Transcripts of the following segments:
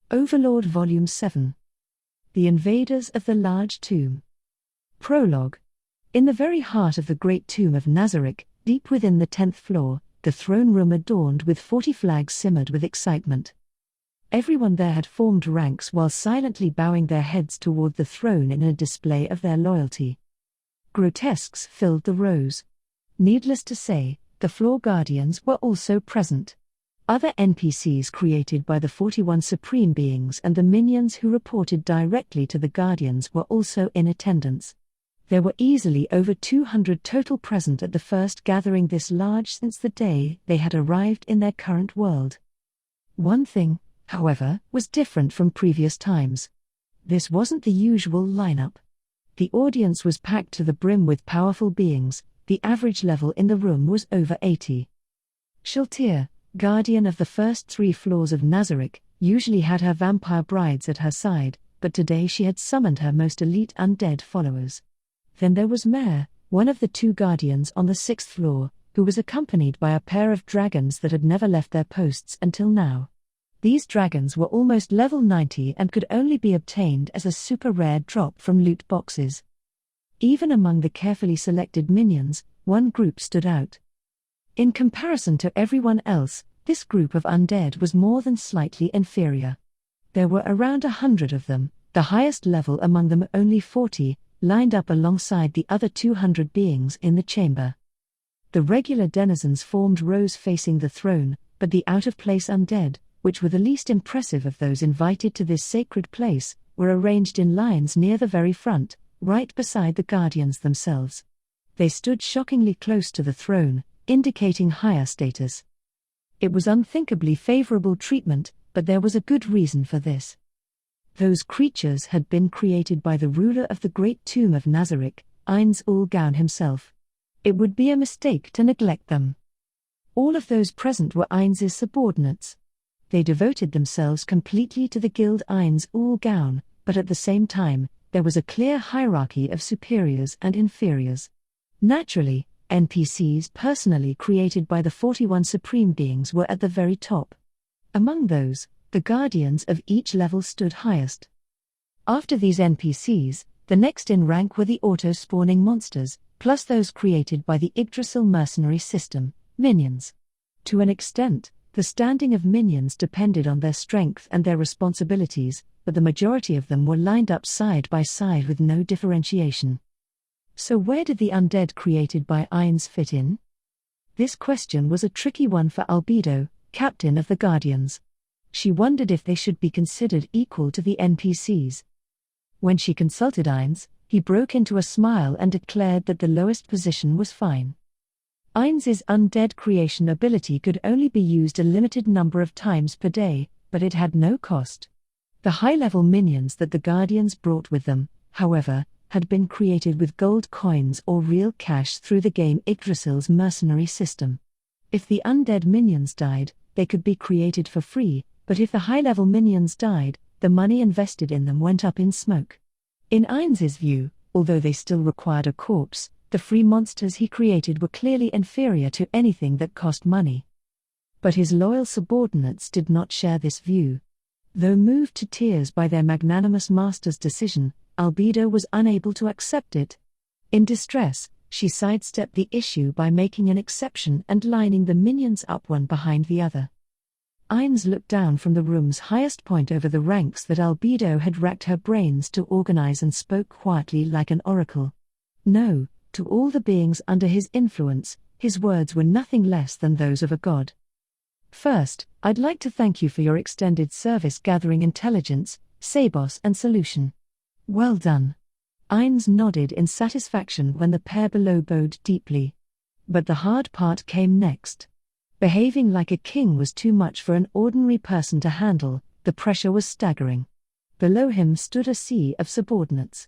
Overlord Volume 7. The Invaders of the Large Tomb. Prologue. In the very heart of the great tomb of Nazarick, deep within the 10th floor, the throne room adorned with 40 flags simmered with excitement. Everyone there had formed ranks while silently bowing their heads toward the throne in a display of their loyalty. Grotesques filled the rows. Needless to say, the floor guardians were also present. Other NPCs created by the 41 Supreme Beings and the minions who reported directly to the Guardians were also in attendance. There were easily over 200 total present at the first gathering this large since the day they had arrived in their current world. One thing, however, was different from previous times. This wasn't the usual lineup. The audience was packed to the brim with powerful beings. The average level in the room was over 80. Shaltir, guardian of the first 3 floors of Nazarick, usually had her vampire brides at her side, but today she had summoned her most elite undead followers. Then there was Mare, one of the 2 guardians on the 6th floor, who was accompanied by a pair of dragons that had never left their posts until now. These dragons were almost level 90 and could only be obtained as a super rare drop from loot boxes. Even among the carefully selected minions, one group stood out. In comparison to everyone else, this group of undead was more than slightly inferior. There were around 100 of them, the highest level among them only 40, lined up alongside the other 200 beings in the chamber. The regular denizens formed rows facing the throne, but the out-of-place undead, which were the least impressive of those invited to this sacred place, were arranged in lines near the very front, right beside the guardians themselves. They stood shockingly close to the throne, indicating higher status. It was unthinkably favorable treatment, but there was a good reason for this. Those creatures had been created by the ruler of the great tomb of Nazarick, Kugane himself. It would be a mistake to neglect them. All of those present were Ainz's subordinates. They devoted themselves completely to the guild Kugane, but at the same time, there was a clear hierarchy of superiors and inferiors. Naturally, NPCs personally created by the 41 Supreme Beings were at the very top. Among those, the guardians of each level stood highest. After these NPCs, the next in rank were the auto-spawning monsters, plus those created by the Yggdrasil mercenary system, minions. To an extent, the standing of minions depended on their strength and their responsibilities, but the majority of them were lined up side by side with no differentiation. So where did the undead created by Ainz fit in? This question was a tricky one for Albedo, captain of the Guardians. She wondered if they should be considered equal to the NPCs. When she consulted Ainz, he broke into a smile and declared that the lowest position was fine. Ainz's undead creation ability could only be used a limited number of times per day, but it had no cost. The high-level minions that the Guardians brought with them, however, had been created with gold coins or real cash through the game Yggdrasil's mercenary system. If the undead minions died, they could be created for free, but if the high-level minions died, the money invested in them went up in smoke. In Ainz's view, although they still required a corpse, the free monsters he created were clearly inferior to anything that cost money. But his loyal subordinates did not share this view. Though moved to tears by their magnanimous master's decision, Albedo was unable to accept it. In distress, she sidestepped the issue by making an exception and lining the minions up one behind the other. Ainz looked down from the room's highest point over the ranks that Albedo had racked her brains to organize and spoke quietly like an oracle. No, to all the beings under his influence, his words were nothing less than those of a god. First, I'd like to thank you for your extended service gathering intelligence, Sabos and Solution. Well done. Ainz nodded in satisfaction when the pair below bowed deeply. But the hard part came next. Behaving like a king was too much for an ordinary person to handle, the pressure was staggering. Below him stood a sea of subordinates.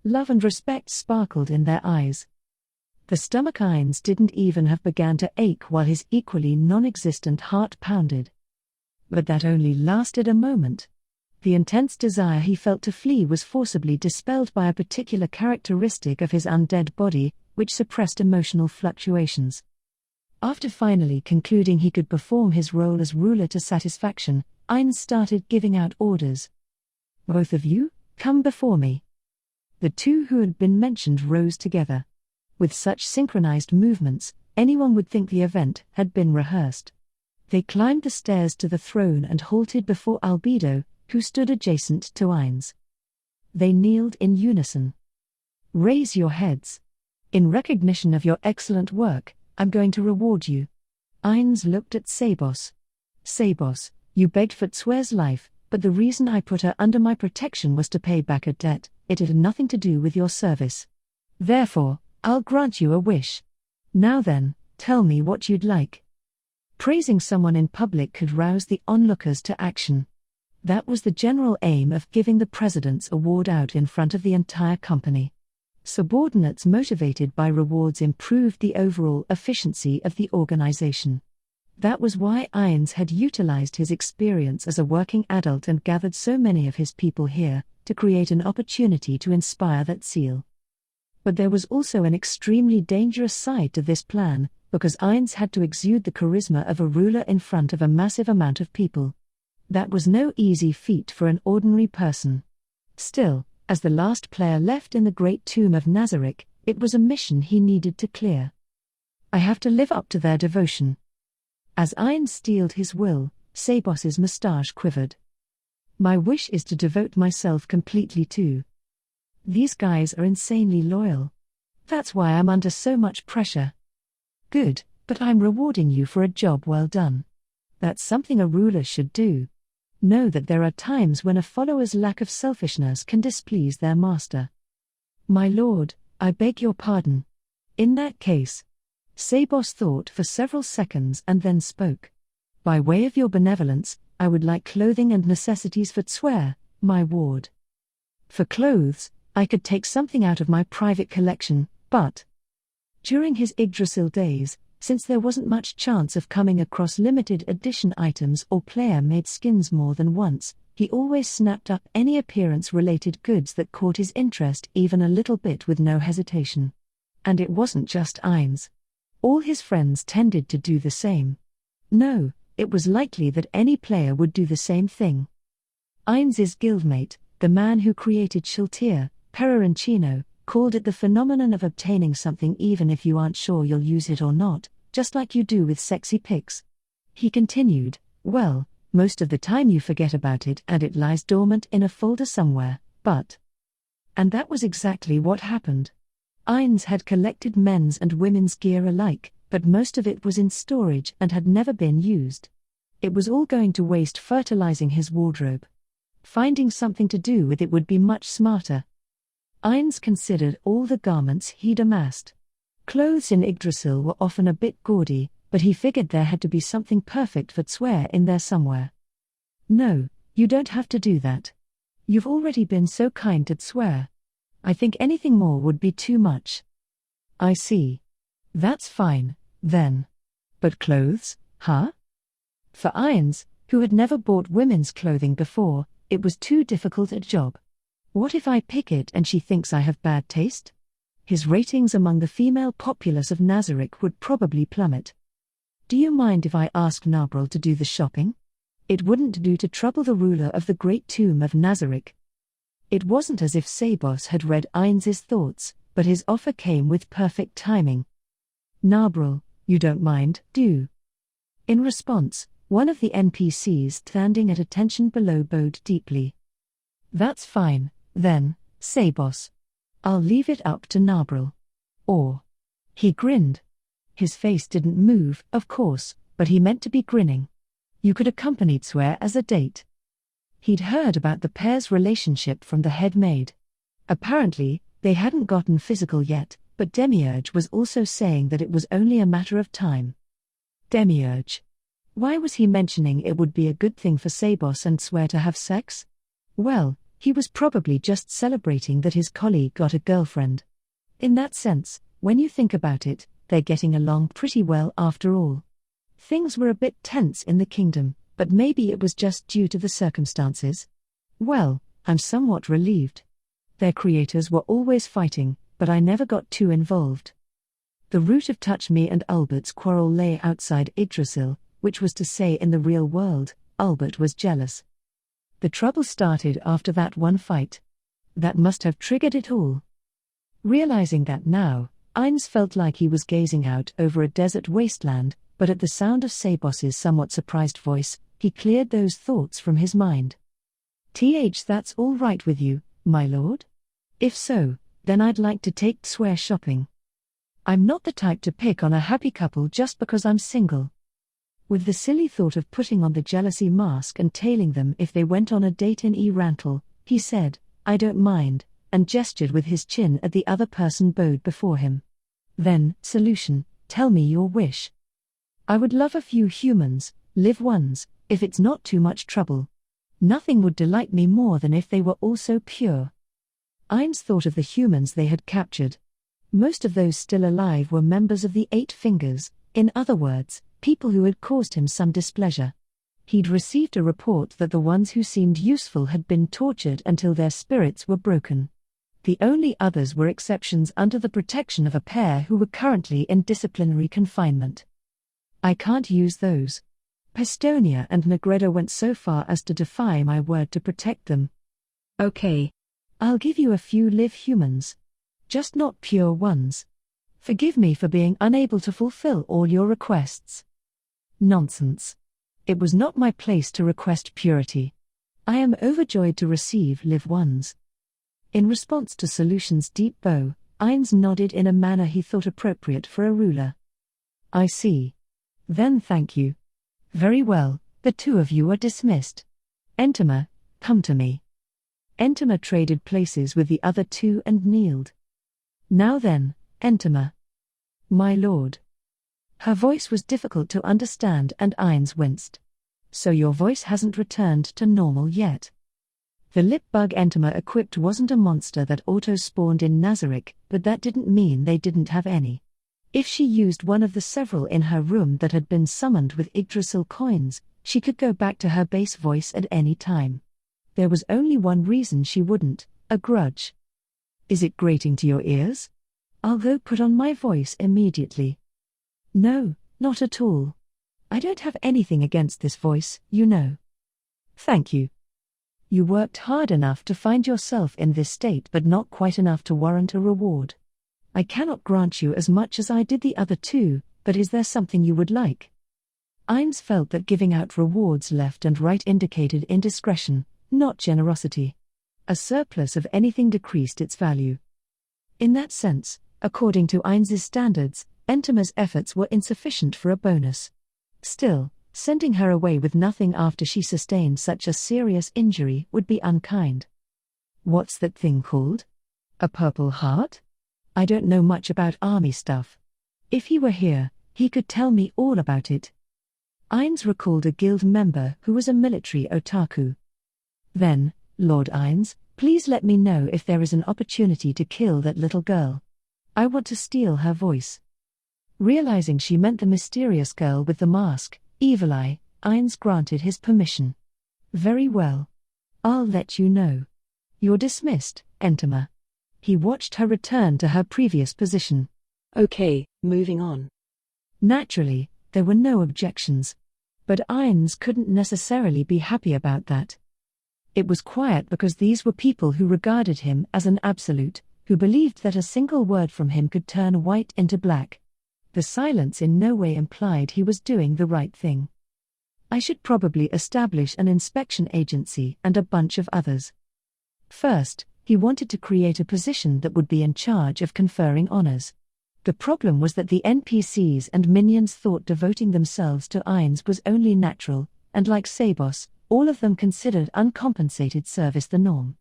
Love and respect sparkled in their eyes. The stomach Ainz didn't even have begun to ache while his equally non-existent heart pounded. But that only lasted a moment. The intense desire he felt to flee was forcibly dispelled by a particular characteristic of his undead body, which suppressed emotional fluctuations. After finally concluding he could perform his role as ruler to satisfaction, Ainz started giving out orders. "Both of you, come before me." The two who had been mentioned rose together. With such synchronized movements, anyone would think the event had been rehearsed. They climbed the stairs to the throne and halted before Albedo, who stood adjacent to Ainz. They kneeled in unison. "Raise your heads. In recognition of your excellent work, I'm going to reward you." Ainz looked at Sabos. "Sabos, you begged for Tsue's life, but the reason I put her under my protection was to pay back a debt. It had nothing to do with your service. Therefore, I'll grant you a wish. Now then, tell me what you'd like." Praising someone in public could rouse the onlookers to action. That was the general aim of giving the President's Award out in front of the entire company. Subordinates motivated by rewards improved the overall efficiency of the organization. That was why Ainz had utilized his experience as a working adult and gathered so many of his people here, to create an opportunity to inspire that zeal. But there was also an extremely dangerous side to this plan, because Ainz had to exude the charisma of a ruler in front of a massive amount of people. That was no easy feat for an ordinary person. Still, as the last player left in the Great Tomb of Nazarick, it was a mission he needed to clear. "I have to live up to their devotion." As Ainz steeled his will, Sabos's moustache quivered. "My wish is to devote myself completely to. These guys are insanely loyal. That's why I'm under so much pressure." "Good, but I'm rewarding you for a job well done. That's something a ruler should do. Know that there are times when a follower's lack of selfishness can displease their master." "My lord, I beg your pardon. In that case." Sabos thought for several seconds and then spoke. "By way of your benevolence, I would like clothing and necessities for Tsue, my ward. For clothes, I could take something out of my private collection, but..." During his Yggdrasil days, since there wasn't much chance of coming across limited edition items or player-made skins more than once, he always snapped up any appearance-related goods that caught his interest even a little bit with no hesitation. And it wasn't just Ainz. All his friends tended to do the same. No, it was likely that any player would do the same thing. Ainz's guildmate, the man who created Shiltir, Pereroncino, called it the phenomenon of obtaining something even if you aren't sure you'll use it or not, just like you do with sexy pics. He continued, "Well, most of the time you forget about it and it lies dormant in a folder somewhere, but..." And that was exactly what happened. Ainz had collected men's and women's gear alike, but most of it was in storage and had never been used. It was all going to waste fertilizing his wardrobe. Finding something to do with it would be much smarter. Ainz considered all the garments he'd amassed. Clothes in Yggdrasil were often a bit gaudy, but he figured there had to be something perfect for Tsue in there somewhere. "No, you don't have to do that. You've already been so kind to Tsue. I think anything more would be too much." "I see. That's fine, then. But clothes, huh?" For Ainz, who had never bought women's clothing before, it was too difficult a job. What if I pick it and she thinks I have bad taste? His ratings among the female populace of Nazarick would probably plummet. "Do you mind if I ask Nabril to do the shopping? It wouldn't do to trouble the ruler of the Great Tomb of Nazarick." It wasn't as if Sabos had read Ainz's thoughts, but his offer came with perfect timing. "Nabril, you don't mind, do?" In response, one of the NPCs standing at attention below bowed deeply. "That's fine, then, Sabos. I'll leave it up to Nabril. Or..." He grinned. His face didn't move, of course, but he meant to be grinning. "You could accompany Tsue as a date." He'd heard about the pair's relationship from the head maid. Apparently, they hadn't gotten physical yet, but Demiurge was also saying that it was only a matter of time. Demiurge. Why was he mentioning it would be a good thing for Sabos and Tsue to have sex? Well, he was probably just celebrating that his colleague got a girlfriend. In that sense, when you think about it, they're getting along pretty well after all. Things were a bit tense in the kingdom, but maybe it was just due to the circumstances. Well, I'm somewhat relieved. Their creators were always fighting, but I never got too involved. The root of Touch Me and Albert's quarrel lay outside Yggdrasil, which was to say in the real world, Albert was jealous. The trouble started after that one fight. That must have triggered it all. Realizing that now, Ainz felt like he was gazing out over a desert wasteland, but at the sound of Sabos's somewhat surprised voice, he cleared those thoughts from his mind. That's all right with you, my lord? If so, then I'd like to take swear shopping. I'm not the type to pick on a happy couple just because I'm single. With the silly thought of putting on the jealousy mask and tailing them if they went on a date in Rantle, he said, I don't mind, and gestured with his chin at the other person bowed before him. Then, solution, tell me your wish. I would love a few humans, live ones, if it's not too much trouble. Nothing would delight me more than if they were all so pure. Ainz thought of the humans they had captured. Most of those still alive were members of the Eight Fingers, in other words, people who had caused him some displeasure. He'd received a report that the ones who seemed useful had been tortured until their spirits were broken. The only others were exceptions under the protection of a pair who were currently in disciplinary confinement. I can't use those. Pestonia and Negredo went so far as to defy my word to protect them. Okay. I'll give you a few live humans. Just not pure ones. Forgive me for being unable to fulfill all your requests. Nonsense. It was not my place to request purity. I am overjoyed to receive live ones. In response to Solution's deep bow, Ainz nodded in a manner he thought appropriate for a ruler. I see. Then thank you. Very well, the two of you are dismissed. Entema, come to me. Entema traded places with the other two and kneeled. Now then, Entema. My lord. Her voice was difficult to understand and Ainz winced. So your voice hasn't returned to normal yet. The lip bug Entema equipped wasn't a monster that auto-spawned in Nazarick, but that didn't mean they didn't have any. If she used one of the several in her room that had been summoned with Yggdrasil coins, she could go back to her base voice at any time. There was only one reason she wouldn't, a grudge. Is it grating to your ears? I'll go put on my voice immediately. No, not at all. I don't have anything against this voice, you know. Thank you. You worked hard enough to find yourself in this state but not quite enough to warrant a reward. I cannot grant you as much as I did the other two, but is there something you would like? Ainz felt that giving out rewards left and right indicated indiscretion, not generosity. A surplus of anything decreased its value. In that sense, according to Ainz's standards, Entema's efforts were insufficient for a bonus. Still, sending her away with nothing after she sustained such a serious injury would be unkind. What's that thing called? A purple heart? I don't know much about army stuff. If he were here, he could tell me all about it. Ainz recalled a guild member who was a military otaku. Then, Lord Ainz, please let me know if there is an opportunity to kill that little girl. I want to steal her voice. Realizing she meant the mysterious girl with the mask, Evil Eye, Ainz granted his permission. Very well. I'll let you know. You're dismissed, Entema. He watched her return to her previous position. Okay, moving on. Naturally, there were no objections. But Ainz couldn't necessarily be happy about that. It was quiet because these were people who regarded him as an absolute, who believed that a single word from him could turn white into black. The silence in no way implied he was doing the right thing. I should probably establish an inspection agency and a bunch of others. First, he wanted to create a position that would be in charge of conferring honors. The problem was that the NPCs and minions thought devoting themselves to Ainz was only natural, and like Sabos, all of them considered uncompensated service the norm.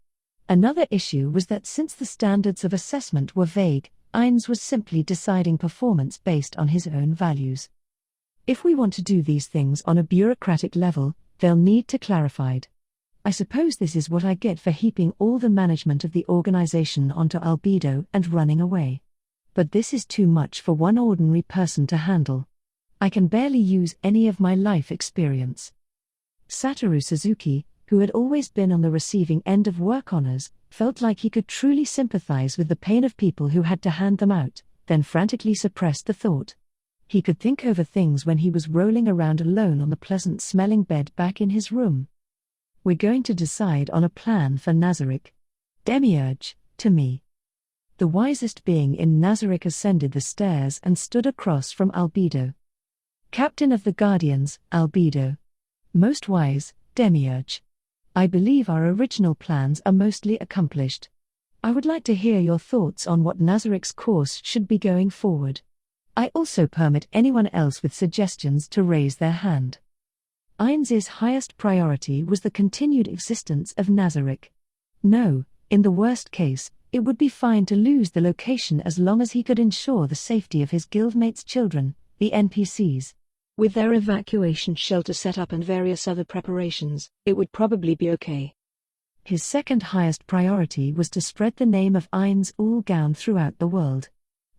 Another issue was that since the standards of assessment were vague, Ainz was simply deciding performance based on his own values. If we want to do these things on a bureaucratic level, they'll need to clarified. I suppose this is what I get for heaping all the management of the organization onto Albedo and running away. But this is too much for one ordinary person to handle. I can barely use any of my life experience. Satoru Suzuki, who had always been on the receiving end of work honors, felt like he could truly sympathize with the pain of people who had to hand them out, then frantically suppressed the thought. He could think over things when he was rolling around alone on the pleasant-smelling bed back in his room. We're going to decide on a plan for Nazarick. Demiurge, to me. The wisest being in Nazarick ascended the stairs and stood across from Albedo. Captain of the Guardians, Albedo. Most wise, Demiurge. I believe our original plans are mostly accomplished. I would like to hear your thoughts on what Nazarick's course should be going forward. I also permit anyone else with suggestions to raise their hand. Ainz's highest priority was the continued existence of Nazarick. No, in the worst case, it would be fine to lose the location as long as he could ensure the safety of his guildmates' children, the NPCs. With their evacuation shelter set up and various other preparations, it would probably be okay. His second highest priority was to spread the name of Ainz Ulgaun throughout the world.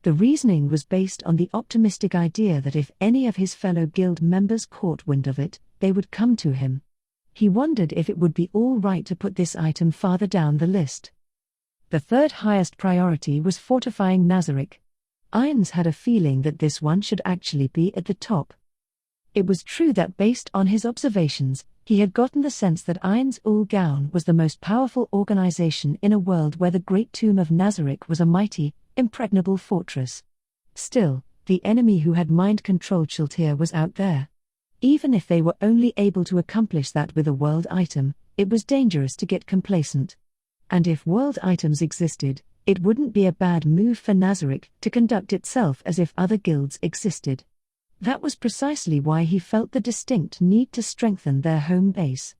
The reasoning was based on the optimistic idea that if any of his fellow guild members caught wind of it, they would come to him. He wondered if it would be all right to put this item farther down the list. The third highest priority was fortifying Nazarick. Ainz had a feeling that this one should actually be at the top. It was true that based on his observations, he had gotten the sense that Ainz Ulgaun was the most powerful organization in a world where the Great Tomb of Nazarick was a mighty, impregnable fortress. Still, the enemy who had mind-controlled Shiltir was out there. Even if they were only able to accomplish that with a world item, it was dangerous to get complacent. And if world items existed, it wouldn't be a bad move for Nazarick to conduct itself as if other guilds existed. That was precisely why he felt the distinct need to strengthen their home base.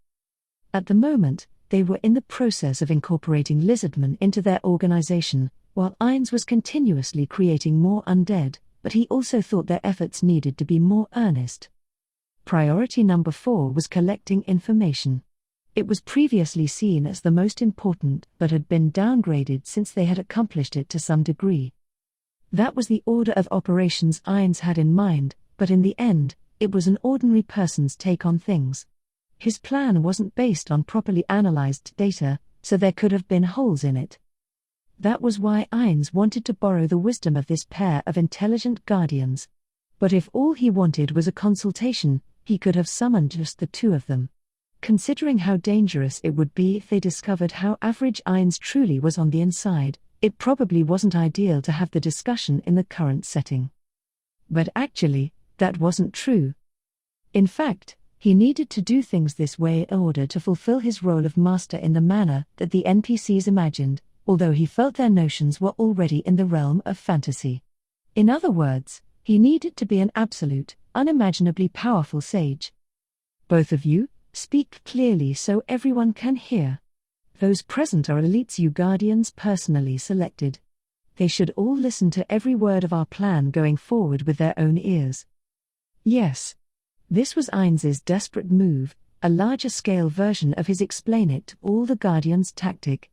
At the moment, they were in the process of incorporating lizardmen into their organization, while Ainz was continuously creating more undead, but he also thought their efforts needed to be more earnest. Priority number 4 was collecting information. It was previously seen as the most important but had been downgraded since they had accomplished it to some degree. That was the order of operations Ainz had in mind, but in the end, it was an ordinary person's take on things. His plan wasn't based on properly analyzed data, so there could have been holes in it. That was why Ainz wanted to borrow the wisdom of this pair of intelligent guardians. But if all he wanted was a consultation, he could have summoned just the two of them. Considering how dangerous it would be if they discovered how average Ainz truly was on the inside, it probably wasn't ideal to have the discussion in the current setting. But actually, that wasn't true. In fact, he needed to do things this way in order to fulfill his role of master in the manner that the NPCs imagined, although he felt their notions were already in the realm of fantasy. In other words, he needed to be an absolute, unimaginably powerful sage. Both of you, speak clearly so everyone can hear. Those present are elites you guardians personally selected. They should all listen to every word of our plan going forward with their own ears. Yes. This was Ainz's desperate move, a larger-scale version of his explain-it-to-all-the-guardians tactic.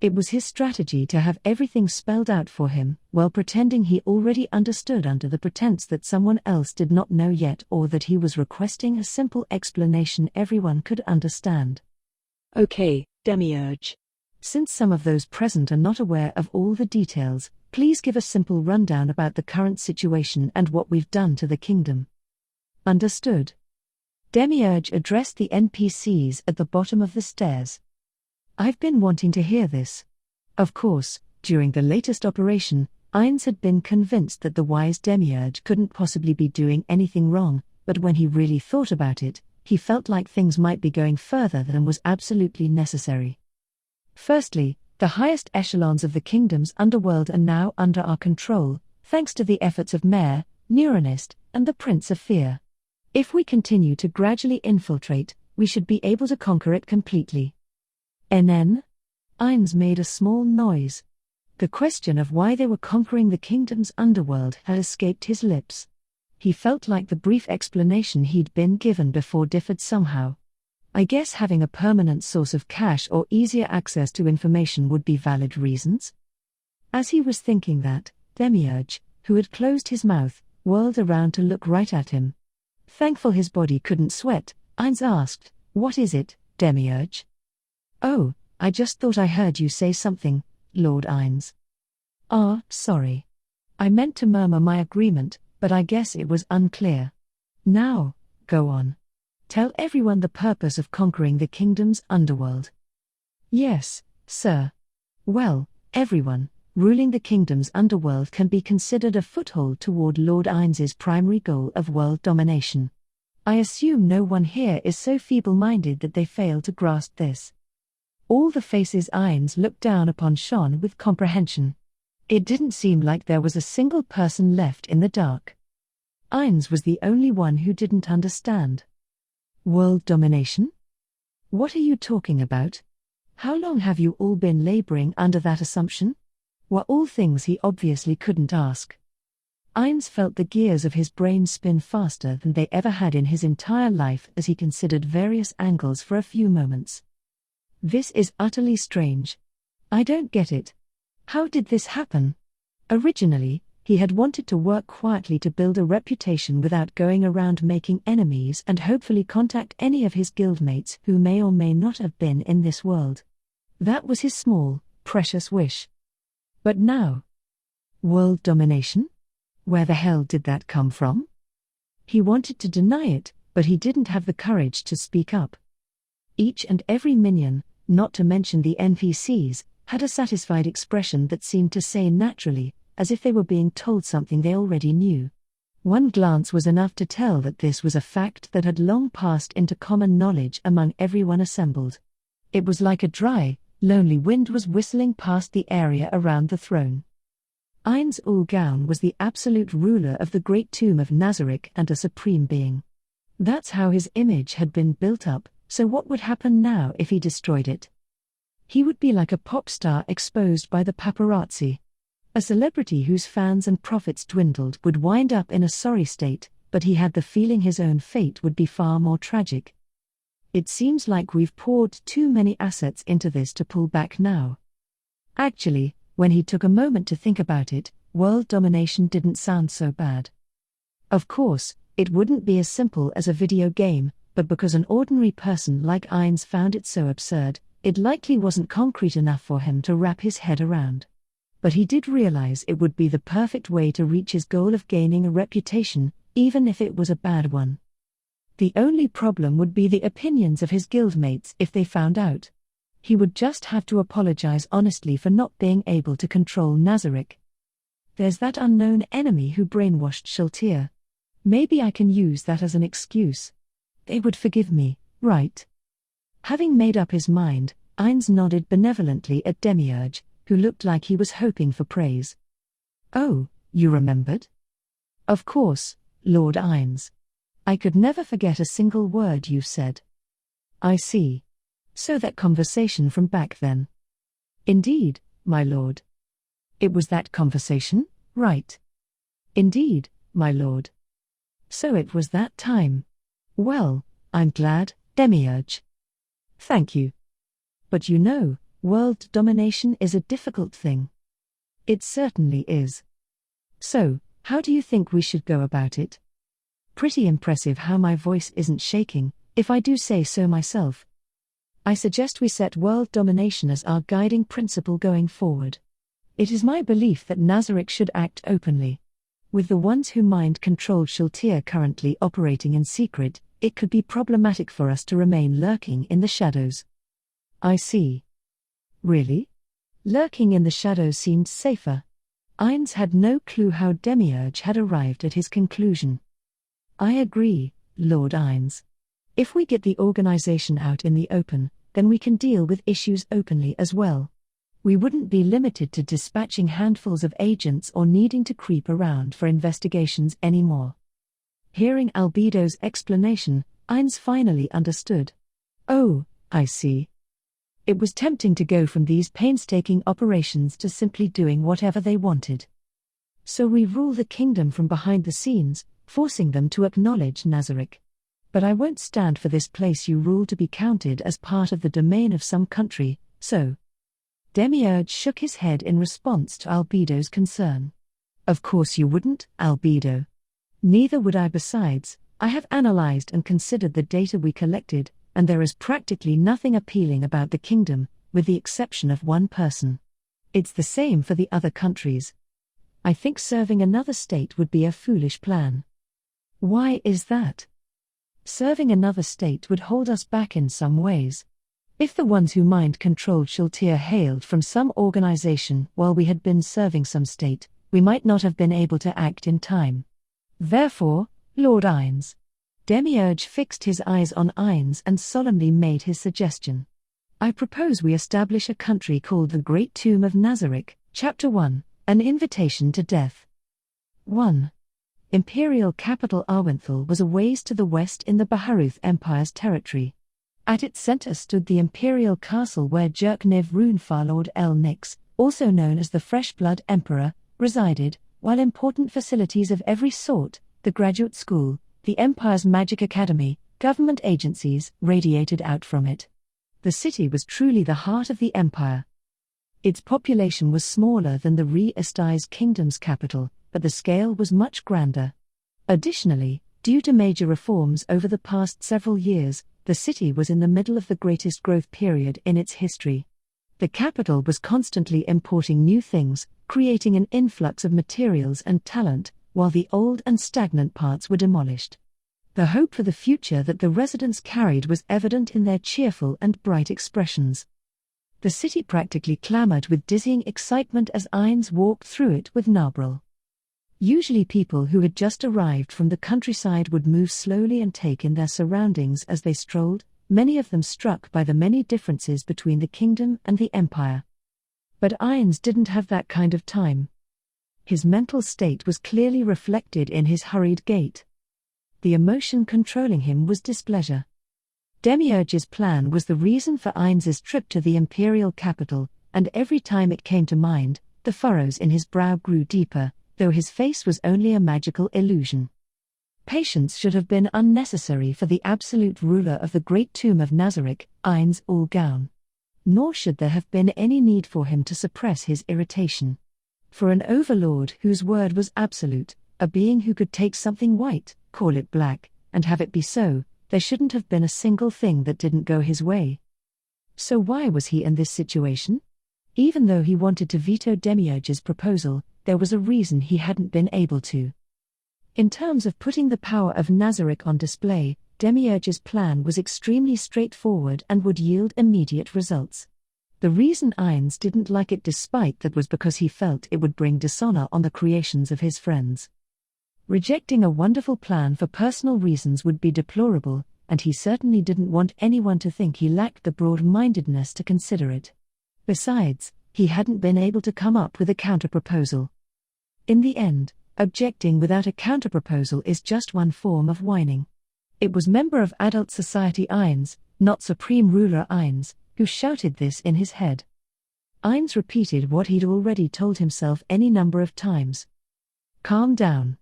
It was his strategy to have everything spelled out for him, while pretending he already understood under the pretense that someone else did not know yet or that he was requesting a simple explanation everyone could understand. Okay, Demiurge. Since some of those present are not aware of all the details, please give a simple rundown about the current situation and what we've done to the kingdom. Understood. Demiurge addressed the NPCs at the bottom of the stairs. I've been wanting to hear this. Of course, during the latest operation, Ainz had been convinced that the wise Demiurge couldn't possibly be doing anything wrong, but when he really thought about it, he felt like things might be going further than was absolutely necessary. Firstly, the highest echelons of the kingdom's underworld are now under our control, thanks to the efforts of Mayor, Neuronist, and the Prince of Fear. If we continue to gradually infiltrate, we should be able to conquer it completely. NN? Ainz made a small noise. The question of why they were conquering the kingdom's underworld had escaped his lips. He felt like the brief explanation he'd been given before differed somehow. I guess having a permanent source of cash or easier access to information would be valid reasons? As he was thinking that, Demiurge, who had closed his mouth, whirled around to look right at him. Thankful his body couldn't sweat, Ainz asked, "What is it, Demiurge?" "Oh, I just thought I heard you say something, Lord Ainz." "Ah, sorry. I meant to murmur my agreement, but I guess it was unclear. Now, go on. Tell everyone the purpose of conquering the kingdom's underworld. Yes, sir. Well, everyone, ruling the kingdom's underworld can be considered a foothold toward Lord Ains's primary goal of world domination. I assume no one here is so feeble-minded that they fail to grasp this. All the faces Ains looked down upon shone with comprehension. It didn't seem like there was a single person left in the dark. Ains was the only one who didn't understand. World domination? What are you talking about? How long have you all been laboring under that assumption? Were all things he obviously couldn't ask. Ains felt the gears of his brain spin faster than they ever had in his entire life as he considered various angles for a few moments. This is utterly strange. I don't get it. How did this happen? Originally, he had wanted to work quietly to build a reputation without going around making enemies and hopefully contact any of his guildmates who may or may not have been in this world. That was his small, precious wish. But now, world domination? Where the hell did that come from? He wanted to deny it, but he didn't have the courage to speak up. Each and every minion, not to mention the NPCs, had a satisfied expression that seemed to say naturally, as if they were being told something they already knew. One glance was enough to tell that this was a fact that had long passed into common knowledge among everyone assembled. It was like a dry, lonely wind was whistling past the area around the throne. Ains ul Gaun was the absolute ruler of the great tomb of Nazarick and a supreme being. That's how his image had been built up, so what would happen now if he destroyed it? He would be like a pop star exposed by the paparazzi. A celebrity whose fans and profits dwindled would wind up in a sorry state, but he had the feeling his own fate would be far more tragic. It seems like we've poured too many assets into this to pull back now. Actually, when he took a moment to think about it, world domination didn't sound so bad. Of course, it wouldn't be as simple as a video game, but because an ordinary person like Ains found it so absurd, it likely wasn't concrete enough for him to wrap his head around. But he did realize it would be the perfect way to reach his goal of gaining a reputation, even if it was a bad one. The only problem would be the opinions of his guildmates if they found out. He would just have to apologize honestly for not being able to control Nazarick. There's that unknown enemy who brainwashed Shultir. Maybe I can use that as an excuse. They would forgive me, right? Having made up his mind, Ains nodded benevolently at Demiurge, who looked like he was hoping for praise. Oh, you remembered? Of course, Lord Ains. I could never forget a single word you said. I see. So that conversation from back then. Indeed, my lord. It was that conversation, right? Indeed, my lord. So it was that time. Well, I'm glad, Demiurge. Thank you. But you know, world domination is a difficult thing. It certainly is. So, how do you think we should go about it? Pretty impressive how my voice isn't shaking, if I do say so myself. I suggest we set world domination as our guiding principle going forward. It is my belief that Nazarick should act openly. With the ones who mind-controlled Shultir currently operating in secret, it could be problematic for us to remain lurking in the shadows. I see. Really? Lurking in the shadows seemed safer. Ains had no clue how Demiurge had arrived at his conclusion. I agree, Lord Ains. If we get the organization out in the open, then we can deal with issues openly as well. We wouldn't be limited to dispatching handfuls of agents or needing to creep around for investigations anymore. Hearing Albedo's explanation, Ains finally understood. Oh, I see. It was tempting to go from these painstaking operations to simply doing whatever they wanted. So we rule the kingdom from behind the scenes, forcing them to acknowledge Nazarick. But I won't stand for this place you rule to be counted as part of the domain of some country, so. Demiurge shook his head in response to Albedo's concern. Of course you wouldn't, Albedo. Neither would I. Besides, I have analyzed and considered the data we collected, and there is practically nothing appealing about the kingdom, with the exception of one person. It's the same for the other countries. I think serving another state would be a foolish plan. Why is that? Serving another state would hold us back in some ways. If the ones who mind-controlled Shaltir hailed from some organization while we had been serving some state, we might not have been able to act in time. Therefore, Lord Ines. Demiurge fixed his eyes on Ines and solemnly made his suggestion. I propose we establish a country called the Great Tomb of Nazarick, Chapter 1, An Invitation to Death. 1. Imperial capital Arwenthal was a ways to the west in the Baharuth Empire's territory. At its center stood the imperial castle where Jerkniv Runefar El Nix, also known as the Freshblood Emperor, resided, while important facilities of every sort, the graduate school, the Empire's magic academy, government agencies, radiated out from it. The city was truly the heart of the Empire. Its population was smaller than the Re-Estize Kingdom's capital, but the scale was much grander. Additionally, due to major reforms over the past several years, the city was in the middle of the greatest growth period in its history. The capital was constantly importing new things, creating an influx of materials and talent, while the old and stagnant parts were demolished. The hope for the future that the residents carried was evident in their cheerful and bright expressions. The city practically clamored with dizzying excitement as Ines walked through it with Narbril. Usually people who had just arrived from the countryside would move slowly and take in their surroundings as they strolled, many of them struck by the many differences between the kingdom and the empire. But Ines didn't have that kind of time. His mental state was clearly reflected in his hurried gait. The emotion controlling him was displeasure. Demiurge's plan was the reason for Ines's trip to the imperial capital, and every time it came to mind, the furrows in his brow grew deeper, though his face was only a magical illusion. Patience should have been unnecessary for the absolute ruler of the Great Tomb of Nazarick, Ines Ulgaun. Nor should there have been any need for him to suppress his irritation. For an overlord whose word was absolute, a being who could take something white, call it black, and have it be so, there shouldn't have been a single thing that didn't go his way. So why was he in this situation? Even though he wanted to veto Demiurge's proposal, there was a reason he hadn't been able to. In terms of putting the power of Nazarick on display, Demiurge's plan was extremely straightforward and would yield immediate results. The reason Ines didn't like it despite that was because he felt it would bring dishonor on the creations of his friends. Rejecting a wonderful plan for personal reasons would be deplorable, and he certainly didn't want anyone to think he lacked the broad-mindedness to consider it. Besides, he hadn't been able to come up with a counterproposal. In the end, objecting without a counterproposal is just one form of whining. It was member of adult society Ines, not supreme ruler Ines, who shouted this in his head. Ines repeated what he'd already told himself any number of times. Calm down.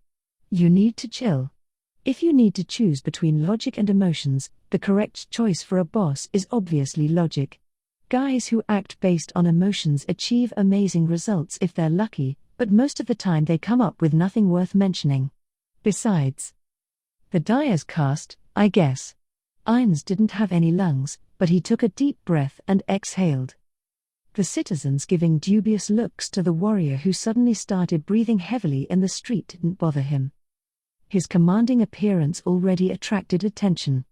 You need to chill. If you need to choose between logic and emotions, the correct choice for a boss is obviously logic. Guys who act based on emotions achieve amazing results if they're lucky, but most of the time they come up with nothing worth mentioning. Besides, the Dyer's cast, I guess. Ines didn't have any lungs, but he took a deep breath and exhaled. The citizens giving dubious looks to the warrior who suddenly started breathing heavily in the street didn't bother him. His commanding appearance already attracted attention.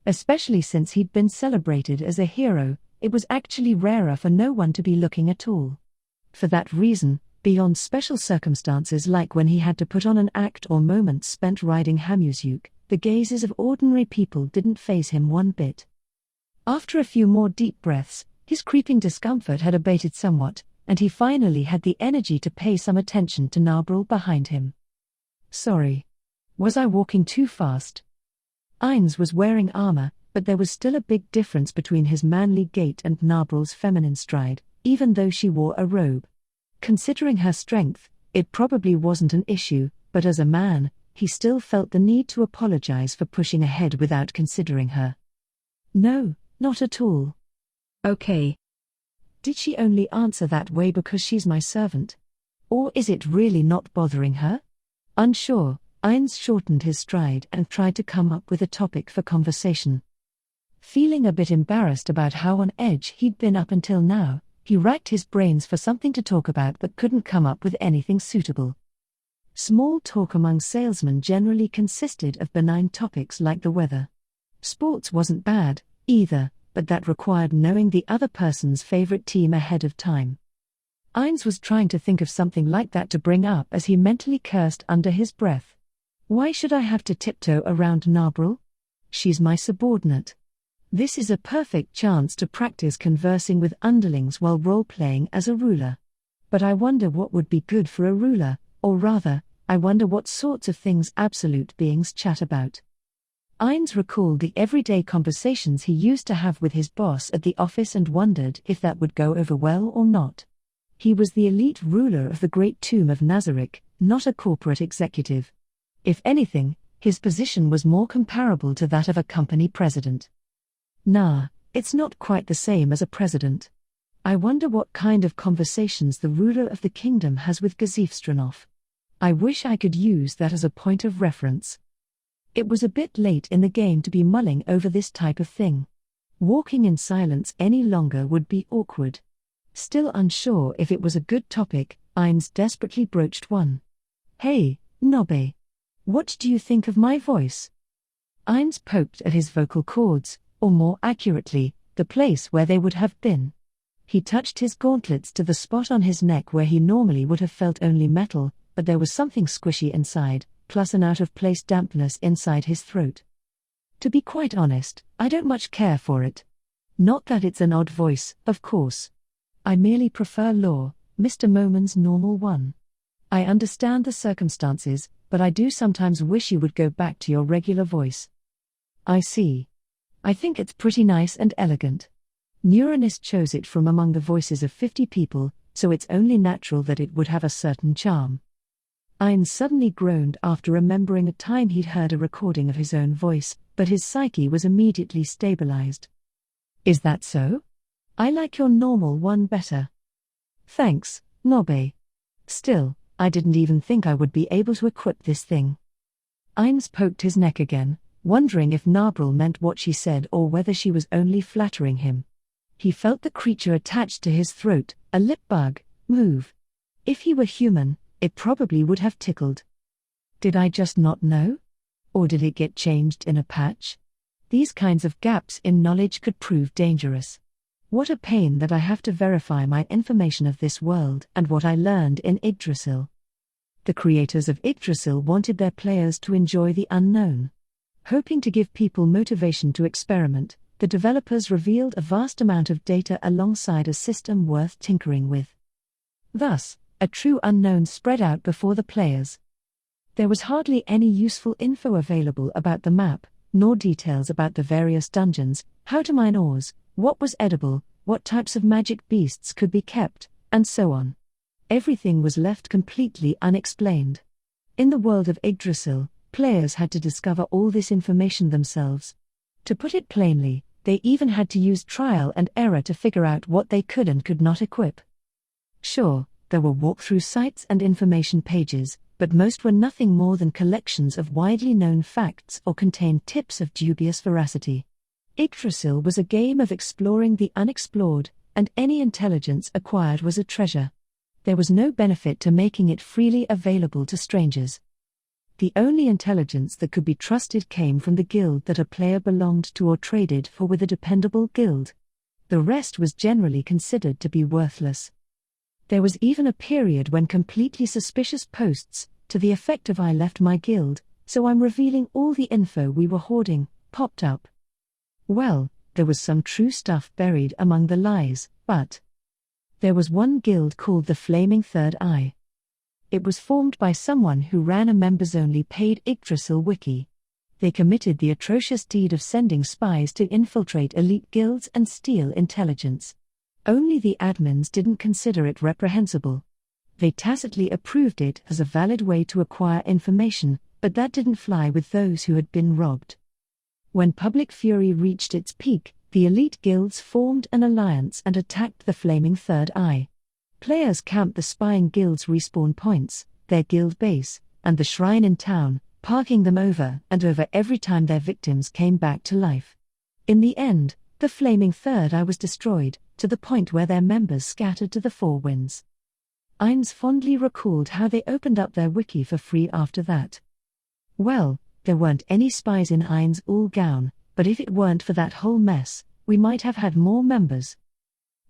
Especially since he'd been celebrated as a hero, it was actually rarer for no one to be looking at all. For that reason, beyond special circumstances like when he had to put on an act or moments spent riding Hamusyuk, the gazes of ordinary people didn't faze him one bit. After a few more deep breaths, his creeping discomfort had abated somewhat, and he finally had the energy to pay some attention to Narbril behind him. Sorry. Was I walking too fast? Ines was wearing armor, but there was still a big difference between his manly gait and Narbril's feminine stride, even though she wore a robe. Considering her strength, it probably wasn't an issue, but as a man, he still felt the need to apologize for pushing ahead without considering her. No, not at all. Okay. Did she only answer that way because she's my servant? Or is it really not bothering her? Unsure, Ines shortened his stride and tried to come up with a topic for conversation. Feeling a bit embarrassed about how on edge he'd been up until now, He racked his brains for something to talk about but couldn't come up with anything suitable. Small talk among salesmen generally consisted of benign topics like the weather. Sports wasn't bad, either, but that required knowing the other person's favorite team ahead of time. Ines was trying to think of something like that to bring up as he mentally cursed under his breath. Why should I have to tiptoe around Nabril? She's my subordinate. This is a perfect chance to practice conversing with underlings while role-playing as a ruler. But I wonder what would be good for a ruler, or rather, I wonder what sorts of things absolute beings chat about. Ines recalled the everyday conversations he used to have with his boss at the office and wondered if that would go over well or not. He was the elite ruler of the Great Tomb of Nazarick, not a corporate executive. If anything, his position was more comparable to that of a company president. Nah, it's not quite the same as a president. I wonder what kind of conversations the ruler of the kingdom has with Gazifstranov. I wish I could use that as a point of reference. It was a bit late in the game to be mulling over this type of thing. Walking in silence any longer would be awkward. Still unsure if it was a good topic, Ines desperately broached one. Hey, Nobbe. What do you think of my voice? Ines poked at his vocal cords, or more accurately, the place where they would have been. He touched his gauntlets to the spot on his neck where he normally would have felt only metal, but there was something squishy inside, plus an out-of-place dampness inside his throat. To be quite honest, I don't much care for it. Not that it's an odd voice, of course. I merely prefer Law, Mr. Moman's normal one. I understand the circumstances, but I do sometimes wish you would go back to your regular voice. I see. I think it's pretty nice and elegant. Neuronist chose it from among the voices of 50 people, so it's only natural that it would have a certain charm. Ines suddenly groaned after remembering a time he'd heard a recording of his own voice, but his psyche was immediately stabilized. Is that so? I like your normal one better. Thanks, Nobbe. Still, I didn't even think I would be able to equip this thing. Ines poked his neck again, wondering if Nabril meant what she said or whether she was only flattering him. He felt the creature attached to his throat, a lip bug, move. If he were human, it probably would have tickled. Did I just not know? Or did it get changed in a patch? These kinds of gaps in knowledge could prove dangerous. What a pain that I have to verify my information of this world and what I learned in Yggdrasil. The creators of Yggdrasil wanted their players to enjoy the unknown. Hoping to give people motivation to experiment, the developers revealed a vast amount of data alongside a system worth tinkering with. Thus, a true unknown spread out before the players. There was hardly any useful info available about the map, nor details about the various dungeons, how to mine ores, what was edible, what types of magic beasts could be kept, and so on. Everything was left completely unexplained. In the world of Yggdrasil, players had to discover all this information themselves. To put it plainly, they even had to use trial and error to figure out what they could and could not equip. Sure, there were walkthrough sites and information pages, but most were nothing more than collections of widely known facts or contained tips of dubious veracity. Yggdrasil was a game of exploring the unexplored, and any intelligence acquired was a treasure. There was no benefit to making it freely available to strangers. The only intelligence that could be trusted came from the guild that a player belonged to or traded for with a dependable guild. The rest was generally considered to be worthless. There was even a period when completely suspicious posts, to the effect of "I left my guild, so I'm revealing all the info we were hoarding," popped up. Well, there was some true stuff buried among the lies, but there was one guild called the Flaming Third Eye. It was formed by someone who ran a members-only paid Yggdrasil wiki. They committed the atrocious deed of sending spies to infiltrate elite guilds and steal intelligence. Only the admins didn't consider it reprehensible. They tacitly approved it as a valid way to acquire information, but that didn't fly with those who had been robbed. When public fury reached its peak, the elite guilds formed an alliance and attacked the Flaming Third Eye. Players camped the spying guilds' respawn points, their guild base, and the shrine in town, parking them over and over every time their victims came back to life. In the end, the Flaming Third Eye was destroyed, to the point where their members scattered to the four winds. Ainz fondly recalled how they opened up their wiki for free after that. Well, there weren't any spies in Ainz Ul Gown, but if it weren't for that whole mess, we might have had more members.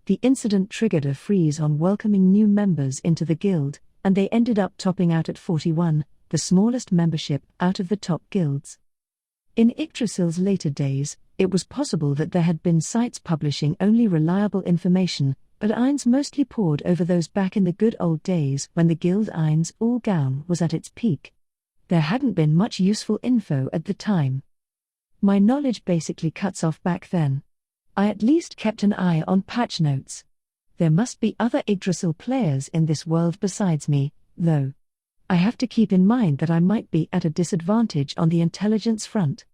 The incident triggered a freeze on welcoming new members into the guild, and they ended up topping out at 41, the smallest membership out of the top guilds. In Yggdrasil's later days, it was possible that there had been sites publishing only reliable information, but Ainz mostly pored over those back in the good old days when the guild Ainz Ul Gown was at its peak. There hadn't been much useful info at the time. My knowledge basically cuts off back then. I at least kept an eye on patch notes. There must be other Yggdrasil players in this world besides me, though. I have to keep in mind that I might be at a disadvantage on the intelligence front.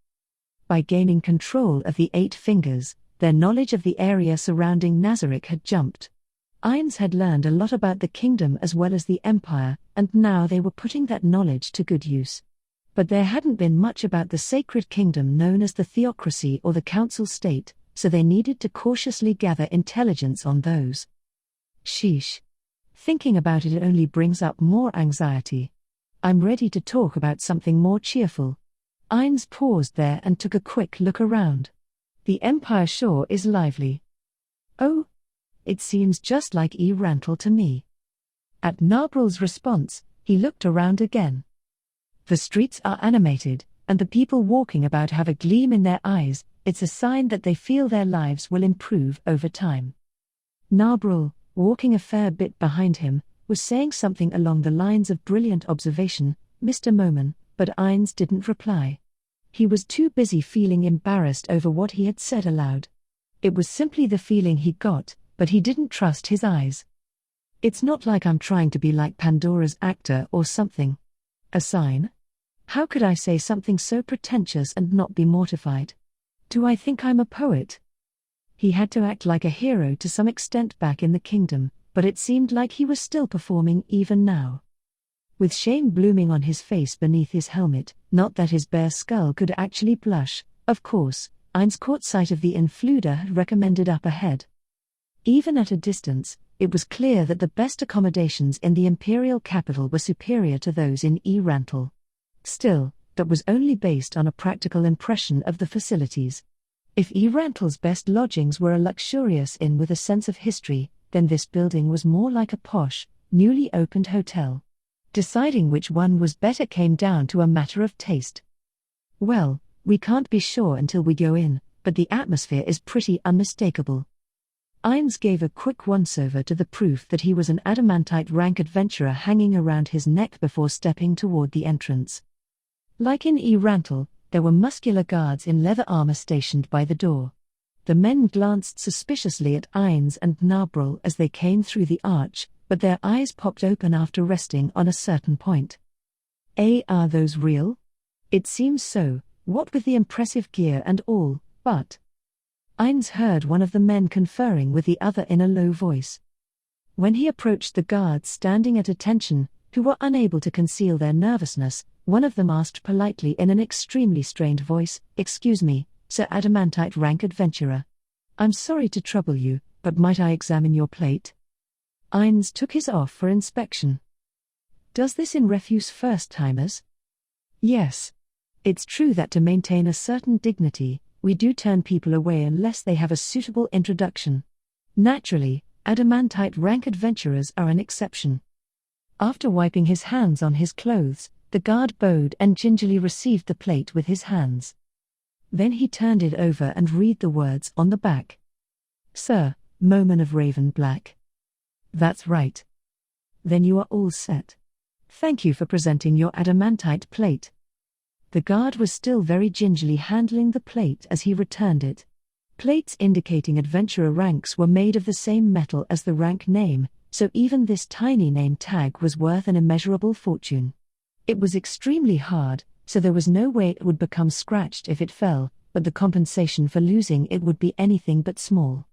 By gaining control of the Eight Fingers, their knowledge of the area surrounding Nazarick had jumped. Ainz had learned a lot about the kingdom as well as the empire, and now they were putting that knowledge to good use. But there hadn't been much about the sacred kingdom known as the theocracy or the council state, so they needed to cautiously gather intelligence on those. Sheesh. Thinking about it only brings up more anxiety. I'm ready to talk about something more cheerful. Ainz paused there and took a quick look around. The empire sure is lively. Oh? It seems just like E. Rantel to me. At Narbrul's response, he looked around again. The streets are animated, and the people walking about have a gleam in their eyes. It's a sign that they feel their lives will improve over time. Narbrul, walking a fair bit behind him, was saying something along the lines of brilliant observation, Mr. Moman, but Ainz didn't reply. He was too busy feeling embarrassed over what he had said aloud. It was simply the feeling he got, but he didn't trust his eyes. It's not like I'm trying to be like Pandora's actor or something. A sign? How could I say something so pretentious and not be mortified? Do I think I'm a poet? He had to act like a hero to some extent back in the kingdom, but it seemed like he was still performing even now. With shame blooming on his face beneath his helmet, not that his bare skull could actually blush, of course, Ainz caught sight of the influder had recommended up ahead. Even at a distance, it was clear that the best accommodations in the imperial capital were superior to those in E. Rantel. Still, that was only based on a practical impression of the facilities. If E. Rantel's best lodgings were a luxurious inn with a sense of history, then this building was more like a posh, newly opened hotel. Deciding which one was better came down to a matter of taste. Well, we can't be sure until we go in, but the atmosphere is pretty unmistakable. Ainz gave a quick once-over to the proof that he was an adamantite rank adventurer hanging around his neck before stepping toward the entrance. Like in E. Rantel, there were muscular guards in leather armor stationed by the door. The men glanced suspiciously at Ainz and Narbrul as they came through the arch, but their eyes popped open after resting on a certain point. Are those real? It seems so, what with the impressive gear and all, but... Ainz heard one of the men conferring with the other in a low voice. When he approached the guards standing at attention, who were unable to conceal their nervousness, one of them asked politely in an extremely strained voice, "Excuse me, Sir Adamantite rank adventurer. I'm sorry to trouble you, but might I examine your plate?" Ainz took his off for inspection. "Does this in refuse first-timers?" "Yes. It's true that to maintain a certain dignity, we do turn people away unless they have a suitable introduction. Naturally, Adamantite rank adventurers are an exception." After wiping his hands on his clothes, the guard bowed and gingerly received the plate with his hands. Then he turned it over and read the words on the back. "Sir, Moman of Raven Black." "That's right. Then you are all set. Thank you for presenting your adamantite plate." The guard was still very gingerly handling the plate as he returned it. Plates indicating adventurer ranks were made of the same metal as the rank name, so even this tiny name tag was worth an immeasurable fortune. It was extremely hard, so there was no way it would become scratched if it fell, but the compensation for losing it would be anything but small.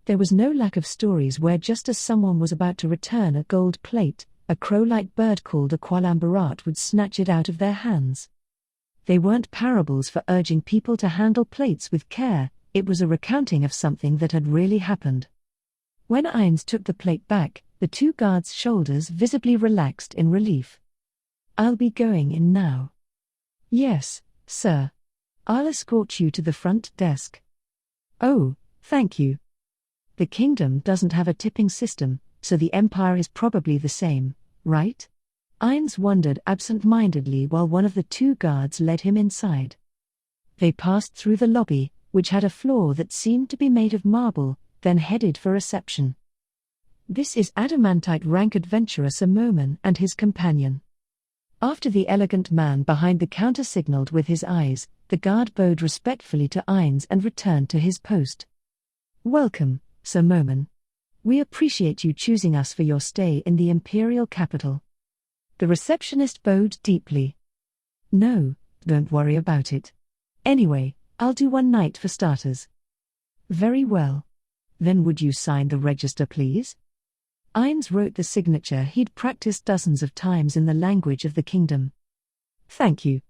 There was no lack of stories where just as someone was about to return a gold plate, a crow-like bird called a qualambarat would snatch it out of their hands. They weren't parables for urging people to handle plates with care, it was a recounting of something that had really happened. When Ainz took the plate back, the two guards' shoulders visibly relaxed in relief. "I'll be going in now." "Yes, sir. I'll escort you to the front desk." "Oh, thank you." The kingdom doesn't have a tipping system, so the empire is probably the same, right? Ainz wondered absent-mindedly while one of the two guards led him inside. They passed through the lobby, which had a floor that seemed to be made of marble, then headed for reception. This is adamantite rank adventurer Sir Moman and his companion. After the elegant man behind the counter signaled with his eyes, the guard bowed respectfully to Ainz and returned to his post. "Welcome, Sir Moman. We appreciate you choosing us for your stay in the imperial capital." The receptionist bowed deeply. "No, don't worry about it. Anyway, I'll do one night for starters." "Very well. Then would you sign the register, please?" Ainz wrote the signature he'd practiced dozens of times in the language of the kingdom. "Thank you.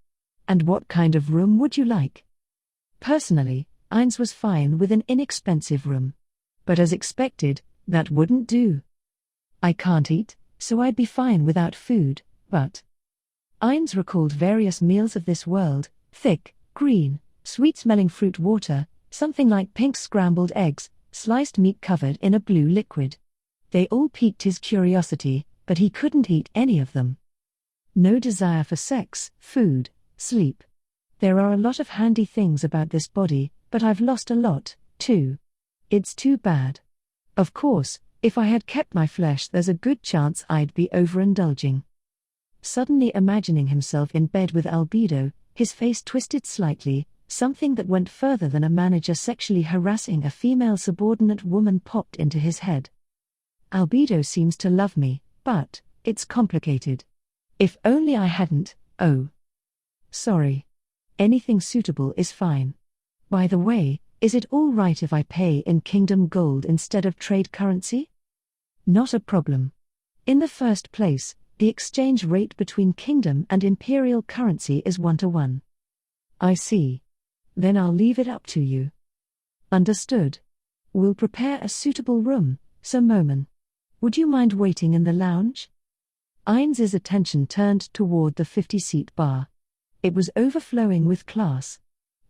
And what kind of room would you like?" Personally, Ainz was fine with an inexpensive room. But as expected, that wouldn't do. "I can't eat, so I'd be fine without food, but..." Ainz recalled various meals of this world: thick, green, sweet-smelling fruit water, something like pink scrambled eggs, sliced meat covered in a blue liquid. They all piqued his curiosity, but he couldn't eat any of them. No desire for sex, food, sleep. There are a lot of handy things about this body, but I've lost a lot, too. It's too bad. Of course, if I had kept my flesh, there's a good chance I'd be overindulging. Suddenly imagining himself in bed with Albedo, his face twisted slightly. Something that went further than a manager sexually harassing a female subordinate woman popped into his head. "Albedo seems to love me, but it's complicated. If only I hadn't, oh. Sorry. Anything suitable is fine. By the way, is it all right if I pay in kingdom gold instead of trade currency?" "Not a problem. In the first place, the exchange rate between kingdom and imperial currency is 1-to-1. "I see. Then I'll leave it up to you." "Understood. We'll prepare a suitable room, Sir Moman. Would you mind waiting in the lounge?" Ainz's attention turned toward the 50-seat bar. It was overflowing with class.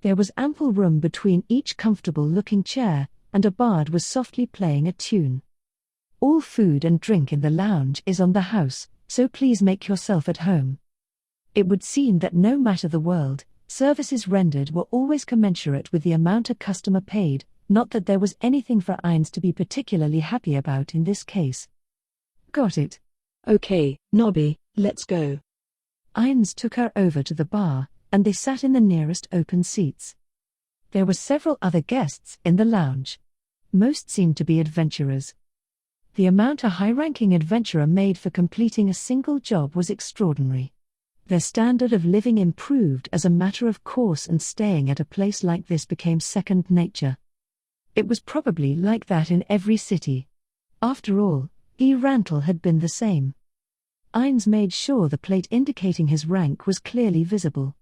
There was ample room between each comfortable-looking chair, and a bard was softly playing a tune. "All food and drink in the lounge is on the house, so please make yourself at home." It would seem that no matter the world, services rendered were always commensurate with the amount a customer paid, not that there was anything for Ainz to be particularly happy about in this case. "Got it. Okay, Nobby, let's go." Ainz took her over to the bar, and they sat in the nearest open seats. There were several other guests in the lounge. Most seemed to be adventurers. The amount a high-ranking adventurer made for completing a single job was extraordinary. Their standard of living improved as a matter of course, and staying at a place like this became second nature. It was probably like that in every city. After all, E. Rantel had been the same. Ainz made sure the plate indicating his rank was clearly visible.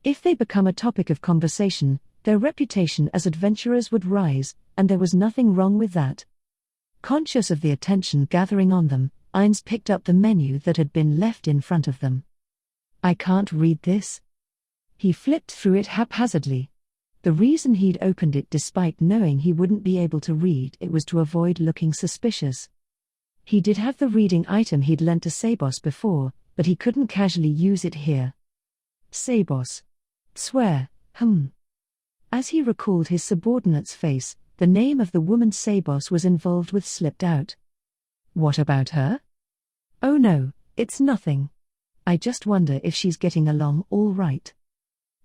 If they become a topic of conversation, their reputation as adventurers would rise, and there was nothing wrong with that. Conscious of the attention gathering on them, Ainz picked up the menu that had been left in front of them. "I can't read this." He flipped through it haphazardly. The reason he'd opened it despite knowing he wouldn't be able to read it was to avoid looking suspicious. He did have the reading item he'd lent to Sabos before, but he couldn't casually use it here. Sabos. Swear, As he recalled his subordinate's face, the name of the woman Sabos was involved with slipped out. "What about her?" "Oh no, it's nothing. I just wonder if she's getting along all right."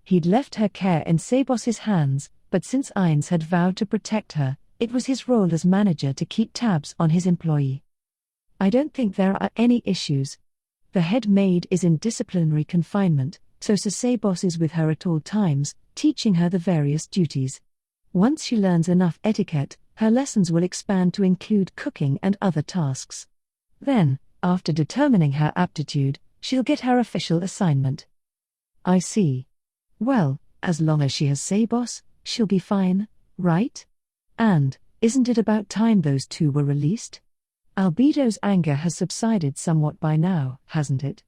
He'd left her care in Sabos's hands, but since Ainz had vowed to protect her, it was his role as manager to keep tabs on his employee. "I don't think there are any issues. The head maid is in disciplinary confinement, so Sir Sabos is with her at all times, teaching her the various duties. Once she learns enough etiquette, her lessons will expand to include cooking and other tasks. Then, after determining her aptitude, she'll get her official assignment." "I see. Well, as long as she has Sabos, she'll be fine, right? And, Isn't it about time those two were released? Albedo's anger has subsided somewhat by now, hasn't it?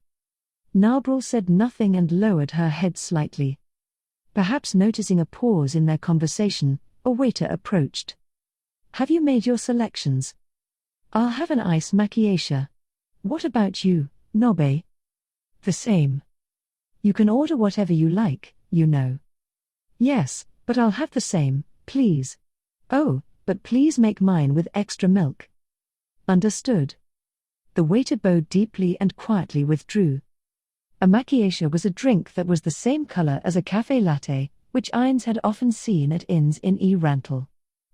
Narbril said nothing and lowered her head slightly. Perhaps noticing a pause in their conversation, a waiter approached. Have you made your selections? I'll have an ice macchiato. What about you, Nobe? The same. You can order whatever you like, you know. Yes, but I'll have the same, please. Oh, but please make mine with extra milk. Understood. The waiter bowed deeply and quietly withdrew. A macchiato was a drink that was the same color as a café latte, which Ines had often seen at inns in Rantel.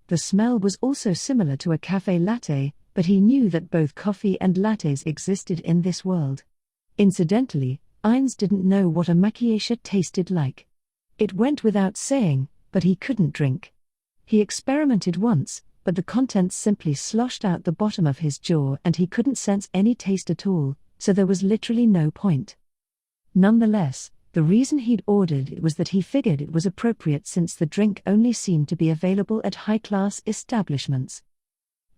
The smell was also similar to a café latte, but he knew that both coffee and lattes existed in this world. Incidentally, Ines didn't know what a macchiato tasted like. It went without saying, but he couldn't drink. He experimented once, but the contents simply sloshed out the bottom of his jaw and he couldn't sense any taste at all, so there was literally no point. Nonetheless, the reason he'd ordered it was that he figured it was appropriate since the drink only seemed to be available at high-class establishments.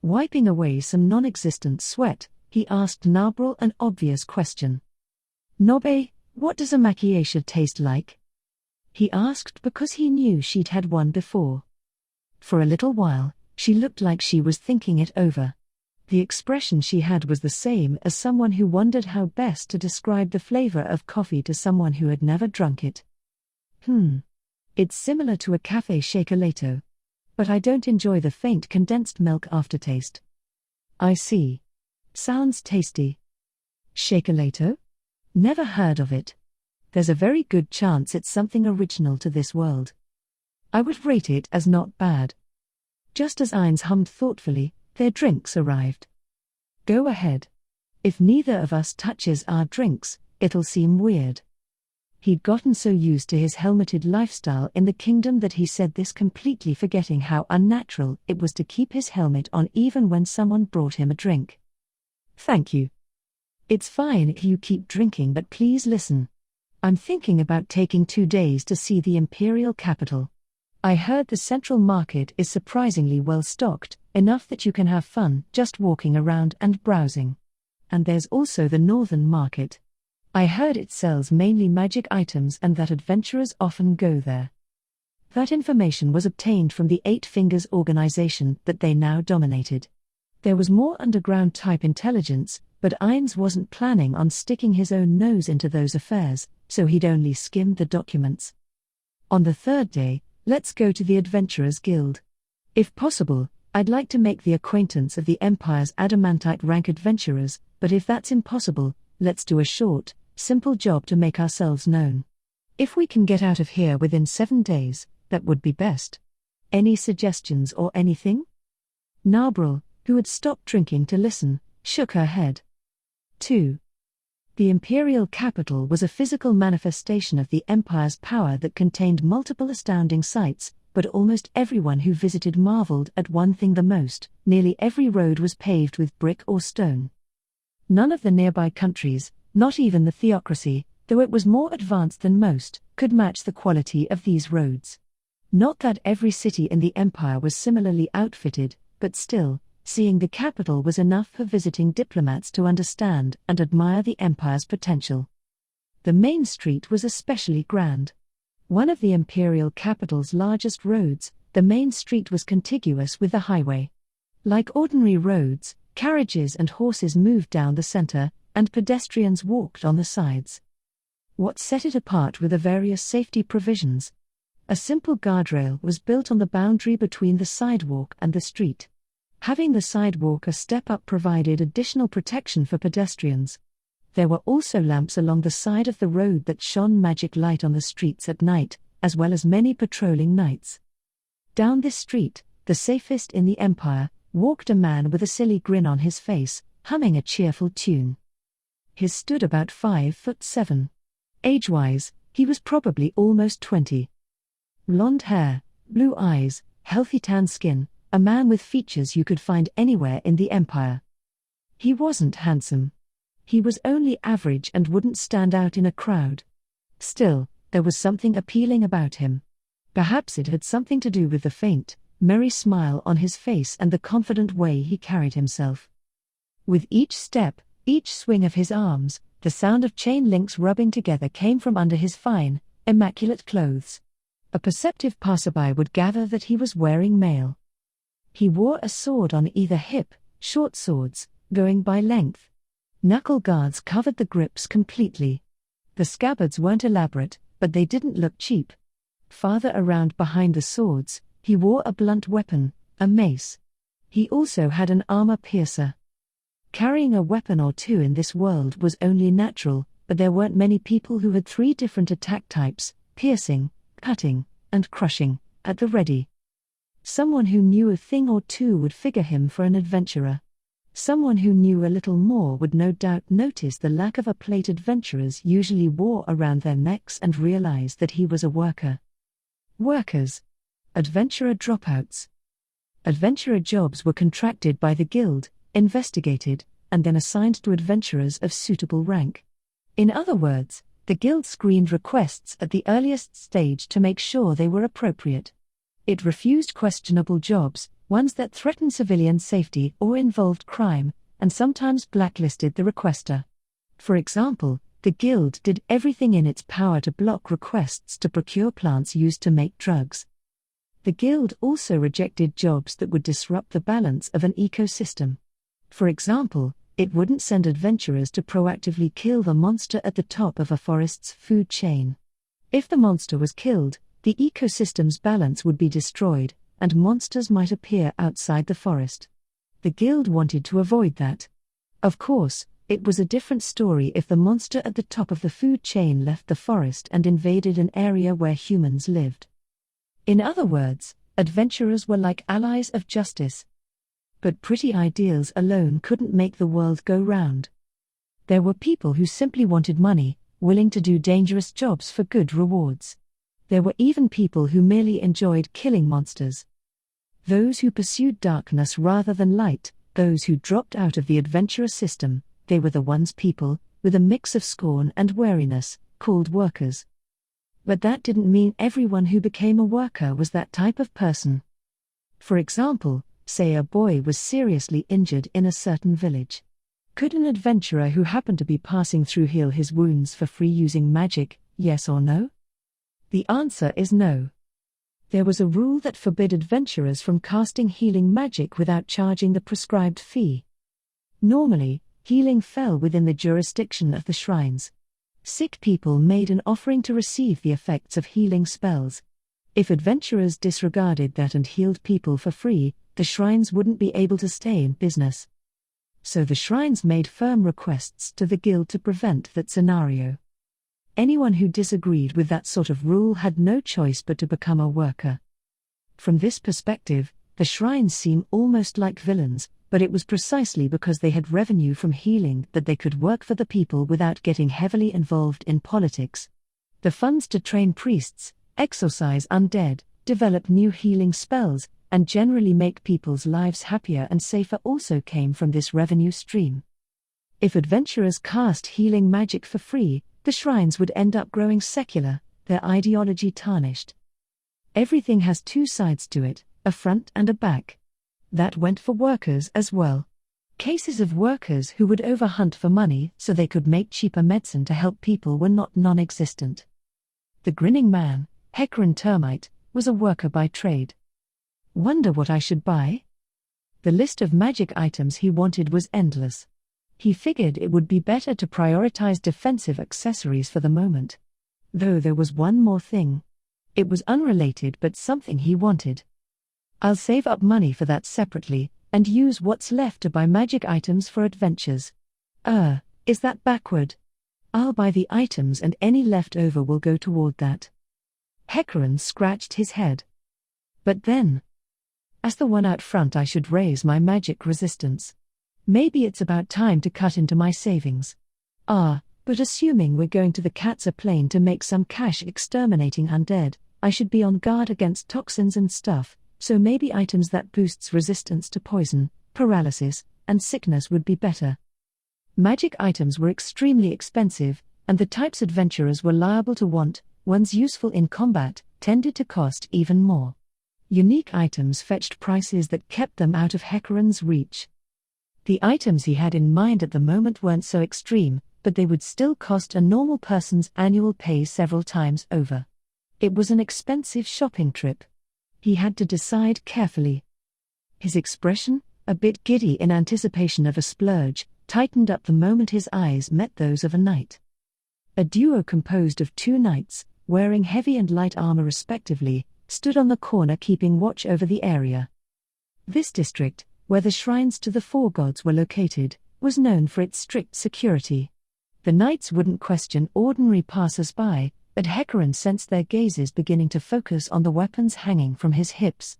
Wiping away some non-existent sweat, he asked Narbril an obvious question. Nobe, what does a macchiato taste like? He asked because he knew she'd had one before. For a little while, she looked like she was thinking it over. The expression she had was the same as someone who wondered how best to describe the flavor of coffee to someone who had never drunk it. It's similar to a café chocolato. But I don't enjoy the faint condensed milk aftertaste. I see. Sounds tasty. Chocolato? Never heard of it. There's a very good chance it's something original to this world. I would rate it as not bad. Just as Ines hummed thoughtfully, their drinks arrived. Go ahead. If neither of us touches our drinks, it'll seem weird. He'd gotten so used to his helmeted lifestyle in the kingdom that he said this completely forgetting how unnatural it was to keep his helmet on even when someone brought him a drink. Thank you. It's fine if you keep drinking, but please listen. I'm thinking about taking 2 days to see the imperial capital. I heard the central market is surprisingly well stocked, enough that you can have fun just walking around and browsing. And there's also the northern market. I heard it sells mainly magic items and that adventurers often go there. That information was obtained from the Eight Fingers organization that they now dominated. There was more underground type intelligence, but Ines wasn't planning on sticking his own nose into those affairs, so he'd only skimmed the documents. On the third day, let's go to the Adventurers Guild. If possible, I'd like to make the acquaintance of the Empire's Adamantite rank adventurers, but if that's impossible, let's do a short, simple job to make ourselves known. If we can get out of here within 7 days, that would be best. Any suggestions or anything? Narbril, who had stopped drinking to listen, shook her head. 2. The imperial capital was a physical manifestation of the Empire's power that contained multiple astounding sights, but almost everyone who visited marveled at one thing the most: nearly every road was paved with brick or stone. None of the nearby countries, not even the theocracy, though it was more advanced than most, could match the quality of these roads. Not that every city in the Empire was similarly outfitted, but still, seeing the capital was enough for visiting diplomats to understand and admire the Empire's potential. The main street was especially grand. One of the imperial capital's largest roads, the main street was contiguous with the highway. Like ordinary roads, carriages and horses moved down the center, and pedestrians walked on the sides. What set it apart were the various safety provisions. A simple guardrail was built on the boundary between the sidewalk and the street. Having the sidewalk a step up provided additional protection for pedestrians. There were also lamps along the side of the road that shone magic light on the streets at night, as well as many patrolling knights. Down this street, the safest in the Empire, walked a man with a silly grin on his face, humming a cheerful tune. He stood about 5'7". Age-wise, he was probably almost 20. Blonde hair, blue eyes, healthy tan skin, a man with features you could find anywhere in the Empire. He wasn't handsome. He was only average and wouldn't stand out in a crowd. Still, there was something appealing about him. Perhaps it had something to do with the faint, merry smile on his face and the confident way he carried himself. With each step, each swing of his arms, the sound of chain links rubbing together came from under his fine, immaculate clothes. A perceptive passerby would gather that he was wearing mail. He wore a sword on either hip, short swords, going by length. Knuckle guards covered the grips completely. The scabbards weren't elaborate, but they didn't look cheap. Farther around behind the swords, he wore a blunt weapon, a mace. He also had an armor piercer. Carrying a weapon or two in this world was only natural, but there weren't many people who had 3 different attack types: piercing, cutting, and crushing, at the ready. Someone who knew a thing or two would figure him for an adventurer. Someone who knew a little more would no doubt notice the lack of a plate adventurers usually wore around their necks and realize that he was a worker. Workers. Adventurer dropouts. Adventurer jobs were contracted by the guild, investigated, and then assigned to adventurers of suitable rank. In other words, the guild screened requests at the earliest stage to make sure they were appropriate. It refused questionable jobs, ones that threatened civilian safety or involved crime, and sometimes blacklisted the requester. For example, the guild did everything in its power to block requests to procure plants used to make drugs. The guild also rejected jobs that would disrupt the balance of an ecosystem. For example, it wouldn't send adventurers to proactively kill the monster at the top of a forest's food chain. If the monster was killed, the ecosystem's balance would be destroyed, and monsters might appear outside the forest. The guild wanted to avoid that. Of course, it was a different story if the monster at the top of the food chain left the forest and invaded an area where humans lived. In other words, adventurers were like allies of justice. But pretty ideals alone couldn't make the world go round. There were people who simply wanted money, willing to do dangerous jobs for good rewards. There were even people who merely enjoyed killing monsters. Those who pursued darkness rather than light, those who dropped out of the adventurer system, they were the ones people, with a mix of scorn and wariness, called workers. But that didn't mean everyone who became a worker was that type of person. For example, say a boy was seriously injured in a certain village. Could an adventurer who happened to be passing through heal his wounds for free using magic, yes or no? The answer is no. There was a rule that forbid adventurers from casting healing magic without charging the prescribed fee. Normally, healing fell within the jurisdiction of the shrines. Sick people made an offering to receive the effects of healing spells. If adventurers disregarded that and healed people for free, the shrines wouldn't be able to stay in business. So the shrines made firm requests to the guild to prevent that scenario. Anyone who disagreed with that sort of rule had no choice but to become a worker. From this perspective, the shrines seem almost like villains, but it was precisely because they had revenue from healing that they could work for the people without getting heavily involved in politics. The funds to train priests, exorcise undead, develop new healing spells, and generally make people's lives happier and safer also came from this revenue stream. If adventurers cast healing magic for free, the shrines would end up growing secular, their ideology tarnished. Everything has 2 sides to it, a front and a back. That went for workers as well. Cases of workers who would overhunt for money so they could make cheaper medicine to help people were not non-existent. The grinning man, Hecarim Termite, was a worker by trade. Wonder what I should buy? The list of magic items he wanted was endless. He figured it would be better to prioritize defensive accessories for the moment. Though there was one more thing. It was unrelated but something he wanted. I'll save up money for that separately, and use what's left to buy magic items for adventures. Is that backward? I'll buy the items and any left over will go toward that. Hecarim scratched his head. But then, as the one out front, I should raise my magic resistance. Maybe it's about time to cut into my savings. But assuming we're going to the Katsa Plain to make some cash exterminating undead, I should be on guard against toxins and stuff, so maybe items that boosts resistance to poison, paralysis, and sickness would be better. Magic items were extremely expensive, and the types adventurers were liable to want, ones useful in combat, tended to cost even more. Unique items fetched prices that kept them out of Hecarin's reach. The items he had in mind at the moment weren't so extreme, but they would still cost a normal person's annual pay several times over. It was an expensive shopping trip. He had to decide carefully. His expression, a bit giddy in anticipation of a splurge, tightened up the moment his eyes met those of a knight. A duo composed of 2 knights, wearing heavy and light armor respectively, stood on the corner keeping watch over the area. This district, where the shrines to the 4 gods were located, was known for its strict security. The knights wouldn't question ordinary passers-by, but Hecarin sensed their gazes beginning to focus on the weapons hanging from his hips.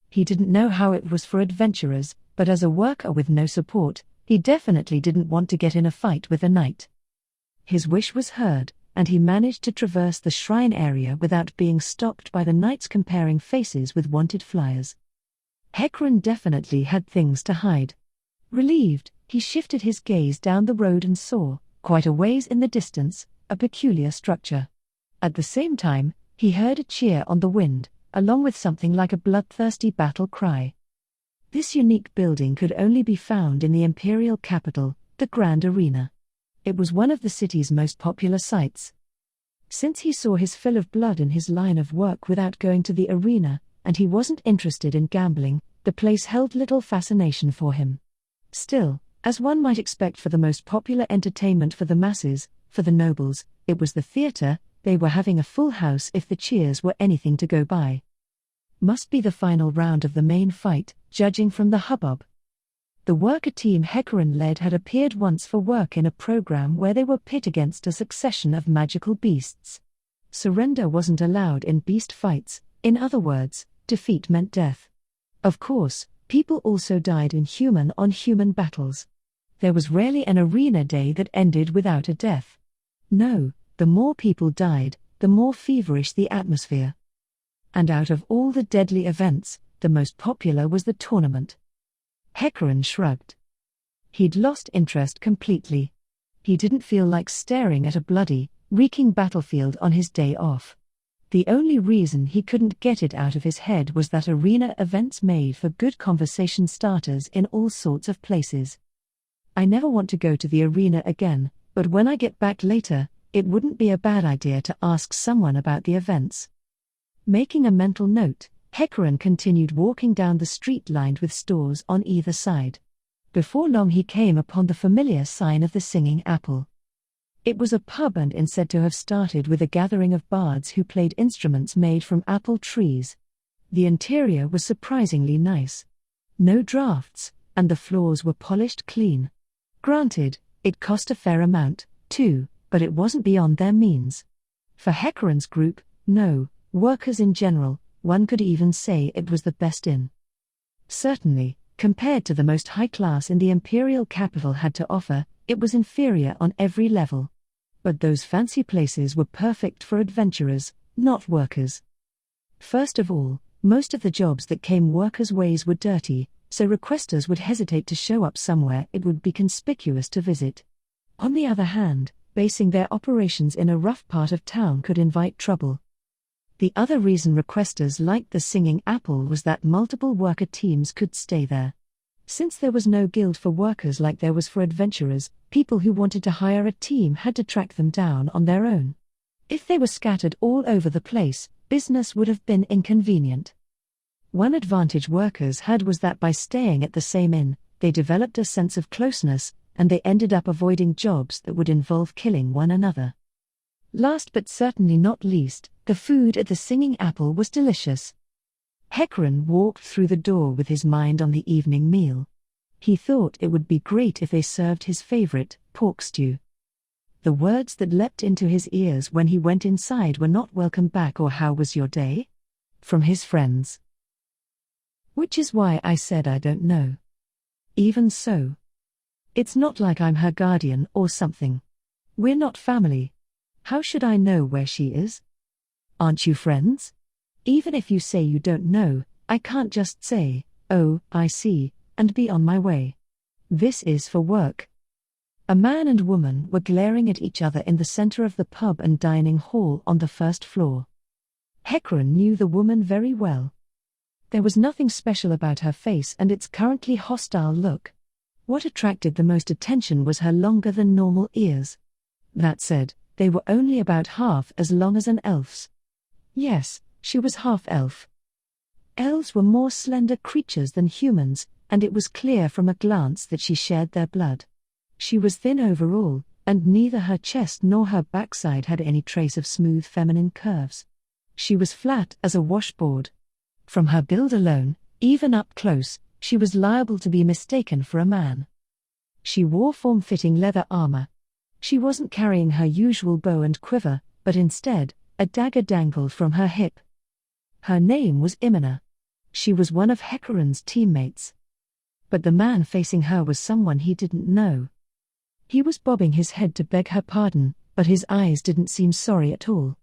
He didn't know how it was for adventurers, but as a worker with no support, he definitely didn't want to get in a fight with a knight. His wish was heard, and he managed to traverse the shrine area without being stopped by the knights comparing faces with wanted flyers. Hecarin definitely had things to hide. Relieved, he shifted his gaze down the road and saw, quite a ways in the distance, a peculiar structure. At the same time, he heard a cheer on the wind, along with something like a bloodthirsty battle cry. This unique building could only be found in the imperial capital, the Grand Arena. It was one of the city's most popular sites. Since he saw his fill of blood in his line of work without going to the arena, and he wasn't interested in gambling, the place held little fascination for him. Still, as one might expect for the most popular entertainment for the masses, for the nobles, it was the theater. They were having a full house if the cheers were anything to go by. Must be the final round of the main fight, judging from the hubbub. The worker team Hecarin led had appeared once for work in a program where they were pit against a succession of magical beasts. Surrender wasn't allowed in beast fights, in other words, defeat meant death. Of course, people also died in human-on-human battles. There was rarely an arena day that ended without a death. No, the more people died, the more feverish the atmosphere. And out of all the deadly events, the most popular was the tournament. Hecarin shrugged. He'd lost interest completely. He didn't feel like staring at a bloody, reeking battlefield on his day off. The only reason he couldn't get it out of his head was that arena events made for good conversation starters in all sorts of places. I never want to go to the arena again, but when I get back later, it wouldn't be a bad idea to ask someone about the events. Making a mental note, Hecarin continued walking down the street lined with stores on either side. Before long he came upon the familiar sign of the Singing Apple. It was a pub and is said to have started with a gathering of bards who played instruments made from apple trees. The interior was surprisingly nice. No drafts, and the floors were polished clean. Granted, it cost a fair amount, too, but it wasn't beyond their means. For Hecarin's group, no, workers in general, one could even say it was the best inn. Certainly, compared to the most high class in the imperial capital had to offer, it was inferior on every level. But those fancy places were perfect for adventurers, not workers. First of all, most of the jobs that came workers' ways were dirty, so requesters would hesitate to show up somewhere it would be conspicuous to visit. On the other hand, basing their operations in a rough part of town could invite trouble. The other reason requesters liked the Singing Apple was that multiple worker teams could stay there. Since there was no guild for workers like there was for adventurers, people who wanted to hire a team had to track them down on their own. If they were scattered all over the place, business would have been inconvenient. One advantage workers had was that by staying at the same inn, they developed a sense of closeness, and they ended up avoiding jobs that would involve killing one another. Last but certainly not least, the food at the Singing Apple was delicious. Hecarin walked through the door with his mind on the evening meal. He thought it would be great if they served his favorite, pork stew. The words that leapt into his ears when he went inside were not welcome back or how was your day? From his friends. Which is why I said I don't know. Even so. It's not like I'm her guardian or something. We're not family. How should I know where she is? Aren't you friends? Even if you say you don't know, I can't just say, oh, I see, and be on my way. This is for work. A man and woman were glaring at each other in the center of the pub and dining hall on the first floor. Hecarin knew the woman very well. There was nothing special about her face and its currently hostile look. What attracted the most attention was her longer than normal ears. That said, they were only about half as long as an elf's. Yes, she was half-elf. Elves were more slender creatures than humans, and it was clear from a glance that she shared their blood. She was thin overall, and neither her chest nor her backside had any trace of smooth feminine curves. She was flat as a washboard. From her build alone, even up close, she was liable to be mistaken for a man. She wore form-fitting leather armor. She wasn't carrying her usual bow and quiver, but instead, a dagger dangled from her hip. Her name was Imina. She was one of Hecarim's teammates. But the man facing her was someone he didn't know. He was bobbing his head to beg her pardon, but his eyes didn't seem sorry at all.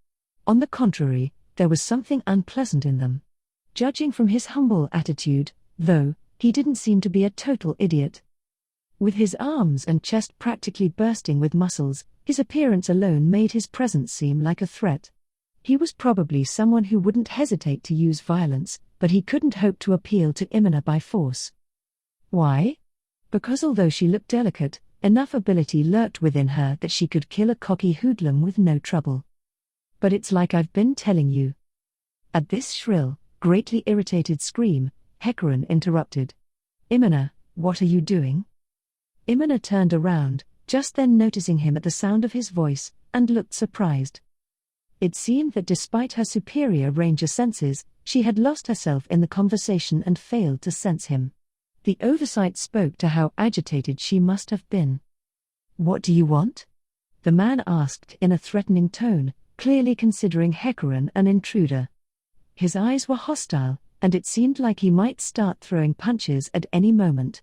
On the contrary, there was something unpleasant in them. Judging from his humble attitude, though, he didn't seem to be a total idiot. With his arms and chest practically bursting with muscles, his appearance alone made his presence seem like a threat. He was probably someone who wouldn't hesitate to use violence, but he couldn't hope to appeal to Imina by force. Why? Because although she looked delicate, enough ability lurked within her that she could kill a cocky hoodlum with no trouble. But it's like I've been telling you. At this shrill, greatly irritated scream, Hecarim interrupted. Imina, what are you doing? Imina turned around, just then noticing him at the sound of his voice, and looked surprised. It seemed that despite her superior range of senses, she had lost herself in the conversation and failed to sense him. The oversight spoke to how agitated she must have been. What do you want? The man asked in a threatening tone, clearly considering Hecarim an intruder. His eyes were hostile, and it seemed like he might start throwing punches at any moment.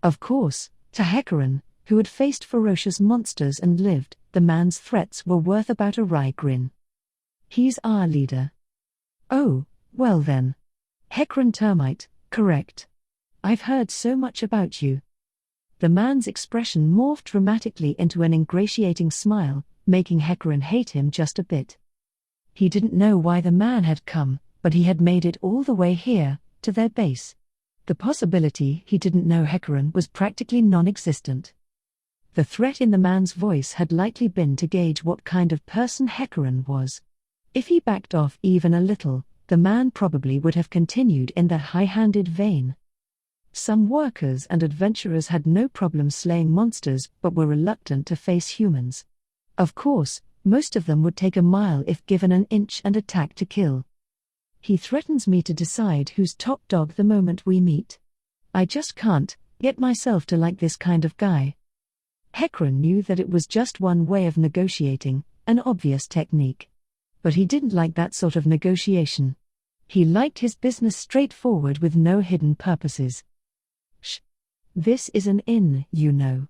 Of course, to Hecarim, who had faced ferocious monsters and lived, the man's threats were worth about a wry grin. He's our leader. Oh, well then. Hecarim Termite, correct. I've heard so much about you. The man's expression morphed dramatically into an ingratiating smile, making Hecarim hate him just a bit. He didn't know why the man had come, but he had made it all the way here, to their base. The possibility he didn't know Hecarim was practically non-existent. The threat in the man's voice had likely been to gauge what kind of person Hecarim was. If he backed off even a little, the man probably would have continued in that high-handed vein. Some workers and adventurers had no problem slaying monsters but were reluctant to face humans. Of course, most of them would take a mile if given an inch and attack to kill. He threatens me to decide who's top dog the moment we meet. I just can't get myself to like this kind of guy. Hecarim knew that it was just one way of negotiating, an obvious technique. But he didn't like that sort of negotiation. He liked his business straightforward with no hidden purposes. Shh. This is an inn, you know.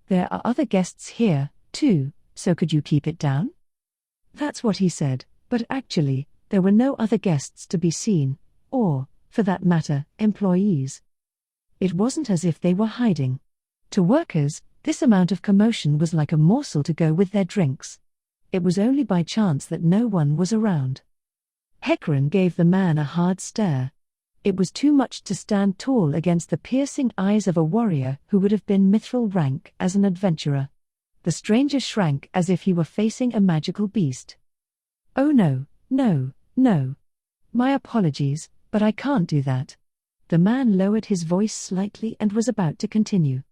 There are other guests here, too, so could you keep it down? That's what he said, but actually, there were no other guests to be seen, or, for that matter, employees. It wasn't as if they were hiding. To workers, this amount of commotion was like a morsel to go with their drinks. It was only by chance that no one was around. Hecarim gave the man a hard stare. It was too much to stand tall against the piercing eyes of a warrior who would have been mithril rank as an adventurer. The stranger shrank as if he were facing a magical beast. Oh no, no, no. My apologies, but I can't do that. The man lowered his voice slightly and was about to continue.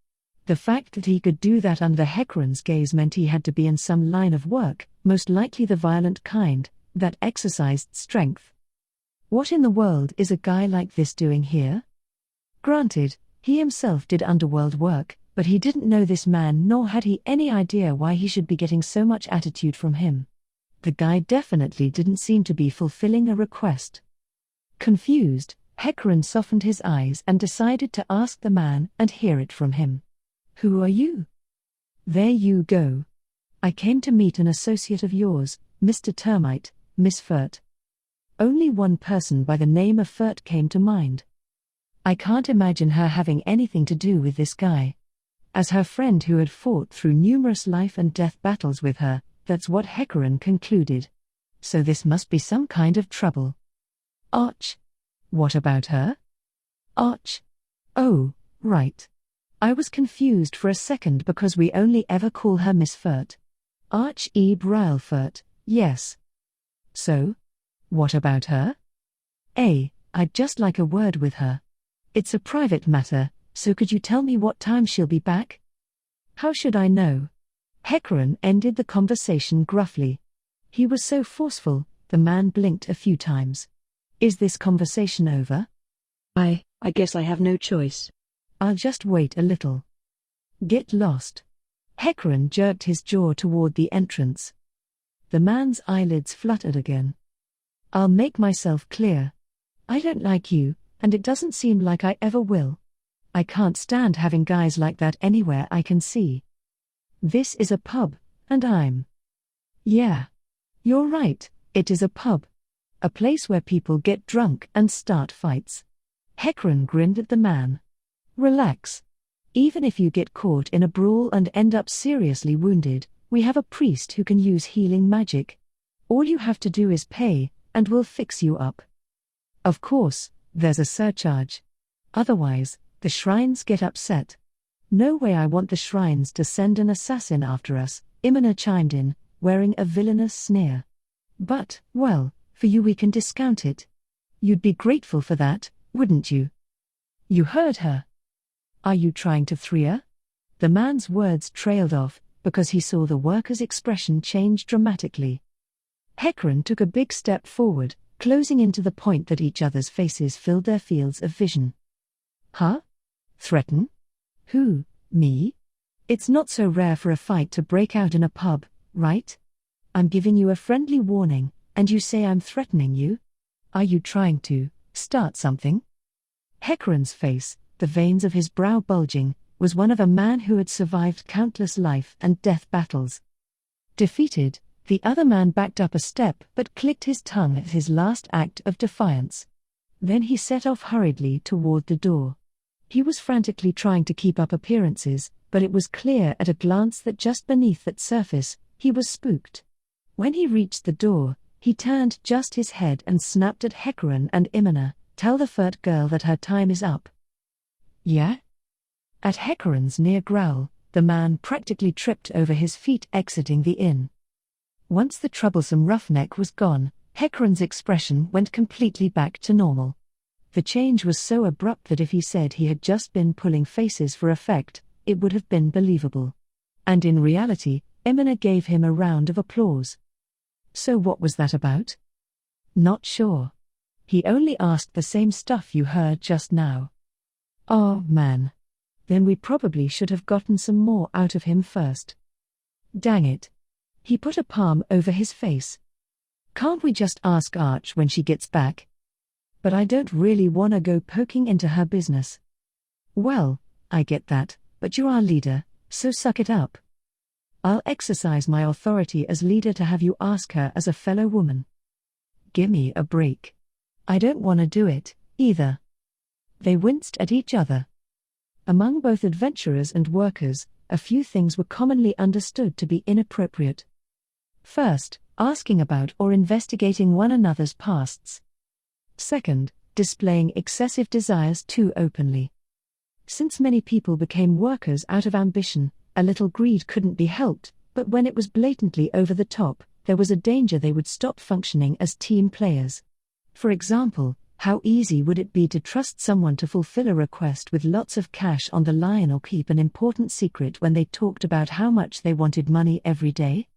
The fact that he could do that under Hecarim's gaze meant he had to be in some line of work, most likely the violent kind, that exercised strength. What in the world is a guy like this doing here? Granted, he himself did underworld work, but he didn't know this man nor had he any idea why he should be getting so much attitude from him. The guy definitely didn't seem to be fulfilling a request. Confused, Hecarim softened his eyes and decided to ask the man and hear it from him. Who are you? There you go. I came to meet an associate of yours, Mr. Termite, Miss Furt. Only one person by the name of Furt came to mind. I can't imagine her having anything to do with this guy. As her friend who had fought through numerous life and death battles with her, that's what Hecarim concluded. So this must be some kind of trouble. Och! What about her? Arch. Oh, right. I was confused for a second because we only ever call her Miss Furt. Arch-Ebe Furt, yes. So? What about her? I'd just like a word with her. It's a private matter, so could you tell me what time she'll be back? How should I know? Hecarim ended the conversation gruffly. He was so forceful, the man blinked a few times. Is this conversation over? I guess I have no choice. I'll just wait a little. Get lost. Hecarim jerked his jaw toward the entrance. The man's eyelids fluttered again. I'll make myself clear. I don't like you, and it doesn't seem like I ever will. I can't stand having guys like that anywhere I can see. This is a pub, and I'm... Yeah. You're right, it is a pub. A place where people get drunk and start fights. Hecarim grinned at the man. Relax. Even if you get caught in a brawl and end up seriously wounded, we have a priest who can use healing magic. All you have to do is pay, and we'll fix you up. Of course, there's a surcharge. Otherwise, the shrines get upset. No way, I want the shrines to send an assassin after us, Imina chimed in, wearing a villainous sneer. But, well, for you we can discount it. You'd be grateful for that, wouldn't you? You heard her. Are you trying to free her? The man's words trailed off, because he saw the worker's expression change dramatically. Hecarim took a big step forward, closing in to the point that each other's faces filled their fields of vision. Huh? Threaten? Who, me? It's not so rare for a fight to break out in a pub, right? I'm giving you a friendly warning, and you say I'm threatening you? Are you trying to start something? Hecarim's face, the veins of his brow bulging, was one of a man who had survived countless life and death battles. Defeated, the other man backed up a step but clicked his tongue at his last act of defiance. Then he set off hurriedly toward the door. He was frantically trying to keep up appearances, but it was clear at a glance that just beneath that surface, he was spooked. When he reached the door, he turned just his head and snapped at Hecarim and Imina, "Tell the Furt girl that her time is up." Yeah? At Hecarim's near growl, the man practically tripped over his feet exiting the inn. Once the troublesome roughneck was gone, Hecarim's expression went completely back to normal. The change was so abrupt that if he said he had just been pulling faces for effect, it would have been believable. And in reality, Imina gave him a round of applause. So what was that about? Not sure. He only asked the same stuff you heard just now. Oh man. Then we probably should have gotten some more out of him first. Dang it. He put a palm over his face. Can't we just ask Arch when she gets back? But I don't really wanna go poking into her business. Well, I get that, but you're our leader, so suck it up. I'll exercise my authority as leader to have you ask her as a fellow woman. Gimme a break. I don't wanna do it, either. They winced at each other. Among both adventurers and workers, a few things were commonly understood to be inappropriate. First, asking about or investigating one another's pasts. Second, displaying excessive desires too openly. Since many people became workers out of ambition, a little greed couldn't be helped, but when it was blatantly over the top, there was a danger they would stop functioning as team players. For example, how easy would it be to trust someone to fulfill a request with lots of cash on the line or keep an important secret when they talked about how much they wanted money every day?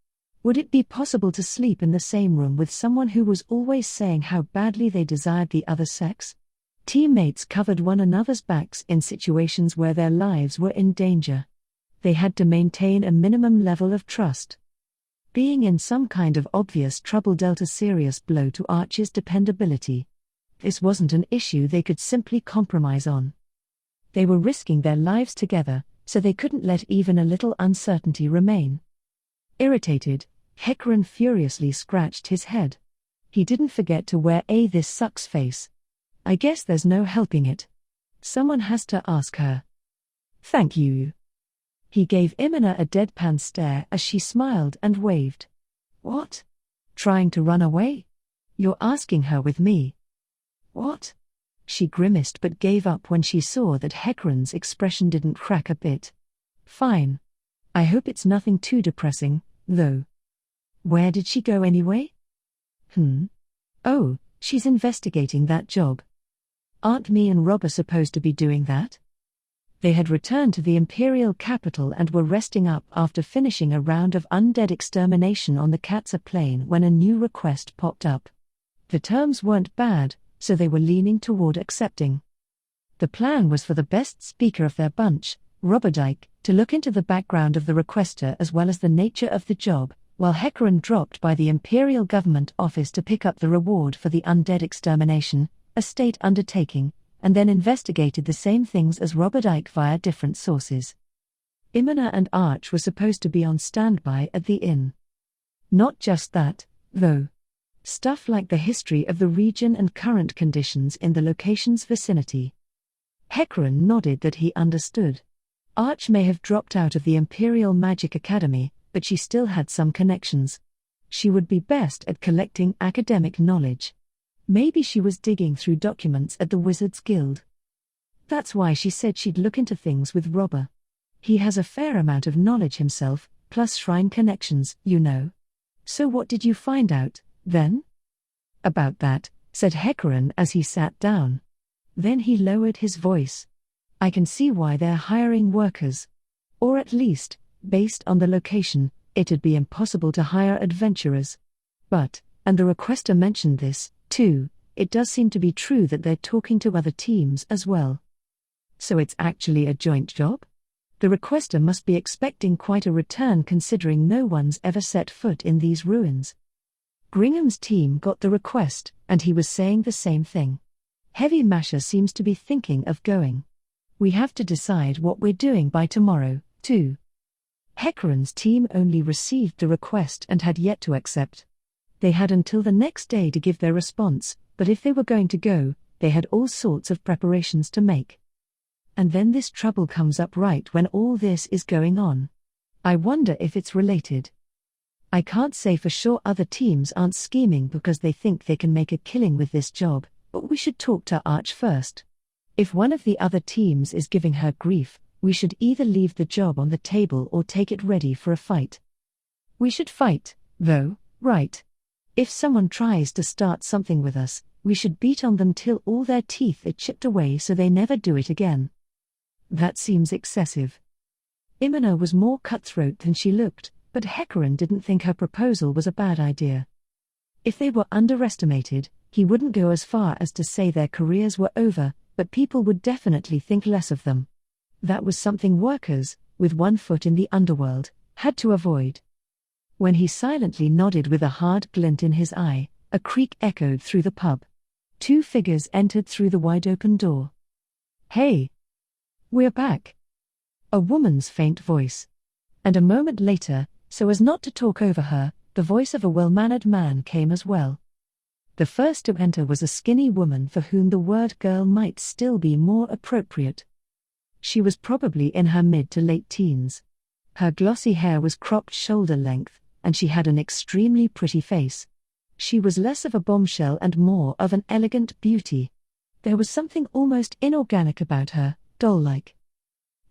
Would it be possible to sleep in the same room with someone who was always saying how badly they desired the other sex? Teammates covered one another's backs in situations where their lives were in danger. They had to maintain a minimum level of trust. Being in some kind of obvious trouble dealt a serious blow to Arch's dependability. This wasn't an issue they could simply compromise on. They were risking their lives together, so they couldn't let even a little uncertainty remain. Irritated, Hecarim furiously scratched his head. He didn't forget to wear a "this sucks" face. I guess there's no helping it. Someone has to ask her. Thank you. He gave Imina a deadpan stare as she smiled and waved. What? Trying to run away? You're asking her with me. What? She grimaced but gave up when she saw that Hecarim's expression didn't crack a bit. Fine. I hope it's nothing too depressing, though. Where did she go anyway? Oh, she's investigating that job. Aren't me and Rob supposed to be doing that? They had returned to the Imperial capital and were resting up after finishing a round of undead extermination on the Katsa plain when a new request popped up. The terms weren't bad, so they were leaning toward accepting. The plan was for the best speaker of their bunch, Roberdike, to look into the background of the requester as well as the nature of the job, while Hecarim dropped by the Imperial Government Office to pick up the reward for the undead extermination, a state undertaking, and then investigated the same things as Roberdike via different sources. Imina and Arch were supposed to be on standby at the inn. Not just that, though. Stuff like the history of the region and current conditions in the location's vicinity. Hecarim nodded that he understood. Arch may have dropped out of the Imperial Magic Academy, but she still had some connections. She would be best at collecting academic knowledge. Maybe she was digging through documents at the Wizards Guild. That's why she said she'd look into things with Robber. He has a fair amount of knowledge himself, plus shrine connections, you know. So what did you find out, then? About that, said Hecarim as he sat down. Then he lowered his voice. I can see why they're hiring workers. Or at least, based on the location, it'd be impossible to hire adventurers. But, and the requester mentioned this, too, it does seem to be true that they're talking to other teams as well. So it's actually a joint job? The requester must be expecting quite a return considering no one's ever set foot in these ruins. Gringham's team got the request, and he was saying the same thing. Heavy Masher seems to be thinking of going. We have to decide what we're doing by tomorrow, too. Hecarim's team only received the request and had yet to accept. They had until the next day to give their response, but if they were going to go, they had all sorts of preparations to make. And then this trouble comes up right when all this is going on. I wonder if it's related. I can't say for sure other teams aren't scheming because they think they can make a killing with this job, but we should talk to Arch first. If one of the other teams is giving her grief, we should either leave the job on the table or take it ready for a fight. We should fight, though, right? If someone tries to start something with us, we should beat on them till all their teeth are chipped away so they never do it again. That seems excessive. Imina was more cutthroat than she looked, but Hecarim didn't think her proposal was a bad idea. If they were underestimated, he wouldn't go as far as to say their careers were over, but people would definitely think less of them. That was something workers, with one foot in the underworld, had to avoid. When he silently nodded with a hard glint in his eye, a creak echoed through the pub. Two figures entered through the wide-open door. Hey! We're back! A woman's faint voice. And a moment later, so as not to talk over her, the voice of a well-mannered man came as well. The first to enter was a skinny woman for whom the word girl might still be more appropriate. She was probably in her mid to late teens. Her glossy hair was cropped shoulder length, and she had an extremely pretty face. She was less of a bombshell and more of an elegant beauty. There was something almost inorganic about her, doll-like.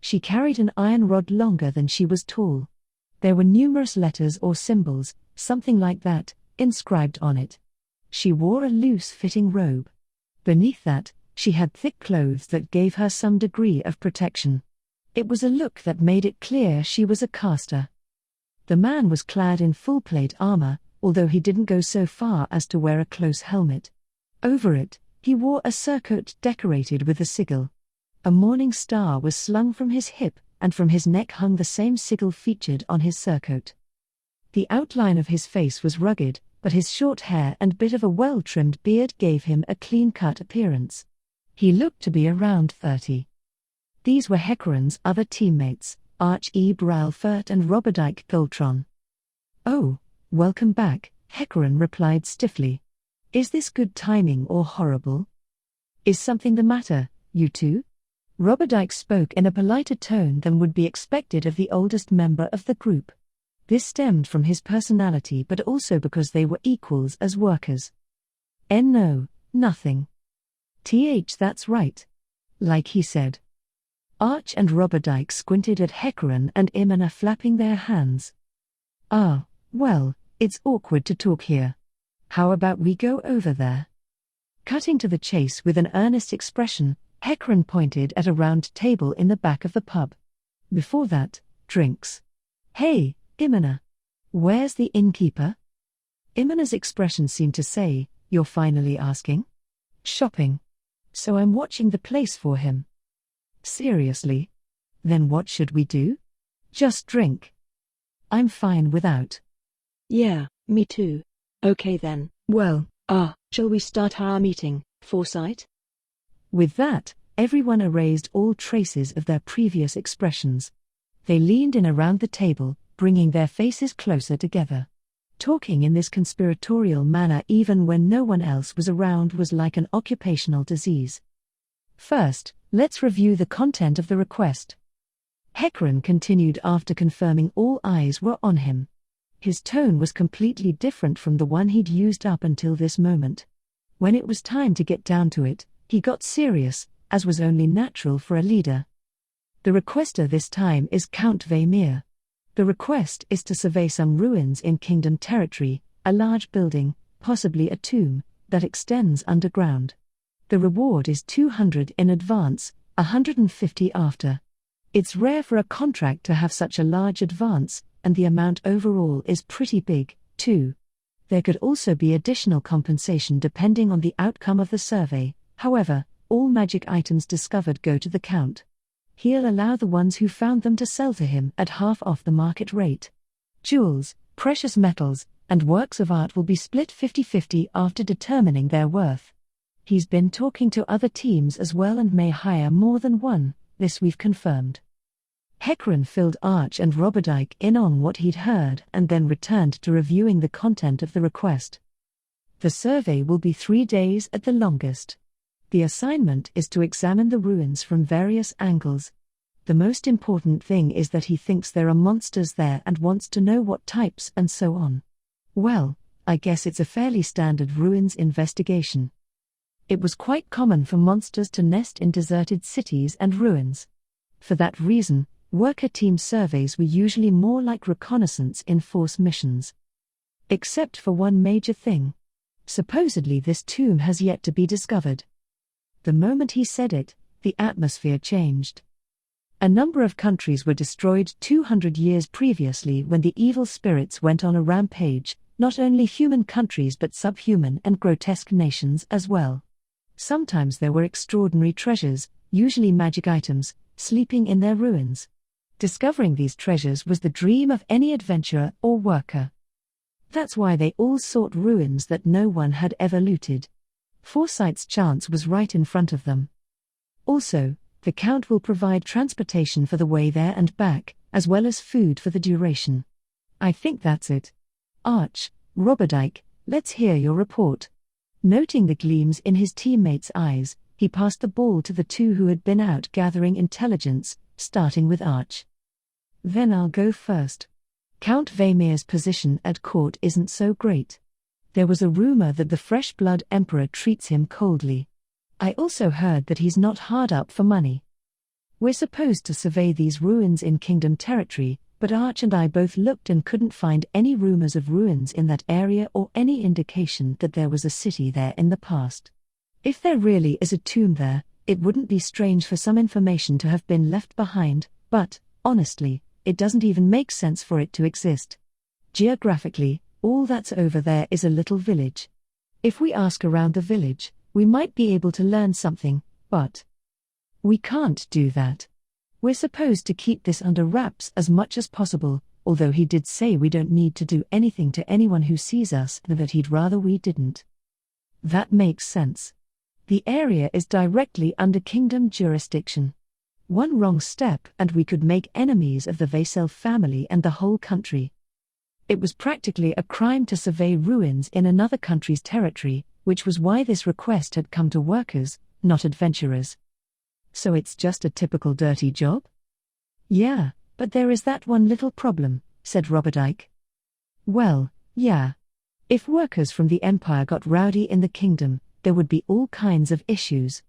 She carried an iron rod longer than she was tall. There were numerous letters or symbols, something like that, inscribed on it. She wore a loose-fitting robe. Beneath that, she had thick clothes that gave her some degree of protection. It was a look that made it clear she was a caster. The man was clad in full plate armor, although he didn't go so far as to wear a close helmet. Over it, he wore a surcoat decorated with a sigil. A morning star was slung from his hip, and from his neck hung the same sigil featured on his surcoat. The outline of his face was rugged, but his short hair and bit of a well-trimmed beard gave him a clean-cut appearance. He looked to be around 30. These were Hecarim's other teammates, Arch E. Bralfert and Roberdike Goltron. Oh, welcome back, Hecarim replied stiffly. Is this good timing or horrible? Is something the matter, you two? Roberdike spoke in a politer tone than would be expected of the oldest member of the group. This stemmed from his personality but also because they were equals as workers. No, nothing. That's right. Like he said. Arch and Roberdike squinted at Hecaran and Imina, flapping their hands. Ah, well, it's awkward to talk here. How about we go over there? Cutting to the chase with an earnest expression, Hecaran pointed at a round table in the back of the pub. Before that, drinks. Hey, Imina. Where's the innkeeper? Imina's expression seemed to say, you're finally asking? Shopping. So I'm watching the place for him. Seriously? Then what should we do? Just drink. I'm fine without. Yeah, me too. Okay then, well, shall we start our meeting, Foresight? With that, everyone erased all traces of their previous expressions. They leaned in around the table, bringing their faces closer together. Talking in this conspiratorial manner even when no one else was around was like an occupational disease. First, let's review the content of the request. Hecaran continued after confirming all eyes were on him. His tone was completely different from the one he'd used up until this moment. When it was time to get down to it, he got serious, as was only natural for a leader. The requester this time is Count Vaymir. The request is to survey some ruins in Kingdom territory, a large building, possibly a tomb, that extends underground. The reward is 200 in advance, 150 after. It's rare for a contract to have such a large advance, and the amount overall is pretty big, too. There could also be additional compensation depending on the outcome of the survey. However, all magic items discovered go to the Count. He'll allow the ones who found them to sell to him at half off the market rate. Jewels, precious metals, and works of art will be split 50-50 after determining their worth. He's been talking to other teams as well and may hire more than one, this we've confirmed. Hecaran filled Arch and Roberdike in on what he'd heard and then returned to reviewing the content of the request. The survey will be 3 days at the longest. The assignment is to examine the ruins from various angles. The most important thing is that he thinks there are monsters there and wants to know what types and so on. Well, I guess it's a fairly standard ruins investigation. It was quite common for monsters to nest in deserted cities and ruins. For that reason, worker team surveys were usually more like reconnaissance in force missions. Except for one major thing. Supposedly this tomb has yet to be discovered. The moment he said it, the atmosphere changed. A number of countries were destroyed 200 years previously when the evil spirits went on a rampage, not only human countries but subhuman and grotesque nations as well. Sometimes there were extraordinary treasures, usually magic items, sleeping in their ruins. Discovering these treasures was the dream of any adventurer or worker. That's why they all sought ruins that no one had ever looted. Foresight's chance was right in front of them. Also, the Count will provide transportation for the way there and back, as well as food for the duration. I think that's it. Arch, Roberdike, let's hear your report. Noting the gleams in his teammates' eyes, he passed the ball to the two who had been out gathering intelligence, starting with Arch. Then I'll go first. Count Vaymir's position at court isn't so great. There was a rumor that the fresh-blood emperor treats him coldly. I also heard that he's not hard up for money. We're supposed to survey these ruins in Kingdom territory, but Arch and I both looked and couldn't find any rumors of ruins in that area or any indication that there was a city there in the past. If there really is a tomb there, it wouldn't be strange for some information to have been left behind, but, honestly, it doesn't even make sense for it to exist. Geographically, all that's over there is a little village. If we ask around the village, we might be able to learn something, but we can't do that. We're supposed to keep this under wraps as much as possible, although he did say we don't need to do anything to anyone who sees us and that he'd rather we didn't. That makes sense. The area is directly under Kingdom jurisdiction. One wrong step and we could make enemies of the Vaysel family and the whole country. It was practically a crime to survey ruins in another country's territory, which was why this request had come to workers, not adventurers. So it's just a typical dirty job? Yeah, but there is that one little problem, said Roberdike. Well, yeah. If workers from the Empire got rowdy in the Kingdom, there would be all kinds of issues.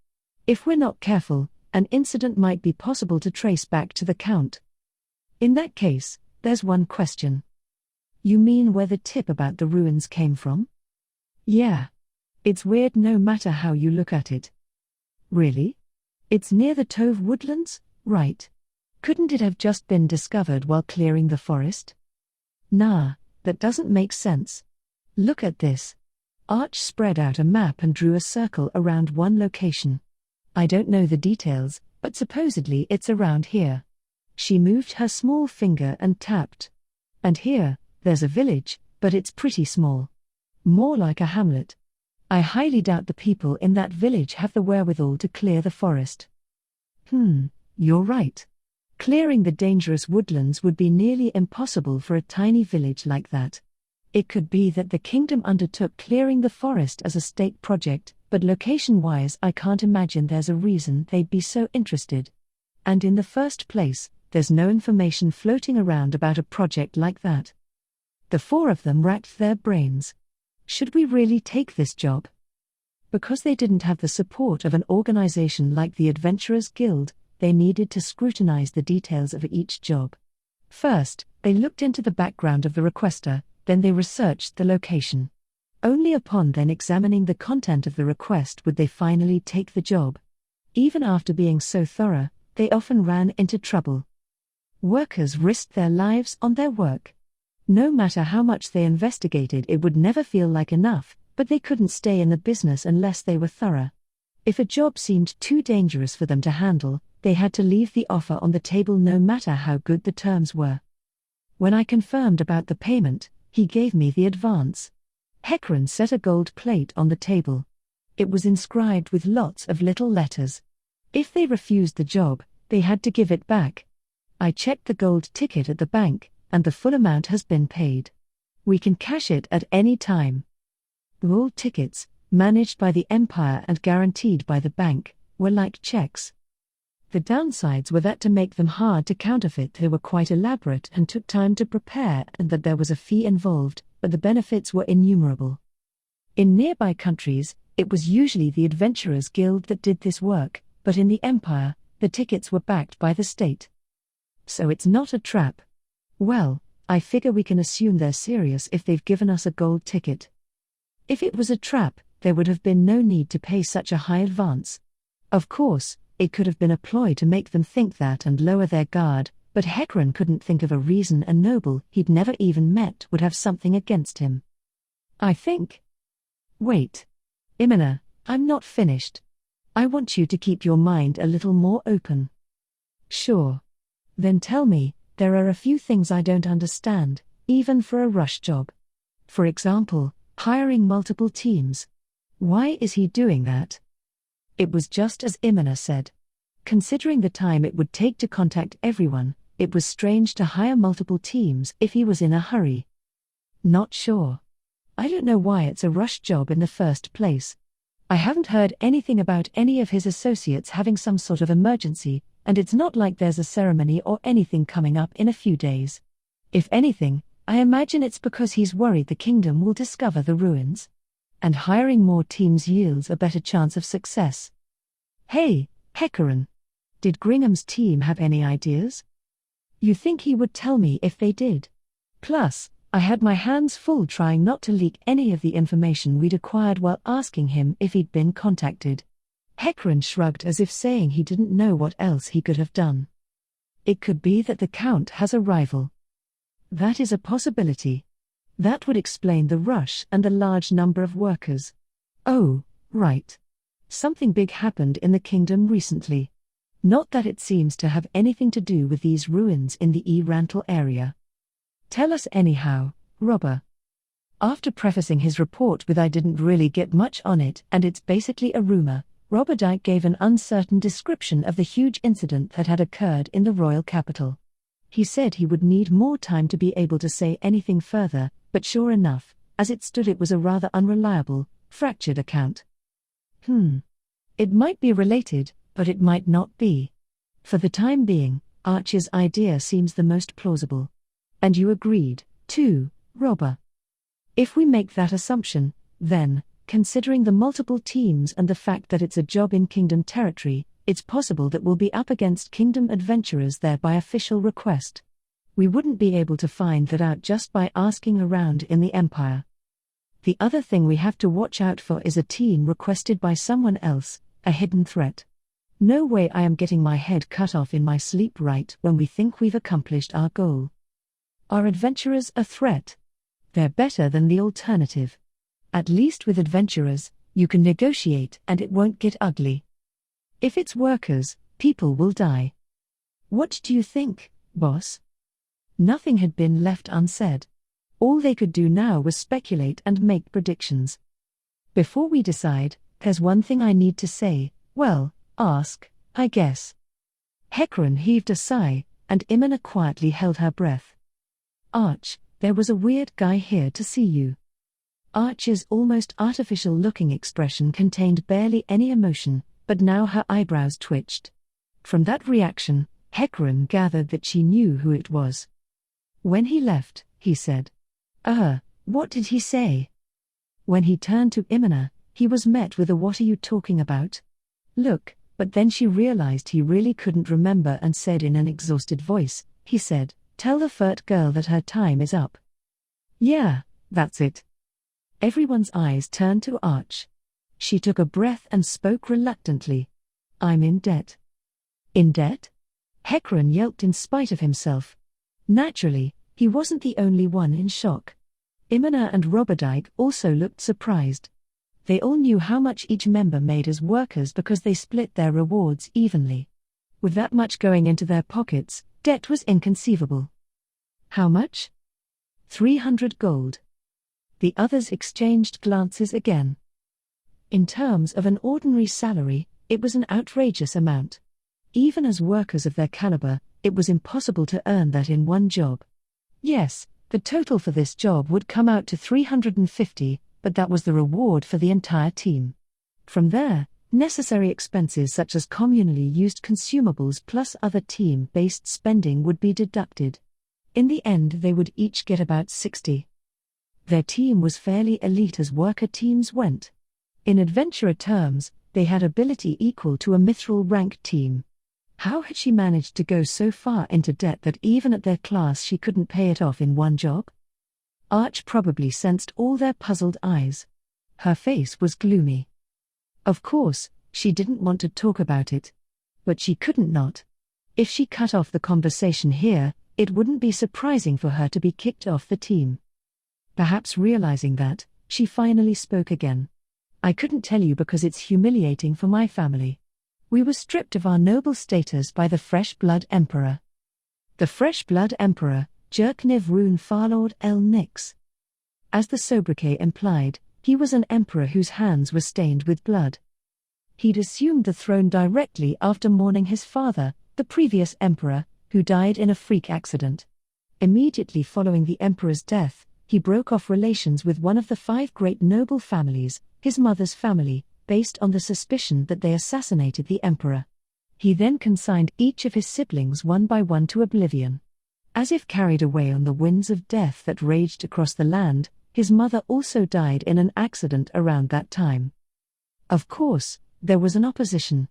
If we're not careful, an incident might be possible to trace back to the Count. In that case, there's one question. You mean where the tip about the ruins came from? Yeah. It's weird no matter how you look at it. Really? It's near the Tove woodlands, right? Couldn't it have just been discovered while clearing the forest? Nah, that doesn't make sense. Look at this. Arch spread out a map and drew a circle around one location. I don't know the details, but supposedly it's around here. She moved her small finger and tapped. And here, there's a village, but it's pretty small. More like a hamlet. I highly doubt the people in that village have the wherewithal to clear the forest. You're right. Clearing the dangerous woodlands would be nearly impossible for a tiny village like that. It could be that the kingdom undertook clearing the forest as a state project, but location-wise I can't imagine there's a reason they'd be so interested. And in the first place, there's no information floating around about a project like that. The four of them racked their brains. Should we really take this job? Because they didn't have the support of an organization like the Adventurers Guild, they needed to scrutinize the details of each job. First, they looked into the background of the requester, then they researched the location. Only upon then examining the content of the request would they finally take the job. Even after being so thorough, they often ran into trouble. Workers risked their lives on their work. No matter how much they investigated, it would never feel like enough, but they couldn't stay in the business unless they were thorough. If a job seemed too dangerous for them to handle, they had to leave the offer on the table no matter how good the terms were. When I confirmed about the payment, he gave me the advance. Hecarim set a gold plate on the table. It was inscribed with lots of little letters. If they refused the job, they had to give it back. I checked the gold ticket at the bank, and the full amount has been paid. We can cash it at any time. Gold tickets, managed by the Empire and guaranteed by the bank, were like checks. The downsides were that to make them hard to counterfeit they were quite elaborate and took time to prepare, and that there was a fee involved, but the benefits were innumerable. In nearby countries, it was usually the Adventurers Guild that did this work, but in the Empire, the tickets were backed by the state. So it's not a trap. Well, I figure we can assume they're serious if they've given us a gold ticket. If it was a trap, there would have been no need to pay such a high advance. Of course, it could have been a ploy to make them think that and lower their guard, but Hecarim couldn't think of a reason a noble he'd never even met would have something against him. I think. Wait. Imina, I'm not finished. I want you to keep your mind a little more open. Sure. Then tell me, there are a few things I don't understand, even for a rush job. For example, hiring multiple teams. Why is he doing that? It was just as Imina said. Considering the time it would take to contact everyone, it was strange to hire multiple teams if he was in a hurry. Not sure. I don't know why it's a rush job in the first place. I haven't heard anything about any of his associates having some sort of emergency, and it's not like there's a ceremony or anything coming up in a few days. If anything, I imagine it's because he's worried the kingdom will discover the ruins. And hiring more teams yields a better chance of success. Hey, Hecarim. Did Gringham's team have any ideas? You think he would tell me if they did? Plus, I had my hands full trying not to leak any of the information we'd acquired while asking him if he'd been contacted. Hecarim shrugged as if saying he didn't know what else he could have done. It could be that the Count has a rival. That is a possibility. That would explain the rush and the large number of workers. Oh, right. Something big happened in the kingdom recently. Not that it seems to have anything to do with these ruins in the E-Rantle area. Tell us anyhow, Robber. After prefacing his report with "I didn't really get much on it and it's basically a rumor," Roberdike gave an uncertain description of the huge incident that had occurred in the royal capital. He said he would need more time to be able to say anything further, but sure enough, as it stood it was a rather unreliable, fractured account. It might be related, but it might not be. For the time being, Archie's idea seems the most plausible. And you agreed, too, Robber. If we make that assumption, then, considering the multiple teams and the fact that it's a job in Kingdom territory, it's possible that we'll be up against Kingdom adventurers there by official request. We wouldn't be able to find that out just by asking around in the Empire. The other thing we have to watch out for is a team requested by someone else, a hidden threat. No way I am getting my head cut off in my sleep right when we think we've accomplished our goal. Are adventurers a threat? They're better than the alternative. At least with adventurers, you can negotiate and it won't get ugly. If it's workers, people will die. What do you think, boss? Nothing had been left unsaid. All they could do now was speculate and make predictions. Before we decide, there's one thing I need to say, well, ask, I guess. Hecarim heaved a sigh, and Imina quietly held her breath. Arch, there was a weird guy here to see you. Arch's almost artificial-looking expression contained barely any emotion, but now her eyebrows twitched. From that reaction, Hecarim gathered that she knew who it was. When he left, he said. What did he say? When he turned to Imina, he was met with a "what are you talking about?" look, but then she realized he really couldn't remember and said in an exhausted voice, he said, "Tell the Furt girl that her time is up." Yeah, that's it. Everyone's eyes turned to Arch. She took a breath and spoke reluctantly. I'm in debt. In debt? Hecarim yelped in spite of himself. Naturally, he wasn't the only one in shock. Imina and Roberdijk also looked surprised. They all knew how much each member made as workers because they split their rewards evenly. With that much going into their pockets, debt was inconceivable. How much? 300 gold. The others exchanged glances again. In terms of an ordinary salary, it was an outrageous amount. Even as workers of their caliber, it was impossible to earn that in one job. Yes, the total for this job would come out to 350, but that was the reward for the entire team. From there, necessary expenses such as communally used consumables plus other team-based spending would be deducted. In the end, they would each get about 60. Their team was fairly elite as worker teams went. In adventurer terms, they had ability equal to a mithril-ranked team. How had she managed to go so far into debt that even at their class she couldn't pay it off in one job? Arch probably sensed all their puzzled eyes. Her face was gloomy. Of course, she didn't want to talk about it. But she couldn't not. If she cut off the conversation here, it wouldn't be surprising for her to be kicked off the team. Perhaps realizing that, she finally spoke again. I couldn't tell you because it's humiliating for my family. We were stripped of our noble status by the Fresh Blood Emperor. The Fresh Blood Emperor, Jerkniv Rune Farlord El Nix. As the sobriquet implied, he was an emperor whose hands were stained with blood. He'd assumed the throne directly after mourning his father, the previous emperor, who died in a freak accident. Immediately following the emperor's death, he broke off relations with one of the 5 great noble families, his mother's family, based on the suspicion that they assassinated the emperor. He then consigned each of his siblings one by one to oblivion. As if carried away on the winds of death that raged across the land, his mother also died in an accident around that time. Of course, there was an opposition.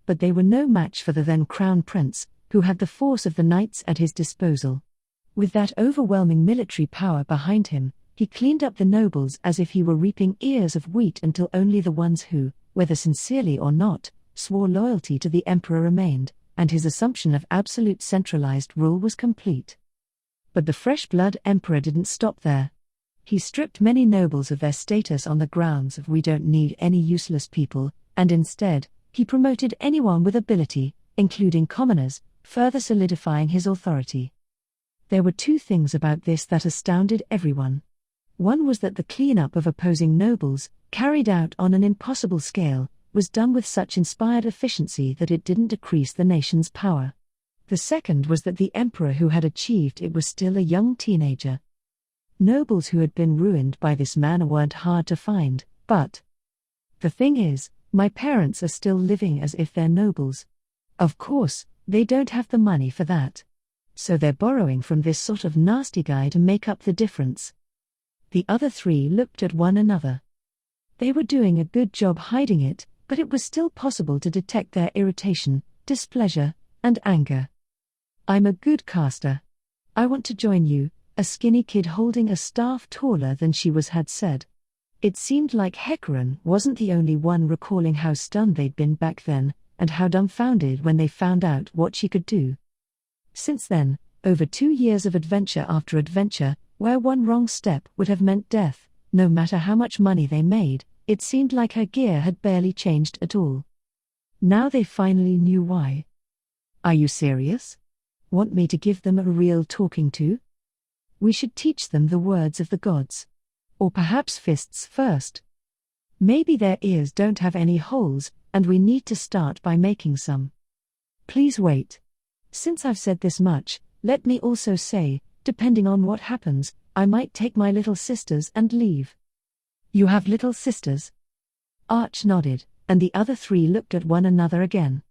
But they were no match for the then crown prince, who had the force of the knights at his disposal. With that overwhelming military power behind him, he cleaned up the nobles as if he were reaping ears of wheat until only the ones who, whether sincerely or not, swore loyalty to the emperor remained, and his assumption of absolute centralized rule was complete. But the Fresh Blood Emperor didn't stop there. He stripped many nobles of their status on the grounds of "we don't need any useless people," and instead, he promoted anyone with ability, including commoners, further solidifying his authority. There were 2 things about this that astounded everyone. One was that the cleanup of opposing nobles, carried out on an impossible scale, was done with such inspired efficiency that it didn't decrease the nation's power. The second was that the emperor who had achieved it was still a young teenager. Nobles who had been ruined by this man weren't hard to find, but the thing is, my parents are still living as if they're nobles. Of course, they don't have the money for that. So they're borrowing from this sort of nasty guy to make up the difference. The other 3 looked at one another. They were doing a good job hiding it, but it was still possible to detect their irritation, displeasure, and anger. "I'm a good caster. I want to join you," a skinny kid holding a staff taller than she was had said. It seemed like Hecarim wasn't the only one recalling how stunned they'd been back then, and how dumbfounded when they found out what she could do. Since then, over 2 years of adventure after adventure, where one wrong step would have meant death, no matter how much money they made, it seemed like her gear had barely changed at all. Now they finally knew why. "Are you serious? Want me to give them a real talking to? We should teach them the words of the gods. Or perhaps fists first. Maybe their ears don't have any holes, and we need to start by making some. Please wait. Since I've said this much, let me also say, depending on what happens, I might take my little sisters and leave." "You have little sisters?" Arch nodded, and the other 3 looked at one another again.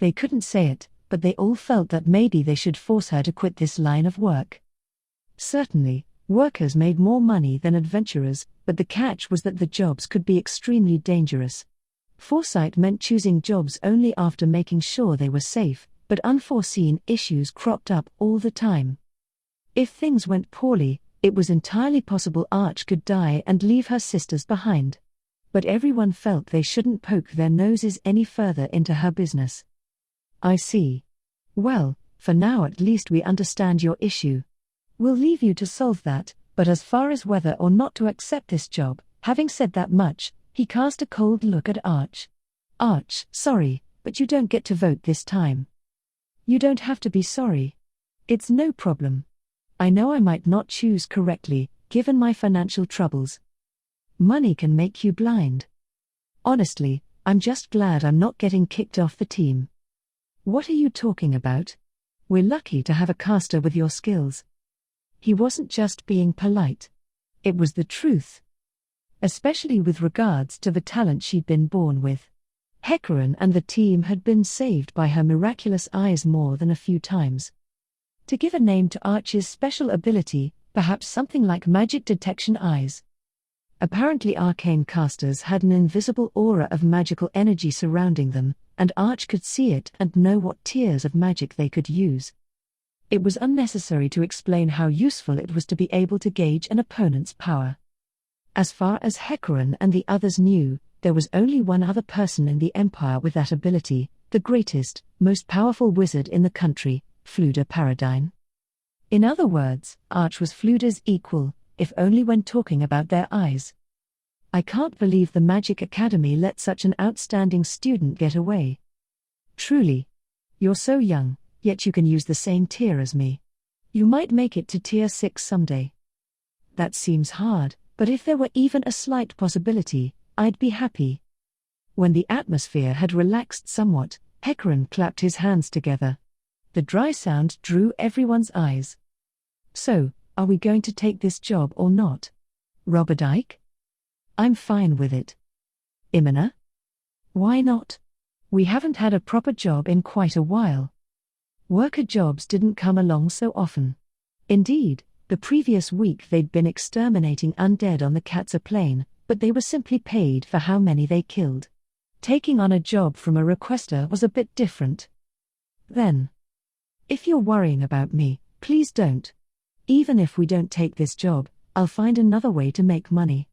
They couldn't say it, but they all felt that maybe they should force her to quit this line of work. Certainly, workers made more money than adventurers, but the catch was that the jobs could be extremely dangerous. Foresight meant choosing jobs only after making sure they were safe, but unforeseen issues cropped up all the time. If things went poorly, it was entirely possible Arch could die and leave her sisters behind. But everyone felt they shouldn't poke their noses any further into her business. "I see. Well, for now at least we understand your issue. We'll leave you to solve that, but as far as whether or not to accept this job," having said that much, he cast a cold look at Arch. "Arch, sorry, but you don't get to vote this time." "You don't have to be sorry. It's no problem. I know I might not choose correctly, given my financial troubles. Money can make you blind. Honestly, I'm just glad I'm not getting kicked off the team." "What are you talking about? We're lucky to have a caster with your skills." He wasn't just being polite. It was the truth. Especially with regards to the talent she'd been born with. Hecarim and the team had been saved by her miraculous eyes more than a few times. To give a name to Arch's special ability, perhaps something like magic detection eyes. Apparently arcane casters had an invisible aura of magical energy surrounding them, and Arch could see it and know what tiers of magic they could use. It was unnecessary to explain how useful it was to be able to gauge an opponent's power. As far as Hecarim and the others knew, there was only one other person in the Empire with that ability, the greatest, most powerful wizard in the country, Fluda Paradine. In other words, Arch was Fluda's equal, if only when talking about their eyes. "I can't believe the Magic Academy let such an outstanding student get away. Truly. You're so young, yet you can use the same tier as me. You might make it to tier 6 someday." "That seems hard, but if there were even a slight possibility, I'd be happy." When the atmosphere had relaxed somewhat, Hecarim clapped his hands together. The dry sound drew everyone's eyes. "So, are we going to take this job or not? Roberdike? I'm fine with it. Imina? Why not? We haven't had a proper job in quite a while. Worker jobs didn't come along so often. Indeed, the previous week they'd been exterminating undead on the Katza Plain, but they were simply paid for how many they killed. Taking on a job from a requester was a bit different. Then, if you're worrying about me, please don't. Even if we don't take this job, I'll find another way to make money."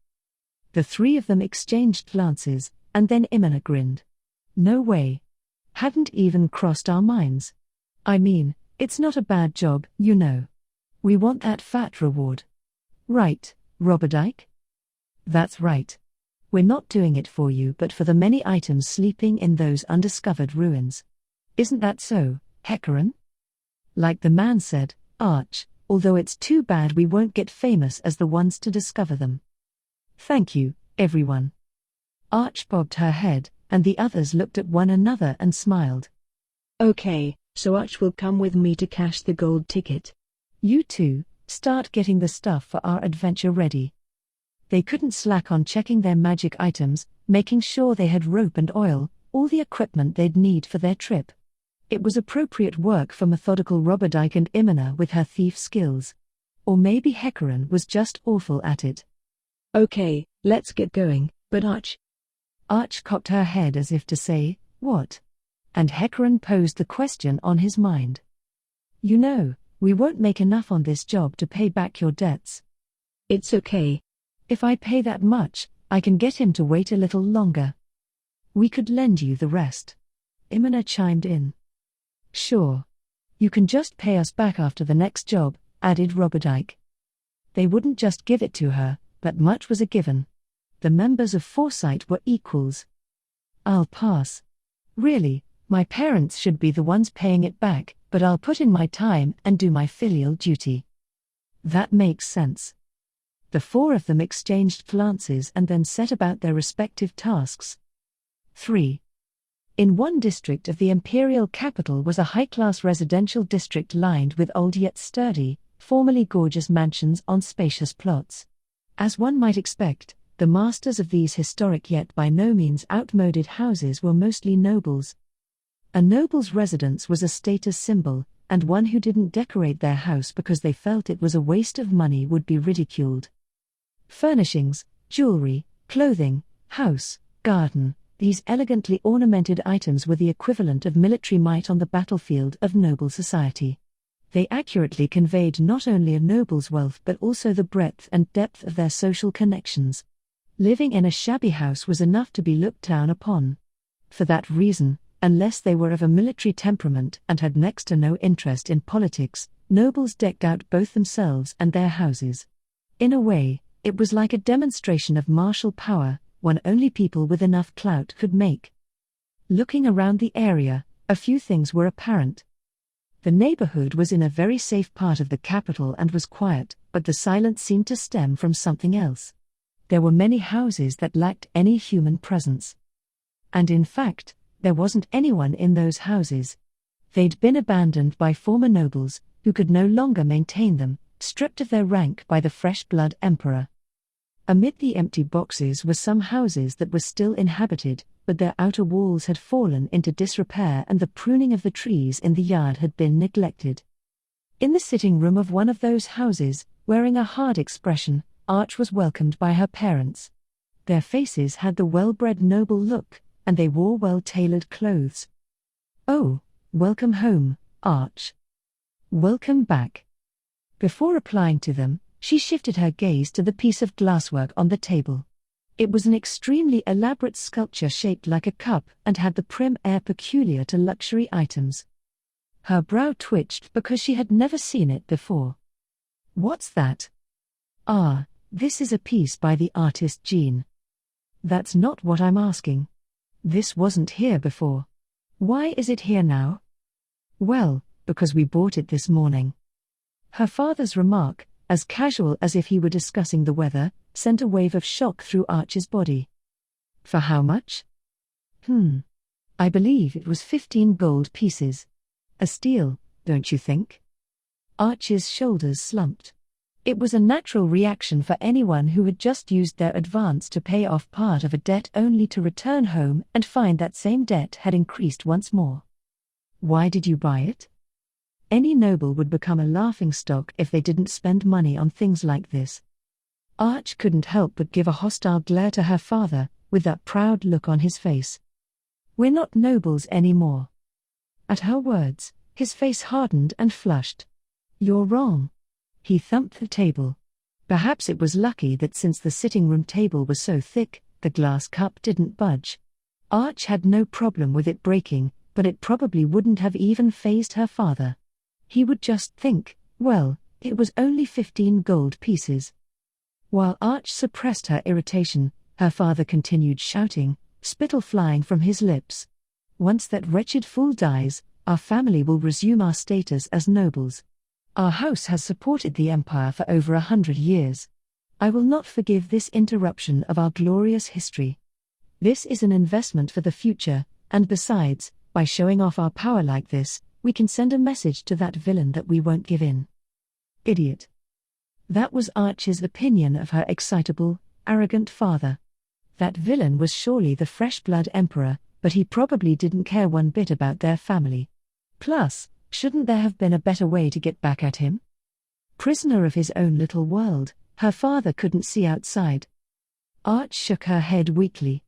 The 3 of them exchanged glances, and then Imina grinned. "No way. Hadn't even crossed our minds. I mean, it's not a bad job, you know. We want that fat reward. Right, Roberdike?" "That's right. We're not doing it for you but for the many items sleeping in those undiscovered ruins. Isn't that so, Hecarim?" Like the man said, Arch, although it's too bad we won't get famous as the ones to discover them. "Thank you, everyone." Arch bobbed her head, and the others looked at one another and smiled. "Okay, so Arch will come with me to cash the gold ticket. You two, start getting the stuff for our adventure ready." They couldn't slack on checking their magic items, making sure they had rope and oil, all the equipment they'd need for their trip. It was appropriate work for methodical Roberdike and Imina with her thief skills. Or maybe Hecarim was just awful at it. "Okay, let's get going," But Arch. Arch cocked her head as if to say, "What?" And Hecarim posed the question on his mind. "You know, we won't make enough on this job to pay back your debts." It's okay. "If I pay that much, I can get him to wait a little longer. We could lend you the rest." Imina chimed in. "Sure. You can just pay us back after the next job," added Roberdike. They wouldn't just give it to her, but much was a given. The members of Foresight were equals. "I'll pass. Really, my parents should be the ones paying it back, but I'll put in my time and do my filial duty." "That makes sense." The four of them exchanged glances and then set about their respective tasks. 3. In one district of the imperial capital was a high-class residential district lined with old yet sturdy, formerly gorgeous mansions on spacious plots. As one might expect, the masters of these historic yet by no means outmoded houses were mostly nobles. A noble's residence was a status symbol, and one who didn't decorate their house because they felt it was a waste of money would be ridiculed. Furnishings, jewelry, clothing, house, garden, these elegantly ornamented items were the equivalent of military might on the battlefield of noble society. They accurately conveyed not only a noble's wealth but also the breadth and depth of their social connections. Living in a shabby house was enough to be looked down upon. For that reason, unless they were of a military temperament and had next to no interest in politics, nobles decked out both themselves and their houses. In a way, it was like a demonstration of martial power, one only people with enough clout could make. Looking around the area, a few things were apparent. The neighborhood was in a very safe part of the capital and was quiet, but the silence seemed to stem from something else. There were many houses that lacked any human presence. And in fact, there wasn't anyone in those houses. They'd been abandoned by former nobles, who could no longer maintain them, stripped of their rank by the fresh-blood emperor. Amid the empty boxes were some houses that were still inhabited, but their outer walls had fallen into disrepair and the pruning of the trees in the yard had been neglected. In the sitting room of one of those houses, wearing a hard expression, Arch was welcomed by her parents. Their faces had the well-bred noble look, and they wore well-tailored clothes. "Oh, welcome home, Arch. Welcome back." Before replying to them, she shifted her gaze to the piece of glasswork on the table. It was an extremely elaborate sculpture shaped like a cup and had the prim air peculiar to luxury items. Her brow twitched because she had never seen it before. "What's that?" "Ah, this is a piece by the artist Jean." "That's not what I'm asking. This wasn't here before. Why is it here now?" "Well, because we bought it this morning." Her father's remark, as casual as if he were discussing the weather, sent a wave of shock through Arch's body. "For how much?" I believe it was 15 gold pieces. A steal, don't you think?" Arch's shoulders slumped. It was a natural reaction for anyone who had just used their advance to pay off part of a debt only to return home and find that same debt had increased once more. "Why did you buy it?" Any noble would become a laughingstock if they didn't spend money on things like this. Arch couldn't help but give a hostile glare to her father, with that proud look on his face. "We're not nobles anymore." At her words, his face hardened and flushed. "You're wrong." He thumped the table. Perhaps it was lucky that since the sitting room table was so thick, the glass cup didn't budge. Arch had no problem with it breaking, but it probably wouldn't have even fazed her father. He would just think, well, it was only 15 gold pieces. While Arch suppressed her irritation, her father continued shouting, spittle flying from his lips. "Once that wretched fool dies, our family will resume our status as nobles. Our house has supported the empire for over 100 years. I will not forgive this interruption of our glorious history. This is an investment for the future, and besides, by showing off our power like this, we can send a message to that villain that we won't give in." Idiot. That was Arch's opinion of her excitable, arrogant father. That villain was surely the fresh-blood emperor, but he probably didn't care one bit about their family. Plus, shouldn't there have been a better way to get back at him? Prisoner of his own little world, her father couldn't see outside. Arch shook her head weakly.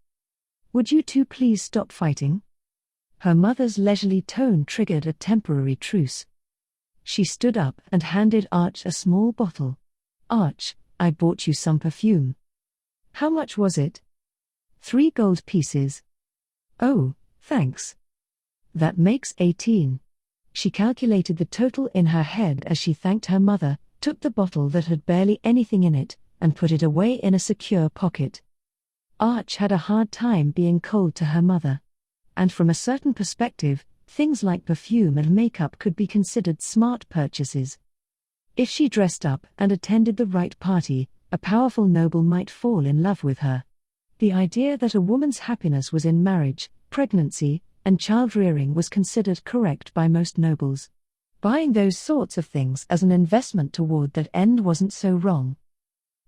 Would you two please stop fighting? Her mother's leisurely tone triggered a temporary truce. She stood up and handed Arch a small bottle. Arch, I bought you some perfume. How much was it? 3 gold pieces. Oh, thanks. That makes 18. She calculated the total in her head as she thanked her mother, took the bottle that had barely anything in it, and put it away in a secure pocket. Arch had a hard time being cold to her mother. And from a certain perspective, things like perfume and makeup could be considered smart purchases. If she dressed up and attended the right party, a powerful noble might fall in love with her. The idea that a woman's happiness was in marriage, pregnancy, and child-rearing was considered correct by most nobles. Buying those sorts of things as an investment toward that end wasn't so wrong.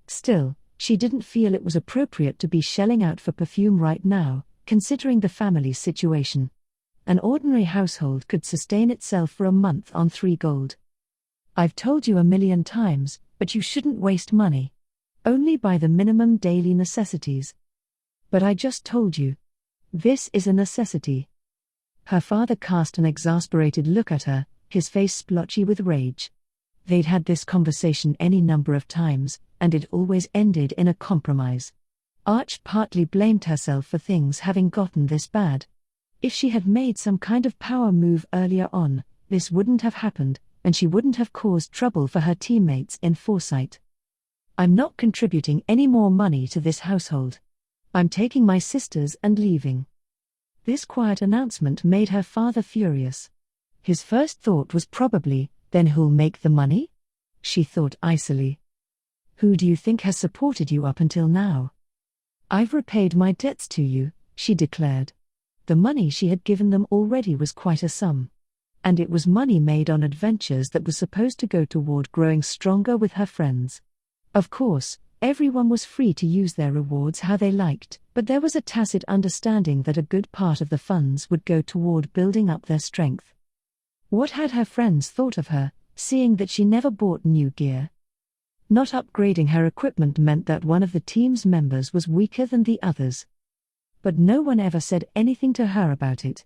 Still, she didn't feel it was appropriate to be shelling out for perfume right now, considering the family's situation. An ordinary household could sustain itself for a month on 3 gold. I've told you 1,000,000 times, but you shouldn't waste money. Only buy the minimum daily necessities. But I just told you. This is a necessity. Her father cast an exasperated look at her, his face splotchy with rage. They'd had this conversation any number of times, and it always ended in a compromise. Arch partly blamed herself for things having gotten this bad. If she had made some kind of power move earlier on, this wouldn't have happened, and she wouldn't have caused trouble for her teammates in Foresight. I'm not contributing any more money to this household. I'm taking my sisters and leaving. This quiet announcement made her father furious. His first thought was probably, then who'll make the money? She thought icily. Who do you think has supported you up until now? I've repaid my debts to you, she declared. The money she had given them already was quite a sum. And it was money made on adventures that was supposed to go toward growing stronger with her friends. Of course, everyone was free to use their rewards how they liked, but there was a tacit understanding that a good part of the funds would go toward building up their strength. What had her friends thought of her, seeing that she never bought new gear? Not upgrading her equipment meant that one of the team's members was weaker than the others. But no one ever said anything to her about it.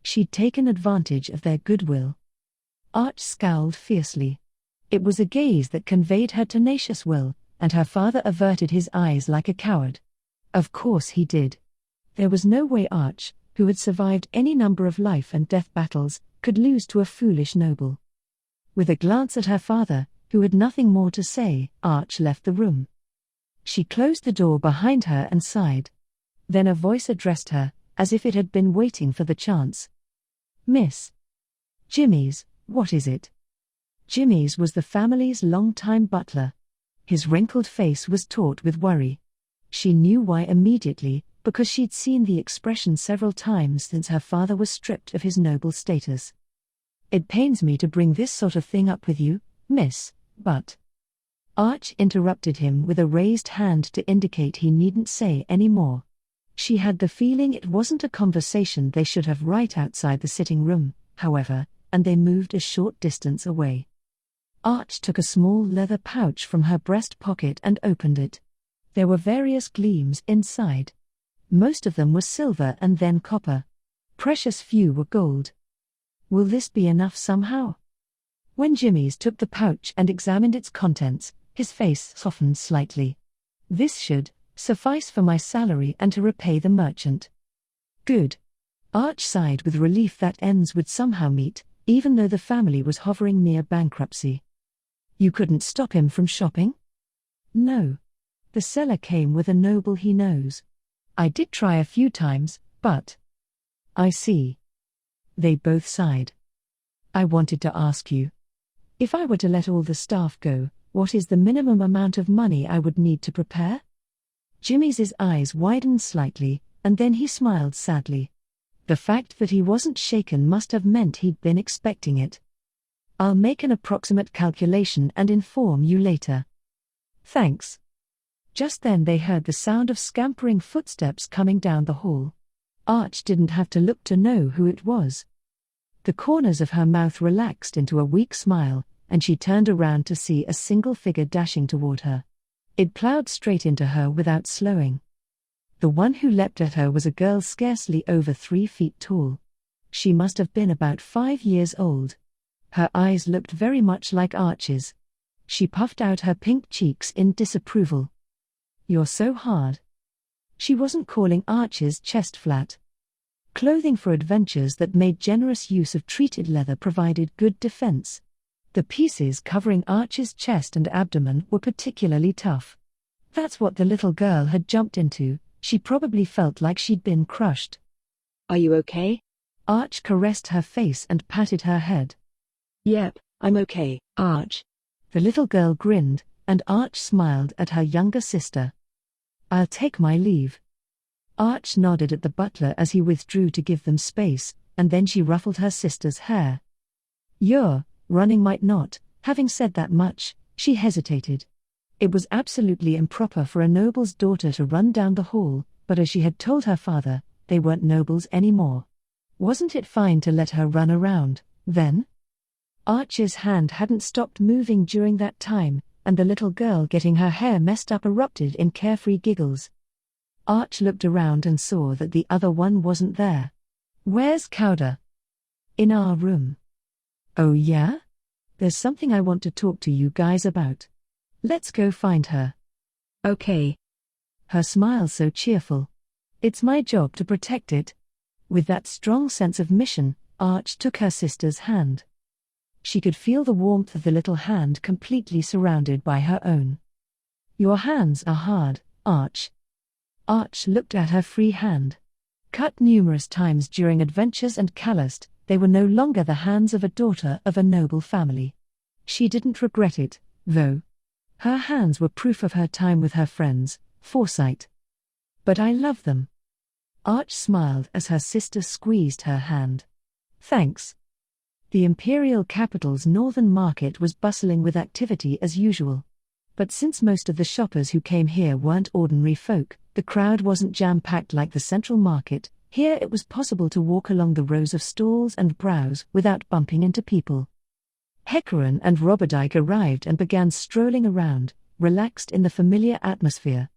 She'd taken advantage of their goodwill. Arch scowled fiercely. It was a gaze that conveyed her tenacious will, and her father averted his eyes like a coward. Of course he did. There was no way Arch, who had survived any number of life and death battles, could lose to a foolish noble. With a glance at her father, who had nothing more to say, Arch left the room. She closed the door behind her and sighed. Then a voice addressed her, as if it had been waiting for the chance. Miss Jimmy's, what is it? Jimmy's was the family's long-time butler. His wrinkled face was taut with worry. She knew why immediately, because she'd seen the expression several times since her father was stripped of his noble status. It pains me to bring this sort of thing up with you, miss, but... Arch interrupted him with a raised hand to indicate he needn't say any more. She had the feeling it wasn't a conversation they should have right outside the sitting room, however, and they moved a short distance away. Arch took a small leather pouch from her breast pocket and opened it. There were various gleams inside. Most of them were silver and then copper. Precious few were gold. Will this be enough somehow? When Jimmy's took the pouch and examined its contents, his face softened slightly. This should suffice for my salary and to repay the merchant. Good. Arch sighed with relief that ends would somehow meet, even though the family was hovering near bankruptcy. You couldn't stop him from shopping? No. The seller came with a noble he knows. I did try a few times, but... I see. They both sighed. I wanted to ask you. If I were to let all the staff go, what is the minimum amount of money I would need to prepare? Jimmy's eyes widened slightly, and then he smiled sadly. The fact that he wasn't shaken must have meant he'd been expecting it. I'll make an approximate calculation and inform you later. Thanks. Just then they heard the sound of scampering footsteps coming down the hall. Arch didn't have to look to know who it was. The corners of her mouth relaxed into a weak smile, and she turned around to see a single figure dashing toward her. It plowed straight into her without slowing. The one who leapt at her was a girl scarcely over 3 feet tall. She must have been about 5 years old. Her eyes looked very much like Arch's. She puffed out her pink cheeks in disapproval. "You're so hard." She wasn't calling Arch's chest flat. Clothing for adventures that made generous use of treated leather provided good defense. The pieces covering Arch's chest and abdomen were particularly tough. That's what the little girl had jumped into. She probably felt like she'd been crushed. "Are you okay?" Arch caressed her face and patted her head. "Yep, I'm okay, Arch." The little girl grinned, and Arch smiled at her younger sister. "I'll take my leave." Arch nodded at the butler as he withdrew to give them space, and then she ruffled her sister's hair. "You're running might not." Having said that much, she hesitated. It was absolutely improper for a noble's daughter to run down the hall, but as she had told her father, they weren't nobles anymore. Wasn't it fine to let her run around, then? Arch's hand hadn't stopped moving during that time, and the little girl getting her hair messed up erupted in carefree giggles. Arch looked around and saw that the other one wasn't there. "Where's Kauda?" "In our room." "Oh yeah? There's something I want to talk to you guys about. Let's go find her." "Okay." Her smile so cheerful. "It's my job to protect it." With that strong sense of mission, Arch took her sister's hand. She could feel the warmth of the little hand completely surrounded by her own. "Your hands are hard, Arch." Arch looked at her free hand. Cut numerous times during adventures and calloused, they were no longer the hands of a daughter of a noble family. She didn't regret it, though. Her hands were proof of her time with her friends, foresight. "But I love them." Arch smiled as her sister squeezed her hand. "Thanks." The imperial capital's northern market was bustling with activity as usual. But since most of the shoppers who came here weren't ordinary folk, the crowd wasn't jam-packed like the central market. Here it was possible to walk along the rows of stalls and browse without bumping into people. Hecaran and Roberdike arrived and began strolling around, relaxed in the familiar atmosphere.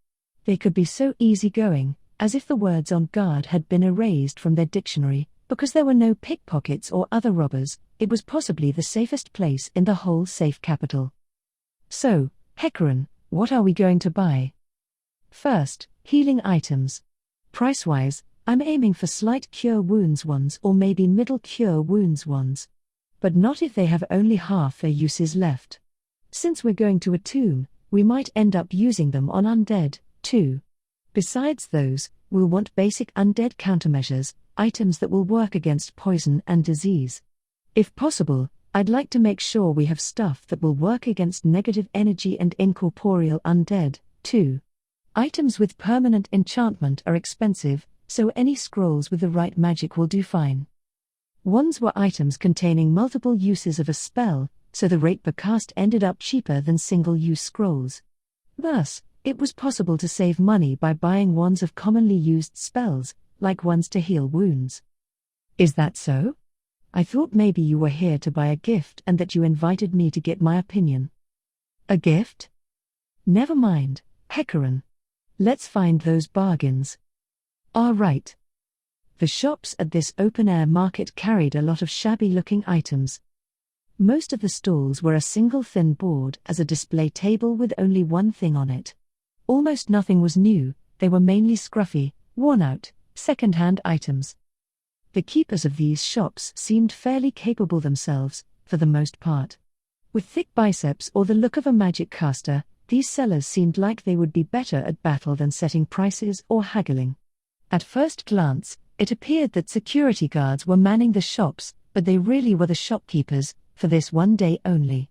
They could be so easygoing, as if the words on guard had been erased from their dictionary. Because there were no pickpockets or other robbers, it was possibly the safest place in the whole safe capital. "So, Hecaran, what are we going to buy?" "First, healing items. Price-wise, I'm aiming for slight cure wounds ones or maybe middle cure wounds ones. But not if they have only half their uses left. Since we're going to a tomb, we might end up using them on undead, too. Besides those, we'll want basic undead countermeasures, items that will work against poison and disease. If possible, I'd like to make sure we have stuff that will work against negative energy and incorporeal undead, too. Items with permanent enchantment are expensive, so any scrolls with the right magic will do fine. Wands were items containing multiple uses of a spell, so the rate per cast ended up cheaper than single-use scrolls. Thus, it was possible to save money by buying wands of commonly used spells, like ones to heal wounds. Is that so? I thought maybe you were here to buy a gift and that you invited me to get my opinion. A gift? Never mind, Hecaran. Let's find those bargains. All right. The shops at this open-air market carried a lot of shabby-looking items. Most of the stalls were a single thin board as a display table with only one thing on it. Almost nothing was new, they were mainly scruffy, worn-out, second-hand items. The keepers of these shops seemed fairly capable themselves, for the most part. With thick biceps or the look of a magic caster, these sellers seemed like they would be better at battle than setting prices or haggling. At first glance, it appeared that security guards were manning the shops, but they really were the shopkeepers, for this one day only.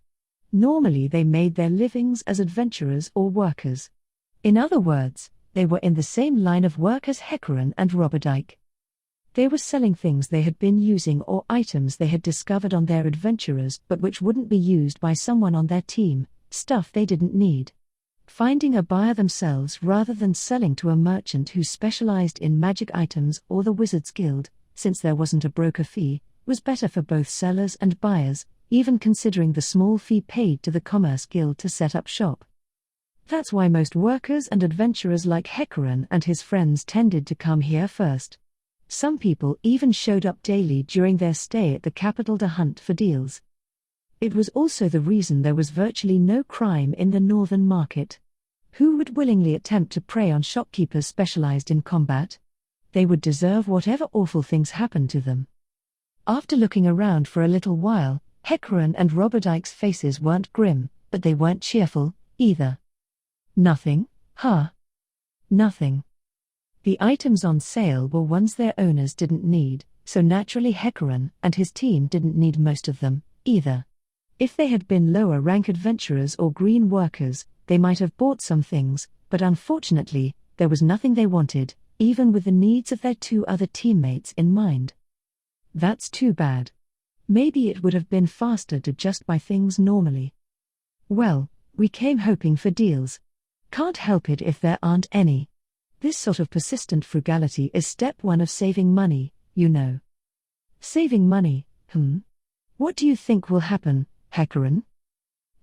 Normally they made their livings as adventurers or workers. In other words, they were in the same line of work as Hecaran and Roberdike. They were selling things they had been using or items they had discovered on their adventurers but which wouldn't be used by someone on their team, stuff they didn't need. Finding a buyer themselves rather than selling to a merchant who specialized in magic items or the Wizards Guild, since there wasn't a broker fee, was better for both sellers and buyers, even considering the small fee paid to the Commerce Guild to set up shop. That's why most workers and adventurers like Hecaran and his friends tended to come here first. Some people even showed up daily during their stay at the capital to hunt for deals. It was also the reason there was virtually no crime in the northern market. Who would willingly attempt to prey on shopkeepers specialized in combat? They would deserve whatever awful things happened to them. After looking around for a little while, Hecaran and Roberdike's faces weren't grim, but they weren't cheerful, either. Nothing, huh? Nothing. The items on sale were ones their owners didn't need, so naturally Hecaran and his team didn't need most of them, either. If they had been lower-rank adventurers or green workers, they might have bought some things, but unfortunately, there was nothing they wanted, even with the needs of their 2 other teammates in mind. That's too bad. Maybe it would have been faster to just buy things normally. Well, we came hoping for deals. Can't help it if there aren't any. This sort of persistent frugality is step 1 of saving money, you know. Saving money, What do you think will happen, Hecaran?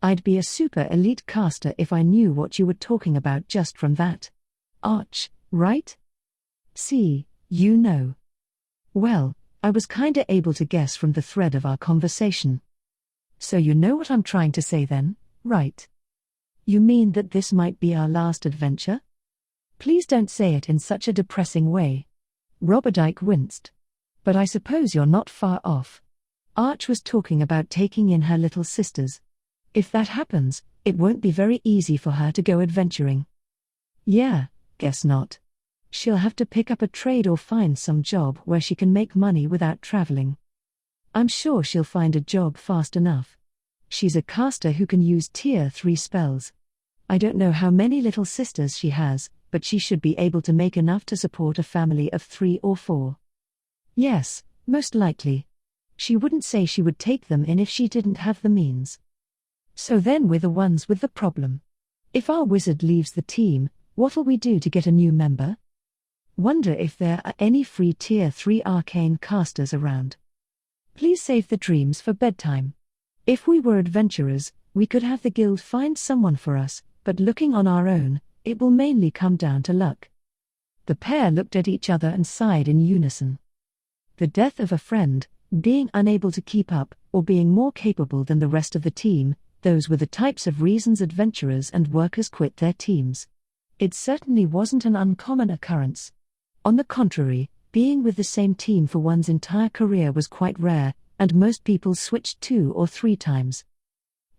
I'd be a super elite caster if I knew what you were talking about just from that. Arch, right? See, you know. Well, I was kinda able to guess from the thread of our conversation. So you know what I'm trying to say then, right? You mean that this might be our last adventure? Please don't say it in such a depressing way. Roberdike winced. But I suppose you're not far off. Arch was talking about taking in her little sisters. If that happens, it won't be very easy for her to go adventuring. Yeah, guess not. She'll have to pick up a trade or find some job where she can make money without traveling. I'm sure she'll find a job fast enough. She's a caster who can use tier 3 spells. I don't know how many little sisters she has, but she should be able to make enough to support a family of 3 or 4. Yes, most likely. She wouldn't say she would take them in if she didn't have the means. So then we're the ones with the problem. If our wizard leaves the team, what'll we do to get a new member? Wonder if there are any free tier 3 arcane casters around. Please save the dreams for bedtime. If we were adventurers, we could have the guild find someone for us, but looking on our own, it will mainly come down to luck. The pair looked at each other and sighed in unison. The death of a friend, being unable to keep up, or being more capable than the rest of the team, those were the types of reasons adventurers and workers quit their teams. It certainly wasn't an uncommon occurrence. On the contrary, being with the same team for one's entire career was quite rare, and most people switched 2 or 3 times.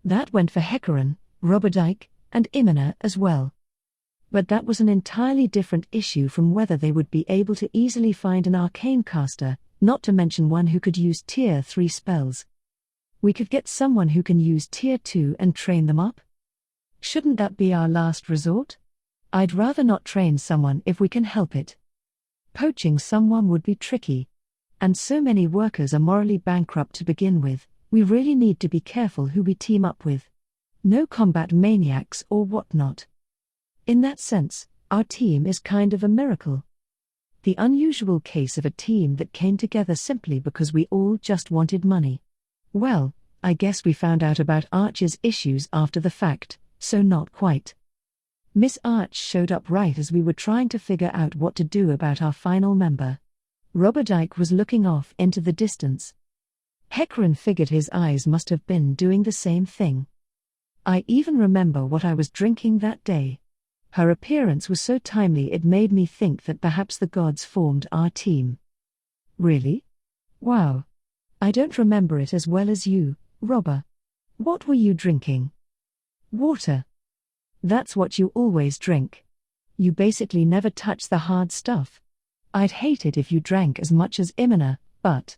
That went for Hecaran, Roberdike, and Imina as well. But that was an entirely different issue from whether they would be able to easily find an arcane caster, not to mention one who could use tier 3 spells. We could get someone who can use tier 2 and train them up? Shouldn't that be our last resort? I'd rather not train someone if we can help it. Poaching someone would be tricky. And so many workers are morally bankrupt to begin with, we really need to be careful who we team up with. No combat maniacs or whatnot. In that sense, our team is kind of a miracle. The unusual case of a team that came together simply because we all just wanted money. Well, I guess we found out about Arch's issues after the fact, so not quite. Miss Arch showed up right as we were trying to figure out what to do about our final member. Roberdike was looking off into the distance. Hecaran figured his eyes must have been doing the same thing. I even remember what I was drinking that day. Her appearance was so timely it made me think that perhaps the gods formed our team. Really? Wow. I don't remember it as well as you, Robber. What were you drinking? Water. That's what you always drink. You basically never touch the hard stuff. I'd hate it if you drank as much as Imina, but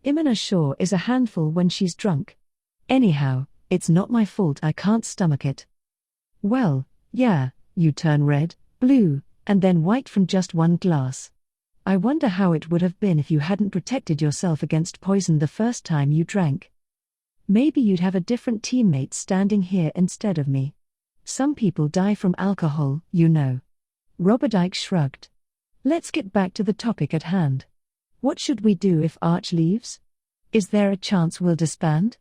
Imina sure is a handful when she's drunk. Anyhow, it's not my fault I can't stomach it. Well, yeah, you turn red, blue, and then white from just one glass. I wonder how it would have been if you hadn't protected yourself against poison the first time you drank. Maybe you'd have a different teammate standing here instead of me. Some people die from alcohol, you know. Roberdike shrugged. Let's get back to the topic at hand. What should we do if Arch leaves? Is there a chance we'll disband?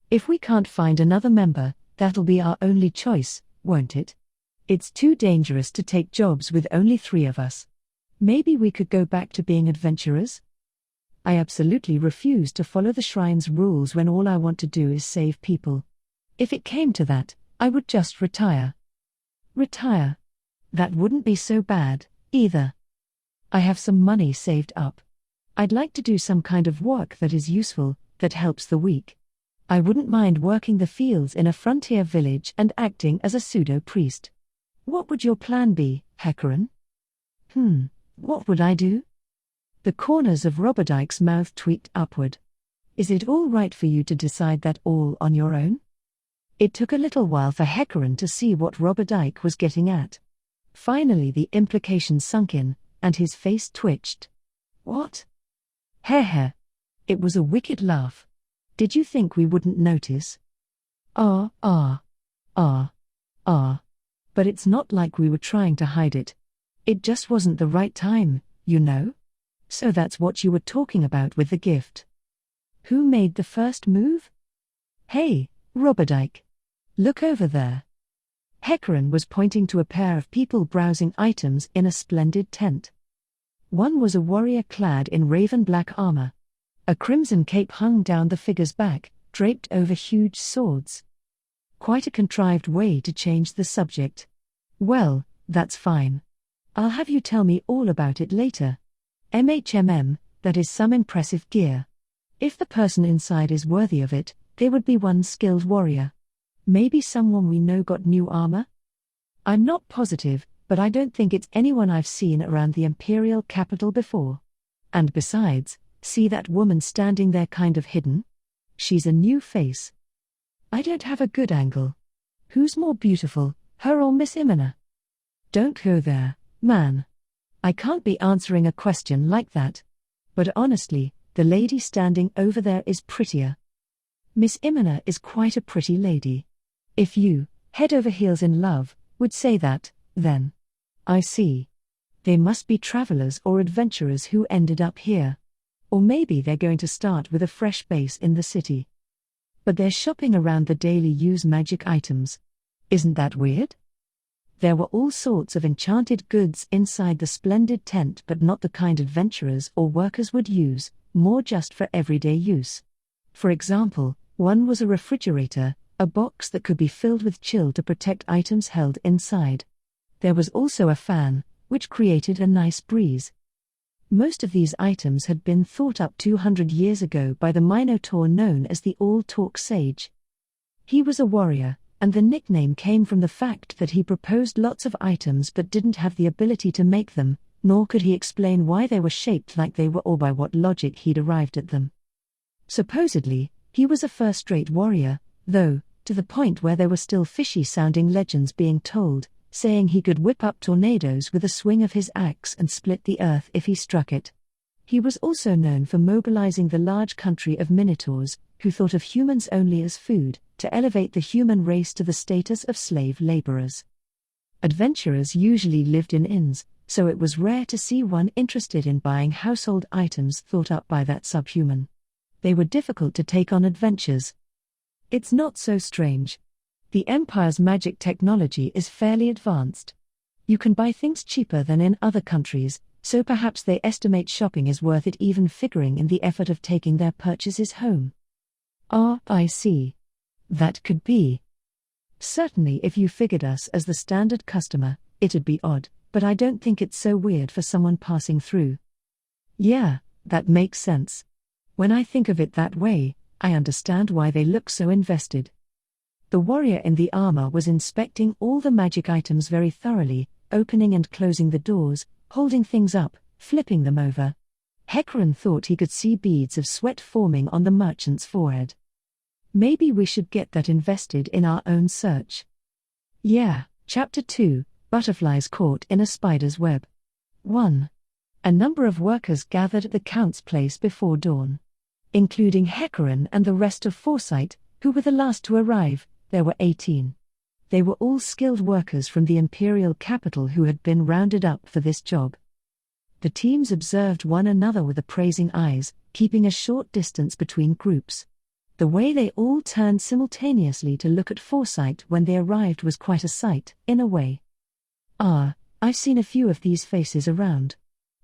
If we can't find another member, that'll be our only choice, won't it? It's too dangerous to take jobs with only 3 of us. Maybe we could go back to being adventurers? I absolutely refuse to follow the shrine's rules when all I want to do is save people. If it came to that, I would just retire. Retire? That wouldn't be so bad, either. I have some money saved up. I'd like to do some kind of work that is useful, that helps the weak. I wouldn't mind working the fields in a frontier village and acting as a pseudo-priest. What would your plan be, Hecaran? What would I do? The corners of Roberdike's mouth tweaked upward. Is it all right for you to decide that all on your own? It took a little while for Hecaran to see what Roberdike was getting at. Finally the implication sunk in, and his face twitched. What? Heh. It was a wicked laugh. Did you think we wouldn't notice? But it's not like we were trying to hide it. It just wasn't the right time, you know? So that's what you were talking about with the gift. Who made the first move? Hey, Roberdike. Look over there. Hecaran was pointing to a pair of people browsing items in a splendid tent. One was a warrior clad in raven black armor. A crimson cape hung down the figure's back, draped over huge swords. Quite a contrived way to change the subject. Well, that's fine. I'll have you tell me all about it later. That is some impressive gear. If the person inside is worthy of it, they would be one skilled warrior. Maybe someone we know got new armor? I'm not positive, but I don't think it's anyone I've seen around the imperial capital before. And besides, see that woman standing there kind of hidden? She's a new face. I don't have a good angle. Who's more beautiful, her or Miss Imina? Don't go there, man. I can't be answering a question like that. But honestly, the lady standing over there is prettier. Miss Imina is quite a pretty lady. If you, head over heels in love, would say that, then. I see. They must be travelers or adventurers who ended up here. Or maybe they're going to start with a fresh base in the city. But they're shopping around the daily use magic items. Isn't that weird? There were all sorts of enchanted goods inside the splendid tent, but not the kind adventurers or workers would use, more just for everyday use. For example, one was a refrigerator, a box that could be filled with chill to protect items held inside. There was also a fan, which created a nice breeze. Most of these items had been thought up 200 years ago by the Minotaur known as the All-Talk Sage. He was a warrior, and the nickname came from the fact that he proposed lots of items but didn't have the ability to make them, nor could he explain why they were shaped like they were or by what logic he'd arrived at them. Supposedly, he was a first-rate warrior, though, to the point where there were still fishy-sounding legends being told, saying he could whip up tornadoes with a swing of his axe and split the earth if he struck it. He was also known for mobilizing the large country of Minotaurs, who thought of humans only as food, to elevate the human race to the status of slave laborers. Adventurers usually lived in inns, so it was rare to see one interested in buying household items thought up by that subhuman. They were difficult to take on adventures. It's not so strange. The Empire's magic technology is fairly advanced. You can buy things cheaper than in other countries, so perhaps they estimate shopping is worth it even figuring in the effort of taking their purchases home. I see. That could be. Certainly if you figured us as the standard customer, it'd be odd, but I don't think it's so weird for someone passing through. Yeah, that makes sense. When I think of it that way, I understand why they look so invested. The warrior in the armor was inspecting all the magic items very thoroughly, opening and closing the doors, holding things up, flipping them over. Hecaran thought he could see beads of sweat forming on the merchant's forehead. Maybe we should get that invested in our own search. Yeah. Chapter 2, Butterflies Caught in a Spider's Web. 1. A number of workers gathered at the Count's place before dawn. Including Hecaran and the rest of Foresight, who were the last to arrive, there were 18. They were all skilled workers from the imperial capital who had been rounded up for this job. The teams observed one another with appraising eyes, keeping a short distance between groups. The way they all turned simultaneously to look at Foresight when they arrived was quite a sight, in a way. Ah, I've seen a few of these faces around.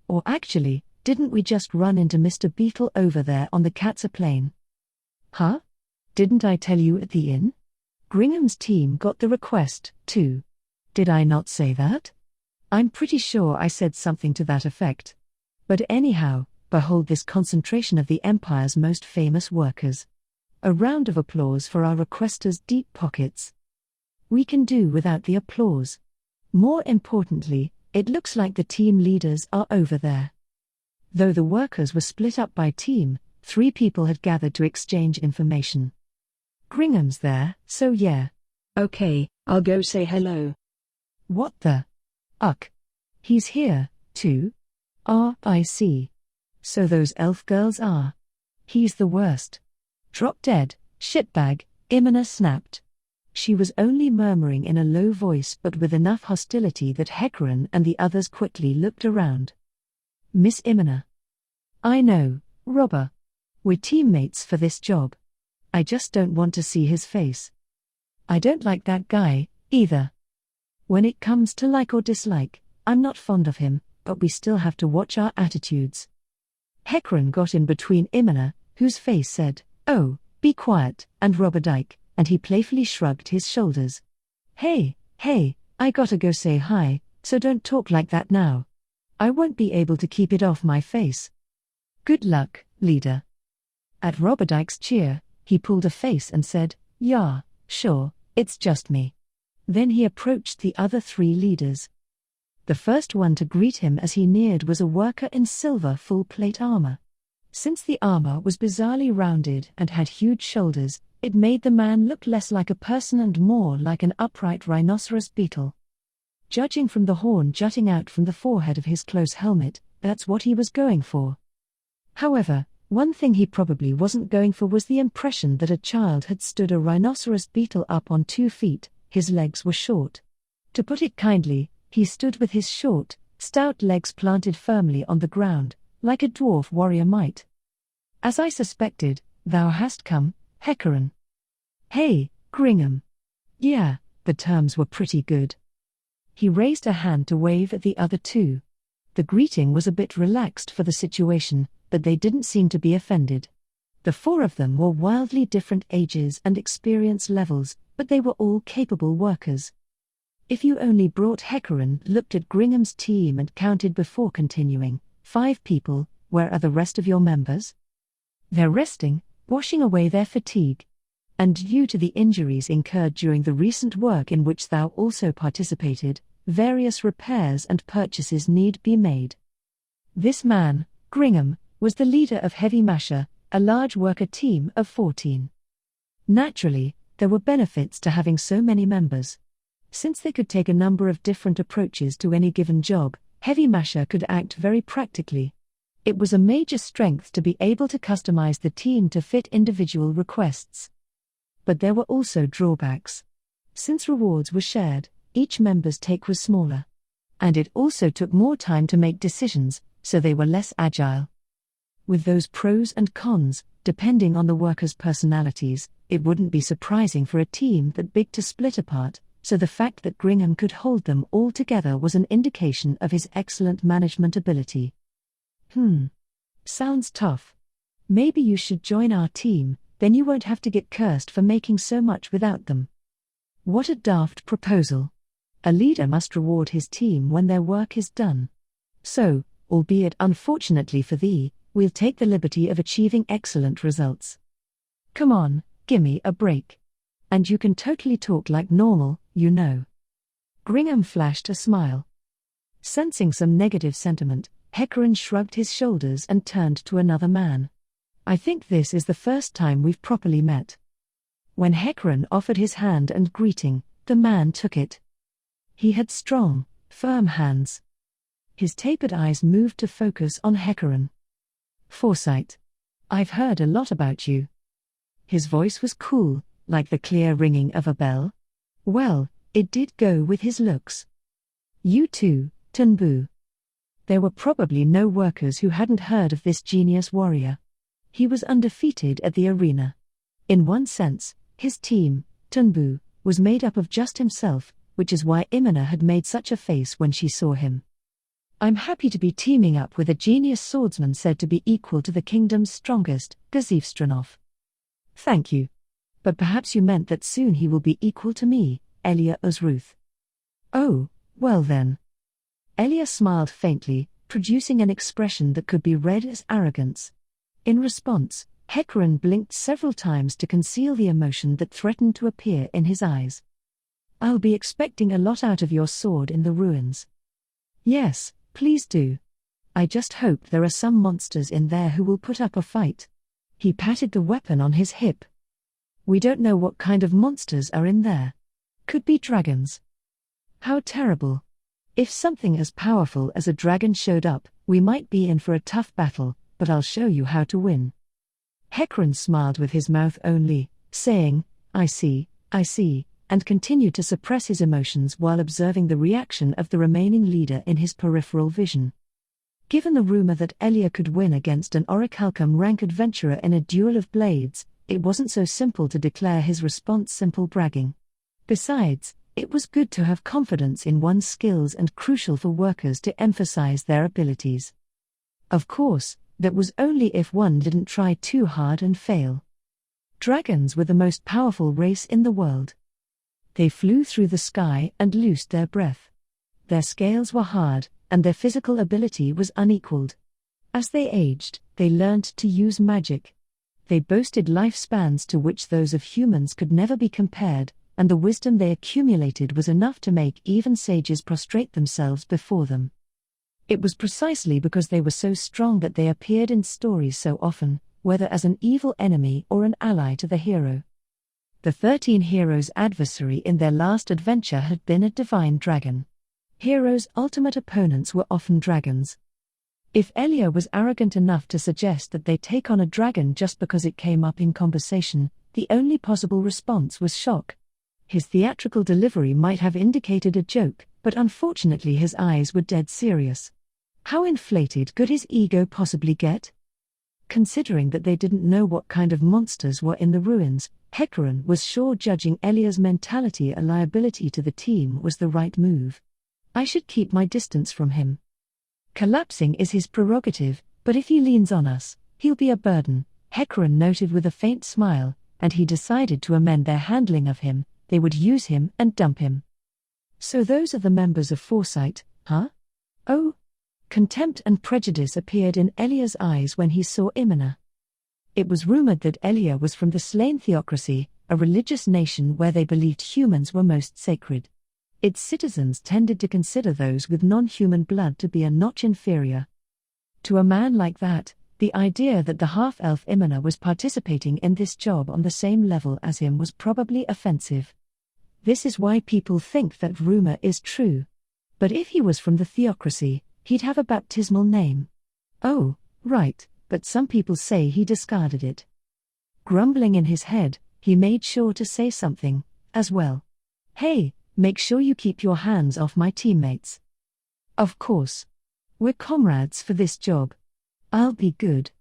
Or actually, didn't we just run into Mr. Beetle over there on the Katsa plane? Huh? Didn't I tell you at the inn? Gringham's team got the request, too. Did I not say that? I'm pretty sure I said something to that effect. But anyhow, behold this concentration of the Empire's most famous workers. A round of applause for our requesters' deep pockets. We can do without the applause. More importantly, it looks like the team leaders are over there. Though the workers were split up by team, 3 people had gathered to exchange information. Gringham's there, so yeah. Okay, I'll go say hello. What the? Uck. He's here, too? I see. So those elf girls are. He's the worst. Drop dead, shitbag, Imina snapped. She was only murmuring in a low voice but with enough hostility that Hecarim and the others quickly looked around. Miss Imina. I know, Robber. We're teammates for this job. I just don't want to see his face. I don't like that guy, either. When it comes to like or dislike, I'm not fond of him, but we still have to watch our attitudes. Hecarim got in between Imina, whose face said, "Oh, be quiet," and Roberdike, and he playfully shrugged his shoulders. Hey, I gotta go say hi, so don't talk like that now. I won't be able to keep it off my face. Good luck, leader. At Roberdike's cheer, he pulled a face and said, "Yeah, sure, it's just me." Then he approached the other 3 leaders. The first one to greet him as he neared was a worker in silver full-plate armor. Since the armor was bizarrely rounded and had huge shoulders, it made the man look less like a person and more like an upright rhinoceros beetle. Judging from the horn jutting out from the forehead of his close helmet, that's what he was going for. However, one thing he probably wasn't going for was the impression that a child had stood a rhinoceros beetle up on 2 feet. His legs were short. To put it kindly, he stood with his short, stout legs planted firmly on the ground, like a dwarf warrior might. As I suspected, thou hast come, Hecarim. Hey, Gringham. Yeah, the terms were pretty good. He raised a hand to wave at the other 2. The greeting was a bit relaxed for the situation, but they didn't seem to be offended. The 4 of them were wildly different ages and experience levels, but they were all capable workers. If you only brought Hecarim, looked at Gringham's team and counted before continuing, 5 people, where are the rest of your members? They're resting, washing away their fatigue. And due to the injuries incurred during the recent work in which thou also participated, various repairs and purchases need be made. This man, Gringham, was the leader of Heavy Masher, a large worker team of 14. Naturally, there were benefits to having so many members. Since they could take a number of different approaches to any given job, Heavy Masher could act very practically. It was a major strength to be able to customize the team to fit individual requests. But there were also drawbacks. Since rewards were shared, each member's take was smaller. And it also took more time to make decisions, so they were less agile. With those pros and cons, depending on the workers' personalities, it wouldn't be surprising for a team that big to split apart, so the fact that Gringham could hold them all together was an indication of his excellent management ability. Sounds tough. Maybe you should join our team, then you won't have to get cursed for making so much without them. What a daft proposal. A leader must reward his team when their work is done. So, albeit unfortunately for thee, we'll take the liberty of achieving excellent results. Come on, gimme a break. And you can totally talk like normal, you know. Gringham flashed a smile. Sensing some negative sentiment, Hecarim shrugged his shoulders and turned to another man. I think this is the first time we've properly met. When Hecarim offered his hand and greeting, the man took it. He had strong, firm hands. His tapered eyes moved to focus on Hecarim. Foresight. I've heard a lot about you. His voice was cool, like the clear ringing of a bell. Well, it did go with his looks. You too, Tunbu. There were probably no workers who hadn't heard of this genius warrior. He was undefeated at the arena. In one sense, his team, Tunbu, was made up of just himself, which is why Imina had made such a face when she saw him. "I'm happy to be teaming up with a genius swordsman said to be equal to the kingdom's strongest, Gazivstranov." "Thank you. But perhaps you meant that soon he will be equal to me, Elia Uzruth." "Oh, well then." Elia smiled faintly, producing an expression that could be read as arrogance. In response, Hecarim blinked several times to conceal the emotion that threatened to appear in his eyes. "I'll be expecting a lot out of your sword in the ruins." "Yes, please do. I just hope there are some monsters in there who will put up a fight." He patted the weapon on his hip. "We don't know what kind of monsters are in there. Could be dragons." "How terrible. If something as powerful as a dragon showed up, we might be in for a tough battle, but I'll show you how to win." Hecarim smiled with his mouth only, saying, I see, and continued to suppress his emotions while observing the reaction of the remaining leader in his peripheral vision. Given the rumor that Elia could win against an Orichalcum rank adventurer in a duel of blades, it wasn't so simple to declare his response simple bragging. Besides, it was good to have confidence in one's skills and crucial for workers to emphasize their abilities. Of course, that was only if one didn't try too hard and fail. Dragons were the most powerful race in the world. They flew through the sky and loosed their breath. Their scales were hard, and their physical ability was unequaled. As they aged, they learned to use magic. They boasted lifespans to which those of humans could never be compared, and the wisdom they accumulated was enough to make even sages prostrate themselves before them. It was precisely because they were so strong that they appeared in stories so often, whether as an evil enemy or an ally to the hero. The 13 heroes' adversary in their last adventure had been a divine dragon. Heroes' ultimate opponents were often dragons. If Elia was arrogant enough to suggest that they take on a dragon just because it came up in conversation, the only possible response was shock. His theatrical delivery might have indicated a joke, but unfortunately his eyes were dead serious. How inflated could his ego possibly get? Considering that they didn't know what kind of monsters were in the ruins, Hecarim was sure judging Elia's mentality a liability to the team was the right move. I should keep my distance from him. Collapsing is his prerogative, but if he leans on us, he'll be a burden, Hecarim noted with a faint smile, and he decided to amend their handling of him. They would use him and dump him. "So those are the members of Foresight, huh? Oh?" Contempt and prejudice appeared in Elia's eyes when he saw Imina. It was rumored that Elia was from the Slain Theocracy, a religious nation where they believed humans were most sacred. Its citizens tended to consider those with non-human blood to be a notch inferior. To a man like that, the idea that the half-elf Imina was participating in this job on the same level as him was probably offensive. This is why people think that rumor is true. But if he was from the Theocracy, he'd have a baptismal name. Oh, right, but some people say he discarded it. Grumbling in his head, he made sure to say something, as well. "Hey, make sure you keep your hands off my teammates." "Of course. We're comrades for this job. I'll be good."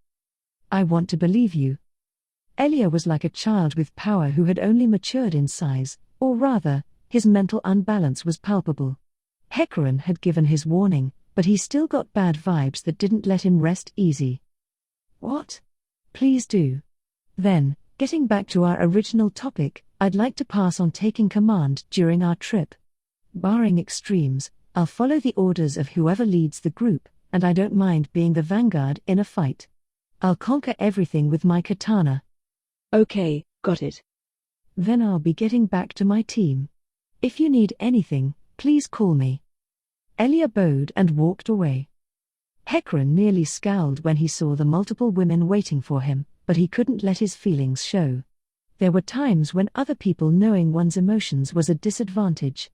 "I want to believe you." Elia was like a child with power who had only matured in size, or rather, his mental unbalance was palpable. Hecarim had given his warning, but he still got bad vibes that didn't let him rest easy. "What? Please do." Then, getting back to our original topic, I'd like to pass on taking command during our trip. Barring extremes, I'll follow the orders of whoever leads the group, and I don't mind being the vanguard in a fight. I'll conquer everything with my katana. Okay, got it. Then I'll be getting back to my team. If you need anything, please call me. Elia bowed and walked away. Hecarim nearly scowled when he saw the multiple women waiting for him, but he couldn't let his feelings show. There were times when other people knowing one's emotions was a disadvantage.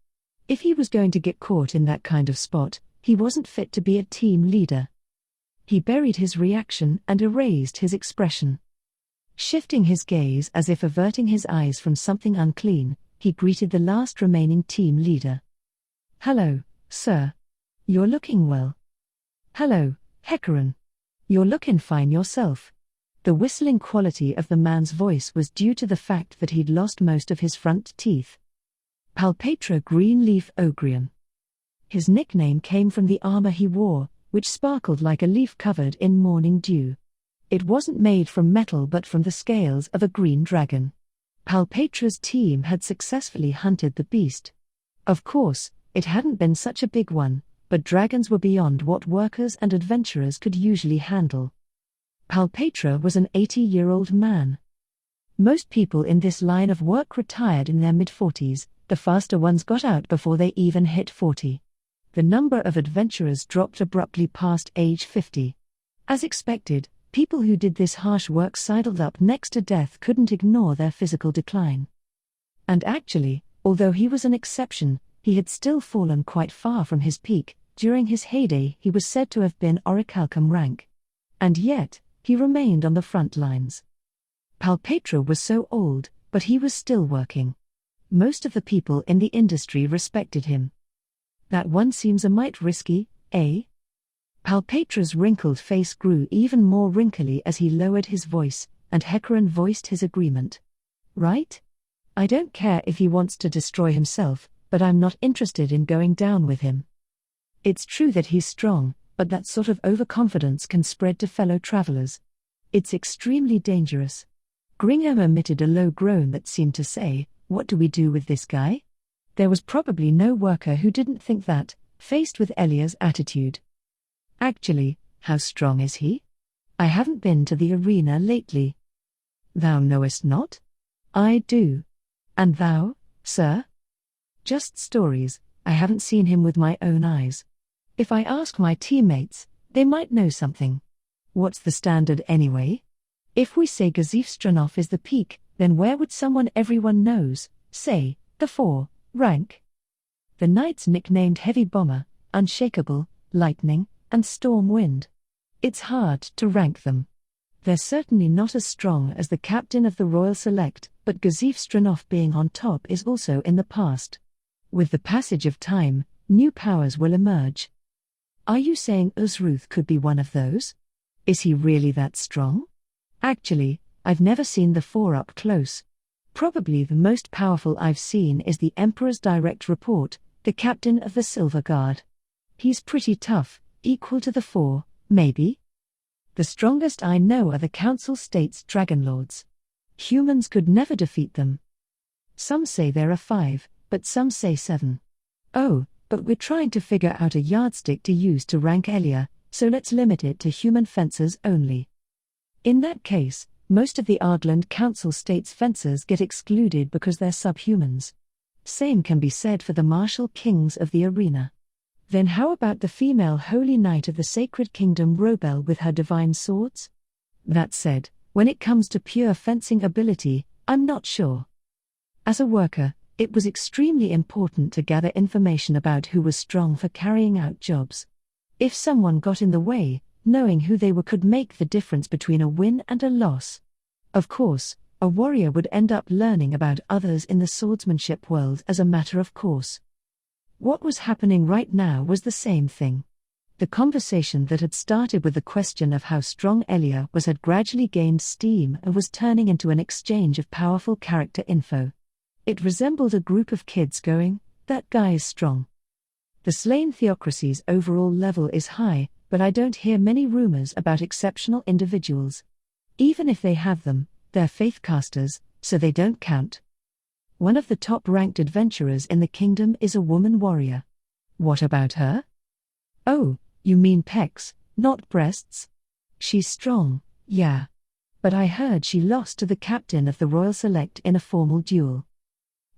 If he was going to get caught in that kind of spot, he wasn't fit to be a team leader. He buried his reaction and erased his expression. Shifting his gaze as if averting his eyes from something unclean, he greeted the last remaining team leader. "Hello, sir. You're looking well." "Hello, Hecarim. You're looking fine yourself." The whistling quality of the man's voice was due to the fact that he'd lost most of his front teeth. Palpatra Greenleaf Ogrian. His nickname came from the armor he wore, which sparkled like a leaf covered in morning dew. It wasn't made from metal but from the scales of a green dragon. Palpatra's team had successfully hunted the beast. Of course, it hadn't been such a big one, but dragons were beyond what workers and adventurers could usually handle. Palpatra was an 80-year-old man. Most people in this line of work retired in their mid-40s, the faster ones got out before they even hit 40. The number of adventurers dropped abruptly past age 50. As expected, people who did this harsh work sidled up next to death couldn't ignore their physical decline. And actually, although he was an exception, he had still fallen quite far from his peak. During his heyday he was said to have been orichalcum rank. And yet, he remained on the front lines. Palpatra was so old, but he was still working. Most of the people in the industry respected him. That one seems a mite risky, eh? Palpatra's wrinkled face grew even more wrinkly as he lowered his voice, and Hecaran voiced his agreement. Right? I don't care if he wants to destroy himself, but I'm not interested in going down with him. It's true that he's strong, but that sort of overconfidence can spread to fellow travelers. It's extremely dangerous. Gringham emitted a low groan that seemed to say, "What do we do with this guy?" There was probably no worker who didn't think that, faced with Elia's attitude. Actually, how strong is he? I haven't been to the arena lately. Thou knowest not? I do. And thou, sir? Just stories, I haven't seen him with my own eyes. If I ask my teammates, they might know something. What's the standard anyway? If we say Gazif is the peak, then where would someone everyone knows, say, the 4 rank? The knights nicknamed Heavy Bomber, Unshakable, Lightning, and Storm Wind. It's hard to rank them. They're certainly not as strong as the captain of the Royal Select, but Gazif being on top is also in the past. With the passage of time, new powers will emerge. Are you saying Uzruth could be one of those? Is he really that strong? Actually, I've never seen the 4 up close. Probably the most powerful I've seen is the Emperor's direct report, the captain of the Silver Guard. He's pretty tough, equal to the 4, maybe? The strongest I know are the Council States Dragonlords. Humans could never defeat them. Some say there are 5, but some say 7. Oh, but we're trying to figure out a yardstick to use to rank Elia, so let's limit it to human fencers only. In that case, most of the Ardland Council States fencers get excluded because they're subhumans. Same can be said for the martial kings of the arena. Then how about the female Holy Knight of the Sacred Kingdom Robel with her divine swords? That said, when it comes to pure fencing ability, I'm not sure. As a worker, it was extremely important to gather information about who was strong for carrying out jobs. If someone got in the way, knowing who they were could make the difference between a win and a loss. Of course, a warrior would end up learning about others in the swordsmanship world as a matter of course. What was happening right now was the same thing. The conversation that had started with the question of how strong Elia was had gradually gained steam and was turning into an exchange of powerful character info. It resembled a group of kids going, "That guy is strong." The slain theocracy's overall level is high, but I don't hear many rumors about exceptional individuals. Even if they have them, they're faithcasters, so they don't count. One of the top-ranked adventurers in the kingdom is a woman warrior. What about her? Oh, you mean pecs, not breasts? She's strong, yeah. But I heard she lost to the captain of the Royal Select in a formal duel.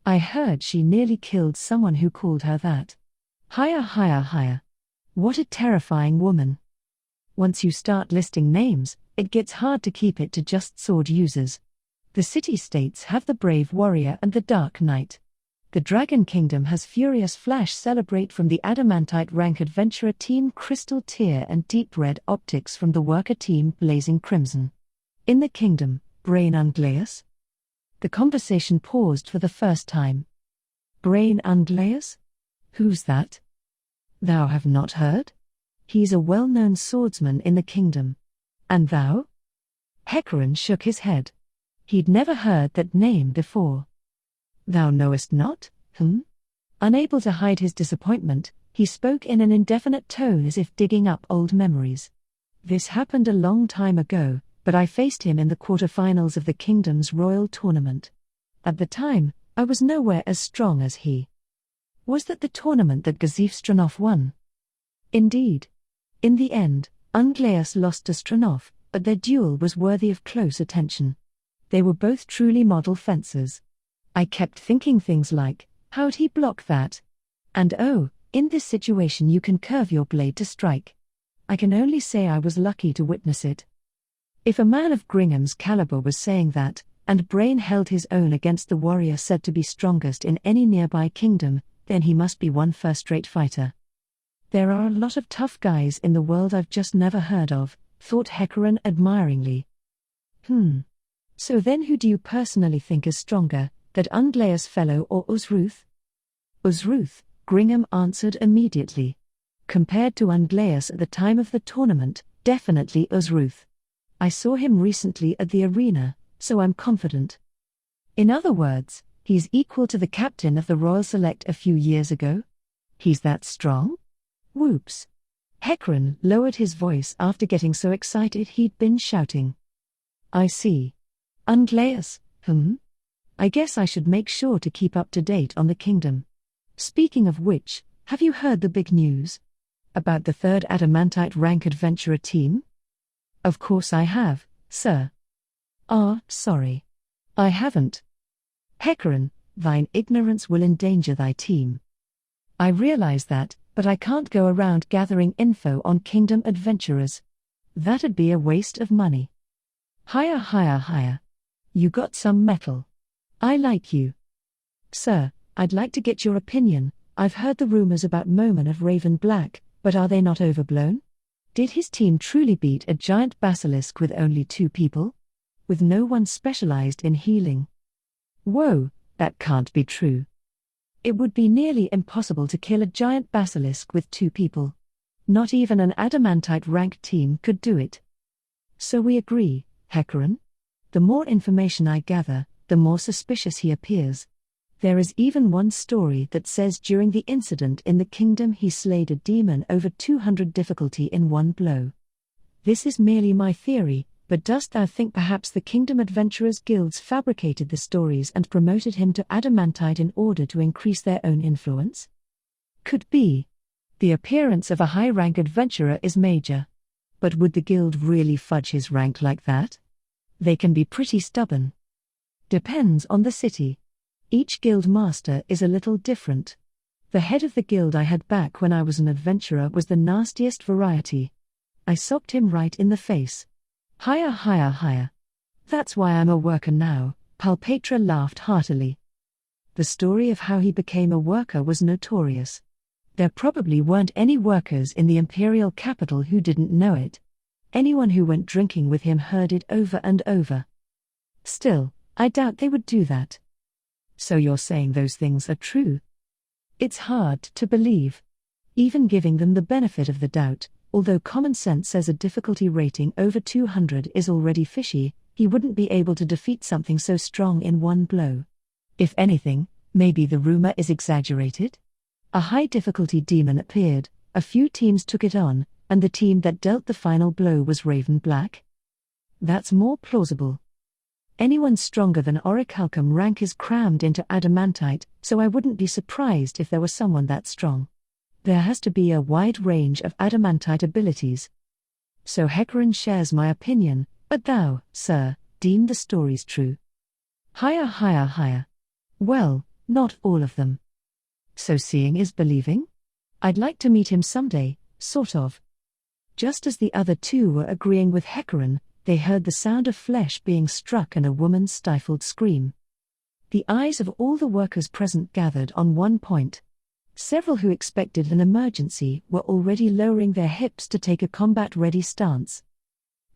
I heard she nearly killed someone who called her that. Higher. What a terrifying woman. Once you start listing names, it gets hard to keep it to just sword users. The city-states have the Brave Warrior and the Dark Knight. The Dragon Kingdom has Furious Flash Celebrate from the Adamantite rank Adventurer Team Crystal Tear and Deep Red Optics from the Worker Team Blazing Crimson. In the Kingdom, Brain Unglaeus? The conversation paused for the first time. Brain Unglaeus? Who's that? Thou have not heard? He's a well-known swordsman in the kingdom. And thou? Hecarim shook his head. He'd never heard that name before. Thou knowest not? Unable to hide his disappointment, he spoke in an indefinite tone as if digging up old memories. This happened a long time ago, but I faced him in the quarterfinals of the Kingdom's Royal Tournament. At the time, I was nowhere as strong as he. Was that the tournament that Gazif Stranov won? Indeed. In the end, Ungleus lost to Stranov, but their duel was worthy of close attention. They were both truly model fencers. I kept thinking things like, how'd he block that? And oh, in this situation you can curve your blade to strike. I can only say I was lucky to witness it. If a man of Gringham's caliber was saying that, and Brain held his own against the warrior said to be strongest in any nearby kingdom, then he must be one first-rate fighter. There are a lot of tough guys in the world I've just never heard of, thought Hecarim admiringly. So then who do you personally think is stronger, that Ungleus fellow or Uzruth? Uzruth, Gringham answered immediately. Compared to Ungleus at the time of the tournament, definitely Uzruth. I saw him recently at the arena, so I'm confident. In other words, he's equal to the captain of the Royal Select a few years ago? He's that strong? Whoops. Hecarim lowered his voice after getting so excited he'd been shouting. I see. Ungleus, I guess I should make sure to keep up to date on the kingdom. Speaking of which, have you heard the big news? About the third Adamantite rank adventurer team? Of course I have, sir. Sorry. I haven't. Hecarim, thine ignorance will endanger thy team. I realize that, but I can't go around gathering info on kingdom adventurers. That'd be a waste of money. Higher. You got some metal. I like you. Sir, I'd like to get your opinion. I've heard the rumors about Moman of Raven Black, but are they not overblown? Did his team truly beat a giant basilisk with only 2 people? With no one specialized in healing? Whoa, that can't be true. It would be nearly impossible to kill a giant basilisk with 2 people. Not even an adamantite ranked team could do it. So we agree, Hecarim? The more information I gather, the more suspicious he appears. There is even one story that says during the incident in the kingdom he slayed a demon over 200 difficulty in one blow. This is merely my theory, but dost thou think perhaps the Kingdom Adventurers Guilds fabricated the stories and promoted him to Adamantite in order to increase their own influence? Could be. The appearance of a high-rank adventurer is major. But would the guild really fudge his rank like that? They can be pretty stubborn. Depends on the city. Each guild master is a little different. The head of the guild I had back when I was an adventurer was the nastiest variety. I socked him right in the face. Higher. That's why I'm a worker now, Palpatra laughed heartily. The story of how he became a worker was notorious. There probably weren't any workers in the imperial capital who didn't know it. Anyone who went drinking with him heard it over and over. Still, I doubt they would do that. So you're saying those things are true? It's hard to believe. Even giving them the benefit of the doubt, although common sense says a difficulty rating over 200 is already fishy, he wouldn't be able to defeat something so strong in one blow. If anything, maybe the rumor is exaggerated? A high difficulty demon appeared, a few teams took it on, and the team that dealt the final blow was Raven Black? That's more plausible. Anyone stronger than Orichalcum rank is crammed into Adamantite, so I wouldn't be surprised if there was someone that strong. There has to be a wide range of Adamantite abilities. So Hecarim shares my opinion, but thou, sir, deem the stories true. Higher. Well, not all of them. So seeing is believing? I'd like to meet him someday, sort of. Just as the other two were agreeing with Hecarim, they heard the sound of flesh being struck and a woman's stifled scream. The eyes of all the workers present gathered on one point. Several who expected an emergency were already lowering their hips to take a combat-ready stance.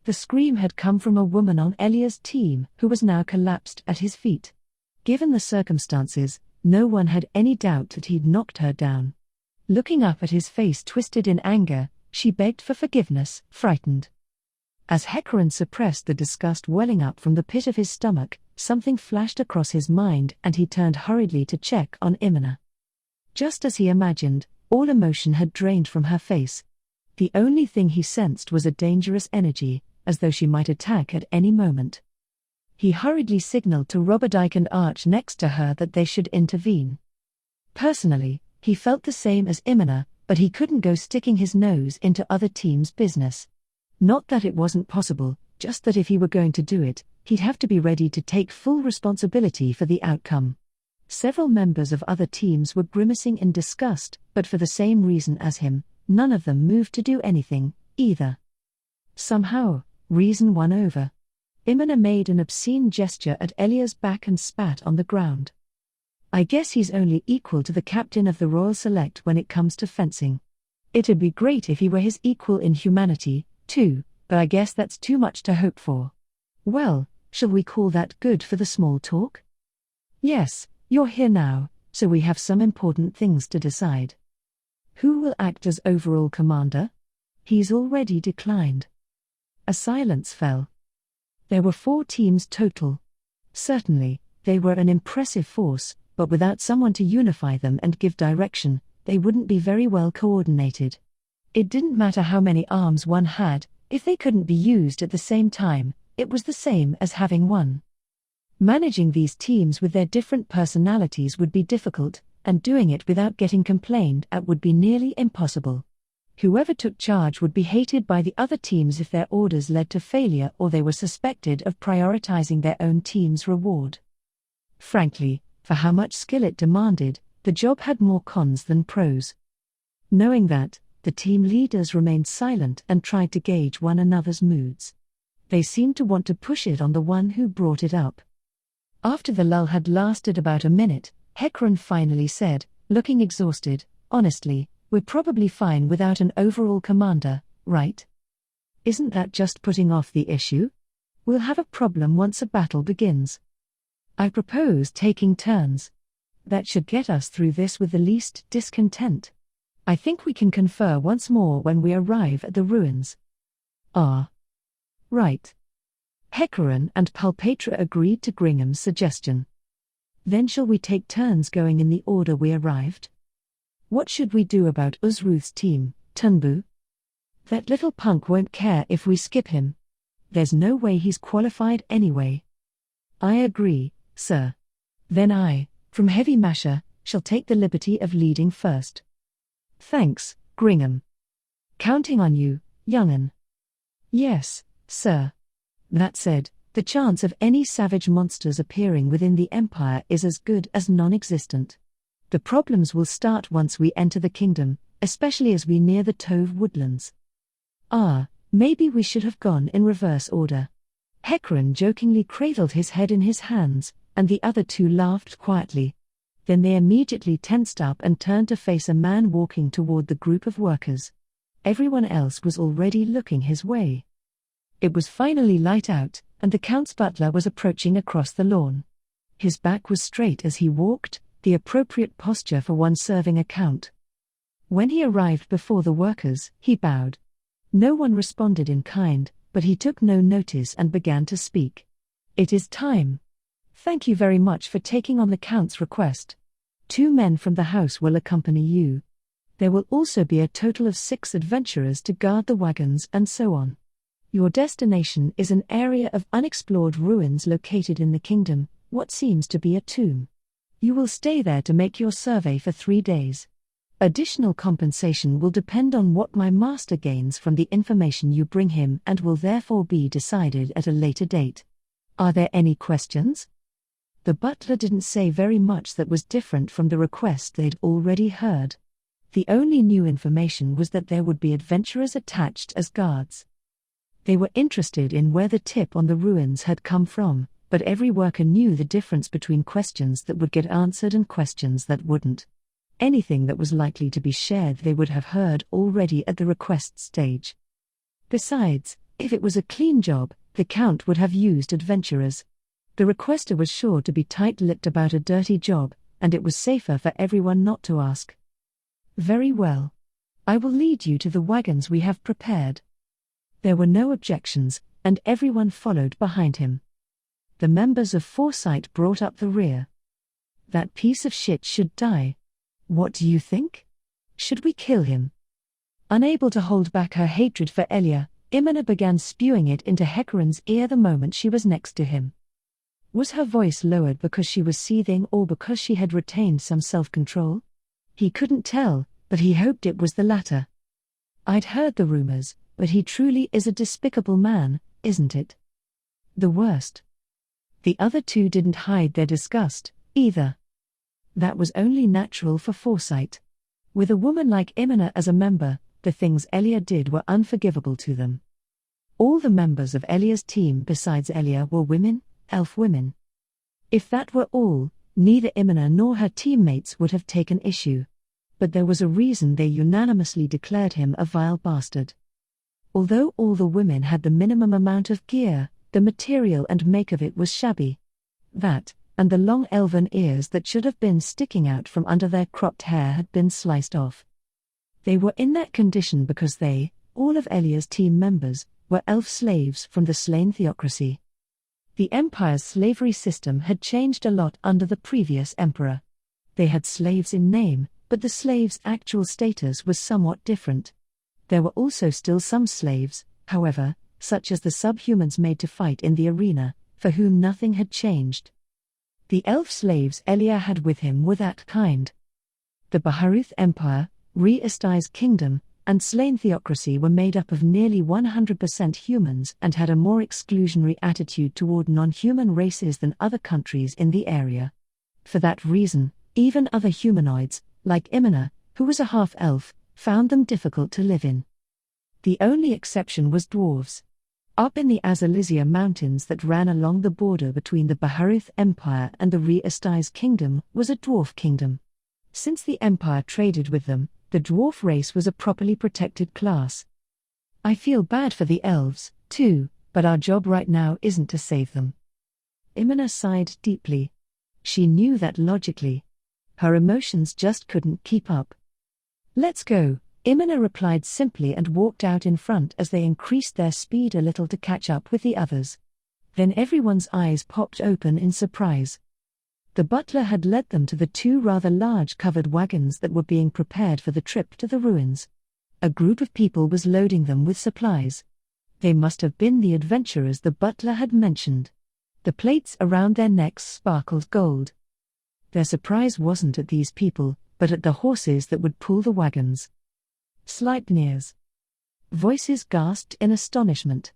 The scream had come from a woman on Elia's team who was now collapsed at his feet. Given the circumstances, no one had any doubt that he'd knocked her down. Looking up at his face twisted in anger, she begged for forgiveness, frightened. As Hecaran suppressed the disgust welling up from the pit of his stomach, something flashed across his mind and he turned hurriedly to check on Imina. Just as he imagined, all emotion had drained from her face. The only thing he sensed was a dangerous energy, as though she might attack at any moment. He hurriedly signaled to Roberdike and Arch next to her that they should intervene. Personally, he felt the same as Imina, but he couldn't go sticking his nose into other teams' business. Not that it wasn't possible, just that if he were going to do it, he'd have to be ready to take full responsibility for the outcome. Several members of other teams were grimacing in disgust, but for the same reason as him, none of them moved to do anything, either. Somehow, reason won over. Imina made an obscene gesture at Elia's back and spat on the ground. I guess he's only equal to the captain of the Royal Select when it comes to fencing. It'd be great if he were his equal in humanity, too, but I guess that's too much to hope for. Well, shall we call that good for the small talk? Yes, you're here now, so we have some important things to decide. Who will act as overall commander? He's already declined. A silence fell. There were 4 teams total. Certainly, they were an impressive force, but without someone to unify them and give direction, they wouldn't be very well coordinated. It didn't matter how many arms one had, if they couldn't be used at the same time, it was the same as having one. Managing these teams with their different personalities would be difficult, and doing it without getting complained at would be nearly impossible. Whoever took charge would be hated by the other teams if their orders led to failure or they were suspected of prioritizing their own team's reward. Frankly, for how much skill it demanded, the job had more cons than pros. Knowing that, the team leaders remained silent and tried to gauge one another's moods. They seemed to want to push it on the one who brought it up. After the lull had lasted about a minute, Hecaran finally said, looking exhausted, "Honestly, we're probably fine without an overall commander, right? Isn't that just putting off the issue? We'll have a problem once a battle begins. I propose taking turns. That should get us through this with the least discontent. I think we can confer once more when we arrive at the ruins." Ah. Right. Hecaran and Palpatra agreed to Gringham's suggestion. Then shall we take turns going in the order we arrived? What should we do about Uzruth's team, Tunbu? That little punk won't care if we skip him. There's no way he's qualified anyway. I agree, sir. Then I, from Heavy Masher, shall take the liberty of leading first. Thanks, Gringham. Counting on you, young'un. Yes, sir. That said, the chance of any savage monsters appearing within the Empire is as good as non-existent. The problems will start once we enter the kingdom, especially as we near the Tove woodlands. Ah, maybe we should have gone in reverse order. Hecaran jokingly cradled his head in his hands, and the other 2 laughed quietly. Then they immediately tensed up and turned to face a man walking toward the group of workers. Everyone else was already looking his way. It was finally light out, and the Count's butler was approaching across the lawn. His back was straight as he walked, the appropriate posture for one serving a count. When he arrived before the workers, he bowed. No one responded in kind, but he took no notice and began to speak. "It is time. Thank you very much for taking on the Count's request. 2 men from the house will accompany you. There will also be a total of 6 adventurers to guard the wagons and so on. Your destination is an area of unexplored ruins located in the kingdom, what seems to be a tomb. You will stay there to make your survey for 3 days. Additional compensation will depend on what my master gains from the information you bring him and will therefore be decided at a later date. Are there any questions?" The butler didn't say very much that was different from the request they'd already heard. The only new information was that there would be adventurers attached as guards. They were interested in where the tip on the ruins had come from, but every worker knew the difference between questions that would get answered and questions that wouldn't. Anything that was likely to be shared they would have heard already at the request stage. Besides, if it was a clean job, the Count would have used adventurers. The requester was sure to be tight-lipped about a dirty job, and it was safer for everyone not to ask. "Very well. I will lead you to the wagons we have prepared." There were no objections, and everyone followed behind him. The members of Foresight brought up the rear. That piece of shit should die. What do you think? Should we kill him? Unable to hold back her hatred for Elia, Imina began spewing it into Hecarim's ear the moment she was next to him. Was her voice lowered because she was seething or because she had retained some self-control? He couldn't tell, but he hoped it was the latter. I'd heard the rumors, but he truly is a despicable man, isn't it? The worst. The other two didn't hide their disgust, either. That was only natural for Foresight. With a woman like Imina as a member, the things Elia did were unforgivable to them. All the members of Elia's team besides Elia were women, elf women. If that were all, neither Imina nor her teammates would have taken issue. But there was a reason they unanimously declared him a vile bastard. Although all the women had the minimum amount of gear, the material and make of it was shabby. That, and the long elven ears that should have been sticking out from under their cropped hair had been sliced off. They were in that condition because they, all of Elia's team members, were elf slaves from the slain theocracy. The Empire's slavery system had changed a lot under the previous emperor. They had slaves in name, but the slaves' actual status was somewhat different. There were also still some slaves, however, such as the subhumans made to fight in the arena, for whom nothing had changed. The elf slaves Elia had with him were that kind. The Baharuth Empire, Re-Estai's kingdom, and slain theocracy were made up of nearly 100% humans and had a more exclusionary attitude toward non-human races than other countries in the area. For that reason, even other humanoids, like Imina, who was a half-elf, found them difficult to live in. The only exception was dwarves. Up in the Azalizia mountains that ran along the border between the Baharuth Empire and the Re-Estai's kingdom was a dwarf kingdom. Since the Empire traded with them, the dwarf race was a properly protected class. I feel bad for the elves, too, but our job right now isn't to save them. Imina sighed deeply. She knew that logically. Her emotions just couldn't keep up. Let's go, Imina replied simply and walked out in front as they increased their speed a little to catch up with the others. Then everyone's eyes popped open in surprise. The butler had led them to the two rather large covered wagons that were being prepared for the trip to the ruins. A group of people was loading them with supplies. They must have been the adventurers the butler had mentioned. The plates around their necks sparkled gold. Their surprise wasn't at these people, but at the horses that would pull the wagons. Sleipnirs. Voices gasped in astonishment.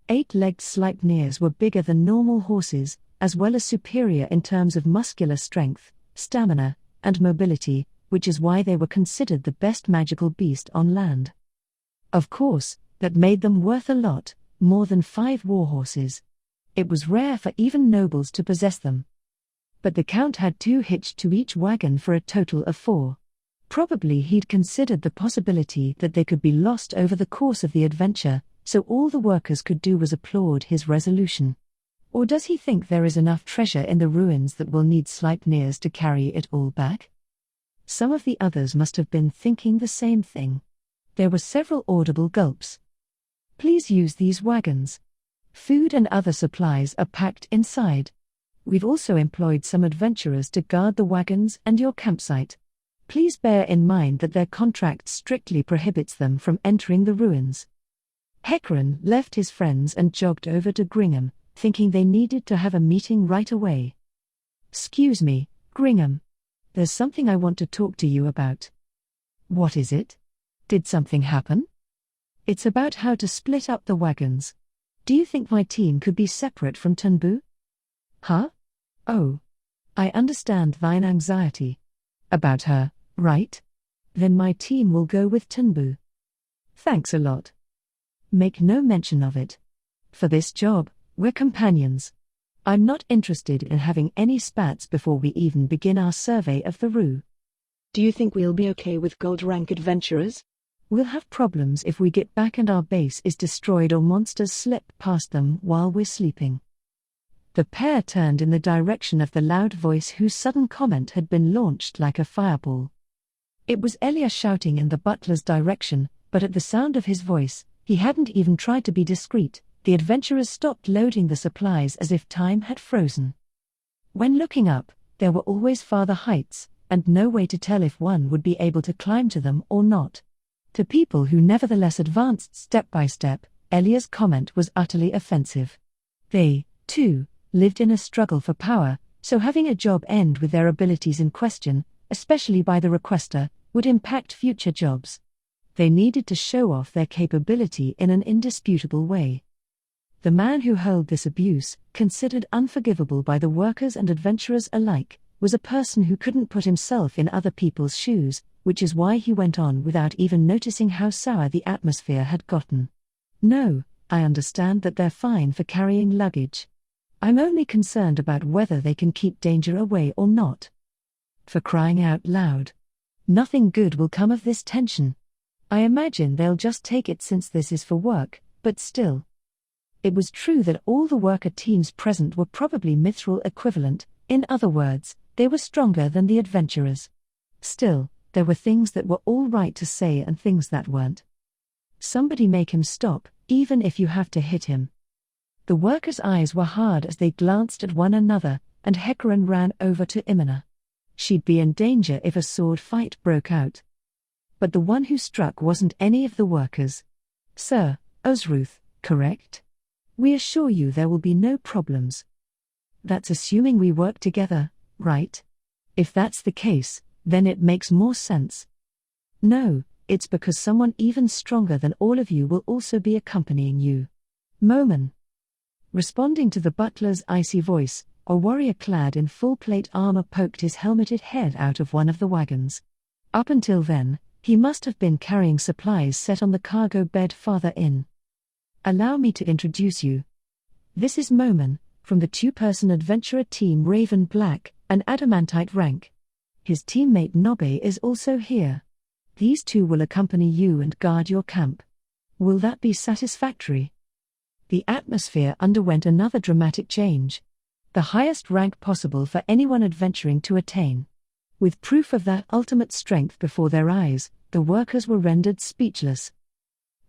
8-legged Sleipnirs were bigger than normal horses, as well as superior in terms of muscular strength, stamina, and mobility, which is why they were considered the best magical beast on land. Of course, that made them worth a lot, more than 5 warhorses. It was rare for even nobles to possess them. But the Count had 2 hitched to each wagon for a total of 4. Probably he'd considered the possibility that they could be lost over the course of the adventure, so all the workers could do was applaud his resolution. Or does he think there is enough treasure in the ruins that will need Sleipnirs to carry it all back? Some of the others must have been thinking the same thing. There were several audible gulps. Please use these wagons. Food and other supplies are packed inside. We've also employed some adventurers to guard the wagons and your campsite. Please bear in mind that their contract strictly prohibits them from entering the ruins. Hecarim left his friends and jogged over to Gringham, thinking they needed to have a meeting right away. "Excuse me, Gringham. There's something I want to talk to you about." "What is it? Did something happen?" "It's about how to split up the wagons. Do you think my team could be separate from Tunbu?" "Huh? Oh. I understand thine anxiety. About her, right? Then my team will go with Tunbu. Thanks a lot. Make no mention of it. For this job, we're companions. I'm not interested in having any spats before we even begin our survey of the Rue." Do you think we'll be okay with gold rank adventurers? "We'll have problems if we get back and our base is destroyed or monsters slip past them while we're sleeping." The pair turned in the direction of the loud voice whose sudden comment had been launched like a fireball. It was Elia shouting in the butler's direction, but at the sound of his voice, He hadn't even tried to be discreet. The adventurers stopped loading the supplies as if time had frozen. When looking up, there were always farther heights, and no way to tell if one would be able to climb to them or not. To people who nevertheless advanced step by step, Elia's comment was utterly offensive. They, too, lived in a struggle for power, so having a job end with their abilities in question, especially by the requester, would impact future jobs. They needed to show off their capability in an indisputable way. The man who hurled this abuse, considered unforgivable by the workers and adventurers alike, was a person who couldn't put himself in other people's shoes, which is why he went on without even noticing how sour the atmosphere had gotten. No, I understand that they're fine for carrying luggage. I'm only concerned about whether they can keep danger away or not. For crying out loud. Nothing good will come of this tension. I imagine they'll just take it since this is for work, but still. It was true that all the worker teams present were probably mithril equivalent, in other words, they were stronger than the adventurers. Still, there were things that were all right to say and things that weren't. Somebody make him stop, even if you have to hit him. The workers' eyes were hard as they glanced at one another, and Hecarim ran over to Imina. She'd be in danger if a sword fight broke out. But the one who struck wasn't any of the workers. Sir, Osruth, correct? We assure you there will be no problems. That's assuming we work together, right? If that's the case, then it makes more sense. No, it's because someone even stronger than all of you will also be accompanying you. Moman. Responding to the butler's icy voice, a warrior clad in full plate armor poked his helmeted head out of one of the wagons. Up until then, he must have been carrying supplies set on the cargo bed farther in. Allow me to introduce you. This is Moman, from the two-person adventurer team Raven Black, an adamantite rank. His teammate Nobe is also here. These two will accompany you and guard your camp. Will that be satisfactory? The atmosphere underwent another dramatic change. The highest rank possible for anyone adventuring to attain. With proof of that ultimate strength before their eyes, the workers were rendered speechless.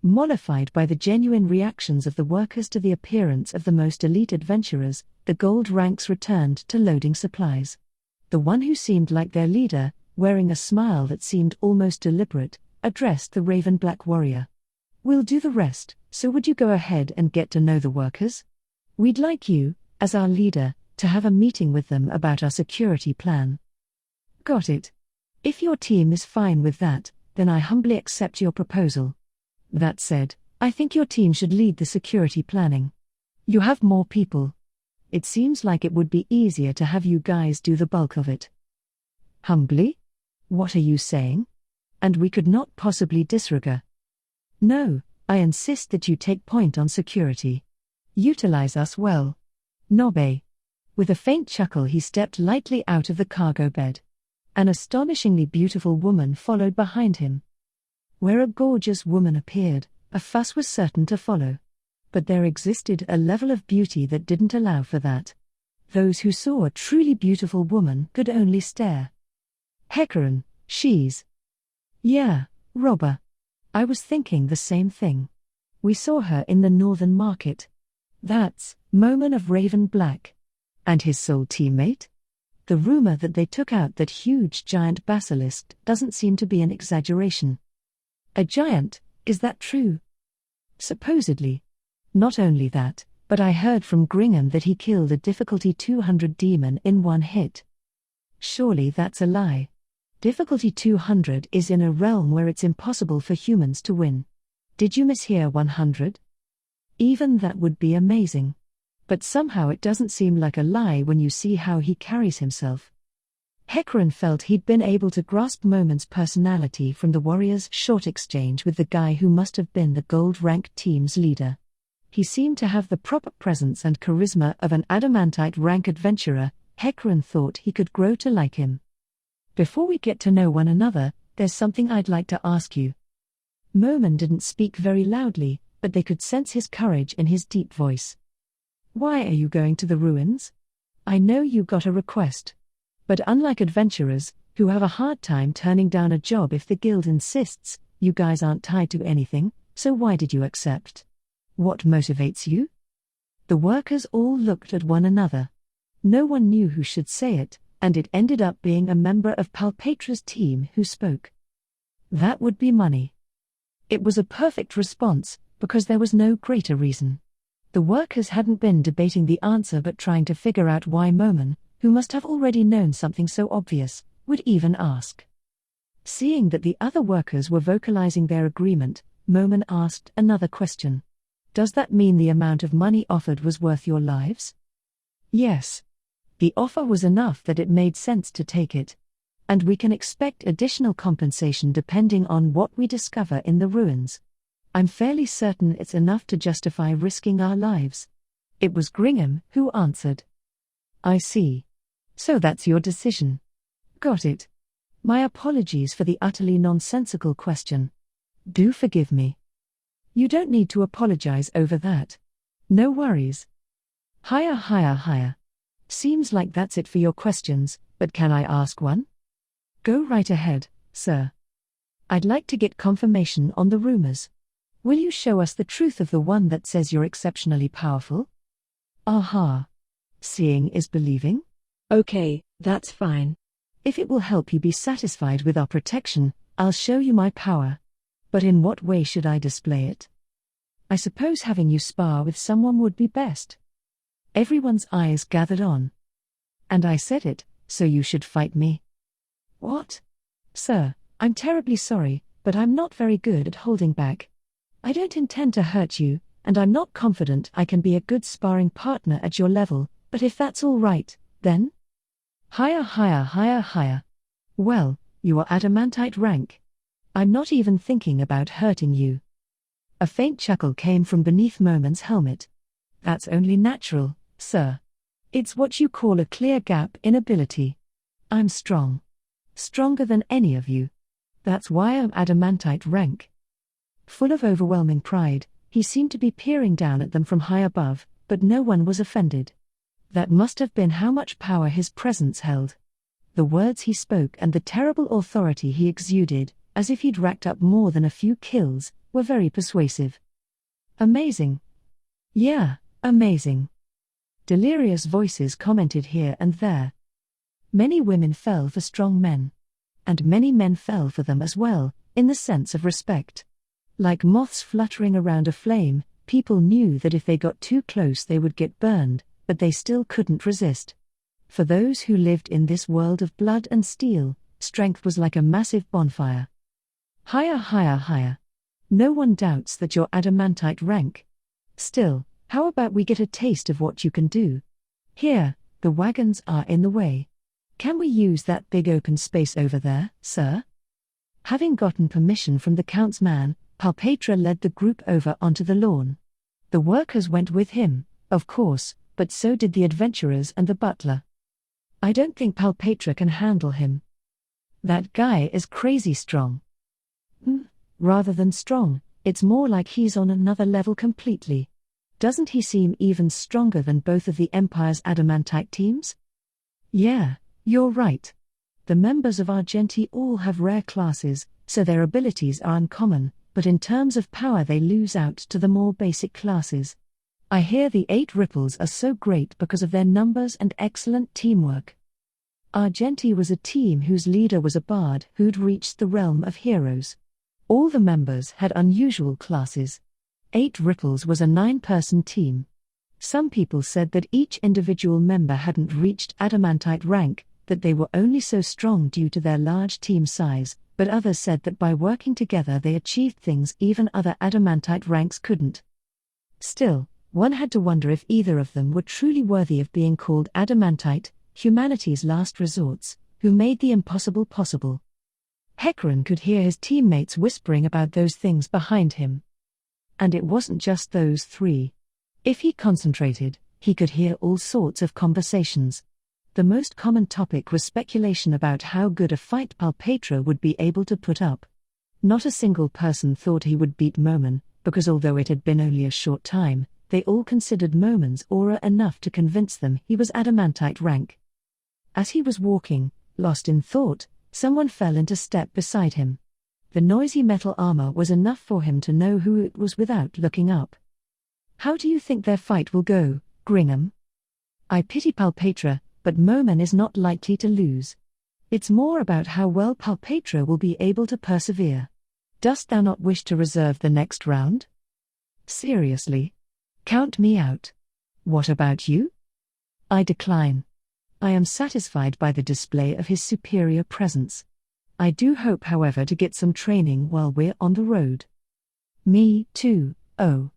Mollified by the genuine reactions of the workers to the appearance of the most elite adventurers, the gold ranks returned to loading supplies. The one who seemed like their leader, wearing a smile that seemed almost deliberate, addressed the Raven Black warrior. We'll do the rest, so would you go ahead and get to know the workers? We'd like you, as our leader, to have a meeting with them about our security plan. Got it. If your team is fine with that, then I humbly accept your proposal. That said, I think your team should lead the security planning. You have more people. It seems like it would be easier to have you guys do the bulk of it. Humbly? What are you saying? And we could not possibly disregard. No, I insist that you take point on security. Utilize us well. Nobe. With a faint chuckle he stepped lightly out of the cargo bed. An astonishingly beautiful woman followed behind him. Where a gorgeous woman appeared, a fuss was certain to follow. But there existed a level of beauty that didn't allow for that. Those who saw a truly beautiful woman could only stare. Hecarim, she's... Yeah, Robber. I was thinking the same thing. We saw her in the Northern Market. That's Moman of Raven Black. And his sole teammate? The rumor that they took out that huge giant basilisk doesn't seem to be an exaggeration. A giant, is that true? Supposedly. Not only that, but I heard from Gringham that he killed a difficulty 200 demon in one hit. Surely that's a lie. Difficulty 200 is in a realm where it's impossible for humans to win. Did you mishear 100? Even that would be amazing. But somehow it doesn't seem like a lie when you see how he carries himself. Hecarim felt he'd been able to grasp Moman's personality from the warrior's short exchange with the guy who must have been the gold rank team's leader. He seemed to have the proper presence and charisma of an adamantite rank adventurer. Hecarim thought he could grow to like him. Before we get to know one another, there's something I'd like to ask you. Moman didn't speak very loudly, but they could sense his courage in his deep voice. Why are you going to the ruins? I know you got a request. But unlike adventurers, who have a hard time turning down a job if the guild insists, you guys aren't tied to anything, so why did you accept? What motivates you? The workers all looked at one another. No one knew who should say it, and it ended up being a member of Palpetra's team who spoke. That would be money. It was a perfect response, because there was no greater reason. The workers hadn't been debating the answer but trying to figure out why Momen, who must have already known something so obvious, would even ask. Seeing that the other workers were vocalizing their agreement, Momen asked another question. Does that mean the amount of money offered was worth your lives? Yes. The offer was enough that it made sense to take it. And we can expect additional compensation depending on what we discover in the ruins. I'm fairly certain it's enough to justify risking our lives. It was Gringham who answered. I see. So that's your decision. Got it. My apologies for the utterly nonsensical question. Do forgive me. You don't need to apologize over that. No worries. Higher. Seems like that's it for your questions, but can I ask one? Go right ahead, sir. I'd like to get confirmation on the rumors. Will you show us the truth of the one that says you're exceptionally powerful? Aha. Seeing is believing? Okay, that's fine. If it will help you be satisfied with our protection, I'll show you my power. But in what way should I display it? I suppose having you spar with someone would be best. Everyone's eyes gathered on. And I said it, so you should fight me. What? Sir, I'm terribly sorry, but I'm not very good at holding back. I don't intend to hurt you, and I'm not confident I can be a good sparring partner at your level, but if that's all right, then? Higher. Well, you are adamantite rank. I'm not even thinking about hurting you. A faint chuckle came from beneath Momen's helmet. That's only natural, sir. It's what you call a clear gap in ability. I'm strong. Stronger than any of you. That's why I'm adamantite rank. Full of overwhelming pride, he seemed to be peering down at them from high above, but no one was offended. That must have been how much power his presence held. The words he spoke and the terrible authority he exuded, as if he'd racked up more than a few kills, were very persuasive. Amazing. Yeah, amazing. Delirious voices commented here and there. Many women fell for strong men. And many men fell for them as well, in the sense of respect. Like moths fluttering around a flame, people knew that if they got too close they would get burned, but they still couldn't resist. For those who lived in this world of blood and steel, strength was like a massive bonfire. Higher. No one doubts that you're adamantite rank. Still, how about we get a taste of what you can do? Here, the wagons are in the way. Can we use that big open space over there, sir? Having gotten permission from the Count's man, Palpetra led the group over onto the lawn. The workers went with him, of course, but so did the adventurers and the butler. I don't think Palpetra can handle him. That guy is crazy strong. Rather than strong, it's more like he's on another level completely. Doesn't he seem even stronger than both of the Empire's adamantite teams? Yeah, you're right. The members of Argenti all have rare classes, so their abilities are uncommon, but in terms of power they lose out to the more basic classes. I hear the 8 Ripples are so great because of their numbers and excellent teamwork. Argenti was a team whose leader was a bard who'd reached the realm of heroes. All the members had unusual classes. 8 Ripples was a 9-person team. Some people said that each individual member hadn't reached adamantite rank, that they were only so strong due to their large team size, but others said that by working together they achieved things even other adamantite ranks couldn't. Still, one had to wonder if either of them were truly worthy of being called adamantite, humanity's last resorts, who made the impossible possible. Hecarim could hear his teammates whispering about those things behind him. And it wasn't just those 3. If he concentrated, he could hear all sorts of conversations. The most common topic was speculation about how good a fight Palpetra would be able to put up. Not a single person thought he would beat Momen, because although it had been only a short time, they all considered Momen's aura enough to convince them he was adamantite rank. As he was walking, lost in thought, someone fell into step beside him. The noisy metal armor was enough for him to know who it was without looking up. How do you think their fight will go, Gringham? I pity Palpatra, but Moman is not likely to lose. It's more about how well Palpatra will be able to persevere. Dost thou not wish to reserve the next round? Seriously? Count me out. What about you? I decline. I am satisfied by the display of his superior presence. I do hope, however, to get some training while we're on the road. Me too, oh.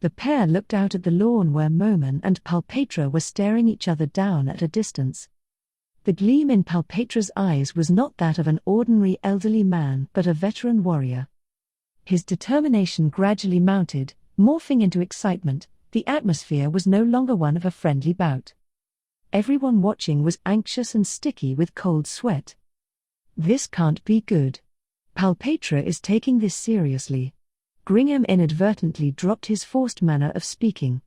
The pair looked out at the lawn where Moman and Palpatra were staring each other down at a distance. The gleam in Palpatra's eyes was not that of an ordinary elderly man but a veteran warrior. His determination gradually mounted, morphing into excitement. The atmosphere was no longer one of a friendly bout. Everyone watching was anxious and sticky with cold sweat. This can't be good. Palpatra is taking this seriously. Gringham inadvertently dropped his forced manner of speaking.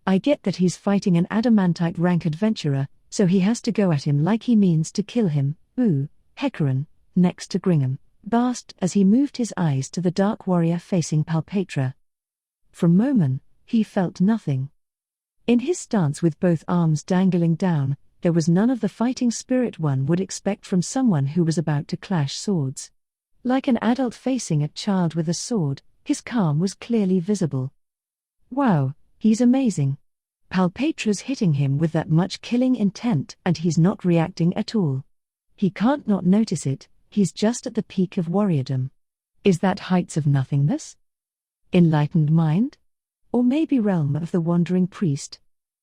I get that he's fighting an adamantite rank adventurer, so he has to go at him like he means to kill him. Ooh, Hecaran, next to Gringham, basked as he moved his eyes to the dark warrior facing Palpatra. From Moman, he felt nothing. In his stance with both arms dangling down, there was none of the fighting spirit one would expect from someone who was about to clash swords. Like an adult facing a child with a sword, his calm was clearly visible. Wow, he's amazing. Palpatra's hitting him with that much killing intent and he's not reacting at all. He can't not notice it, he's just at the peak of warriordom. Is that heights of nothingness? Enlightened mind? Or maybe realm of the wandering priest?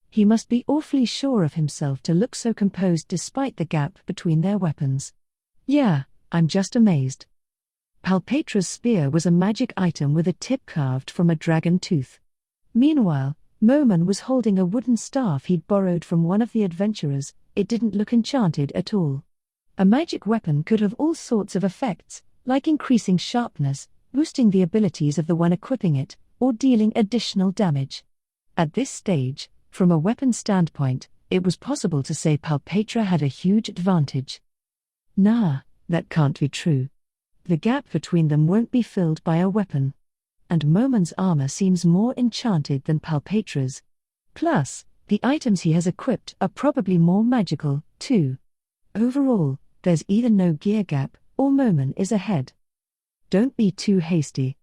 He must be awfully sure of himself to look so composed despite the gap between their weapons. Yeah, I'm just amazed. Palpatra's spear was a magic item with a tip carved from a dragon tooth. Meanwhile, Moman was holding a wooden staff he'd borrowed from one of the adventurers. It didn't look enchanted at all. A magic weapon could have all sorts of effects, like increasing sharpness, boosting the abilities of the one equipping it, or dealing additional damage. At this stage, from a weapon standpoint, it was possible to say Palpatra had a huge advantage. Nah, that can't be true. The gap between them won't be filled by a weapon. And Moman's armor seems more enchanted than Palpatra's. Plus, the items he has equipped are probably more magical, too. Overall, there's either no gear gap, or Moman is ahead. Don't be too hasty.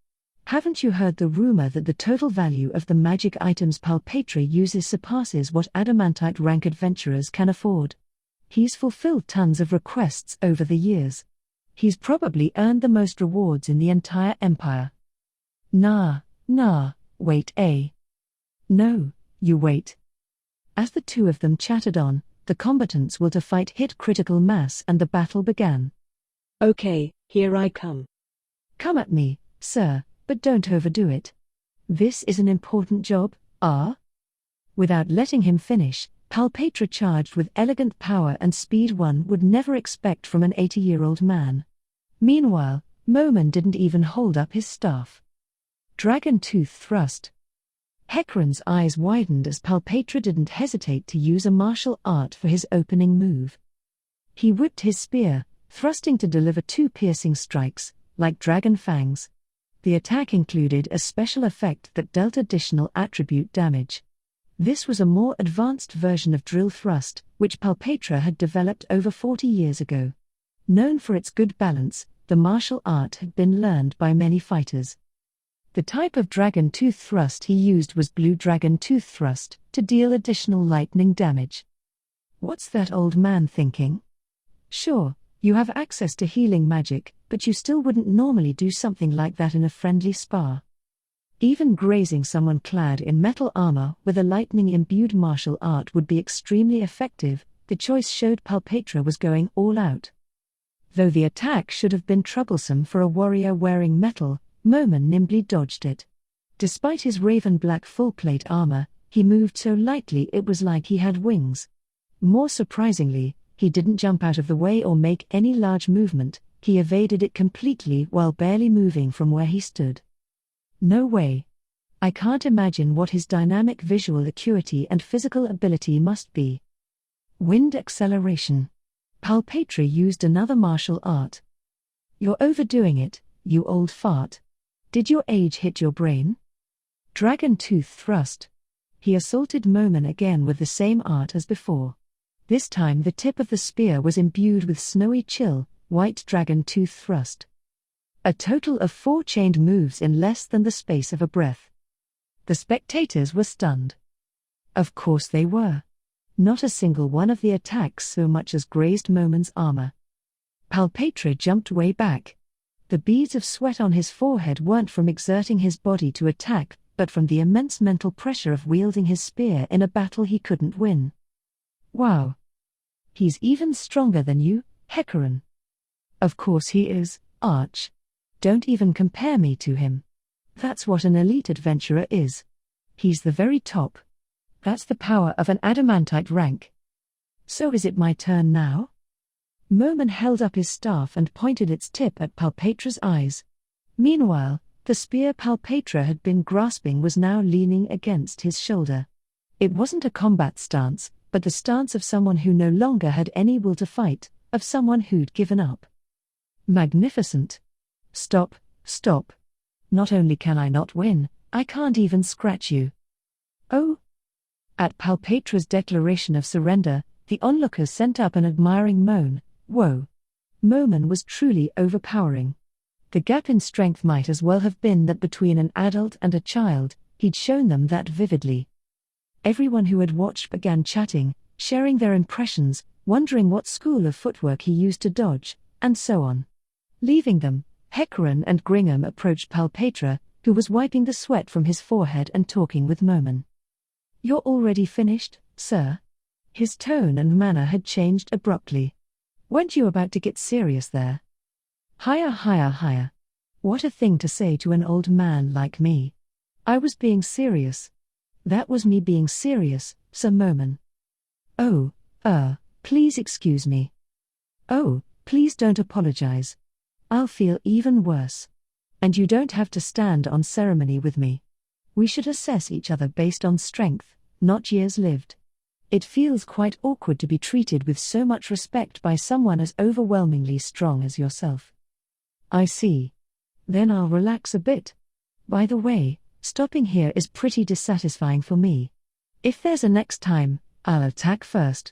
Haven't you heard the rumor that the total value of the magic items Palpatra uses surpasses what adamantite rank adventurers can afford? He's fulfilled tons of requests over the years. He's probably earned the most rewards in the entire empire. Nah, wait, No, you wait. As the two of them chattered on, the combatants' will to fight hit critical mass and the battle began. Okay, here I come. Come at me, sir, but don't overdo it. This is an important job, Without letting him finish, Palpatra charged with elegant power and speed one would never expect from an 80-year-old man. Meanwhile, Moman didn't even hold up his staff. Dragon Tooth Thrust. Hecaran's eyes widened as Palpatra didn't hesitate to use a martial art for his opening move. He whipped his spear, thrusting to deliver two piercing strikes, like dragon fangs. The attack included a special effect that dealt additional attribute damage. This was a more advanced version of drill thrust, which Palpatra had developed over 40 years ago. Known for its good balance, the martial art had been learned by many fighters. The type of dragon tooth thrust he used was blue dragon tooth thrust, to deal additional lightning damage. What's that old man thinking? Sure, you have access to healing magic, but you still wouldn't normally do something like that in a friendly spar. Even grazing someone clad in metal armor with a lightning-imbued martial art would be extremely effective. The choice showed Palpatra was going all out. Though the attack should have been troublesome for a warrior wearing metal, Moman nimbly dodged it. Despite his raven-black full-plate armor, he moved so lightly it was like he had wings. More surprisingly, he didn't jump out of the way or make any large movement. He evaded it completely while barely moving from where he stood. No way. I can't imagine what his dynamic visual acuity and physical ability must be. Wind acceleration. Palpatra used another martial art. You're overdoing it, you old fart. Did your age hit your brain? Dragon Tooth thrust. He assaulted Momen again with the same art as before. This time the tip of the spear was imbued with snowy chill, white Dragon Tooth thrust. A total of 4 chained moves in less than the space of a breath. The spectators were stunned. Of course they were. Not a single one of the attacks so much as grazed Momen's armor. Palpatra jumped way back. The beads of sweat on his forehead weren't from exerting his body to attack, but from the immense mental pressure of wielding his spear in a battle he couldn't win. Wow. He's even stronger than you, Hecarim. Of course he is, Arch. Don't even compare me to him. That's what an elite adventurer is. He's the very top. That's the power of an adamantite rank. So is it my turn now? Momen held up his staff and pointed its tip at Palpatra's eyes. Meanwhile, the spear Palpatra had been grasping was now leaning against his shoulder. It wasn't a combat stance, but the stance of someone who no longer had any will to fight, of someone who'd given up. Magnificent. Stop, stop. Not only can I not win, I can't even scratch you. Oh? At Palpatra's declaration of surrender, the onlookers sent up an admiring moan. Whoa. Momen was truly overpowering. The gap in strength might as well have been that between an adult and a child. He'd shown them that vividly. Everyone who had watched began chatting, sharing their impressions, wondering what school of footwork he used to dodge, and so on. Leaving them, Hecarim and Gringham approached Palpatra, who was wiping the sweat from his forehead and talking with Momen. You're already finished, sir? His tone and manner had changed abruptly. Weren't you about to get serious there? Higher. What a thing to say to an old man like me. I was being serious. That was me being serious, Sir Momen. Oh, please excuse me. Oh, please don't apologize. I'll feel even worse. And you don't have to stand on ceremony with me. We should assess each other based on strength, not years lived. It feels quite awkward to be treated with so much respect by someone as overwhelmingly strong as yourself. I see. Then I'll relax a bit. By the way, stopping here is pretty dissatisfying for me. If there's a next time, I'll attack first.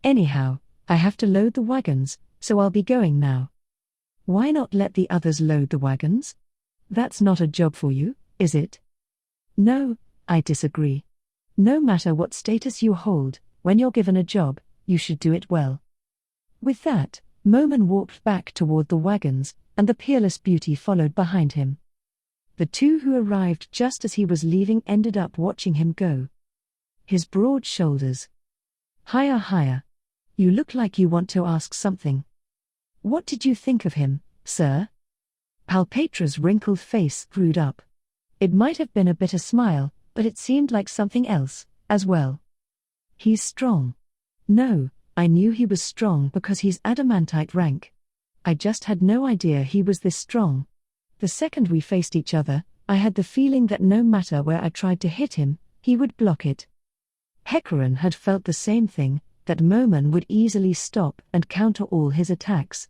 Anyhow, I have to load the wagons, so I'll be going now. Why not let the others load the wagons? That's not a job for you, is it? No, I disagree. No matter what status you hold, when you're given a job, you should do it well. With that, Momen walked back toward the wagons, and the peerless beauty followed behind him. The two who arrived just as he was leaving ended up watching him go. His broad shoulders. Higher. You look like you want to ask something. What did you think of him, sir? Palpatra's wrinkled face screwed up. It might have been a bitter smile, but it seemed like something else, as well. He's strong. No, I knew he was strong because he's adamantite rank. I just had no idea he was this strong. The second we faced each other, I had the feeling that no matter where I tried to hit him, he would block it. Hecarim had felt the same thing, that Momen would easily stop and counter all his attacks.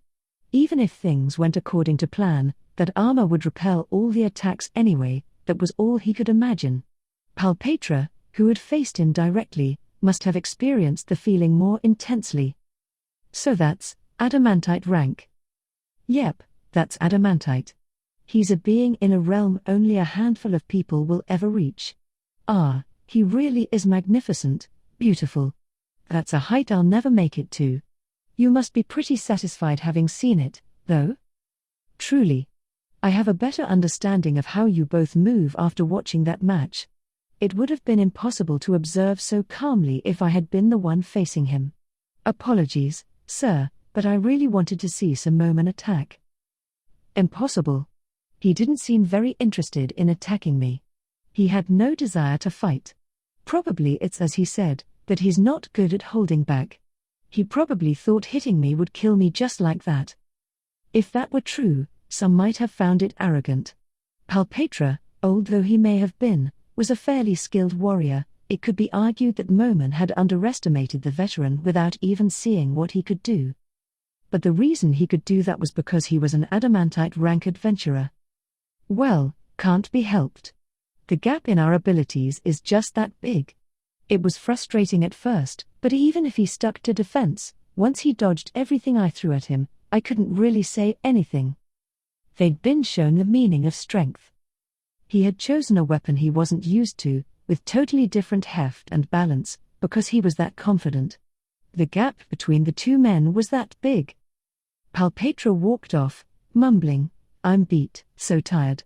Even if things went according to plan, that armor would repel all the attacks anyway. That was all he could imagine. Palpatra, who had faced him directly, must have experienced the feeling more intensely. So that's adamantite rank. Yep, that's adamantite. He's a being in a realm only a handful of people will ever reach. He really is magnificent, beautiful. That's a height I'll never make it to. You must be pretty satisfied having seen it, though? Truly. I have a better understanding of how you both move after watching that match. It would have been impossible to observe so calmly if I had been the one facing him. Apologies, sir, but I really wanted to see Sir Momen attack. Impossible. He didn't seem very interested in attacking me. He had no desire to fight. Probably it's as he said, that he's not good at holding back. He probably thought hitting me would kill me just like that. If that were true, some might have found it arrogant. Palpatra, old though he may have been, was a fairly skilled warrior. It could be argued that Momen had underestimated the veteran without even seeing what he could do. but the reason he could do that was because he was an adamantite rank adventurer. Well, can't be helped. The gap in our abilities is just that big. It was frustrating at first, but even if he stuck to defense, once he dodged everything I threw at him, I couldn't really say anything. They'd been shown the meaning of strength. He had chosen a weapon he wasn't used to, with totally different heft and balance, because he was that confident. The gap between the two men was that big. Palpatra walked off, mumbling, "I'm beat, so tired."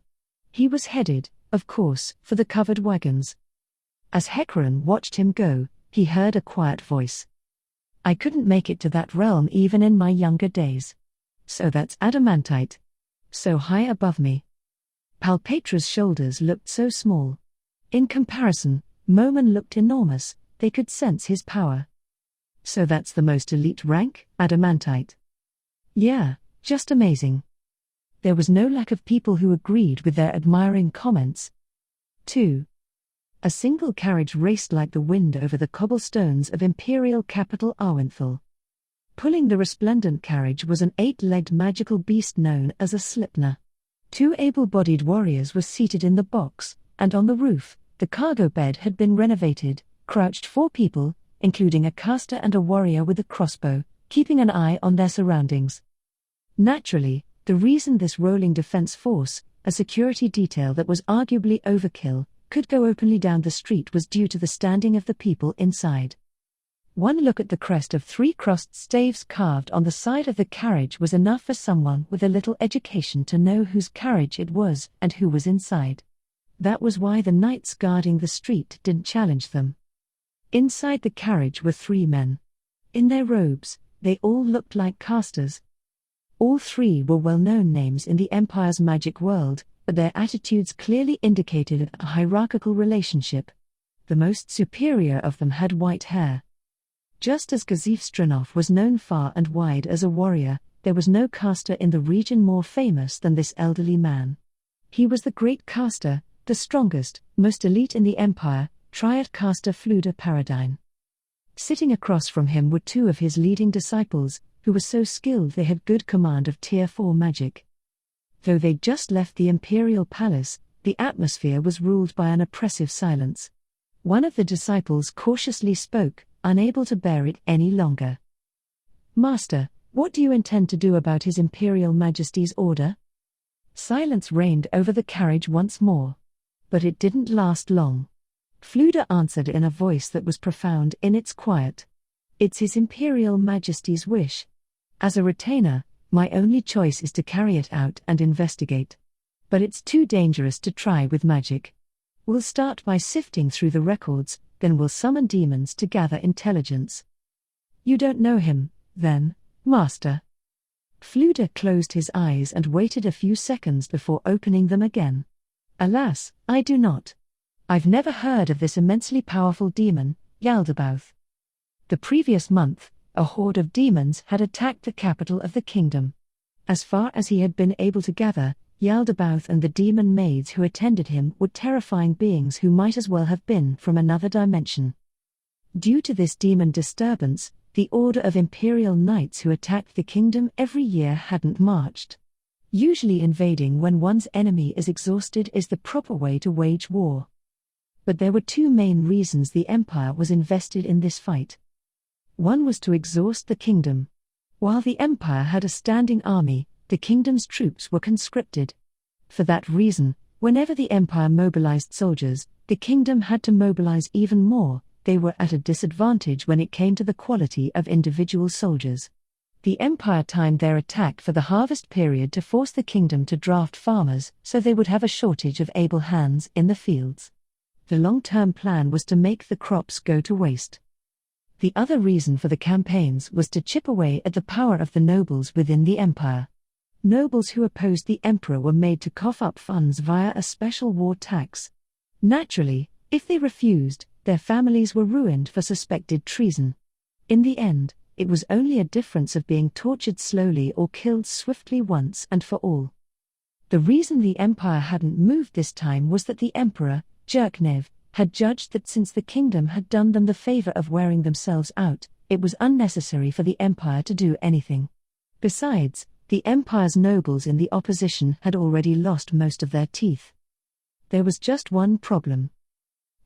He was headed, of course, for the covered wagons. As Hecaran watched him go, he heard a quiet voice. "I couldn't make it to that realm even in my younger days. So that's adamantite. So high above me." Palpatra's shoulders looked so small. In comparison, Moman looked enormous, they could sense his power. "So that's the most elite rank, adamantite?" "Yeah, just amazing." There was no lack of people who agreed with their admiring comments. 2. A single carriage raced like the wind over the cobblestones of imperial capital Arwenthal. Pulling the resplendent carriage was an 8-legged magical beast known as a Slipner. 2 able-bodied warriors were seated in the box, and on the roof, the cargo bed had been renovated, crouched 4 people, including a caster and a warrior with a crossbow, keeping an eye on their surroundings. Naturally, the reason this rolling defense force, a security detail that was arguably overkill, could go openly down the street was due to the standing of the people inside. One look at the crest of 3 crossed staves carved on the side of the carriage was enough for someone with a little education to know whose carriage it was and who was inside. That was why the knights guarding the street didn't challenge them. Inside the carriage were 3 men. In their robes, they all looked like casters. All 3 were well-known names in the Empire's magic world, but their attitudes clearly indicated a hierarchical relationship. The most superior of them had white hair. Just as Gazif Stranov was known far and wide as a warrior, there was no caster in the region more famous than this elderly man. He was the great caster, the strongest, most elite in the Empire, Triad caster Fluda Paradine. Sitting across from him were 2 of his leading disciples, who were so skilled they had good command of Tier 4 magic. Though they'd just left the Imperial Palace, the atmosphere was ruled by an oppressive silence. One of the disciples cautiously spoke, unable to bear it any longer. "Master, what do you intend to do about His Imperial Majesty's order?" Silence reigned over the carriage once more. But it didn't last long. Fluda answered in a voice that was profound in its quiet. "It's His Imperial Majesty's wish. As a retainer, my only choice is to carry it out and investigate. But it's too dangerous to try with magic. We'll start by sifting through the records, then we'll summon demons to gather intelligence." "You don't know him, then, Master?" Fluda closed his eyes and waited a few seconds before opening them again. "Alas, I do not. I've never heard of this immensely powerful demon, Yaldabaoth. The previous month, a horde of demons had attacked the capital of the kingdom. As far as he had been able to gather, Yaldabaoth and the demon maids who attended him were terrifying beings who might as well have been from another dimension. Due to this demon disturbance, the order of imperial knights who attacked the kingdom every year hadn't marched. Usually invading when one's enemy is exhausted is the proper way to wage war. But there were 2 main reasons the Empire was invested in this fight. One was to exhaust the kingdom. While the Empire had a standing army, the kingdom's troops were conscripted. For that reason, whenever the Empire mobilized soldiers, the kingdom had to mobilize even more. They were at a disadvantage when it came to the quality of individual soldiers. The Empire timed their attack for the harvest period to force the kingdom to draft farmers so they would have a shortage of able hands in the fields. The long-term plan was to make the crops go to waste. The other reason for the campaigns was to chip away at the power of the nobles within the Empire. Nobles who opposed the emperor were made to cough up funds via a special war tax. Naturally, if they refused, their families were ruined for suspected treason. In the end, it was only a difference of being tortured slowly or killed swiftly once and for all. The reason the Empire hadn't moved this time was that the Emperor, Jerknev, had judged that since the kingdom had done them the favor of wearing themselves out, it was unnecessary for the Empire to do anything. Besides, the Empire's nobles in the opposition had already lost most of their teeth. There was just one problem.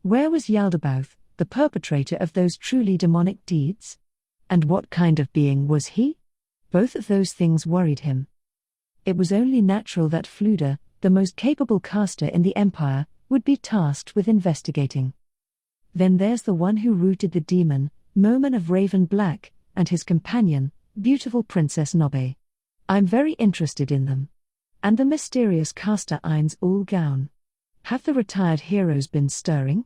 Where was Yaldabaoth, the perpetrator of those truly demonic deeds? And what kind of being was he? Both of those things worried him. It was only natural that Fluda, the most capable caster in the Empire, would be tasked with investigating. Then there's the one who rooted the demon, Moman of Raven Black, and his companion, beautiful Princess Nobe. I'm very interested in them. And the mysterious caster Ain's Ul Gown. Have the retired heroes been stirring?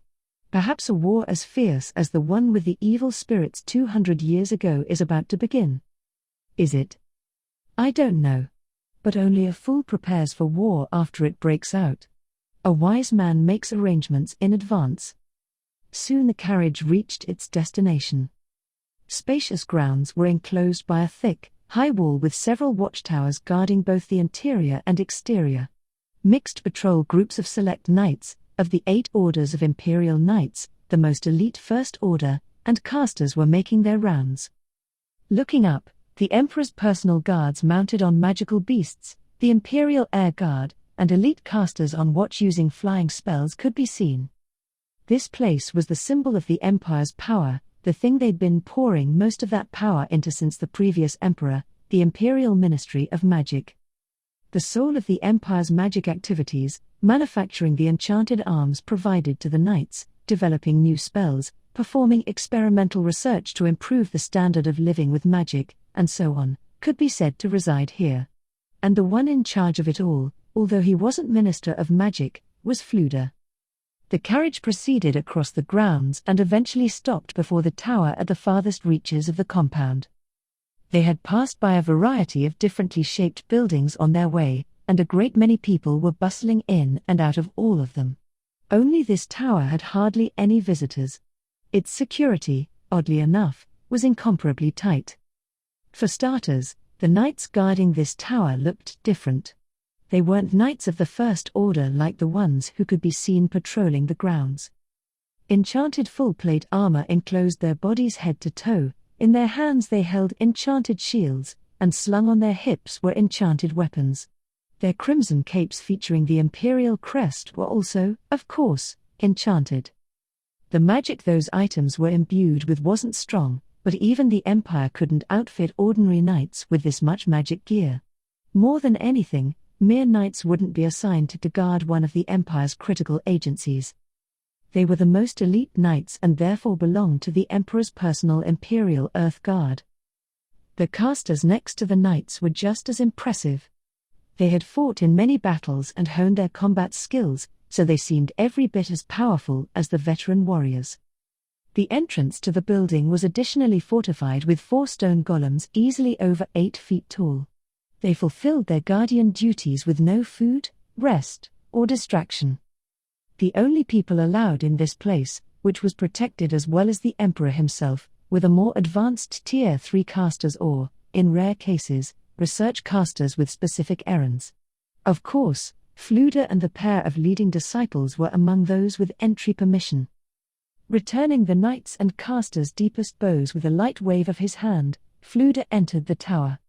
Perhaps a war as fierce as the one with the evil spirits 200 years ago is about to begin. Is it? I don't know. But only a fool prepares for war after it breaks out. A wise man makes arrangements in advance. Soon the carriage reached its destination. Spacious grounds were enclosed by a thick, high wall with several watchtowers guarding both the interior and exterior. Mixed patrol groups of select knights, of the 8 orders of Imperial Knights, the most elite First Order, and casters were making their rounds. Looking up, the Emperor's personal guards mounted on magical beasts, the Imperial Air Guard, and elite casters on watch using flying spells could be seen. This place was the symbol of the Empire's power, the thing they'd been pouring most of that power into since the previous Emperor, the Imperial Ministry of Magic. The soul of the Empire's magic activities, manufacturing the enchanted arms provided to the knights, developing new spells, performing experimental research to improve the standard of living with magic, and so on, could be said to reside here. And the one in charge of it all, although he wasn't Minister of Magic, was Fluda. The carriage proceeded across the grounds and eventually stopped before the tower at the farthest reaches of the compound. They had passed by a variety of differently shaped buildings on their way, and a great many people were bustling in and out of all of them. Only this tower had hardly any visitors. Its security, oddly enough, was incomparably tight. For starters, the knights guarding this tower looked different. They weren't knights of the First Order like the ones who could be seen patrolling the grounds. Enchanted full-plate armor enclosed their bodies head to toe, in their hands they held enchanted shields, and slung on their hips were enchanted weapons. Their crimson capes featuring the imperial crest were also, of course, enchanted. The magic those items were imbued with wasn't strong, but even the Empire couldn't outfit ordinary knights with this much magic gear. More than anything, mere knights wouldn't be assigned to guard one of the Empire's critical agencies. They were the most elite knights and therefore belonged to the Emperor's personal Imperial Earth Guard. The casters next to the knights were just as impressive. They had fought in many battles and honed their combat skills, so they seemed every bit as powerful as the veteran warriors. The entrance to the building was additionally fortified with 4 stone golems easily over 8 feet tall. They fulfilled their guardian duties with no food, rest, or distraction. The only people allowed in this place, which was protected as well as the Emperor himself, were the more advanced Tier 3 casters or, in rare cases, research casters with specific errands. Of course, Fluda and the pair of leading disciples were among those with entry permission. Returning the knights and casters' deepest bows with a light wave of his hand, Fluda entered the tower.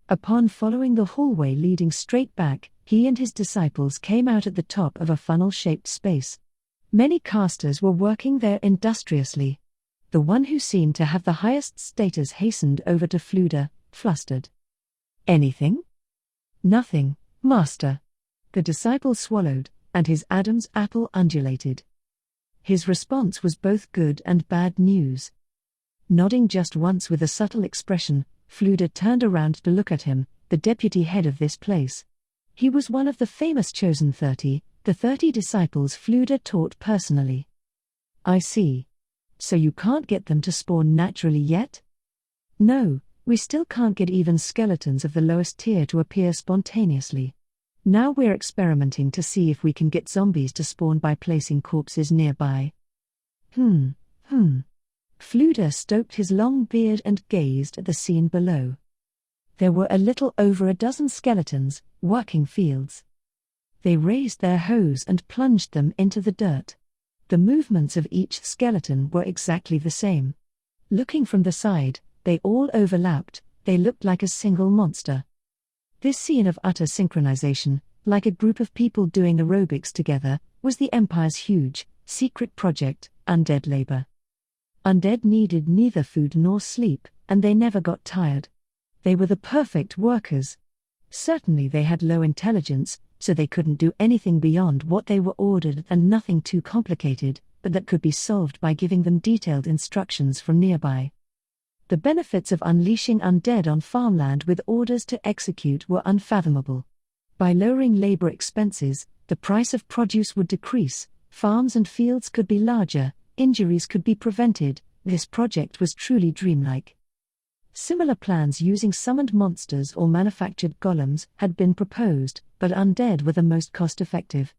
Upon following the hallway leading straight back, he and his disciples came out at the top of a funnel-shaped space. Many casters were working there industriously. The one who seemed to have the highest status hastened over to Fluda, flustered. "Anything?" "Nothing, Master." The disciple swallowed, and his Adam's apple undulated. His response was both good and bad news. Nodding just once with a subtle expression, Fluda turned around to look at him, the deputy head of this place. He was one of the famous Chosen 30, the 30 disciples Fluda taught personally. "I see. So you can't get them to spawn naturally yet?" "No, we still can't get even skeletons of the lowest tier to appear spontaneously. Now we're experimenting to see if we can get zombies to spawn by placing corpses nearby." Fluda stroked his long beard and gazed at the scene below. There were a little over a dozen skeletons, working fields. They raised their hoes and plunged them into the dirt. The movements of each skeleton were exactly the same. Looking from the side, they all overlapped, They looked like a single monster. This scene of utter synchronization, like a group of people doing aerobics together, was the Empire's huge, secret project, Undead labor. Undead needed neither food nor sleep, and they never got tired. They were the perfect workers. Certainly they had low intelligence, so they couldn't do anything beyond what they were ordered and nothing too complicated, but that could be solved by giving them detailed instructions from nearby. The benefits of unleashing undead on farmland with orders to execute were unfathomable. By lowering labor expenses, the price of produce would decrease, farms and fields could be larger, injuries could be prevented. This project was truly dreamlike. Similar plans using summoned monsters or manufactured golems had been proposed, but undead were the most cost-effective.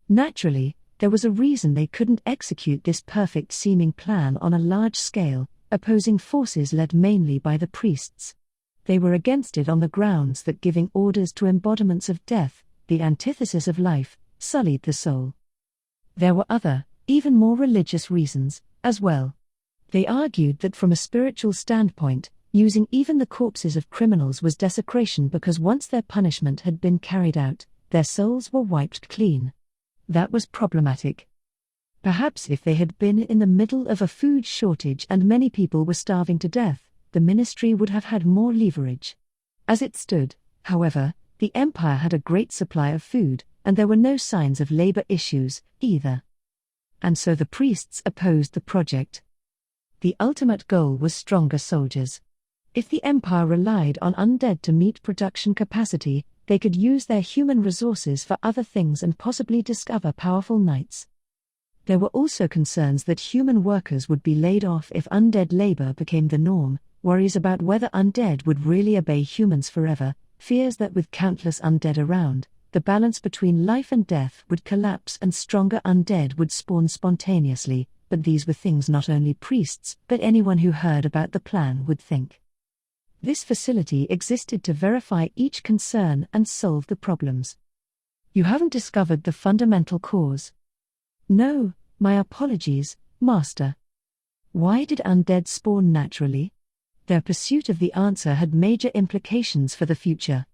Naturally, there was a reason they couldn't execute this perfect-seeming plan on a large scale. Opposing forces led mainly by the priests. They were against it on the grounds that giving orders to embodiments of death, the antithesis of life, sullied the soul. There were other, even more religious reasons, as well. They argued that from a spiritual standpoint, using even the corpses of criminals was desecration because once their punishment had been carried out, their souls were wiped clean. That was problematic. Perhaps if they had been in the middle of a food shortage and many people were starving to death, the ministry would have had more leverage. As it stood, however, the Empire had a great supply of food, and there were no signs of labor issues, either. And so the priests opposed the project. The ultimate goal was stronger soldiers. If the Empire relied on undead to meet production capacity, they could use their human resources for other things and possibly discover powerful knights. There were also concerns that human workers would be laid off if undead labor became the norm, worries about whether undead would really obey humans forever, fears that with countless undead around, the balance between life and death would collapse and stronger undead would spawn spontaneously, but these were things not only priests but anyone who heard about the plan would think. This facility existed to verify each concern and solve the problems. You haven't discovered the fundamental cause. No, my apologies, Master. Why did undead spawn naturally? Their pursuit of the answer had major implications for the future.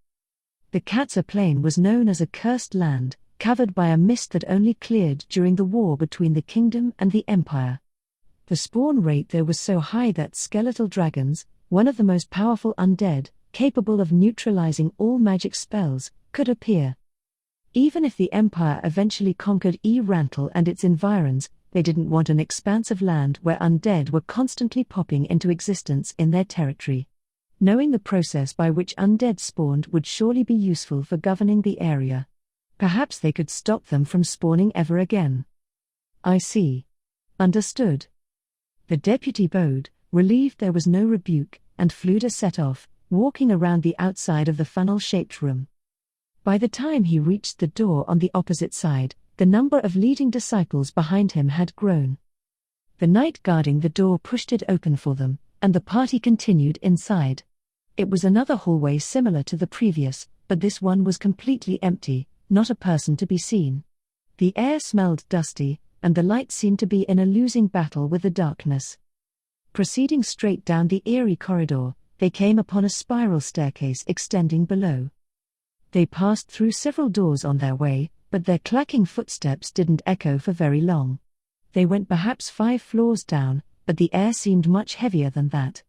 The Katsa Plain was known as a cursed land, covered by a mist that only cleared during the war between the kingdom and the Empire. The spawn rate there was so high that skeletal dragons, one of the most powerful undead, capable of neutralizing all magic spells, could appear. Even if the Empire eventually conquered Rantel and its environs, they didn't want an expanse of land where undead were constantly popping into existence in their territory. Knowing the process by which undead spawned would surely be useful for governing the area. Perhaps they could stop them from spawning ever again. I see. Understood. The deputy bowed, relieved there was no rebuke, and Fluda set off, walking around the outside of the funnel-shaped room. By the time he reached the door on the opposite side, the number of leading disciples behind him had grown. The knight guarding the door pushed it open for them, and the party continued inside. It was another hallway similar to the previous, but this one was completely empty, not a person to be seen. The air smelled dusty, and the light seemed to be in a losing battle with the darkness. Proceeding straight down the eerie corridor, they came upon a spiral staircase extending below. They passed through several doors on their way, but their clacking footsteps didn't echo for very long. They went perhaps 5 floors down, but the air seemed much heavier than that.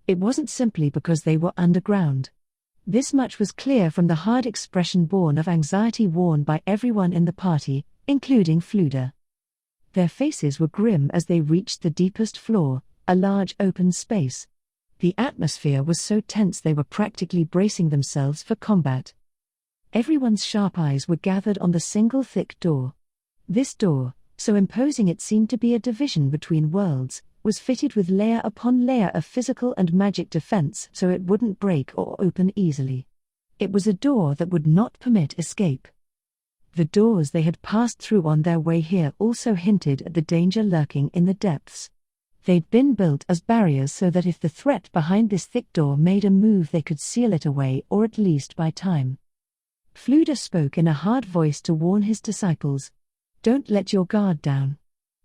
It wasn't simply because they were underground. This much was clear from the hard expression born of anxiety worn by everyone in the party, including Fluda. Their faces were grim as they reached the deepest floor, a large open space. The atmosphere was so tense they were practically bracing themselves for combat. Everyone's sharp eyes were gathered on the single thick door. This door, so imposing it seemed to be a division between worlds, was fitted with layer upon layer of physical and magic defense so it wouldn't break or open easily. It was a door that would not permit escape. The doors they had passed through on their way here also hinted at the danger lurking in the depths. They'd been built as barriers so that if the threat behind this thick door made a move they could seal it away or at least buy time. Fluda spoke in a hard voice to warn his disciples. Don't let your guard down.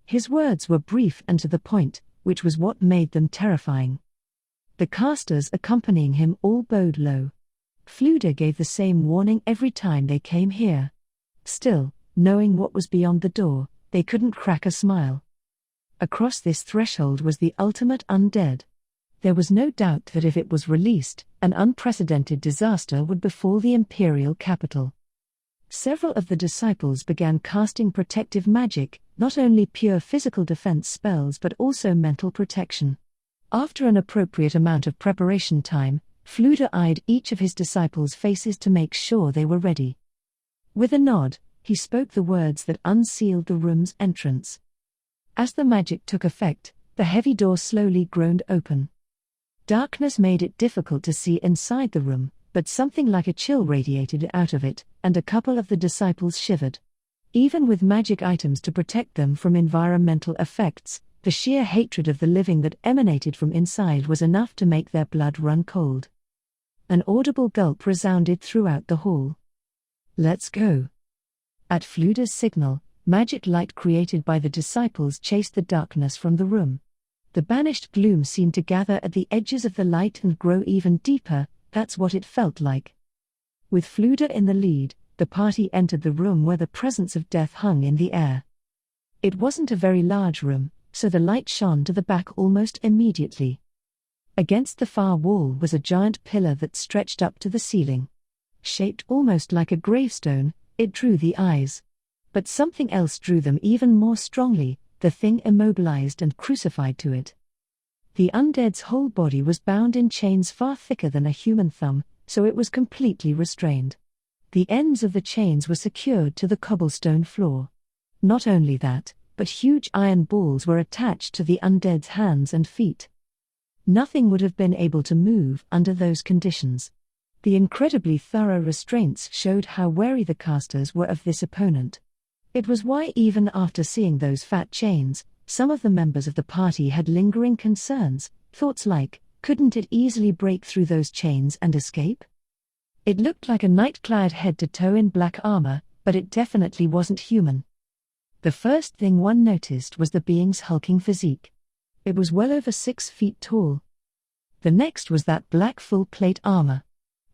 His words were brief and to the point, which was what made them terrifying. The casters accompanying him all bowed low. Fluda gave the same warning every time they came here. Still, knowing what was beyond the door, they couldn't crack a smile. Across this threshold was the ultimate undead. There was no doubt that if it was released, an unprecedented disaster would befall the imperial capital. Several of the disciples began casting protective magic, not only pure physical defense spells but also mental protection. After an appropriate amount of preparation time, Fluda eyed each of his disciples' faces to make sure they were ready. With a nod, he spoke the words that unsealed the room's entrance. As the magic took effect, the heavy door slowly groaned open. Darkness made it difficult to see inside the room, but something like a chill radiated out of it, and a couple of the disciples shivered. Even with magic items to protect them from environmental effects, the sheer hatred of the living that emanated from inside was enough to make their blood run cold. An audible gulp resounded throughout the hall. "Let's go." At Fluda's signal, magic light created by the disciples chased the darkness from the room. The banished gloom seemed to gather at the edges of the light and grow even deeper. That's what it felt like. With Fluda in the lead, the party entered the room where the presence of death hung in the air. It wasn't a very large room, so the light shone to the back almost immediately. Against the far wall was a giant pillar that stretched up to the ceiling. Shaped almost like a gravestone, it drew the eyes. But something else drew them even more strongly, the thing immobilized and crucified to it. The undead's whole body was bound in chains far thicker than a human thumb, so it was completely restrained. The ends of the chains were secured to the cobblestone floor. Not only that, but huge iron balls were attached to the undead's hands and feet. Nothing would have been able to move under those conditions. The incredibly thorough restraints showed how wary the casters were of this opponent. It was why even after seeing those fat chains, some of the members of the party had lingering concerns, thoughts like, couldn't it easily break through those chains and escape? It looked like a knight clad head to toe in black armor, but it definitely wasn't human. The first thing one noticed was the being's hulking physique. It was well over 6 feet tall. The next was that black full-plate armor.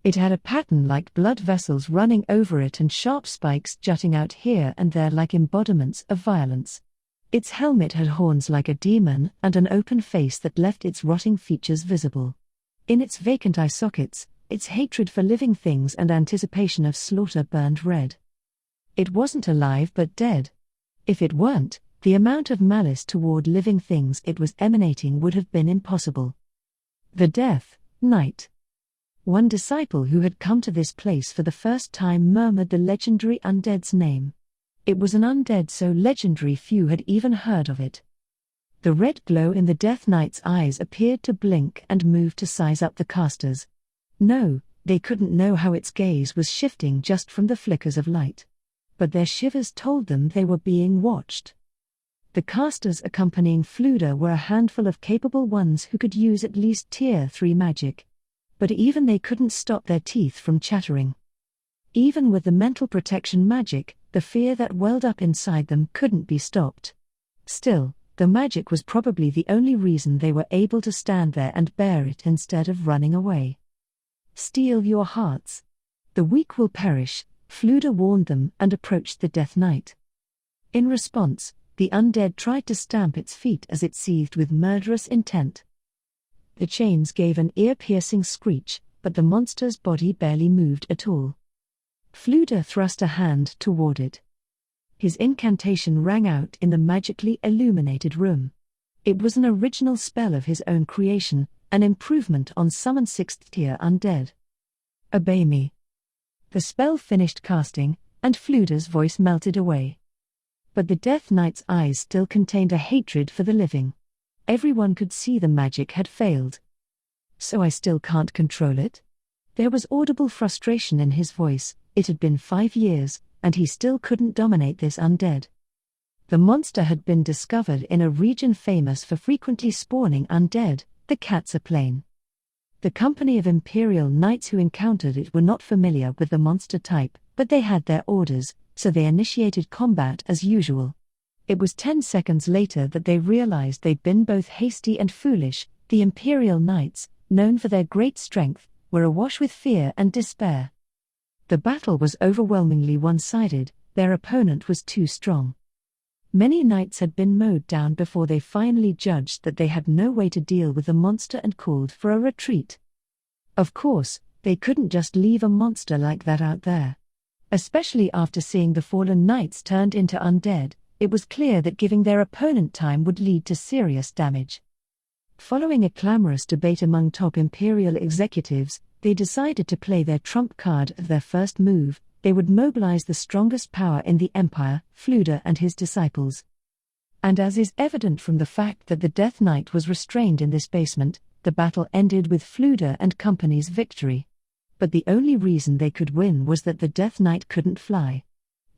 It had a pattern like blood vessels running over it and sharp spikes jutting out here and there like embodiments of violence. Its helmet had horns like a demon and an open face that left its rotting features visible. In its vacant eye sockets, its hatred for living things and anticipation of slaughter burned red. It wasn't alive but dead. If it weren't, the amount of malice toward living things it was emanating would have been impossible. The Death Knight. One disciple who had come to this place for the first time murmured the legendary undead's name. It was an undead so legendary few had even heard of it. The red glow in the Death Knight's eyes appeared to blink and move to size up the casters. No, they couldn't know how its gaze was shifting just from the flickers of light. But their shivers told them they were being watched. The casters accompanying Fluda were a handful of capable ones who could use at least Tier 3 magic. But even they couldn't stop their teeth from chattering. Even with the mental protection magic, the fear that welled up inside them couldn't be stopped. Still, the magic was probably the only reason they were able to stand there and bear it instead of running away. Steel your hearts. The weak will perish, Fluda warned them and approached the Death Knight. In response, the undead tried to stamp its feet as it seethed with murderous intent. The chains gave an ear-piercing screech, but the monster's body barely moved at all. Fluda thrust a hand toward it. His incantation rang out in the magically illuminated room. It was an original spell of his own creation, an improvement on summoned 6th-tier undead. Obey me. The spell finished casting, and Fluda's voice melted away. But the Death Knight's eyes still contained a hatred for the living. Everyone could see the magic had failed. So I still can't control it? There was audible frustration in his voice. It had been 5 years, and he still couldn't dominate this undead. The monster had been discovered in a region famous for frequently spawning undead, the Katsa Plain. The company of Imperial Knights who encountered it were not familiar with the monster type, but they had their orders, so they initiated combat as usual. It was 10 seconds later that they realized they'd been both hasty and foolish. The Imperial Knights, known for their great strength, were awash with fear and despair. The battle was overwhelmingly one-sided, their opponent was too strong. Many knights had been mowed down before they finally judged that they had no way to deal with the monster and called for a retreat. Of course, they couldn't just leave a monster like that out there. Especially after seeing the fallen knights turned into undead, it was clear that giving their opponent time would lead to serious damage. Following a clamorous debate among top Imperial executives, they decided to play their trump card of their first move. They would mobilize the strongest power in the Empire, Fluda and his disciples. And as is evident from the fact that the Death Knight was restrained in this basement, the battle ended with Fluda and company's victory. But the only reason they could win was that the Death Knight couldn't fly.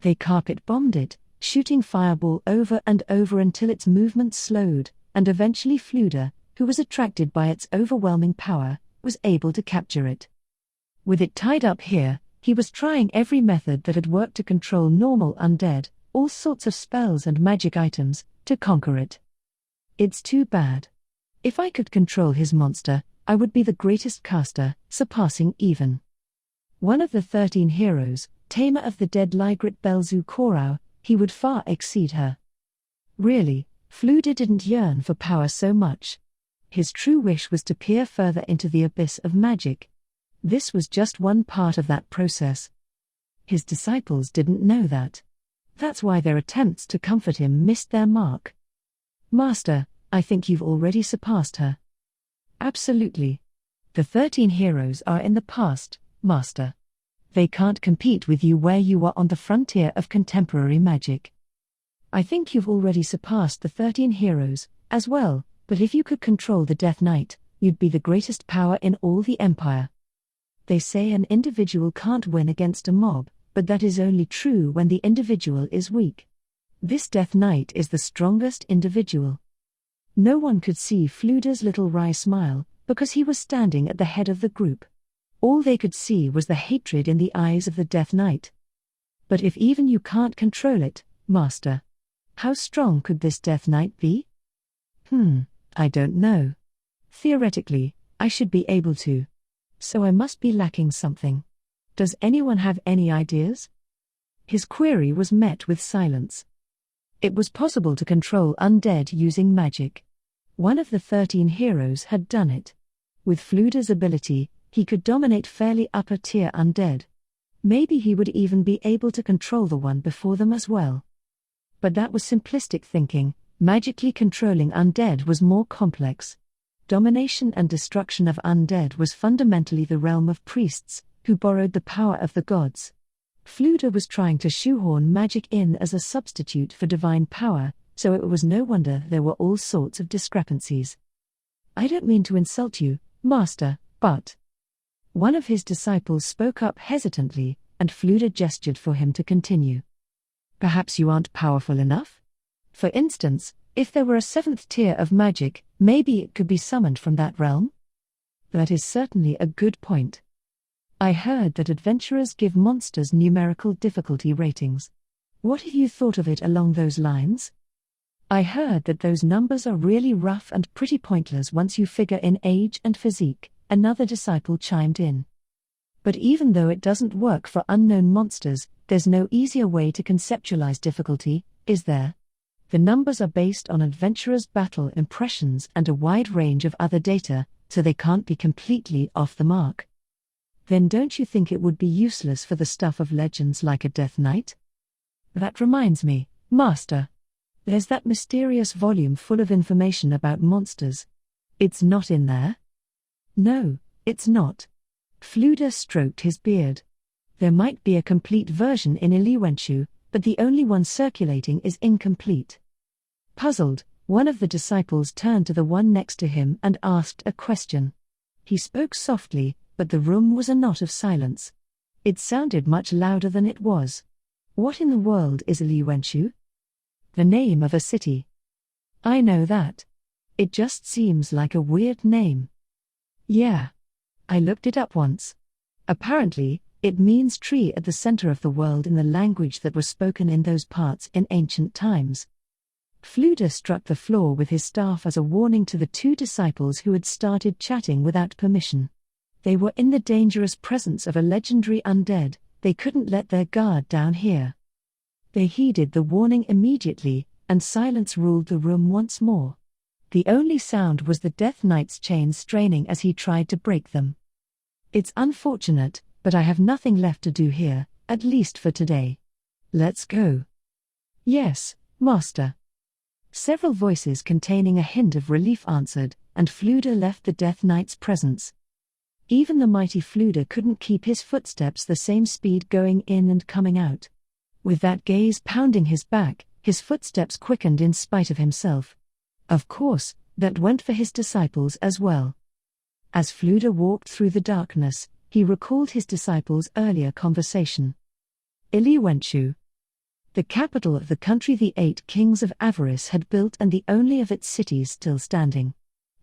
They carpet-bombed it, shooting fireball over and over until its movement slowed, and eventually Fluda, who was attracted by its overwhelming power, was able to capture it. With it tied up here, he was trying every method that had worked to control normal undead, all sorts of spells and magic items, to conquer it. It's too bad. If I could control his monster, I would be the greatest caster, surpassing even one of the 13 heroes, tamer of the dead Ligrit Belzu Korau. He would far exceed her. Really, Fluda didn't yearn for power so much. His true wish was to peer further into the abyss of magic. This was just one part of that process. His disciples didn't know that. That's why their attempts to comfort him missed their mark. Master, I think you've already surpassed her. Absolutely. The 13 heroes are in the past, Master. They can't compete with you where you are on the frontier of contemporary magic. I think you've already surpassed the 13 heroes, as well, but if you could control the Death Knight, you'd be the greatest power in all the Empire. They say an individual can't win against a mob, but that is only true when the individual is weak. This Death Knight is the strongest individual. No one could see Fluda's little wry smile, because he was standing at the head of the group. All they could see was the hatred in the eyes of the Death Knight. But if even you can't control it, Master, how strong could this Death Knight be? I don't know. Theoretically, I should be able to. So I must be lacking something. Does anyone have any ideas? His query was met with silence. It was possible to control undead using magic. One of the 13 heroes had done it. With Fluda's ability, he could dominate fairly upper-tier undead. Maybe he would even be able to control the one before them as well. But that was simplistic thinking. Magically controlling undead was more complex. Domination and destruction of undead was fundamentally the realm of priests, who borrowed the power of the gods. Fluda was trying to shoehorn magic in as a substitute for divine power, so it was no wonder there were all sorts of discrepancies. I don't mean to insult you, Master, but... One of his disciples spoke up hesitantly, and Fluda gestured for him to continue. Perhaps you aren't powerful enough? For instance, if there were a 7th tier of magic, maybe it could be summoned from that realm? That is certainly a good point. I heard that adventurers give monsters numerical difficulty ratings. What have you thought of it along those lines? I heard that those numbers are really rough and pretty pointless once you figure in age and physique, another disciple chimed in. But even though it doesn't work for unknown monsters, there's no easier way to conceptualize difficulty, is there? The numbers are based on adventurers' battle impressions and a wide range of other data, so they can't be completely off the mark. Then don't you think it would be useless for the stuff of legends like a Death Knight? That reminds me, Master. There's that mysterious volume full of information about monsters. It's not in there? No, it's not. Fluda stroked his beard. There might be a complete version in Iliwenshu, but the only one circulating is incomplete. Puzzled, one of the disciples turned to the one next to him and asked a question. He spoke softly, but the room was a knot of silence. It sounded much louder than it was. What in the world is Iliwenshu? The name of a city. I know that. It just seems like a weird name. Yeah. I looked it up once. Apparently, it means tree at the center of the world in the language that was spoken in those parts in ancient times. Fluda struck the floor with his staff as a warning to the two disciples who had started chatting without permission. They were in the dangerous presence of a legendary undead, they couldn't let their guard down here. They heeded the warning immediately, and silence ruled the room once more. The only sound was the Death Knight's chains straining as he tried to break them. It's unfortunate, but I have nothing left to do here, at least for today. Let's go. Yes, Master. Several voices containing a hint of relief answered, and Fluda left the Death Knight's presence. Even the mighty Fluda couldn't keep his footsteps the same speed going in and coming out. With that gaze pounding his back, his footsteps quickened in spite of himself. Of course, that went for his disciples as well. As Fluda walked through the darkness, he recalled his disciples' earlier conversation. Iliwenchu, the capital of the country the 8 kings of Avarice had built and the only of its cities still standing.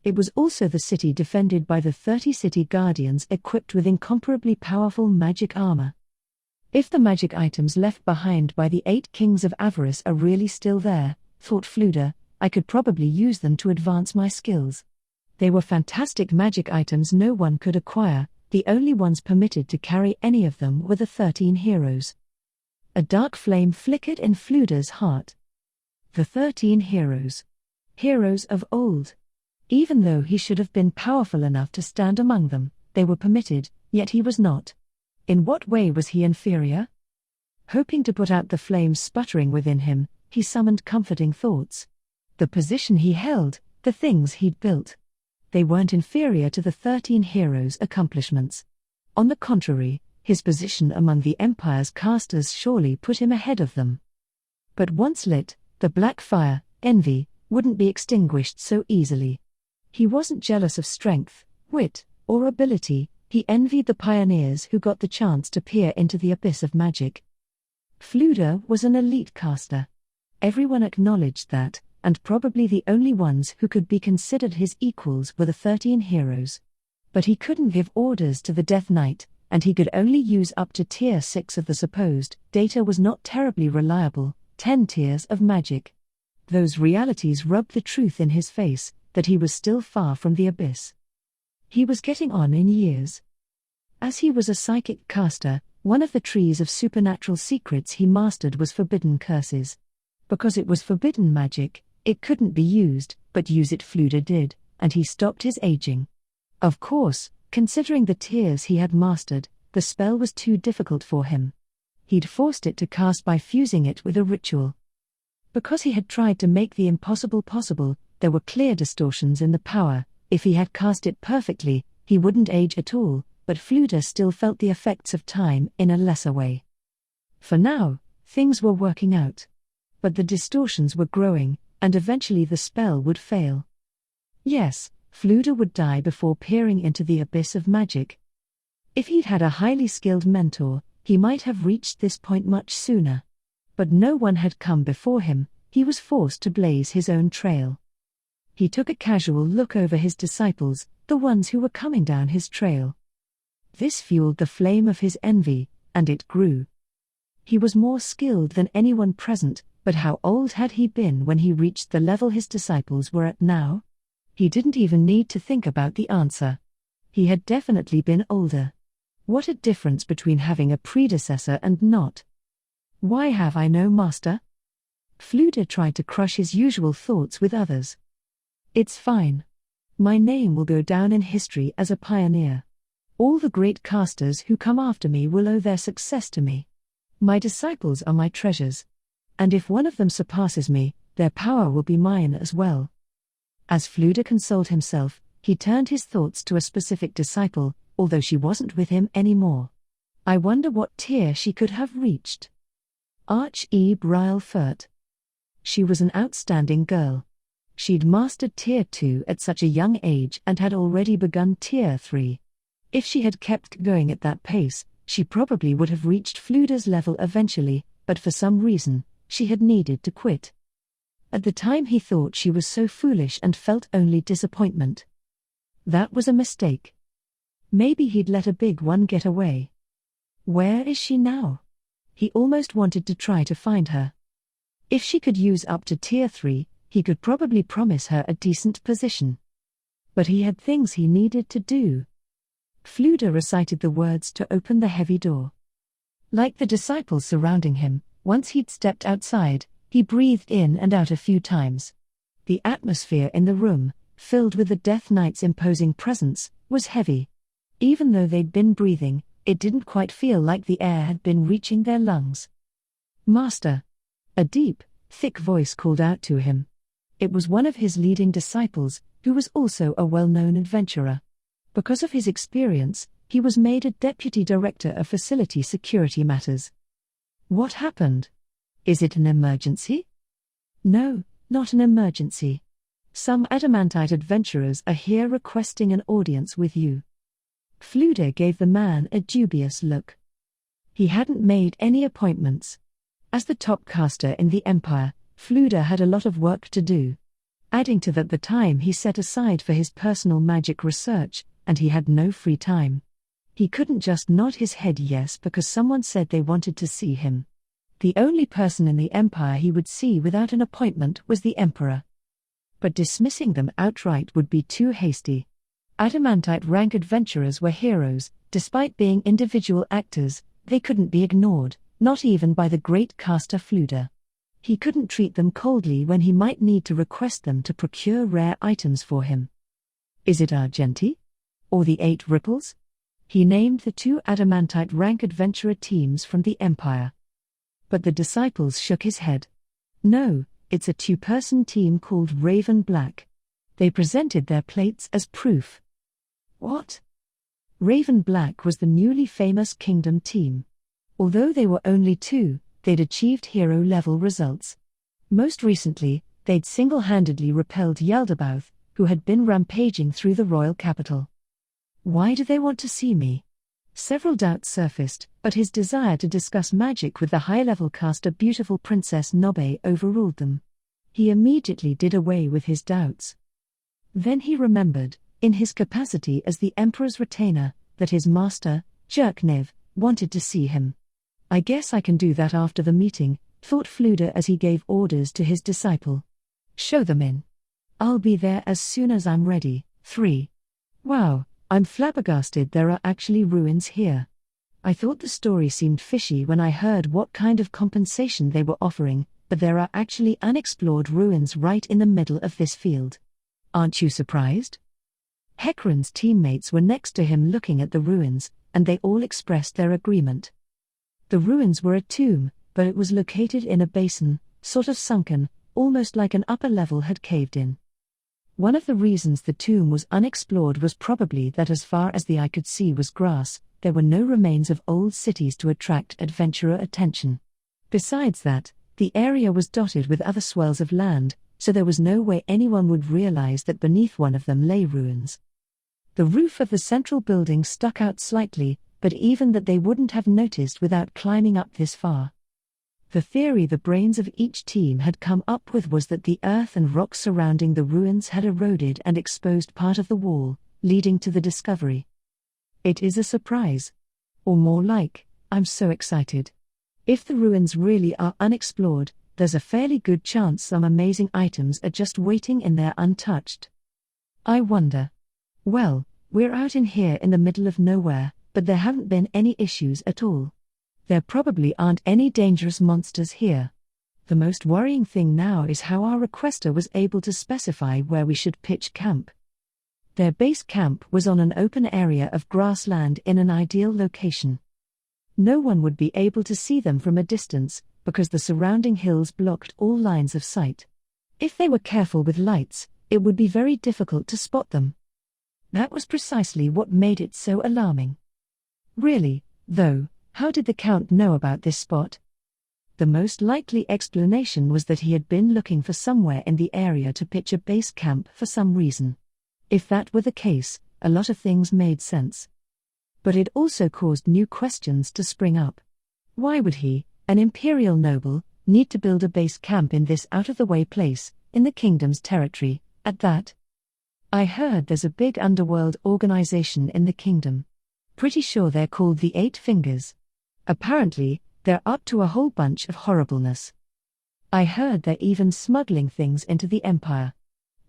It was also the city defended by the 30 city guardians equipped with incomparably powerful magic armor. If the magic items left behind by the 8 kings of Avarice are really still there, thought Fluda, I could probably use them to advance my skills. They were fantastic magic items no one could acquire, the only ones permitted to carry any of them were the 13 heroes. A dark flame flickered in Fluda's heart. The 13 heroes. Heroes of old. Even though he should have been powerful enough to stand among them, they were permitted, yet he was not. In what way was he inferior? Hoping to put out the flames sputtering within him, he summoned comforting thoughts. The position he held, the things he'd built. They weren't inferior to the 13 heroes' accomplishments. On the contrary, his position among the Empire's casters surely put him ahead of them. But once lit, the black fire, envy, wouldn't be extinguished so easily. He wasn't jealous of strength, wit, or ability, he envied the pioneers who got the chance to peer into the abyss of magic. Fluda was an elite caster. Everyone acknowledged that, and probably the only ones who could be considered his equals were the 13 heroes. But he couldn't give orders to the Death Knight, and he could only use up to tier 6 of the supposed data was not terribly reliable, 10 tiers of magic. Those realities rubbed the truth in his face, that he was still far from the abyss. He was getting on in years. As he was a psychic caster, one of the trees of supernatural secrets he mastered was forbidden curses. Because it was forbidden magic, it couldn't be used, but use it Fluda did, and he stopped his aging. Of course, considering the tiers he had mastered, the spell was too difficult for him. He'd forced it to cast by fusing it with a ritual. Because he had tried to make the impossible possible, there were clear distortions in the power. If he had cast it perfectly, he wouldn't age at all, but Fluda still felt the effects of time in a lesser way. For now, things were working out. But the distortions were growing, and eventually the spell would fail. Yes, Fluda would die before peering into the abyss of magic. If he'd had a highly skilled mentor, he might have reached this point much sooner. But no one had come before him, he was forced to blaze his own trail. He took a casual look over his disciples, the ones who were coming down his trail. This fueled the flame of his envy, and it grew. He was more skilled than anyone present, but how old had he been when he reached the level his disciples were at now? He didn't even need to think about the answer. He had definitely been older. What a difference between having a predecessor and not. Why have I no master? Fluda tried to crush his usual thoughts with others. It's fine. My name will go down in history as a pioneer. All the great casters who come after me will owe their success to me. My disciples are my treasures. And if one of them surpasses me, their power will be mine as well. As Fluda consoled himself, he turned his thoughts to a specific disciple, although she wasn't with him anymore. I wonder what tier she could have reached. Arch-Ebe Ryle-Furt. She was an outstanding girl. She'd mastered Tier 2 at such a young age and had already begun Tier 3. If she had kept going at that pace, she probably would have reached Fluda's level eventually, but for some reason, she had needed to quit. At the time he thought she was so foolish and felt only disappointment. That was a mistake. Maybe he'd let a big one get away. Where is she now? He almost wanted to try to find her. If she could use up to Tier 3, he could probably promise her a decent position. But he had things he needed to do. Fluda recited the words to open the heavy door. Like the disciples surrounding him, once he'd stepped outside, he breathed in and out a few times. The atmosphere in the room, filled with the Death Knight's imposing presence, was heavy. Even though they'd been breathing, it didn't quite feel like the air had been reaching their lungs. "Master!" A deep, thick voice called out to him. It was one of his leading disciples, who was also a well-known adventurer. Because of his experience, he was made a deputy director of facility security matters. "What happened? Is it an emergency?" "No, not an emergency. Some adamantite adventurers are here requesting an audience with you." Fluda gave the man a dubious look. He hadn't made any appointments. As the top caster in the Empire, Fluda had a lot of work to do. Adding to that the time he set aside for his personal magic research, and he had no free time. He couldn't just nod his head yes because someone said they wanted to see him. The only person in the Empire he would see without an appointment was the Emperor. But dismissing them outright would be too hasty. Adamantite rank adventurers were heroes, despite being individual actors, they couldn't be ignored, not even by the great caster Fluda. He couldn't treat them coldly when he might need to request them to procure rare items for him. "Is it Argenti? Or the 8 Ripples?" He named the 2 Adamantite rank adventurer teams from the Empire. But the disciples shook his head. "No, it's a 2-person team called Raven Black." They presented their plates as proof. What? Raven Black was the newly famous Kingdom team. Although they were only 2, they'd achieved hero-level results. Most recently, they'd single-handedly repelled Yaldabaoth, who had been rampaging through the royal capital. Why do they want to see me? Several doubts surfaced, but his desire to discuss magic with the high-level caster beautiful Princess Nobe overruled them. He immediately did away with his doubts. Then he remembered, in his capacity as the Emperor's retainer, that his master, Jerknev, wanted to see him. "I guess I can do that after the meeting," thought Fluda as he gave orders to his disciple. "Show them in. I'll be there as soon as I'm ready." 3. Wow, I'm flabbergasted there are actually ruins here. I thought the story seemed fishy when I heard what kind of compensation they were offering, but there are actually unexplored ruins right in the middle of this field. Aren't you surprised? Hecarim's teammates were next to him looking at the ruins, and they all expressed their agreement. The ruins were a tomb, but it was located in a basin, sort of sunken, almost like an upper level had caved in. One of the reasons the tomb was unexplored was probably that as far as the eye could see was grass, there were no remains of old cities to attract adventurer attention. Besides that, the area was dotted with other swells of land, so there was no way anyone would realize that beneath one of them lay ruins. The roof of the central building stuck out slightly, but even that they wouldn't have noticed without climbing up this far. The theory the brains of each team had come up with was that the earth and rock surrounding the ruins had eroded and exposed part of the wall, leading to the discovery. It is a surprise. Or more like, I'm so excited. If the ruins really are unexplored, there's a fairly good chance some amazing items are just waiting in there untouched. I wonder. Well, we're out in here in the middle of nowhere, but there haven't been any issues at all. There probably aren't any dangerous monsters here. The most worrying thing now is how our requester was able to specify where we should pitch camp. Their base camp was on an open area of grassland in an ideal location. No one would be able to see them from a distance, because the surrounding hills blocked all lines of sight. If they were careful with lights, it would be very difficult to spot them. That was precisely what made it so alarming. Really, though, how did the Count know about this spot? The most likely explanation was that he had been looking for somewhere in the area to pitch a base camp for some reason. If that were the case, a lot of things made sense. But it also caused new questions to spring up. Why would he, an imperial noble, need to build a base camp in this out-of-the-way place, in the kingdom's territory, at that? I heard there's a big underworld organization in the kingdom. Pretty sure they're called the 8 Fingers. Apparently, they're up to a whole bunch of horribleness. I heard they're even smuggling things into the Empire.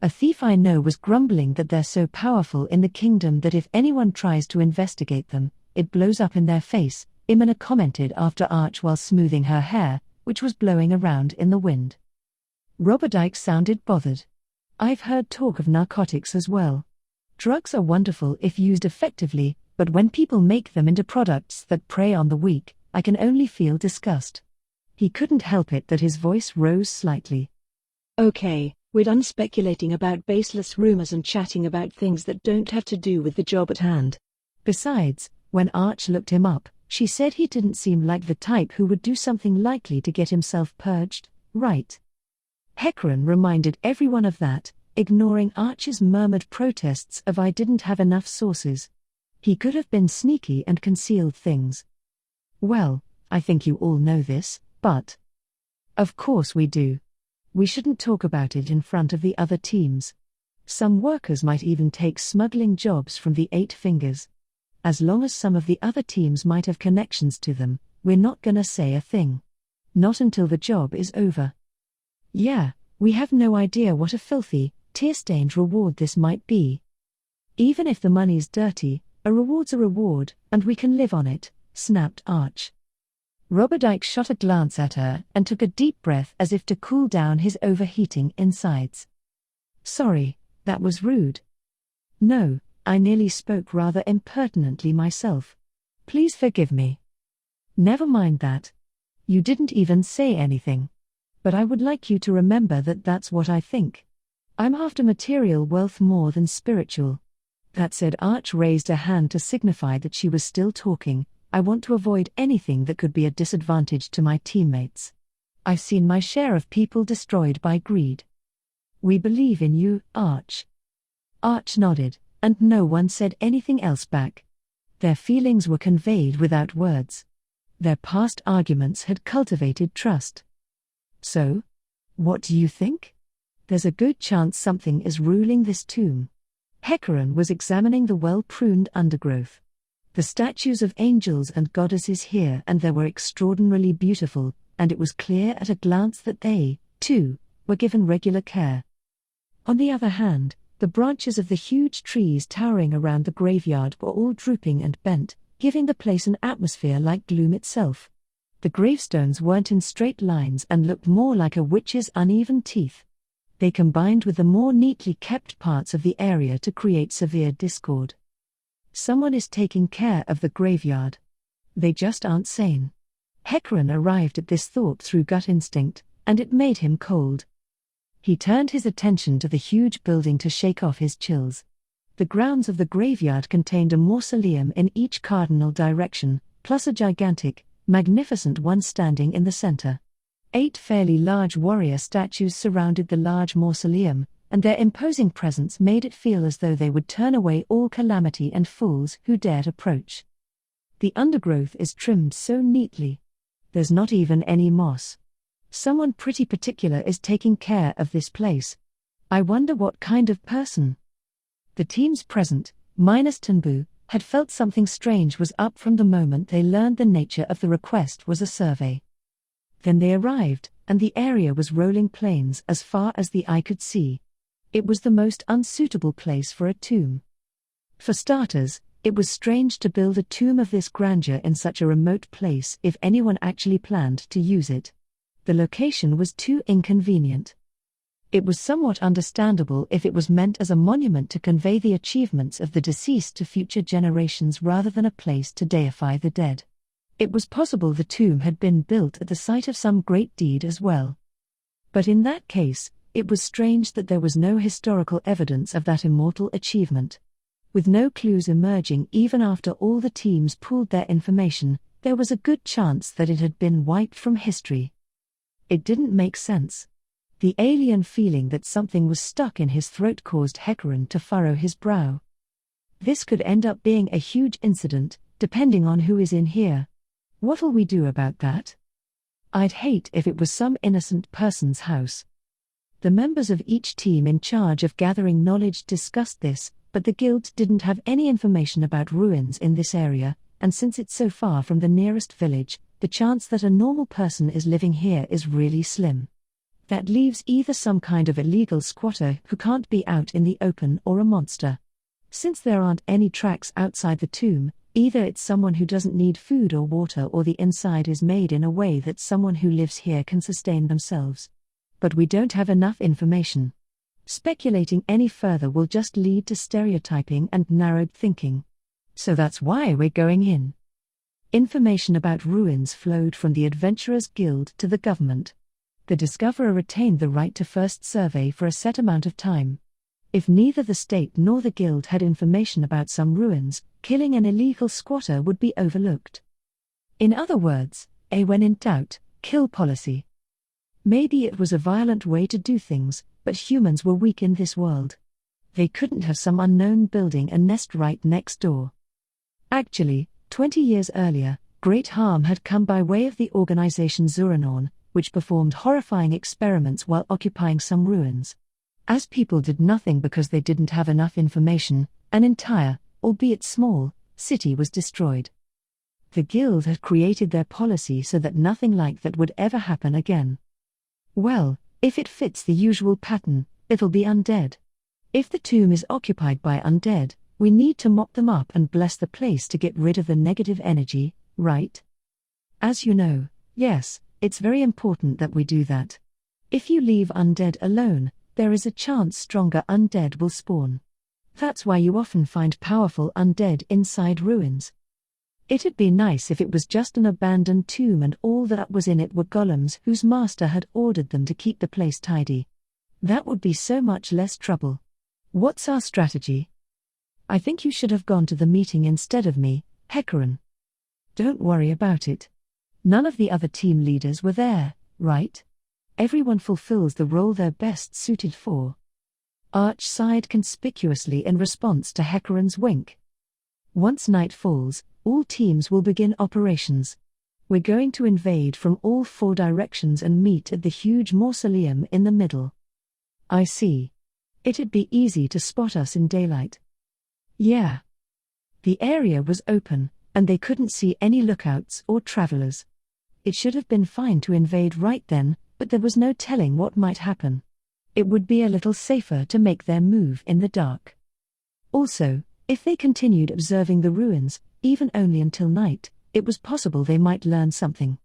A thief I know was grumbling that they're so powerful in the kingdom that if anyone tries to investigate them, it blows up in their face, Imana commented after Arch while smoothing her hair, which was blowing around in the wind. Roberdike sounded bothered. I've heard talk of narcotics as well. Drugs are wonderful if used effectively, but when people make them into products that prey on the weak, I can only feel disgust. He couldn't help it that his voice rose slightly. Okay, we're done speculating about baseless rumors and chatting about things that don't have to do with the job at hand. Besides, when Arch looked him up, she said he didn't seem like the type who would do something likely to get himself purged, right? Hecarim reminded everyone of that, ignoring Arch's murmured protests of I didn't have enough sources. He could have been sneaky and concealed things. Well, I think you all know this, but... Of course we do. We shouldn't talk about it in front of the other teams. Some workers might even take smuggling jobs from the Eight Fingers. As long as some of the other teams might have connections to them, we're not gonna say a thing. Not until the job is over. Yeah, we have no idea what a filthy, tear-stained reward this might be. Even if the money's dirty, a reward's a reward, and we can live on it, snapped Arch. Roberdike shot a glance at her and took a deep breath as if to cool down his overheating insides. Sorry, that was rude. No, I nearly spoke rather impertinently myself. Please forgive me. Never mind that. You didn't even say anything. But I would like you to remember that that's what I think. I'm after material wealth more than spiritual. That said, Arch raised a hand to signify that she was still talking. I want to avoid anything that could be a disadvantage to my teammates. I've seen my share of people destroyed by greed. We believe in you, Arch. Arch nodded, and no one said anything else back. Their feelings were conveyed without words. Their past arguments had cultivated trust. So? What do you think? There's a good chance something is ruling this tomb. Hecarim was examining the well-pruned undergrowth. The statues of angels and goddesses here and there were extraordinarily beautiful, and it was clear at a glance that they, too, were given regular care. On the other hand, the branches of the huge trees towering around the graveyard were all drooping and bent, giving the place an atmosphere like gloom itself. The gravestones weren't in straight lines and looked more like a witch's uneven teeth. They combined with the more neatly kept parts of the area to create severe discord. Someone is taking care of the graveyard. They just aren't sane. Hecarim arrived at this thought through gut instinct, and it made him cold. He turned his attention to the huge building to shake off his chills. The grounds of the graveyard contained a mausoleum in each cardinal direction, plus a gigantic, magnificent one standing in the center. 8 fairly large warrior statues surrounded the large mausoleum, and their imposing presence made it feel as though they would turn away all calamity and fools who dared approach. The undergrowth is trimmed so neatly. There's not even any moss. Someone pretty particular is taking care of this place. I wonder what kind of person. The teams present, minus Tenbu, had felt something strange was up from the moment they learned the nature of the request was a survey. Then they arrived, and the area was rolling plains as far as the eye could see. It was the most unsuitable place for a tomb. For starters, it was strange to build a tomb of this grandeur in such a remote place if anyone actually planned to use it. The location was too inconvenient. It was somewhat understandable if it was meant as a monument to convey the achievements of the deceased to future generations rather than a place to deify the dead. It was possible the tomb had been built at the site of some great deed as well. But in that case, it was strange that there was no historical evidence of that immortal achievement. With no clues emerging even after all the teams pooled their information, there was a good chance that it had been wiped from history. It didn't make sense. The alien feeling that something was stuck in his throat caused Hecarim to furrow his brow. This could end up being a huge incident, depending on who is in here. What'll we do about that? I'd hate if it was some innocent person's house. The members of each team in charge of gathering knowledge discussed this, but the guild didn't have any information about ruins in this area, and since it's so far from the nearest village, the chance that a normal person is living here is really slim. That leaves either some kind of illegal squatter who can't be out in the open or a monster. Since there aren't any tracks outside the tomb, either it's someone who doesn't need food or water, or the inside is made in a way that someone who lives here can sustain themselves. But we don't have enough information. Speculating any further will just lead to stereotyping and narrowed thinking. So that's why we're going in. Information about ruins flowed from the Adventurers Guild to the government. The discoverer retained the right to first survey for a set amount of time. If neither the state nor the guild had information about some ruins, killing an illegal squatter would be overlooked. In other words, a when in doubt, kill policy. Maybe it was a violent way to do things, but humans were weak in this world. They couldn't have some unknown building a nest right next door. Actually, 20 years earlier, great harm had come by way of the organization Zuranorn, which performed horrifying experiments while occupying some ruins. As people did nothing because they didn't have enough information, an entire, albeit small, city was destroyed. The guild had created their policy so that nothing like that would ever happen again. Well, if it fits the usual pattern, it'll be undead. If the tomb is occupied by undead, we need to mop them up and bless the place to get rid of the negative energy, right? As you know, yes, it's very important that we do that. If you leave undead alone, there is a chance stronger undead will spawn. That's why you often find powerful undead inside ruins. It'd be nice if it was just an abandoned tomb and all that was in it were golems whose master had ordered them to keep the place tidy. That would be so much less trouble. What's our strategy? I think you should have gone to the meeting instead of me, Hecarim. Don't worry about it. None of the other team leaders were there, right? Everyone fulfills the role they're best suited for. Arch sighed conspicuously in response to Hecarim's wink. Once night falls, all teams will begin operations. We're going to invade from all 4 directions and meet at the huge mausoleum in the middle. I see. It'd be easy to spot us in daylight. Yeah. The area was open, and they couldn't see any lookouts or travelers. It should have been fine to invade right then, but there was no telling what might happen. It would be a little safer to make their move in the dark. Also, if they continued observing the ruins, even only until night, it was possible they might learn something.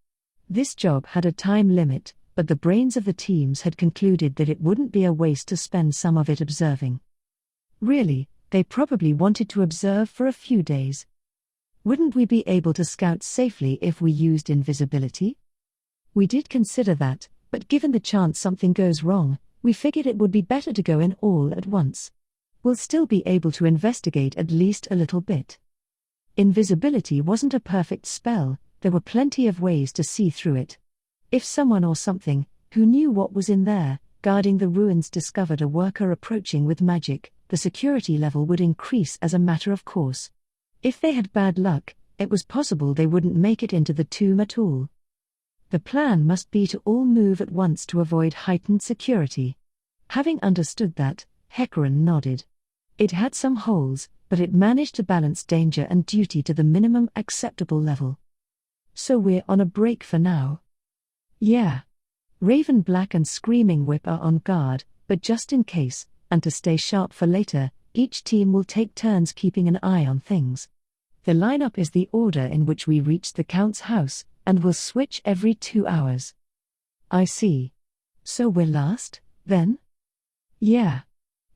This job had a time limit, but the brains of the teams had concluded that it wouldn't be a waste to spend some of it observing. Really, they probably wanted to observe for a few days. Wouldn't we be able to scout safely if we used invisibility? We did consider that, but given the chance something goes wrong, we figured it would be better to go in all at once. We'll still be able to investigate at least a little bit. Invisibility wasn't a perfect spell, there were plenty of ways to see through it. If someone or something, who knew what was in there, guarding the ruins discovered a worker approaching with magic, the security level would increase as a matter of course. If they had bad luck, it was possible they wouldn't make it into the tomb at all. The plan must be to all move at once to avoid heightened security. Having understood that, Hecarim nodded. It had some holes, but it managed to balance danger and duty to the minimum acceptable level. So we're on a break for now. Yeah. Raven Black and Screaming Whip are on guard, but just in case, and to stay sharp for later, each team will take turns keeping an eye on things. The lineup is the order in which we reach the Count's house, and will switch every 2 hours. I see. So we're last, then? Yeah.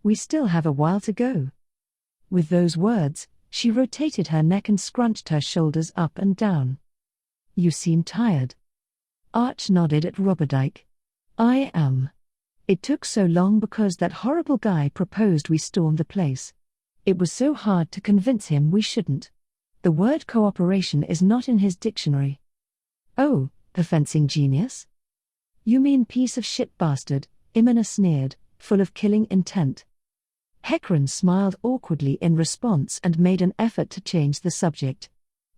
We still have a while to go. With those words, she rotated her neck and scrunched her shoulders up and down. You seem tired. Arch nodded at Roberdike. I am. It took so long because that horrible guy proposed we storm the place. It was so hard to convince him we shouldn't. The word cooperation is not in his dictionary. Oh, the fencing genius? You mean piece of shit bastard, Imina sneered, full of killing intent. Hecarim smiled awkwardly in response and made an effort to change the subject.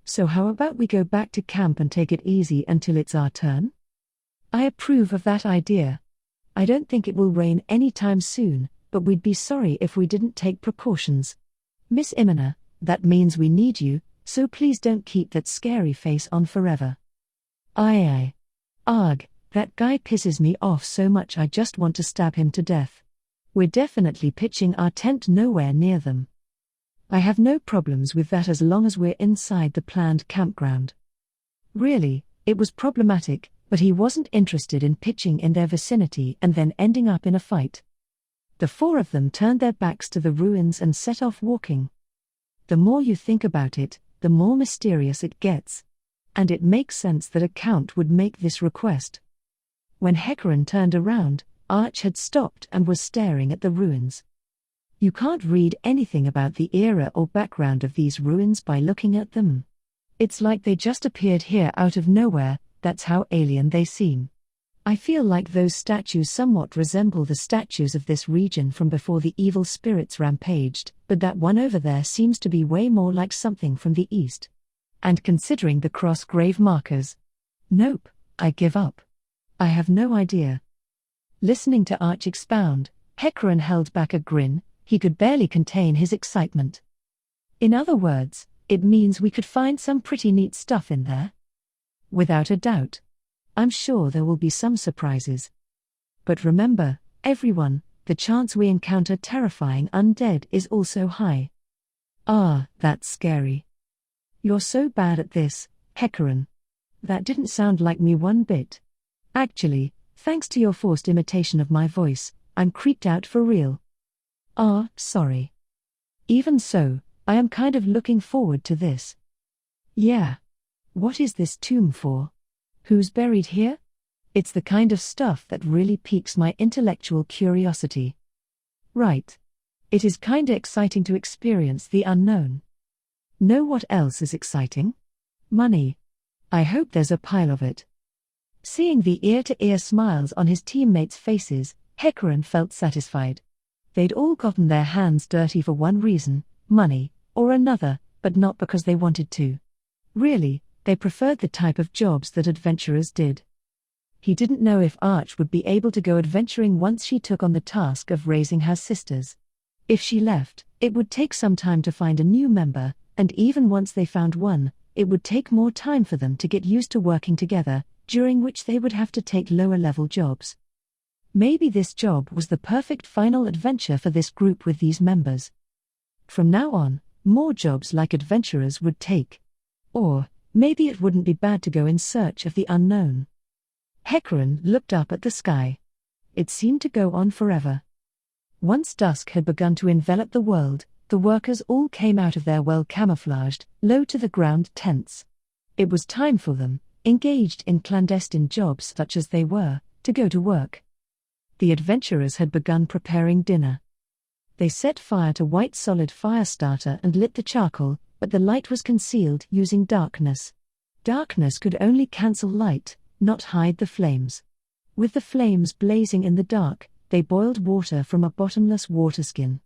So how about we go back to camp and take it easy until it's our turn? I approve of that idea. I don't think it will rain anytime soon, but we'd be sorry if we didn't take precautions. Miss Imina, that means we need you, so please don't keep that scary face on forever. Aye. Arg, That guy pisses me off so much I just want to stab him to death. We're definitely pitching our tent nowhere near them. I have no problems with that as long as we're inside the planned campground. Really, it was problematic, but he wasn't interested in pitching in their vicinity and then ending up in a fight. The four of them turned their backs to the ruins and set off walking. The more you think about it, the more mysterious it gets. And it makes sense that a count would make this request. When Hecarim turned around, Arch had stopped and was staring at the ruins. You can't read anything about the era or background of these ruins by looking at them. It's like they just appeared here out of nowhere, that's how alien they seem. I feel like those statues somewhat resemble the statues of this region from before the evil spirits rampaged, but that one over there seems to be way more like something from the east. And considering the cross grave markers. Nope, I give up. I have no idea. Listening to Arch expound, Hecarim held back a grin. He could barely contain his excitement. In other words, it means we could find some pretty neat stuff in there. Without a doubt. I'm sure there will be some surprises. But remember, everyone, the chance we encounter terrifying undead is also high. Ah, that's scary. You're so bad at this, Hecarim. That didn't sound like me one bit. Actually, thanks to your forced imitation of my voice, I'm creeped out for real. Ah, sorry. Even so, I am kind of looking forward to this. Yeah. What is this tomb for? Who's buried here? It's the kind of stuff that really piques my intellectual curiosity. Right. It is kinda exciting to experience the unknown. Know what else is exciting? Money. I hope there's a pile of it. Seeing the ear-to-ear smiles on his teammates' faces, Hecarim felt satisfied. They'd all gotten their hands dirty for one reason, money, or another, but not because they wanted to. Really, they preferred the type of jobs that adventurers did. He didn't know if Arch would be able to go adventuring once she took on the task of raising her sisters. If she left, it would take some time to find a new member, and even once they found one, it would take more time for them to get used to working together, during which they would have to take lower-level jobs. Maybe this job was the perfect final adventure for this group with these members. From now on, more jobs like adventurers would take. Or, maybe it wouldn't be bad to go in search of the unknown. Hecarim looked up at the sky. It seemed to go on forever. Once dusk had begun to envelop the world, the workers all came out of their well-camouflaged, low-to-the-ground tents. It was time for them, engaged in clandestine jobs such as they were, to go to work. The adventurers had begun preparing dinner. They set fire to white solid fire starter and lit the charcoal, but the light was concealed using darkness. Darkness could only cancel light, not hide the flames. With the flames blazing in the dark, they boiled water from a bottomless water skin.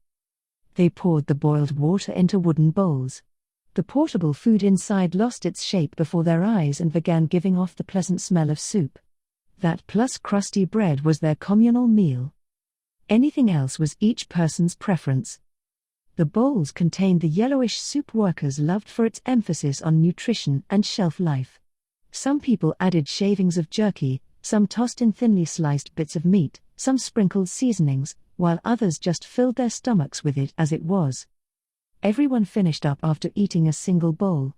They poured the boiled water into wooden bowls. The portable food inside lost its shape before their eyes and began giving off the pleasant smell of soup. That plus crusty bread was their communal meal. Anything else was each person's preference. The bowls contained the yellowish soup workers loved for its emphasis on nutrition and shelf life. Some people added shavings of jerky, some tossed in thinly sliced bits of meat, some sprinkled seasonings, while others just filled their stomachs with it as it was. Everyone finished up after eating a single bowl.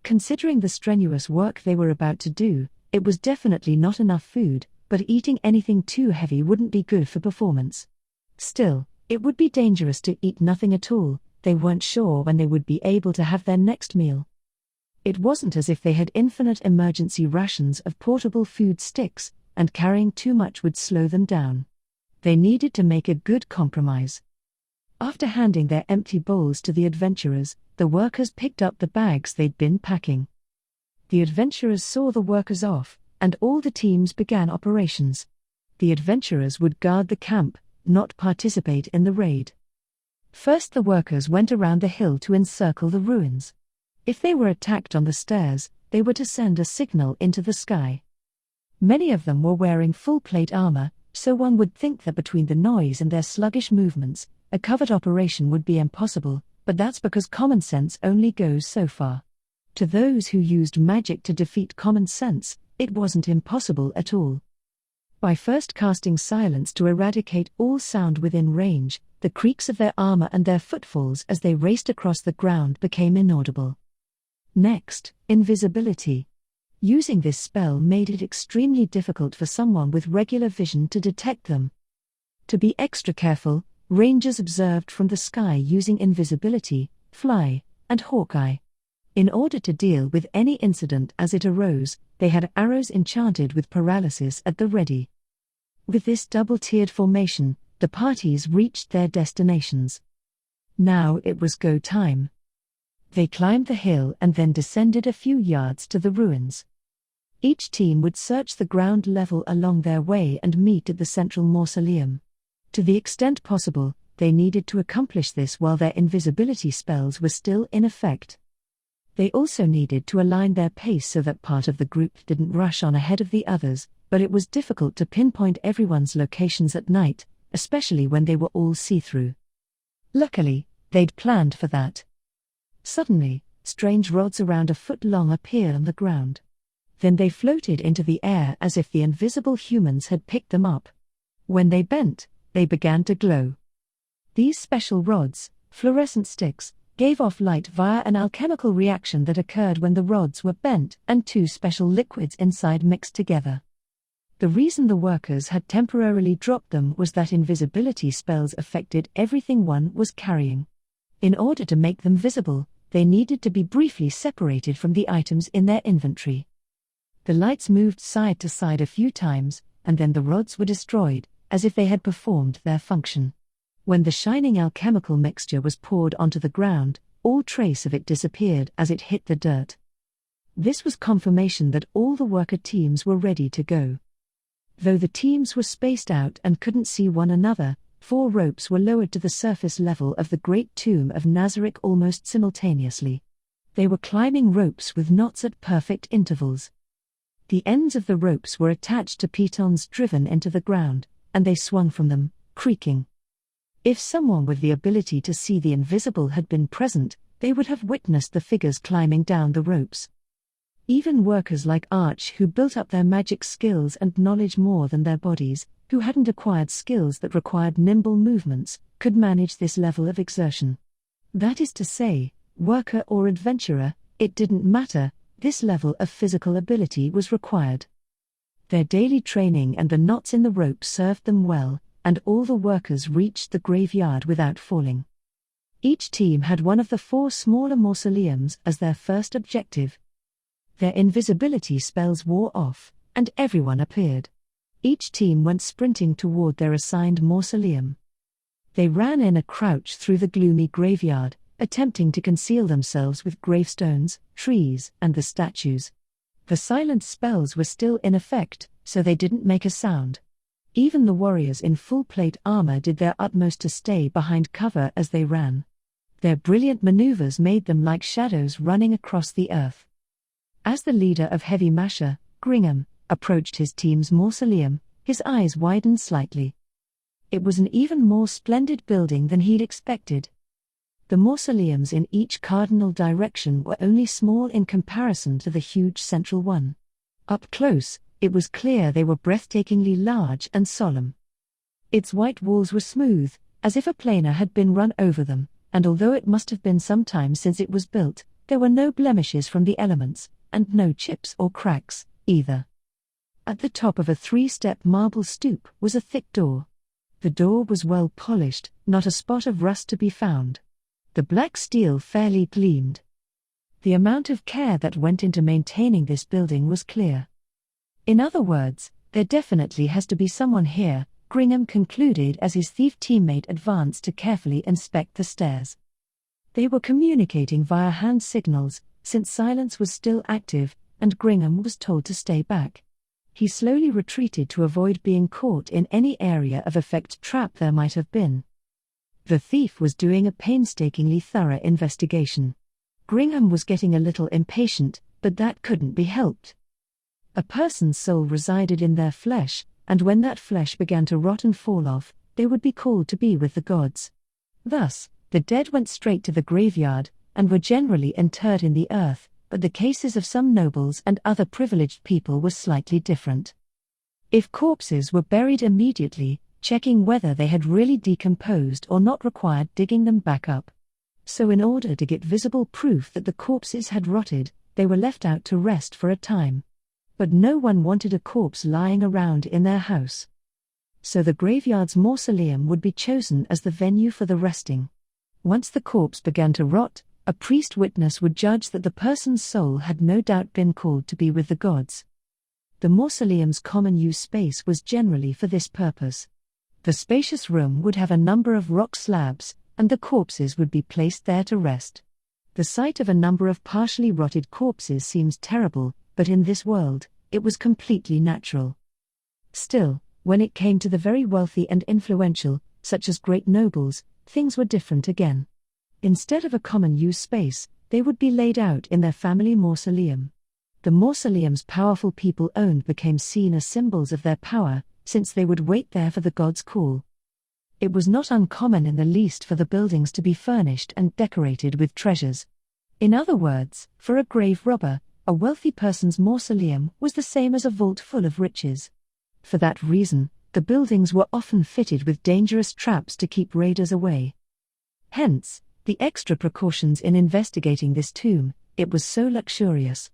Considering the strenuous work they were about to do, it was definitely not enough food, but eating anything too heavy wouldn't be good for performance. Still, it would be dangerous to eat nothing at all. They weren't sure when they would be able to have their next meal. It wasn't as if they had infinite emergency rations of portable food sticks, and carrying too much would slow them down. They needed to make a good compromise. After handing their empty bowls to the adventurers, the workers picked up the bags they'd been packing. The adventurers saw the workers off, and all the teams began operations. The adventurers would guard the camp, not participate in the raid. First the workers went around the hill to encircle the ruins. If they were attacked on the stairs, they were to send a signal into the sky. Many of them were wearing full plate armor, so one would think that between the noise and their sluggish movements, a covert operation would be impossible, but that's because common sense only goes so far. To those who used magic to defeat common sense, it wasn't impossible at all. By first casting silence to eradicate all sound within range, the creaks of their armor and their footfalls as they raced across the ground became inaudible. Next, invisibility. Using this spell made it extremely difficult for someone with regular vision to detect them. To be extra careful, rangers observed from the sky using invisibility, fly, and hawkeye. In order to deal with any incident as it arose, they had arrows enchanted with paralysis at the ready. With this double-tiered formation, the parties reached their destinations. Now it was go time. They climbed the hill and then descended a few yards to the ruins. Each team would search the ground level along their way and meet at the central mausoleum. To the extent possible, they needed to accomplish this while their invisibility spells were still in effect. They also needed to align their pace so that part of the group didn't rush on ahead of the others, but it was difficult to pinpoint everyone's locations at night, especially when they were all see-through. Luckily, they'd planned for that. Suddenly, strange rods around a foot long appeared on the ground. Then they floated into the air as if the invisible humans had picked them up. When they bent, they began to glow. These special rods, fluorescent sticks, gave off light via an alchemical reaction that occurred when the rods were bent and two special liquids inside mixed together. The reason the workers had temporarily dropped them was that invisibility spells affected everything one was carrying. In order to make them visible, they needed to be briefly separated from the items in their inventory. The lights moved side to side a few times, and then the rods were destroyed, as if they had performed their function. When the shining alchemical mixture was poured onto the ground, all trace of it disappeared as it hit the dirt. This was confirmation that all the worker teams were ready to go. Though the teams were spaced out and couldn't see one another, 4 ropes were lowered to the surface level of the great tomb of Nazarick almost simultaneously. They were climbing ropes with knots at perfect intervals. The ends of the ropes were attached to pitons driven into the ground, and they swung from them, creaking. If someone with the ability to see the invisible had been present, they would have witnessed the figures climbing down the ropes. Even workers like Arch, who built up their magic skills and knowledge more than their bodies, who hadn't acquired skills that required nimble movements, could manage this level of exertion. That is to say, worker or adventurer, it didn't matter, this level of physical ability was required. Their daily training and the knots in the rope served them well, and all the workers reached the graveyard without falling. Each team had one of the 4 smaller mausoleums as their first objective. Their invisibility spells wore off, and everyone appeared. Each team went sprinting toward their assigned mausoleum. They ran in a crouch through the gloomy graveyard, attempting to conceal themselves with gravestones, trees, and the statues. The silent spells were still in effect, so they didn't make a sound. Even the warriors in full plate armor did their utmost to stay behind cover as they ran. Their brilliant maneuvers made them like shadows running across the earth. As the leader of Heavy Masher, Gringham, approached his team's mausoleum, his eyes widened slightly. It was an even more splendid building than he'd expected. The mausoleums in each cardinal direction were only small in comparison to the huge central one. Up close, it was clear they were breathtakingly large and solemn. Its white walls were smooth, as if a planer had been run over them, and although it must have been some time since it was built, there were no blemishes from the elements, and no chips or cracks, either. At the top of a 3-step marble stoop was a thick door. The door was well polished, not a spot of rust to be found. The black steel fairly gleamed. The amount of care that went into maintaining this building was clear. In other words, there definitely has to be someone here, Gringham concluded as his thief teammate advanced to carefully inspect the stairs. They were communicating via hand signals, since silence was still active, and Gringham was told to stay back. He slowly retreated to avoid being caught in any area of effect trap there might have been. The thief was doing a painstakingly thorough investigation. Gringham was getting a little impatient, but that couldn't be helped. A person's soul resided in their flesh, and when that flesh began to rot and fall off, they would be called to be with the gods. Thus, the dead went straight to the graveyard, and were generally interred in the earth, but the cases of some nobles and other privileged people were slightly different. If corpses were buried immediately, checking whether they had really decomposed or not required digging them back up. So in order to get visible proof that the corpses had rotted, they were left out to rest for a time. But no one wanted a corpse lying around in their house. So the graveyard's mausoleum would be chosen as the venue for the resting. Once the corpse began to rot, a priest witness would judge that the person's soul had no doubt been called to be with the gods. The mausoleum's common use space was generally for this purpose. The spacious room would have a number of rock slabs, and the corpses would be placed there to rest. The sight of a number of partially rotted corpses seems terrible, but in this world, it was completely natural. Still, when it came to the very wealthy and influential, such as great nobles, things were different again. Instead of a common use space, they would be laid out in their family mausoleum. The mausoleums powerful people owned became seen as symbols of their power, since they would wait there for the god's call. It was not uncommon in the least for the buildings to be furnished and decorated with treasures. In other words, for a grave robber, a wealthy person's mausoleum was the same as a vault full of riches. For that reason, the buildings were often fitted with dangerous traps to keep raiders away. Hence, the extra precautions in investigating this tomb, it was so luxurious.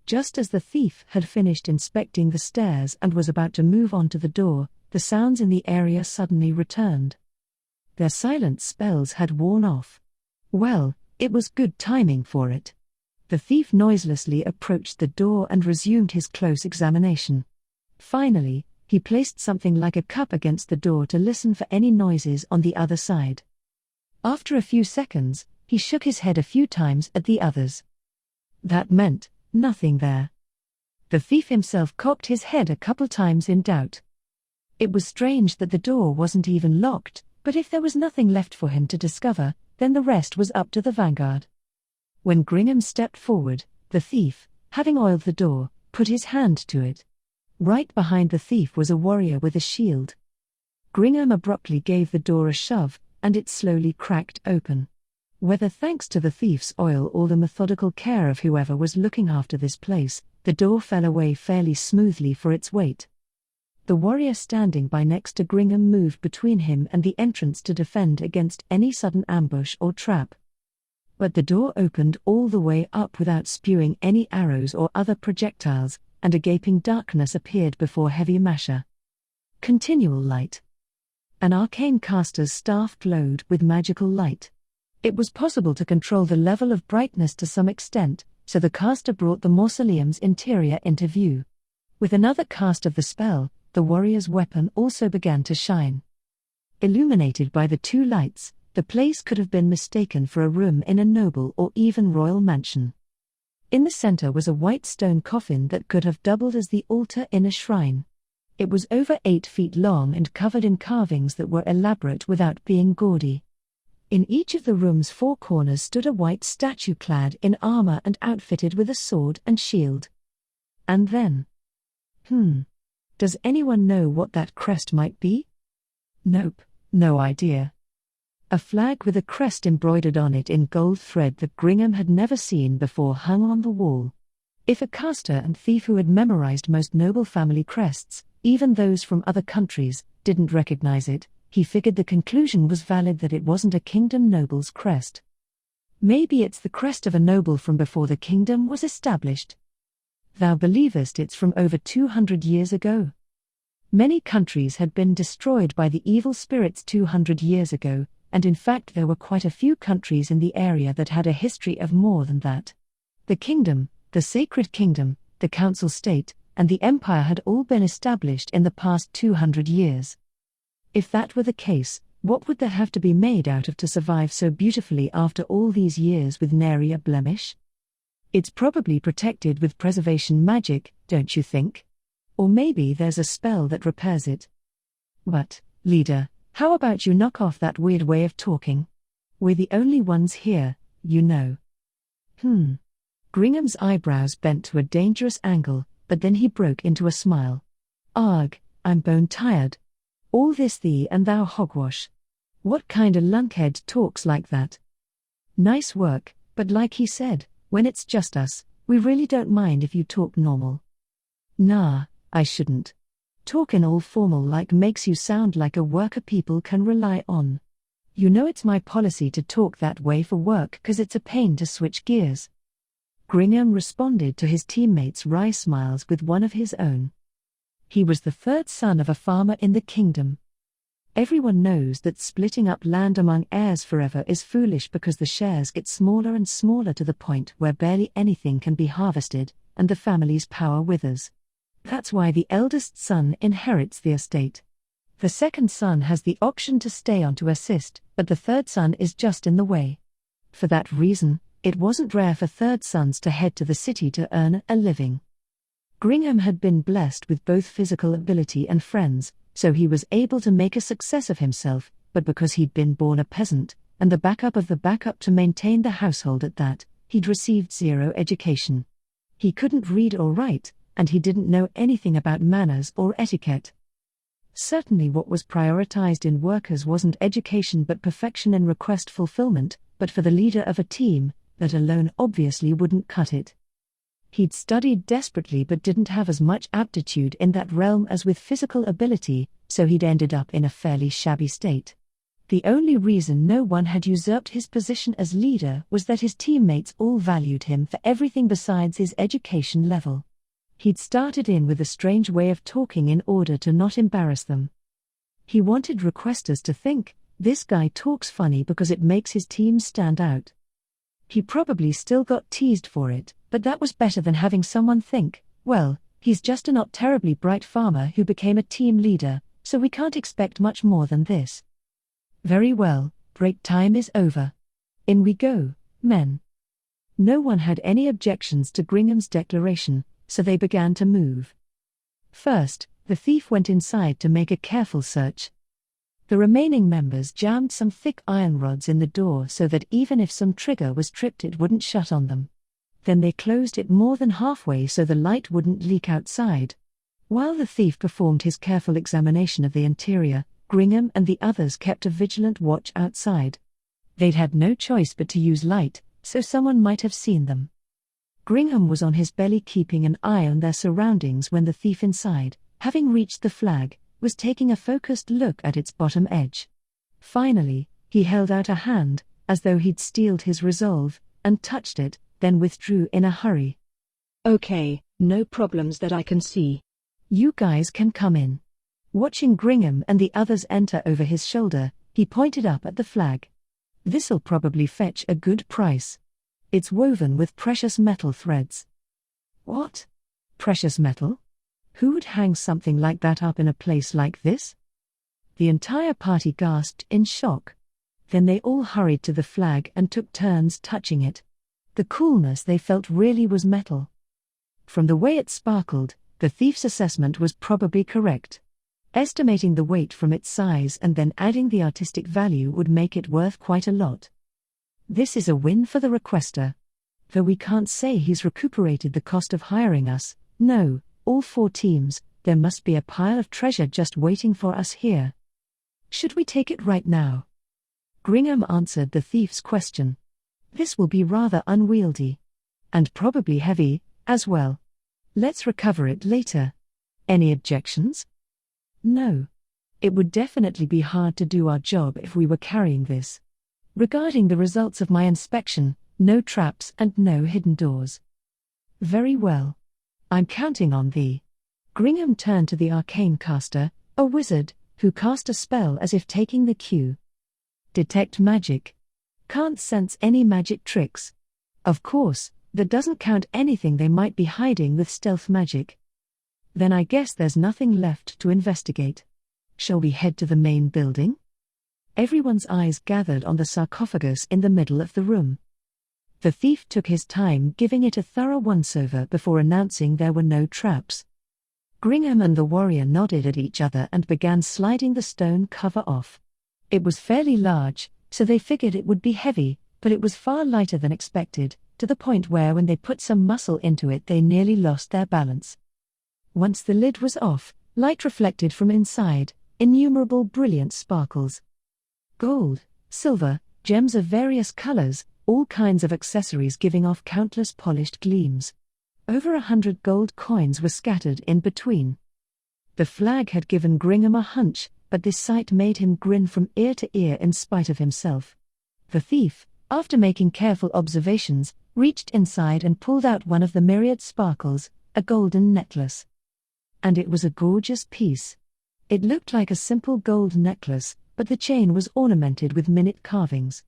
Just as the thief had finished inspecting the stairs and was about to move on to the door, the sounds in the area suddenly returned. Their silent spells had worn off. Well, it was good timing for it. The thief noiselessly approached the door and resumed his close examination. Finally, he placed something like a cup against the door to listen for any noises on the other side. After a few seconds, he shook his head a few times at the others. That meant nothing there. The thief himself cocked his head a couple times in doubt. It was strange that the door wasn't even locked, but if there was nothing left for him to discover, then the rest was up to the vanguard. When Gringham stepped forward, the thief, having oiled the door, put his hand to it. Right behind the thief was a warrior with a shield. Gringham abruptly gave the door a shove, and it slowly cracked open. Whether thanks to the thief's oil or the methodical care of whoever was looking after this place, the door fell away fairly smoothly for its weight. The warrior standing by next to Gringham moved between him and the entrance to defend against any sudden ambush or trap. But the door opened all the way up without spewing any arrows or other projectiles, and a gaping darkness appeared before Heavy Masher. Continual light. An arcane caster's staff glowed with magical light. It was possible to control the level of brightness to some extent, so the caster brought the mausoleum's interior into view. With another cast of the spell, the warrior's weapon also began to shine. Illuminated by the two lights, the place could have been mistaken for a room in a noble or even royal mansion. In the center was a white stone coffin that could have doubled as the altar in a shrine. It was over 8 feet long and covered in carvings that were elaborate without being gaudy. In each of the room's 4 corners stood a white statue clad in armor and outfitted with a sword and shield. And then... Does anyone know what that crest might be? Nope, no idea. A flag with a crest embroidered on it in gold thread that Gringham had never seen before hung on the wall. If a caster and thief who had memorized most noble family crests, even those from other countries, didn't recognize it, he figured the conclusion was valid that it wasn't a kingdom noble's crest. Maybe it's the crest of a noble from before the kingdom was established. Thou believest it's from over 200 years ago. Many countries had been destroyed by the evil spirits 200 years ago, and in fact there were quite a few countries in the area that had a history of more than that. The kingdom, the sacred kingdom, the council state, and the empire had all been established in the past 200 years. If that were the case, what would there have to be made out of to survive so beautifully after all these years with nary a blemish? It's probably protected with preservation magic, don't you think? Or maybe there's a spell that repairs it. But, leader, how about you knock off that weird way of talking? We're the only ones here, you know. Gringham's eyebrows bent to a dangerous angle, but then he broke into a smile. Arg, I'm bone-tired. All this thee and thou hogwash. What kind of lunkhead talks like that? Nice work, but like he said, when it's just us, we really don't mind if you talk normal. Nah, I shouldn't. Talkin' all formal like makes you sound like a worker people can rely on. You know it's my policy to talk that way for work 'cause it's a pain to switch gears. Gringham responded to his teammates' wry smiles with one of his own. He was the third son of a farmer in the kingdom. Everyone knows that splitting up land among heirs forever is foolish because the shares get smaller and smaller to the point where barely anything can be harvested, and the family's power withers. That's why the eldest son inherits the estate. The second son has the option to stay on to assist, but the third son is just in the way. For that reason, it wasn't rare for third sons to head to the city to earn a living. Gringham had been blessed with both physical ability and friends, so he was able to make a success of himself, but because he'd been born a peasant, and the backup of the backup to maintain the household at that, he'd received zero education. He couldn't read or write, and he didn't know anything about manners or etiquette. Certainly what was prioritized in workers wasn't education but perfection in request fulfillment, but for the leader of a team, that alone obviously wouldn't cut it. He'd studied desperately but didn't have as much aptitude in that realm as with physical ability, so he'd ended up in a fairly shabby state. The only reason no one had usurped his position as leader was that his teammates all valued him for everything besides his education level. He'd started in with a strange way of talking in order to not embarrass them. He wanted requesters to think, this guy talks funny because it makes his team stand out. He probably still got teased for it, but that was better than having someone think, well, he's just a not terribly bright farmer who became a team leader, so we can't expect much more than this. Very well, break time is over. In we go, men. No one had any objections to Gringham's declaration, so they began to move. First, the thief went inside to make a careful search. The remaining members jammed some thick iron rods in the door so that even if some trigger was tripped it wouldn't shut on them. Then they closed it more than halfway so the light wouldn't leak outside. While the thief performed his careful examination of the interior, Gringham and the others kept a vigilant watch outside. They'd had no choice but to use light, so someone might have seen them. Gringham was on his belly keeping an eye on their surroundings when the thief inside, having reached the flag, was taking a focused look at its bottom edge. Finally, he held out a hand, as though he'd steeled his resolve, and touched it, then withdrew in a hurry. Okay, no problems that I can see. You guys can come in. Watching Gringham and the others enter over his shoulder, he pointed up at the flag. This'll probably fetch a good price. It's woven with precious metal threads. What? Precious metal? Who would hang something like that up in a place like this? The entire party gasped in shock. Then they all hurried to the flag and took turns touching it. The coolness they felt really was metal. From the way it sparkled, the thief's assessment was probably correct. Estimating the weight from its size and then adding the artistic value would make it worth quite a lot. This is a win for the requester. Though we can't say he's recuperated the cost of hiring us, no, all 4 teams, there must be a pile of treasure just waiting for us here. Should we take it right now? Gringham answered the thief's question. This will be rather unwieldy. And probably heavy, as well. Let's recover it later. Any objections? No. It would definitely be hard to do our job if we were carrying this. Regarding the results of my inspection, no traps and no hidden doors. Very well. I'm counting on thee. Gringham turned to the arcane caster, a wizard, who cast a spell as if taking the cue. Detect magic. Can't sense any magic tricks. Of course, that doesn't count anything they might be hiding with stealth magic. Then I guess there's nothing left to investigate. Shall we head to the main building? Everyone's eyes gathered on the sarcophagus in the middle of the room. The thief took his time giving it a thorough once-over before announcing there were no traps. Gringham and the warrior nodded at each other and began sliding the stone cover off. It was fairly large, so they figured it would be heavy, but it was far lighter than expected, to the point where when they put some muscle into it they nearly lost their balance. Once the lid was off, light reflected from inside, innumerable brilliant sparkles. Gold, silver, gems of various colors, all kinds of accessories giving off countless polished gleams. Over 100 gold coins were scattered in between. The flag had given Gringham a hunch, but this sight made him grin from ear to ear in spite of himself. The thief, after making careful observations, reached inside and pulled out one of the myriad sparkles, a golden necklace. And it was a gorgeous piece. It looked like a simple gold necklace, but the chain was ornamented with minute carvings.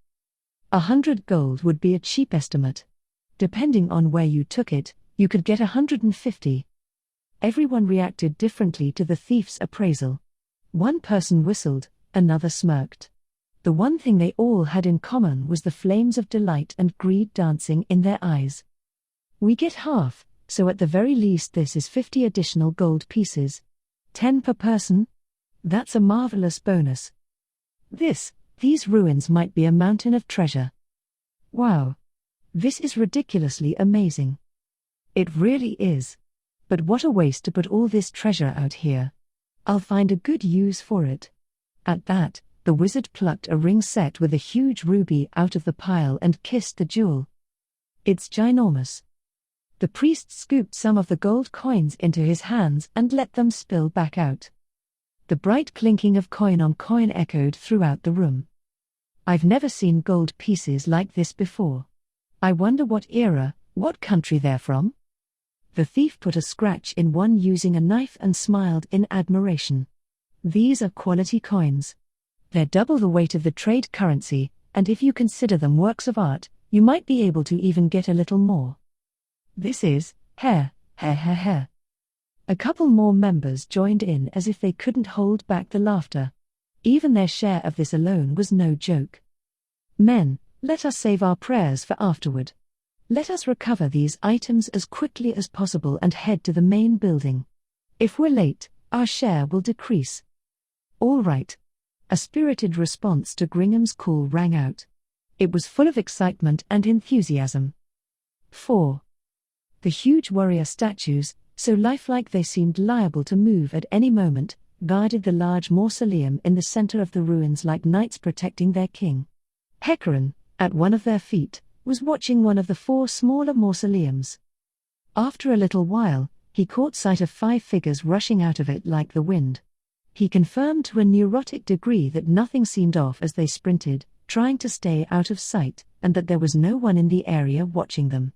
100 gold would be a cheap estimate. Depending on where you took it, you could get 150. Everyone reacted differently to the thief's appraisal. One person whistled, another smirked. The one thing they all had in common was the flames of delight and greed dancing in their eyes. We get half, so at the very least this is 50 additional gold pieces. 10 per person? That's a marvelous bonus. These ruins might be a mountain of treasure. Wow. This is ridiculously amazing. It really is. But what a waste to put all this treasure out here. I'll find a good use for it. At that, the wizard plucked a ring set with a huge ruby out of the pile and kissed the jewel. It's ginormous. The priest scooped some of the gold coins into his hands and let them spill back out. The bright clinking of coin on coin echoed throughout the room. I've never seen gold pieces like this before. I wonder what era, what country they're from? The thief put a scratch in one using a knife and smiled in admiration. These are quality coins. They're double the weight of the trade currency, and if you consider them works of art, you might be able to even get a little more. This is, hair. A couple more members joined in as if they couldn't hold back the laughter. Even their share of this alone was no joke. Men, let us save our prayers for afterward. Let us recover these items as quickly as possible and head to the main building. If we're late, our share will decrease. All right. A spirited response to Gringham's call rang out. It was full of excitement and enthusiasm. 4. The huge warrior statues, so lifelike they seemed liable to move at any moment, guarded the large mausoleum in the center of the ruins like knights protecting their king. Hecarim, at one of their feet, was watching one of the 4 smaller mausoleums. After a little while, he caught sight of 5 figures rushing out of it like the wind. He confirmed to a neurotic degree that nothing seemed off as they sprinted, trying to stay out of sight, and that there was no one in the area watching them.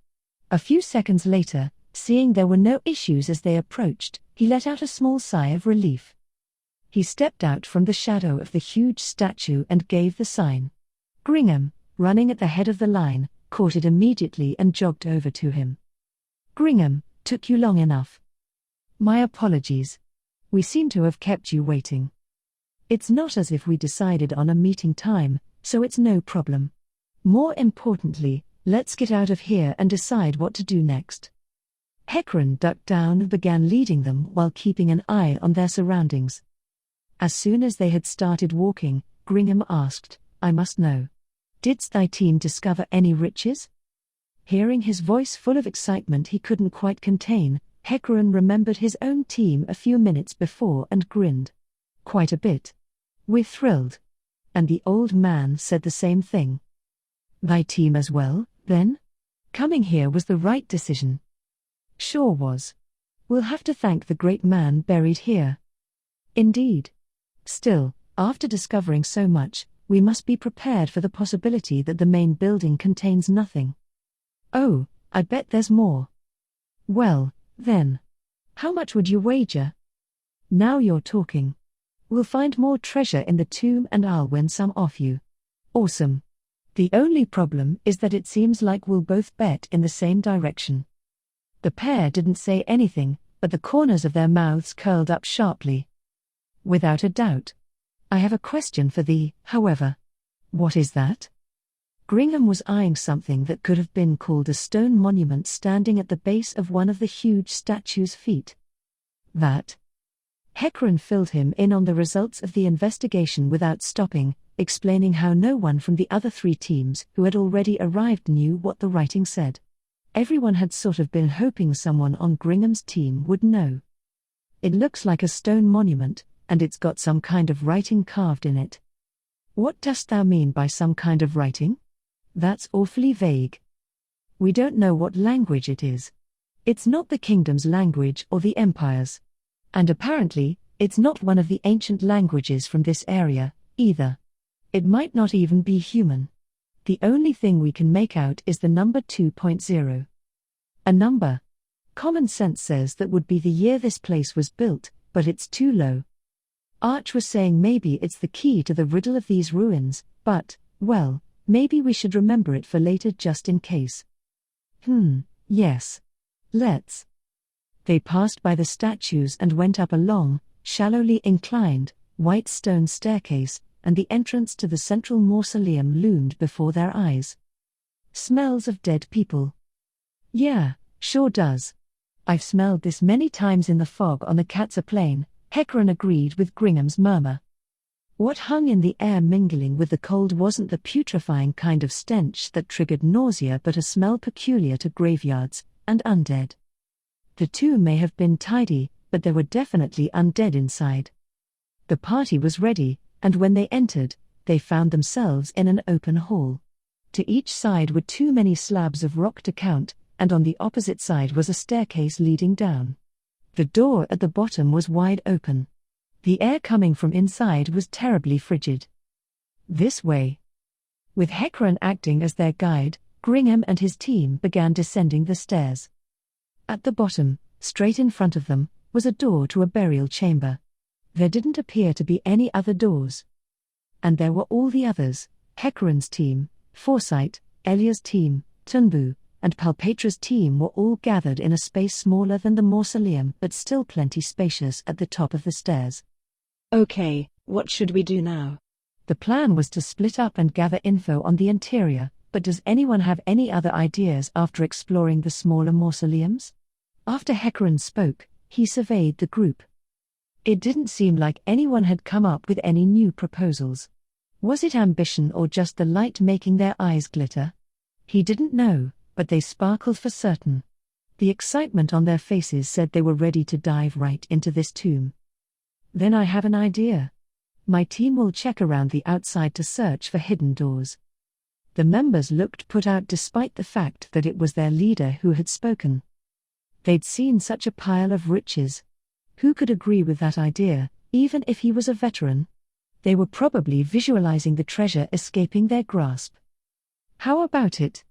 A few seconds later, seeing there were no issues as they approached, he let out a small sigh of relief. He stepped out from the shadow of the huge statue and gave the sign. Gringham, running at the head of the line, caught it immediately and jogged over to him. Gringham, took you long enough. My apologies. We seem to have kept you waiting. It's not as if we decided on a meeting time, so it's no problem. More importantly, let's get out of here and decide what to do next. Hecarim ducked down and began leading them while keeping an eye on their surroundings. As soon as they had started walking, Gringham asked, I must know. Didst thy team discover any riches? Hearing his voice full of excitement he couldn't quite contain, Hecarim remembered his own team a few minutes before and grinned. Quite a bit. We're thrilled. And the old man said the same thing. Thy team as well, then? Coming here was the right decision. Sure was. We'll have to thank the great man buried here. Indeed. Still, after discovering so much, we must be prepared for the possibility that the main building contains nothing. Oh, I bet there's more. Well, then. How much would you wager? Now you're talking. We'll find more treasure in the tomb and I'll win some off you. Awesome. The only problem is that it seems like we'll both bet in the same direction. The pair didn't say anything, but the corners of their mouths curled up sharply. Without a doubt. I have a question for thee, however. What is that? Gringham was eyeing something that could have been called a stone monument standing at the base of one of the huge statue's feet. That? Hecarim filled him in on the results of the investigation without stopping, explaining how no one from the other 3 teams who had already arrived knew what the writing said. Everyone had sort of been hoping someone on Gringham's team would know. It looks like a stone monument, and it's got some kind of writing carved in it. What dost thou mean by some kind of writing? That's awfully vague. We don't know what language it is. It's not the kingdom's language or the empire's. And apparently, It's not one of the ancient languages from this area, either. It might not even be human. The only thing we can make out is the number 2.0. A number. Common sense says that would be the year this place was built, but it's too low. Arch was saying maybe it's the key to the riddle of these ruins, but, well, maybe we should remember it for later just in case. Yes. Let's. They passed by the statues and went up a long, shallowly inclined, white stone staircase, and the entrance to the central mausoleum loomed before their eyes. Smells of dead people. Yeah, sure does. I've smelled this many times in the fog on the Katza Plain, Hecaran agreed with Gringham's murmur. What hung in the air mingling with the cold wasn't the putrefying kind of stench that triggered nausea but a smell peculiar to graveyards and undead. The tomb may have been tidy, but there were definitely undead inside. The party was ready, and when they entered, they found themselves in an open hall. To each side were too many slabs of rock to count, and on the opposite side was a staircase leading down. The door at the bottom was wide open. The air coming from inside was terribly frigid. This way. With Hecaran acting as their guide, Gringham and his team began descending the stairs. At the bottom, straight in front of them, was a door to a burial chamber. There didn't appear to be any other doors. And there were all the others: Hecaran's team, Foresight, Elia's team, Tunbu, and Palpetra's team were all gathered in a space smaller than the mausoleum but still plenty spacious at the top of the stairs. Okay, what should we do now? The plan was to split up and gather info on the interior, but does anyone have any other ideas after exploring the smaller mausoleums? After Hecaran spoke, he surveyed the group. It didn't seem like anyone had come up with any new proposals. Was it ambition or just the light making their eyes glitter? He didn't know, but they sparkled for certain. The excitement on their faces said they were ready to dive right into this tomb. Then I have an idea. My team will check around the outside to search for hidden doors. The members looked put out despite the fact that it was their leader who had spoken. They'd seen such a pile of riches. Who could agree with that idea, even if he was a veteran? They were probably visualizing the treasure escaping their grasp. How about it?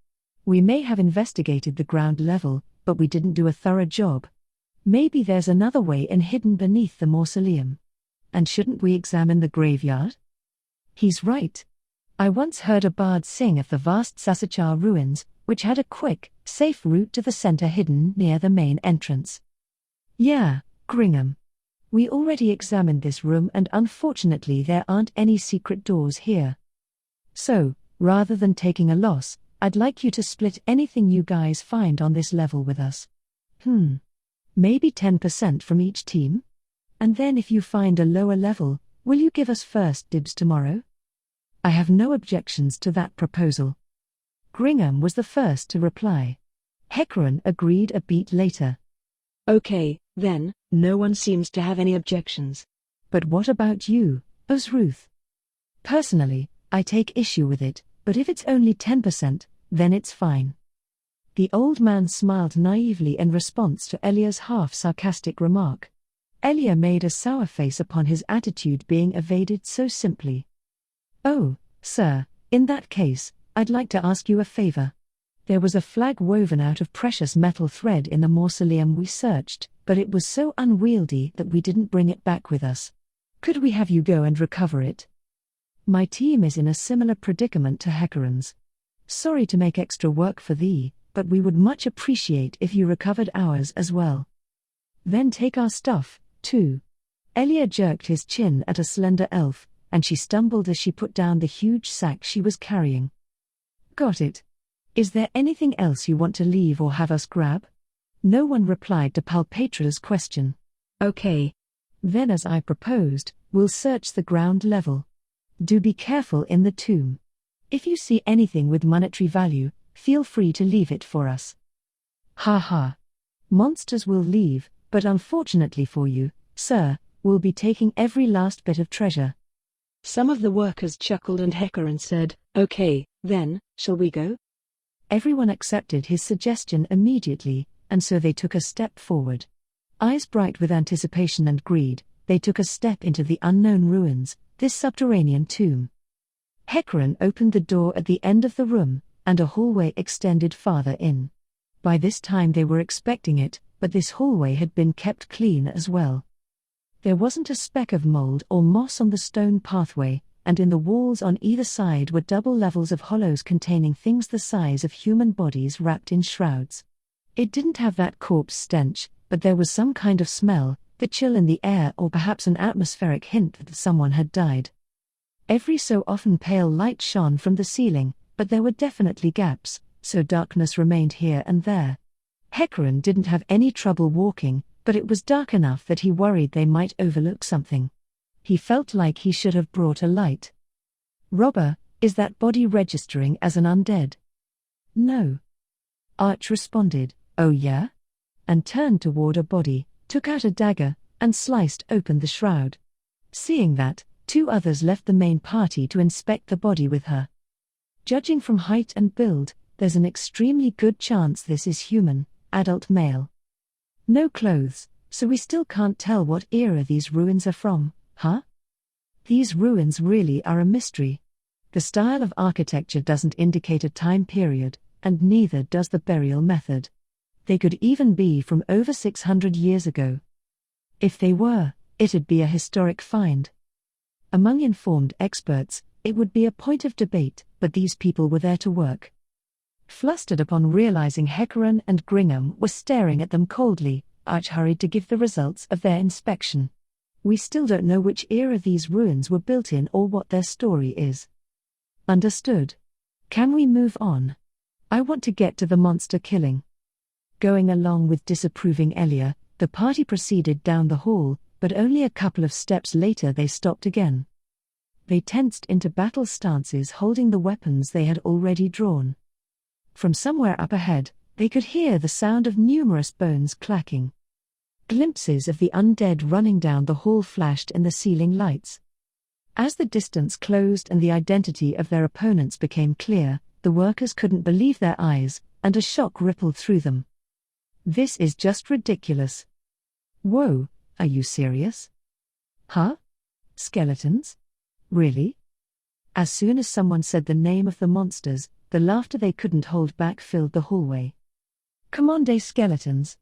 We may have investigated the ground level, but we didn't do a thorough job. Maybe there's another way in hidden beneath the mausoleum. And shouldn't we examine the graveyard? He's right. I once heard a bard sing of the vast Sasachar ruins, which had a quick, safe route to the center hidden near the main entrance. Yeah, Gringham. We already examined this room and unfortunately there aren't any secret doors here. So, rather than taking a loss, I'd like you to split anything you guys find on this level with us. Maybe 10% from each team? And then if you find a lower level, will you give us first dibs tomorrow? I have no objections to that proposal. Gringham was the first to reply. Hecaran agreed a beat later. Okay, then, no one seems to have any objections. But what about you, Osruth? Personally, I take issue with it, but if it's only 10%, then it's fine. The old man smiled naively in response to Elia's half-sarcastic remark. Elia made a sour face upon his attitude being evaded so simply. Oh, sir, in that case, I'd like to ask you a favor. There was a flag woven out of precious metal thread in the mausoleum we searched, but it was so unwieldy that we didn't bring it back with us. Could we have you go and recover it? My team is in a similar predicament to Hecaran's. Sorry to make extra work for thee, but we would much appreciate if you recovered ours as well. Then take our stuff, too. Elia jerked his chin at a slender elf, and she stumbled as she put down the huge sack she was carrying. Got it. Is there anything else you want to leave or have us grab? No one replied to Palpetra's question. Okay. Then as I proposed, we'll search the ground level. Do be careful in the tomb. If you see anything with monetary value, feel free to leave it for us. Ha ha. Monsters will leave, but unfortunately for you, sir, we'll be taking every last bit of treasure. Some of the workers chuckled and Hecaran said, Okay, then, shall we go? Everyone accepted his suggestion immediately, and so they took a step forward. Eyes bright with anticipation and greed, they took a step into the unknown ruins, this subterranean tomb. Hecaran opened the door at the end of the room, and a hallway extended farther in. By this time they were expecting it, but this hallway had been kept clean as well. There wasn't a speck of mold or moss on the stone pathway, and in the walls on either side were double levels of hollows containing things the size of human bodies wrapped in shrouds. It didn't have that corpse stench, but there was some kind of smell, the chill in the air, or perhaps an atmospheric hint that someone had died. Every so often pale light shone from the ceiling, but there were definitely gaps, so darkness remained here and there. Hecaran didn't have any trouble walking, but it was dark enough that he worried they might overlook something. He felt like he should have brought a light. "Robber, is that body registering as an undead?" "No." Arch responded, "Oh yeah?" and turned toward a body, took out a dagger, and sliced open the shroud. Seeing that, 2 others left the main party to inspect the body with her. Judging from height and build, there's an extremely good chance this is human, adult male. No clothes, so we still can't tell what era these ruins are from, huh? These ruins really are a mystery. The style of architecture doesn't indicate a time period, and neither does the burial method. They could even be from over 600 years ago. If they were, it'd be a historic find. Among informed experts, it would be a point of debate, but these people were there to work. Flustered upon realizing Hecaran and Gringham were staring at them coldly, Arch hurried to give the results of their inspection. "We still don't know which era these ruins were built in or what their story is." "Understood. Can we move on? I want to get to the monster killing." Going along with disapproving Elia, the party proceeded down the hall, but only a couple of steps later they stopped again. They tensed into battle stances, holding the weapons they had already drawn. From somewhere up ahead, they could hear the sound of numerous bones clacking. Glimpses of the undead running down the hall flashed in the ceiling lights. As the distance closed and the identity of their opponents became clear, the workers couldn't believe their eyes, and a shock rippled through them. "This is just ridiculous." "Whoa, are you serious?" "Huh? Skeletons? Really?" As soon as someone said the name of the monsters, the laughter they couldn't hold back filled the hallway. "Commande skeletons.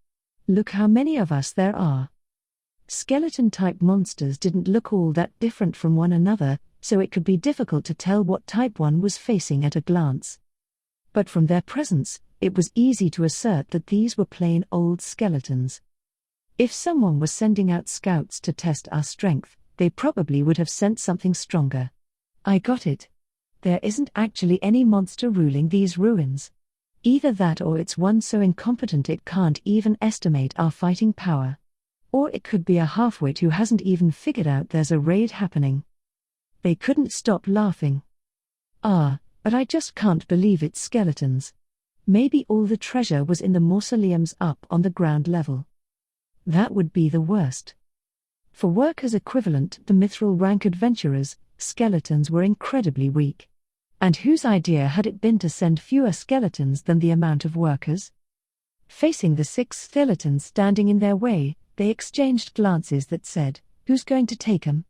Look how many of us there are." Skeleton-type monsters didn't look all that different from one another, so it could be difficult to tell what type one was facing at a glance. But from their presence, it was easy to assert that these were plain old skeletons. If someone was sending out scouts to test our strength, they probably would have sent something stronger. "I got it. There isn't actually any monster ruling these ruins. Either that or it's one so incompetent it can't even estimate our fighting power. Or it could be a half-wit who hasn't even figured out there's a raid happening." They couldn't stop laughing. But I just can't believe it's skeletons. Maybe all the treasure was in the mausoleums up on the ground level. That would be the worst. For workers equivalent to mithril rank adventurers, skeletons were incredibly weak. And whose idea had it been to send fewer skeletons than the amount of workers? Facing the 6 skeletons standing in their way, they exchanged glances that said, "Who's going to take 'em?"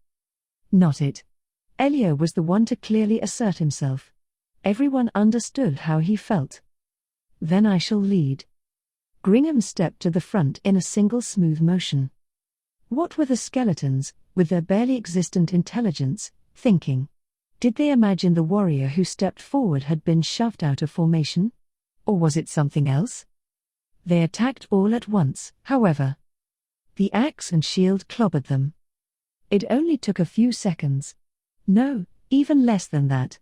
Not it. Elia was the one to clearly assert himself. Everyone understood how he felt. "Then I shall lead." Gringham stepped to the front in a single smooth motion. What were the skeletons, with their barely existent intelligence, thinking? Did they imagine the warrior who stepped forward had been shoved out of formation? Or was it something else? They attacked all at once, however. The axe and shield clobbered them. It only took a few seconds. No, even less than that.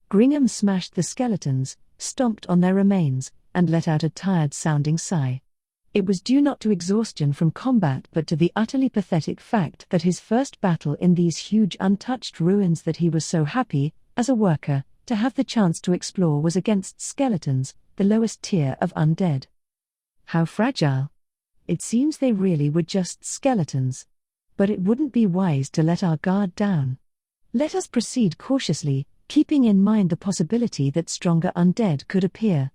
Gringham smashed the skeletons, stomped on their remains, and let out a tired-sounding sigh. It was due not to exhaustion from combat but to the utterly pathetic fact that his first battle in these huge untouched ruins that he was so happy, as a worker, to have the chance to explore was against skeletons, the lowest tier of undead. How fragile. It seems they really were just skeletons. But it wouldn't be wise to let our guard down. Let us proceed cautiously, keeping in mind the possibility that stronger undead could appear.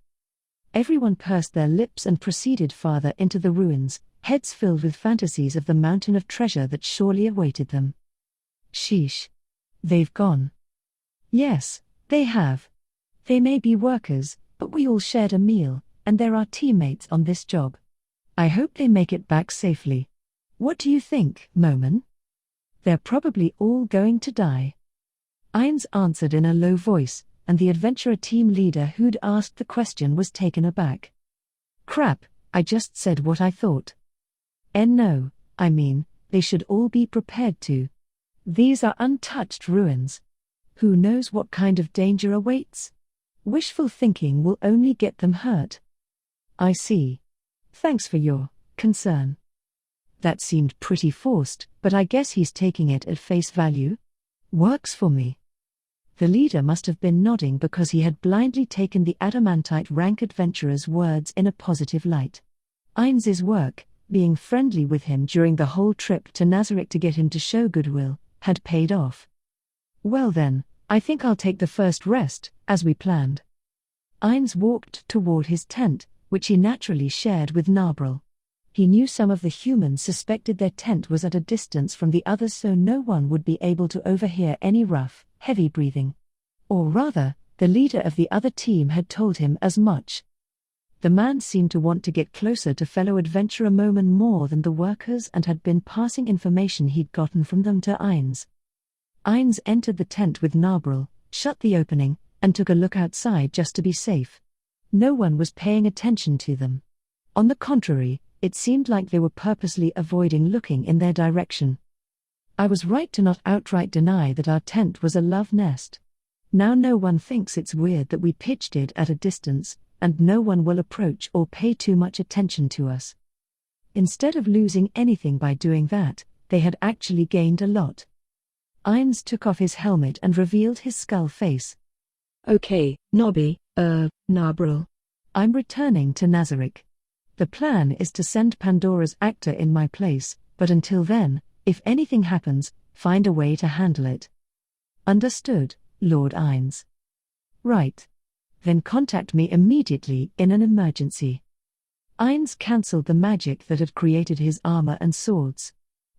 Everyone pursed their lips and proceeded farther into the ruins, heads filled with fantasies of the mountain of treasure that surely awaited them. Sheesh. They've gone. Yes, they have. They may be workers, but we all shared a meal, and they're our teammates on this job. I hope they make it back safely. What do you think, Momen? They're probably all going to die. Ainz answered in a low voice, and the adventurer team leader who'd asked the question was taken aback. Crap, I just said what I thought. No, I mean, they should all be prepared to. These are untouched ruins. Who knows what kind of danger awaits? Wishful thinking will only get them hurt. I see. Thanks for your concern. That seemed pretty forced, but I guess he's taking it at face value. Works for me. The leader must have been nodding because he had blindly taken the adamantite rank adventurer's words in a positive light. Ainz's work, being friendly with him during the whole trip to Nazarick to get him to show goodwill, had paid off. Well then, I think I'll take the first rest, as we planned. Ainz walked toward his tent, which he naturally shared with Nabril. He knew some of the humans suspected their tent was at a distance from the others, so no one would be able to overhear any rough, heavy breathing. Or rather, the leader of the other team had told him as much. The man seemed to want to get closer to fellow adventurer Momen more than the workers and had been passing information he'd gotten from them to Ainz. Ainz entered the tent with Nabril, shut the opening, and took a look outside just to be safe. No one was paying attention to them. On the contrary, it seemed like they were purposely avoiding looking in their direction. I was right to not outright deny that our tent was a love nest. Now no one thinks it's weird that we pitched it at a distance, and no one will approach or pay too much attention to us. Instead of losing anything by doing that, they had actually gained a lot. Ainz took off his helmet and revealed his skull face. Okay, Nobby, Nabril. I'm returning to Nazarick. The plan is to send Pandora's actor in my place, but until then, if anything happens, find a way to handle it. Understood, Lord Ainz. Right. Then contact me immediately in an emergency. Ainz cancelled the magic that had created his armor and swords.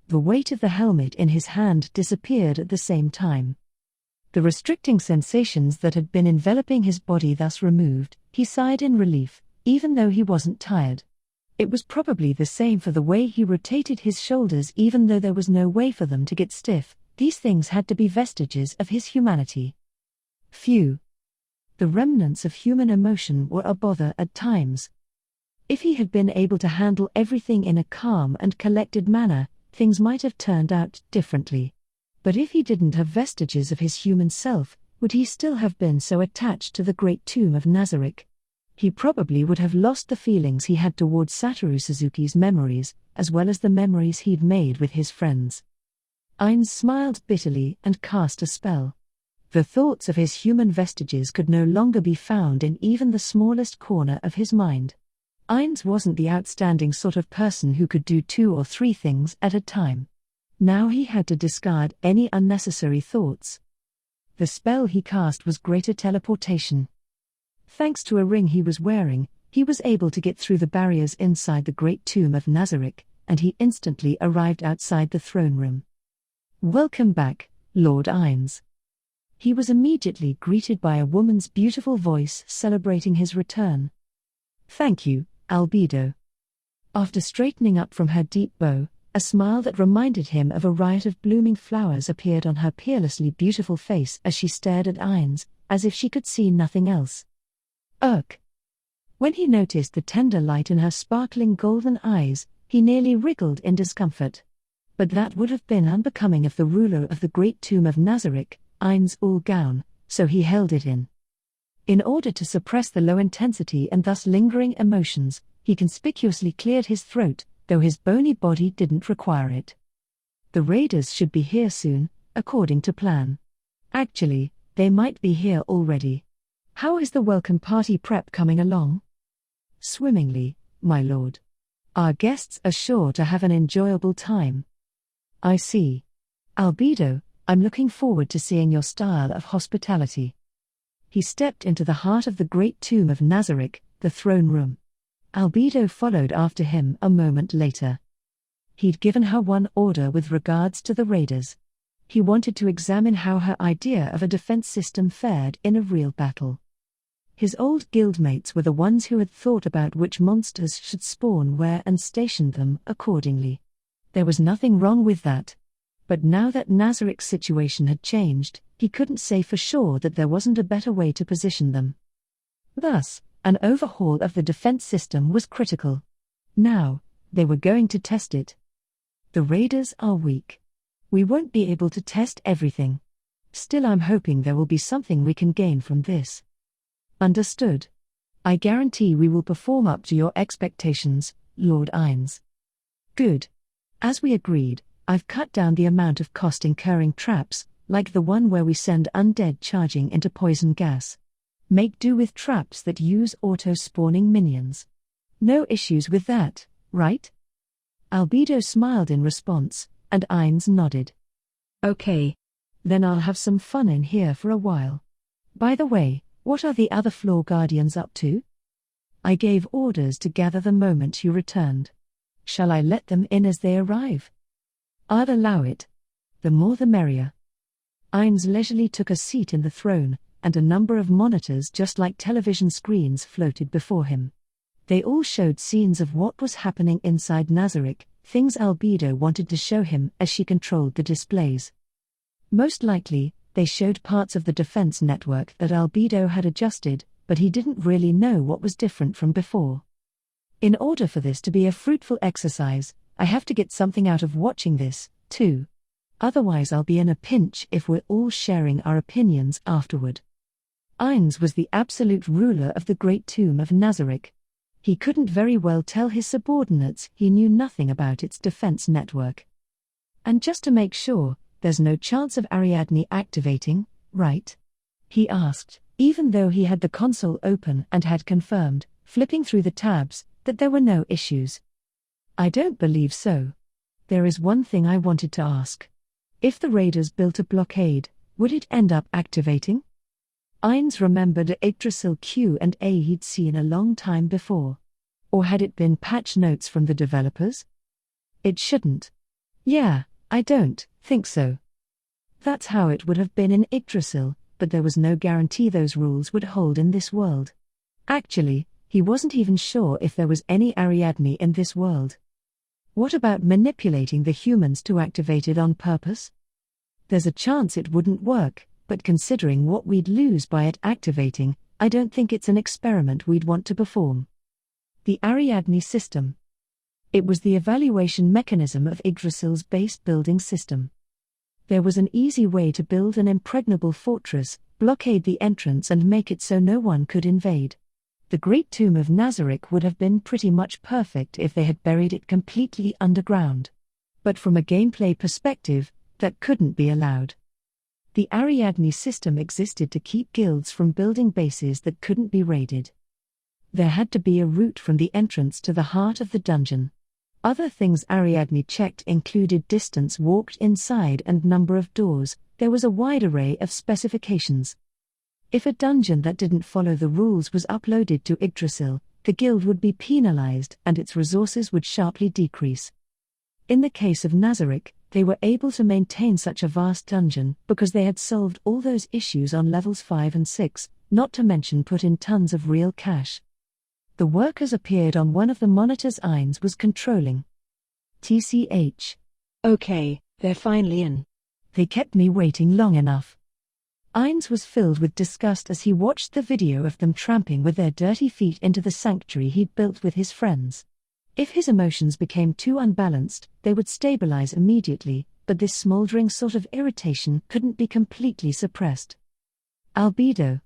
The weight of the helmet in his hand disappeared at the same time. The restricting sensations that had been enveloping his body thus removed, he sighed in relief, even though he wasn't tired. It was probably the same for the way he rotated his shoulders. Even though there was no way for them to get stiff, these things had to be vestiges of his humanity. Phew. The remnants of human emotion were a bother at times. If he had been able to handle everything in a calm and collected manner, things might have turned out differently. But if he didn't have vestiges of his human self, would he still have been so attached to the great tomb of Nazarick? He probably would have lost the feelings he had towards Satoru Suzuki's memories, as well as the memories he'd made with his friends. Ainz smiled bitterly and cast a spell. The thoughts of his human vestiges could no longer be found in even the smallest corner of his mind. Ainz wasn't the outstanding sort of person who could do 2 or 3 things at a time. Now he had to discard any unnecessary thoughts. The spell he cast was greater teleportation. Thanks to a ring he was wearing, he was able to get through the barriers inside the great tomb of Nazarick, and he instantly arrived outside the throne room. Welcome back, Lord Ainz. He was immediately greeted by a woman's beautiful voice celebrating his return. Thank you, Albedo. After straightening up from her deep bow, a smile that reminded him of a riot of blooming flowers appeared on her peerlessly beautiful face as she stared at Ainz, as if she could see nothing else. Ugh. When he noticed the tender light in her sparkling golden eyes, he nearly wriggled in discomfort. But that would have been unbecoming of the ruler of the great tomb of Nazarick, Ainz ul-Gaun, so he held it in. In order to suppress the low intensity and thus lingering emotions, he conspicuously cleared his throat, though his bony body didn't require it. The raiders should be here soon, according to plan. Actually, they might be here already. How is the welcome party prep coming along? Swimmingly, my lord. Our guests are sure to have an enjoyable time. I see. Albedo, I'm looking forward to seeing your style of hospitality. He stepped into the heart of the great tomb of Nazarick, the throne room. Albedo followed after him a moment later. He'd given her one order with regards to the raiders. He wanted to examine how her idea of a defense system fared in a real battle. His old guildmates were the ones who had thought about which monsters should spawn where and stationed them accordingly. There was nothing wrong with that. But now that Nazarik's situation had changed, he couldn't say for sure that there wasn't a better way to position them. Thus, an overhaul of the defense system was critical. Now, they were going to test it. The raiders are weak. We won't be able to test everything. Still, I'm hoping there will be something we can gain from this. Understood. I guarantee we will perform up to your expectations, Lord Ines. Good. As we agreed, I've cut down the amount of cost-incurring traps, like the one where we send undead charging into poison gas. Make do with traps that use auto-spawning minions. No issues with that, right? Albedo smiled in response, and Ines nodded. Okay. Then I'll have some fun in here for a while. By the way, what are the other floor guardians up to? I gave orders to gather the moment you returned. Shall I let them in as they arrive? I'd allow it. The more the merrier. Ines leisurely took a seat in the throne, and a number of monitors just like television screens floated before him. They all showed scenes of what was happening inside Nazarik, things Albedo wanted to show him as she controlled the displays. Most likely, they showed parts of the defense network that Albedo had adjusted, but he didn't really know what was different from before. In order for this to be a fruitful exercise, I have to get something out of watching this, too. Otherwise I'll be in a pinch if we're all sharing our opinions afterward. Ines was the absolute ruler of the Great Tomb of Nazarik. He couldn't very well tell his subordinates he knew nothing about its defense network. And just to make sure, there's no chance of Ariadne activating, right? He asked, even though he had the console open and had confirmed, flipping through the tabs, that there were no issues. I don't believe so. There is one thing I wanted to ask. If the raiders built a blockade, would it end up activating? Ines remembered a Yggdrasil Q&A he'd seen a long time before. Or had it been patch notes from the developers? It shouldn't. Yeah, I don't think so. That's how it would have been in Yggdrasil, but there was no guarantee those rules would hold in this world. Actually, he wasn't even sure if there was any Ariadne in this world. What about manipulating the humans to activate it on purpose? There's a chance it wouldn't work, but considering what we'd lose by it activating, I don't think it's an experiment we'd want to perform. The Ariadne system. It was the evaluation mechanism of Yggdrasil's base building system. There was an easy way to build an impregnable fortress, blockade the entrance and make it so no one could invade. The Great Tomb of Nazarik would have been pretty much perfect if they had buried it completely underground. But from a gameplay perspective, that couldn't be allowed. The Ariadne system existed to keep guilds from building bases that couldn't be raided. There had to be a route from the entrance to the heart of the dungeon. Other things Ariadne checked included distance walked inside and number of doors. There was a wide array of specifications. If a dungeon that didn't follow the rules was uploaded to Yggdrasil, the guild would be penalized and its resources would sharply decrease. In the case of Nazarik, they were able to maintain such a vast dungeon because they had solved all those issues on levels 5 and 6, not to mention put in tons of real cash. The workers appeared on one of the monitors Ines was controlling. TCH. Okay, they're finally in. They kept me waiting long enough. Ines was filled with disgust as he watched the video of them tramping with their dirty feet into the sanctuary he'd built with his friends. If his emotions became too unbalanced, they would stabilize immediately, but this smoldering sort of irritation couldn't be completely suppressed. Albedo.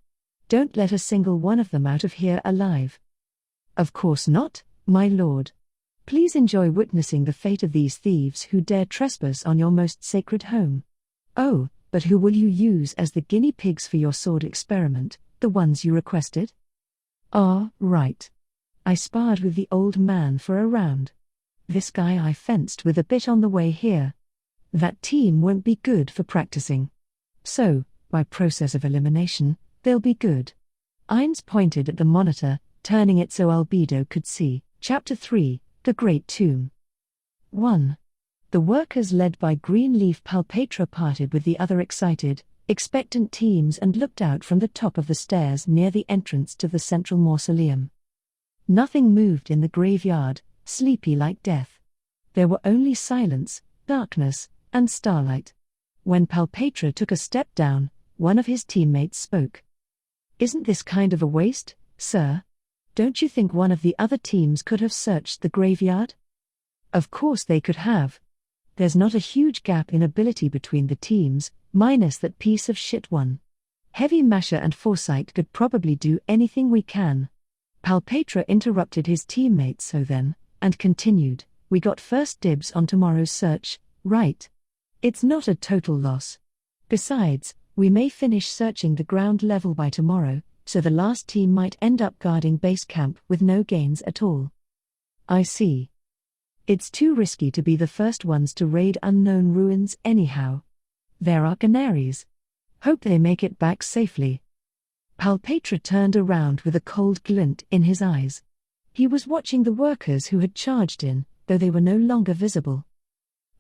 Don't let a single one of them out of here alive. Of course not, my lord. Please enjoy witnessing the fate of these thieves who dare trespass on your most sacred home. Oh, but who will you use as the guinea pigs for your sword experiment, the ones you requested? Ah, right. I sparred with the old man for a round. This guy I fenced with a bit on the way here. That team won't be good for practicing. So, by process of elimination, they'll be good. Ines pointed at the monitor, turning it so Albedo could see. Chapter 3, The Great Tomb. 1. The workers led by Greenleaf Palpatra parted with the other excited, expectant teams and looked out from the top of the stairs near the entrance to the central mausoleum. Nothing moved in the graveyard, sleepy like death. There were only silence, darkness, and starlight. When Palpatra took a step down, one of his teammates spoke. "Isn't this kind of a waste, sir? Don't you think one of the other teams could have searched the graveyard?" Of course they could have. There's not a huge gap in ability between the teams, minus that piece of shit one. Heavy Masher and Foresight could probably do anything we can. Palpatra interrupted his teammates so then, and continued, "We got first dibs on tomorrow's search, right? It's not a total loss. Besides, we may finish searching the ground level by tomorrow, so the last team might end up guarding base camp with no gains at all." "I see. It's too risky to be the first ones to raid unknown ruins anyhow. There are canaries. Hope they make it back safely." Palpatra turned around with a cold glint in his eyes. He was watching the workers who had charged in, though they were no longer visible.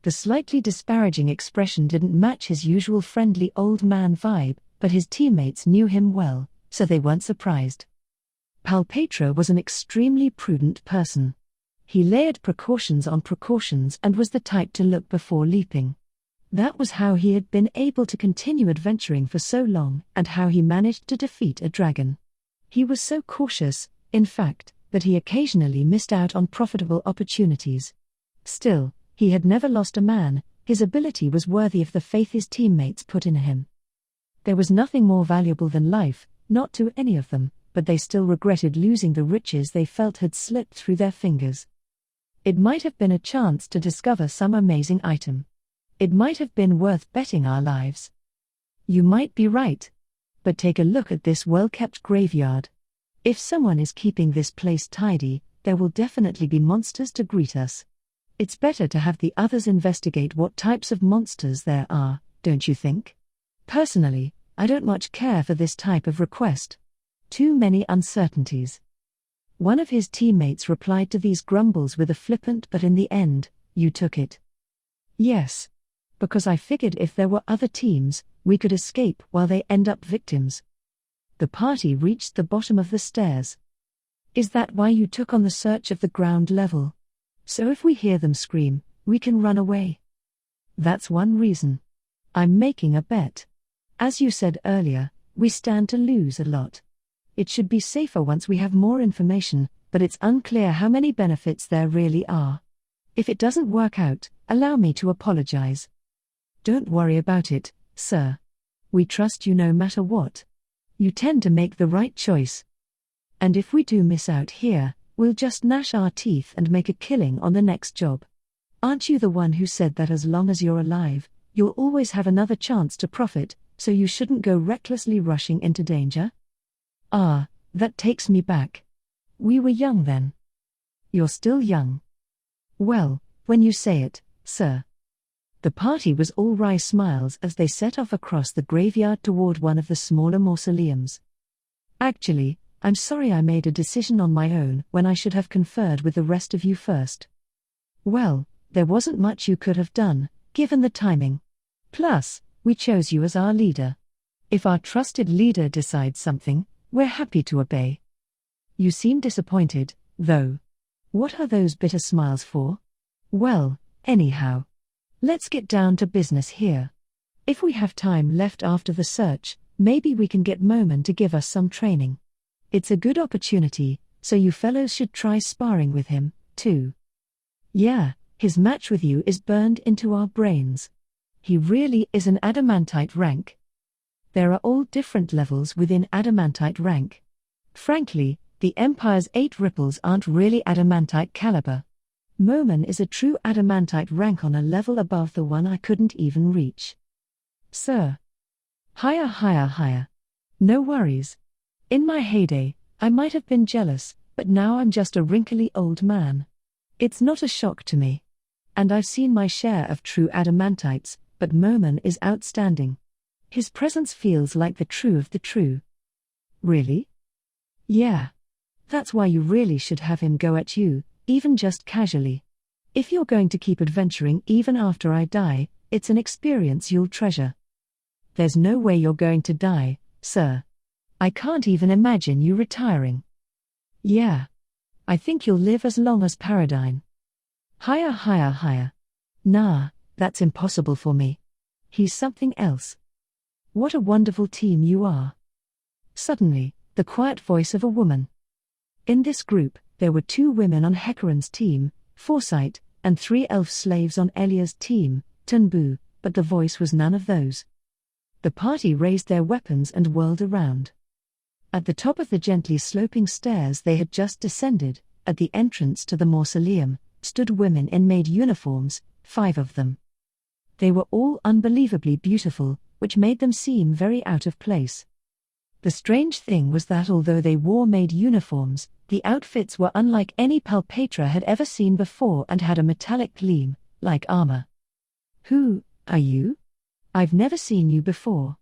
The slightly disparaging expression didn't match his usual friendly old man vibe, but his teammates knew him well, so they weren't surprised. Palpatra was an extremely prudent person. He layered precautions on precautions and was the type to look before leaping. That was how he had been able to continue adventuring for so long and how he managed to defeat a dragon. He was so cautious, in fact, that he occasionally missed out on profitable opportunities. Still, he had never lost a man. His ability was worthy of the faith his teammates put in him. There was nothing more valuable than life, not to any of them, but they still regretted losing the riches they felt had slipped through their fingers. It might have been a chance to discover some amazing item. It might have been worth betting our lives. You might be right. But take a look at this well-kept graveyard. If someone is keeping this place tidy, there will definitely be monsters to greet us. It's better to have the others investigate what types of monsters there are, don't you think? Personally, I don't much care for this type of request. Too many uncertainties." One of his teammates replied to these grumbles with a flippant "but in the end, you took it." "Yes. Because I figured if there were other teams, we could escape while they end up victims." The party reached the bottom of the stairs. "Is that why you took on the search of the ground level? So if we hear them scream, we can run away?" "That's one reason. I'm making a bet. As you said earlier, we stand to lose a lot. It should be safer once we have more information, but it's unclear how many benefits there really are. If it doesn't work out, allow me to apologize." "Don't worry about it, sir. We trust you no matter what. You tend to make the right choice. And if we do miss out here, we'll just gnash our teeth and make a killing on the next job. Aren't you the one who said that as long as you're alive, you'll always have another chance to profit, so you shouldn't go recklessly rushing into danger?" "Ah, that takes me back. We were young then." "You're still young." "Well, when you say it, sir." The party was all wry smiles as they set off across the graveyard toward one of the smaller mausoleums. "Actually, I'm sorry I made a decision on my own when I should have conferred with the rest of you first." "Well, there wasn't much you could have done, given the timing. Plus, we chose you as our leader. If our trusted leader decides something, we're happy to obey." "You seem disappointed, though. What are those bitter smiles for? Well, anyhow, let's get down to business here. If we have time left after the search, maybe we can get Moman to give us some training. It's a good opportunity, so you fellows should try sparring with him, too. Yeah, his match with you is burned into our brains. He really is an adamantite rank. There are all different levels within adamantite rank. Frankly, the Empire's 8 ripples aren't really adamantite caliber. Moman is a true adamantite rank on a level above the one I couldn't even reach." "Sir." Higher. No worries. In my heyday, I might have been jealous, but now I'm just a wrinkly old man. It's not a shock to me. And I've seen my share of true adamantites, but Moman is outstanding. His presence feels like the true of the true." "Really?" "Yeah. That's why you really should have him go at you, even just casually. If you're going to keep adventuring even after I die, it's an experience you'll treasure. There's no way you're going to die, sir. I can't even imagine you retiring. Yeah. I think you'll live as long as Paradine. Higher, higher, higher. Nah, that's impossible for me. He's something else. What a wonderful team you are. Suddenly, the quiet voice of a woman. In this group, there were 2 women on Hecarim's team, Foresight, and 3 elf slaves on Elia's team, Tunbu, but the voice was none of those. The party raised their weapons and whirled around. At the top of the gently sloping stairs they had just descended, at the entrance to the mausoleum, stood women in maid uniforms, 5 of them. They were all unbelievably beautiful, which made them seem very out of place. The strange thing was that although they wore maid uniforms, the outfits were unlike any Palpatra had ever seen before and had a metallic gleam, like armor. Who are you? I've never seen you before.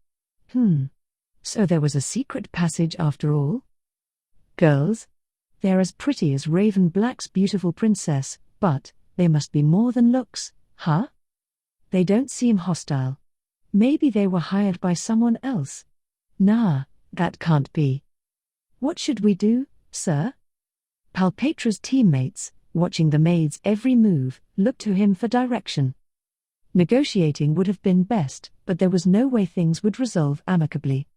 So there was a secret passage after all? Girls? They're as pretty as Raven Black's beautiful princess, but they must be more than looks, huh? They don't seem hostile. Maybe they were hired by someone else. Nah, that can't be. What should we do, sir? Palpatra's teammates, watching the maid's every move, looked to him for direction. Negotiating would have been best, but there was no way things would resolve amicably.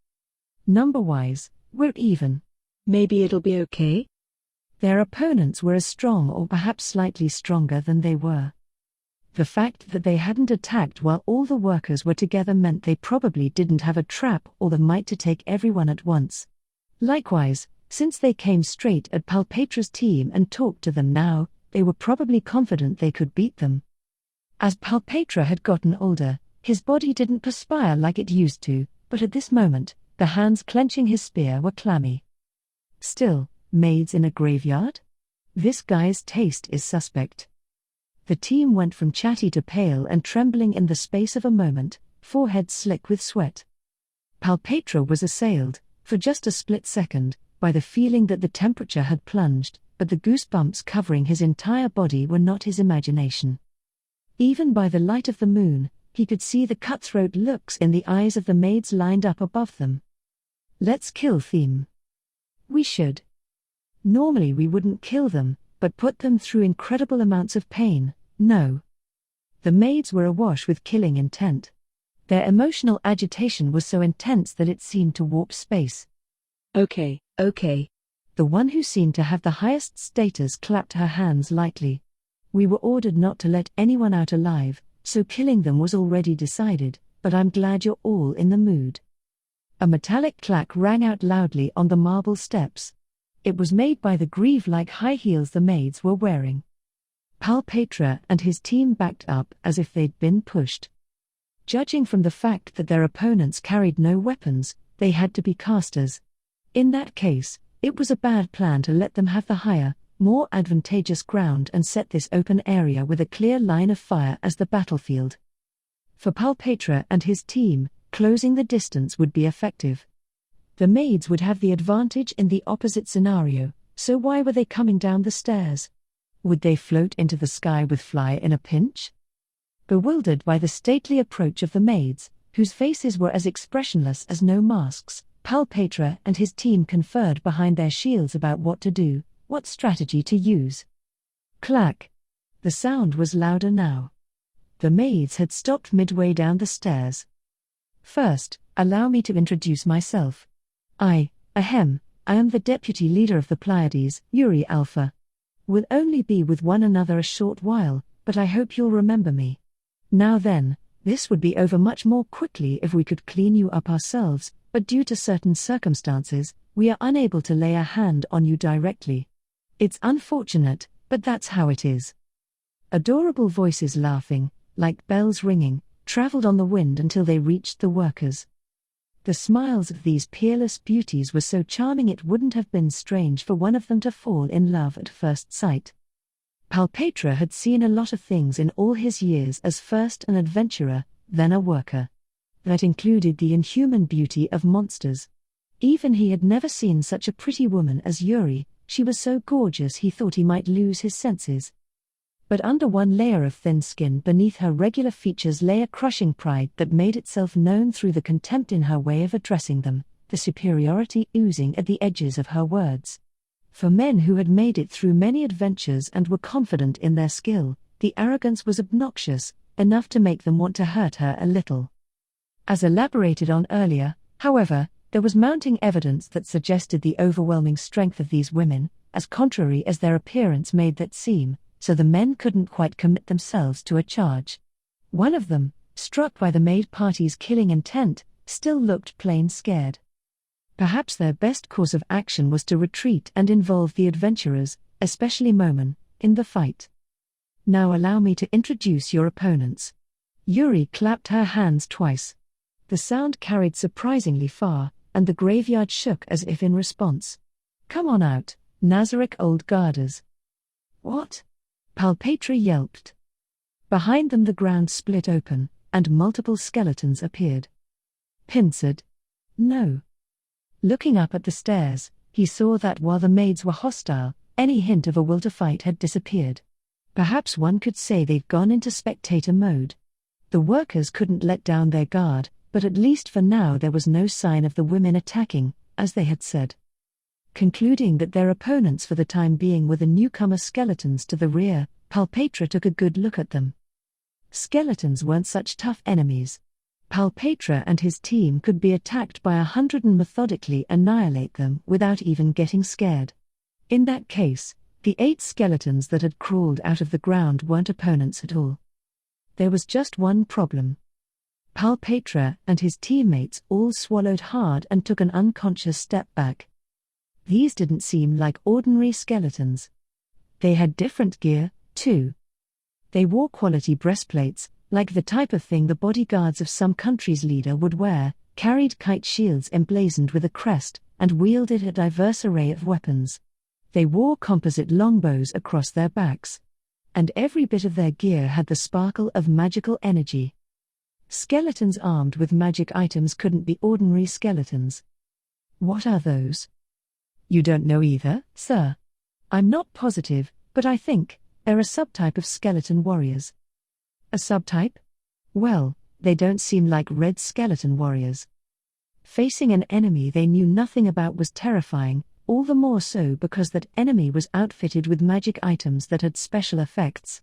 Number-wise, we're even. Maybe it'll be okay? Their opponents were as strong or perhaps slightly stronger than they were. The fact that they hadn't attacked while all the workers were together meant they probably didn't have a trap or the might to take everyone at once. Likewise, since they came straight at Palpatra's team and talked to them now, they were probably confident they could beat them. As Palpatra had gotten older, his body didn't perspire like it used to, but at this moment, the hands clenching his spear were clammy. Still, maids in a graveyard? This guy's taste is suspect. The team went from chatty to pale and trembling in the space of a moment, foreheads slick with sweat. Palpatra was assailed, for just a split second, by the feeling that the temperature had plunged, but the goosebumps covering his entire body were not his imagination. Even by the light of the moon, he could see the cutthroat looks in the eyes of the maids lined up above them. Let's kill them. We should. Normally we wouldn't kill them, but put them through incredible amounts of pain, no. The maids were awash with killing intent. Their emotional agitation was so intense that it seemed to warp space. Okay. The one who seemed to have the highest status clapped her hands lightly. We were ordered not to let anyone out alive, so killing them was already decided, but I'm glad you're all in the mood. A metallic clack rang out loudly on the marble steps. It was made by the greave-like high heels the maids were wearing. Palpatra and his team backed up as if they'd been pushed. Judging from the fact that their opponents carried no weapons, they had to be casters. In that case, it was a bad plan to let them have the higher, more advantageous ground and set this open area with a clear line of fire as the battlefield. For Palpatra and his team, closing the distance would be effective. The maids would have the advantage in the opposite scenario, so why were they coming down the stairs? Would they float into the sky with fly in a pinch? Bewildered by the stately approach of the maids, whose faces were as expressionless as no masks, Palpatra and his team conferred behind their shields about what to do, what strategy to use. Clack! The sound was louder now. The maids had stopped midway down the stairs. First, allow me to introduce myself. I am the deputy leader of the Pleiades, Yuri Alpha. We'll only be with one another a short while, but I hope you'll remember me. Now then, this would be over much more quickly if we could clean you up ourselves, but due to certain circumstances, we are unable to lay a hand on you directly. It's unfortunate, but that's how it is. Adorable voices laughing, like bells ringing, traveled on the wind until they reached the workers. The smiles of these peerless beauties were so charming it wouldn't have been strange for one of them to fall in love at first sight. Palpatra had seen a lot of things in all his years as first an adventurer, then a worker. That included the inhuman beauty of monsters. Even he had never seen such a pretty woman as Yuri, she was so gorgeous he thought he might lose his senses. But under one layer of thin skin beneath her regular features lay a crushing pride that made itself known through the contempt in her way of addressing them, the superiority oozing at the edges of her words. For men who had made it through many adventures and were confident in their skill, the arrogance was obnoxious, enough to make them want to hurt her a little. As elaborated on earlier, however, there was mounting evidence that suggested the overwhelming strength of these women, as contrary as their appearance made that seem, so the men couldn't quite commit themselves to a charge. One of them, struck by the maid party's killing intent, still looked plain scared. Perhaps their best course of action was to retreat and involve the adventurers, especially Momon, in the fight. Now allow me to introduce your opponents. Yuri clapped her hands twice. The sound carried surprisingly far, and the graveyard shook as if in response. Come on out, Nazarick Old Guarders. What? Palpatra yelped. Behind them the ground split open, and multiple skeletons appeared. Pinsard. No. Looking up at the stairs, he saw that while the maids were hostile, any hint of a will to fight had disappeared. Perhaps one could say they'd gone into spectator mode. The workers couldn't let down their guard, but at least for now there was no sign of the women attacking, as they had said. Concluding that their opponents for the time being were the newcomer skeletons to the rear, Palpatra took a good look at them. Skeletons weren't such tough enemies. Palpatra and his team could be attacked by 100 and methodically annihilate them without even getting scared. In that case, the 8 skeletons that had crawled out of the ground weren't opponents at all. There was just one problem. Palpatra and his teammates all swallowed hard and took an unconscious step back. These didn't seem like ordinary skeletons. They had different gear, too. They wore quality breastplates, like the type of thing the bodyguards of some country's leader would wear, carried kite shields emblazoned with a crest, and wielded a diverse array of weapons. They wore composite longbows across their backs. And every bit of their gear had the sparkle of magical energy. Skeletons armed with magic items couldn't be ordinary skeletons. What are those? You don't know either, sir? I'm not positive, but I think they're a subtype of skeleton warriors. A subtype? Well, they don't seem like red skeleton warriors. Facing an enemy they knew nothing about was terrifying, all the more so because that enemy was outfitted with magic items that had special effects.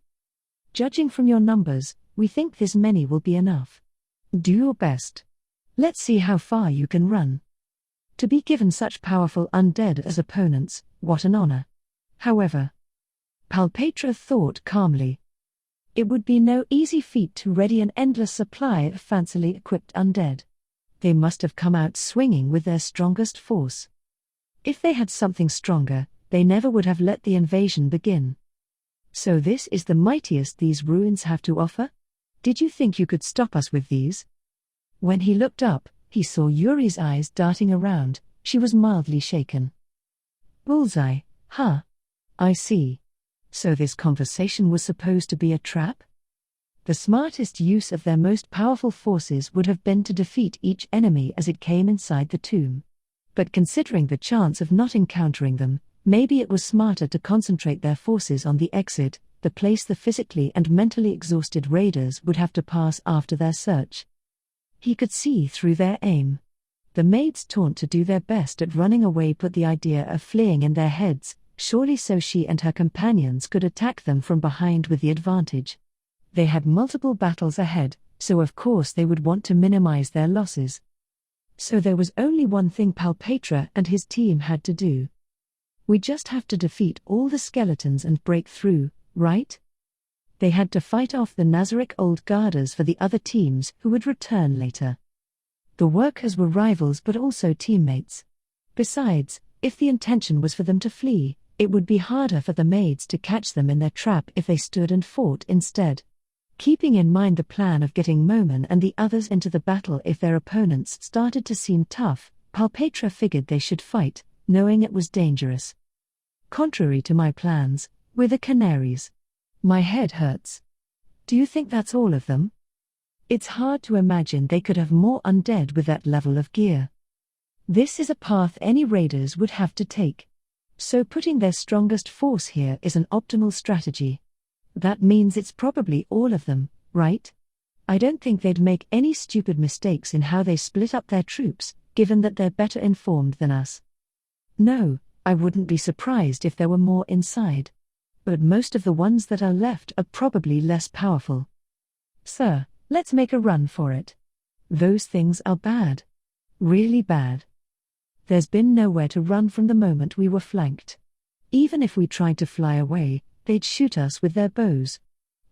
Judging from your numbers, we think this many will be enough. Do your best. Let's see how far you can run. To be given such powerful undead as opponents, what an honor. However, Palpatra thought calmly. It would be no easy feat to ready an endless supply of fancily equipped undead. They must have come out swinging with their strongest force. If they had something stronger, they never would have let the invasion begin. So this is the mightiest these ruins have to offer? Did you think you could stop us with these? When he looked up, he saw Yuri's eyes darting around. She was mildly shaken. Bullseye, huh? I see. So this conversation was supposed to be a trap? The smartest use of their most powerful forces would have been to defeat each enemy as it came inside the tomb. But considering the chance of not encountering them, maybe it was smarter to concentrate their forces on the exit, the place the physically and mentally exhausted raiders would have to pass after their search. He could see through their aim. The maid's taunt to do their best at running away put the idea of fleeing in their heads, surely so she and her companions could attack them from behind with the advantage. They had multiple battles ahead, so of course they would want to minimize their losses. So there was only one thing Palpatra and his team had to do. We just have to defeat all the skeletons and break through, right? They had to fight off the Nazarick Old Guarders for the other teams who would return later. The workers were rivals but also teammates. Besides, if the intention was for them to flee, it would be harder for the maids to catch them in their trap if they stood and fought instead. Keeping in mind the plan of getting Momon and the others into the battle if their opponents started to seem tough, Palpatra figured they should fight, knowing it was dangerous. Contrary to my plans, we're the Canaries. My head hurts. Do you think that's all of them? It's hard to imagine they could have more undead with that level of gear. This is a path any raiders would have to take. So putting their strongest force here is an optimal strategy. That means it's probably all of them, right? I don't think they'd make any stupid mistakes in how they split up their troops, given that they're better informed than us. No, I wouldn't be surprised if there were more inside. But most of the ones that are left are probably less powerful. Sir, let's make a run for it. Those things are bad. Really bad. There's been nowhere to run from the moment we were flanked. Even if we tried to fly away, they'd shoot us with their bows.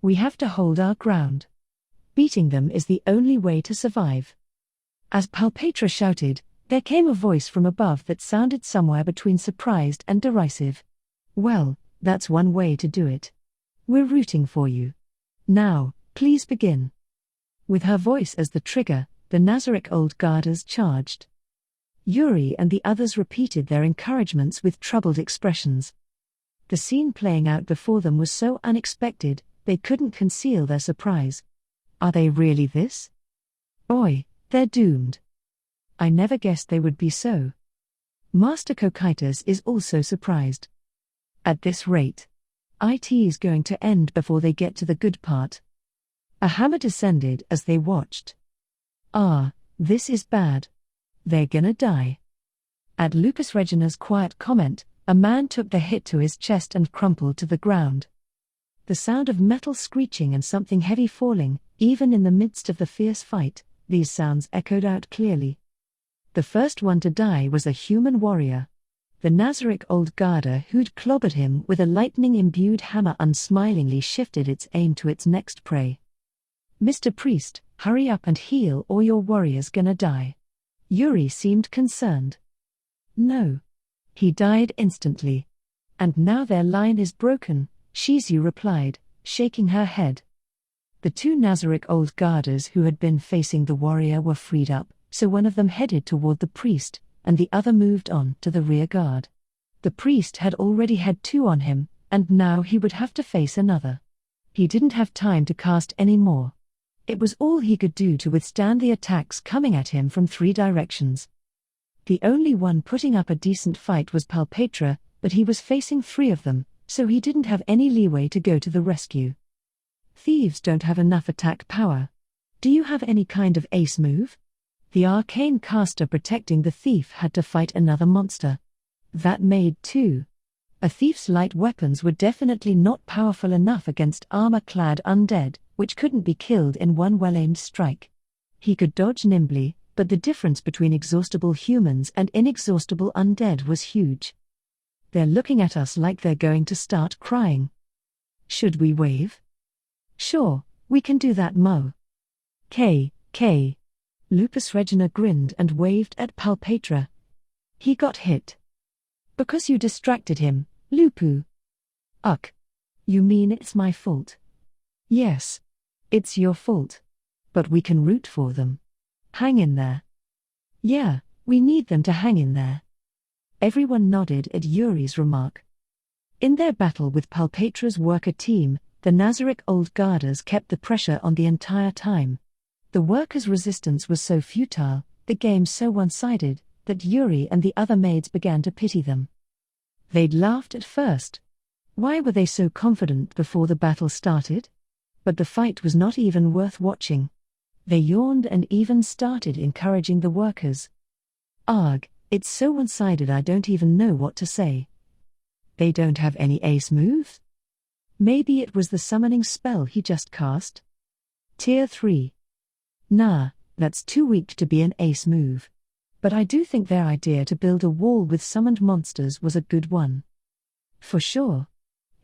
We have to hold our ground. Beating them is the only way to survive. As Palpatra shouted, there came a voice from above that sounded somewhere between surprised and derisive. Well, that's one way to do it. We're rooting for you. Now, please begin. With her voice as the trigger, the Nazarick Old Guarders charged. Yuri and the others repeated their encouragements with troubled expressions. The scene playing out before them was so unexpected, they couldn't conceal their surprise. Are they really this? Oi, they're doomed. I never guessed they would be so. Master Kokaitis is also surprised. At this rate, it's going to end before they get to the good part. A hammer descended as they watched. This is bad. They're gonna die. At Lupus Regina's quiet comment, a man took the hit to his chest and crumpled to the ground. The sound of metal screeching and something heavy falling, even in the midst of the fierce fight, these sounds echoed out clearly. The first one to die was a human warrior. The Nazarick Old Garter who'd clobbered him with a lightning-imbued hammer unsmilingly shifted its aim to its next prey. Mr. Priest, hurry up and heal or your warrior's gonna die. Yuri seemed concerned. No. He died instantly. And now their line is broken, Shizu replied, shaking her head. The two Nazarick Old Guarders who had been facing the warrior were freed up, so one of them headed toward the priest, and the other moved on to the rear guard. The priest had already had two on him, and now he would have to face another. He didn't have time to cast any more. It was all he could do to withstand the attacks coming at him from three directions. The only one putting up a decent fight was Palpatra, but he was facing three of them, so he didn't have any leeway to go to the rescue. Thieves don't have enough attack power. Do you have any kind of ace move? The arcane caster protecting the thief had to fight another monster. That made two. A thief's light weapons were definitely not powerful enough against armor-clad undead, which couldn't be killed in one well-aimed strike. He could dodge nimbly, but the difference between exhaustible humans and inexhaustible undead was huge. They're looking at us like they're going to start crying. Should we wave? Sure, we can do that, Mo. K. Lupus Regina grinned and waved at Palpatra. He got hit. Because you distracted him, Lupu. Uck. You mean it's my fault? Yes. It's your fault. But we can root for them. Hang in there. Yeah, we need them to hang in there. Everyone nodded at Yuri's remark. In their battle with Palpatra's worker team, the Nazarick Old Guarders kept the pressure on the entire time. The workers' resistance was so futile, the game so one-sided, that Yuri and the other maids began to pity them. They'd laughed at first. Why were they so confident before the battle started? But the fight was not even worth watching. They yawned and even started encouraging the workers. Arg, it's so one-sided I don't even know what to say. They don't have any ace moves? Maybe it was the summoning spell he just cast? Tier 3. Nah, that's too weak to be an ace move. But I do think their idea to build a wall with summoned monsters was a good one. For sure.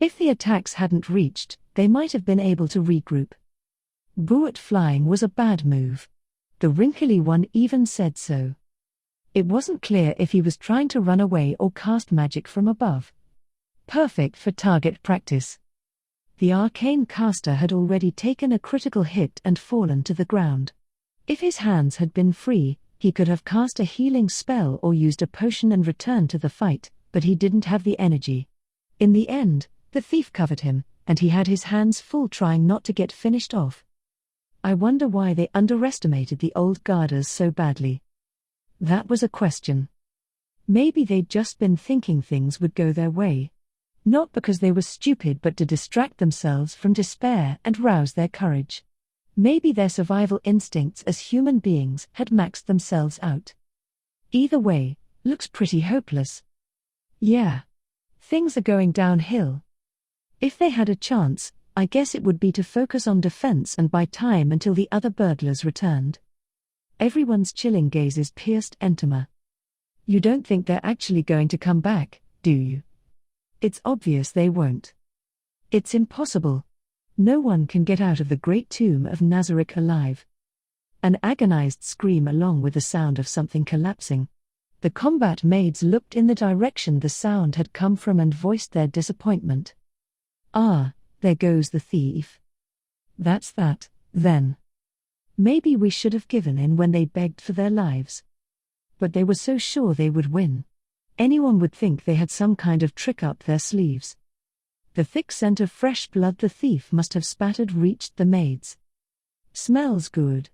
If the attacks hadn't reached, they might have been able to regroup. Bullet flying was a bad move. The wrinkly one even said so. It wasn't clear if he was trying to run away or cast magic from above. Perfect for target practice. The arcane caster had already taken a critical hit and fallen to the ground. If his hands had been free, he could have cast a healing spell or used a potion and returned to the fight, but he didn't have the energy. In the end, the thief covered him, and he had his hands full trying not to get finished off. I wonder why they underestimated the Old Guarders so badly. That was a question. Maybe they'd just been thinking things would go their way. Not because they were stupid, but to distract themselves from despair and rouse their courage. Maybe their survival instincts as human beings had maxed themselves out. Either way, looks pretty hopeless. Yeah. Things are going downhill. If they had a chance, I guess it would be to focus on defense and buy time until the other burglars returned. Everyone's chilling gazes pierced Entama. You don't think they're actually going to come back, do you? It's obvious they won't. It's impossible. No one can get out of the great tomb of Nazarick alive. An agonized scream along with the sound of something collapsing. The combat maids looked in the direction the sound had come from and voiced their disappointment. Ah, there goes the thief. That's that, then. Maybe we should have given in when they begged for their lives. But they were so sure they would win. Anyone would think they had some kind of trick up their sleeves. The thick scent of fresh blood the thief must have spattered reached the maids. Smells good.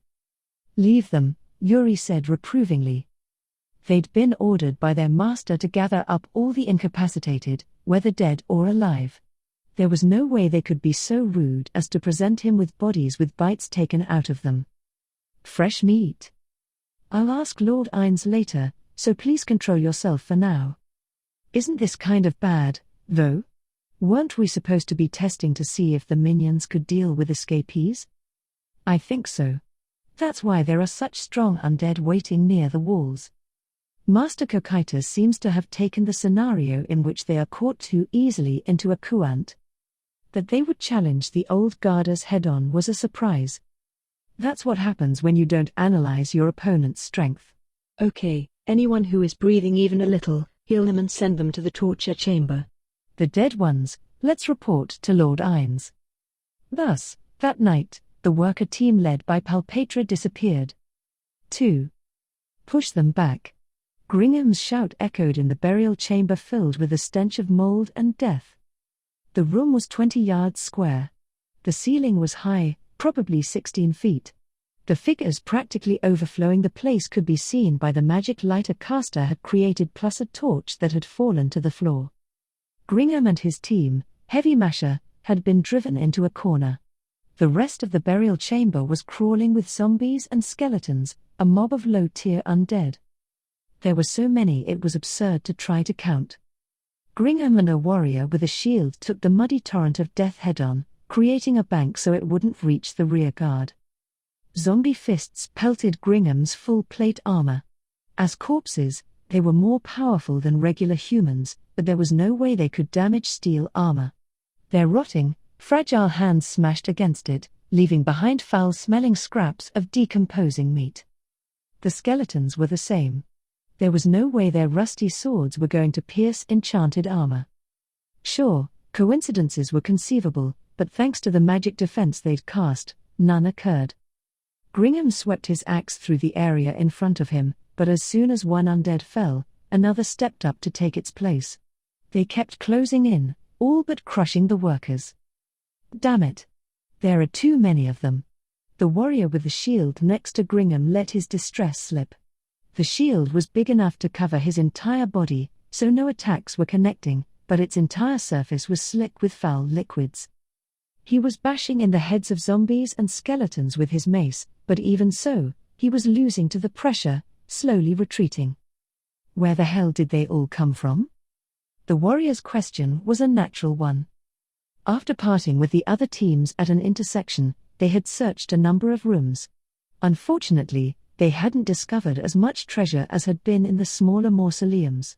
Leave them, Yuri said reprovingly. They'd been ordered by their master to gather up all the incapacitated, whether dead or alive. There was no way they could be so rude as to present him with bodies with bites taken out of them. Fresh meat. I'll ask Lord Ines later, so please control yourself for now. Isn't this kind of bad, though? Weren't we supposed to be testing to see if the minions could deal with escapees? I think so. That's why there are such strong undead waiting near the walls. Master Kokaitis seems to have taken the scenario in which they are caught too easily into a count. That they would challenge the old guarders head-on was a surprise. That's what happens when you don't analyze your opponent's strength. Okay, anyone who is breathing even a little, heal them and send them to the torture chamber. The dead ones, let's report to Lord Ines. Thus, that night, the worker team led by Palpatra disappeared. 2. Push them back. Gringham's shout echoed in the burial chamber filled with a stench of mold and death. The room was 20 yards square. The ceiling was high, probably 16 feet. The figures practically overflowing the place could be seen by the magic light a caster had created plus a torch that had fallen to the floor. Gringham and his team, Heavy Masher, had been driven into a corner. The rest of the burial chamber was crawling with zombies and skeletons, a mob of low-tier undead. There were so many it was absurd to try to count. Gringham and a warrior with a shield took the muddy torrent of death head-on, creating a bank so it wouldn't reach the rear guard. Zombie fists pelted Gringham's full-plate armor. As corpses, they were more powerful than regular humans, but there was no way they could damage steel armor. Their rotting, fragile hands smashed against it, leaving behind foul-smelling scraps of decomposing meat. The skeletons were the same. There was no way their rusty swords were going to pierce enchanted armor. Sure, coincidences were conceivable, but thanks to the magic defense they'd cast, none occurred. Gringham swept his axe through the area in front of him, but as soon as one undead fell, another stepped up to take its place. They kept closing in, all but crushing the workers. Damn it. There are too many of them. The warrior with the shield next to Gringham let his distress slip. The shield was big enough to cover his entire body, so no attacks were connecting, but its entire surface was slick with foul liquids. He was bashing in the heads of zombies and skeletons with his mace, but even so, he was losing to the pressure, slowly retreating. Where the hell did they all come from? The warrior's question was a natural one. After parting with the other teams at an intersection, they had searched a number of rooms. Unfortunately, they hadn't discovered as much treasure as had been in the smaller mausoleums.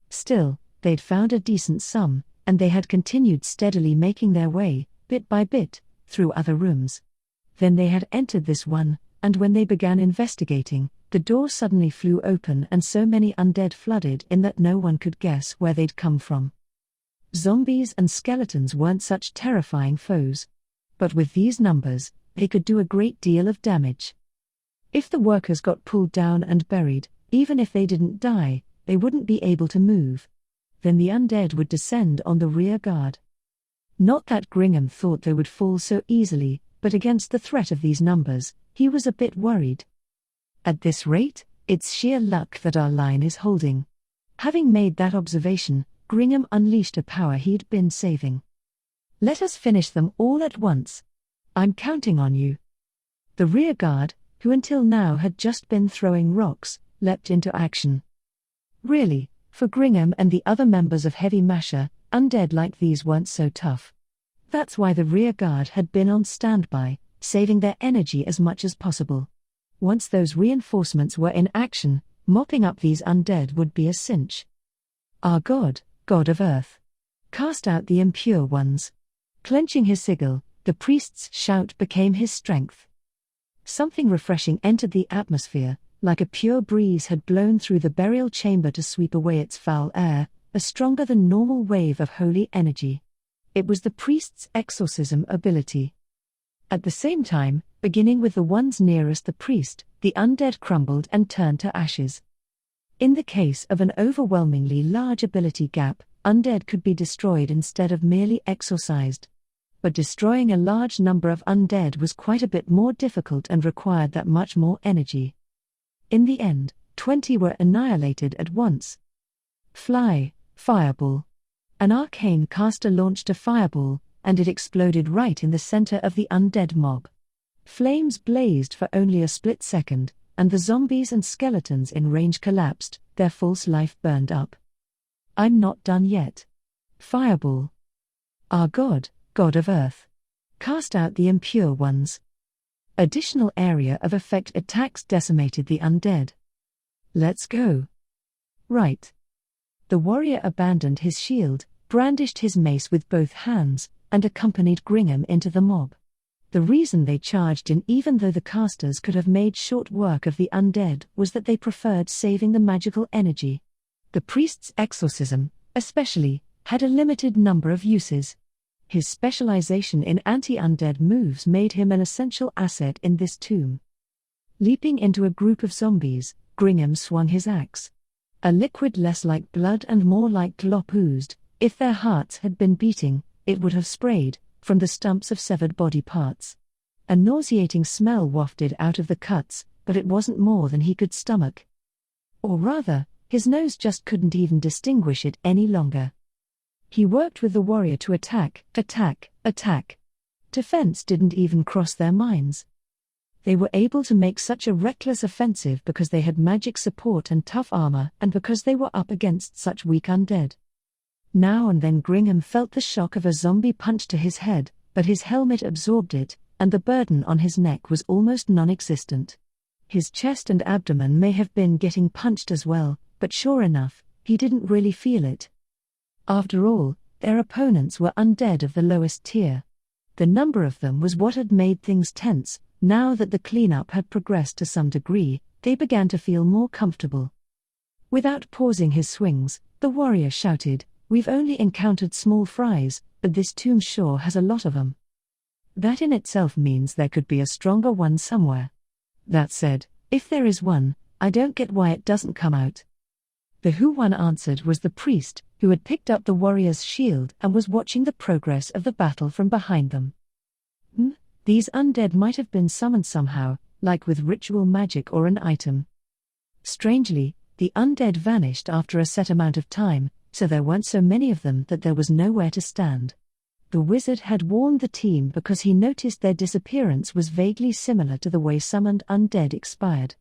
Still, they'd found a decent sum, and they had continued steadily making their way, bit by bit, through other rooms. Then they had entered this one, and when they began investigating, the door suddenly flew open and so many undead flooded in that no one could guess where they'd come from. Zombies and skeletons weren't such terrifying foes. But with these numbers, they could do a great deal of damage. If the workers got pulled down and buried, even if they didn't die, they wouldn't be able to move. Then the undead would descend on the rear guard. Not that Gringham thought they would fall so easily, but against the threat of these numbers, he was a bit worried. At this rate, it's sheer luck that our line is holding. Having made that observation, Gringham unleashed a power he'd been saving. "Let us finish them all at once. I'm counting on you." The rear guard, who until now had just been throwing rocks, leapt into action. Really, for Gringham and the other members of Heavy Masher, undead like these weren't so tough. That's why the rear guard had been on standby, saving their energy as much as possible. Once those reinforcements were in action, mopping up these undead would be a cinch. "Our God, God of Earth, cast out the impure ones." Clenching his sigil, the priest's shout became his strength. Something refreshing entered the atmosphere, like a pure breeze had blown through the burial chamber to sweep away its foul air, a stronger than normal wave of holy energy. It was the priest's exorcism ability. At the same time, beginning with the ones nearest the priest, the undead crumbled and turned to ashes. In the case of an overwhelmingly large ability gap, undead could be destroyed instead of merely exorcised. But destroying a large number of undead was quite a bit more difficult and required that much more energy. In the end, 20 were annihilated at once. Fireball. An arcane caster launched a fireball, and it exploded right in the center of the undead mob. Flames blazed for only a split second, and the zombies and skeletons in range collapsed, their false life burned up. "I'm not done yet." Fireball. "Our God, God of Earth, cast out the impure ones." Additional area of effect attacks decimated the undead. "Let's go." Right. The warrior abandoned his shield, brandished his mace with both hands, and accompanied Gringham into the mob. The reason they charged in, even though the casters could have made short work of the undead, was that they preferred saving the magical energy. The priest's exorcism, especially, had a limited number of uses. His specialization in anti-undead moves made him an essential asset in this tomb. Leaping into a group of zombies, Gringham swung his axe. A liquid less like blood and more like glop oozed. If their hearts had been beating, it would have sprayed, from the stumps of severed body parts. A nauseating smell wafted out of the cuts, but it wasn't more than he could stomach. Or rather, his nose just couldn't even distinguish it any longer. He worked with the warrior to attack. Defense didn't even cross their minds. They were able to make such a reckless offensive because they had magic support and tough armor, and because they were up against such weak undead. Now and then Gringham felt the shock of a zombie punch to his head, but his helmet absorbed it, and the burden on his neck was almost non-existent. His chest and abdomen may have been getting punched as well, but sure enough, he didn't really feel it. After all, their opponents were undead of the lowest tier. The number of them was what had made things tense. Now that the cleanup had progressed to some degree, they began to feel more comfortable. Without pausing his swings, the warrior shouted, "We've only encountered small fries, but this tomb sure has a lot of them. That in itself means there could be a stronger one somewhere. That said, if there is one, I don't get why it doesn't come out." The who one answered was the priest, who had picked up the warrior's shield and was watching the progress of the battle from behind them. These undead might have been summoned somehow, like with ritual magic or an item. Strangely, the undead vanished after a set amount of time, so there weren't so many of them that there was nowhere to stand. The wizard had warned the team because he noticed their disappearance was vaguely similar to the way summoned undead expired.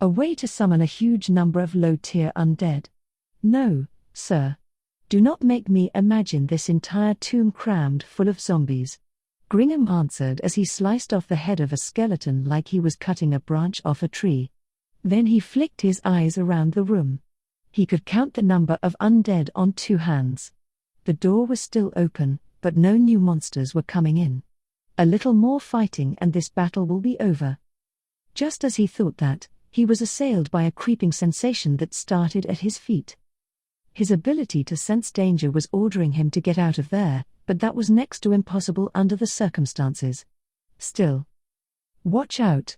A way to summon a huge number of low-tier undead. No, sir. Do not make me imagine this entire tomb crammed full of zombies. Gringham answered as he sliced off the head of a skeleton like he was cutting a branch off a tree. Then he flicked his eyes around the room. He could count the number of undead on 2 hands. The door was still open, but no new monsters were coming in. A little more fighting and this battle will be over. Just as he thought that, he was assailed by a creeping sensation that started at his feet. His ability to sense danger was ordering him to get out of there, but that was next to impossible under the circumstances. Still. "Watch out.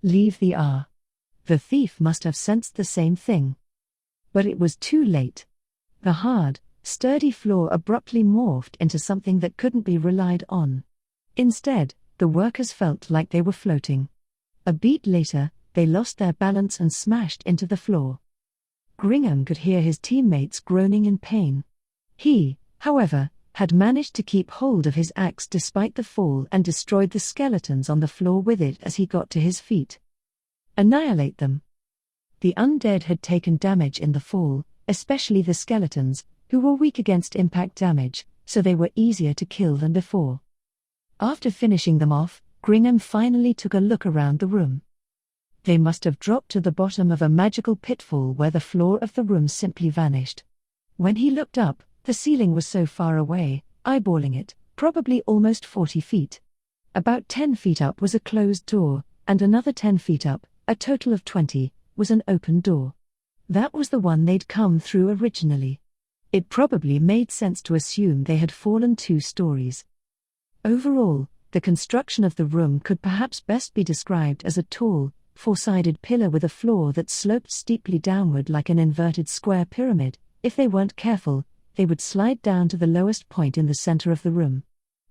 Leave the R." The thief must have sensed the same thing. But it was too late. The hard, sturdy floor abruptly morphed into something that couldn't be relied on. Instead, the workers felt like they were floating. A beat later, they lost their balance and smashed into the floor. Gringham could hear his teammates groaning in pain. He, however, had managed to keep hold of his axe despite the fall and destroyed the skeletons on the floor with it as he got to his feet. Annihilate them. The undead had taken damage in the fall, especially the skeletons, who were weak against impact damage, so they were easier to kill than before. After finishing them off, Gringham finally took a look around the room. They must have dropped to the bottom of a magical pitfall where the floor of the room simply vanished. When he looked up, the ceiling was so far away, eyeballing it, probably almost 40 feet. About 10 feet up was a closed door, and another 10 feet up, a total of 20, was an open door. That was the one they'd come through originally. It probably made sense to assume they had fallen 2 stories. Overall, the construction of the room could perhaps best be described as a tall, 4-sided pillar with a floor that sloped steeply downward like an inverted square pyramid. If they weren't careful, they would slide down to the lowest point in the center of the room.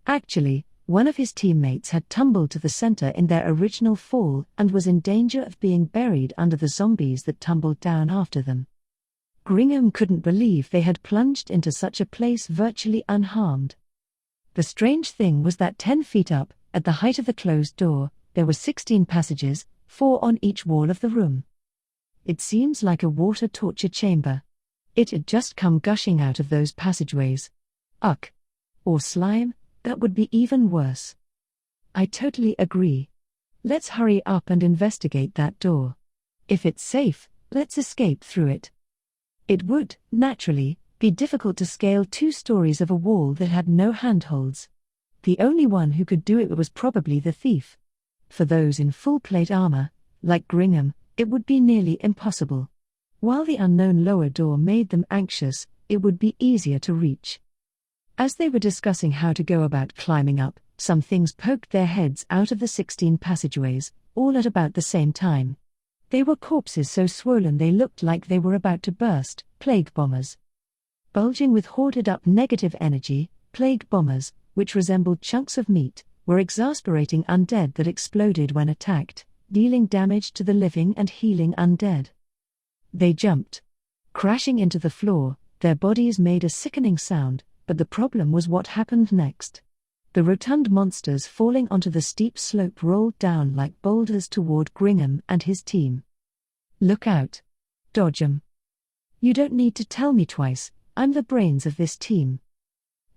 Actually, one of his teammates had tumbled to the center in their original fall and was in danger of being buried under the zombies that tumbled down after them. Gringham couldn't believe they had plunged into such a place virtually unharmed. The strange thing was that 10 feet up, at the height of the closed door, there were 16 passages, 4 on each wall of the room. It seems like a water torture chamber. It had just come gushing out of those passageways. Uck. Or slime, that would be even worse. I totally agree. Let's hurry up and investigate that door. If it's safe, let's escape through it. It would, naturally, be difficult to scale 2 stories of a wall that had no handholds. The only one who could do it was probably the thief. For those in full plate armor, like Gringham, it would be nearly impossible. While the unknown lower door made them anxious, it would be easier to reach. As they were discussing how to go about climbing up, some things poked their heads out of the 16 passageways, all at about the same time. They were corpses so swollen they looked like they were about to burst, plague bombers. Bulging with hoarded up negative energy, plague bombers, which resembled chunks of meat, were exasperating undead that exploded when attacked, dealing damage to the living and healing undead. They jumped, crashing into the floor. Their bodies made a sickening sound, but the problem was what happened next. The rotund monsters falling onto the steep slope rolled down like boulders toward Gringham and his team. Look out. Dodge 'em. You don't need to tell me twice, I'm the brains of this team.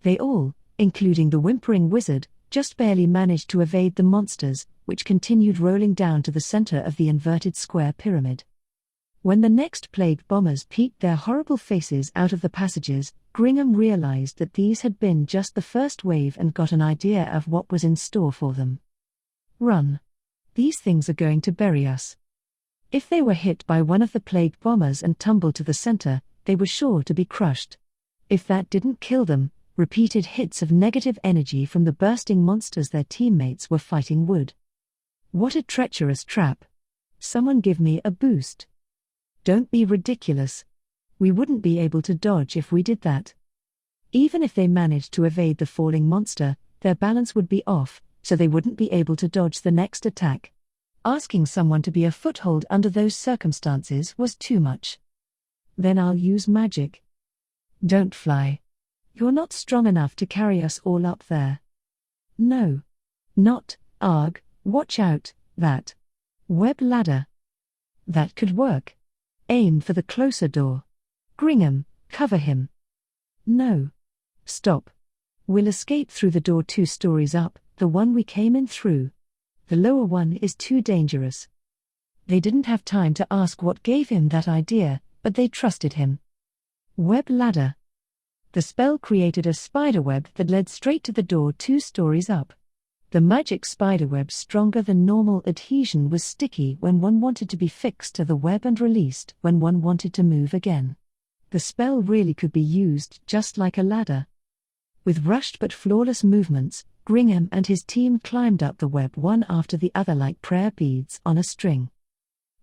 They all, including the whimpering wizard, just barely managed to evade the monsters, which continued rolling down to the center of the inverted square pyramid. When the next plague bombers peeked their horrible faces out of the passages, Gringham realized that these had been just the first wave and got an idea of what was in store for them. Run. These things are going to bury us. If they were hit by one of the plague bombers and tumbled to the center, they were sure to be crushed. If that didn't kill them, repeated hits of negative energy from the bursting monsters their teammates were fighting would. What a treacherous trap. Someone give me a boost. Don't be ridiculous. We wouldn't be able to dodge if we did that. Even if they managed to evade the falling monster, their balance would be off, so they wouldn't be able to dodge the next attack. Asking someone to be a foothold under those circumstances was too much. Then I'll use magic. Don't fly. You're not strong enough to carry us all up there. No. Not, arg, watch out, that. Web ladder. That could work. Aim for the closer door. Gringham, cover him. No. Stop. We'll escape through the door 2 stories up, the one we came in through. The lower one is too dangerous. They didn't have time to ask what gave him that idea, but they trusted him. Web ladder. The spell created a spiderweb that led straight to the door 2 stories up. The magic spiderweb, stronger than normal adhesion, was sticky when one wanted to be fixed to the web and released when one wanted to move again. The spell really could be used just like a ladder. With rushed but flawless movements, Gringham and his team climbed up the web one after the other like prayer beads on a string.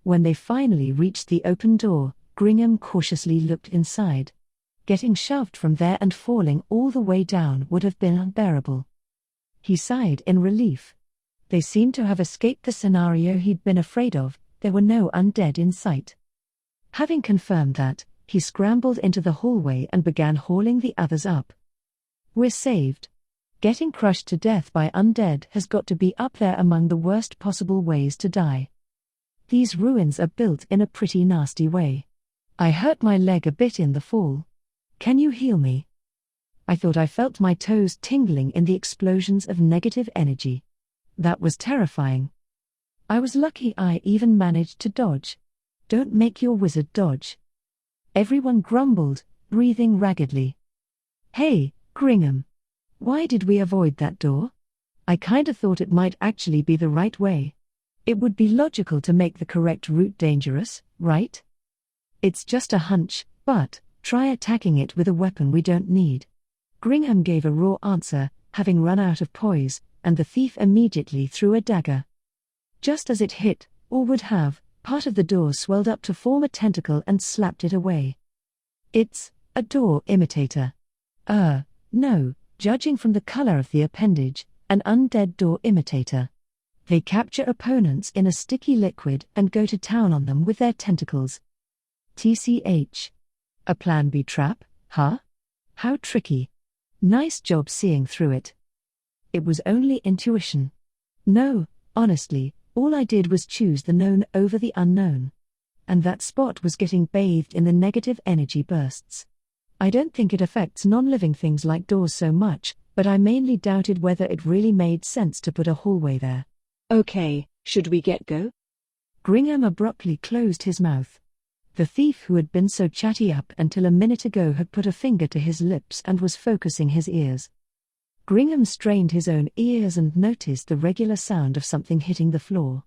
When they finally reached the open door, Gringham cautiously looked inside. Getting shoved from there and falling all the way down would have been unbearable. He sighed in relief. They seemed to have escaped the scenario he'd been afraid of. There were no undead in sight. Having confirmed that, he scrambled into the hallway and began hauling the others up. We're saved. Getting crushed to death by undead has got to be up there among the worst possible ways to die. These ruins are built in a pretty nasty way. I hurt my leg a bit in the fall. Can you heal me? I thought I felt my toes tingling in the explosions of negative energy. That was terrifying. I was lucky I even managed to dodge. Don't make your wizard dodge. Everyone grumbled, breathing raggedly. Hey, Gringham. Why did we avoid that door? I kinda thought it might actually be the right way. It would be logical to make the correct route dangerous, right? It's just a hunch, but try attacking it with a weapon we don't need. Gringham gave a raw answer, having run out of poise, and the thief immediately threw a dagger. Just as it hit, or would have, part of the door swelled up to form a tentacle and slapped it away. It's a door imitator. No, judging from the color of the appendage, an undead door imitator. They capture opponents in a sticky liquid and go to town on them with their tentacles. TCH. A Plan B trap, huh? How tricky. Nice job seeing through it. It was only intuition. No, honestly, all I did was choose the known over the unknown. And that spot was getting bathed in the negative energy bursts. I don't think it affects non-living things like doors so much, but I mainly doubted whether it really made sense to put a hallway there. Okay, should we get go? Gringham abruptly closed his mouth. The thief who had been so chatty up until a minute ago had put a finger to his lips and was focusing his ears. Gringham strained his own ears and noticed the regular sound of something hitting the floor.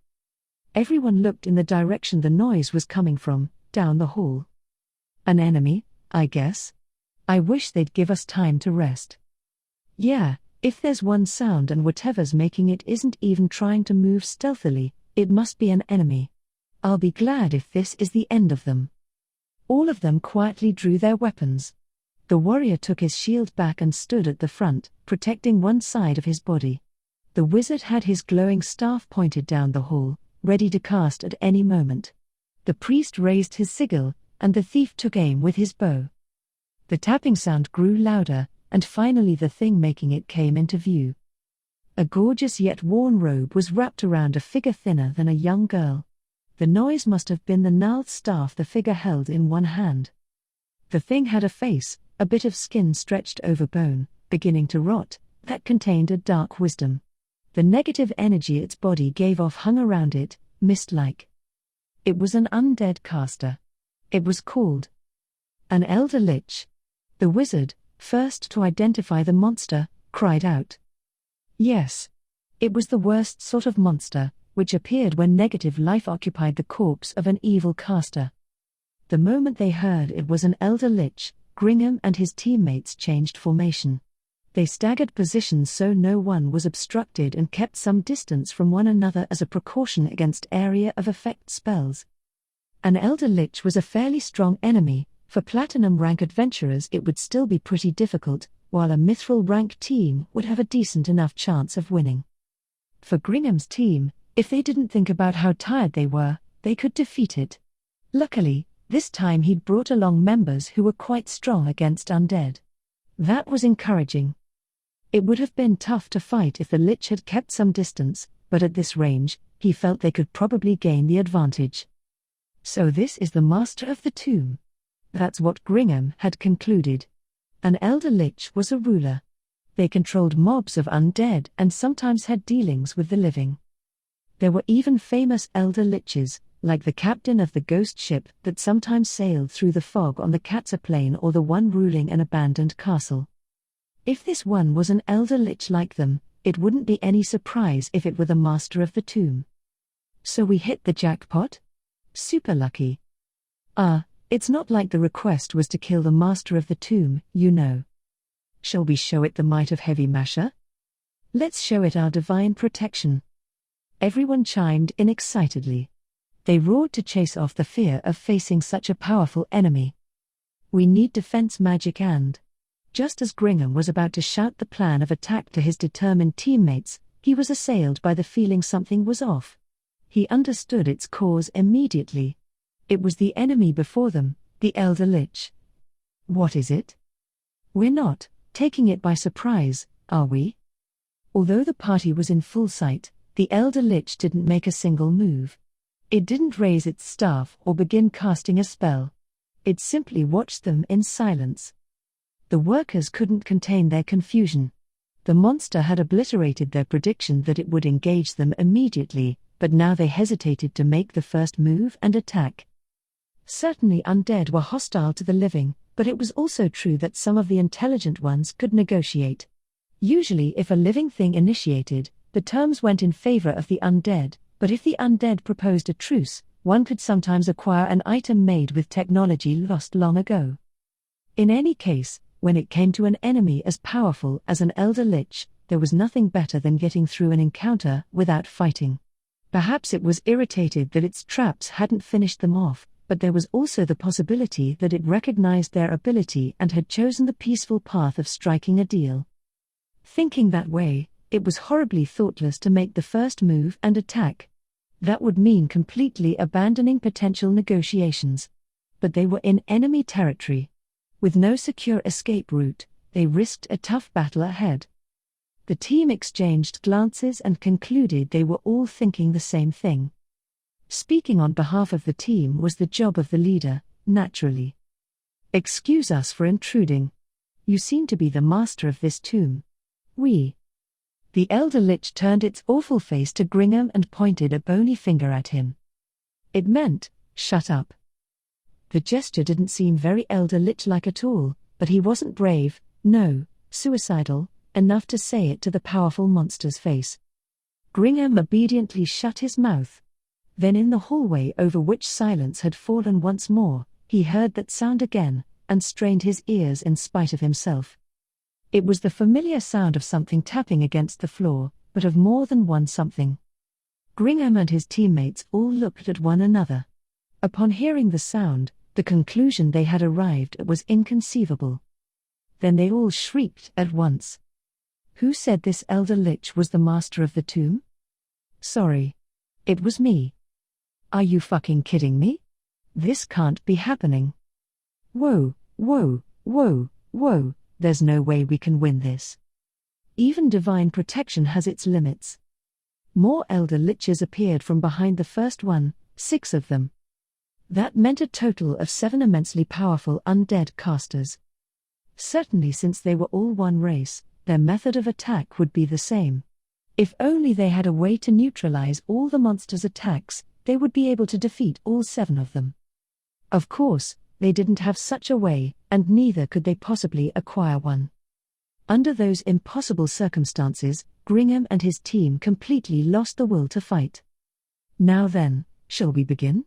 Everyone looked in the direction the noise was coming from, down the hall. An enemy, I guess? I wish they'd give us time to rest. Yeah, if there's one sound and whatever's making it isn't even trying to move stealthily, it must be an enemy. I'll be glad if this is the end of them. All of them quietly drew their weapons. The warrior took his shield back and stood at the front, protecting one side of his body. The wizard had his glowing staff pointed down the hall, ready to cast at any moment. The priest raised his sigil, and the thief took aim with his bow. The tapping sound grew louder, and finally the thing making it came into view. A gorgeous yet worn robe was wrapped around a figure thinner than a young girl. The noise must have been the gnarled staff the figure held in one hand. The thing had a face, a bit of skin stretched over bone, beginning to rot, that contained a dark wisdom. The negative energy its body gave off hung around it, mist-like. It was an undead caster. It was called an Elder Lich. The wizard, first to identify the monster, cried out. Yes. It was the worst sort of monster, which appeared when negative life occupied the corpse of an evil caster. The moment they heard it was an Elder Lich, Gringham and his teammates changed formation. They staggered positions so no one was obstructed and kept some distance from one another as a precaution against area of effect spells. An Elder Lich was a fairly strong enemy. For Platinum rank adventurers it would still be pretty difficult, while a Mithril rank team would have a decent enough chance of winning. For Gringham's team, if they didn't think about how tired they were, they could defeat it. Luckily, this time he'd brought along members who were quite strong against undead. That was encouraging. It would have been tough to fight if the Lich had kept some distance, but at this range, he felt they could probably gain the advantage. So this is the Master of the Tomb. That's what Gringham had concluded. An Elder Lich was a ruler. They controlled mobs of undead and sometimes had dealings with the living. There were even famous Elder Liches, like the captain of the ghost ship that sometimes sailed through the fog on the Katza Plain or the one ruling an abandoned castle. If this one was an Elder Lich like them, it wouldn't be any surprise if it were the Master of the Tomb. So we hit the jackpot? Super lucky. It's not like the request was to kill the Master of the Tomb, you know. Shall we show it the might of Heavy Masher? Let's show it our divine protection. Everyone chimed in excitedly. They roared to chase off the fear of facing such a powerful enemy. We need defense magic and... Just as Gringham was about to shout the plan of attack to his determined teammates, he was assailed by the feeling something was off. He understood its cause immediately. It was the enemy before them, the Elder Lich. What is it? We're not taking it by surprise, are we? Although the party was in full sight, the Elder Lich didn't make a single move. It didn't raise its staff or begin casting a spell. It simply watched them in silence. The workers couldn't contain their confusion. The monster had obliterated their prediction that it would engage them immediately, but now they hesitated to make the first move and attack. Certainly undead were hostile to the living, but it was also true that some of the intelligent ones could negotiate. Usually if a living thing initiated, the terms went in favor of the undead, but if the undead proposed a truce, one could sometimes acquire an item made with technology lost long ago. In any case, when it came to an enemy as powerful as an Elder Lich, there was nothing better than getting through an encounter without fighting. Perhaps it was irritated that its traps hadn't finished them off, but there was also the possibility that it recognized their ability and had chosen the peaceful path of striking a deal. Thinking that way, it was horribly thoughtless to make the first move and attack. That would mean completely abandoning potential negotiations. But they were in enemy territory. With no secure escape route, they risked a tough battle ahead. The team exchanged glances and concluded they were all thinking the same thing. Speaking on behalf of the team was the job of the leader, naturally. "Excuse us for intruding. You seem to be the master of this tomb." The Elder Lich turned its awful face to Gringham and pointed a bony finger at him. It meant, "Shut up." The gesture didn't seem very Elder Lich-like at all, but he wasn't brave, no, suicidal, enough to say it to the powerful monster's face. Gringham obediently shut his mouth. Then in the hallway over which silence had fallen once more, he heard that sound again, and strained his ears in spite of himself. It was the familiar sound of something tapping against the floor, but of more than one something. Gringham and his teammates all looked at one another. Upon hearing the sound, the conclusion they had arrived at was inconceivable. Then they all shrieked at once. Who said this Elder Lich was the master of the tomb? Sorry. It was me. Are you fucking kidding me? This can't be happening. Whoa, there's no way we can win this. Even divine protection has its limits. More Elder Liches appeared from behind the first one, 6 of them. That meant a total of 7 immensely powerful undead casters. Certainly since they were all one race, their method of attack would be the same. If only they had a way to neutralize all the monster's attacks, they would be able to defeat all 7 of them. Of course, they didn't have such a way, and neither could they possibly acquire one. Under those impossible circumstances, Gringham and his team completely lost the will to fight. Now then, shall we begin?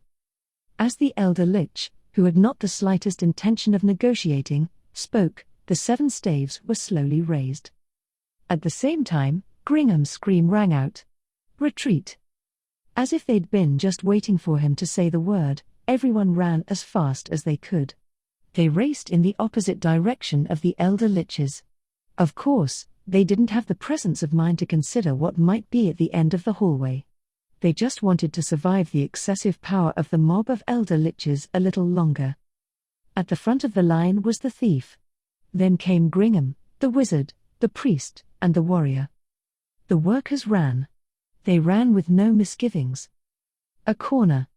As the Elder Lich, who had not the slightest intention of negotiating, spoke, the 7 staves were slowly raised. At the same time, Gringham's scream rang out. "Retreat!" As if they'd been just waiting for him to say the word, everyone ran as fast as they could. They raced in the opposite direction of the Elder Liches. Of course, they didn't have the presence of mind to consider what might be at the end of the hallway. They just wanted to survive the excessive power of the mob of Elder Liches a little longer. At the front of the line was the thief. Then came Gringham, the wizard, the priest, and the warrior. The workers ran. They ran with no misgivings. A corner.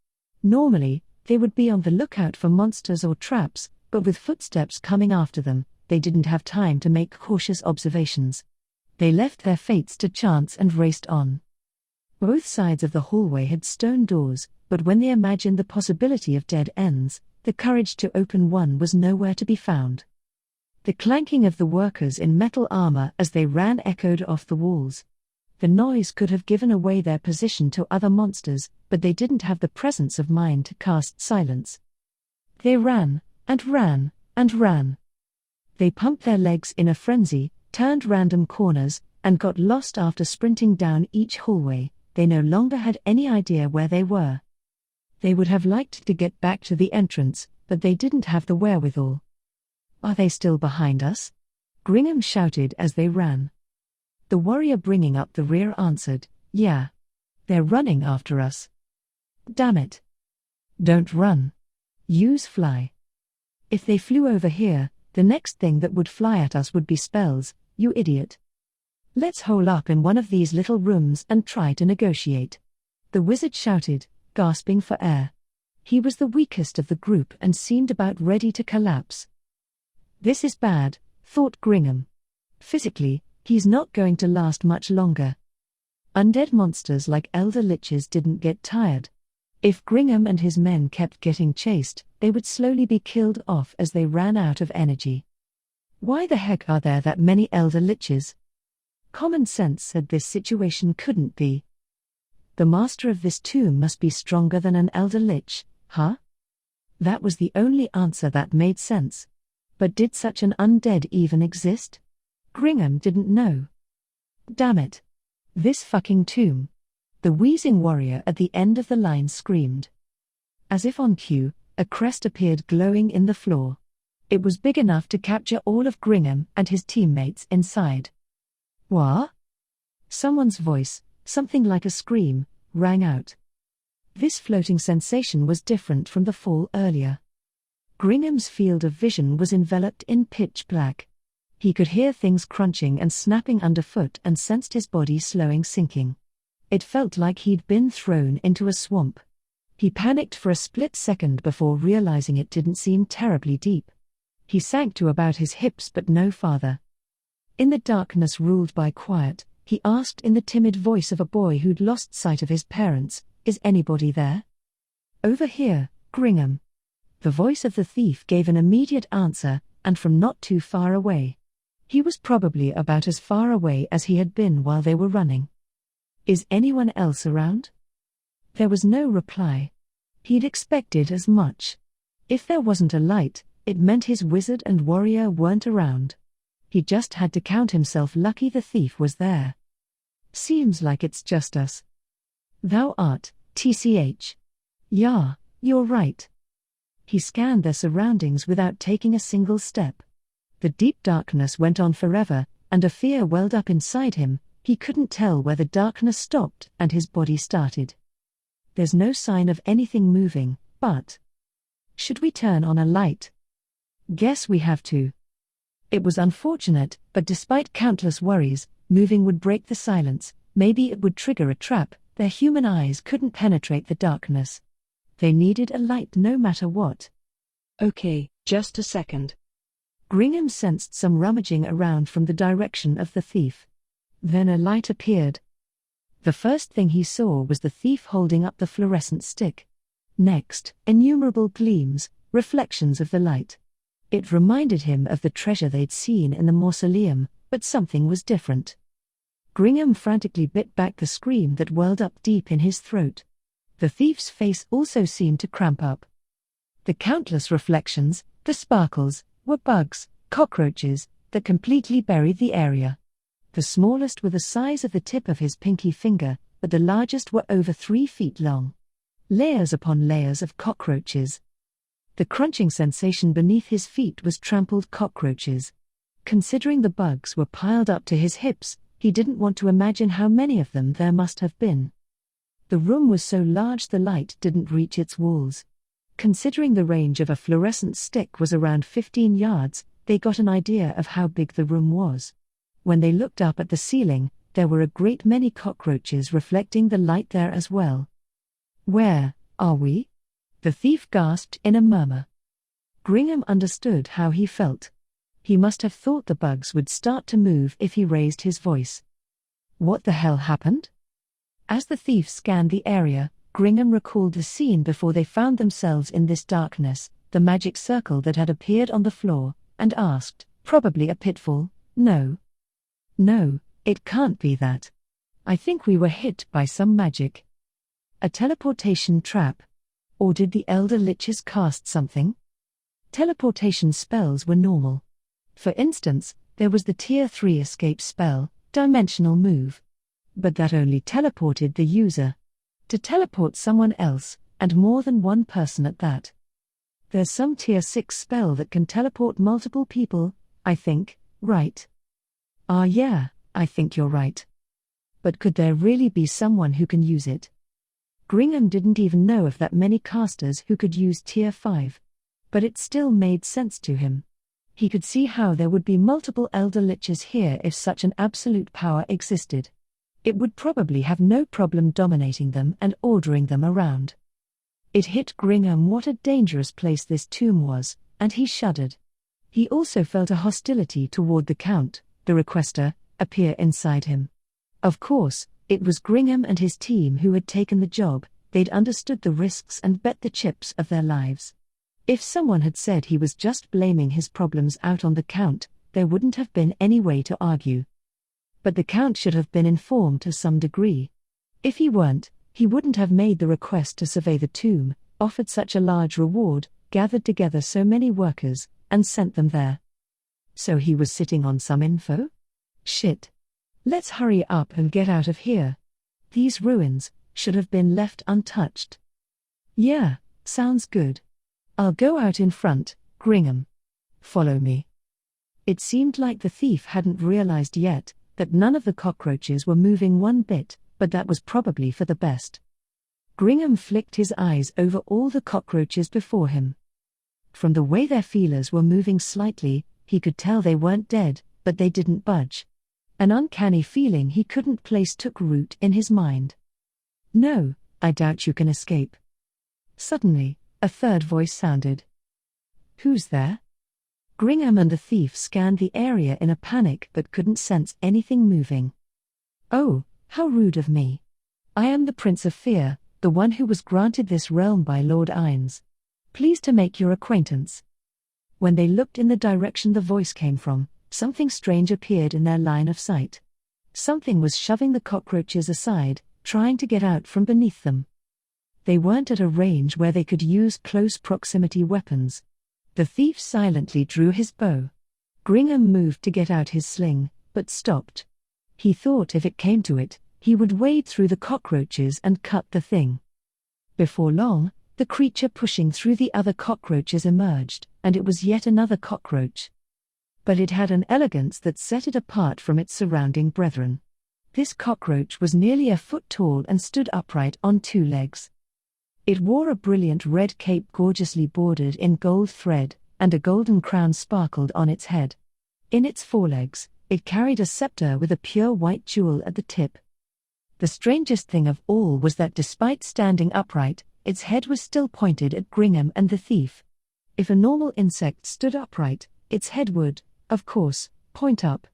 Normally, they would be on the lookout for monsters or traps, but with footsteps coming after them, they didn't have time to make cautious observations. They left their fates to chance and raced on. Both sides of the hallway had stone doors, but when they imagined the possibility of dead ends, the courage to open one was nowhere to be found. The clanking of the workers in metal armor as they ran echoed off the walls. The noise could have given away their position to other monsters, but they didn't have the presence of mind to cast silence. They ran, and ran, and ran. They pumped their legs in a frenzy, turned random corners, and got lost after sprinting down each hallway. They no longer had any idea where they were. They would have liked to get back to the entrance, but they didn't have the wherewithal. "Are they still behind us?" Gringham shouted as they ran. The warrior bringing up the rear answered, "Yeah. They're running after us." "Damn it. Don't run. Use fly. If they flew over here, the next thing that would fly at us would be spells, you idiot. Let's hole up in one of these little rooms and try to negotiate. The wizard shouted, gasping for air. He was the weakest of the group and seemed about ready to collapse. This is bad, thought Gringham. Physically, he's not going to last much longer. Undead monsters like elder liches didn't get tired. If Gringham and his men kept getting chased, they would slowly be killed off as they ran out of energy. Why the heck are there that many elder liches? Common sense said this situation couldn't be. The master of this tomb must be stronger than an elder lich, huh? That was the only answer that made sense. But did such an undead even exist? Gringham didn't know. Damn it. This fucking tomb. The wheezing warrior at the end of the line screamed. As if on cue, a crest appeared glowing in the floor. It was big enough to capture all of Gringham and his teammates inside. What? Someone's voice, something like a scream, rang out. This floating sensation was different from the fall earlier. Gringham's field of vision was enveloped in pitch black. He could hear things crunching and snapping underfoot and sensed his body slowing sinking. It felt like he'd been thrown into a swamp. He panicked for a split second before realizing it didn't seem terribly deep. He sank to about his hips but no farther. In the darkness ruled by quiet, he asked in the timid voice of a boy who'd lost sight of his parents, "Is anybody there?" "Over here, Gringham." The voice of the thief gave an immediate answer, and from not too far away. He was probably about as far away as he had been while they were running. "Is anyone else around?" There was no reply. He'd expected as much. If there wasn't a light, it meant his wizard and warrior weren't around. He just had to count himself lucky the thief was there. "Seems like it's just us." "Thou art, TCH. Yeah, you're right." He scanned their surroundings without taking a single step. The deep darkness went on forever, and a fear welled up inside him. He couldn't tell where the darkness stopped and his body started. There's no sign of anything moving, but... Should we turn on a light? Guess we have to. It was unfortunate, but despite countless worries, moving would break the silence, maybe it would trigger a trap. Their human eyes couldn't penetrate the darkness. They needed a light no matter what. Okay, just a second. Gringham sensed some rummaging around from the direction of the thief. Then a light appeared. The first thing he saw was the thief holding up the fluorescent stick. Next, innumerable gleams, reflections of the light. It reminded him of the treasure they'd seen in the mausoleum, but something was different. Gringham frantically bit back the scream that welled up deep in his throat. The thief's face also seemed to cramp up. The countless reflections, the sparkles, were bugs, cockroaches, that completely buried the area. The smallest were the size of the tip of his pinky finger, but the largest were over 3 feet long. Layers upon layers of cockroaches. The crunching sensation beneath his feet was trampled cockroaches. Considering the bugs were piled up to his hips, he didn't want to imagine how many of them there must have been. The room was so large the light didn't reach its walls. Considering the range of a fluorescent stick was around 15 yards, they got an idea of how big the room was. When they looked up at the ceiling, there were a great many cockroaches reflecting the light there as well. "Where are we?" the thief gasped in a murmur. Gringham understood how he felt. He must have thought the bugs would start to move if he raised his voice. What the hell happened? As the thief scanned the area, Gringham recalled the scene before they found themselves in this darkness, the magic circle that had appeared on the floor, and asked, probably a pitfall, "No. No, it can't be that. I think we were hit by some magic. A teleportation trap. Or did the Elder Liches cast something?" Teleportation spells were normal. For instance, there was the Tier 3 escape spell, Dimensional Move. But that only teleported the user. To teleport someone else, and more than one person at that. There's some Tier 6 spell that can teleport multiple people, I think, right? Yeah, I think you're right. But could there really be someone who can use it? Gringham didn't even know of that many casters who could use Tier 5. But it still made sense to him. He could see how there would be multiple Elder Liches here if such an absolute power existed. It would probably have no problem dominating them and ordering them around. It hit Gringham what a dangerous place this tomb was, and he shuddered. He also felt a hostility toward the Count, the requester, appear inside him. Of course, it was Gringham and his team who had taken the job. They'd understood the risks and bet the chips of their lives. If someone had said he was just blaming his problems out on the Count, there wouldn't have been any way to argue. But the Count should have been informed to some degree. If he weren't, he wouldn't have made the request to survey the tomb, offered such a large reward, gathered together so many workers, and sent them there. So he was sitting on some info? Shit. Let's hurry up and get out of here. These ruins should have been left untouched. Yeah, sounds good. I'll go out in front, Gringham. Follow me. It seemed like the thief hadn't realized yet that none of the cockroaches were moving one bit, but that was probably for the best. Gringham flicked his eyes over all the cockroaches before him. From the way their feelers were moving slightly, he could tell they weren't dead, but they didn't budge. An uncanny feeling he couldn't place took root in his mind. No, I doubt you can escape. Suddenly, a third voice sounded. Who's there? Gringham and the thief scanned the area in a panic but couldn't sense anything moving. Oh, how rude of me. I am the Prince of Fear, the one who was granted this realm by Lord Ines. Pleased to make your acquaintance. When they looked in the direction the voice came from, something strange appeared in their line of sight. Something was shoving the cockroaches aside, trying to get out from beneath them. They weren't at a range where they could use close proximity weapons. The thief silently drew his bow. Gringham moved to get out his sling, but stopped. He thought if it came to it, he would wade through the cockroaches and cut the thing. Before long, the creature pushing through the other cockroaches emerged, and it was yet another cockroach. But it had an elegance that set it apart from its surrounding brethren. This cockroach was nearly a foot tall and stood upright on two legs. It wore a brilliant red cape gorgeously bordered in gold thread, and a golden crown sparkled on its head. In its forelegs, it carried a scepter with a pure white jewel at the tip. The strangest thing of all was that despite standing upright, its head was still pointed at Gringham and the thief. If a normal insect stood upright, its head would, of course, point up.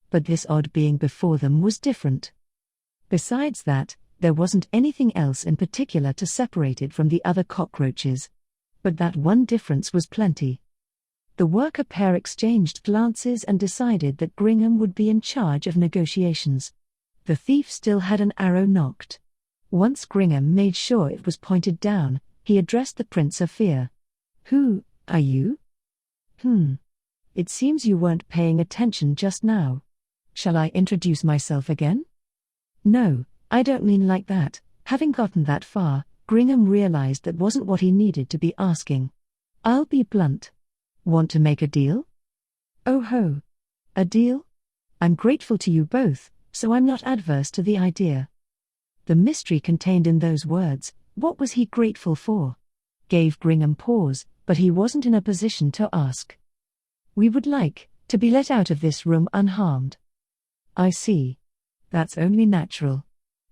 But this odd being before them was different. Besides that, there wasn't anything else in particular to separate it from the other cockroaches. But that one difference was plenty. The worker pair exchanged glances and decided that Gringham would be in charge of negotiations. The thief still had an arrow nocked. Once Gringham made sure it was pointed down, he addressed the Prince of Fear. Who are you? It seems you weren't paying attention just now. Shall I introduce myself again? No, I don't mean like that. Having gotten that far, Gringham realized that wasn't what he needed to be asking. I'll be blunt. Want to make a deal? Oh ho. A deal? I'm grateful to you both, so I'm not adverse to the idea. The mystery contained in those words, what was he grateful for? Gave Gringham pause, but he wasn't in a position to ask. We would like to be let out of this room unharmed. I see. That's only natural.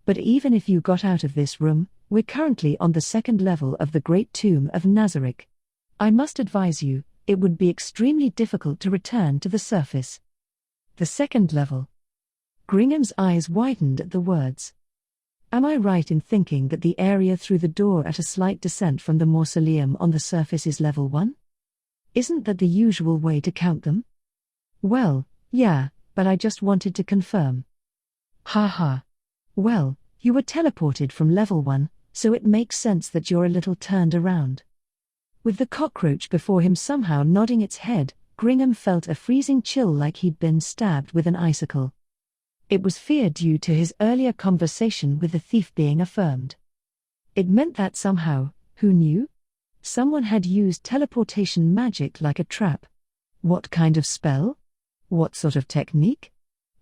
But even if you got out of this room, we're currently on the second level of the Great Tomb of Nazarick. I must advise you, it would be extremely difficult to return to the surface. The second level. Gringham's eyes widened at the words. Am I right in thinking that the area through the door at a slight descent from the mausoleum on the surface is level 1? Isn't that the usual way to count them? Well, yeah, but I just wanted to confirm. Ha ha. Well, you were teleported from level 1, so it makes sense that you're a little turned around. With the cockroach before him somehow nodding its head, Gringham felt a freezing chill like he'd been stabbed with an icicle. It was fear due to his earlier conversation with the thief being affirmed. It meant that somehow, who knew? Someone had used teleportation magic like a trap. What kind of spell? What sort of technique?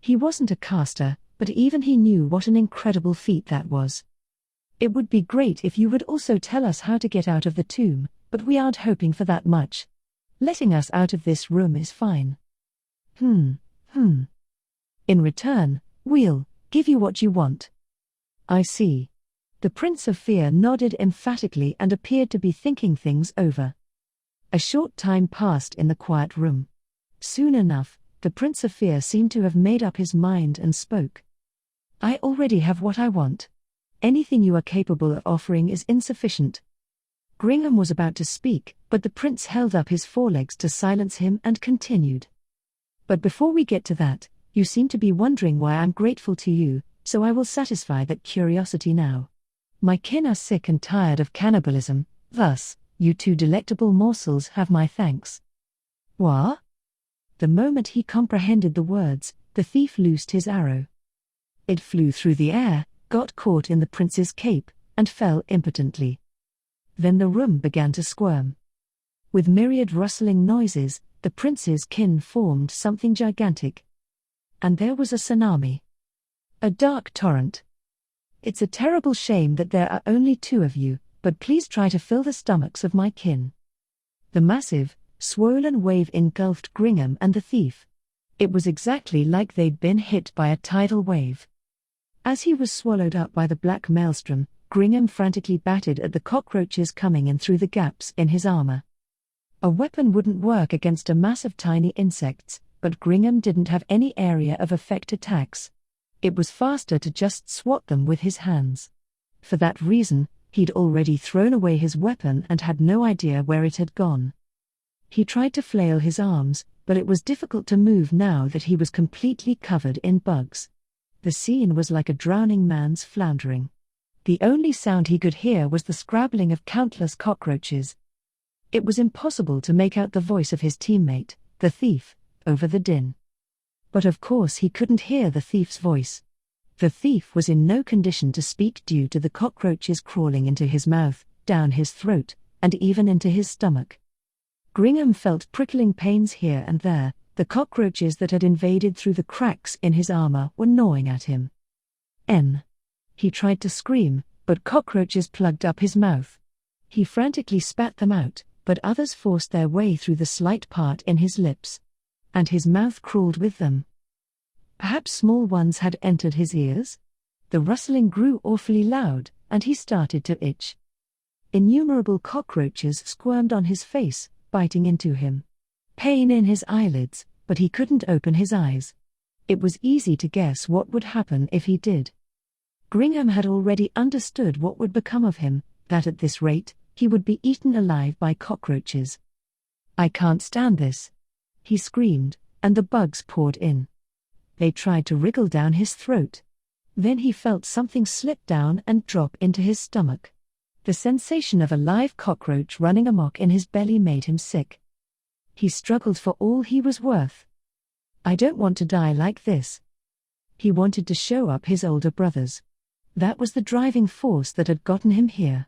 He wasn't a caster, but even he knew what an incredible feat that was. It would be great if you would also tell us how to get out of the tomb, but we aren't hoping for that much. Letting us out of this room is fine. In return, we'll give you what you want. I see. The Prince of Fear nodded emphatically and appeared to be thinking things over. A short time passed in the quiet room. Soon enough, the Prince of Fear seemed to have made up his mind and spoke. I already have what I want. Anything you are capable of offering is insufficient. Gringham was about to speak, but the prince held up his forelegs to silence him and continued. But before we get to that, you seem to be wondering why I'm grateful to you, so I will satisfy that curiosity now. My kin are sick and tired of cannibalism, thus, you two delectable morsels have my thanks. What? The moment he comprehended the words, the thief loosed his arrow. It flew through the air, got caught in the prince's cape, and fell impotently. Then the room began to squirm. With myriad rustling noises, the prince's kin formed something gigantic. And there was a tsunami. A dark torrent. It's a terrible shame that there are only two of you, but please try to fill the stomachs of my kin. The massive, swollen wave engulfed Gringham and the thief. It was exactly like they'd been hit by a tidal wave. As he was swallowed up by the black maelstrom, Gringham frantically batted at the cockroaches coming in through the gaps in his armor. A weapon wouldn't work against a mass of tiny insects, but Gringham didn't have any area of effect attacks. It was faster to just swat them with his hands. For that reason, he'd already thrown away his weapon and had no idea where it had gone. He tried to flail his arms, but it was difficult to move now that he was completely covered in bugs. The scene was like a drowning man's floundering. The only sound he could hear was the scrabbling of countless cockroaches. It was impossible to make out the voice of his teammate, the thief, over the din. But of course he couldn't hear the thief's voice. The thief was in no condition to speak due to the cockroaches crawling into his mouth, down his throat, and even into his stomach. Gringham felt prickling pains here and there. The cockroaches that had invaded through the cracks in his armor were gnawing at him. He tried to scream, but cockroaches plugged up his mouth. He frantically spat them out, but others forced their way through the slight part in his lips. And his mouth crawled with them. Perhaps small ones had entered his ears? The rustling grew awfully loud, and he started to itch. Innumerable cockroaches squirmed on his face, biting into him. Pain in his eyelids, but he couldn't open his eyes. It was easy to guess what would happen if he did. Gringham had already understood what would become of him, that at this rate, he would be eaten alive by cockroaches. I can't stand this. He screamed, and the bugs poured in. They tried to wriggle down his throat. Then he felt something slip down and drop into his stomach. The sensation of a live cockroach running amok in his belly made him sick. He struggled for all he was worth. I don't want to die like this. He wanted to show up his older brothers. That was the driving force that had gotten him here.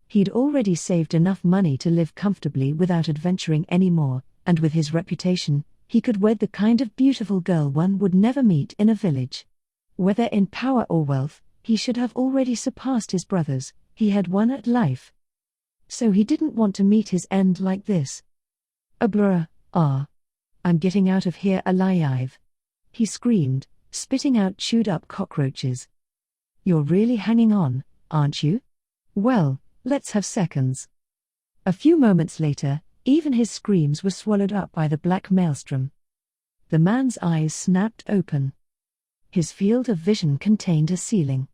He'd already saved enough money to live comfortably without adventuring anymore, and with his reputation, he could wed the kind of beautiful girl one would never meet in a village. Whether in power or wealth, he should have already surpassed his brothers. He had won at life. So he didn't want to meet his end like this. I'm getting out of here alive. He screamed, spitting out chewed-up cockroaches. You're really hanging on, aren't you? Well, let's have seconds. A few moments later, even his screams were swallowed up by the black maelstrom. The man's eyes snapped open. His field of vision contained a ceiling.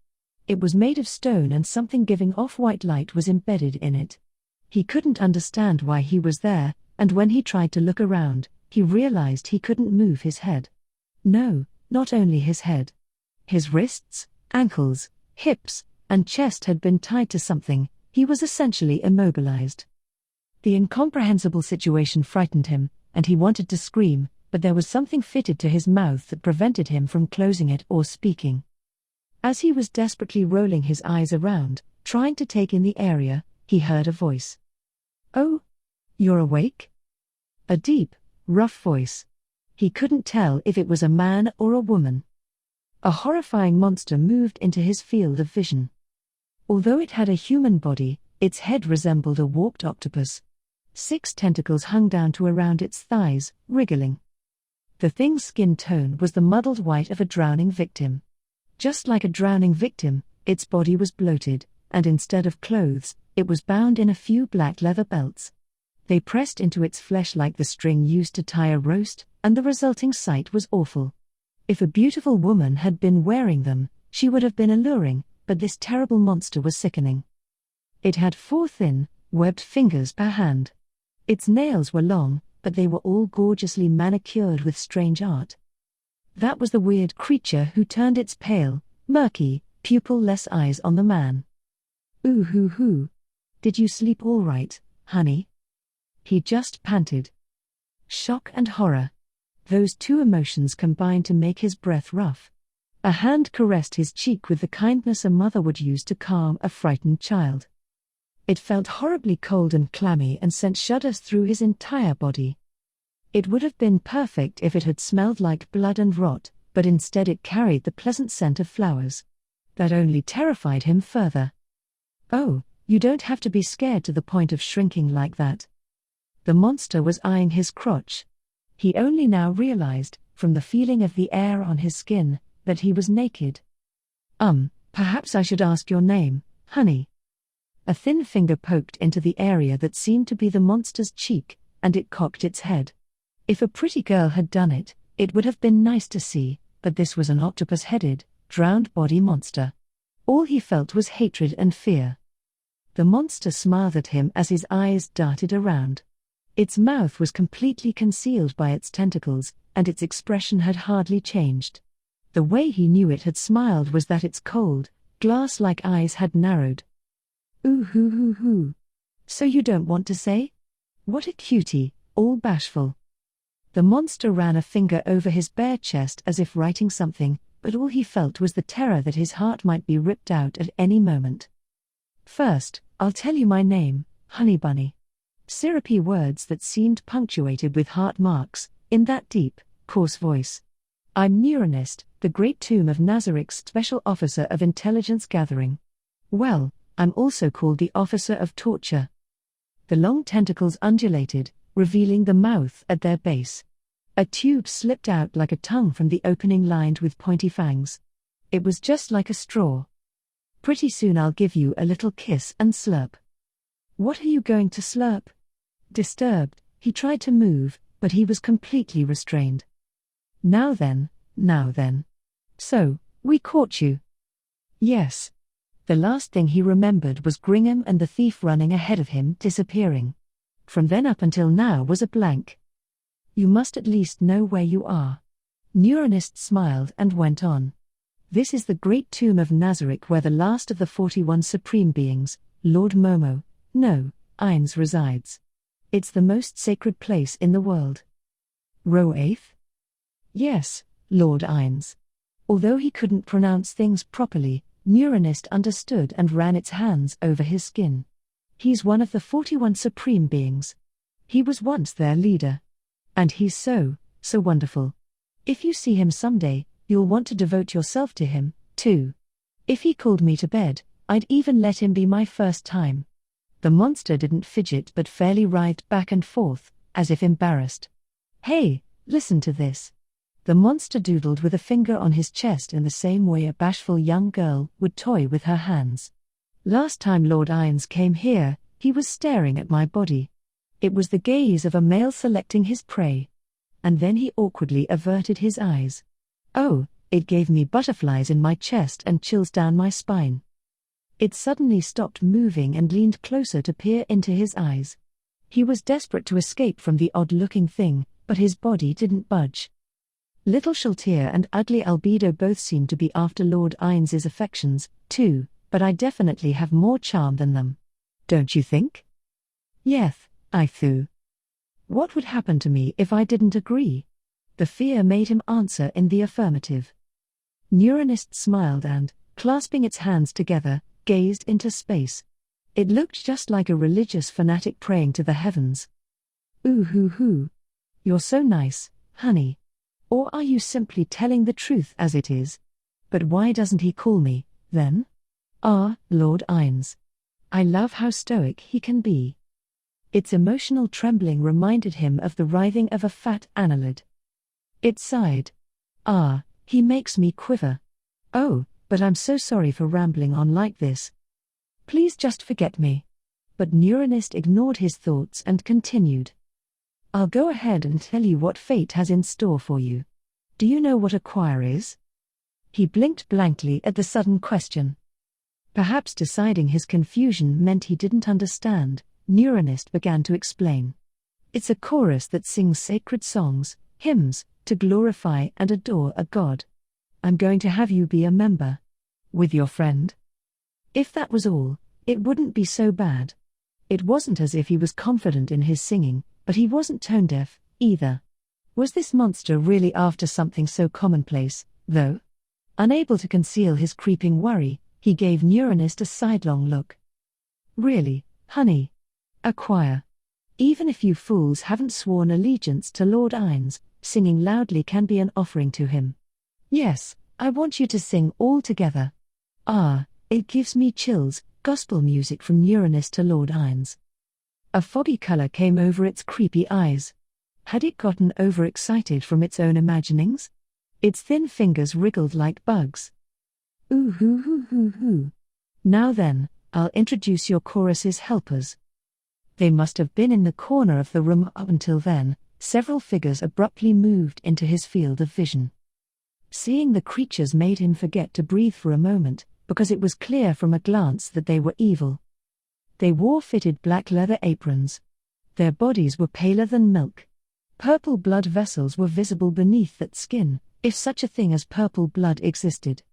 It was made of stone and something giving off white light was embedded in it. He couldn't understand why he was there, and when he tried to look around, he realized he couldn't move his head. No, not only his head. His wrists, ankles, hips, and chest had been tied to something. He was essentially immobilized. The incomprehensible situation frightened him, and he wanted to scream, but there was something fitted to his mouth that prevented him from closing it or speaking. As he was desperately rolling his eyes around, trying to take in the area, he heard a voice. Oh? You're awake? A deep, rough voice. He couldn't tell if it was a man or a woman. A horrifying monster moved into his field of vision. Although it had a human body, its head resembled a warped octopus. 6 tentacles hung down to around its thighs, wriggling. The thing's skin tone was the muddled white of a drowning victim. Just like a drowning victim, its body was bloated, and instead of clothes, it was bound in a few black leather belts. They pressed into its flesh like the string used to tie a roast, and the resulting sight was awful. If a beautiful woman had been wearing them, she would have been alluring, but this terrible monster was sickening. It had 4 thin, webbed fingers per hand. Its nails were long, but they were all gorgeously manicured with strange art. That was the weird creature who turned its pale, murky, pupil-less eyes on the man. "Ooh hoo hoo. Did you sleep all right, honey?" He just panted. Shock and horror. Those 2 emotions combined to make his breath rough. A hand caressed his cheek with the kindness a mother would use to calm a frightened child. It felt horribly cold and clammy and sent shudders through his entire body. It would have been perfect if it had smelled like blood and rot, but instead it carried the pleasant scent of flowers. That only terrified him further. "Oh, you don't have to be scared to the point of shrinking like that." The monster was eyeing his crotch. He only now realized, from the feeling of the air on his skin, that he was naked. Perhaps I should ask your name, honey." A thin finger poked into the area that seemed to be the monster's cheek, and it cocked its head. If a pretty girl had done it, it would have been nice to see, but this was an octopus-headed, drowned-body monster. All he felt was hatred and fear. The monster smiled at him as his eyes darted around. Its mouth was completely concealed by its tentacles, and its expression had hardly changed. The way he knew it had smiled was that its cold, glass-like eyes had narrowed. "Ooh hoo hoo hoo. So you don't want to say? What a cutie, all bashful." The monster ran a finger over his bare chest as if writing something, but all he felt was the terror that his heart might be ripped out at any moment. "First, I'll tell you my name, Honey Bunny." Syrupy words that seemed punctuated with heart marks, in that deep, coarse voice. "I'm Neuronist, the Great Tomb of Nazarik's Special Officer of Intelligence Gathering. Well, I'm also called the Officer of Torture." The long tentacles undulated, revealing the mouth at their base. A tube slipped out like a tongue from the opening lined with pointy fangs. It was just like a straw. "Pretty soon I'll give you a little kiss and slurp." "What are you going to slurp?" Disturbed, he tried to move, but he was completely restrained. Now then. "So, we caught you." "Yes." The last thing he remembered was Gringham and the thief running ahead of him disappearing. From then up until now was a blank. "You must at least know where you are." Neuronist smiled and went on. "This is the Great Tomb of Nazarik where the last of the 41 Supreme Beings, Lord Momo, no, Ainz resides. It's the most sacred place in the world." "Row 8th? "Yes, Lord Ainz." Although he couldn't pronounce things properly, Neuronist understood and ran its hands over his skin. "He's one of the 41 Supreme Beings. He was once their leader. And he's so wonderful. If you see him someday, you'll want to devote yourself to him, too. If he called me to bed, I'd even let him be my first time." The monster didn't fidget but fairly writhed back and forth, as if embarrassed. "Hey, listen to this." The monster doodled with a finger on his chest in the same way a bashful young girl would toy with her hands. "Last time Lord Ainz came here, he was staring at my body. It was the gaze of a male selecting his prey. And then he awkwardly averted his eyes. Oh, it gave me butterflies in my chest and chills down my spine." It suddenly stopped moving and leaned closer to peer into his eyes. He was desperate to escape from the odd-looking thing, but his body didn't budge. Little Shaltir and Ugly Albedo both seemed to be after Lord Ainz's affections, too, but I definitely have more charm than them. Don't you think? Yeth, I thought. What would happen to me if I didn't agree? The fear made him answer in the affirmative. Neuronist smiled and, clasping its hands together, gazed into space. It looked just like a religious fanatic praying to the heavens. Ooh hoo hoo. You're so nice, honey. Or are you simply telling the truth as it is? But why doesn't he call me, then? Lord Ines. I love how stoic he can be. Its emotional trembling reminded him of the writhing of a fat annelid. It sighed. He makes me quiver. Oh, but I'm so sorry for rambling on like this. Please just forget me. But Neuronist ignored his thoughts and continued. I'll go ahead and tell you what fate has in store for you. Do you know what a choir is? He blinked blankly at the sudden question. Perhaps deciding his confusion meant he didn't understand, Neuronist began to explain. It's a chorus that sings sacred songs, hymns, to glorify and adore a god. I'm going to have you be a member. With your friend? If that was all, it wouldn't be so bad. It wasn't as if he was confident in his singing, but he wasn't tone-deaf, either. Was this monster really after something so commonplace, though? Unable to conceal his creeping worry, he gave Neuronist a sidelong look. Really, honey? A choir? Even if you fools haven't sworn allegiance to Lord Ines, singing loudly can be an offering to him. Yes, I want you to sing all together. It gives me chills, gospel music from Neuronist to Lord Ines. A foggy color came over its creepy eyes. Had it gotten overexcited from its own imaginings? Its thin fingers wriggled like bugs. Ooh hoo hoo hoo hoo. Now then, I'll introduce your chorus's helpers. They must have been in the corner of the room up until then. Several figures abruptly moved into his field of vision. Seeing the creatures made him forget to breathe for a moment, because it was clear from a glance that they were evil. They wore fitted black leather aprons. Their bodies were paler than milk. Purple blood vessels were visible beneath that skin, if such a thing as purple blood existed.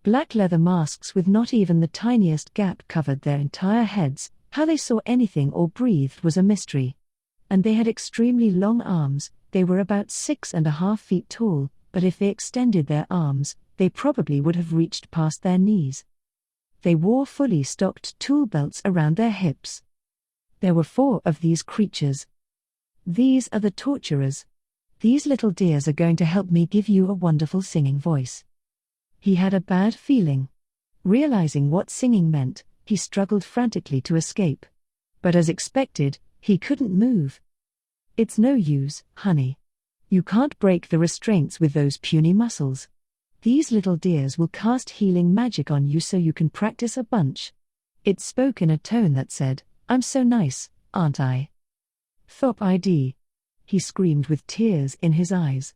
Black leather masks with not even the tiniest gap covered their entire heads. How they saw anything or breathed was a mystery. And they had extremely long arms. They were about 6.5 feet tall, but if they extended their arms, they probably would have reached past their knees. They wore fully stocked tool belts around their hips. There were 4 of these creatures. These are the torturers. These little dears are going to help me give you a wonderful singing voice. He had a bad feeling. Realizing what singing meant, he struggled frantically to escape. But as expected, he couldn't move. It's no use, honey. You can't break the restraints with those puny muscles. These little dears will cast healing magic on you so you can practice a bunch. It spoke in a tone that said, I'm so nice, aren't I? Thop ID. He screamed with tears in his eyes.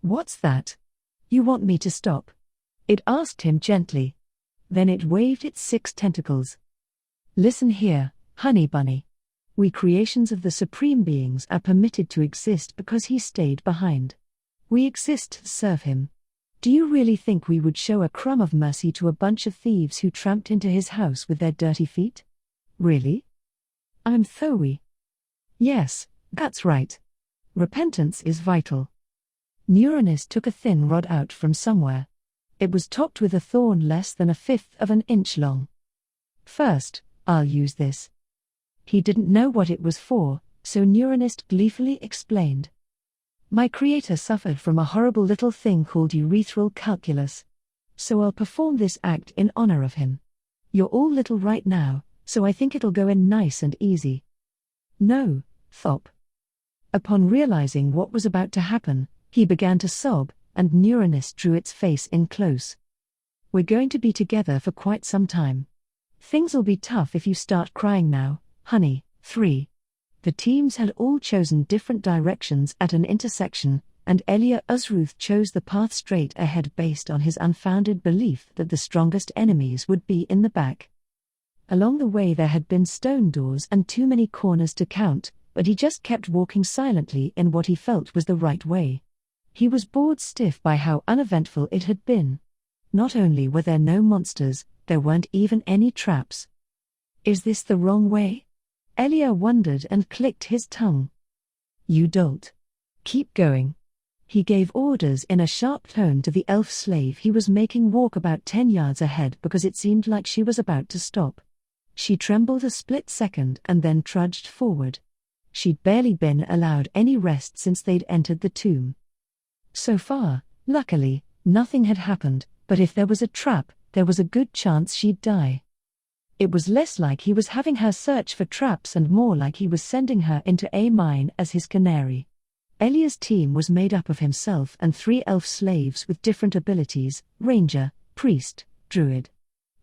What's that? You want me to stop? It asked him gently. Then it waved its 6 tentacles. Listen here, honey bunny. We creations of the Supreme Beings are permitted to exist because he stayed behind. We exist to serve him. Do you really think we would show a crumb of mercy to a bunch of thieves who tramped into his house with their dirty feet? Really? I'm Thowi. Yes, that's right. Repentance is vital. Neuronist took a thin rod out from somewhere. It was topped with a thorn less than 1/5 of an inch long. First, I'll use this. He didn't know what it was for, so Neuronist gleefully explained. My creator suffered from a horrible little thing called urethral calculus. So I'll perform this act in honor of him. You're all little right now, so I think it'll go in nice and easy. No, Thop. Upon realizing what was about to happen, he began to sob, and Neuronist drew its face in close. We're going to be together for quite some time. Things'll be tough if you start crying now, honey. 3. The teams had all chosen different directions at an intersection, and Elia Uzruth chose the path straight ahead based on his unfounded belief that the strongest enemies would be in the back. Along the way there had been stone doors and too many corners to count, but he just kept walking silently in what he felt was the right way. He was bored stiff by how uneventful it had been. Not only were there no monsters, there weren't even any traps. Is this the wrong way? Elia wondered and clicked his tongue. You dolt. Keep going. He gave orders in a sharp tone to the elf slave he was making walk about 10 yards ahead because it seemed like she was about to stop. She trembled a split second and then trudged forward. She'd barely been allowed any rest since they'd entered the tomb. So far, luckily, nothing had happened, but if there was a trap, there was a good chance she'd die. It was less like he was having her search for traps and more like he was sending her into a mine as his canary. Elia's team was made up of himself and 3 elf slaves with different abilities: ranger, priest, druid.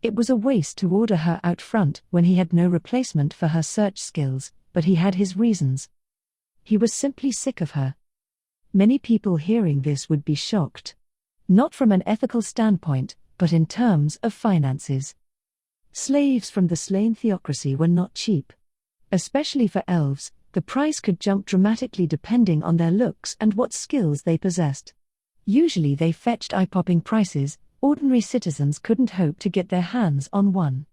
It was a waste to order her out front when he had no replacement for her search skills, but he had his reasons. He was simply sick of her. Many people hearing this would be shocked. Not from an ethical standpoint, but in terms of finances. Slaves from the slain theocracy were not cheap. Especially for elves, the price could jump dramatically depending on their looks and what skills they possessed. Usually they fetched eye-popping prices. Ordinary citizens couldn't hope to get their hands on one.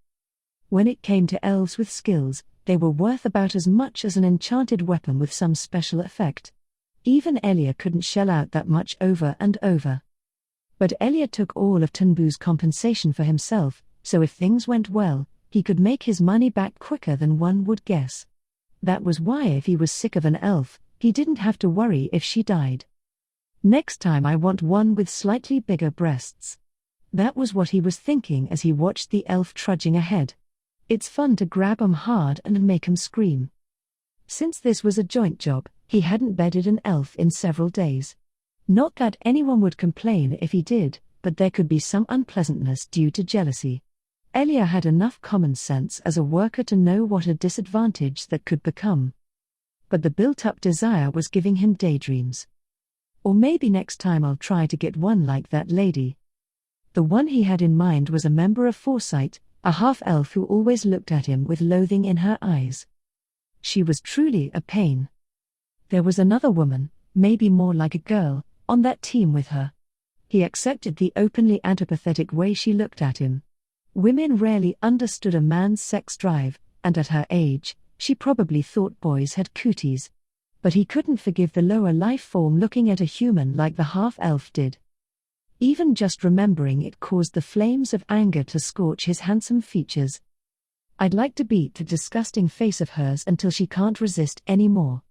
When it came to elves with skills, they were worth about as much as an enchanted weapon with some special effect. Even Elia couldn't shell out that much over and over. But Elia took all of Tunbu's compensation for himself, so if things went well, he could make his money back quicker than one would guess. That was why if he was sick of an elf, he didn't have to worry if she died. Next time I want one with slightly bigger breasts. That was what he was thinking as he watched the elf trudging ahead. It's fun to grab 'em hard and make 'em scream. Since this was a joint job, he hadn't bedded an elf in several days. Not that anyone would complain if he did, but there could be some unpleasantness due to jealousy. Elia had enough common sense as a worker to know what a disadvantage that could become. But the built-up desire was giving him daydreams. Or maybe next time I'll try to get one like that lady. The one he had in mind was a member of Foresight, a half-elf who always looked at him with loathing in her eyes. She was truly a pain. There was another woman, maybe more like a girl, on that team with her. He accepted the openly antipathetic way she looked at him. Women rarely understood a man's sex drive, and at her age, she probably thought boys had cooties. But he couldn't forgive the lower life form looking at a human like the half-elf did. Even just remembering it caused the flames of anger to scorch his handsome features. I'd like to beat the disgusting face of hers until she can't resist anymore.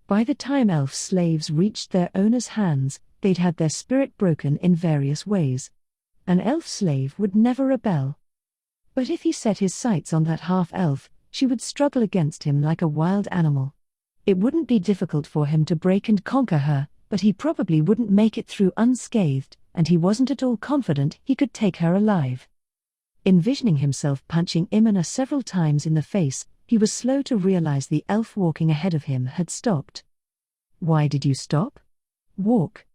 By the time elf slaves reached their owners' hands, they'd had their spirit broken in various ways. An elf slave would never rebel. But if he set his sights on that half-elf, she would struggle against him like a wild animal. It wouldn't be difficult for him to break and conquer her, but he probably wouldn't make it through unscathed, and he wasn't at all confident he could take her alive. Envisioning himself punching Imina several times in the face, he was slow to realize the elf walking ahead of him had stopped. "Why did you stop?" "Walk."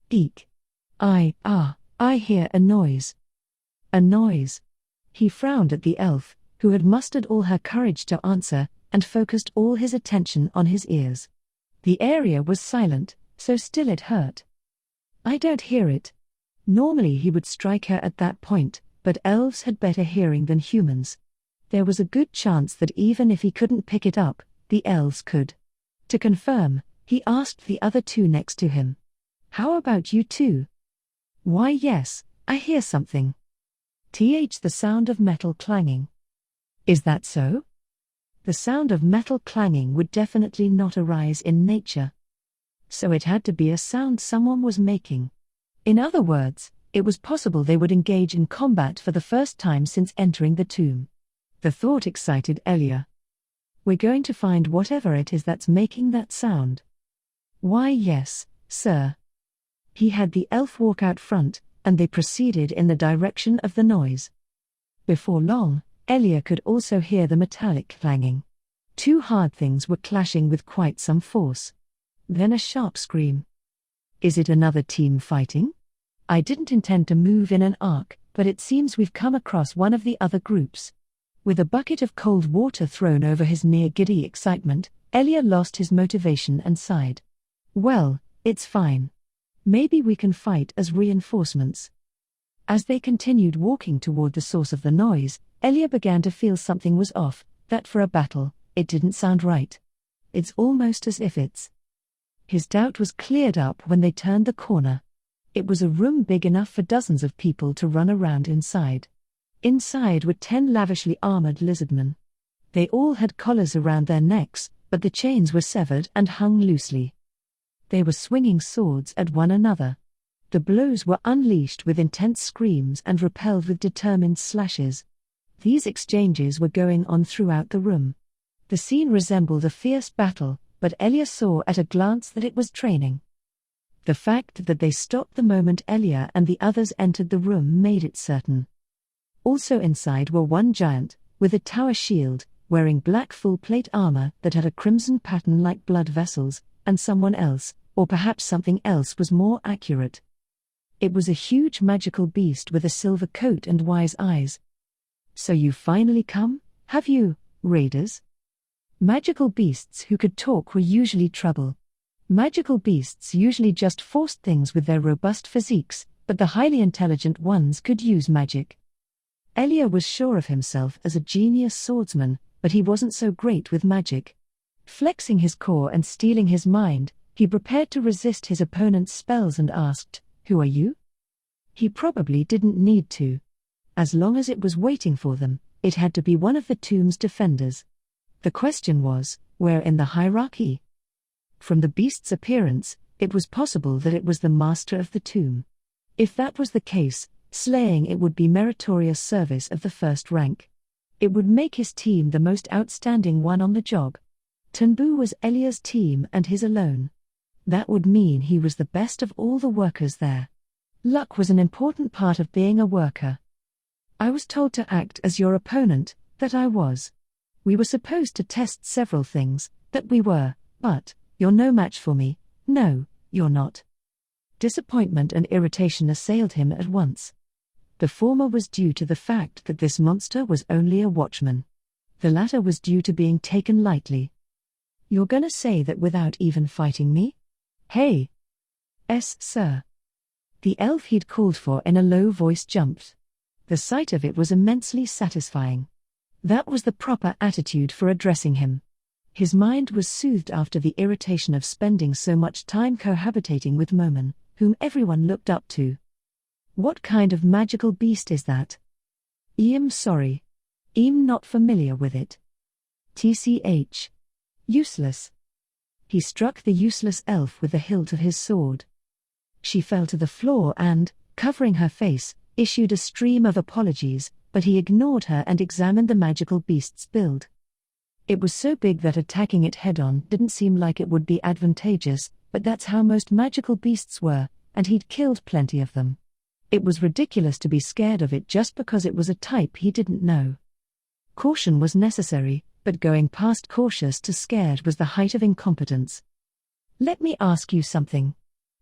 "Eek. I hear a noise." "A noise?" He frowned at the elf, who had mustered all her courage to answer, and focused all his attention on his ears. The area was silent, so still it hurt. "I don't hear it." Normally he would strike her at that point, but elves had better hearing than humans. There was a good chance that even if he couldn't pick it up, the elves could. To confirm, he asked the other two next to him. "How about you two?" "Why yes, I hear something." The sound of metal clanging. "Is that so?" The sound of metal clanging would definitely not arise in nature. So it had to be a sound someone was making. In other words, it was possible they would engage in combat for the first time since entering the tomb. The thought excited Elia. "We're going to find whatever it is that's making that sound." "Why yes, sir." He had the elf walk out front, and they proceeded in the direction of the noise. Before long, Elia could also hear the metallic clanging. Two hard things were clashing with quite some force. Then a sharp scream. "Is it another team fighting? I didn't intend to move in an arc, but it seems we've come across one of the other groups." With a bucket of cold water thrown over his near-giddy excitement, Elia lost his motivation and sighed. "Well, it's fine. Maybe we can fight as reinforcements." As they continued walking toward the source of the noise, Elia began to feel something was off, that for a battle, it didn't sound right. It's almost as if it's... His doubt was cleared up when they turned the corner. It was a room big enough for dozens of people to run around inside. Inside were 10 lavishly armored lizardmen. They all had collars around their necks, but the chains were severed and hung loosely. They were swinging swords at one another. The blows were unleashed with intense screams and repelled with determined slashes. These exchanges were going on throughout the room. The scene resembled a fierce battle, but Elia saw at a glance that it was training. The fact that they stopped the moment Elia and the others entered the room made it certain. Also inside were one giant, with a tower shield, wearing black full-plate armor that had a crimson pattern like blood vessels, and someone else, or perhaps something else was more accurate. It was a huge magical beast with a silver coat and wise eyes. "So you finally come, have you, raiders?" Magical beasts who could talk were usually trouble. Magical beasts usually just forced things with their robust physiques, but the highly intelligent ones could use magic. Elia was sure of himself as a genius swordsman, but he wasn't so great with magic. Flexing his core and steeling his mind, he prepared to resist his opponent's spells and asked, "Who are you?" He probably didn't need to. As long as it was waiting for them, it had to be one of the tomb's defenders. The question was, where in the hierarchy? From the beast's appearance, it was possible that it was the master of the tomb. If that was the case, slaying it would be meritorious service of the first rank. It would make his team the most outstanding one on the job. Tunbu was Elia's team and his alone. That would mean he was the best of all the workers there. Luck was an important part of being a worker. "I was told to act as your opponent, that I was. We were supposed to test several things, that we were, but you're no match for me, no, you're not." Disappointment and irritation assailed him at once. The former was due to the fact that this monster was only a watchman. The latter was due to being taken lightly. "You're gonna say that without even fighting me? Hey!" "Es, sir." The elf he'd called for in a low voice jumped. The sight of it was immensely satisfying. That was the proper attitude for addressing him. His mind was soothed after the irritation of spending so much time cohabitating with Momen, whom everyone looked up to. "What kind of magical beast is that?" Sorry. Not familiar with it." "TCH. Useless." He struck the useless elf with the hilt of his sword. She fell to the floor and, covering her face, issued a stream of apologies, but he ignored her and examined the magical beast's build. It was so big that attacking it head-on didn't seem like it would be advantageous, but that's how most magical beasts were, and he'd killed plenty of them. It was ridiculous to be scared of it just because it was a type he didn't know. Caution was necessary, but going past cautious to scared was the height of incompetence. "Let me ask you something.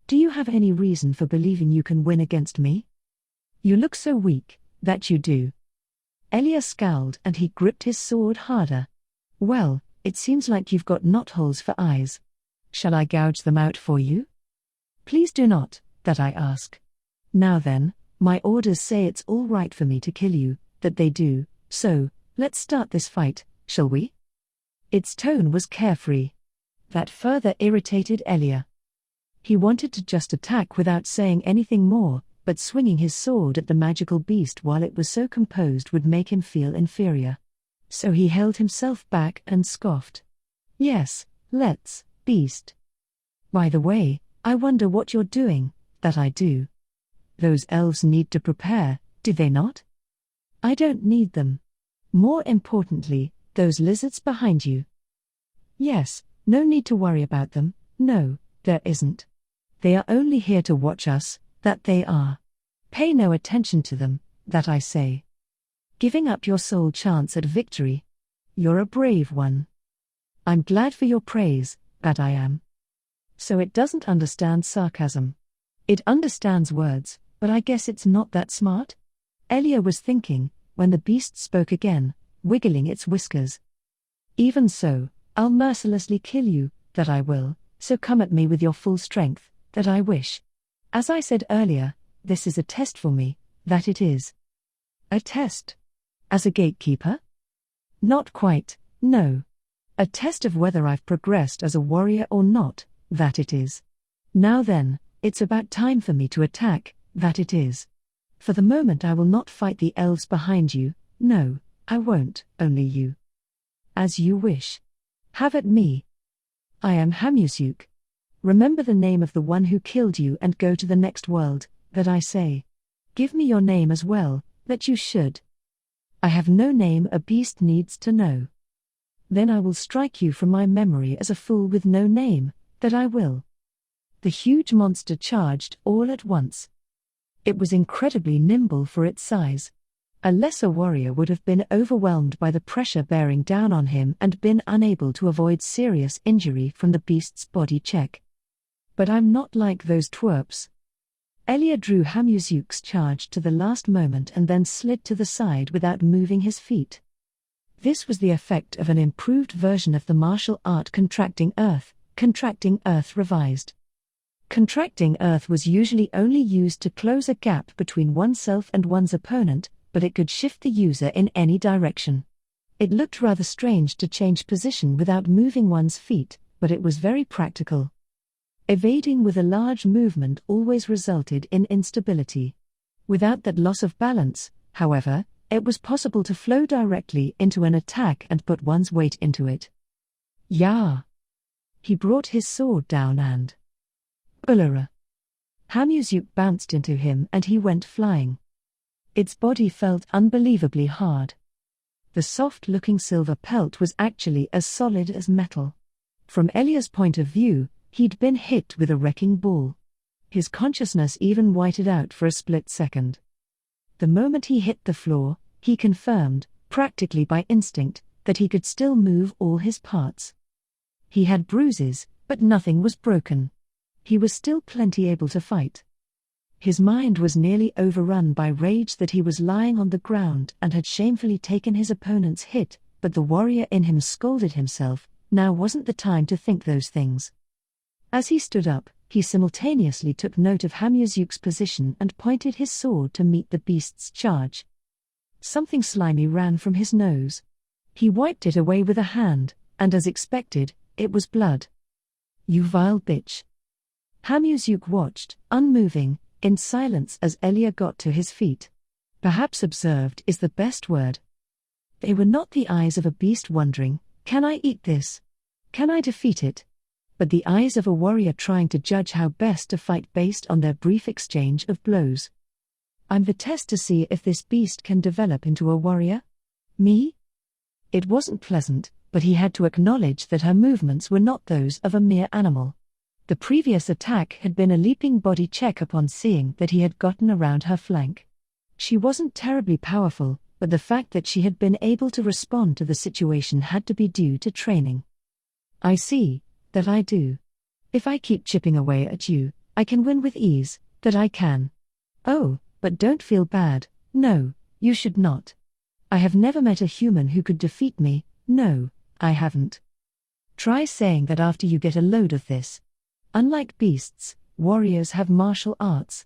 Do you have any reason for believing you can win against me? You look so weak, that you do." Elia scowled and he gripped his sword harder. "Well, it seems like you've got knotholes for eyes. Shall I gouge them out for you?" "Please do not, that I ask. Now then, my orders say it's all right for me to kill you, that they do, so, let's start this fight, shall we?" Its tone was carefree. That further irritated Elia. He wanted to just attack without saying anything more, but swinging his sword at the magical beast while it was so composed would make him feel inferior. So he held himself back and scoffed. "Yes, let's, beast. By the way, I wonder what you're doing, that I do. Those elves need to prepare, do they not?" "I don't need them. More importantly, those lizards behind you." "Yes, no need to worry about them, no, there isn't. They are only here to watch us, that they are. Pay no attention to them, that I say. Giving up your sole chance at victory. You're a brave one. I'm glad for your praise, that I am. So it doesn't understand sarcasm. It understands words, but I guess it's not that smart?" Elia was thinking, when the beast spoke again, wiggling its whiskers. "Even so, I'll mercilessly kill you, that I will, so come at me with your full strength, that I wish. As I said earlier, this is a test for me, that it is." "A test? As a gatekeeper?" "Not quite, no. A test of whether I've progressed as a warrior or not, that it is. Now then, it's about time for me to attack, that it is. For the moment I will not fight the elves behind you, no, I won't, only you. As you wish. Have at me. I am Hamusuk. Remember the name of the one who killed you and go to the next world, that I say. Give me your name as well, that you should. I have no name a beast needs to know. Then I will strike you from my memory as a fool with no name, that I will. The huge monster charged all at once. It was incredibly nimble for its size. A lesser warrior would have been overwhelmed by the pressure bearing down on him and been unable to avoid serious injury from the beast's body check. But I'm not like those twerps. Elia drew Hamuzyuk's charge to the last moment and then slid to the side without moving his feet. This was the effect of an improved version of the martial art Contracting Earth revised. Contracting Earth was usually only used to close a gap between oneself and one's opponent, but it could shift the user in any direction. It looked rather strange to change position without moving one's feet, but it was very practical. Evading with a large movement always resulted in instability. Without that loss of balance, however, it was possible to flow directly into an attack and put one's weight into it. Yah! He brought his sword down and Bullera! Hamuzyuk bounced into him and he went flying. Its body felt unbelievably hard. The soft-looking silver pelt was actually as solid as metal. From Elia's point of view, he'd been hit with a wrecking ball. His consciousness even whited out for a split second. The moment he hit the floor, he confirmed, practically by instinct, that he could still move all his parts. He had bruises, but nothing was broken. He was still plenty able to fight. His mind was nearly overrun by rage that he was lying on the ground and had shamefully taken his opponent's hit, but the warrior in him scolded himself, now wasn't the time to think those things. As he stood up, he simultaneously took note of Hamuzyuk's position and pointed his sword to meet the beast's charge. Something slimy ran from his nose. He wiped it away with a hand, and as expected, it was blood. "You vile bitch." Hamuzyuk watched, unmoving, in silence as Elia got to his feet. Perhaps observed is the best word. They were not the eyes of a beast wondering, "Can I eat this? Can I defeat it?" but the eyes of a warrior trying to judge how best to fight based on their brief exchange of blows. I'm the test to see if this beast can develop into a warrior? Me? It wasn't pleasant, but he had to acknowledge that her movements were not those of a mere animal. The previous attack had been a leaping body check upon seeing that he had gotten around her flank. She wasn't terribly powerful, but the fact that she had been able to respond to the situation had to be due to training. I see. That I do. If I keep chipping away at you, I can win with ease, that I can. Oh, but don't feel bad, no, you should not. I have never met a human who could defeat me, no, I haven't. Try saying that after you get a load of this. Unlike beasts, warriors have martial arts.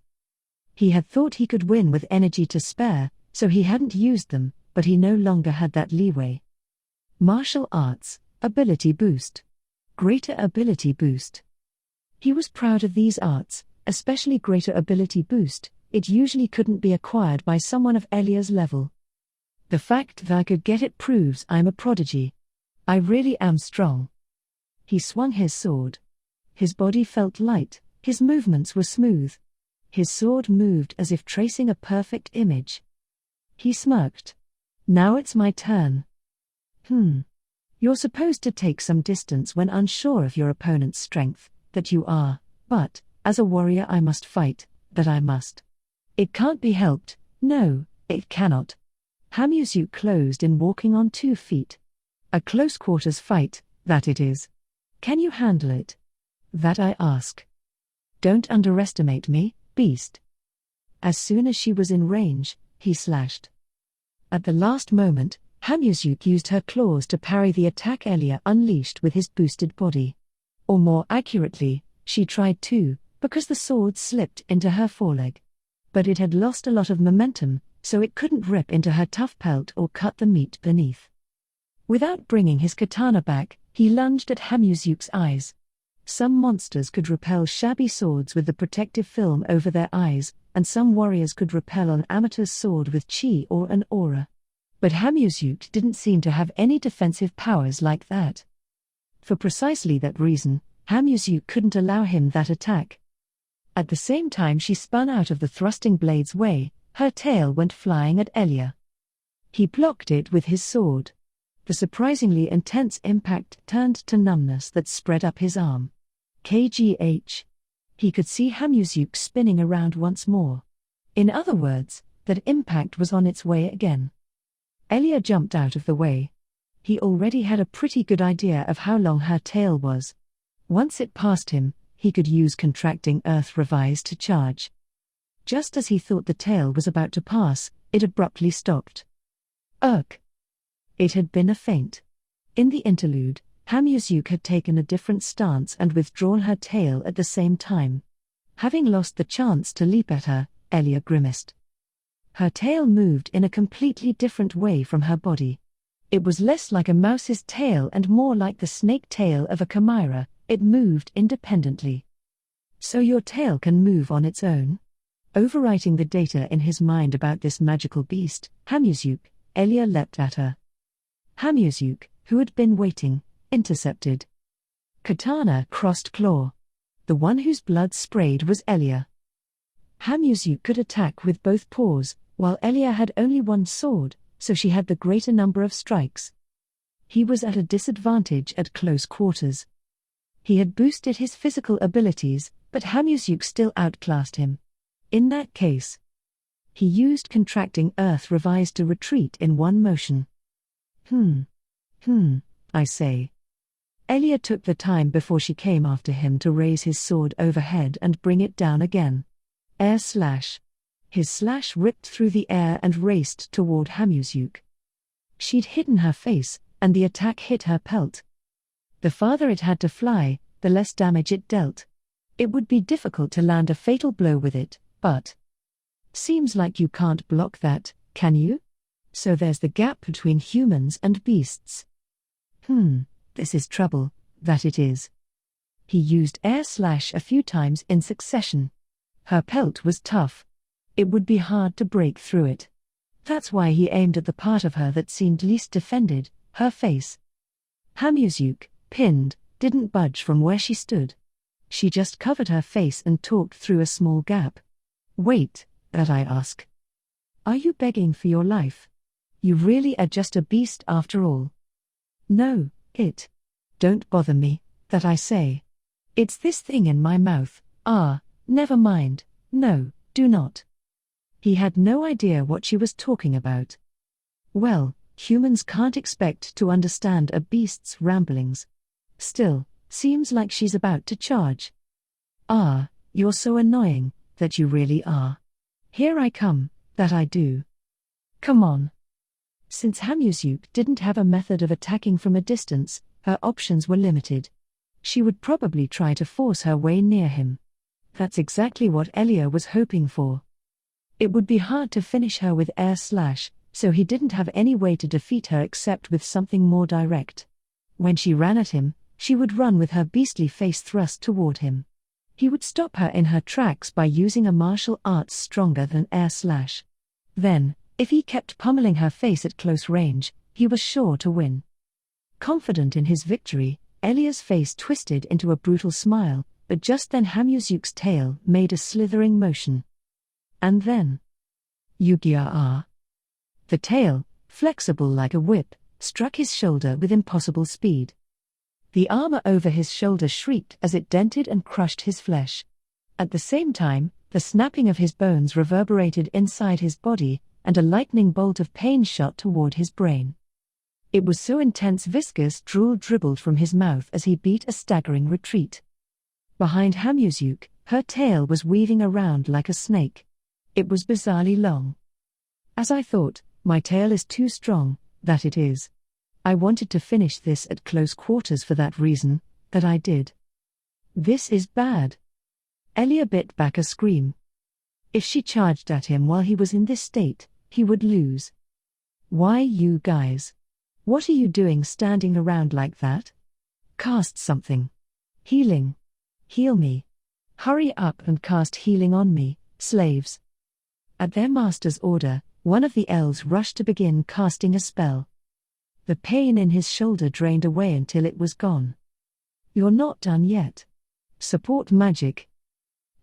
He had thought he could win with energy to spare, so he hadn't used them, but he no longer had that leeway. Martial arts, ability boost. Greater ability boost. He was proud of these arts, especially greater ability boost. It usually couldn't be acquired by someone of Elia's level. The fact that I could get it proves I'm a prodigy. I really am strong. He swung his sword. His body felt light, his movements were smooth. His sword moved as if tracing a perfect image. He smirked. Now it's my turn. You're supposed to take some distance when unsure of your opponent's strength, that you are, but, as a warrior I must fight, that I must. It can't be helped, no, it cannot. Hamuzyuk closed in walking on 2 feet. A close-quarters fight, that it is. Can you handle it? That I ask. Don't underestimate me, beast. As soon as she was in range, he slashed. At the last moment, Hamuzyuk used her claws to parry the attack Elia unleashed with his boosted body. Or more accurately, she tried to, because the sword slipped into her foreleg. But it had lost a lot of momentum, so it couldn't rip into her tough pelt or cut the meat beneath. Without bringing his katana back, he lunged at Hamuzyuk's eyes. Some monsters could repel shabby swords with the protective film over their eyes, and some warriors could repel an amateur's sword with chi or an aura. But Hamuzyuk didn't seem to have any defensive powers like that. For precisely that reason, Hamuzu couldn't allow him that attack. At the same time she spun out of the thrusting blade's way, her tail went flying at Elia. He blocked it with his sword. The surprisingly intense impact turned to numbness that spread up his arm. KGH. He could see Hamuzu spinning around once more. In other words, that impact was on its way again. Elia jumped out of the way. He already had a pretty good idea of how long her tail was. Once it passed him, he could use Contracting Earth Revise to charge. Just as he thought the tail was about to pass, it abruptly stopped. Ugh! It had been a feint. In the interlude, Hamuzu had taken a different stance and withdrawn her tail at the same time. Having lost the chance to leap at her, Elia grimaced. Her tail moved in a completely different way from her body. It was less like a mouse's tail and more like the snake tail of a chimera. It moved independently. So your tail can move on its own? Overwriting the data in his mind about this magical beast, Hamuzu, Elia leapt at her. Hamuzu, who had been waiting, intercepted. Katana crossed claw. The one whose blood sprayed was Elia. Hamuzu could attack with both paws, while Elia had only one sword, so she had the greater number of strikes. He was at a disadvantage at close quarters. He had boosted his physical abilities, but Hamuzu still outclassed him. In that case, he used Contracting Earth Revise to retreat in one motion. I say. Elia took the time before she came after him to raise his sword overhead and bring it down again. Air slash. His slash ripped through the air and raced toward Hamuzu. She'd hidden her face, and the attack hit her pelt. The farther it had to fly, the less damage it dealt. It would be difficult to land a fatal blow with it, but seems like you can't block that, can you? So there's the gap between humans and beasts. This is trouble, that it is. He used air slash a few times in succession. Her pelt was tough. It would be hard to break through it. That's why he aimed at the part of her that seemed least defended, her face. Hamuzu, pinned, didn't budge from where she stood. She just covered her face and talked through a small gap. Wait, that I ask. Are you begging for your life? You really are just a beast after all. No, don't bother me, that I say. It's this thing in my mouth. Never mind, no, do not. He had no idea what she was talking about. Well, humans can't expect to understand a beast's ramblings. Still, seems like she's about to charge. You're so annoying, that you really are. Here I come, that I do. Come on. Since Hamuzu didn't have a method of attacking from a distance, her options were limited. She would probably try to force her way near him. That's exactly what Elia was hoping for. It would be hard to finish her with air slash, so he didn't have any way to defeat her except with something more direct. When she ran at him, she would run with her beastly face thrust toward him. He would stop her in her tracks by using a martial arts stronger than air slash. Then, if he kept pummeling her face at close range, he was sure to win. Confident in his victory, Elia's face twisted into a brutal smile, but just then Hamuzu's tail made a slithering motion. And then, Yugia. The tail, flexible like a whip, struck his shoulder with impossible speed. The armor over his shoulder shrieked as it dented and crushed his flesh. At the same time, the snapping of his bones reverberated inside his body, and a lightning bolt of pain shot toward his brain. It was so intense viscous drool dribbled from his mouth as he beat a staggering retreat. Behind Hamuzu, her tail was weaving around like a snake. It was bizarrely long. As I thought, my tail is too strong, that it is. I wanted to finish this at close quarters for that reason, that I did. This is bad. Elia bit back a scream. If she charged at him while he was in this state, he would lose. Why you guys? What are you doing standing around like that? Cast something. Healing. Heal me. Hurry up and cast healing on me, slaves. At their master's order, one of the elves rushed to begin casting a spell. The pain in his shoulder drained away until it was gone. You're not done yet. Support magic.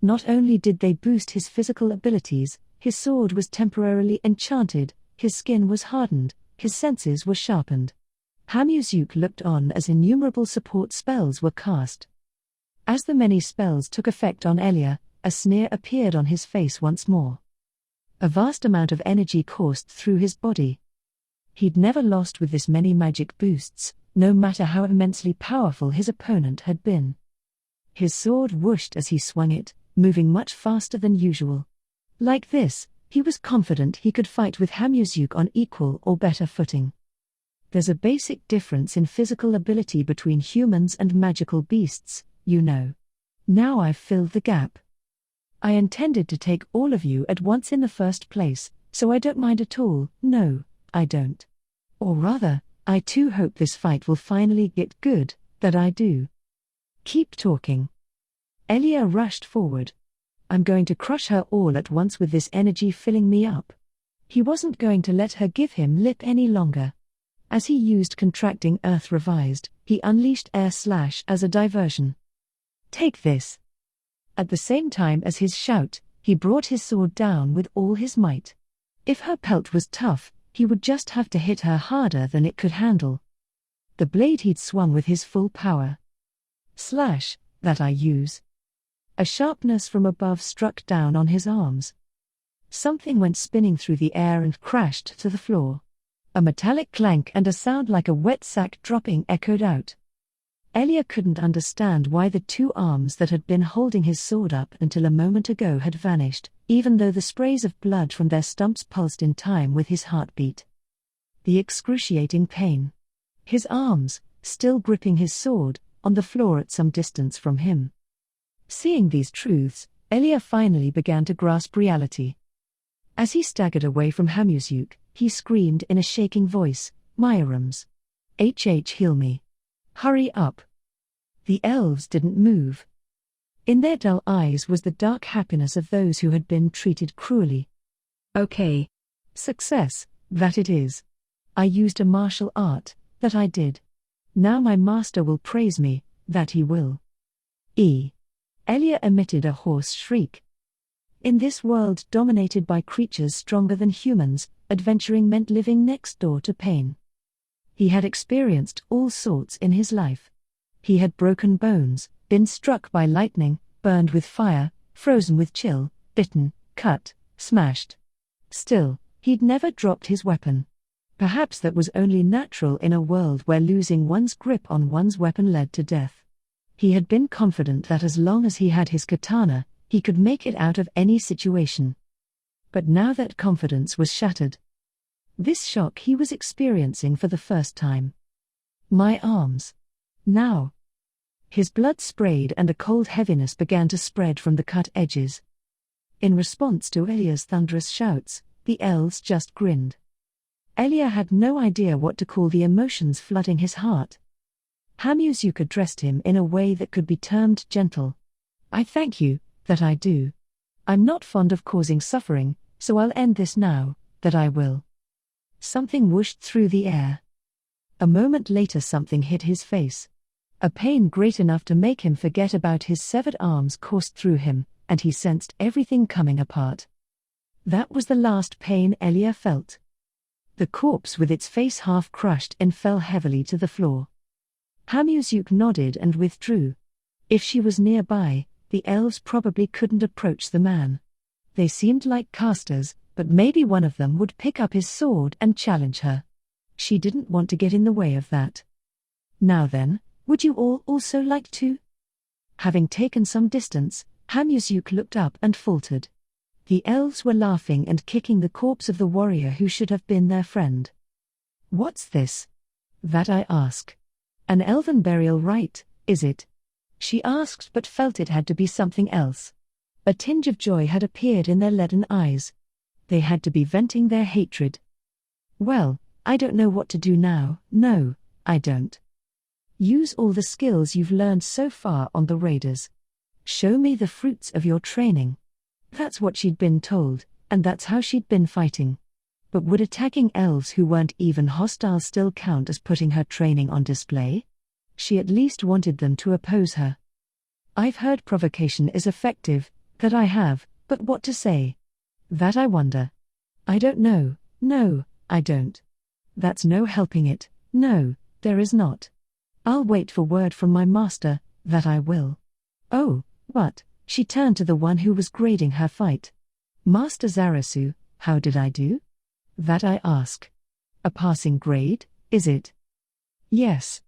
Not only did they boost his physical abilities, his sword was temporarily enchanted, his skin was hardened, his senses were sharpened. Hamuzuke looked on as innumerable support spells were cast. As the many spells took effect on Elia, a sneer appeared on his face once more. A vast amount of energy coursed through his body. He'd never lost with this many magic boosts, no matter how immensely powerful his opponent had been. His sword whooshed as he swung it, moving much faster than usual. Like this, he was confident he could fight with Hamuzuke on equal or better footing. There's a basic difference in physical ability between humans and magical beasts, you know. Now I've filled the gap. I intended to take all of you at once in the first place, so I don't mind at all. No, I don't. Or rather, I too hope this fight will finally get good, that I do. Keep talking. Elia rushed forward. I'm going to crush her all at once with this energy filling me up. He wasn't going to let her give him lip any longer. As he used contracting earth revised, he unleashed air slash as a diversion. Take this. At the same time as his shout, he brought his sword down with all his might. If her pelt was tough, he would just have to hit her harder than it could handle. The blade he'd swung with his full power. Slash, that I use. A sharpness from above struck down on his arms. Something went spinning through the air and crashed to the floor. A metallic clank and a sound like a wet sack dropping echoed out. Elia couldn't understand why the two arms that had been holding his sword up until a moment ago had vanished, even though the sprays of blood from their stumps pulsed in time with his heartbeat. The excruciating pain. His arms, still gripping his sword, on the floor at some distance from him. Seeing these truths, Elia finally began to grasp reality. As he staggered away from Hamuzuke, he screamed in a shaking voice, Myarams. Heal me. Hurry up. The elves didn't move. In their dull eyes was the dark happiness of those who had been treated cruelly. Okay. Success, that it is. I used a martial art, that I did. Now my master will praise me, that he will. Elia emitted a hoarse shriek. In this world dominated by creatures stronger than humans, adventuring meant living next door to pain. He had experienced all sorts in his life. He had broken bones, been struck by lightning, burned with fire, frozen with chill, bitten, cut, smashed. Still, he'd never dropped his weapon. Perhaps that was only natural in a world where losing one's grip on one's weapon led to death. He had been confident that as long as he had his katana, he could make it out of any situation. But now that confidence was shattered. This shock he was experiencing for the first time. My arms. Now. His blood sprayed and a cold heaviness began to spread from the cut edges. In response to Elia's thunderous shouts, the elves just grinned. Elia had no idea what to call the emotions flooding his heart. Hamuzuke addressed him in a way that could be termed gentle. I thank you, that I do. I'm not fond of causing suffering, so I'll end this now, that I will. Something whooshed through the air. A moment later something hit his face. A pain great enough to make him forget about his severed arms coursed through him, and he sensed everything coming apart. That was the last pain Elia felt. The corpse with its face half crushed in fell heavily to the floor. Hamuzuke nodded and withdrew. If she was nearby, the elves probably couldn't approach the man. They seemed like casters, but maybe one of them would pick up his sword and challenge her. She didn't want to get in the way of that. Now then, would you all also like to? Having taken some distance, Hamuzuke looked up and faltered. The elves were laughing and kicking the corpse of the warrior who should have been their friend. What's this? That I ask. An elven burial rite, is it? She asked but felt it had to be something else. A tinge of joy had appeared in their leaden eyes. They had to be venting their hatred. Well, I don't know what to do now. No, I don't. Use all the skills you've learned so far on the raiders. Show me the fruits of your training. That's what she'd been told, and that's how she'd been fighting. But would attacking elves who weren't even hostile still count as putting her training on display? She at least wanted them to oppose her. I've heard provocation is effective, that I have, but what to say? That I wonder. I don't know, no, I don't. That's no helping it, no, there is not. I'll wait for word from my master, that I will. Oh, but, she turned to the one who was grading her fight. Master Zarasu, how did I do? That I ask. A passing grade, is it? Yes.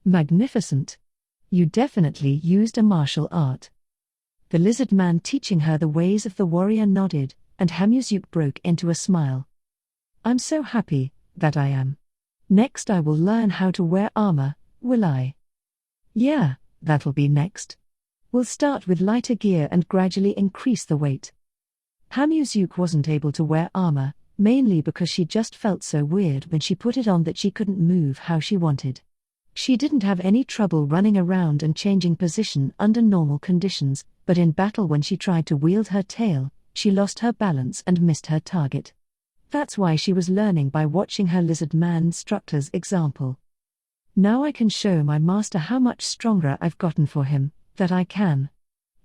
Magnificent. You definitely used a martial art. The lizard man teaching her the ways of the warrior nodded, and Hamusyuk broke into a smile. I'm so happy, that I am. Next I will learn how to wear armor, will I? Yeah, that'll be next. We'll start with lighter gear and gradually increase the weight. Hamusyuk wasn't able to wear armor, mainly because she just felt so weird when she put it on that she couldn't move how she wanted. She didn't have any trouble running around and changing position under normal conditions, but in battle when she tried to wield her tail, she lost her balance and missed her target. That's why she was learning by watching her lizard man instructor's example. Now I can show my master how much stronger I've gotten for him, that I can.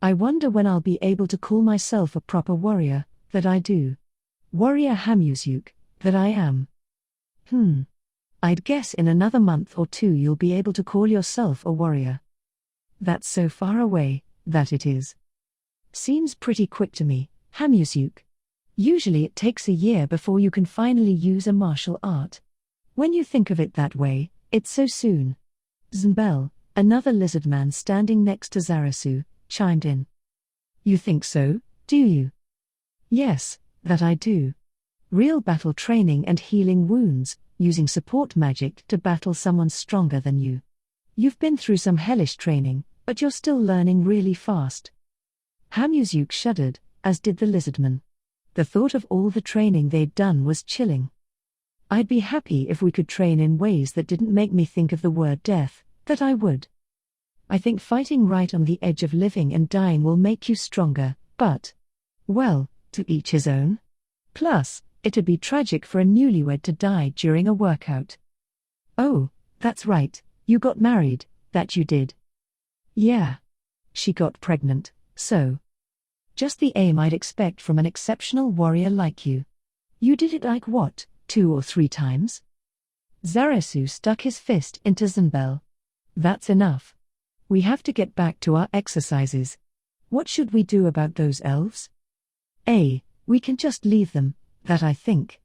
I wonder when I'll be able to call myself a proper warrior, that I do. Warrior Hamusyuk, that I am. I'd guess in another month or two you'll be able to call yourself a warrior. That's so far away, that it is. Seems pretty quick to me, Hamusyuk. Usually it takes a year before you can finally use a martial art. When you think of it that way, it's so soon. Zhenbel, another lizard man standing next to Zarasu, chimed in. You think so, do you? Yes, that I do. Real battle training and healing wounds, using support magic to battle someone stronger than you. You've been through some hellish training, but you're still learning really fast. Hamusyuk shuddered, as did the lizardman. The thought of all the training they'd done was chilling. I'd be happy if we could train in ways that didn't make me think of the word death, that I would. I think fighting right on the edge of living and dying will make you stronger, but, well, to each his own. Plus, it'd be tragic for a newlywed to die during a workout. Oh, that's right, you got married, that you did. Yeah. She got pregnant, so. Just the aim I'd expect from an exceptional warrior like you. You did it like what, 2 or 3 times? Zarasu stuck his fist into Zhenbel. That's enough. We have to get back to our exercises. What should we do about those elves? We can just leave them, that I think.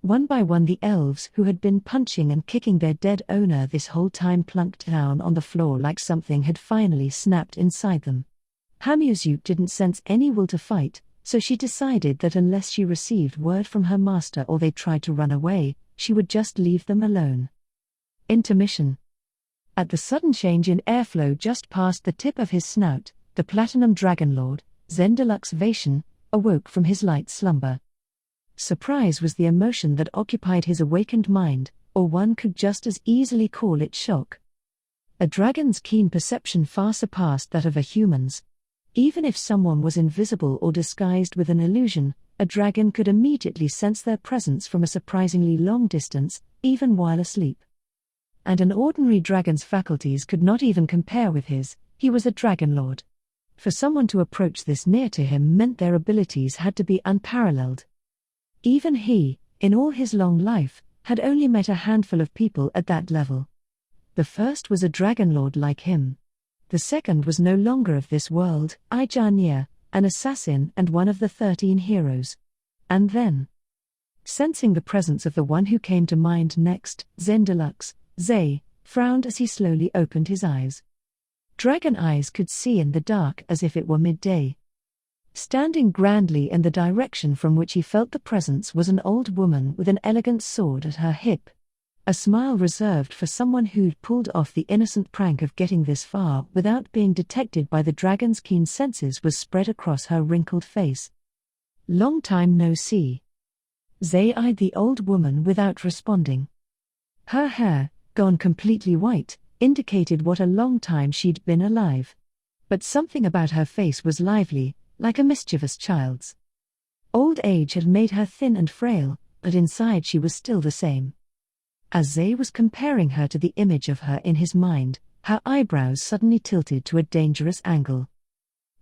One by one the elves who had been punching and kicking their dead owner this whole time plunked down on the floor like something had finally snapped inside them. Hamusyuk didn't sense any will to fight, so she decided that unless she received word from her master or they tried to run away, she would just leave them alone. Intermission. At the sudden change in airflow just past the tip of his snout, the Platinum Dragonlord, Zendeluxe Vaishon, awoke from his light slumber. Surprise was the emotion that occupied his awakened mind, or one could just as easily call it shock. A dragon's keen perception far surpassed that of a human's. Even if someone was invisible or disguised with an illusion, a dragon could immediately sense their presence from a surprisingly long distance, even while asleep. And an ordinary dragon's faculties could not even compare with his. He was a dragonlord. For someone to approach this near to him meant their abilities had to be unparalleled. Even he, in all his long life, had only met a handful of people at that level. The first was a dragonlord like him. The second was no longer of this world, Ijarnir, an assassin and one of the 13 heroes. And then, sensing the presence of the one who came to mind next, Zendeluxe, Zay, frowned as he slowly opened his eyes. Dragon eyes could see in the dark as if it were midday. Standing grandly in the direction from which he felt the presence was an old woman with an elegant sword at her hip. A smile reserved for someone who'd pulled off the innocent prank of getting this far without being detected by the dragon's keen senses was spread across her wrinkled face. Long time no see. Zay eyed the old woman without responding. Her hair, gone completely white, indicated what a long time she'd been alive. But something about her face was lively, like a mischievous child's. Old age had made her thin and frail, but inside she was still the same. As Zay was comparing her to the image of her in his mind, Her eyebrows suddenly tilted to a dangerous angle.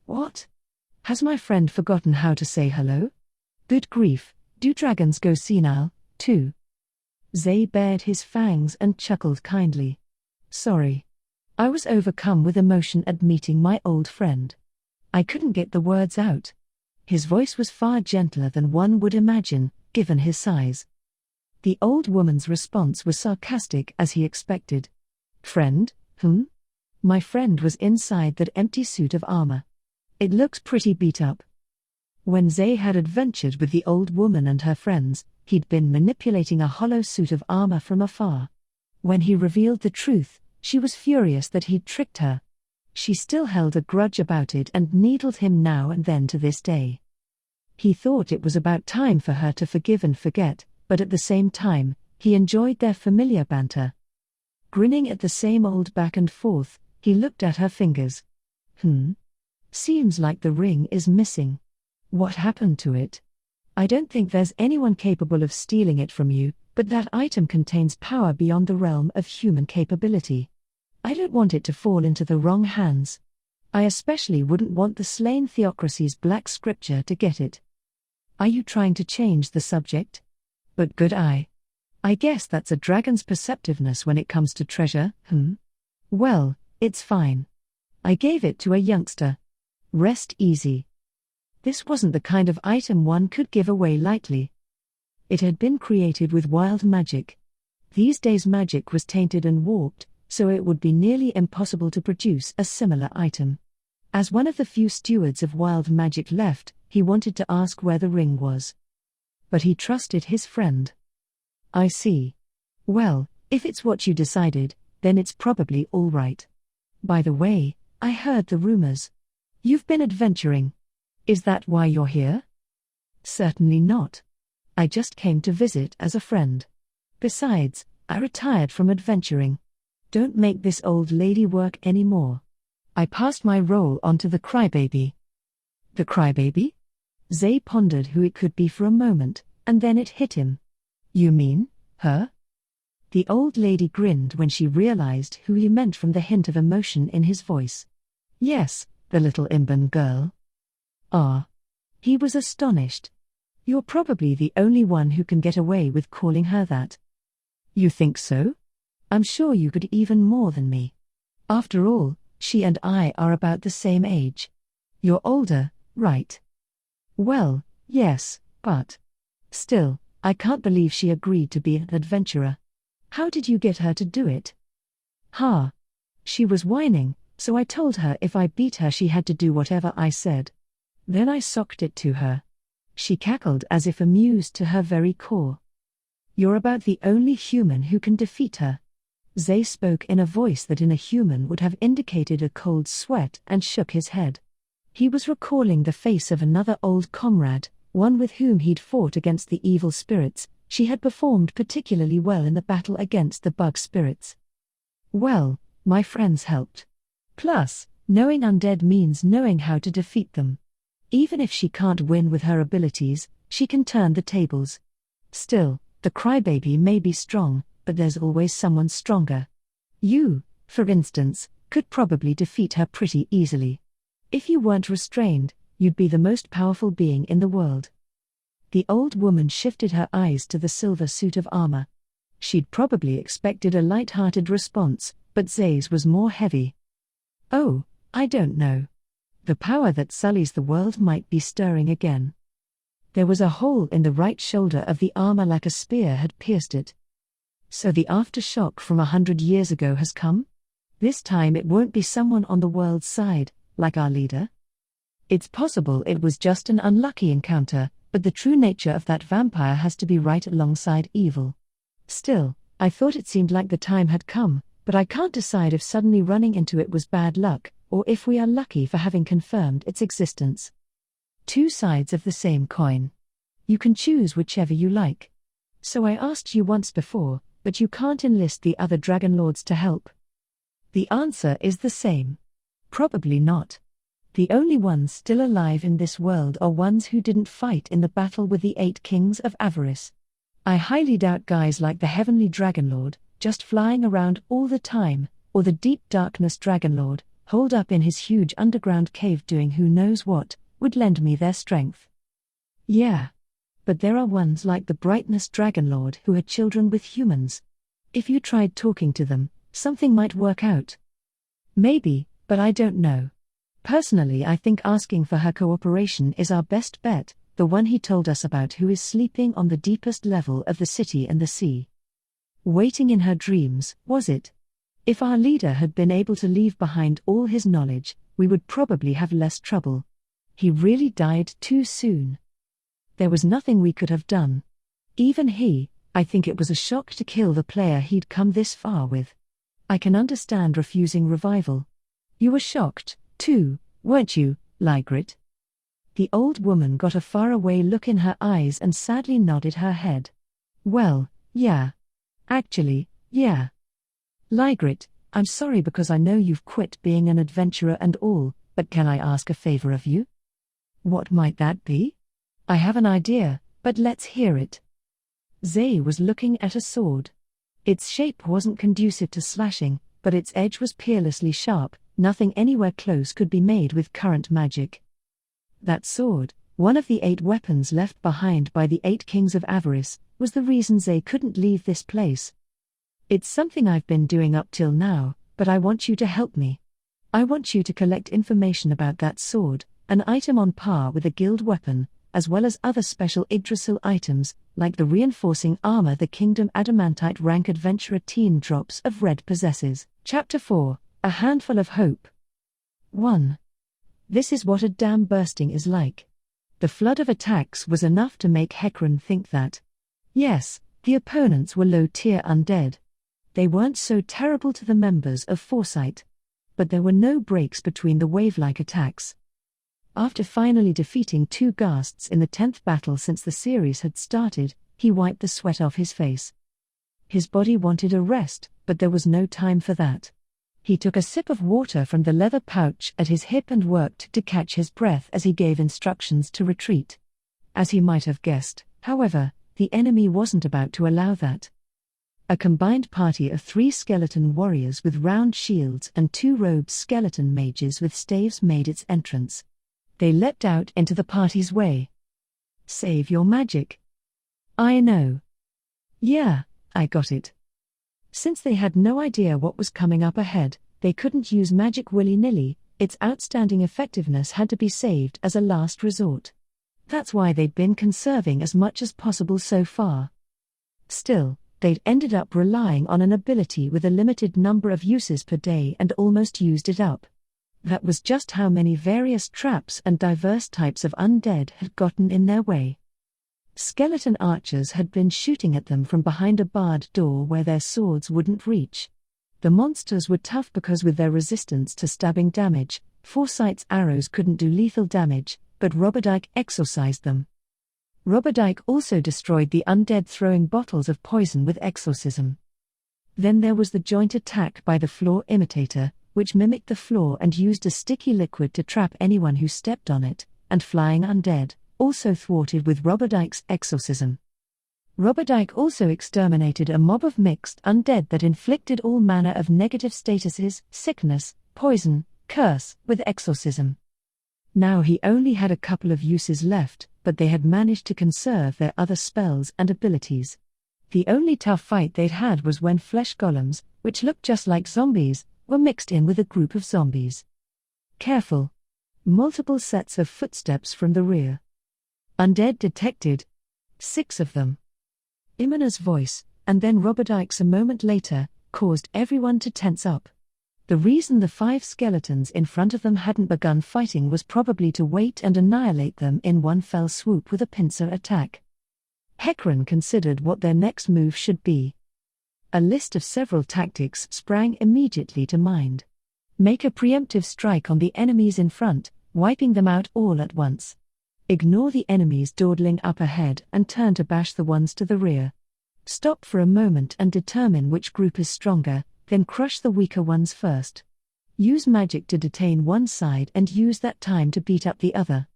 What? Has my friend forgotten how to say hello? Good grief, do dragons go senile, too? Zay bared his fangs and chuckled kindly. Sorry. I was overcome with emotion at meeting my old friend. I couldn't get the words out. His voice was far gentler than one would imagine, given his size. The old woman's response was sarcastic as he expected. Friend? My friend was inside that empty suit of armor. It looks pretty beat up. When Zay had adventured with the old woman and her friends, he'd been manipulating a hollow suit of armor from afar. When he revealed the truth, she was furious that he'd tricked her. She still held a grudge about it and needled him now and then to this day. He thought it was about time for her to forgive and forget, but at the same time, he enjoyed their familiar banter. Grinning at the same old back and forth, he looked at her fingers. Seems like the ring is missing. What happened to it? I don't think there's anyone capable of stealing it from you, but that item contains power beyond the realm of human capability. I don't want it to fall into the wrong hands. I especially wouldn't want the slain theocracy's black scripture to get it. Are you trying to change the subject? But good eye. I guess that's a dragon's perceptiveness when it comes to treasure, Well, it's fine. I gave it to a youngster. Rest easy. This wasn't the kind of item one could give away lightly. It had been created with wild magic. These days magic was tainted and warped, so it would be nearly impossible to produce a similar item. As one of the few stewards of wild magic left, he wanted to ask where the ring was. But he trusted his friend. I see. Well, if it's what you decided, then it's probably all right. By the way, I heard the rumors. You've been adventuring. Is that why you're here? Certainly not. I just came to visit as a friend. Besides, I retired from adventuring. Don't make this old lady work anymore. I passed my role on to the crybaby. The crybaby? Zay pondered who it could be for a moment, and then it hit him. You mean, her? The old lady grinned when she realized who he meant from the hint of emotion in his voice. Yes, the little Imban girl. Ah. He was astonished. You're probably the only one who can get away with calling her that. You think so? I'm sure you could even more than me. After all, she and I are about the same age. You're older, right? Well, yes, but still, I can't believe she agreed to be an adventurer. How did you get her to do it? She was whining, so I told her if I beat her she had to do whatever I said. Then I socked it to her. She cackled as if amused to her very core. You're about the only human who can defeat her. Zay spoke in a voice that in a human would have indicated a cold sweat and shook his head. He was recalling the face of another old comrade, one with whom he'd fought against the evil spirits. She had performed particularly well in the battle against the bug spirits. Well, my friends helped. Plus, knowing undead means knowing how to defeat them. Even if she can't win with her abilities, she can turn the tables. Still, the crybaby may be strong, but there's always someone stronger. You, for instance, could probably defeat her pretty easily. If you weren't restrained, you'd be the most powerful being in the world. The old woman shifted her eyes to the silver suit of armor. She'd probably expected a light-hearted response, but Zay's was more heavy. Oh, I don't know. The power that sullies the world might be stirring again. There was a hole in the right shoulder of the armor like a spear had pierced it. So the aftershock from 100 years ago has come? This time it won't be someone on the world's side, like our leader. It's possible it was just an unlucky encounter, but the true nature of that vampire has to be right alongside evil. Still, I thought it seemed like the time had come, but I can't decide if suddenly running into it was bad luck, or if we are lucky for having confirmed its existence. Two sides of the same coin. You can choose whichever you like. So I asked you once before, but you can't enlist the other Dragon Lords to help. The answer is the same. Probably not. The only ones still alive in this world are ones who didn't fight in the battle with the 8 kings of avarice. I highly doubt guys like the Heavenly Dragon Lord, just flying around all the time, or the deep darkness Dragonlord, holed up in his huge underground cave doing who knows what, would lend me their strength. Yeah. But there are ones like the brightness Dragonlord who had children with humans. If you tried talking to them, something might work out. Maybe, but I don't know. Personally, I think asking for her cooperation is our best bet, the one he told us about who is sleeping on the deepest level of the city and the sea. Waiting in her dreams, was it? If our leader had been able to leave behind all his knowledge, we would probably have less trouble. He really died too soon. There was nothing we could have done. Even he, I think it was a shock to kill the player he'd come this far with. I can understand refusing revival. You were shocked, too, weren't you, Lygrit? The old woman got a faraway look in her eyes and sadly nodded her head. Well, yeah. Actually, yeah. Lygrit, I'm sorry because I know you've quit being an adventurer and all, but can I ask a favor of you? What might that be? I have an idea, but let's hear it. Zay was looking at a sword. Its shape wasn't conducive to slashing, but its edge was peerlessly sharp. Nothing anywhere close could be made with current magic. That sword, one of the 8 weapons left behind by the 8 kings of avarice, was the reason Zay couldn't leave this place. It's something I've been doing up till now, but I want you to help me. I want you to collect information about that sword, an item on par with a guild weapon, as well as other special Yggdrasil items, like the reinforcing armor the Kingdom Adamantite rank adventurer Teen Drops of Red possesses. Chapter 4, A Handful of Hope. 1. This is what a dam bursting is like. The flood of attacks was enough to make Hecarim think that. Yes, the opponents were low-tier undead. They weren't so terrible to the members of Foresight. But there were no breaks between the wave-like attacks. After finally defeating 2 ghasts in the 10th battle since the series had started, he wiped the sweat off his face. His body wanted a rest, but there was no time for that. He took a sip of water from the leather pouch at his hip and worked to catch his breath as he gave instructions to retreat. As he might have guessed, however, the enemy wasn't about to allow that. A combined party of 3 skeleton warriors with round shields and 2 robed skeleton mages with staves made its entrance. They leapt out into the party's way. Save your magic. I know. Yeah, I got it. Since they had no idea what was coming up ahead, they couldn't use magic willy-nilly. Its outstanding effectiveness had to be saved as a last resort. That's why they'd been conserving as much as possible so far. Still, they'd ended up relying on an ability with a limited number of uses per day and almost used it up. That was just how many various traps and diverse types of undead had gotten in their way. Skeleton archers had been shooting at them from behind a barred door where their swords wouldn't reach. The monsters were tough because with their resistance to stabbing damage, Foresight's arrows couldn't do lethal damage, but Robodike exorcised them. Robodike also destroyed the undead throwing bottles of poison with exorcism. Then there was the joint attack by the floor imitator, which mimicked the floor and used a sticky liquid to trap anyone who stepped on it, and flying undead, also thwarted with Robodike's exorcism. Robodike also exterminated a mob of mixed undead that inflicted all manner of negative statuses, sickness, poison, curse, with exorcism. Now he only had a couple of uses left, but they had managed to conserve their other spells and abilities. The only tough fight they'd had was when flesh golems, which looked just like zombies, were mixed in with a group of zombies. Careful. Multiple sets of footsteps from the rear. Undead detected. 6 of them. Imena's voice, and then Robodike's a moment later, caused everyone to tense up. The reason the 5 skeletons in front of them hadn't begun fighting was probably to wait and annihilate them in one fell swoop with a pincer attack. Hecarim considered what their next move should be. A list of several tactics sprang immediately to mind. Make a preemptive strike on the enemies in front, wiping them out all at once. Ignore the enemies dawdling up ahead and turn to bash the ones to the rear. Stop for a moment and determine which group is stronger, then crush the weaker ones first. Use magic to detain one side and use that time to beat up the other.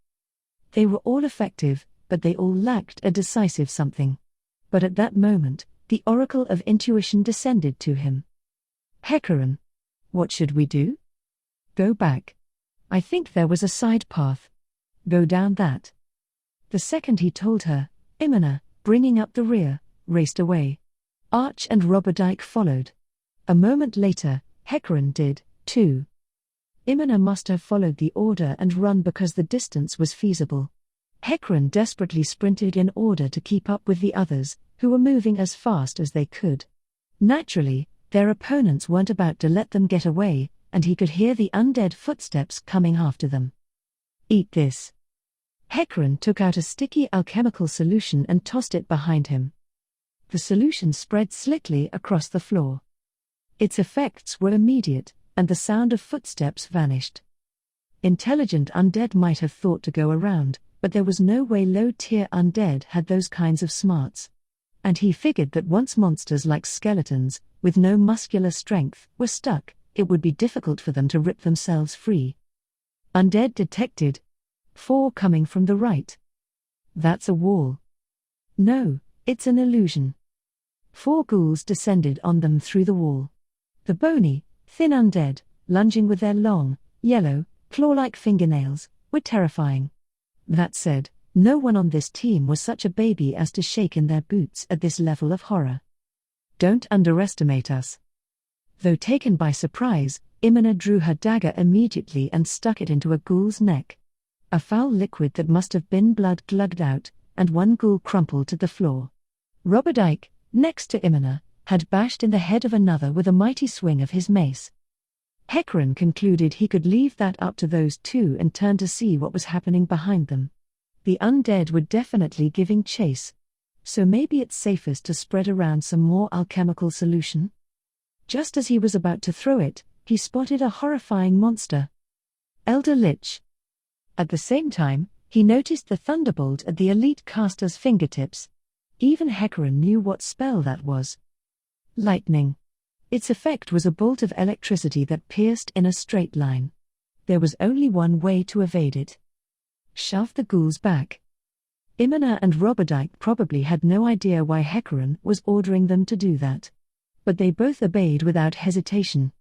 They were all effective, but they all lacked a decisive something. But at that moment, the oracle of intuition descended to him. Hecarim. What should we do? Go back. I think there was a side path. Go down that. The second he told her, Imina, bringing up the rear, raced away. Arch and Roberdike followed. A moment later, Hecarim did, too. Imina must have followed the order and run because the distance was feasible. Hecarim desperately sprinted in order to keep up with the others, who were moving as fast as they could. Naturally, their opponents weren't about to let them get away, and he could hear the undead footsteps coming after them. Eat this. Hecarim took out a sticky alchemical solution and tossed it behind him. The solution spread slickly across the floor. Its effects were immediate, and the sound of footsteps vanished. Intelligent undead might have thought to go around, but there was no way low-tier undead had those kinds of smarts. And he figured that once monsters like skeletons, with no muscular strength, were stuck, it would be difficult for them to rip themselves free. Undead detected. 4 coming from the right. That's a wall. No, it's an illusion. 4 ghouls descended on them through the wall. The bony, thin undead, lunging with their long, yellow, claw-like fingernails, were terrifying. That said, no one on this team was such a baby as to shake in their boots at this level of horror. Don't underestimate us. Though taken by surprise, Imina drew her dagger immediately and stuck it into a ghoul's neck. A foul liquid that must have been blood glugged out, and one ghoul crumpled to the floor. Roberdike, next to Imina, had bashed in the head of another with a mighty swing of his mace. Hecarim concluded he could leave that up to those two and turned to see what was happening behind them. The undead were definitely giving chase. So maybe it's safest to spread around some more alchemical solution? Just as he was about to throw it, he spotted a horrifying monster. Elder Lich. At the same time, he noticed the thunderbolt at the elite caster's fingertips. Even Hecarim knew what spell that was. Lightning. Its effect was a bolt of electricity that pierced in a straight line. There was only one way to evade it. Shove the ghouls back. Imina and Roberdike probably had no idea why Hecarim was ordering them to do that. But they both obeyed without hesitation.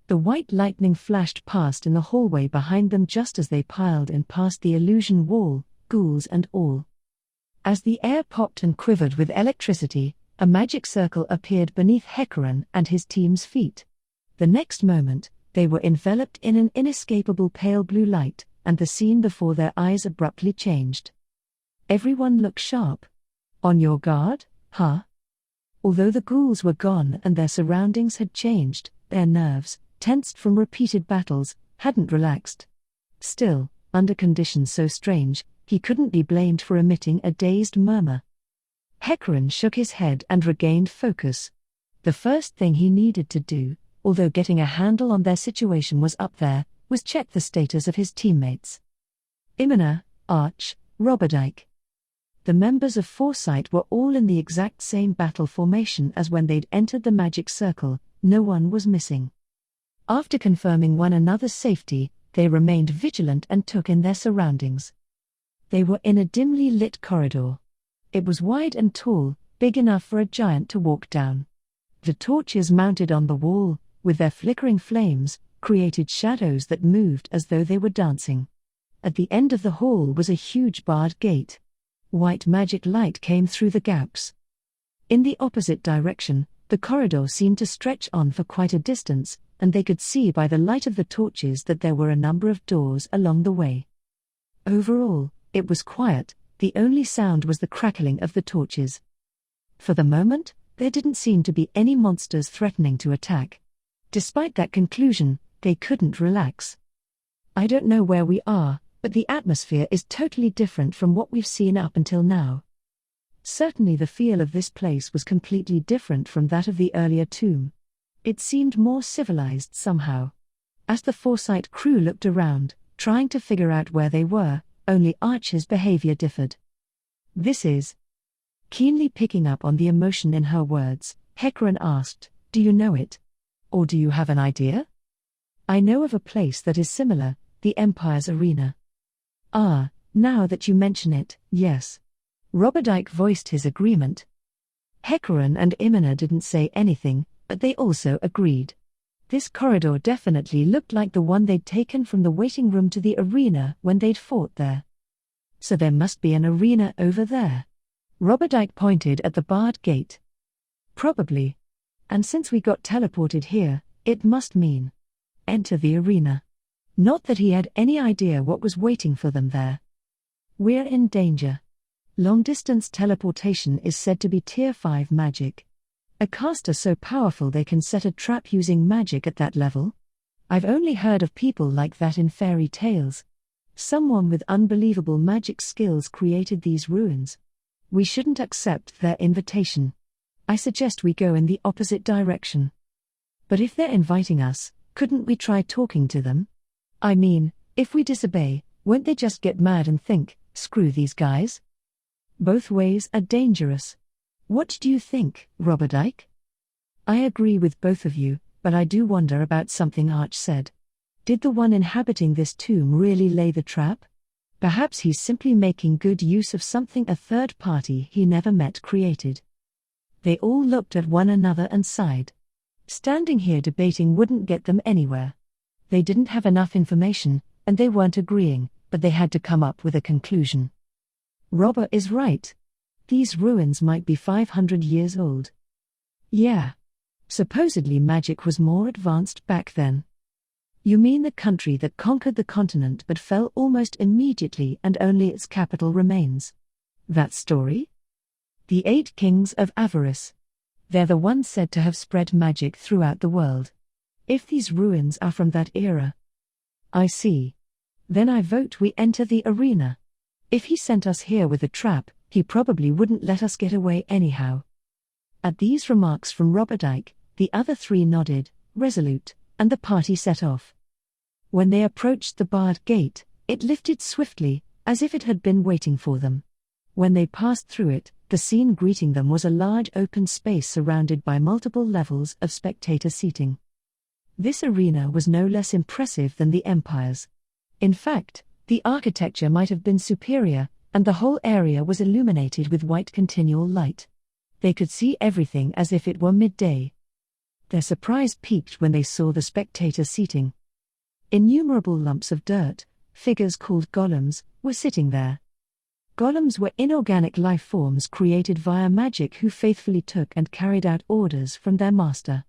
The white lightning flashed past in the hallway behind them just as they piled in past the illusion wall, ghouls and all. As the air popped and quivered with electricity, a magic circle appeared beneath Hecarim and his team's feet. The next moment, they were enveloped in an inescapable pale blue light, and the scene before their eyes abruptly changed. Everyone looked sharp. On your guard, huh? Although the ghouls were gone and their surroundings had changed, their nerves, tensed from repeated battles, hadn't relaxed. Still, under conditions so strange, he couldn't be blamed for emitting a dazed murmur. Hecarim shook his head and regained focus. The first thing he needed to do, although getting a handle on their situation was up there, was check the status of his teammates. Imina, Arch, Roberdike. The members of Foresight were all in the exact same battle formation as when they'd entered the magic circle, no one was missing. After confirming one another's safety, they remained vigilant and took in their surroundings. They were in a dimly lit corridor. It was wide and tall, big enough for a giant to walk down. The torches mounted on the wall, with their flickering flames, created shadows that moved as though they were dancing. At the end of the hall was a huge barred gate. White magic light came through the gaps. In the opposite direction, the corridor seemed to stretch on for quite a distance, and they could see by the light of the torches that there were a number of doors along the way. Overall, it was quiet, the only sound was the crackling of the torches. For the moment, there didn't seem to be any monsters threatening to attack. Despite that conclusion, they couldn't relax. I don't know where we are, but the atmosphere is totally different from what we've seen up until now. Certainly the feel of this place was completely different from that of the earlier tomb. It seemed more civilized somehow. As the Foresight crew looked around, trying to figure out where they were, only Arch's behavior differed. This is... Keenly picking up on the emotion in her words, Hecarim asked, "Do you know it? Or do you have an idea?" "I know of a place that is similar, the Empire's arena." "Ah, now that you mention it, yes." Roberdike voiced his agreement. Hecarim and Imina didn't say anything, but they also agreed. This corridor definitely looked like the one they'd taken from the waiting room to the arena when they'd fought there. So there must be an arena over there. Roberdike pointed at the barred gate. Probably. And since we got teleported here, it must mean enter the arena. Not that he had any idea what was waiting for them there. We're in danger. Long-distance teleportation is said to be Tier 5 magic. A caster so powerful they can set a trap using magic at that level? I've only heard of people like that in fairy tales. Someone with unbelievable magic skills created these ruins. We shouldn't accept their invitation. I suggest we go in the opposite direction. But if they're inviting us, couldn't we try talking to them? I mean, if we disobey, won't they just get mad and think, screw these guys? Both ways are dangerous. What do you think, Roberdike? I agree with both of you, but I do wonder about something Arch said. Did the one inhabiting this tomb really lay the trap? Perhaps he's simply making good use of something a third party he never met created. They all looked at one another and sighed. Standing here debating wouldn't get them anywhere. They didn't have enough information, and they weren't agreeing, but they had to come up with a conclusion. Robber is right. These ruins might be 500 years old. Yeah. Supposedly magic was more advanced back then. You mean the country that conquered the continent but fell almost immediately and only its capital remains? That story? The 8 Kings of Avarice. They're the ones said to have spread magic throughout the world. If these ruins are from that era. I see. Then I vote we enter the arena. If he sent us here with a trap, he probably wouldn't let us get away anyhow. At these remarks from Roberdike, the other 3 nodded, resolute, and the party set off. When they approached the barred gate, it lifted swiftly, as if it had been waiting for them. When they passed through it, the scene greeting them was a large open space surrounded by multiple levels of spectator seating. This arena was no less impressive than the Empire's. In fact, the architecture might have been superior, and the whole area was illuminated with white continual light. They could see everything as if it were midday. Their surprise peaked when they saw the spectator seating. Innumerable lumps of dirt, figures called golems, were sitting there. Golems were inorganic life forms created via magic who faithfully took and carried out orders from their master.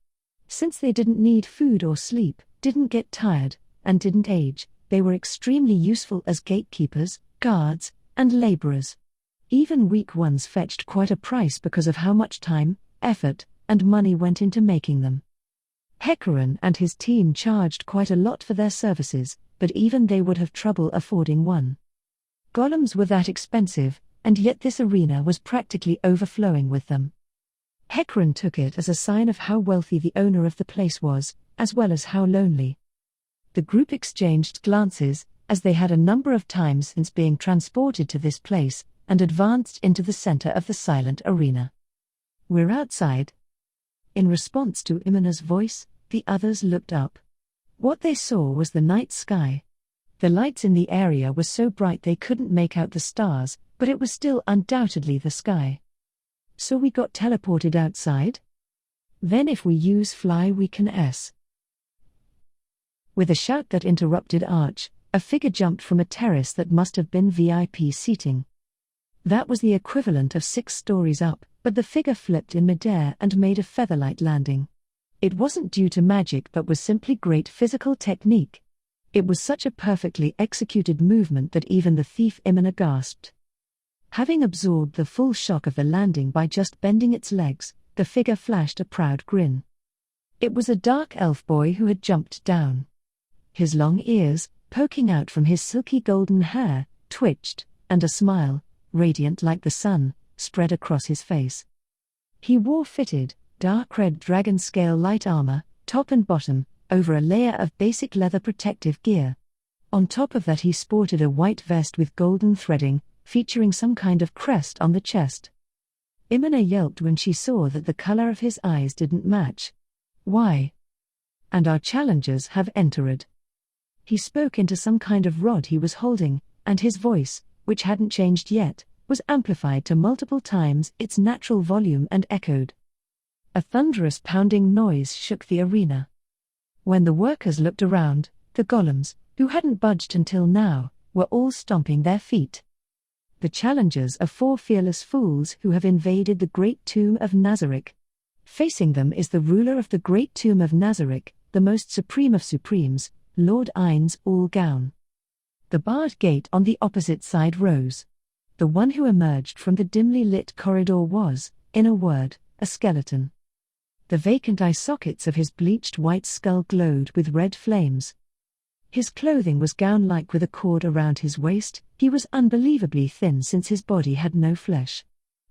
Since they didn't need food or sleep, didn't get tired, and didn't age, they were extremely useful as gatekeepers, guards, and laborers. Even weak ones fetched quite a price because of how much time, effort, and money went into making them. Hecaran and his team charged quite a lot for their services, but even they would have trouble affording one. Golems were that expensive, and yet this arena was practically overflowing with them. Hecaran took it as a sign of how wealthy the owner of the place was, as well as how lonely. The group exchanged glances, as they had a number of times since being transported to this place, and advanced into the center of the silent arena. "We're outside." In response to Imina's voice, the others looked up. What they saw was the night sky. The lights in the area were so bright they couldn't make out the stars, but it was still undoubtedly the sky. So we got teleported outside? Then if we use fly we can S. With a shout that interrupted Arch, a figure jumped from a terrace that must have been VIP seating. That was the equivalent of 6 stories up, but the figure flipped in midair and made a featherlight landing. It wasn't due to magic but was simply great physical technique. It was such a perfectly executed movement that even the thief Imina gasped. Having absorbed the full shock of the landing by just bending its legs, the figure flashed a proud grin. It was a dark elf boy who had jumped down. His long ears, poking out from his silky golden hair, twitched, and a smile, radiant like the sun, spread across his face. He wore fitted, dark red dragon scale light armor, top and bottom, over a layer of basic leather protective gear. On top of that he sported a white vest with golden threading, featuring some kind of crest on the chest. Imina yelped when she saw that the color of his eyes didn't match. "Why? And our challengers have entered." He spoke into some kind of rod he was holding, and his voice, which hadn't changed yet, was amplified to multiple times its natural volume and echoed. A thunderous pounding noise shook the arena. When the workers looked around, the golems, who hadn't budged until now, were all stomping their feet. The challengers are 4 fearless fools who have invaded the great tomb of Nazarick. Facing them is the ruler of the great tomb of Nazarick, the most supreme of supremes, Lord Ainz Ul Gaun. The barred gate on the opposite side rose. The one who emerged from the dimly lit corridor was, in a word, a skeleton. The vacant eye sockets of his bleached white skull glowed with red flames. His clothing was gown-like with a cord around his waist. He was unbelievably thin since his body had no flesh.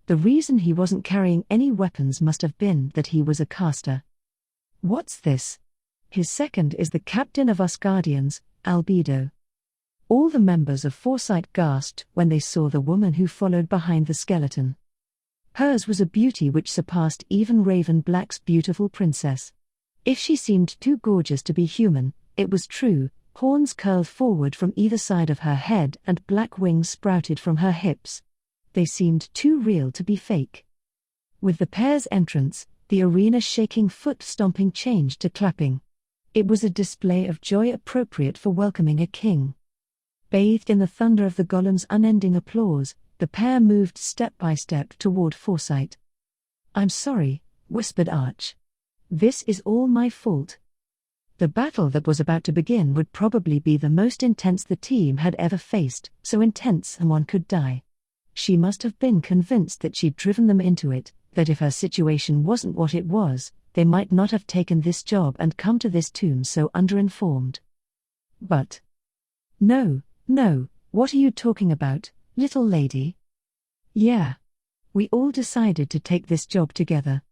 The reason he wasn't carrying any weapons must have been that he was a caster. What's this? His second is the captain of us guardians, Albedo. All the members of Foresight gasped when they saw the woman who followed behind the skeleton. Hers was a beauty which surpassed even Raven Black's beautiful princess. If she seemed too gorgeous to be human, it was true. Horns curled forward from either side of her head and black wings sprouted from her hips. They seemed too real to be fake. With the pair's entrance, the arena shaking foot-stomping changed to clapping. It was a display of joy appropriate for welcoming a king. Bathed in the thunder of the golem's unending applause, the pair moved step by step toward Foresight. "I'm sorry," whispered Arch. "This is all my fault." The battle that was about to begin would probably be the most intense the team had ever faced, so intense someone could die. She must have been convinced that she'd driven them into it, that if her situation wasn't what it was, they might not have taken this job and come to this tomb so underinformed. But no, what are you talking about, little lady? Yeah. We all decided to take this job together.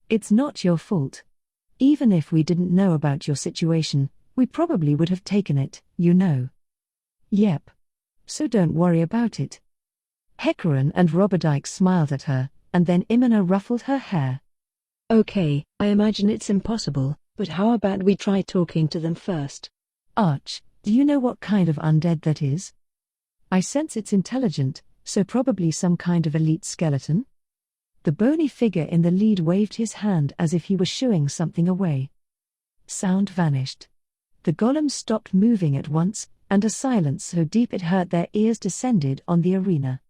It's not your fault. Even if we didn't know about your situation, we probably would have taken it, you know. Yep. So don't worry about it. Hecaran and Roberdike smiled at her, and then Imina ruffled her hair. Okay, I imagine it's impossible, but how about we try talking to them first? Arch, do you know what kind of undead that is? I sense it's intelligent, so probably some kind of elite skeleton? The bony figure in the lead waved his hand as if he were shooing something away. Sound vanished. The golems stopped moving at once, and a silence so deep it hurt their ears descended on the arena.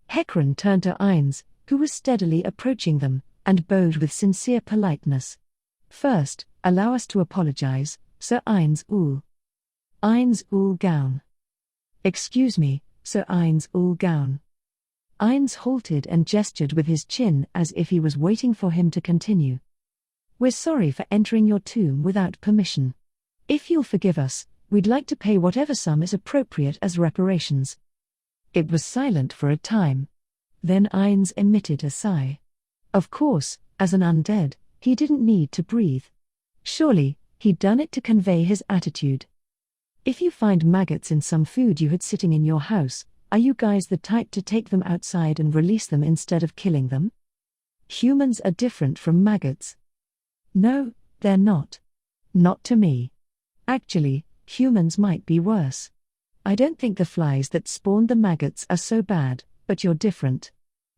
Hecaran turned to Ainz, who was steadily approaching them, and bowed with sincere politeness. "First, allow us to apologize, Sir Ainz Ul. Ainz Ul Gaun." "Excuse me, Sir Ainz Ul Gaun." Ainz halted and gestured with his chin as if he was waiting for him to continue. "We're sorry for entering your tomb without permission. If you'll forgive us, we'd like to pay whatever sum is appropriate as reparations." It was silent for a time. Then Ainz emitted a sigh. Of course, as an undead, he didn't need to breathe. Surely, he'd done it to convey his attitude. "If you find maggots in some food you had sitting in your house, are you guys the type to take them outside and release them instead of killing them? Humans are different from maggots." "No, they're not. Not to me. Actually, humans might be worse. I don't think the flies that spawned the maggots are so bad, but you're different.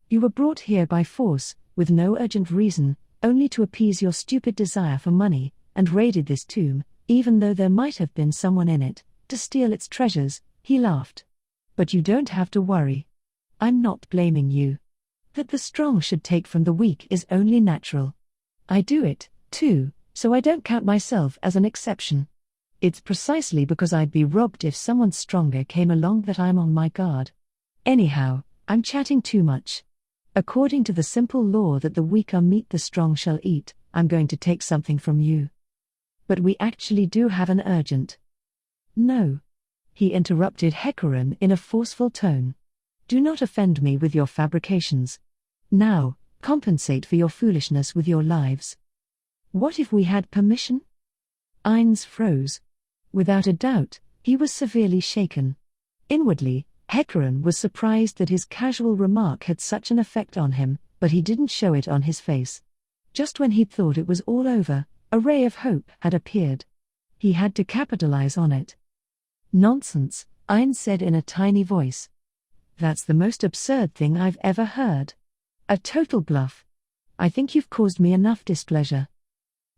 You were brought here by force, with no urgent reason, only to appease your stupid desire for money, and raided this tomb, even though there might have been someone in it, to steal its treasures." He laughed. "But you don't have to worry. I'm not blaming you. That the strong should take from the weak is only natural. I do it, too, so I don't count myself as an exception. It's precisely because I'd be robbed if someone stronger came along that I'm on my guard. Anyhow, I'm chatting too much. According to the simple law that the weaker meat the strong shall eat, I'm going to take something from you. But we actually do have an urgent." "No," he interrupted Hecaran in a forceful tone. "Do not offend me with your fabrications. Now, compensate for your foolishness with your lives." "What if we had permission?" Ainz froze. Without a doubt, he was severely shaken. Inwardly, Hecaran was surprised that his casual remark had such an effect on him, but he didn't show it on his face. Just when he'd thought it was all over, a ray of hope had appeared. He had to capitalize on it. "Nonsense," Ainz said in a tiny voice. "That's the most absurd thing I've ever heard. A total bluff. I think you've caused me enough displeasure."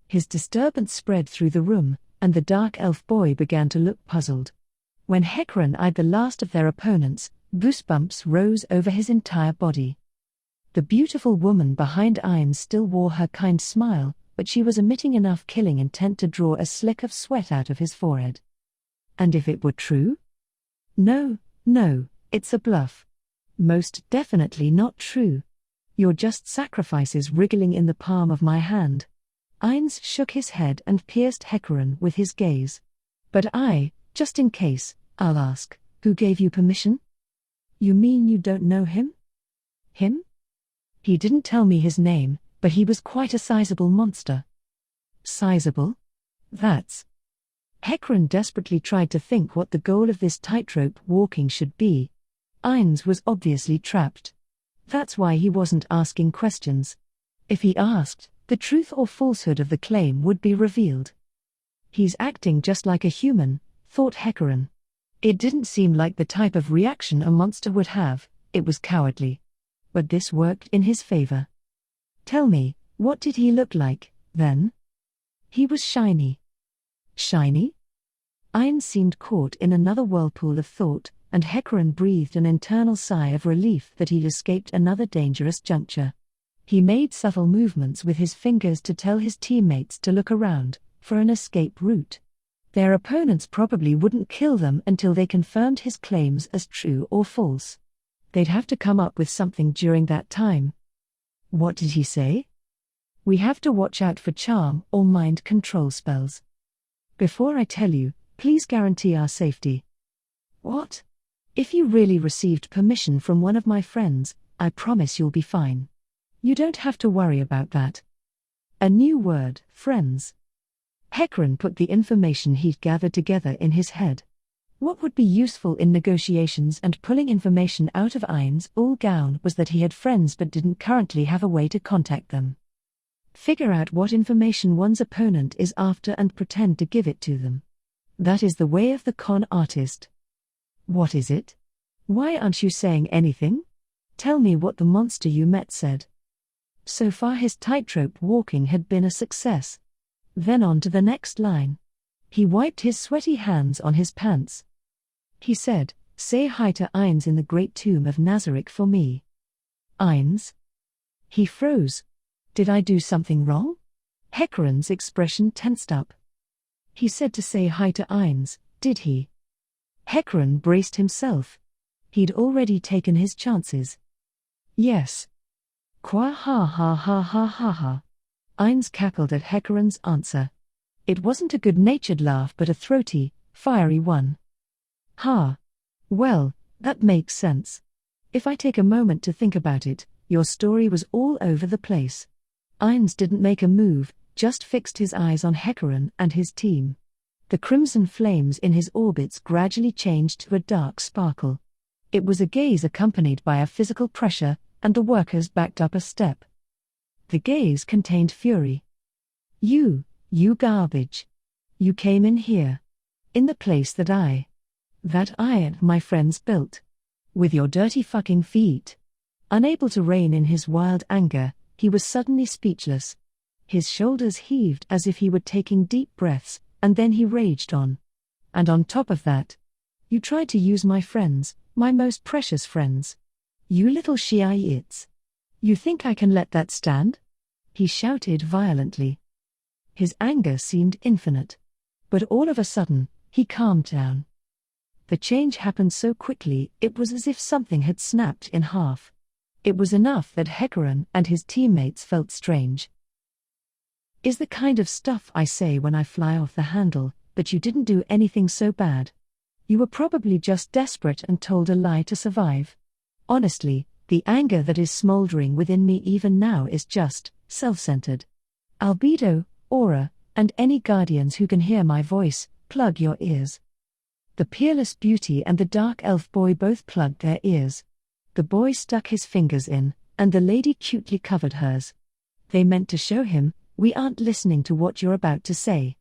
His disturbance spread through the room, and the dark elf boy began to look puzzled. When Hecarim eyed the last of their opponents, goosebumps rose over his entire body. The beautiful woman behind Ainz still wore her kind smile, but she was emitting enough killing intent to draw a slick of sweat out of his forehead. And if it were true? No, it's a bluff. Most definitely not true. You're just sacrifices wriggling in the palm of my hand. Ainz shook his head and pierced Hecarim with his gaze. But just in case, I'll ask, who gave you permission? You mean you don't know him? Him? He didn't tell me his name, but he was quite a sizable monster. Sizable? That's... Hecarim desperately tried to think what the goal of this tightrope walking should be. Ainz was obviously trapped. That's why he wasn't asking questions. If he asked, the truth or falsehood of the claim would be revealed. He's acting just like a human, thought Hecarim. It didn't seem like the type of reaction a monster would have, it was cowardly. But this worked in his favor. Tell me, what did he look like, then? He was shiny. Shiny? Ainz seemed caught in another whirlpool of thought, and Hecarim breathed an internal sigh of relief that he'd escaped another dangerous juncture. He made subtle movements with his fingers to tell his teammates to look around, for an escape route. Their opponents probably wouldn't kill them until they confirmed his claims as true or false. They'd have to come up with something during that time. What did he say? We have to watch out for charm or mind control spells. Before I tell you, please guarantee our safety. What? If you really received permission from one of my friends, I promise you'll be fine. You don't have to worry about that. A new word, friends. Hecarim put the information he'd gathered together in his head. What would be useful in negotiations and pulling information out of Ainz Ulgaun was that he had friends but didn't currently have a way to contact them. Figure out what information one's opponent is after and pretend to give it to them. That is the way of the con artist. What is it? Why aren't you saying anything? Tell me what the monster you met said. So far his tightrope walking had been a success. Then on to the next line. He wiped his sweaty hands on his pants. He said, say hi to Ainz in the great tomb of Nazarick for me. Ainz? He froze. Did I do something wrong? Hecarim's expression tensed up. He said to say hi to Ainz, did he? Hecarim braced himself. He'd already taken his chances. Yes. Qua ha ha ha ha ha ha. Ainz cackled at Hecarim's answer. It wasn't a good-natured laugh but a throaty, fiery one. Ha. Well, that makes sense. If I take a moment to think about it, your story was all over the place. Ainz didn't make a move, just fixed his eyes on Hecarim and his team. The crimson flames in his orbits gradually changed to a dark sparkle. It was a gaze accompanied by a physical pressure, and the workers backed up a step. The gaze contained fury. You garbage. You came in here. In the place that I and my friends built. With your dirty fucking feet. Unable to rein in his wild anger, he was suddenly speechless. His shoulders heaved as if he were taking deep breaths, and then he raged on. And on top of that, you tried to use my friends, my most precious friends. You little Shiites. You think I can let that stand? He shouted violently. His anger seemed infinite. But all of a sudden, he calmed down. The change happened so quickly, it was as if something had snapped in half. It was enough that Hecarim and his teammates felt strange. Is the kind of stuff I say when I fly off the handle, but you didn't do anything so bad. You were probably just desperate and told a lie to survive. Honestly, the anger that is smoldering within me even now is just self-centered. Albedo, Aura, and any guardians who can hear my voice, plug your ears. The peerless beauty and the dark elf boy both plugged their ears. The boy stuck his fingers in, and the lady cutely covered hers. They meant to show him, we aren't listening to what you're about to say.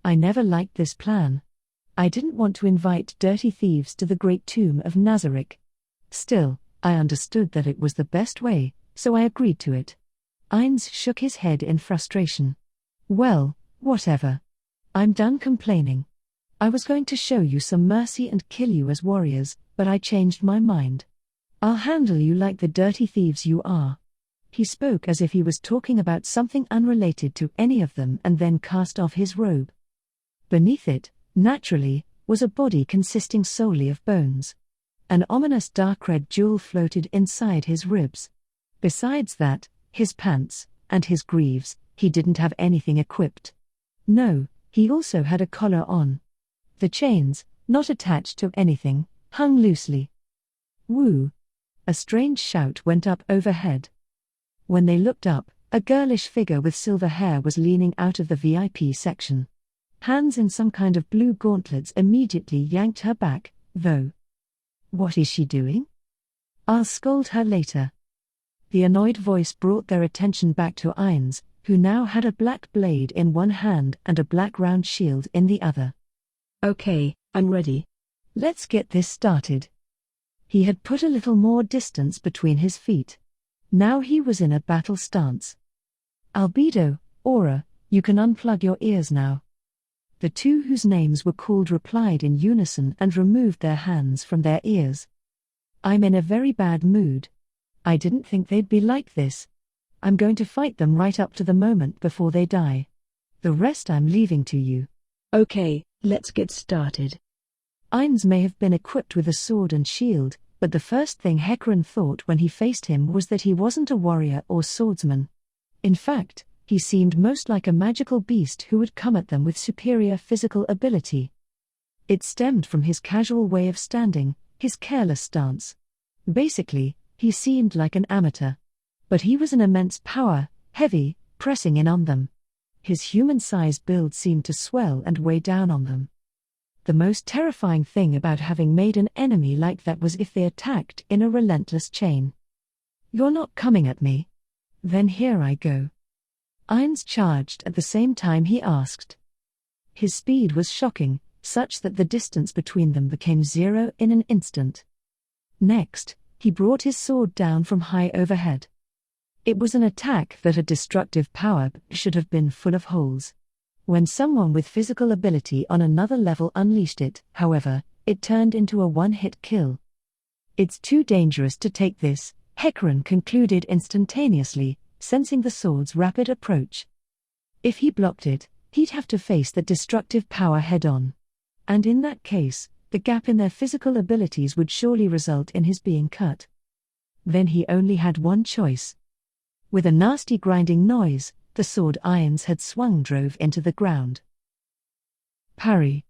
I never liked this plan. I didn't want to invite dirty thieves to the great tomb of Nazarick. Still, I understood that it was the best way, so I agreed to it. Ainz shook his head in frustration. Well, whatever. I'm done complaining. I was going to show you some mercy and kill you as warriors, but I changed my mind. I'll handle you like the dirty thieves you are." He spoke as if he was talking about something unrelated to any of them and then cast off his robe. Beneath it, naturally, was a body consisting solely of bones. An ominous dark red jewel floated inside his ribs. Besides that, his pants, and his greaves, he didn't have anything equipped. No, he also had a collar on. The chains, not attached to anything, hung loosely. Woo! A strange shout went up overhead. When they looked up, a girlish figure with silver hair was leaning out of the VIP section. Hands in some kind of blue gauntlets immediately yanked her back, though. "What is she doing? I'll scold her later." The annoyed voice brought their attention back to Ainz, who now had a black blade in one hand and a black round shield in the other. "Okay, I'm ready. Let's get this started." He had put a little more distance between his feet. Now he was in a battle stance. "Albedo, Aura, you can unplug your ears now." The two whose names were called replied in unison and removed their hands from their ears. "I'm in a very bad mood. I didn't think they'd be like this. I'm going to fight them right up to the moment before they die. The rest I'm leaving to you." "Okay, let's get started." Ainz may have been equipped with a sword and shield, but the first thing Hecarim thought when he faced him was that he wasn't a warrior or swordsman. In fact, he seemed most like a magical beast who would come at them with superior physical ability. It stemmed from his casual way of standing, his careless stance. Basically, he seemed like an amateur. But he was an immense power, heavy, pressing in on them. His human-sized build seemed to swell and weigh down on them. The most terrifying thing about having made an enemy like that was if they attacked in a relentless chain. "You're not coming at me? Then here I go." Ainz charged at the same time he asked. His speed was shocking, such that the distance between them became zero in an instant. Next, he brought his sword down from high overhead. It was an attack that had destructive power but should have been full of holes. When someone with physical ability on another level unleashed it, however, it turned into a one-hit kill. "It's too dangerous to take this," Hecarim concluded instantaneously, sensing the sword's rapid approach. If he blocked it, he'd have to face that destructive power head-on. And in that case, the gap in their physical abilities would surely result in his being cut. Then he only had one choice. With a nasty grinding noise, the sword Ainz had swung drove into the ground. Parry.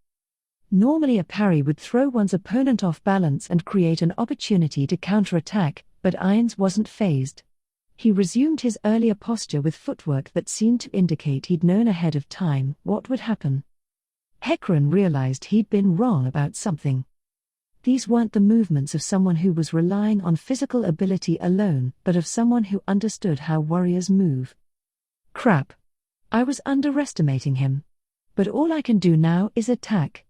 Normally a parry would throw one's opponent off balance and create an opportunity to counterattack, but Ainz wasn't fazed. He resumed his earlier posture with footwork that seemed to indicate he'd known ahead of time what would happen. Hecarim realized he'd been wrong about something. These weren't the movements of someone who was relying on physical ability alone, but of someone who understood how warriors move. Crap. I was underestimating him. But all I can do now is attack.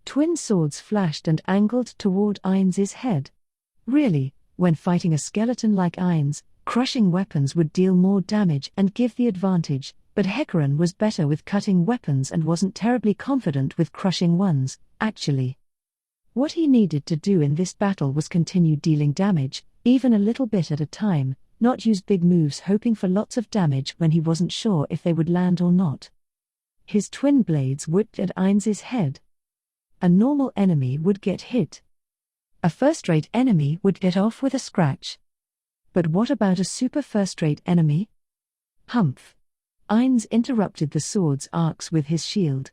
Twin swords flashed and angled toward Ainz's head. Really, when fighting a skeleton like Ainz, crushing weapons would deal more damage and give the advantage, but Hecarim was better with cutting weapons and wasn't terribly confident with crushing ones, actually. What he needed to do in this battle was continue dealing damage, even a little bit at a time, not use big moves hoping for lots of damage when he wasn't sure if they would land or not. His twin blades whipped at Ainz's head. A normal enemy would get hit. A first-rate enemy would get off with a scratch. But what about a super first-rate enemy? Humph. Ainz interrupted the sword's arcs with his shield.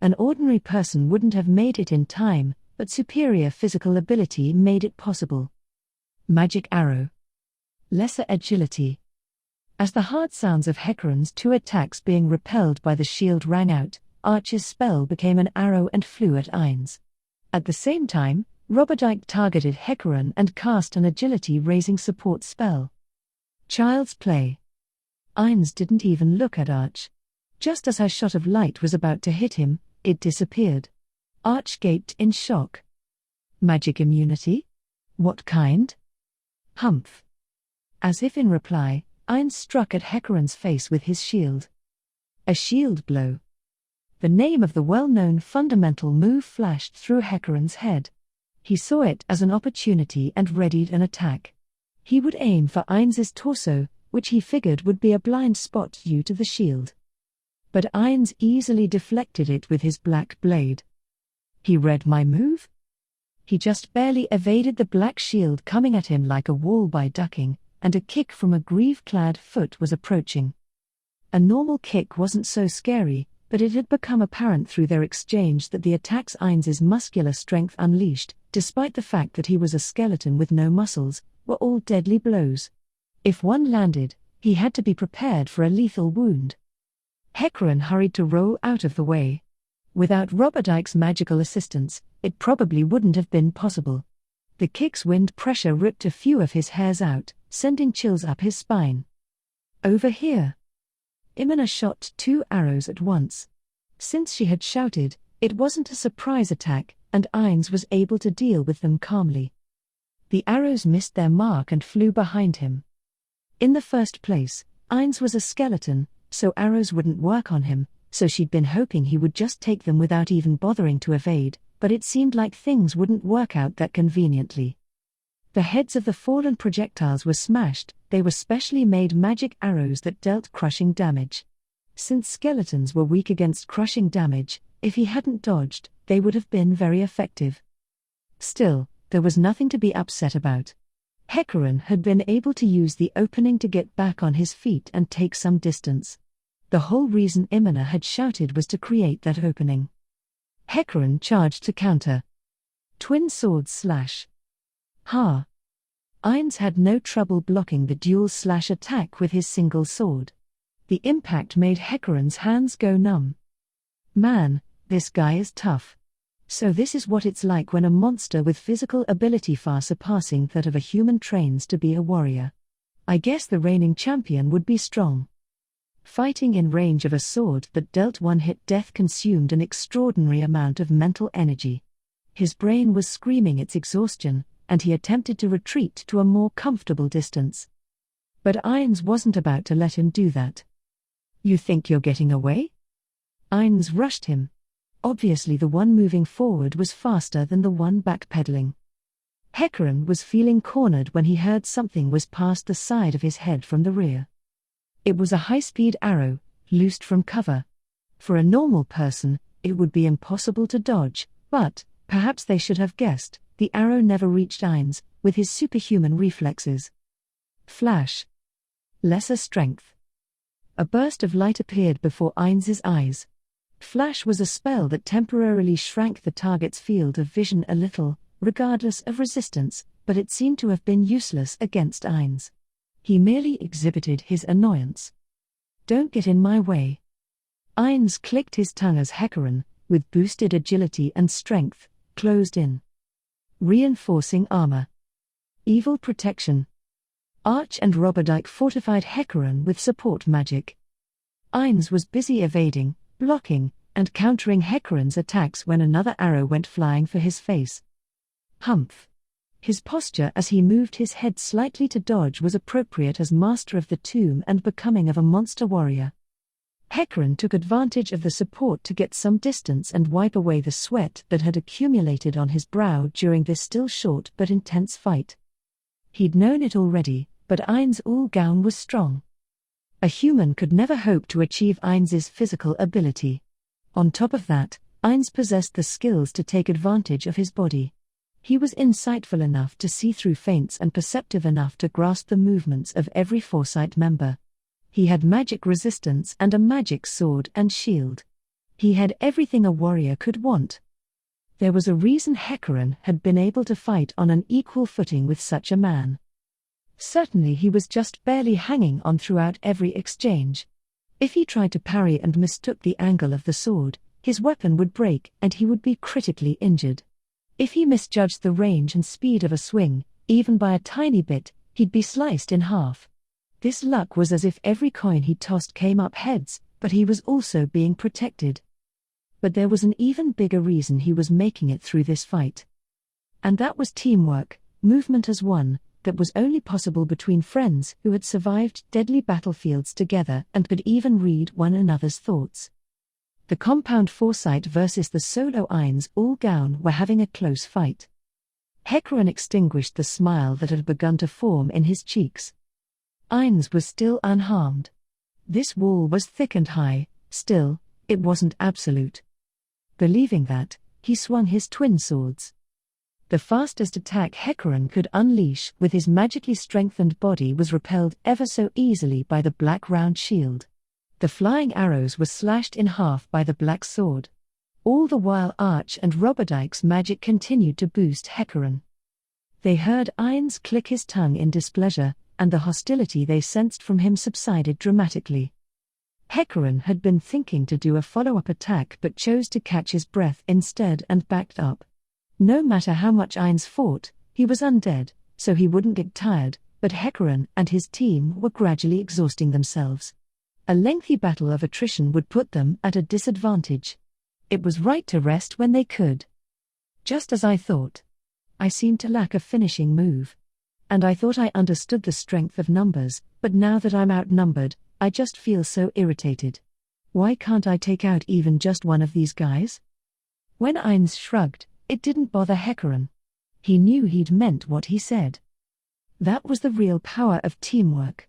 An ordinary person wouldn't have made it in time, but superior physical ability made it possible. Magic arrow. Lesser agility. As the hard sounds of Hecarim's two attacks being repelled by the shield rang out, Archer's spell became an arrow and flew at Ainz. At the same time, Roberdike targeted Hecarim and cast an agility-raising support spell. Child's play. Ainz didn't even look at Arch. Just as a shot of light was about to hit him, it disappeared. Arch gaped in shock. Magic immunity? What kind? Humph. As if in reply, Ainz struck at Hecarim's face with his shield. A shield blow. The name of the well-known fundamental move flashed through Hecarim's head. He saw it as an opportunity and readied an attack. He would aim for Ainz's torso, which he figured would be a blind spot due to the shield. But Ainz easily deflected it with his black blade. He read my move? He just barely evaded the black shield coming at him like a wall by ducking, and a kick from a greave-clad foot was approaching. A normal kick wasn't so scary, but it had become apparent through their exchange that the attacks Ainz's muscular strength unleashed, despite the fact that he was a skeleton with no muscles, were all deadly blows. If one landed, he had to be prepared for a lethal wound. Hecarim hurried to roll out of the way. Without Roberdike's magical assistance, it probably wouldn't have been possible. The kick's wind pressure ripped a few of his hairs out, sending chills up his spine. Over here. Imina shot 2 arrows at once. Since she had shouted, it wasn't a surprise attack, and Ainz was able to deal with them calmly. The arrows missed their mark and flew behind him. In the first place, Ainz was a skeleton, so arrows wouldn't work on him, so she'd been hoping he would just take them without even bothering to evade, but it seemed like things wouldn't work out that conveniently. The heads of the fallen projectiles were smashed. They were specially made magic arrows that dealt crushing damage. Since skeletons were weak against crushing damage, if he hadn't dodged, they would have been very effective. Still, there was nothing to be upset about. Hecarim had been able to use the opening to get back on his feet and take some distance. The whole reason Imina had shouted was to create that opening. Hecarim charged to counter. Twin swords slash. Ha! Ainz had no trouble blocking the dual slash attack with his single sword. The impact made Hecarim's hands go numb. Man, this guy is tough. So this is what it's like when a monster with physical ability far surpassing that of a human trains to be a warrior. I guess the reigning champion would be strong. Fighting in range of a sword that dealt one-hit death consumed an extraordinary amount of mental energy. His brain was screaming its exhaustion, and he attempted to retreat to a more comfortable distance. But Ainz wasn't about to let him do that. You think you're getting away? Ainz rushed him. Obviously the one moving forward was faster than the one backpedaling. Hecarim was feeling cornered when he heard something was past the side of his head from the rear. It was a high-speed arrow, loosed from cover. For a normal person, it would be impossible to dodge, but, perhaps they should have guessed, the arrow never reached Ainz, with his superhuman reflexes. Flash. Lesser strength. A burst of light appeared before Ainz's eyes. Flash was a spell that temporarily shrank the target's field of vision a little, regardless of resistance, but it seemed to have been useless against Ainz. He merely exhibited his annoyance. Don't get in my way. Ainz clicked his tongue as Hecarim, with boosted agility and strength, closed in. Reinforcing armor. Evil protection. Arch and Roberdike fortified Hecarim with support magic. Ainz was busy evading, blocking, and countering Hecarim's attacks when another arrow went flying for his face. Humph. His posture as he moved his head slightly to dodge was appropriate as master of the tomb and becoming of a monster warrior. Hecarim took advantage of the support to get some distance and wipe away the sweat that had accumulated on his brow during this still short but intense fight. He'd known it already, but Ainz's gown was strong. A human could never hope to achieve Ainz's physical ability. On top of that, Ainz possessed the skills to take advantage of his body. He was insightful enough to see through feints and perceptive enough to grasp the movements of every Foresight member. He had magic resistance and a magic sword and shield. He had everything a warrior could want. There was a reason Hecarim had been able to fight on an equal footing with such a man. Certainly he was just barely hanging on throughout every exchange. If he tried to parry and mistook the angle of the sword, his weapon would break and he would be critically injured. If he misjudged the range and speed of a swing, even by a tiny bit, he'd be sliced in half. This luck was as if every coin he tossed came up heads, but he was also being protected. But there was an even bigger reason he was making it through this fight. And that was teamwork, movement as one, that was only possible between friends who had survived deadly battlefields together and could even read one another's thoughts. The compound Foresight versus the solo Ainz All-Gown were having a close fight. Hecarim extinguished the smile that had begun to form in his cheeks. Ainz was still unharmed. This wall was thick and high, still, it wasn't absolute. Believing that, he swung his twin swords. The fastest attack Hecarim could unleash with his magically strengthened body was repelled ever so easily by the black round shield. The flying arrows were slashed in half by the black sword. All the while Arch and Roberdike's magic continued to boost Hecarim. They heard Ainz click his tongue in displeasure, and the hostility they sensed from him subsided dramatically. Hecarim had been thinking to do a follow-up attack but chose to catch his breath instead and backed up. No matter how much Ainz fought, he was undead, so he wouldn't get tired, but Hecarim and his team were gradually exhausting themselves. A lengthy battle of attrition would put them at a disadvantage. It was right to rest when they could. Just as I thought. I seemed to lack a finishing move. And I thought I understood the strength of numbers, but now that I'm outnumbered, I just feel so irritated. Why can't I take out even just one of these guys? When Ainz shrugged, it didn't bother Hecarim. He knew he'd meant what he said. That was the real power of teamwork.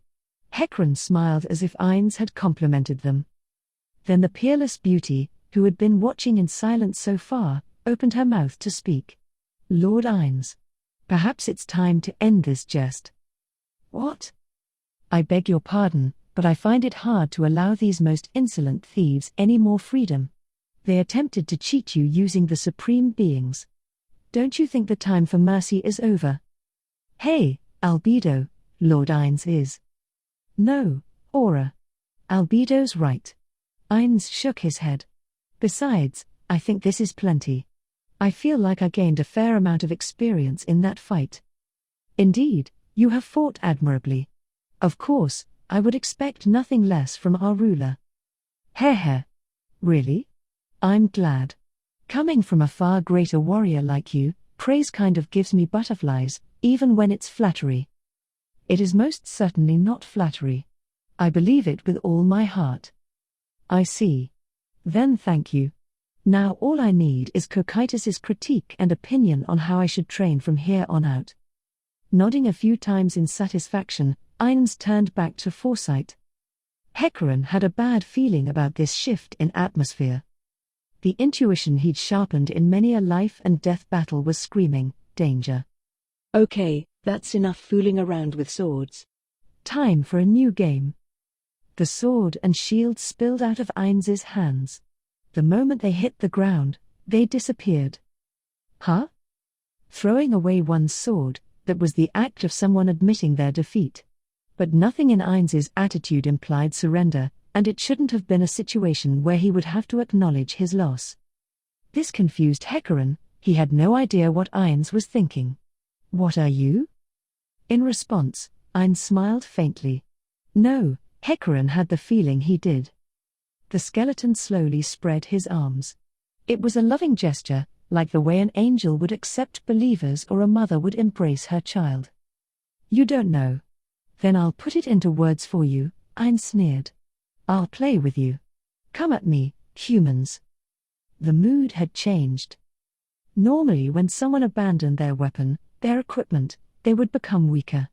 Hecarim smiled as if Ainz had complimented them. Then the peerless beauty, who had been watching in silence so far, opened her mouth to speak. Lord Ainz. Perhaps it's time to end this jest. What? I beg your pardon, but I find it hard to allow these most insolent thieves any more freedom. They attempted to cheat you using the supreme beings. Don't you think the time for mercy is over? Hey, Albedo, Lord Ainz is. No, Aura. Albedo's right. Ainz shook his head. Besides, I think this is plenty. I feel like I gained a fair amount of experience in that fight. Indeed, you have fought admirably. Of course, I would expect nothing less from our ruler. Heh. Really? I'm glad. Coming from a far greater warrior like you, praise kind of gives me butterflies, even when it's flattery. It is most certainly not flattery. I believe it with all my heart. I see. Then thank you. Now all I need is Cocytus's critique and opinion on how I should train from here on out. Nodding a few times in satisfaction, Ainz turned back to Foresight. Hecarim had a bad feeling about this shift in atmosphere. The intuition he'd sharpened in many a life and death battle was screaming, danger. Okay, that's enough fooling around with swords. Time for a new game. The sword and shield spilled out of Ainz's hands. The moment they hit the ground, they disappeared. Huh? Throwing away one's sword, that was the act of someone admitting their defeat. But nothing in Ainz's attitude implied surrender, and it shouldn't have been a situation where he would have to acknowledge his loss. This confused Hecarim. He had no idea what Ainz was thinking. What are you? In response, Ainz smiled faintly. No, Hecarim had the feeling he did. The skeleton slowly spread his arms. It was a loving gesture, like the way an angel would accept believers or a mother would embrace her child. You don't know. Then I'll put it into words for you, Ainz sneered. I'll play with you. Come at me, humans. The mood had changed. Normally when someone abandoned their weapon, their equipment, they would become weaker.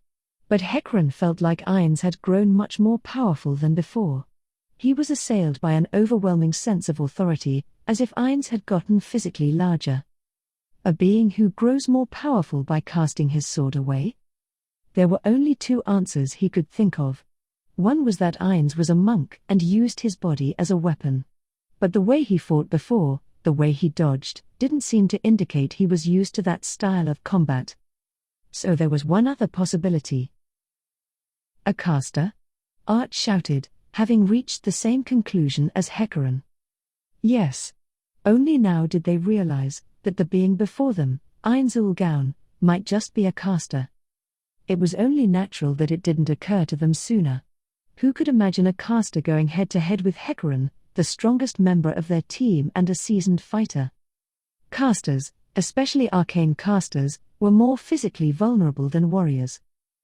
But Hecarim felt like Ainz had grown much more powerful than before. He was assailed by an overwhelming sense of authority, as if Ainz had gotten physically larger. A being who grows more powerful by casting his sword away? There were only two answers he could think of. One was that Ainz was a monk and used his body as a weapon. But the way he fought before, the way he dodged, didn't seem to indicate he was used to that style of combat. So there was one other possibility. A caster? Arch shouted, having reached the same conclusion as Hecarim. Yes. Only now did they realize that the being before them, Ainz All-Gown, might just be a caster. It was only natural that it didn't occur to them sooner. Who could imagine a caster going head-to-head with Hecarim, the strongest member of their team and a seasoned fighter? Casters, especially arcane casters, were more physically vulnerable than warriors.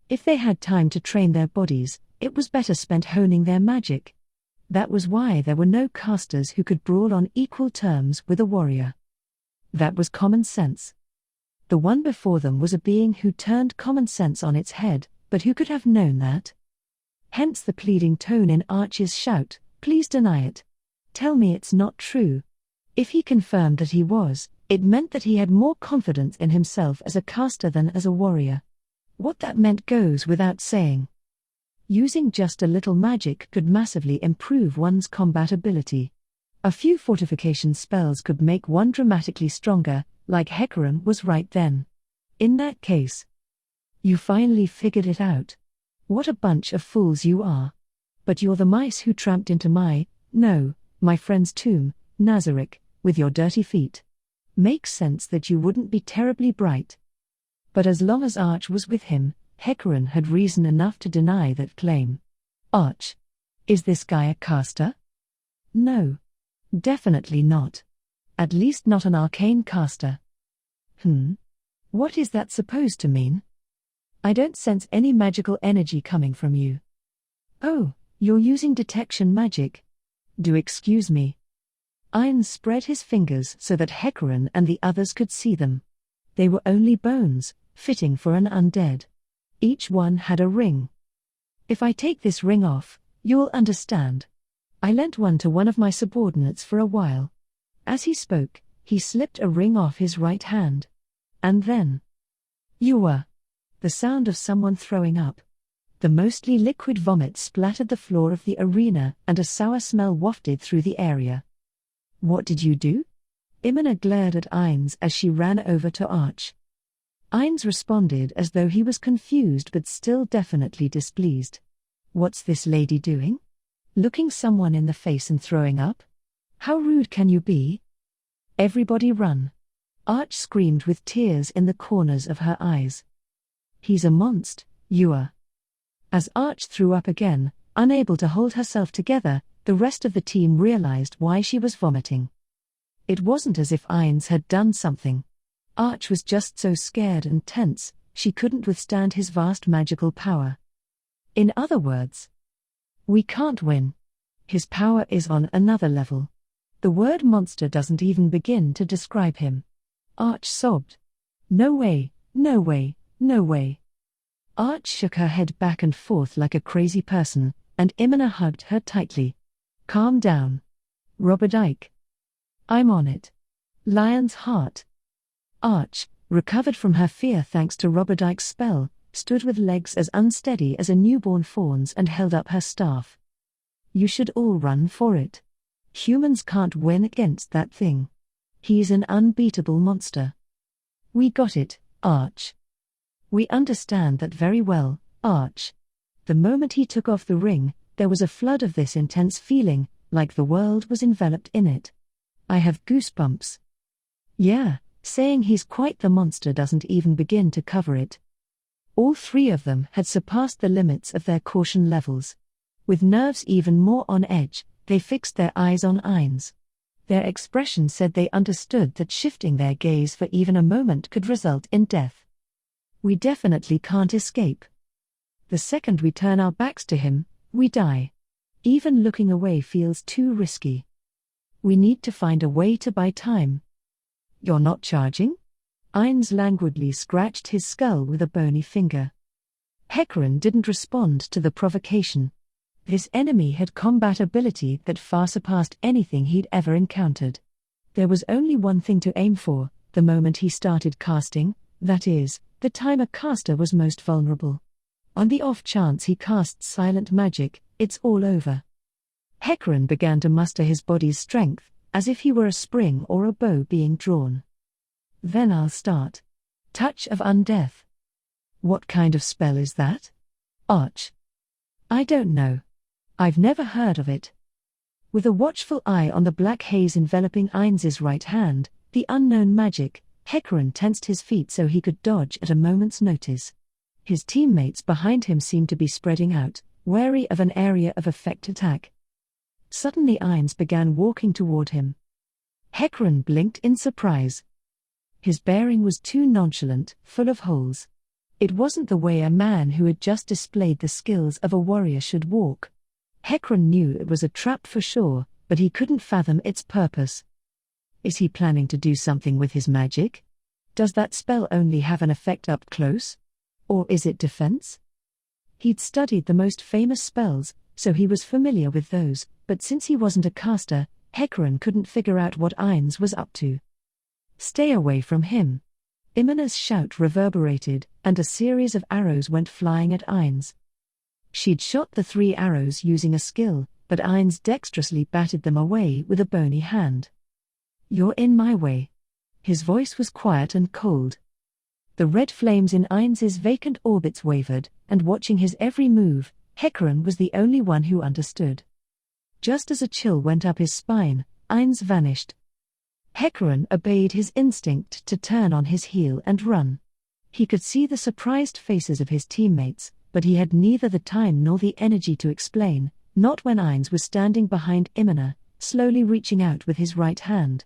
If they had time to train their bodies, it was better spent honing their magic. That was why there were no casters who could brawl on equal terms with a warrior. That was common sense. The one before them was a being who turned common sense on its head, but who could have known that? Hence the pleading tone in Arch's shout, "Please deny it. Tell me it's not true." If he confirmed that he was, it meant that he had more confidence in himself as a caster than as a warrior. What that meant goes without saying. Using just a little magic could massively improve one's combat ability. A few fortification spells could make one dramatically stronger, like Hecarim was right then. In that case, you finally figured it out. What a bunch of fools you are. But you're the mice who tramped into my friend's tomb, Nazarick, with your dirty feet. Makes sense that you wouldn't be terribly bright. But as long as Arch was with him, Hecarim had reason enough to deny that claim. Arch. Is this guy a caster? No. Definitely not. At least not an arcane caster. What is that supposed to mean? I don't sense any magical energy coming from you. Oh, you're using detection magic. Do excuse me. Ainz spread his fingers so that Hecarim and the others could see them. They were only bones, fitting for an undead. Each one had a ring. If I take this ring off, you'll understand. I lent one to one of my subordinates for a while. As he spoke, he slipped a ring off his right hand. And then, you were. The sound of someone throwing up. The mostly liquid vomit splattered the floor of the arena and a sour smell wafted through the area. What did you do? Imina glared at Ainz as she ran over to Arch. Ainz responded as though he was confused but still definitely displeased. What's this lady doing? Looking someone in the face and throwing up? How rude can you be? Everybody run. Arch screamed with tears in the corners of her eyes. He's a monster, you are. As Arch threw up again, unable to hold herself together, the rest of the team realized why she was vomiting. It wasn't as if Ainz had done something. Arch was just so scared and tense, she couldn't withstand his vast magical power. In other words, we can't win. His power is on another level. The word monster doesn't even begin to describe him. Arch sobbed. No way, no way, no way. Arch shook her head back and forth like a crazy person, and Imina hugged her tightly. Calm down. Roberdike. I'm on it. Lion's heart. Arch, recovered from her fear thanks to Roberdike's spell, stood with legs as unsteady as a newborn fawn's and held up her staff. You should all run for it. Humans can't win against that thing. He's an unbeatable monster. We got it, Arch. We understand that very well, Arch. The moment he took off the ring, there was a flood of this intense feeling, like the world was enveloped in it. I have goosebumps. Yeah, saying he's quite the monster doesn't even begin to cover it. All three of them had surpassed the limits of their caution levels. With nerves even more on edge, they fixed their eyes on Ainz. Their expression said they understood that shifting their gaze for even a moment could result in death. We definitely can't escape. The second we turn our backs to him, we die. Even looking away feels too risky. We need to find a way to buy time. You're not charging? Ainz languidly scratched his skull with a bony finger. Hecarim didn't respond to the provocation. This enemy had combat ability that far surpassed anything he'd ever encountered. There was only one thing to aim for, the moment he started casting, that is, the time a caster was most vulnerable. On the off chance he casts silent magic, it's all over. Hecarim began to muster his body's strength, as if he were a spring or a bow being drawn. Then I'll start. Touch of Undeath. What kind of spell is that? Arch. I don't know. I've never heard of it. With a watchful eye on the black haze enveloping Ainz's right hand, the unknown magic, Hecarim tensed his feet so he could dodge at a moment's notice. His teammates behind him seemed to be spreading out, wary of an area of effect attack. Suddenly Ainz began walking toward him. Hecarim blinked in surprise. His bearing was too nonchalant, full of holes. It wasn't the way a man who had just displayed the skills of a warrior should walk. Hecarim knew it was a trap for sure, but he couldn't fathom its purpose. Is he planning to do something with his magic? Does that spell only have an effect up close? Or is it defense? He'd studied the most famous spells, so he was familiar with those, but since he wasn't a caster, Hecarim couldn't figure out what Ainz was up to. Stay away from him. Imina's shout reverberated, and a series of arrows went flying at Ainz. She'd shot the 3 arrows using a skill, but Ainz dexterously batted them away with a bony hand. "You're in my way." His voice was quiet and cold. The red flames in Ainz's vacant orbits wavered, and watching his every move, Hecarim was the only one who understood. Just as a chill went up his spine, Ainz vanished. Hecarim obeyed his instinct to turn on his heel and run. He could see the surprised faces of his teammates, but he had neither the time nor the energy to explain, not when Ainz was standing behind Imina, slowly reaching out with his right hand.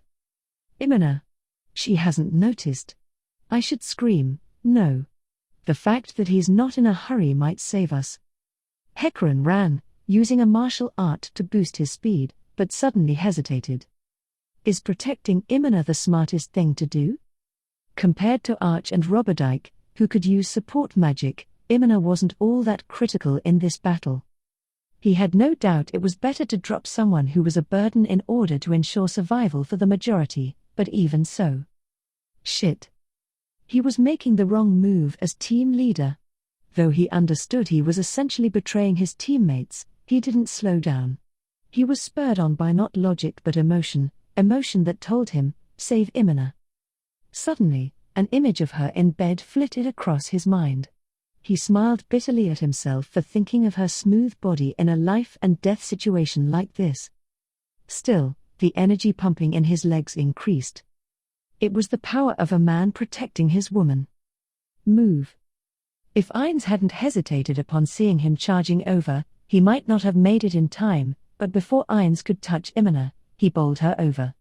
"Imina. She hasn't noticed. I should scream, no. The fact that he's not in a hurry might save us." Hecarim ran, using a martial art to boost his speed, but suddenly hesitated. Is protecting Imina the smartest thing to do? Compared to Arch and Roberdike, who could use support magic, Imina wasn't all that critical in this battle. He had no doubt it was better to drop someone who was a burden in order to ensure survival for the majority, but even so. Shit. He was making the wrong move as team leader. Though he understood he was essentially betraying his teammates, he didn't slow down. He was spurred on by not logic but emotion that told him, save Imina. Suddenly, an image of her in bed flitted across his mind. He smiled bitterly at himself for thinking of her smooth body in a life-and-death situation like this. Still, the energy pumping in his legs increased. It was the power of a man protecting his woman. Move. If Ainz hadn't hesitated upon seeing him charging over, he might not have made it in time, but before Ainz could touch Imina, he bowled her over.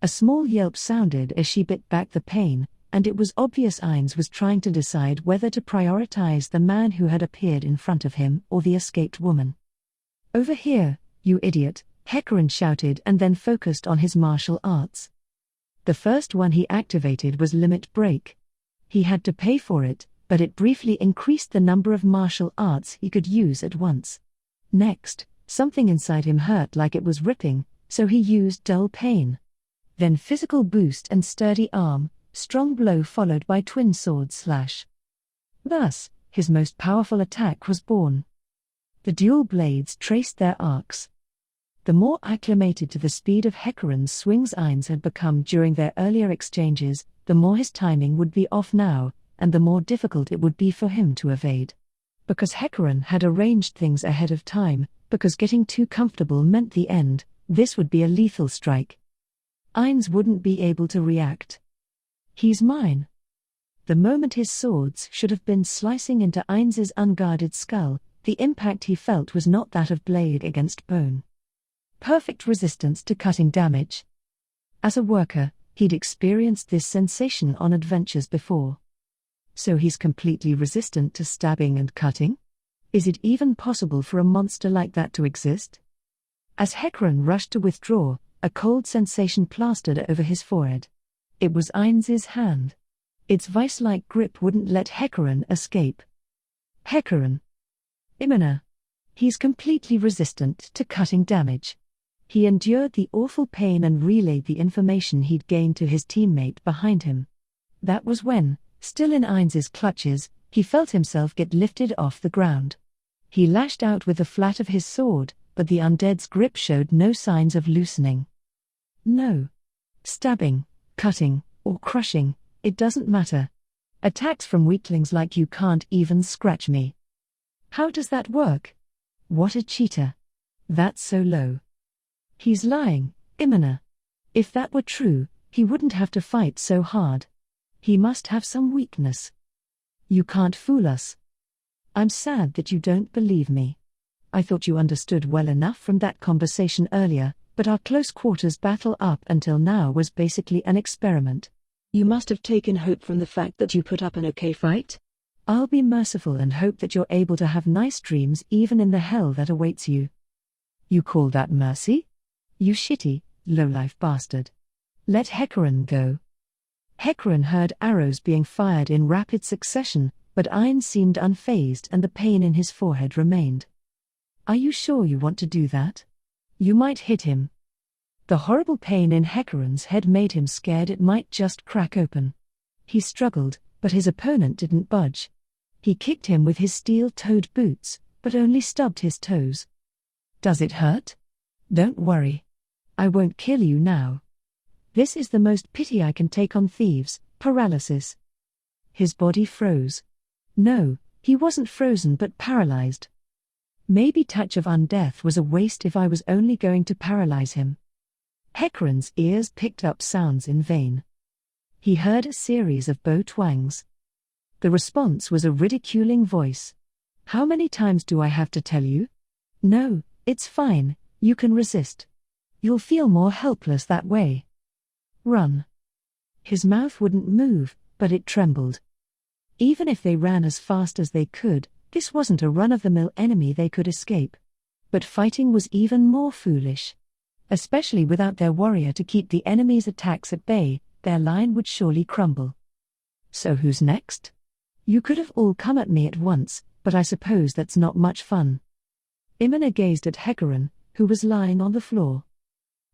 A small yelp sounded as she bit back the pain, and it was obvious Ainz was trying to decide whether to prioritize the man who had appeared in front of him or the escaped woman. "Over here, you idiot," Hecarim shouted and then focused on his martial arts. The first one he activated was Limit Break. He had to pay for it, but it briefly increased the number of martial arts he could use at once. Next, something inside him hurt like it was ripping, so he used Dull Pain. Then Physical Boost and Sturdy Arm, Strong Blow followed by Twin Sword Slash. Thus, his most powerful attack was born. The dual blades traced their arcs. The more acclimated to the speed of Hecarim's swings Ainz had become during their earlier exchanges, the more his timing would be off now, and the more difficult it would be for him to evade. Because Hecarim had arranged things ahead of time, because getting too comfortable meant the end, this would be a lethal strike. Ainz wouldn't be able to react. "He's mine." The moment his swords should have been slicing into Ainz's unguarded skull, the impact he felt was not that of blade against bone. Perfect resistance to cutting damage. As a worker, he'd experienced this sensation on adventures before. So he's completely resistant to stabbing and cutting? Is it even possible for a monster like that to exist? As Hecarim rushed to withdraw, a cold sensation plastered over his forehead. It was Ainz's hand. Its vice-like grip wouldn't let Hecarim escape. Hecarim. Imina. He's completely resistant to cutting damage. He endured the awful pain and relayed the information he'd gained to his teammate behind him. That was when, still in Ainz's clutches, he felt himself get lifted off the ground. He lashed out with the flat of his sword, but the undead's grip showed no signs of loosening. No. Stabbing, cutting, or crushing, it doesn't matter. Attacks from weaklings like you can't even scratch me. How does that work? What a cheater. That's so low. He's lying, Imina. If that were true, he wouldn't have to fight so hard. He must have some weakness. You can't fool us. I'm sad that you don't believe me. I thought you understood well enough from that conversation earlier, but our close quarters battle up until now was basically an experiment. You must have taken hope from the fact that you put up an okay fight? I'll be merciful and hope that you're able to have nice dreams even in the hell that awaits you. You call that mercy? You shitty, low-life bastard. Let Hecarim go. Hecarim heard arrows being fired in rapid succession, but Ein seemed unfazed and the pain in his forehead remained. Are you sure you want to do that? You might hit him. The horrible pain in Hecarim's head made him scared it might just crack open. He struggled, but his opponent didn't budge. He kicked him with his steel-toed boots, but only stubbed his toes. Does it hurt? Don't worry. I won't kill you now. This is the most pity I can take on thieves, paralysis. His body froze. No, he wasn't frozen but paralyzed. Maybe touch of undeath was a waste if I was only going to paralyze him. Hecarim's ears picked up sounds in vain. He heard a series of bow twangs. The response was a ridiculing voice. How many times do I have to tell you? No, it's fine, you can resist. You'll feel more helpless that way. Run. His mouth wouldn't move, but it trembled. Even if they ran as fast as they could, this wasn't a run-of-the-mill enemy they could escape. But fighting was even more foolish. Especially without their warrior to keep the enemy's attacks at bay, their line would surely crumble. So who's next? You could have all come at me at once, but I suppose that's not much fun. Imina gazed at Hecarim, who was lying on the floor.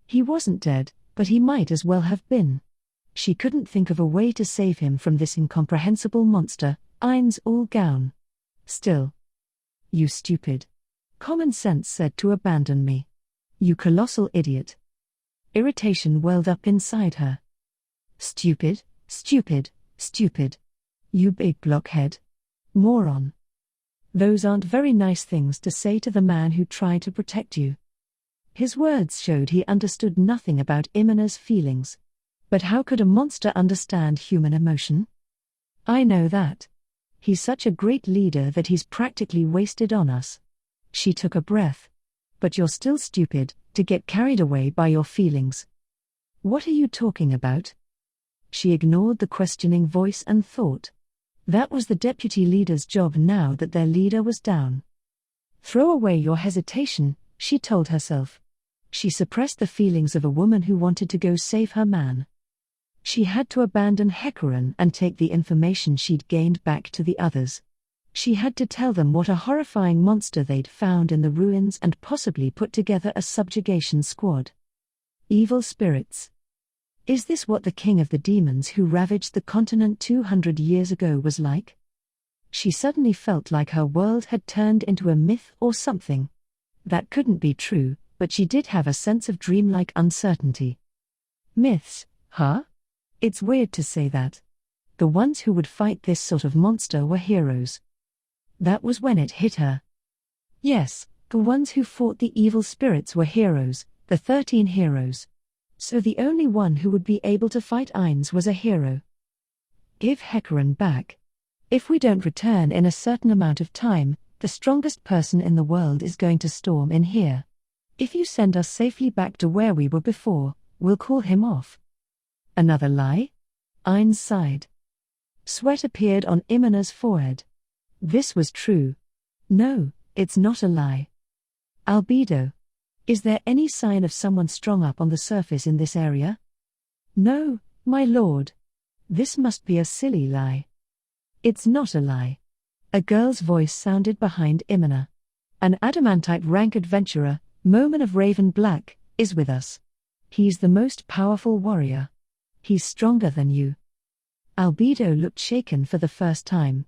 He wasn't dead, but he might as well have been. She couldn't think of a way to save him from this incomprehensible monster, Ein's all-gown. Still. You stupid. Common sense said to abandon me. You colossal idiot. Irritation welled up inside her. Stupid, stupid, stupid. You big blockhead. Moron. Those aren't very nice things to say to the man who tried to protect you. His words showed he understood nothing about Imina's feelings. But how could a monster understand human emotion? I know that. He's such a great leader that he's practically wasted on us. She took a breath. But you're still stupid, to get carried away by your feelings. What are you talking about? She ignored the questioning voice and thought. That was the deputy leader's job now that their leader was down. Throw away your hesitation, she told herself. She suppressed the feelings of a woman who wanted to go save her man. She had to abandon Hecarim and take the information she'd gained back to the others. She had to tell them what a horrifying monster they'd found in the ruins and possibly put together a subjugation squad. Evil spirits. Is this what the king of the demons who ravaged the continent 200 years ago was like? She suddenly felt like her world had turned into a myth or something. That couldn't be true, but she did have a sense of dreamlike uncertainty. Myths, huh? It's weird to say that. The ones who would fight this sort of monster were heroes. That was when it hit her. Yes, the ones who fought the evil spirits were heroes, the 13 heroes. So the only one who would be able to fight Ainz was a hero. Give Hecarim back. If we don't return in a certain amount of time, the strongest person in the world is going to storm in here. If you send us safely back to where we were before, we'll call him off. Another lie? Ainz sighed. Sweat appeared on Imina's forehead. This was true. No, it's not a lie. Albedo. Is there any sign of someone strung up on the surface in this area? No, my lord. This must be a silly lie. It's not a lie. A girl's voice sounded behind Imina. An adamantite rank adventurer, Moman of Raven Black, is with us. He's the most powerful warrior. He's stronger than you. Albedo looked shaken for the first time.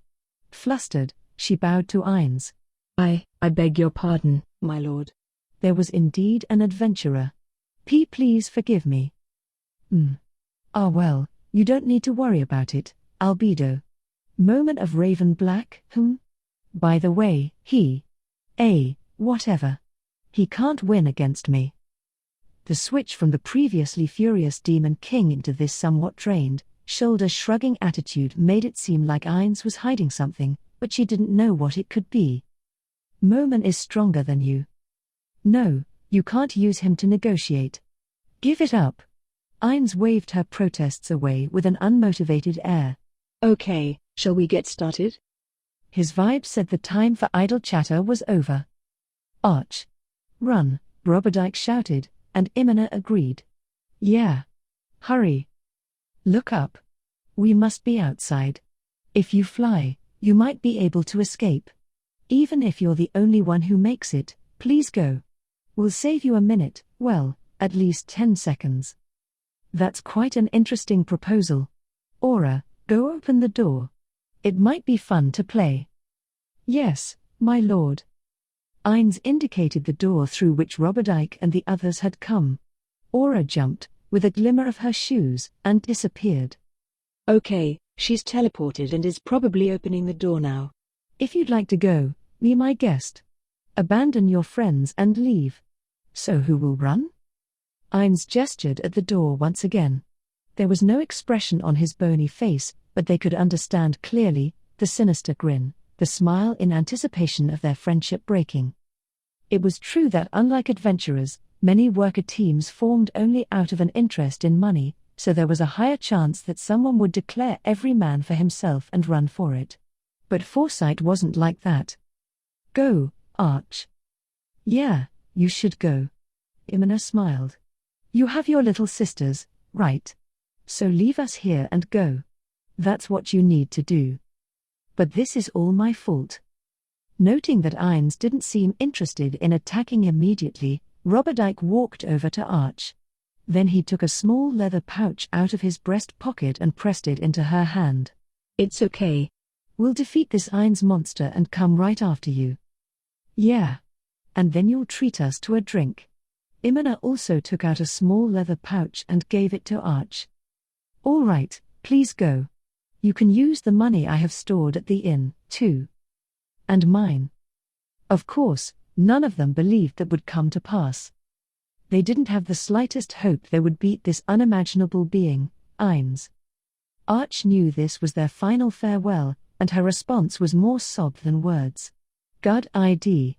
Flustered, she bowed to Ainz. I beg your pardon, my lord. There was indeed an adventurer. Please forgive me. Ah well, you don't need to worry about it, Albedo. Moman of Raven Black, By the way, whatever. He can't win against me. The switch from the previously furious Demon King into this somewhat drained, shoulder-shrugging attitude made it seem like Ainz was hiding something, but she didn't know what it could be. Moman is stronger than you. No, you can't use him to negotiate. Give it up. Ainz waved her protests away with an unmotivated air. Okay, shall we get started? His vibe said the time for idle chatter was over. Arch. Run, Roberdike shouted, and Imina agreed. Yeah. Hurry. Look up. We must be outside. If you fly, you might be able to escape. Even if you're the only one who makes it, please go. We'll save you a minute, well, at least 10 seconds. That's quite an interesting proposal. Aura, go open the door. It might be fun to play. Yes, my lord. Ainz indicated the door through which Roberdike and the others had come. Aura jumped, with a glimmer of her shoes, and disappeared. Okay, she's teleported and is probably opening the door now. If you'd like to go, be my guest. Abandon your friends and leave. So who will run? Ainz gestured at the door once again. There was no expression on his bony face, but they could understand clearly, the sinister grin, the smile in anticipation of their friendship breaking. It was true that unlike adventurers, many worker teams formed only out of an interest in money, so there was a higher chance that someone would declare every man for himself and run for it. But Foresight wasn't like that. Go, Arch. Yeah, you should go. Imina smiled. You have your little sisters, right? So leave us here and go. That's what you need to do. But this is all my fault. Noting that Ainz didn't seem interested in attacking immediately, Roberdike walked over to Arch. Then he took a small leather pouch out of his breast pocket and pressed it into her hand. It's okay. We'll defeat this Ainz monster and come right after you. Yeah. And then you'll treat us to a drink. Imina also took out a small leather pouch and gave it to Arch. All right, please go. You can use the money I have stored at the inn, too. And mine. Of course, none of them believed that would come to pass. They didn't have the slightest hope they would beat this unimaginable being, Ainz. Arch knew this was their final farewell, and her response was more sob than words. Good idea.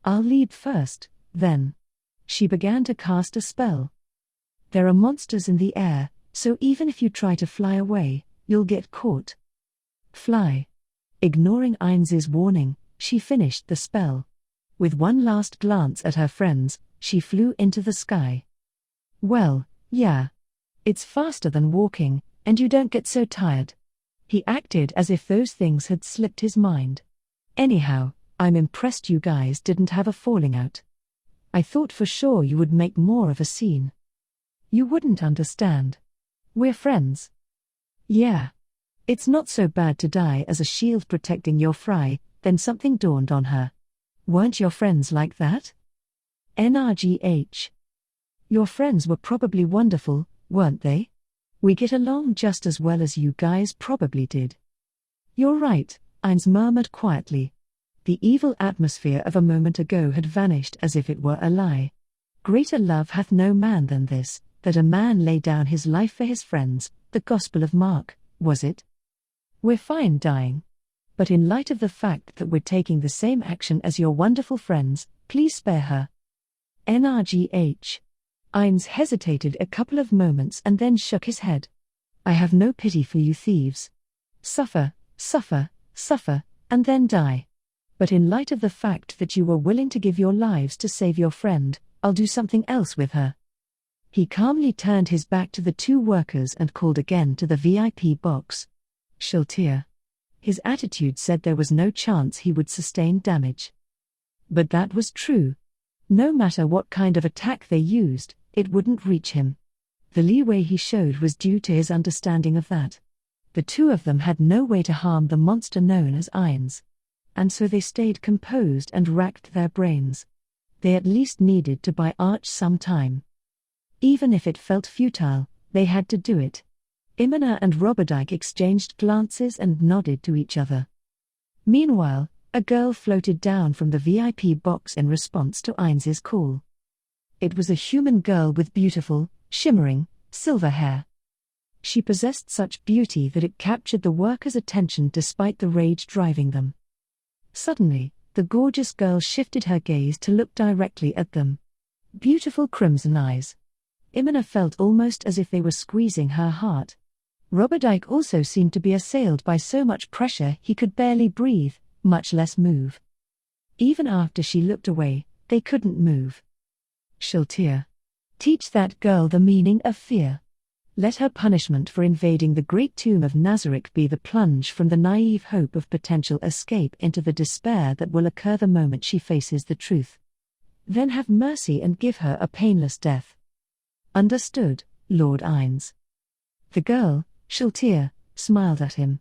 I'll lead first, then. She began to cast a spell. There are monsters in the air, so even if you try to fly away, you'll get caught. Fly. Ignoring Ainz's warning, she finished the spell. With one last glance at her friends, she flew into the sky. Well, yeah. It's faster than walking, and you don't get so tired. He acted as if those things had slipped his mind. Anyhow, I'm impressed you guys didn't have a falling out. I thought for sure you would make more of a scene. You wouldn't understand. We're friends. Yeah. It's not so bad to die as a shield protecting your fry. Then something dawned on her. Weren't your friends like that? NRGH. Your friends were probably wonderful, weren't they? We get along just as well as you guys probably did. You're right, Ainz murmured quietly. The evil atmosphere of a moment ago had vanished as if it were a lie. Greater love hath no man than this, that a man lay down his life for his friends, the Gospel of Mark, was it? We're fine dying. But in light of the fact that we're taking the same action as your wonderful friends, please spare her. NRGH. Ainz hesitated a couple of moments and then shook his head. I have no pity for you thieves. Suffer, suffer, suffer, and then die. But in light of the fact that you were willing to give your lives to save your friend, I'll do something else with her. He calmly turned his back to the two workers and called again to the VIP box. Shaltir. His attitude said there was no chance he would sustain damage. But that was true. No matter what kind of attack they used, it wouldn't reach him. The leeway he showed was due to his understanding of that. The two of them had no way to harm the monster known as Ainz. And so they stayed composed and racked their brains. They at least needed to buy Arch some time. Even if it felt futile, they had to do it. Imina and Roberdike exchanged glances and nodded to each other. Meanwhile, a girl floated down from the VIP box in response to Ainz's call. It was a human girl with beautiful, shimmering, silver hair. She possessed such beauty that it captured the workers' attention despite the rage driving them. Suddenly, the gorgeous girl shifted her gaze to look directly at them. Beautiful crimson eyes. Imina felt almost as if they were squeezing her heart. Roberdike also seemed to be assailed by so much pressure he could barely breathe, much less move. Even after she looked away, they couldn't move. Shiltir. Teach that girl the meaning of fear. Let her punishment for invading the great tomb of Nazarick be the plunge from the naive hope of potential escape into the despair that will occur the moment she faces the truth. Then have mercy and give her a painless death. Understood, Lord Ainz. The girl, Shiltir, smiled at him.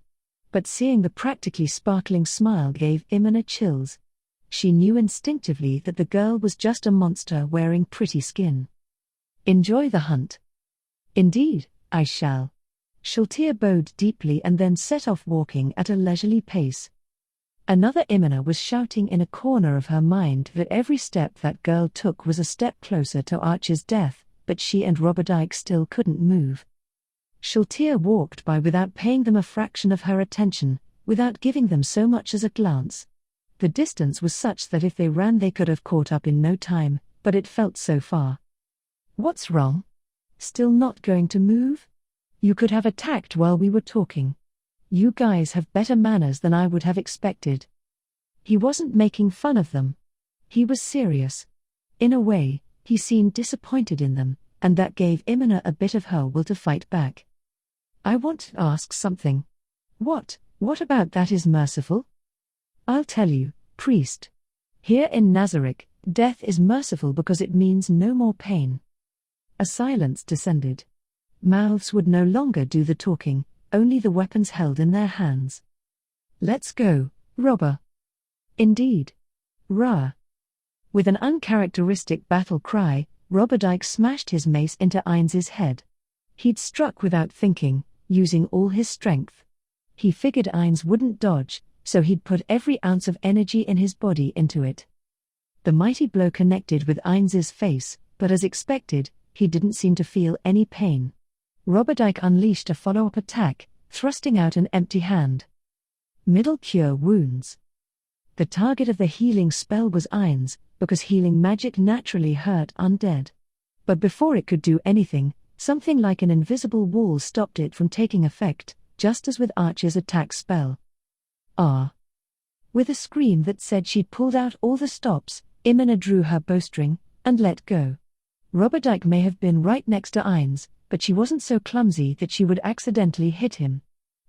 But seeing the practically sparkling smile gave Imina chills. She knew instinctively that the girl was just a monster wearing pretty skin. Enjoy the hunt. Indeed, I shall. Shiltir bowed deeply and then set off walking at a leisurely pace. Another Imina was shouting in a corner of her mind that every step that girl took was a step closer to Archer's death, but she and Roberdike still couldn't move. Shiltir walked by without paying them a fraction of her attention, without giving them so much as a glance. The distance was such that if they ran they could have caught up in no time, but it felt so far. What's wrong? Still not going to move? You could have attacked while we were talking. You guys have better manners than I would have expected. He wasn't making fun of them. He was serious. In a way, he seemed disappointed in them, and that gave Imina a bit of her will to fight back. I want to ask something. What about that is merciful? I'll tell you, priest. Here in Nazarick, death is merciful because it means no more pain. A silence descended. Mouths would no longer do the talking, only the weapons held in their hands. Let's go, robber. Indeed. Rah. With an uncharacteristic battle cry, Roberdike smashed his mace into Ainz's head. He'd struck without thinking, using all his strength. He figured Ainz wouldn't dodge, so he'd put every ounce of energy in his body into it. The mighty blow connected with Ainz's face, but as expected, he didn't seem to feel any pain. Roberdike unleashed a follow-up attack, thrusting out an empty hand. Middle Cure Wounds. The target of the healing spell was Ainz, because healing magic naturally hurt undead. But before it could do anything, something like an invisible wall stopped it from taking effect, just as with Archer's attack spell. Ah! With a scream that said she'd pulled out all the stops, Imina drew her bowstring, and let go. Roberdike may have been right next to Ainz, but she wasn't so clumsy that she would accidentally hit him.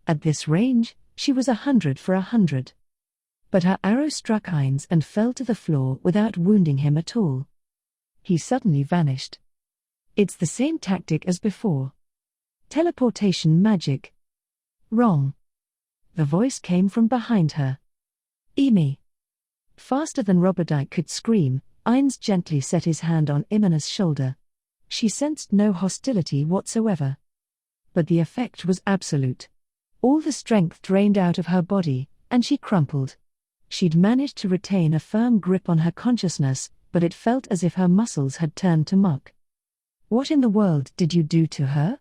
At this range, she was 100 for 100. But her arrow struck Ainz and fell to the floor without wounding him at all. He suddenly vanished. It's the same tactic as before. Teleportation magic. Wrong. The voice came from behind her. Emi. Faster than Roberdike could scream, Ainz gently set his hand on Imina's shoulder. She sensed no hostility whatsoever. But the effect was absolute. All the strength drained out of her body, and she crumpled. She'd managed to retain a firm grip on her consciousness, but it felt as if her muscles had turned to muck. What in the world did you do to her?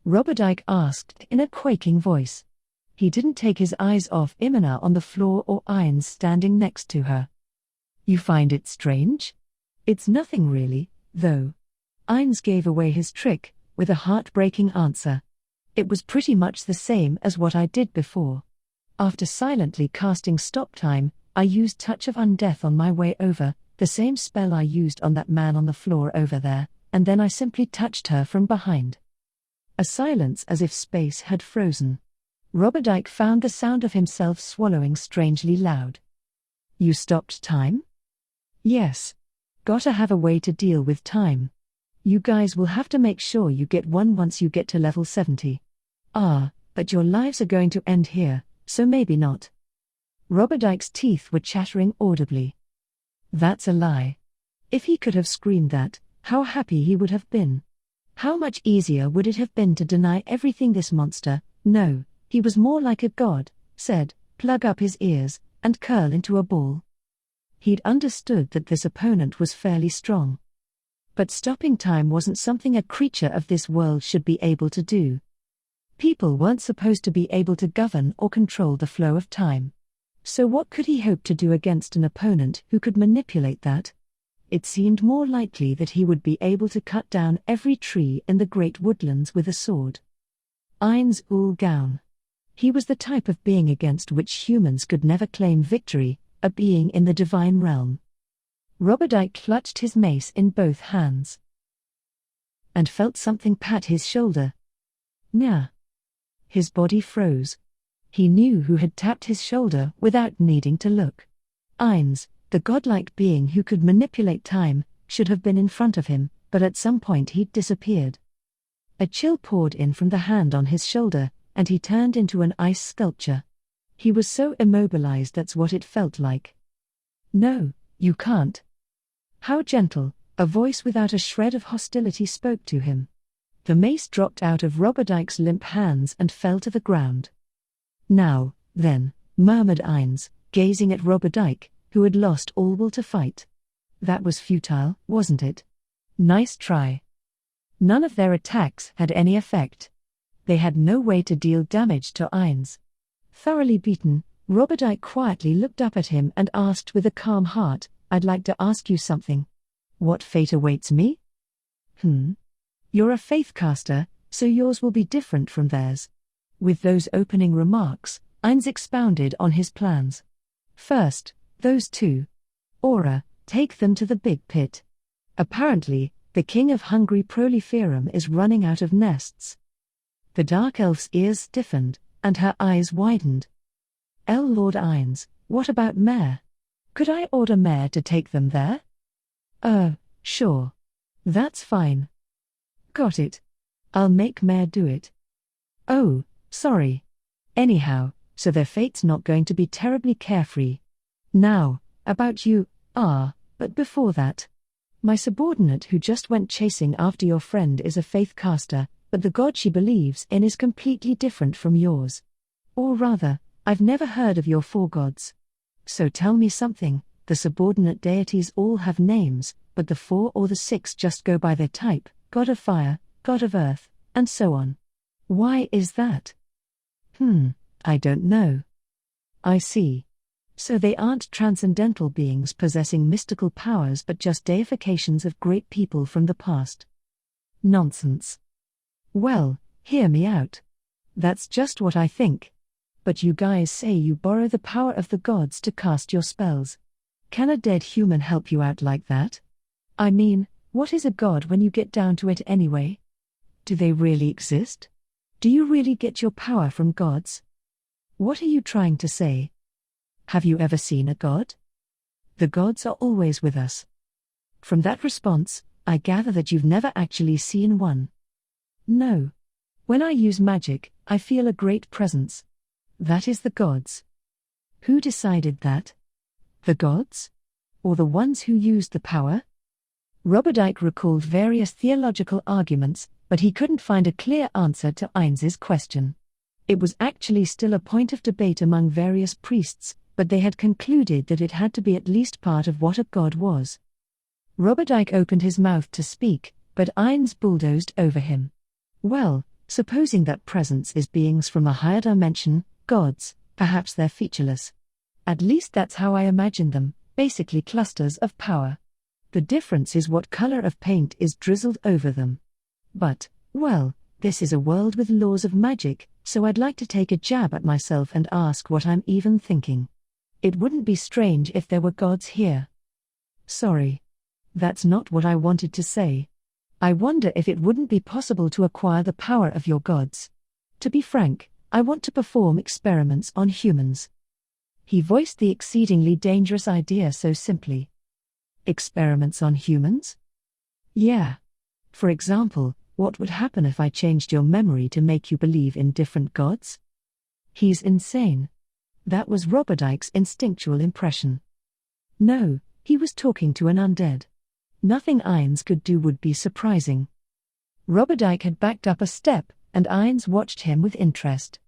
Roberdike asked in a quaking voice. He didn't take his eyes off Imina on the floor or Ainz standing next to her. You find it strange? It's nothing really, though. Ainz gave away his trick, with a heartbreaking answer. It was pretty much the same as what I did before. After silently casting Stop Time, I used Touch of Undeath on my way over, the same spell I used on that man on the floor over there, and then I simply touched her from behind. A silence as if space had frozen. Roberdike found the sound of himself swallowing strangely loud. You stopped time? Yes. Gotta have a way to deal with time. You guys will have to make sure you get one once you get to level 70. But your lives are going to end here, so maybe not. Roberdike's teeth were chattering audibly. That's a lie. If he could have screamed that, how happy he would have been. How much easier would it have been to deny everything this monster, no, he was more like a god, said, plug up his ears, and curl into a ball. He'd understood that this opponent was fairly strong. But stopping time wasn't something a creature of this world should be able to do. People weren't supposed to be able to govern or control the flow of time. So what could he hope to do against an opponent who could manipulate that? It seemed more likely that he would be able to cut down every tree in the great woodlands with a sword. Ainz ul Gaun. He was the type of being against which humans could never claim victory, a being in the divine realm. Roberdike clutched his mace in both hands and felt something pat his shoulder. Nah. His body froze. He knew who had tapped his shoulder without needing to look. Ainz, the godlike being who could manipulate time, should have been in front of him, but at some point he'd disappeared. A chill poured in from the hand on his shoulder, and he turned into an ice sculpture. He was so immobilized that's what it felt like. No, you can't. How gentle, a voice without a shred of hostility spoke to him. The mace dropped out of Roberdike's limp hands and fell to the ground. Now, then, murmured Ainz, gazing at Roberdike, who had lost all will to fight. That was futile, wasn't it? Nice try. None of their attacks had any effect. They had no way to deal damage to Ainz. Thoroughly beaten, Roberdike quietly looked up at him and asked with a calm heart, "I'd like to ask you something. What fate awaits me?" You're a faithcaster, so yours will be different from theirs. With those opening remarks, Ainz expounded on his plans. First, those two. Aura, take them to the big pit. Apparently, the king of Hungry Proliferum is running out of nests. The dark elf's ears stiffened, and her eyes widened. Lord Ainz, what about Mare? Could I order Mare to take them there? Sure. That's fine. Got it. I'll make Mare do it. Oh, sorry. Anyhow, so their fate's not going to be terribly carefree. Now, about you, but before that. My subordinate who just went chasing after your friend is a faithcaster, but the god she believes in is completely different from yours. Or rather, I've never heard of your four gods. So tell me something, the subordinate deities all have names, but the four or the six just go by their type, god of fire, god of earth, and so on. Why is that? I don't know. I see. So they aren't transcendental beings possessing mystical powers but just deifications of great people from the past. Nonsense. Well, hear me out. That's just what I think. But you guys say you borrow the power of the gods to cast your spells. Can a dead human help you out like that? I mean, what is a god when you get down to it anyway? Do they really exist? Do you really get your power from gods? What are you trying to say? Have you ever seen a god? The gods are always with us. From that response, I gather that you've never actually seen one. No. When I use magic, I feel a great presence. That is the gods. Who decided that? The gods? Or the ones who used the power? Roberdike recalled various theological arguments, but he couldn't find a clear answer to Ainz's question. It was actually still a point of debate among various priests, but they had concluded that it had to be at least part of what a god was. Roberdike opened his mouth to speak, but Ainz bulldozed over him. Well, supposing that presence is beings from a higher dimension, gods, perhaps they're featureless. At least that's how I imagine them, basically clusters of power. The difference is what color of paint is drizzled over them. But, well, this is a world with laws of magic, so I'd like to take a jab at myself and ask what I'm even thinking. It wouldn't be strange if there were gods here. Sorry. That's not what I wanted to say. I wonder if it wouldn't be possible to acquire the power of your gods. To be frank, I want to perform experiments on humans. He voiced the exceedingly dangerous idea so simply. Experiments on humans? Yeah. For example, what would happen if I changed your memory to make you believe in different gods? He's insane. That was Roberdike's instinctual impression. No, he was talking to an undead. Nothing Ainz could do would be surprising. Roberdike had backed up a step, and Ainz watched him with interest.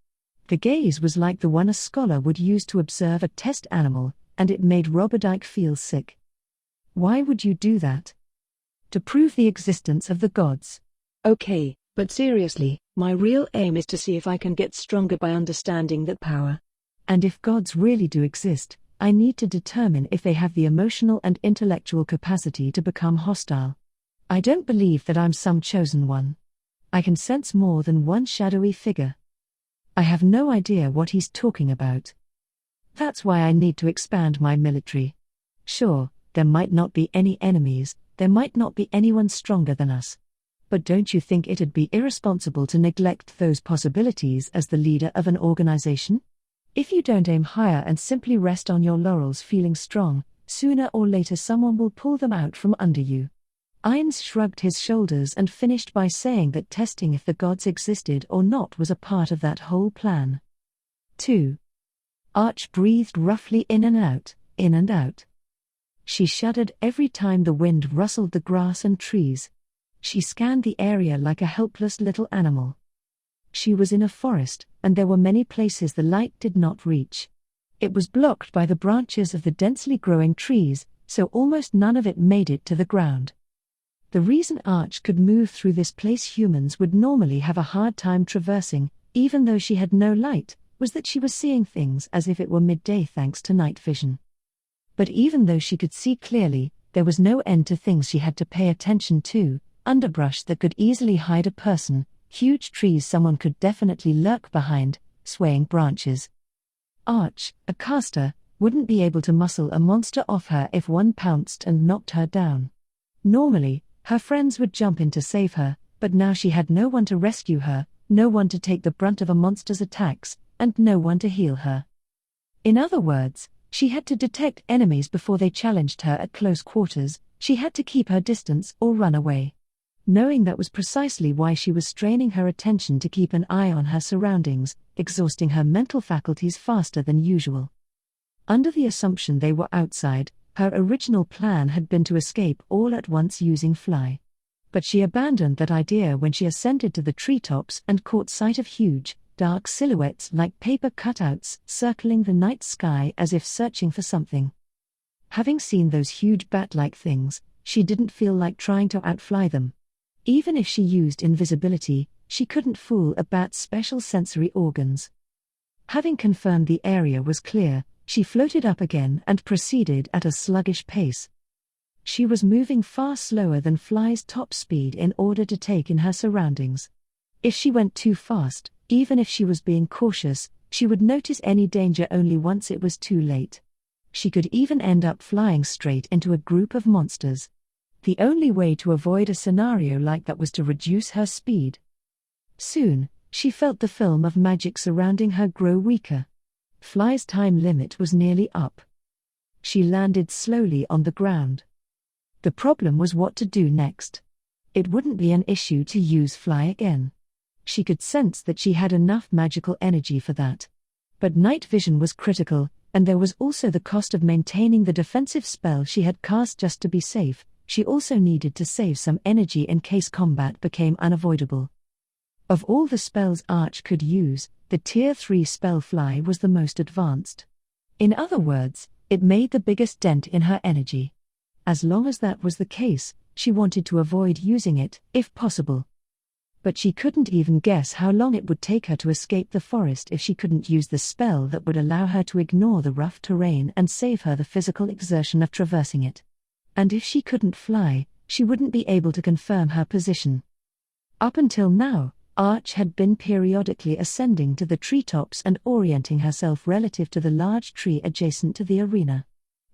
The gaze was like the one a scholar would use to observe a test animal, and it made Roberdike feel sick. Why would you do that? To prove the existence of the gods. Okay, but seriously, my real aim is to see if I can get stronger by understanding that power. And if gods really do exist, I need to determine if they have the emotional and intellectual capacity to become hostile. I don't believe that I'm some chosen one. I can sense more than one shadowy figure. I have no idea what he's talking about. That's why I need to expand my military. Sure, there might not be any enemies, there might not be anyone stronger than us. But don't you think it'd be irresponsible to neglect those possibilities as the leader of an organization? If you don't aim higher and simply rest on your laurels feeling strong, sooner or later someone will pull them out from under you. Ainz shrugged his shoulders and finished by saying that testing if the gods existed or not was a part of that whole plan. 2. Arch breathed roughly in and out, in and out. She shuddered every time the wind rustled the grass and trees. She scanned the area like a helpless little animal. She was in a forest, and there were many places the light did not reach. It was blocked by the branches of the densely growing trees, so almost none of it made it to the ground. The reason Arch could move through this place humans would normally have a hard time traversing, even though she had no light, was that she was seeing things as if it were midday thanks to night vision. But even though she could see clearly, there was no end to things she had to pay attention to: underbrush that could easily hide a person, huge trees someone could definitely lurk behind, swaying branches. Arch, a caster, wouldn't be able to muscle a monster off her if one pounced and knocked her down. Normally, her friends would jump in to save her, but now she had no one to rescue her, no one to take the brunt of a monster's attacks, and no one to heal her. In other words, she had to detect enemies before they challenged her at close quarters. She had to keep her distance or run away. Knowing that was precisely why she was straining her attention to keep an eye on her surroundings, exhausting her mental faculties faster than usual. Under the assumption they were outside, her original plan had been to escape all at once using fly. But she abandoned that idea when she ascended to the treetops and caught sight of huge, dark silhouettes like paper cutouts circling the night sky as if searching for something. Having seen those huge bat-like things, she didn't feel like trying to outfly them. Even if she used invisibility, she couldn't fool a bat's special sensory organs. Having confirmed the area was clear, she floated up again and proceeded at a sluggish pace. She was moving far slower than fly's top speed in order to take in her surroundings. If she went too fast, even if she was being cautious, she would notice any danger only once it was too late. She could even end up flying straight into a group of monsters. The only way to avoid a scenario like that was to reduce her speed. Soon, she felt the film of magic surrounding her grow weaker. Fly's time limit was nearly up. She landed slowly on the ground. The problem was what to do next. It wouldn't be an issue to use fly again. She could sense that she had enough magical energy for that. But night vision was critical, and there was also the cost of maintaining the defensive spell she had cast just to be safe. She also needed to save some energy in case combat became unavoidable. Of all the spells Arch could use, the Tier 3 spell Fly was the most advanced. In other words, it made the biggest dent in her energy. As long as that was the case, she wanted to avoid using it, if possible. But she couldn't even guess how long it would take her to escape the forest if she couldn't use the spell that would allow her to ignore the rough terrain and save her the physical exertion of traversing it. And if she couldn't fly, she wouldn't be able to confirm her position. Up until now, Arch had been periodically ascending to the treetops and orienting herself relative to the large tree adjacent to the arena.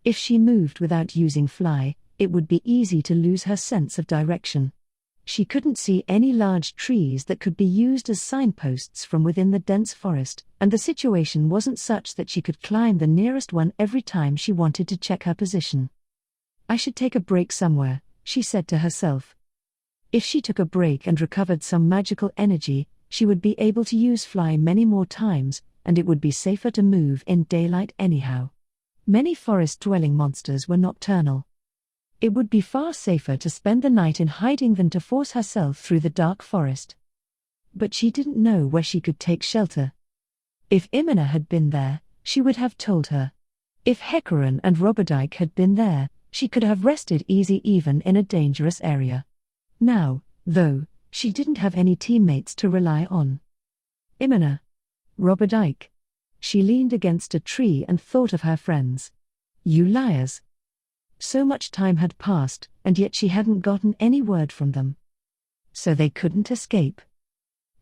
If she moved without using fly, it would be easy to lose her sense of direction. She couldn't see any large trees that could be used as signposts from within the dense forest, and the situation wasn't such that she could climb the nearest one every time she wanted to check her position. I should take a break somewhere, she said to herself. If she took a break and recovered some magical energy, she would be able to use fly many more times, and it would be safer to move in daylight anyhow. Many forest-dwelling monsters were nocturnal. It would be far safer to spend the night in hiding than to force herself through the dark forest. But she didn't know where she could take shelter. If Imina had been there, she would have told her. If Hecaran and Roberdike had been there, she could have rested easy even in a dangerous area. Now, though, she didn't have any teammates to rely on. Imina. Roberdike. She leaned against a tree and thought of her friends. You liars. So much time had passed, and yet she hadn't gotten any word from them. So they couldn't escape.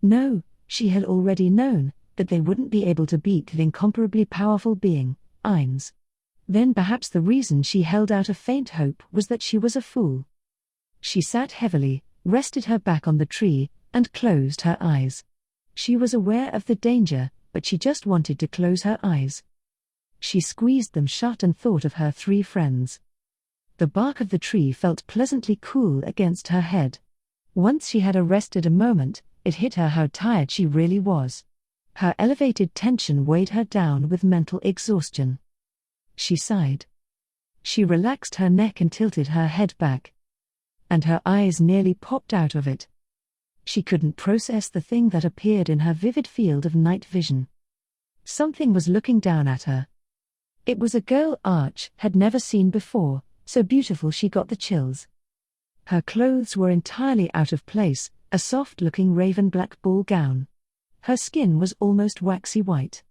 No, she had already known that they wouldn't be able to beat the incomparably powerful being, Ainz. Then perhaps the reason she held out a faint hope was that she was a fool. She sat heavily, rested her back on the tree, and closed her eyes. She was aware of the danger, but she just wanted to close her eyes. She squeezed them shut and thought of her 3 friends. The bark of the tree felt pleasantly cool against her head. Once she had rested a moment, it hit her how tired she really was. Her elevated tension weighed her down with mental exhaustion. She sighed. She relaxed her neck and tilted her head back. And her eyes nearly popped out of it. She couldn't process the thing that appeared in her vivid field of night vision. Something was looking down at her. It was a girl Arch had never seen before, so beautiful she got the chills. Her clothes were entirely out of place, a soft-looking raven black ball gown. Her skin was almost waxy white.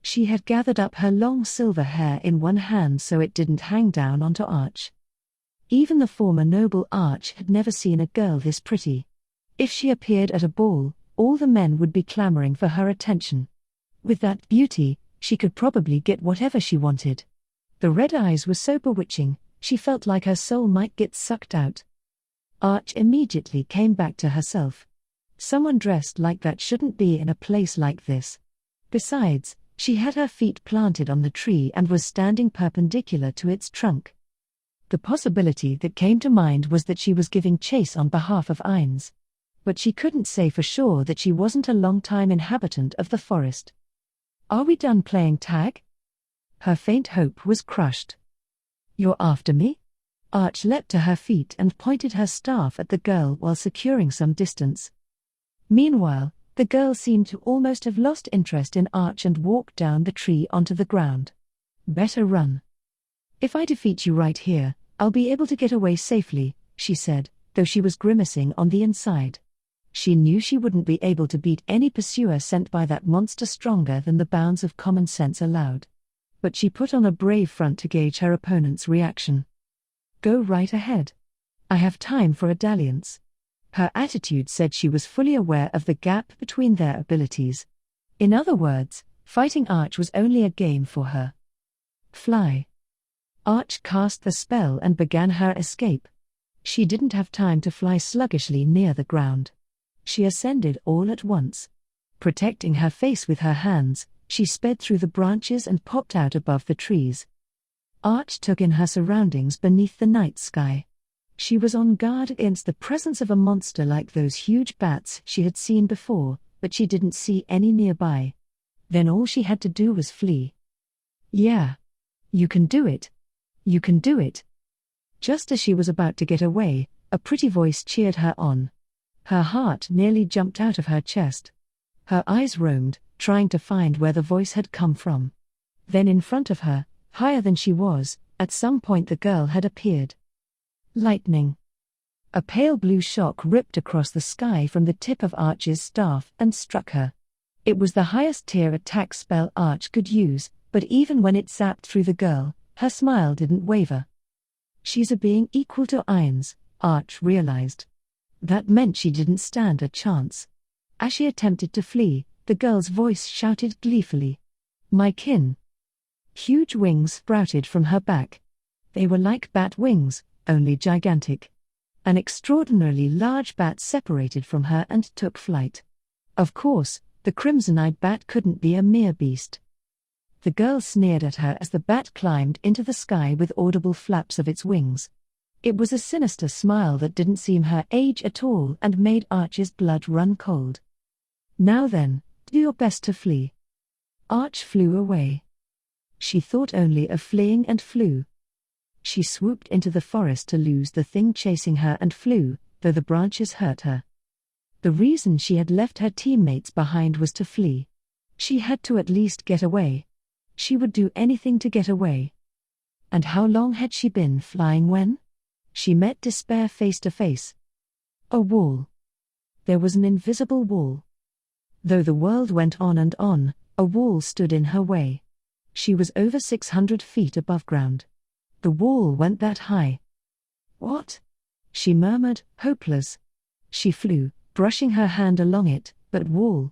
She had gathered up her long silver hair in one hand so it didn't hang down onto Arch. Even the former noble Arch had never seen a girl this pretty. If she appeared at a ball, all the men would be clamoring for her attention. With that beauty, she could probably get whatever she wanted. The red eyes were so bewitching, she felt like her soul might get sucked out. Arch immediately came back to herself. Someone dressed like that shouldn't be in a place like this. Besides, she had her feet planted on the tree and was standing perpendicular to its trunk. The possibility that came to mind was that she was giving chase on behalf of Ainz. But she couldn't say for sure that she wasn't a long-time inhabitant of the forest. "Are we done playing tag?" Her faint hope was crushed. "You're after me?" Arch leapt to her feet and pointed her staff at the girl while securing some distance. Meanwhile, the girl seemed to almost have lost interest in Arch and walked down the tree onto the ground. "Better run. If I defeat you right here, I'll be able to get away safely," she said, though she was grimacing on the inside. She knew she wouldn't be able to beat any pursuer sent by that monster stronger than the bounds of common sense allowed. But she put on a brave front to gauge her opponent's reaction. "Go right ahead. I have time for a dalliance." Her attitude said she was fully aware of the gap between their abilities. In other words, fighting Arch was only a game for her. "Fly." Arch cast the spell and began her escape. She didn't have time to fly sluggishly near the ground. She ascended all at once. Protecting her face with her hands, she sped through the branches and popped out above the trees. Arch took in her surroundings beneath the night sky. She was on guard against the presence of a monster like those huge bats she had seen before, but she didn't see any nearby. Then all she had to do was flee. "Yeah. You can do it. You can do it." Just as she was about to get away, a pretty voice cheered her on. Her heart nearly jumped out of her chest. Her eyes roamed, trying to find where the voice had come from. Then in front of her, higher than she was, at some point the girl had appeared. Lightning. A pale blue shock ripped across the sky from the tip of Arch's staff and struck her. It was the highest tier attack spell Arch could use, but even when it zapped through the girl, her smile didn't waver. She's a being equal to Ainz, Arch realized. That meant she didn't stand a chance. As she attempted to flee, the girl's voice shouted gleefully, "My kin!" Huge wings sprouted from her back. They were like bat wings, only gigantic. An extraordinarily large bat separated from her and took flight. Of course, the crimson-eyed bat couldn't be a mere beast. The girl sneered at her as the bat climbed into the sky with audible flaps of its wings. It was a sinister smile that didn't seem her age at all and made Arch's blood run cold. "Now then, do your best to flee." Arch flew away. She thought only of fleeing and flew. She swooped into the forest to lose the thing chasing her and flew, though the branches hurt her. The reason she had left her teammates behind was to flee. She had to at least get away. She would do anything to get away. And how long had she been flying when? She met despair face to face. A wall. There was an invisible wall. Though the world went on and on, a wall stood in her way. She was over 600 feet above ground. The wall went that high. "What?" she murmured, hopeless. She flew, brushing her hand along it, but wall.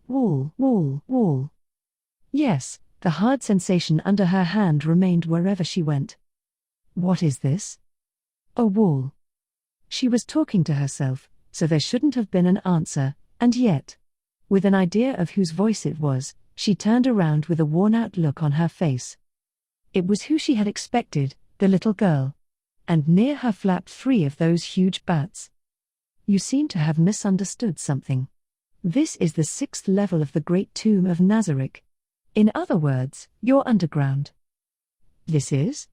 Yes, The hard sensation under her hand remained wherever she went. What is this? A wall. She was talking to herself, so there shouldn't have been an answer, and yet, with an idea of whose voice it was, she turned around with a worn-out look on her face. It was who she had expected, the little girl. And near her flapped 3 of those huge bats. You seem to have misunderstood something. This is the 6th level of the Great Tomb of Nazarick. In other words, you're underground. This is?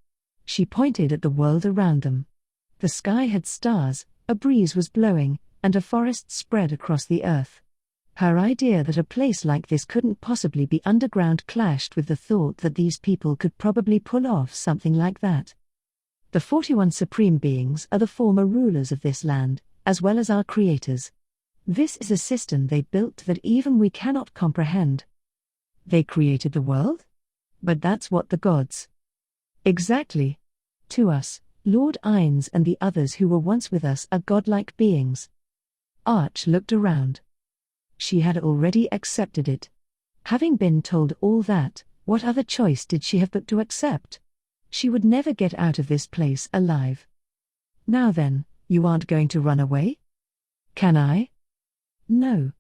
She pointed at the world around them. The sky had stars, a breeze was blowing, and a forest spread across the earth. Her idea that a place like this couldn't possibly be underground clashed with the thought that these people could probably pull off something like that. The 41 Supreme Beings are the former rulers of this land, as well as our creators. This is a system they built that even we cannot comprehend. They created the world? But that's what the gods. Exactly. To us, Lord Ainz and the others who were once with us are godlike beings. Arch looked around. She had already accepted it. Having been told all that, what other choice did she have but to accept? She would never get out of this place alive. Now then, you aren't going to run away? Can I? No.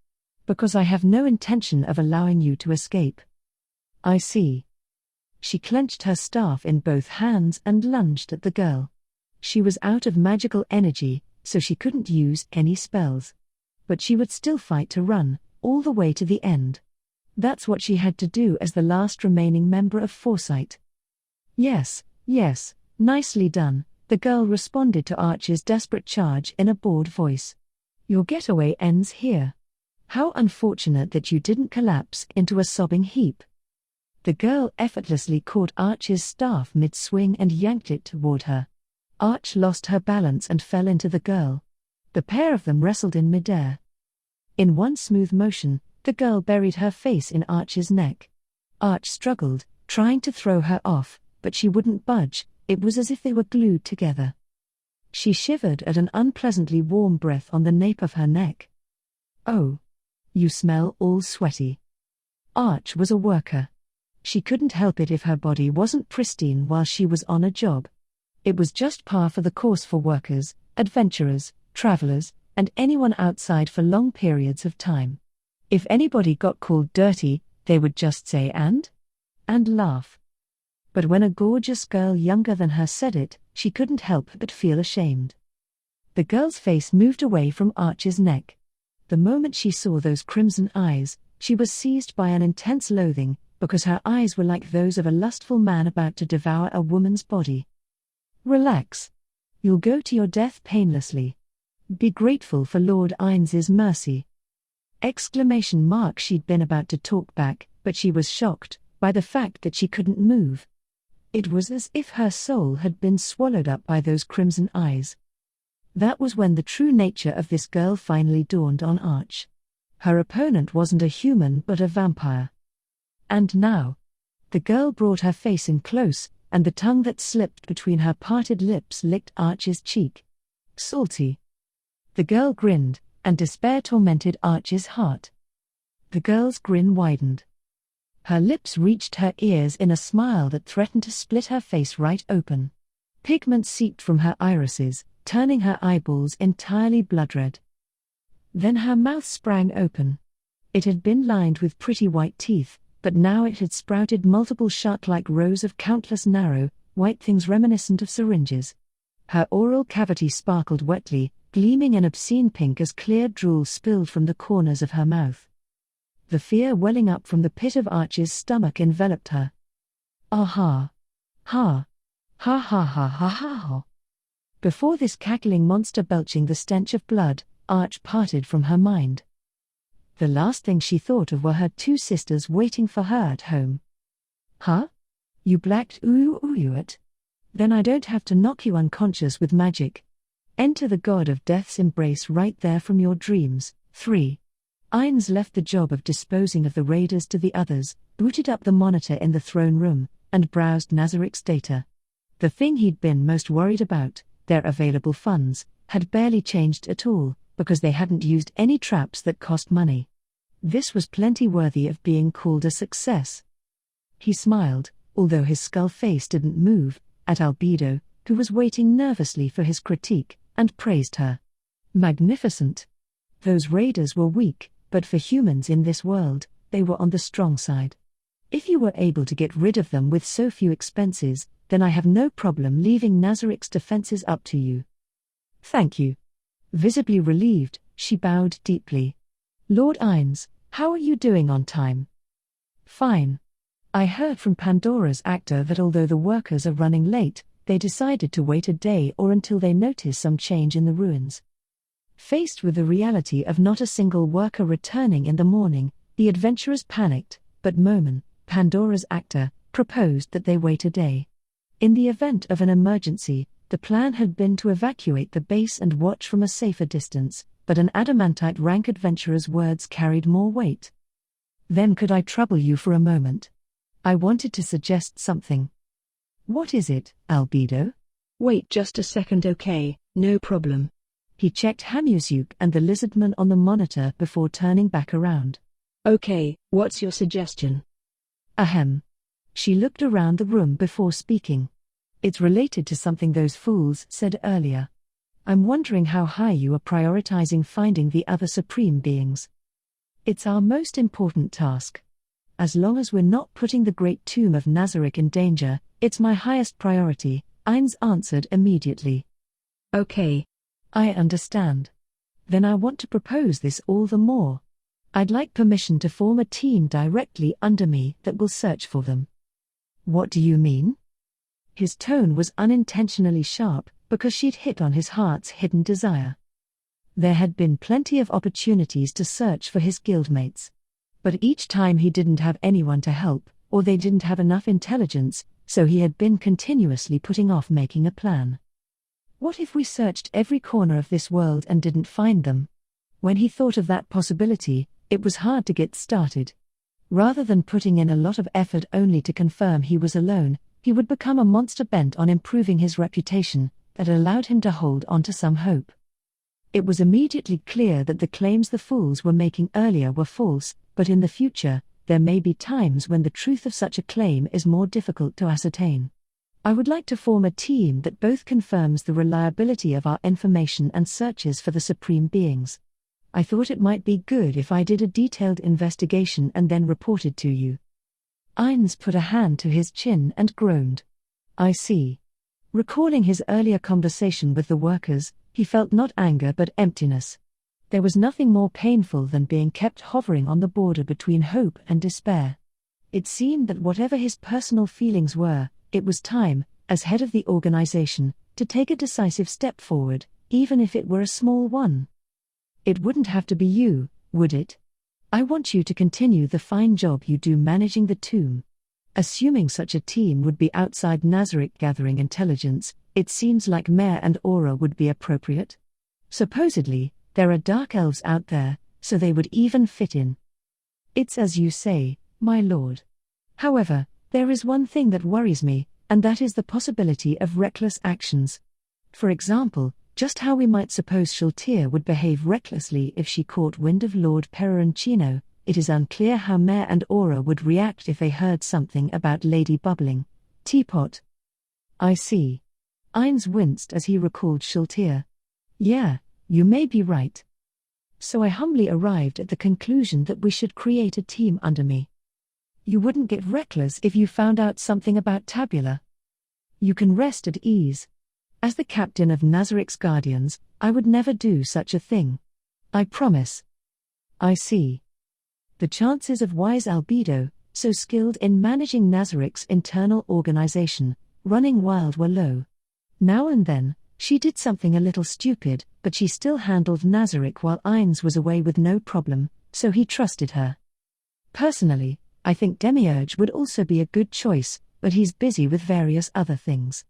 Because I have no intention of allowing you to escape. I see. She clenched her staff in both hands and lunged at the girl. She was out of magical energy, so she couldn't use any spells. But she would still fight to run, all the way to the end. That's what she had to do as the last remaining member of Foresight. Yes, yes, nicely done, the girl responded to Arch's desperate charge in a bored voice. Your getaway ends here. How unfortunate that you didn't collapse into a sobbing heap. The girl effortlessly caught Arch's staff mid-swing and yanked it toward her. Arch lost her balance and fell into the girl. The pair of them wrestled in midair. In one smooth motion, the girl buried her face in Arch's neck. Arch struggled, trying to throw her off, but she wouldn't budge. It was as if they were glued together. She shivered at an unpleasantly warm breath on the nape of her neck. Oh. You smell all sweaty. Arch was a worker. She couldn't help it if her body wasn't pristine while she was on a job. It was just par for the course for workers, adventurers, travelers, and anyone outside for long periods of time. If anybody got called dirty, they would just say and laugh. But when a gorgeous girl younger than her said it, she couldn't help but feel ashamed. The girl's face moved away from Arch's neck. The moment she saw those crimson eyes, she was seized by an intense loathing, because her eyes were like those of a lustful man about to devour a woman's body. Relax. You'll go to your death painlessly. Be grateful for Lord Ainz's mercy. ! She'd been about to talk back, but she was shocked by the fact that she couldn't move. It was as if her soul had been swallowed up by those crimson eyes. That was when the true nature of this girl finally dawned on Arch. Her opponent wasn't a human but a vampire. And now, the girl brought her face in close, and the tongue that slipped between her parted lips licked Arch's cheek. Salty. The girl grinned, and despair tormented Arch's heart. The girl's grin widened. Her lips reached her ears in a smile that threatened to split her face right open. Pigment seeped from her irises, turning her eyeballs entirely blood-red. Then her mouth sprang open. It had been lined with pretty white teeth, but now it had sprouted multiple shark-like rows of countless narrow, white things reminiscent of syringes. Her oral cavity sparkled wetly, gleaming an obscene pink as clear drool spilled from the corners of her mouth. The fear welling up from the pit of Arch's stomach enveloped her. Aha! Ha! Ha ha ha ha ha ha! Before this cackling monster belching the stench of blood, Arch parted from her mind. The last thing she thought of were her 2 sisters waiting for her at home. Huh? You blacked ooh-ooh-ooh-it? Then I don't have to knock you unconscious with magic. Enter the god of death's embrace right there from your dreams. 3. Ainz left the job of disposing of the raiders to the others, booted up the monitor in the throne room, and browsed Nazarick's data. The thing he'd been most worried about, their available funds, had barely changed at all, because they hadn't used any traps that cost money. This was plenty worthy of being called a success. He smiled, although his skull face didn't move, at Albedo, who was waiting nervously for his critique, and praised her. Magnificent. Those raiders were weak, but for humans in this world, they were on the strong side. If you were able to get rid of them with so few expenses, then I have no problem leaving Nazarik's defenses up to you. Thank you. Visibly relieved, she bowed deeply. Lord Ines, how are you doing on time? Fine. I heard from Pandora's actor that although the workers are running late, they decided to wait a day or until they notice some change in the ruins. Faced with the reality of not a single worker returning in the morning, the adventurers panicked, but Momen, Pandora's actor, proposed that they wait a day. In the event of an emergency, the plan had been to evacuate the base and watch from a safer distance, but an adamantite rank adventurer's words carried more weight. Then could I trouble you for a moment? I wanted to suggest something. What is it, Albedo? Wait just a second, okay, no problem. He checked Hamusyuk and the lizardman on the monitor before turning back around. Okay, what's your suggestion? Ahem. She looked around the room before speaking. It's related to something those fools said earlier. I'm wondering how high you are prioritizing finding the other supreme beings. It's our most important task. As long as we're not putting the great tomb of Nazarik in danger, it's my highest priority, Ines answered immediately. Okay. I understand. Then I want to propose this all the more. I'd like permission to form a team directly under me that will search for them. What do you mean? His tone was unintentionally sharp, because she'd hit on his heart's hidden desire. There had been plenty of opportunities to search for his guildmates. But each time he didn't have anyone to help, or they didn't have enough intelligence, so he had been continuously putting off making a plan. What if we searched every corner of this world and didn't find them? When he thought of that possibility, it was hard to get started. Rather than putting in a lot of effort only to confirm he was alone, he would become a monster bent on improving his reputation, that allowed him to hold on to some hope. It was immediately clear that the claims the fools were making earlier were false, but in the future, there may be times when the truth of such a claim is more difficult to ascertain. I would like to form a team that both confirms the reliability of our information and searches for the supreme beings. I thought it might be good if I did a detailed investigation and then reported to you. Ines put a hand to his chin and groaned. I see. Recalling his earlier conversation with the workers, he felt not anger but emptiness. There was nothing more painful than being kept hovering on the border between hope and despair. It seemed that whatever his personal feelings were, it was time, as head of the organization, to take a decisive step forward, even if it were a small one. It wouldn't have to be you, would it? I want you to continue the fine job you do managing the tomb. Assuming such a team would be outside Nazarik gathering intelligence, it seems like Mare and Aura would be appropriate. Supposedly, there are dark elves out there, so they would even fit in. It's as you say, my lord. However, there is one thing that worries me, and that is the possibility of reckless actions. For example, just how we might suppose Shaltir would behave recklessly if she caught wind of Lord Peroncino. It is unclear how Mare and Aura would react if they heard something about Lady Bubbling. Teapot. I see. Ines winced as he recalled Shaltir. Yeah, you may be right. So I humbly arrived at the conclusion that we should create a team under me. You wouldn't get reckless if you found out something about Tabula. You can rest at ease. As the captain of Nazarik's Guardians, I would never do such a thing. I promise. I see. The chances of wise Albedo, so skilled in managing Nazarik's internal organization, running wild were low. Now and then, she did something a little stupid, but she still handled Nazarik while Ines was away with no problem, so he trusted her. Personally, I think Demiurge would also be a good choice, but he's busy with various other things.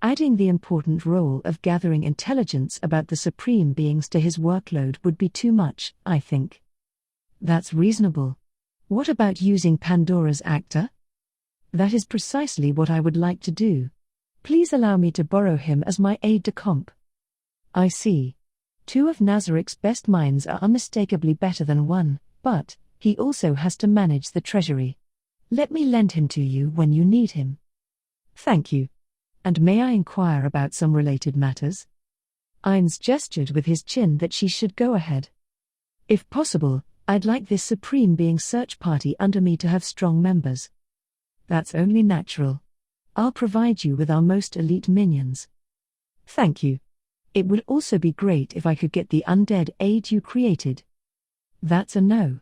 Adding the important role of gathering intelligence about the supreme beings to his workload would be too much, I think. That's reasonable. What about using Pandora's actor? That is precisely what I would like to do. Please allow me to borrow him as my aide-de-camp. I see. 2 of Nazarik's best minds are unmistakably better than 1, but he also has to manage the treasury. Let me lend him to you when you need him. Thank you. And may I inquire about some related matters? Ainz gestured with his chin that she should go ahead. If possible, I'd like this Supreme Being search party under me to have strong members. That's only natural. I'll provide you with our most elite minions. Thank you. It would also be great if I could get the undead aid you created. That's a no.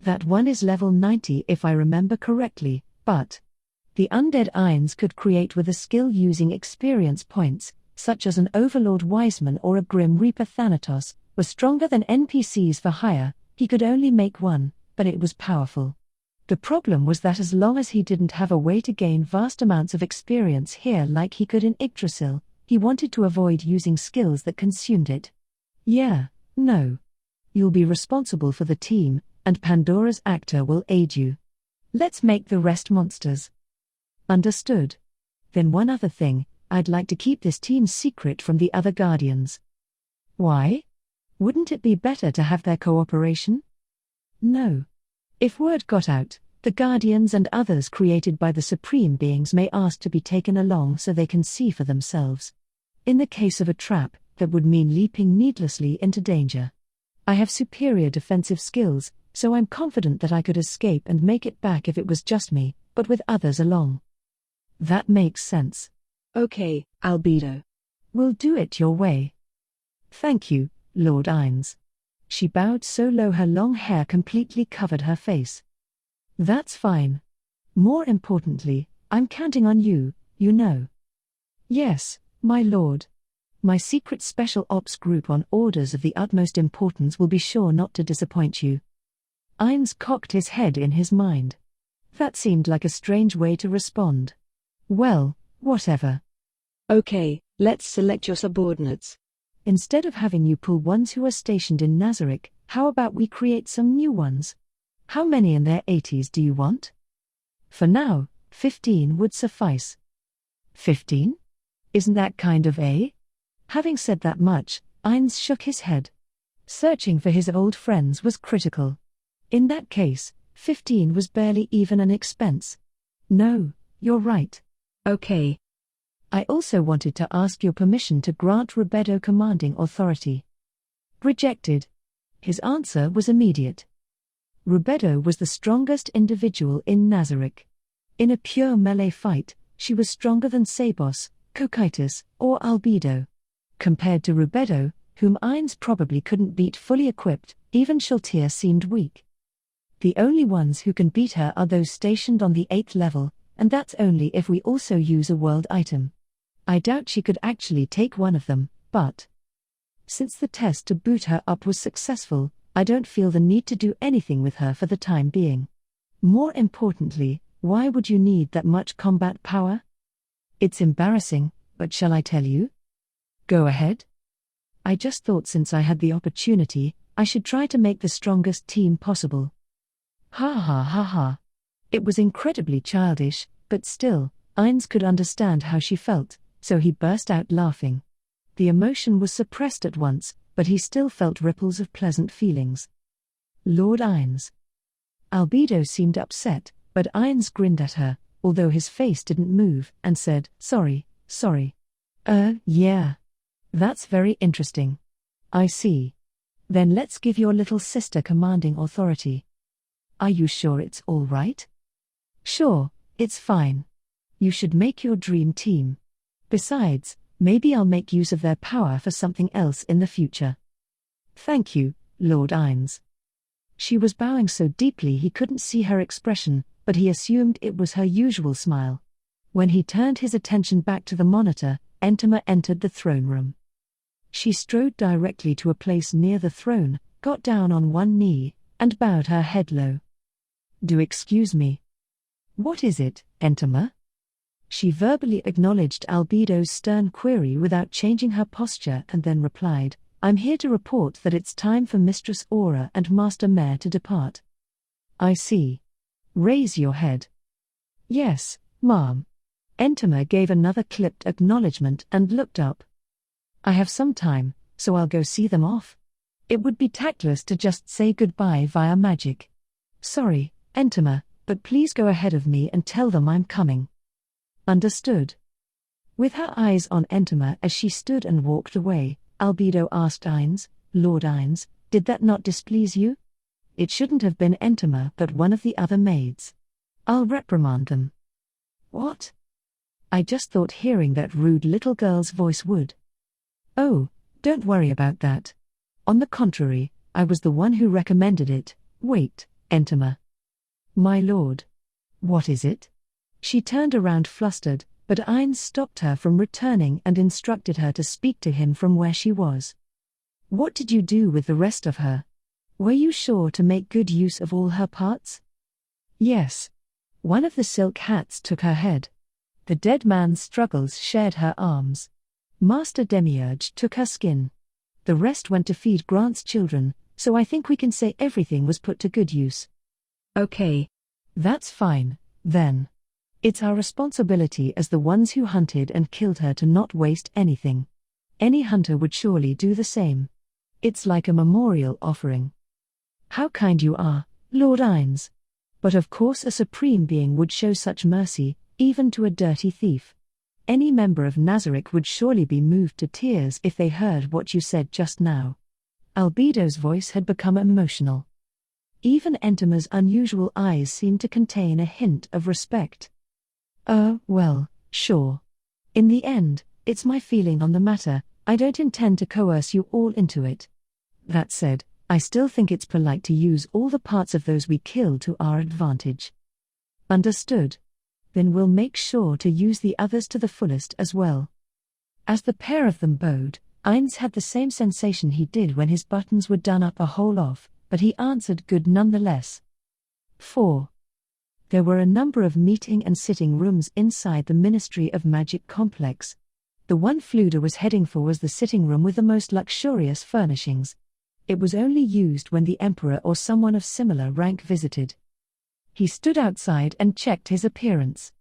That one is level 90 if I remember correctly, but the undead Ainz could create with a skill using experience points, such as an Overlord Wiseman or a Grim Reaper Thanatos, were stronger than NPCs for hire. He could only make one, but it was powerful. The problem was that as long as he didn't have a way to gain vast amounts of experience here like he could in Yggdrasil, he wanted to avoid using skills that consumed it. Yeah, no. You'll be responsible for the team, and Pandora's actor will aid you. Let's make the rest monsters. Understood. Then one other thing, I'd like to keep this team secret from the other Guardians. Why? Wouldn't it be better to have their cooperation? No. If word got out, the Guardians and others created by the Supreme Beings may ask to be taken along so they can see for themselves. In the case of a trap, that would mean leaping needlessly into danger. I have superior defensive skills, so I'm confident that I could escape and make it back if it was just me, but with others along. That makes sense. Okay, Albedo. We'll do it your way. Thank you, Lord Ainz. She bowed so low her long hair completely covered her face. That's fine. More importantly, I'm counting on you, you know. Yes, my lord. My secret special ops group on orders of the utmost importance will be sure not to disappoint you. Ainz cocked his head in his mind. That seemed like a strange way to respond. Well, whatever. Okay, let's select your subordinates. Instead of having you pull ones who are stationed in Nazarick, how about we create some new ones? How many in their 80s do you want? For now, 15 would suffice. 15? Isn't that kind of a? Having said that much, Ainz shook his head. Searching for his old friends was critical. In that case, 15 was barely even an expense. No, you're right. Okay. I also wanted to ask your permission to grant Rubedo commanding authority. Rejected. His answer was immediate. Rubedo was the strongest individual in Nazarick. In a pure melee fight, she was stronger than Sabos, Cocytus, or Albedo. Compared to Rubedo, whom Ainz probably couldn't beat fully equipped, even Shaltir seemed weak. The only ones who can beat her are those stationed on the 8th level, and that's only if we also use a world item. I doubt she could actually take one of them, but since the test to boot her up was successful, I don't feel the need to do anything with her for the time being. More importantly, why would you need that much combat power? It's embarrassing, but shall I tell you? Go ahead. I just thought since I had the opportunity, I should try to make the strongest team possible. Ha ha ha ha. It was incredibly childish, but still, Ainz could understand how she felt, so he burst out laughing. The emotion was suppressed at once, but he still felt ripples of pleasant feelings. Lord Ainz. Albedo seemed upset, but Ainz grinned at her, although his face didn't move, and said, sorry. Yeah. That's very interesting. I see. Then let's give your little sister commanding authority. Are you sure it's all right? Sure, it's fine. You should make your dream team. Besides, maybe I'll make use of their power for something else in the future. Thank you, Lord Ainz. She was bowing so deeply he couldn't see her expression, but he assumed it was her usual smile. When he turned his attention back to the monitor, Entema entered the throne room. She strode directly to a place near the throne, got down on one knee, and bowed her head low. Do excuse me. What is it, Entema? She verbally acknowledged Albedo's stern query without changing her posture and then replied, I'm here to report that it's time for Mistress Aura and Master Mare to depart. I see. Raise your head. Yes, ma'am. Entema gave another clipped acknowledgement and looked up. I have some time, so I'll go see them off. It would be tactless to just say goodbye via magic. Sorry, Entema, But please go ahead of me and tell them I'm coming. Understood. With her eyes on Entema as she stood and walked away, Albedo asked Ines, Lord Ines, did that not displease you? It shouldn't have been Entema but one of the other maids. I'll reprimand them. What? I just thought hearing that rude little girl's voice would. Oh, don't worry about that. On the contrary, I was the one who recommended it. Wait, Entema. My lord. What is it? She turned around flustered, but Ines stopped her from returning and instructed her to speak to him from where she was. What did you do with the rest of her? Were you sure to make good use of all her parts? Yes. One of the silk hats took her head. The dead man's struggles shared her arms. Master Demiurge took her skin. The rest went to feed Grant's children, so I think we can say everything was put to good use. Okay. That's fine, then. It's our responsibility as the ones who hunted and killed her to not waste anything. Any hunter would surely do the same. It's like a memorial offering. How kind you are, Lord Ines. But of course a supreme being would show such mercy, even to a dirty thief. Any member of Nazarick would surely be moved to tears if they heard what you said just now. Albedo's voice had become emotional. Even Entema's unusual eyes seemed to contain a hint of respect. Well, sure. In the end, it's my feeling on the matter. I don't intend to coerce you all into it. That said, I still think it's polite to use all the parts of those we killed to our advantage. Understood. Then we'll make sure to use the others to the fullest as well. As the pair of them bowed, Ines had the same sensation he did when his buttons were done up a hole off, but he answered good nonetheless. 4. There were a number of meeting and sitting rooms inside the Ministry of Magic complex. The one Fluda was heading for was the sitting room with the most luxurious furnishings. It was only used when the Emperor or someone of similar rank visited. He stood outside and checked his appearance.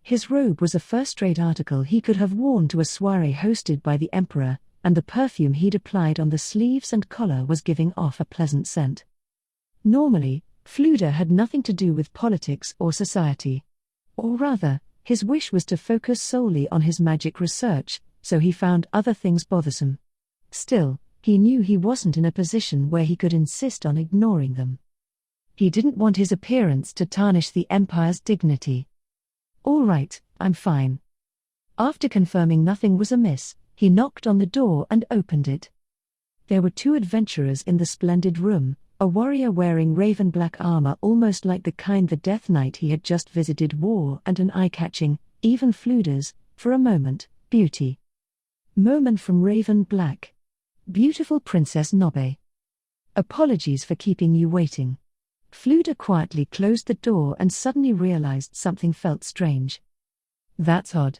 His robe was a first-rate article he could have worn to a soirée hosted by the Emperor, and the perfume he'd applied on the sleeves and collar was giving off a pleasant scent. Normally, Fluda had nothing to do with politics or society. Or rather, his wish was to focus solely on his magic research, so he found other things bothersome. Still, he knew he wasn't in a position where he could insist on ignoring them. He didn't want his appearance to tarnish the Empire's dignity. All right, I'm fine. After confirming nothing was amiss, he knocked on the door and opened it. There were 2 adventurers in the splendid room, a warrior wearing raven black armor almost like the kind the Death Knight he had just visited wore, and an eye-catching, even Fluda's, for a moment, beauty. Moment from Raven Black. Beautiful Princess Nobe. Apologies for keeping you waiting. Fluda quietly closed the door and suddenly realized something felt strange. That's odd.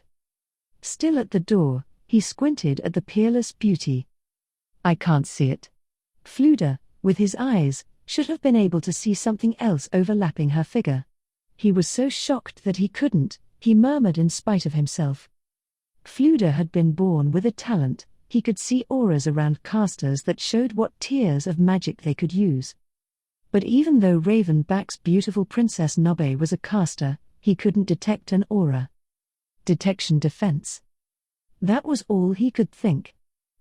Still at the door, he squinted at the peerless beauty. I can't see it. Fluda, with his eyes, should have been able to see something else overlapping her figure. He was so shocked that he couldn't, he murmured in spite of himself. Fluda had been born with a talent. He could see auras around casters that showed what tiers of magic they could use. But even though Ravenback's beautiful Princess Nobe was a caster, he couldn't detect an aura. Detection defense. That was all he could think.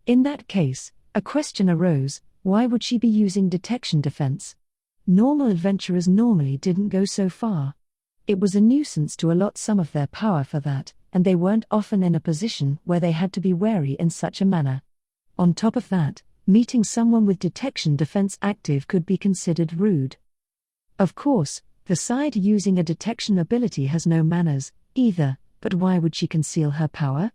In that case, a question arose: why would she be using detection defense? Normal adventurers normally didn't go so far. It was a nuisance to allot some of their power for that, and they weren't often in a position where they had to be wary in such a manner. On top of that, meeting someone with detection defense active could be considered rude. Of course, the side using a detection ability has no manners, either, but why would she conceal her power?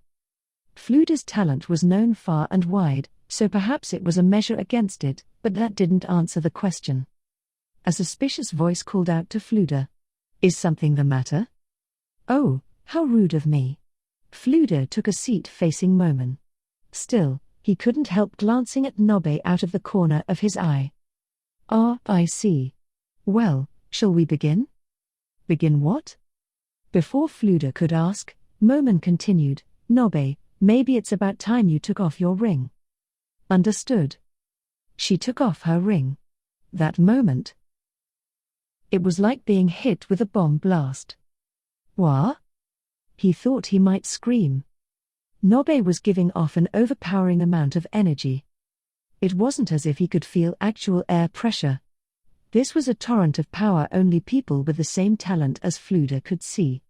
Fluda's talent was known far and wide, so perhaps it was a measure against it, but that didn't answer the question. A suspicious voice called out to Fluda. Is something the matter? Oh, how rude of me. Fluda took a seat facing Momen. Still, he couldn't help glancing at Nobe out of the corner of his eye. Ah, I see. Well, shall we begin? Begin what? Before Fluda could ask, Momen continued, Nobe, maybe it's about time you took off your ring. Understood. She took off her ring. That moment. It was like being hit with a bomb blast. What? He thought he might scream. Nobe was giving off an overpowering amount of energy. It wasn't as if he could feel actual air pressure. This was a torrent of power only people with the same talent as Fluda could see.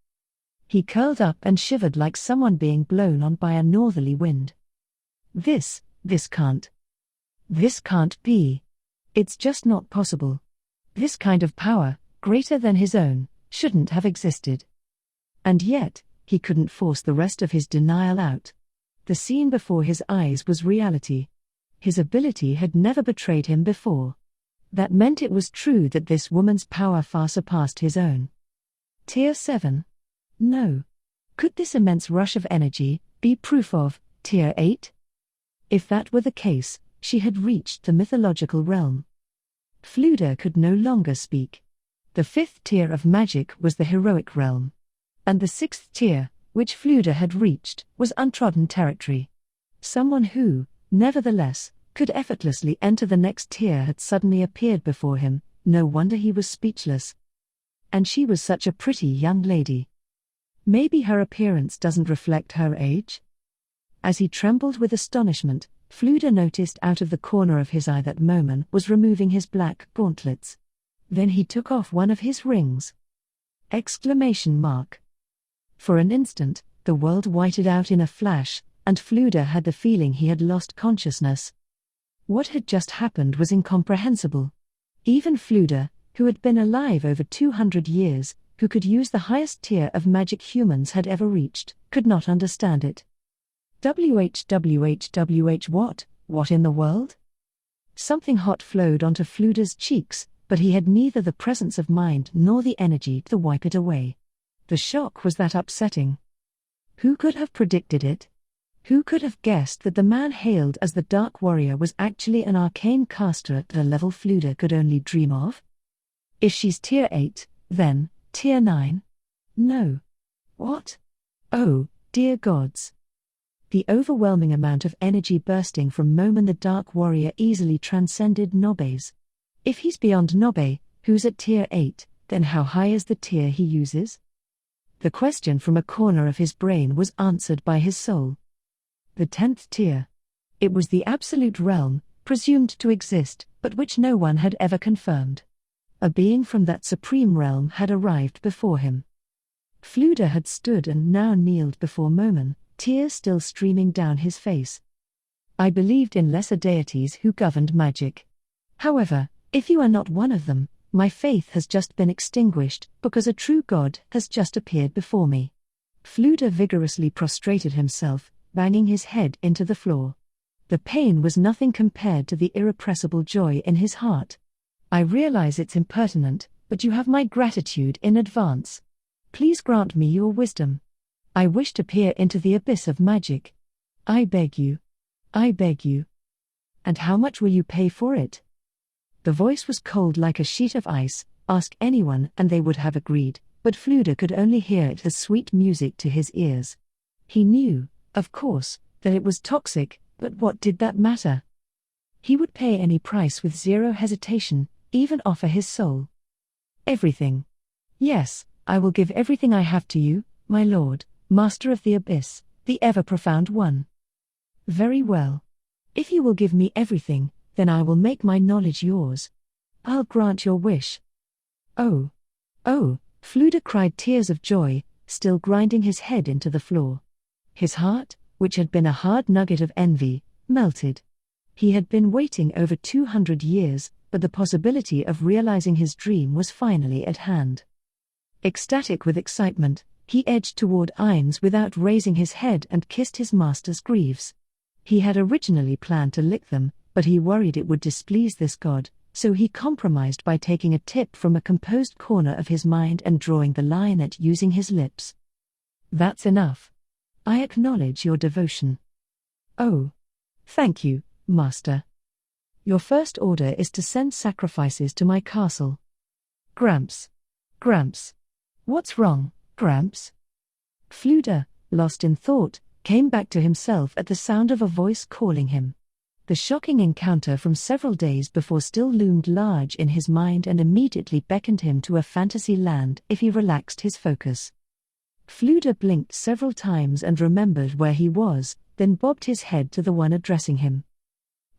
He curled up and shivered like someone being blown on by a northerly wind. This can't be. It's just not possible. This kind of power, greater than his own, shouldn't have existed. And yet, he couldn't force the rest of his denial out. The scene before his eyes was reality. His ability had never betrayed him before. That meant it was true that this woman's power far surpassed his own. Tier 7? No. Could this immense rush of energy be proof of Tier 8? If that were the case, she had reached the mythological realm. Fluda could no longer speak. The 5th tier of magic was the heroic realm. And the 6th tier, which Fluda had reached, was untrodden territory. Someone who, nevertheless, could effortlessly enter the next tier had suddenly appeared before him. No wonder he was speechless. And she was such a pretty young lady. Maybe her appearance doesn't reflect her age? As he trembled with astonishment, Fluda noticed out of the corner of his eye that Moman was removing his black gauntlets. Then he took off one of his rings. Exclamation mark. For an instant, the world whited out in a flash, and Fluda had the feeling he had lost consciousness. What had just happened was incomprehensible. Even Fluda, who had been alive over 200 years, who could use the highest tier of magic humans had ever reached, could not understand it. What in the world? Something hot flowed onto Fluda's cheeks, but he had neither the presence of mind nor the energy to wipe it away. The shock was that upsetting. Who could have predicted it? Who could have guessed that the man hailed as the Dark Warrior was actually an arcane caster at a level Fluda could only dream of? If she's Tier 8, then, Tier 9? No. What? Oh, dear gods. The overwhelming amount of energy bursting from Moman the Dark Warrior easily transcended Nobe's. If he's beyond Nobe, who's at Tier 8, then how high is the tier he uses? The question from a corner of his brain was answered by his soul. The 10th tier. It was the absolute realm, presumed to exist, but which no one had ever confirmed. A being from that supreme realm had arrived before him. Fluda had stood and now kneeled before Moman, tears still streaming down his face. I believed in lesser deities who governed magic. However, if you are not one of them, my faith has just been extinguished, because a true god has just appeared before me. Fluda vigorously prostrated himself, banging his head into the floor. The pain was nothing compared to the irrepressible joy in his heart. I realize it's impertinent, but you have my gratitude in advance. Please grant me your wisdom. I wish to peer into the abyss of magic. I beg you. I beg you. And how much will you pay for it? The voice was cold like a sheet of ice. Ask anyone and they would have agreed, but Fluda could only hear it as sweet music to his ears. He knew, of course, that it was toxic, but what did that matter? He would pay any price with zero hesitation, even offer his soul. Everything. Yes, I will give everything I have to you, my lord, master of the abyss, the ever-profound one. Very well. If you will give me everything, then I will make my knowledge yours. I'll grant your wish. Oh. Oh, Fluda cried tears of joy, still grinding his head into the floor. His heart, which had been a hard nugget of envy, melted. He had been waiting over 200 years, but the possibility of realizing his dream was finally at hand. Ecstatic with excitement, he edged toward Ainz without raising his head and kissed his master's greaves. He had originally planned to lick them, but he worried it would displease this god, so he compromised by taking a tip from a composed corner of his mind and drawing the line at using his lips. That's enough. I acknowledge your devotion. Oh. Thank you, master. Your first order is to send sacrifices to my castle. Gramps. Gramps. What's wrong, Gramps? Fluda, lost in thought, came back to himself at the sound of a voice calling him. The shocking encounter from several days before still loomed large in his mind and immediately beckoned him to a fantasy land if he relaxed his focus. Fluda blinked several times and remembered where he was, then bobbed his head to the one addressing him.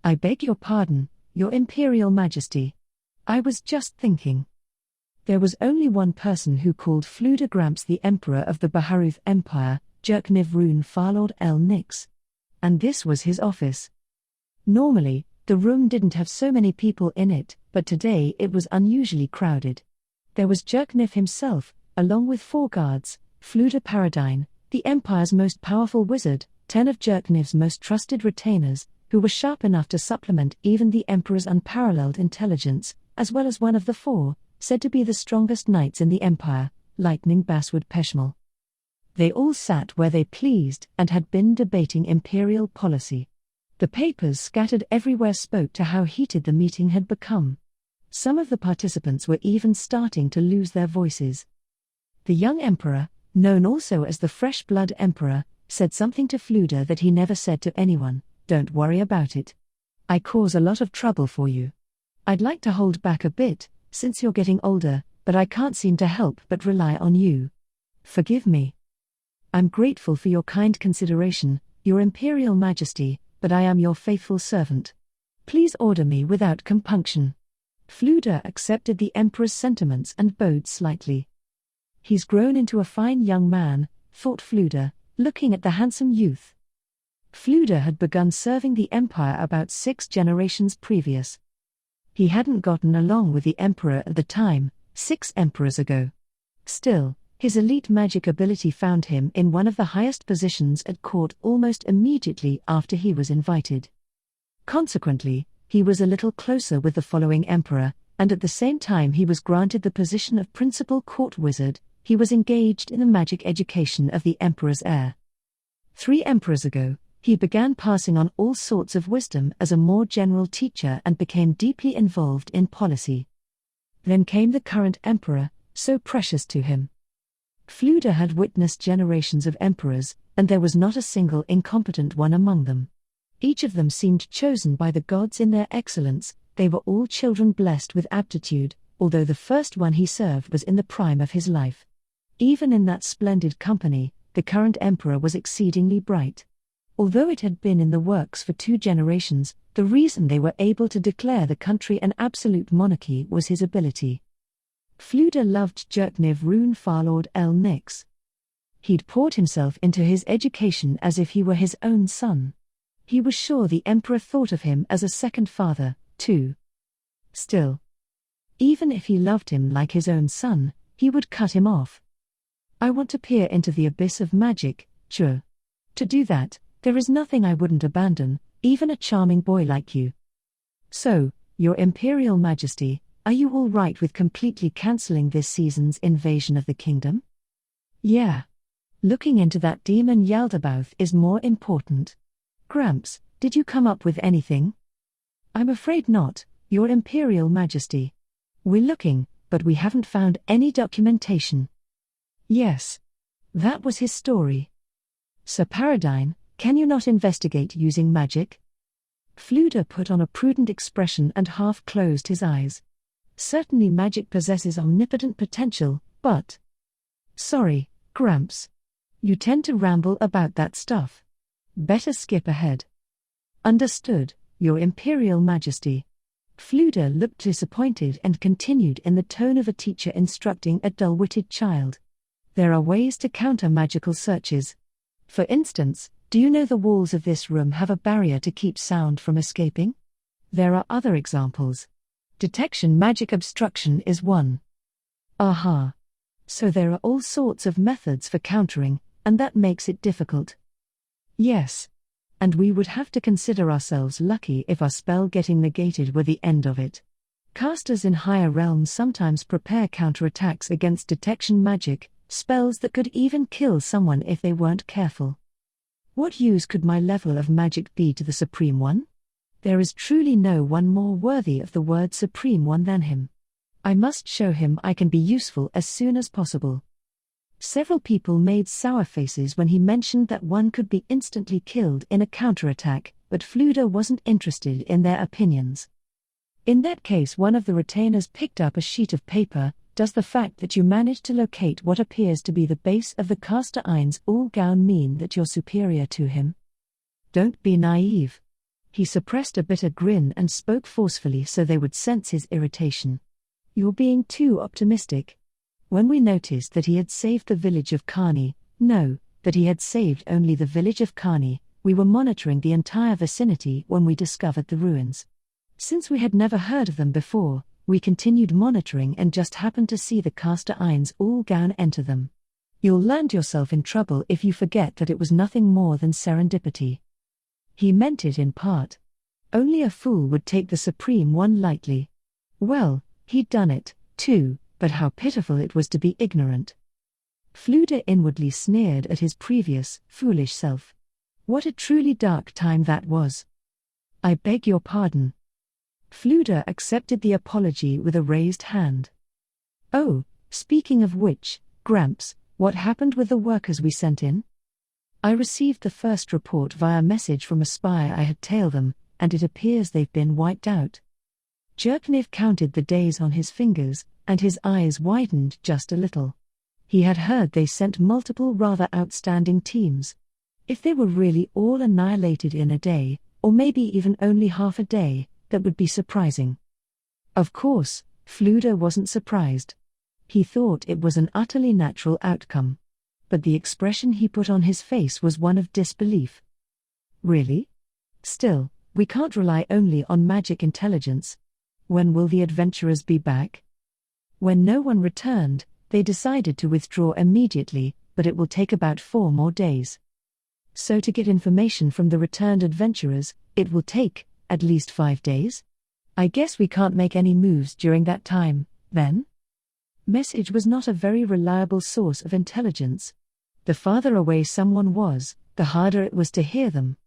"I beg your pardon, Your Imperial Majesty. I was just thinking." There was only one person who called Fluda Gramps the Emperor of the Baharuth Empire, Jerkniv Rune Farlord El Nix. And this was his office. Normally, the room didn't have so many people in it, but today it was unusually crowded. There was Jerkniv himself, along with 4 guards, Fluda Paradine, the Empire's most powerful wizard, 10 of Jerkniv's most trusted retainers, who were sharp enough to supplement even the Emperor's unparalleled intelligence, as well as one of the 4, said to be the strongest knights in the Empire, Lightning Basswood Peshmal. They all sat where they pleased and had been debating imperial policy. The papers scattered everywhere spoke to how heated the meeting had become. Some of the participants were even starting to lose their voices. The young emperor, known also as the Fresh Blood Emperor, said something to Fluda that he never said to anyone: "Don't worry about it. I cause a lot of trouble for you. I'd like to hold back a bit, since you're getting older, but I can't seem to help but rely on you. Forgive me. I'm grateful for your kind consideration, Your Imperial Majesty, but I am your faithful servant. Please order me without compunction." Fluda accepted the Emperor's sentiments and bowed slightly. "He's grown into a fine young man," thought Fluda, looking at the handsome youth. Fluda had begun serving the Empire about 6 generations previous. He hadn't gotten along with the Emperor at the time, 6 emperors ago. Still, his elite magic ability found him in one of the highest positions at court almost immediately after he was invited. Consequently, he was a little closer with the following emperor, and at the same time he was granted the position of principal court wizard, he was engaged in the magic education of the emperor's heir. 3 emperors ago, he began passing on all sorts of wisdom as a more general teacher and became deeply involved in policy. Then came the current emperor, so precious to him. Fluda had witnessed generations of emperors, and there was not a single incompetent one among them. Each of them seemed chosen by the gods in their excellence. They were all children blessed with aptitude, although the first one he served was in the prime of his life. Even in that splendid company, the current emperor was exceedingly bright. Although it had been in the works for 2 generations, the reason they were able to declare the country an absolute monarchy was his ability. Fluda loved Jerkniv Rune Farlord El Nix. He'd poured himself into his education as if he were his own son. He was sure the emperor thought of him as a second father, too. Still, even if he loved him like his own son, he would cut him off. "I want to peer into the abyss of magic, sure. To do that, there is nothing I wouldn't abandon, even a charming boy like you. So, Your Imperial Majesty, are you all right with completely cancelling this season's invasion of the kingdom?" "Yeah. Looking into that demon Yaldabaoth is more important. Gramps, did you come up with anything?" "I'm afraid not, Your Imperial Majesty. We're looking, but we haven't found any documentation." "Yes. That was his story. Sir Paradine, can you not investigate using magic?" Fluda put on a prudent expression and half closed his eyes. "Certainly magic possesses omnipotent potential, but..." "Sorry, Gramps. You tend to ramble about that stuff. Better skip ahead." "Understood, Your Imperial Majesty." Fluda looked disappointed and continued in the tone of a teacher instructing a dull-witted child. "There are ways to counter magical searches. For instance, do you know the walls of this room have a barrier to keep sound from escaping? There are other examples. Detection magic obstruction is one." "Aha. So there are all sorts of methods for countering, and that makes it difficult." "Yes. And we would have to consider ourselves lucky if our spell getting negated were the end of it. Casters in higher realms sometimes prepare counterattacks against detection magic, spells that could even kill someone if they weren't careful. What use could my level of magic be to the Supreme One? There is truly no one more worthy of the word Supreme One than him. I must show him I can be useful as soon as possible." Several people made sour faces when he mentioned that one could be instantly killed in a counterattack, but Fluda wasn't interested in their opinions. In that case, one of the retainers picked up a sheet of paper. Does the fact that you managed to locate what appears to be the base of the caster Ain's All-Gown mean that you're superior to him? Don't be naive. He suppressed a bitter grin and spoke forcefully so they would sense his irritation. You're being too optimistic. When we noticed that he had saved the village of Kani, that he had saved only the village of Kani, we were monitoring the entire vicinity when we discovered the ruins. Since we had never heard of them before, we continued monitoring and just happened to see the caster Ain's All-Gown enter them. You'll land yourself in trouble if you forget that it was nothing more than serendipity. He meant it in part. Only a fool would take the supreme one lightly. Well, he'd done it, too, but how pitiful it was to be ignorant. Fluda inwardly sneered at his previous, foolish self. What a truly dark time that was. I beg your pardon. Fluda accepted the apology with a raised hand. Oh, speaking of which, Gramps, what happened with the workers we sent in? I received the first report via message from a spy I had tailed them, and it appears they've been wiped out. Jerkniv counted the days on his fingers, and his eyes widened just a little. He had heard they sent multiple rather outstanding teams. If they were really all annihilated in a day, or maybe even only half a day, that would be surprising. Of course, Fluda wasn't surprised. He thought it was an utterly natural outcome. But the expression he put on his face was one of disbelief. Really? Still, we can't rely only on magic intelligence. When will the adventurers be back? When no one returned, they decided to withdraw immediately, but it will take about 4 more days. So to get information from the returned adventurers, it will take at least 5 days? I guess we can't make any moves during that time, then? Message was not a very reliable source of intelligence. The farther away someone was, the harder it was to hear them.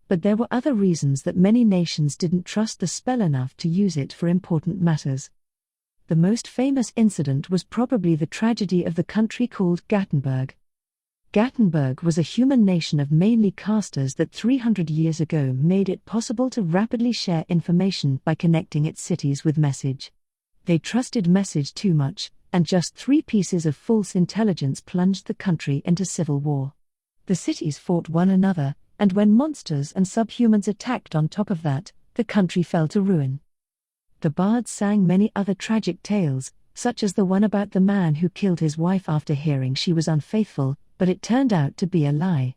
But there were other reasons that many nations didn't trust the spell enough to use it for important matters. The most famous incident was probably the tragedy of the country called Gattenberg. Gattenberg was a human nation of mainly casters that 300 years ago made it possible to rapidly share information by connecting its cities with message. They trusted message too much, and just 3 pieces of false intelligence plunged the country into civil war. The cities fought one another, and when monsters and subhumans attacked on top of that, the country fell to ruin. The bards sang many other tragic tales, such as the one about the man who killed his wife after hearing she was unfaithful, but it turned out to be a lie.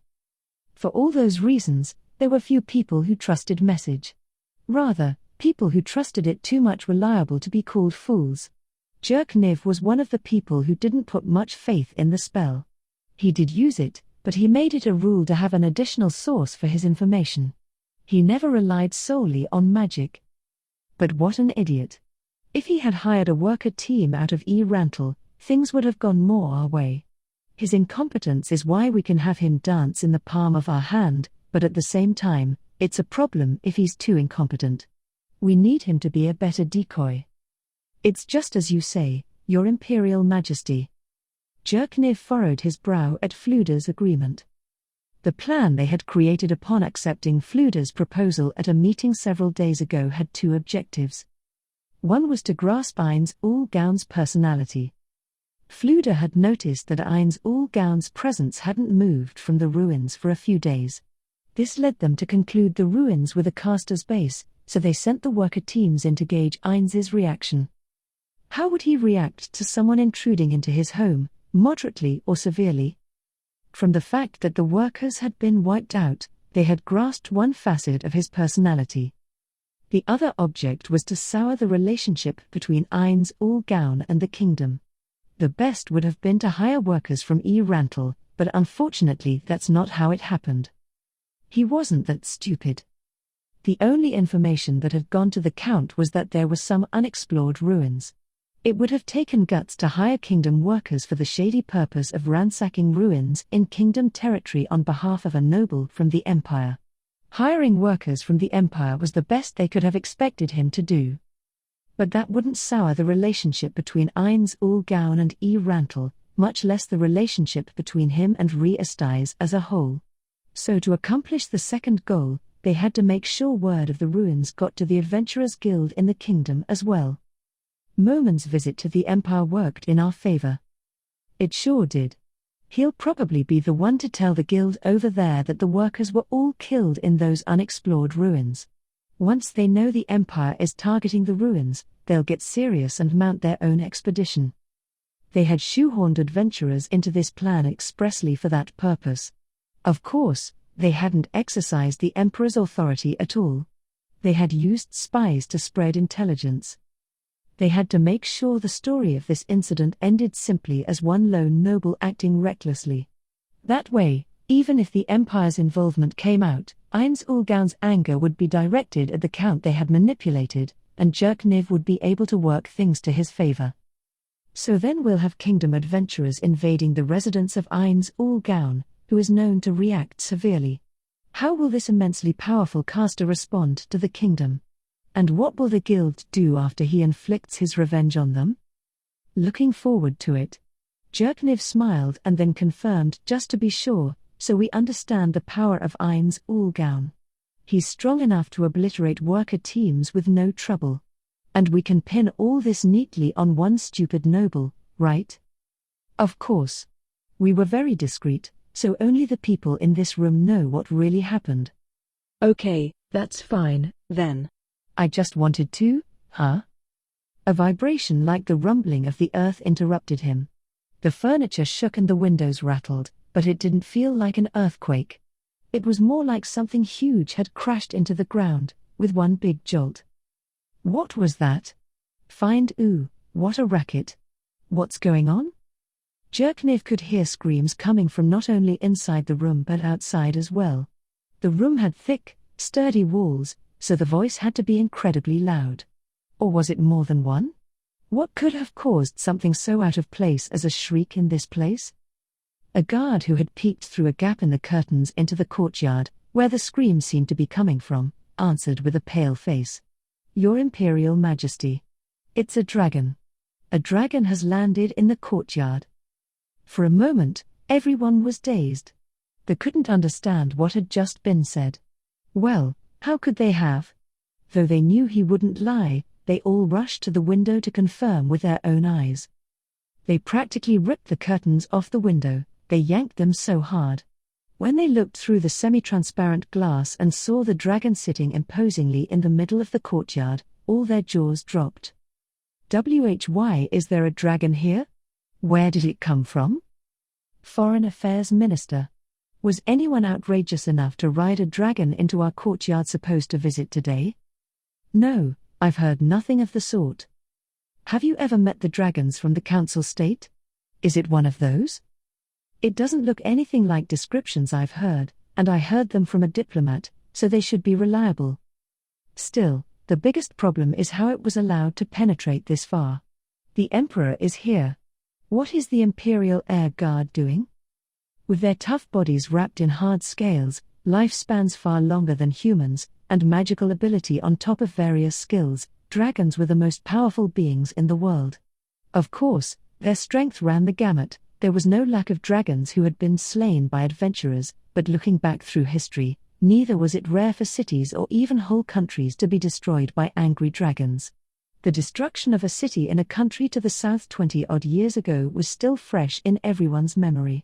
For all those reasons, there were few people who trusted message. Rather, people who trusted it too much were liable to be called fools. Jerkniv was one of the people who didn't put much faith in the spell. He did use it, but he made it a rule to have an additional source for his information. He never relied solely on magic. But what an idiot. If he had hired a worker team out of Rantel, things would have gone more our way. His incompetence is why we can have him dance in the palm of our hand, but at the same time, it's a problem if he's too incompetent. We need him to be a better decoy. It's just as you say, Your Imperial Majesty. Jerkniv furrowed his brow at Fluda's agreement. The plan they had created upon accepting Fluda's proposal at a meeting several days ago had 2 objectives. One was to grasp Ain's All-Gown's personality. Fluda had noticed that Ain's All-Gown's presence hadn't moved from the ruins for a few days. This led them to conclude the ruins were the caster's base, so they sent the worker teams in to gauge Ain's reaction. How would he react to someone intruding into his home, moderately or severely? From the fact that the workers had been wiped out, they had grasped one facet of his personality. The other object was to sour the relationship between Ain's All-Gown and the kingdom. The best would have been to hire workers from Rantel, but unfortunately that's not how it happened. He wasn't that stupid. The only information that had gone to the Count was that there were some unexplored ruins. It would have taken guts to hire kingdom workers for the shady purpose of ransacking ruins in kingdom territory on behalf of a noble from the Empire. Hiring workers from the Empire was the best they could have expected him to do. But that wouldn't sour the relationship between Ain's All-Gown and Rantel, much less the relationship between him and Re-Estais as a whole. So to accomplish the second goal, they had to make sure word of the ruins got to the Adventurers Guild in the kingdom as well. Momon's visit to the Empire worked in our favor. It sure did. He'll probably be the one to tell the guild over there that the workers were all killed in those unexplored ruins. Once they know the Empire is targeting the ruins, they'll get serious and mount their own expedition. They had shoehorned adventurers into this plan expressly for that purpose. Of course, they hadn't exercised the Emperor's authority at all. They had used spies to spread intelligence. They had to make sure the story of this incident ended simply as one lone noble acting recklessly. That way, even if the Empire's involvement came out, Ainz Ulgaun's anger would be directed at the Count they had manipulated, and Jerkniv would be able to work things to his favor. So then we'll have kingdom adventurers invading the residence of Ainz Ulgaun, who is known to react severely. How will this immensely powerful caster respond to the kingdom? And what will the guild do after he inflicts his revenge on them? Looking forward to it. Jerkniv smiled and then confirmed just to be sure, so we understand the power of Ainz Ulgaun. He's strong enough to obliterate worker teams with no trouble. And we can pin all this neatly on one stupid noble, right? Of course. We were very discreet, so only the people in this room know what really happened. Okay, that's fine, then. I just wanted to, huh? A vibration like the rumbling of the earth interrupted him. The furniture shook and the windows rattled, but it didn't feel like an earthquake. It was more like something huge had crashed into the ground, with one big jolt. What was that? What a racket. What's going on? Jerkniv could hear screams coming from not only inside the room but outside as well. The room had thick, sturdy walls, so the voice had to be incredibly loud. Or was it more than one? What could have caused something so out of place as a shriek in this place? A guard who had peeked through a gap in the curtains into the courtyard, where the scream seemed to be coming from, answered with a pale face. Your Imperial Majesty. It's a dragon. A dragon has landed in the courtyard. For a moment, everyone was dazed. They couldn't understand what had just been said. Well, how could they have? Though they knew he wouldn't lie, they all rushed to the window to confirm with their own eyes. They practically ripped the curtains off the window, they yanked them so hard. When they looked through the semi-transparent glass and saw the dragon sitting imposingly in the middle of the courtyard, all their jaws dropped. Why is there a dragon here? Where did it come from? Foreign Affairs Minister. Was anyone outrageous enough to ride a dragon into our courtyard supposed to visit today? No, I've heard nothing of the sort. Have you ever met the dragons from the council state? Is it one of those? It doesn't look anything like descriptions I've heard, and I heard them from a diplomat, so they should be reliable. Still, the biggest problem is how it was allowed to penetrate this far. The Emperor is here. What is the Imperial Air Guard doing? With their tough bodies wrapped in hard scales, lifespans far longer than humans, and magical ability on top of various skills, dragons were the most powerful beings in the world. Of course, their strength ran the gamut. There was no lack of dragons who had been slain by adventurers, but looking back through history, neither was it rare for cities or even whole countries to be destroyed by angry dragons. The destruction of a city in a country to the south 20-odd years ago was still fresh in everyone's memory.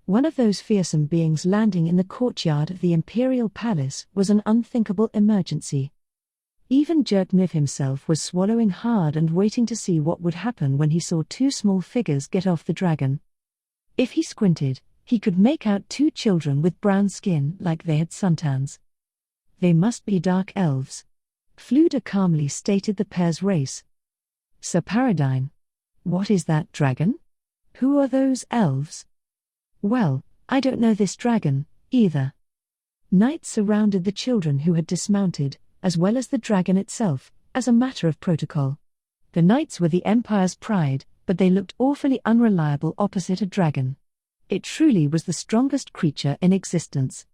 One of those fearsome beings landing in the courtyard of the Imperial Palace was an unthinkable emergency. Even Jerkniv himself was swallowing hard and waiting to see what would happen when he saw two small figures get off the dragon. If he squinted, he could make out two children with brown skin like they had suntans. They must be dark elves. Fluda calmly stated the pair's race. Sir Paradine. What is that dragon? Who are those elves? Well, I don't know this dragon, either. Knights surrounded the children who had dismounted, as well as the dragon itself, as a matter of protocol. The knights were the Empire's pride, but they looked awfully unreliable opposite a dragon. It truly was the strongest creature in existence.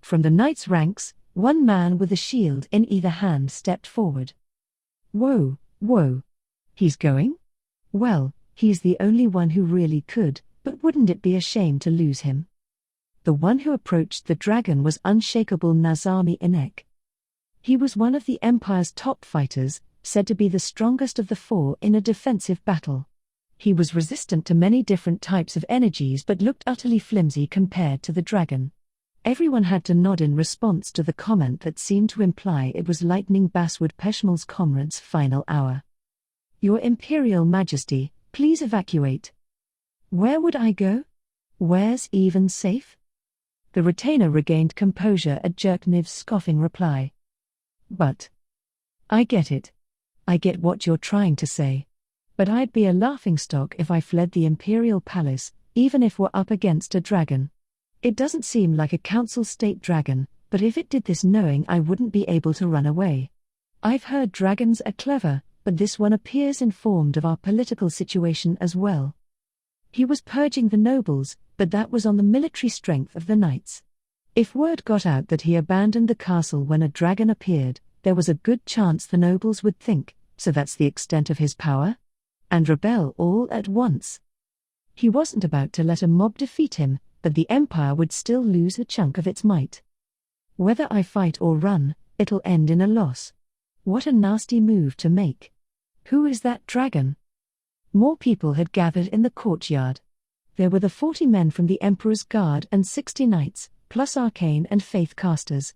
From the knights' ranks, one man with a shield in either hand stepped forward. Whoa. He's going? Well, He's the only one who really could, but wouldn't it be a shame to lose him? The one who approached the dragon was unshakable Nazami Inek. He was one of the Empire's top fighters, said to be the strongest of the four in a defensive battle. He was resistant to many different types of energies but looked utterly flimsy compared to the dragon. Everyone had to nod in response to the comment that seemed to imply it was Lightning Basswood Peshmal's comrade's final hour. "Your Imperial Majesty, please evacuate." "Where would I go? Where's even safe?" The retainer regained composure at Jerkniv's scoffing reply. "But I get it. I get what you're trying to say. But I'd be a laughingstock if I fled the Imperial Palace, even if we're up against a dragon. It doesn't seem like a Council State dragon, but if it did this knowing I wouldn't be able to run away. I've heard dragons are clever, but this one appears informed of our political situation as well." He was purging the nobles, but that was on the military strength of the knights. If word got out that he abandoned the castle when a dragon appeared, there was a good chance the nobles would think, so that's the extent of his power? And rebel all at once. He wasn't about to let a mob defeat him, but the Empire would still lose a chunk of its might. "Whether I fight or run, it'll end in a loss." What a nasty move to make. Who is that dragon? More people had gathered in the courtyard. There were the 40 men from the Emperor's Guard and 60 knights, plus arcane and faith casters.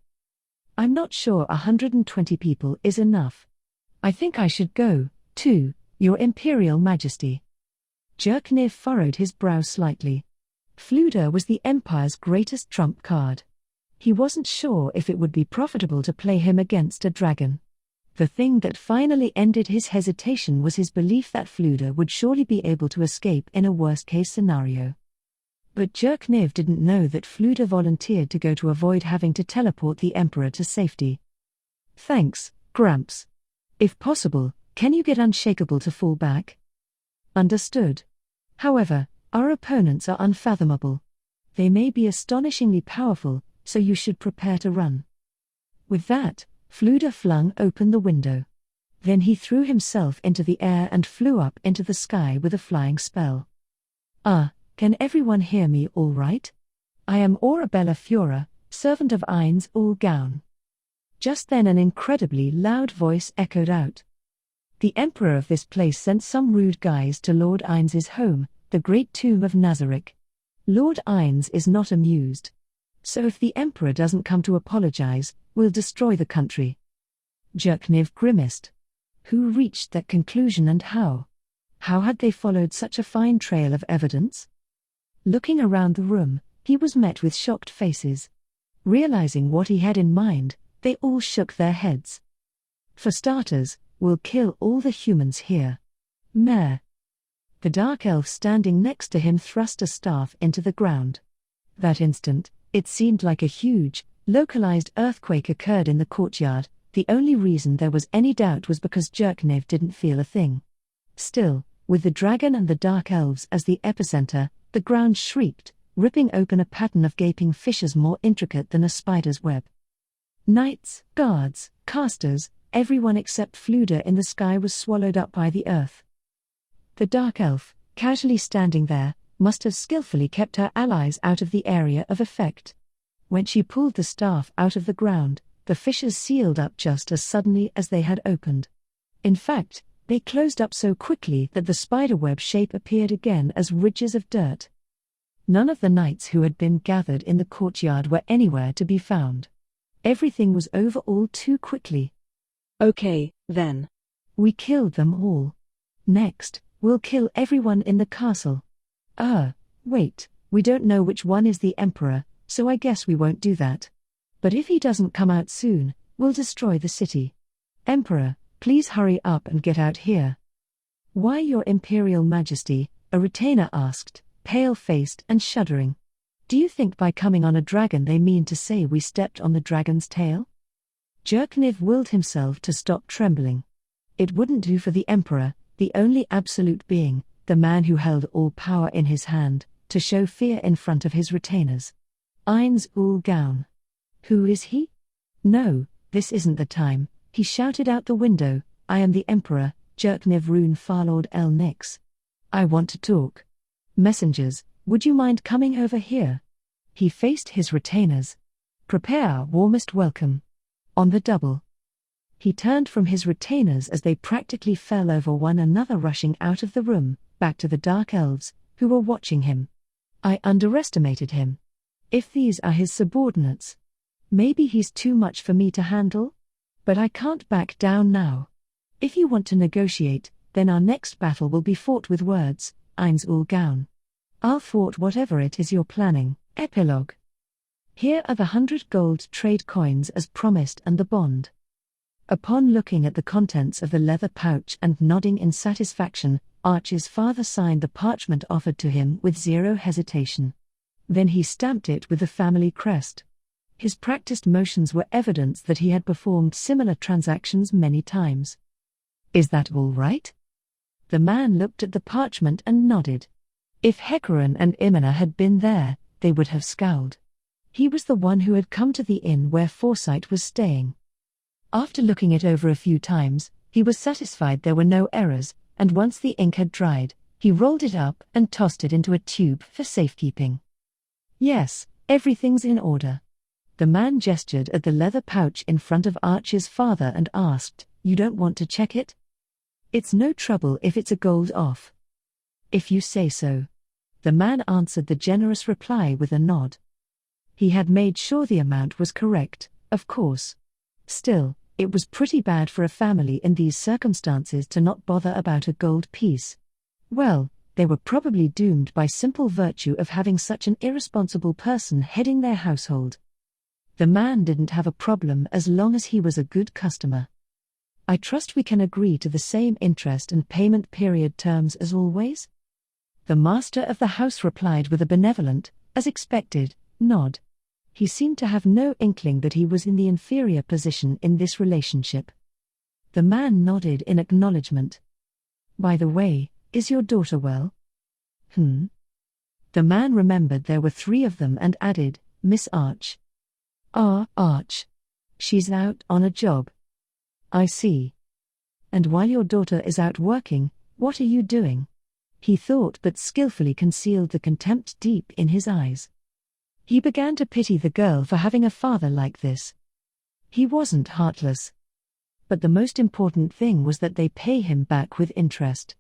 "I'm not sure 120 people is enough. I think I should go, too, Your Imperial Majesty." Jerkniv furrowed his brow slightly. Fluda was the Empire's greatest trump card. He wasn't sure if it would be profitable to play him against a dragon. The thing that finally ended his hesitation was his belief that Fluda would surely be able to escape in a worst-case scenario. But Jerkniv didn't know that Fluda volunteered to go to avoid having to teleport the Emperor to safety. "Thanks, Gramps. If possible, can you get Unshakable to fall back?" "Understood. However, our opponents are unfathomable. They may be astonishingly powerful, so you should prepare to run." With that, Fluda flung open the window. Then he threw himself into the air and flew up into the sky with a flying spell. Can everyone hear me all right? I am Orabella Fiora, servant of Ain's All Gown." Just then an incredibly loud voice echoed out. "The Emperor of this place sent some rude guys to Lord Ain's home, the Great Tomb of Nazarick. Lord Ain's is not amused. So if the Emperor doesn't come to apologize, we'll destroy the country." Jerkniv grimaced. Who reached that conclusion and how? How had they followed such a fine trail of evidence? Looking around the room, he was met with shocked faces. Realizing what he had in mind, they all shook their heads. "For starters, we'll kill all the humans here. Meh." The dark elf standing next to him thrust a staff into the ground. That instant, it seemed like a huge, localized earthquake occurred in the courtyard. The only reason there was any doubt was because Jerkniv didn't feel a thing. Still, with the dragon and the dark elves as the epicenter, the ground shrieked, ripping open a pattern of gaping fissures more intricate than a spider's web. Knights, guards, casters, everyone except Fluda in the sky was swallowed up by the earth. The dark elf, casually standing there, must have skillfully kept her allies out of the area of effect. When she pulled the staff out of the ground, the fissures sealed up just as suddenly as they had opened. In fact, they closed up so quickly that the spiderweb shape appeared again as ridges of dirt. None of the knights who had been gathered in the courtyard were anywhere to be found. Everything was over all too quickly. "Okay, then. We killed them all. Next, we'll kill everyone in the castle." Wait, we don't know which one is the Emperor, so I guess we won't do that. But if he doesn't come out soon, we'll destroy the city. Emperor, please hurry up and get out here." "Why, Your Imperial Majesty?" a retainer asked, pale-faced and shuddering. "Do you think by coming on a dragon they mean to say we stepped on the dragon's tail?" Jerkniv willed himself to stop trembling. It wouldn't do for the Emperor, the only absolute being, the man who held all power in his hand, to show fear in front of his retainers. Ain's All Gown. Who is he? "No, this isn't the time," he shouted out the window. "I am the Emperor, Jerkniv Rune Farlord El Nix. I want to talk. Messengers, would you mind coming over here? He faced his retainers. Prepare our warmest welcome. On the double. He turned from his retainers as they practically fell over one another, rushing out of the room, back to the dark elves, who were watching him. I underestimated him. If these are his subordinates, maybe he's too much for me to handle? But I can't back down now. If you want to negotiate, then our next battle will be fought with words, eins ul gaun. I'll thwart whatever it is you're planning. Epilogue. Here are the 100 gold trade coins as promised and the bond. Upon looking at the contents of the leather pouch and nodding in satisfaction, Archie's father signed the parchment offered to him with zero hesitation. Then he stamped it with the family crest. His practiced motions were evidence that he had performed similar transactions many times. Is that all right? The man looked at the parchment and nodded. If Hecaran and Imina had been there, they would have scowled. He was the one who had come to the inn where Foresight was staying. After looking it over a few times, he was satisfied there were no errors, and once the ink had dried, he rolled it up and tossed it into a tube for safekeeping. Yes, everything's in order. The man gestured at the leather pouch in front of Archie's father and asked, "You don't want to check it?" "It's no trouble if it's a gold off." "If you say so." The man answered the generous reply with a nod. He had made sure the amount was correct, of course. Still, it was pretty bad for a family in these circumstances to not bother about a gold piece. Well, they were probably doomed by simple virtue of having such an irresponsible person heading their household. The man didn't have a problem as long as he was a good customer. "I trust we can agree to the same interest and payment period terms as always?" The master of the house replied with a benevolent, as expected, nod. He seemed to have no inkling that he was in the inferior position in this relationship. The man nodded in acknowledgement. "By the way, is your daughter well?" The man remembered there were 3 of them and added, "Miss Arch." Arch. She's out on a job." "I see. And while your daughter is out working, what are you doing?" He thought but skillfully concealed the contempt deep in his eyes. He began to pity the girl for having a father like this. He wasn't heartless. But the most important thing was that they pay him back with interest.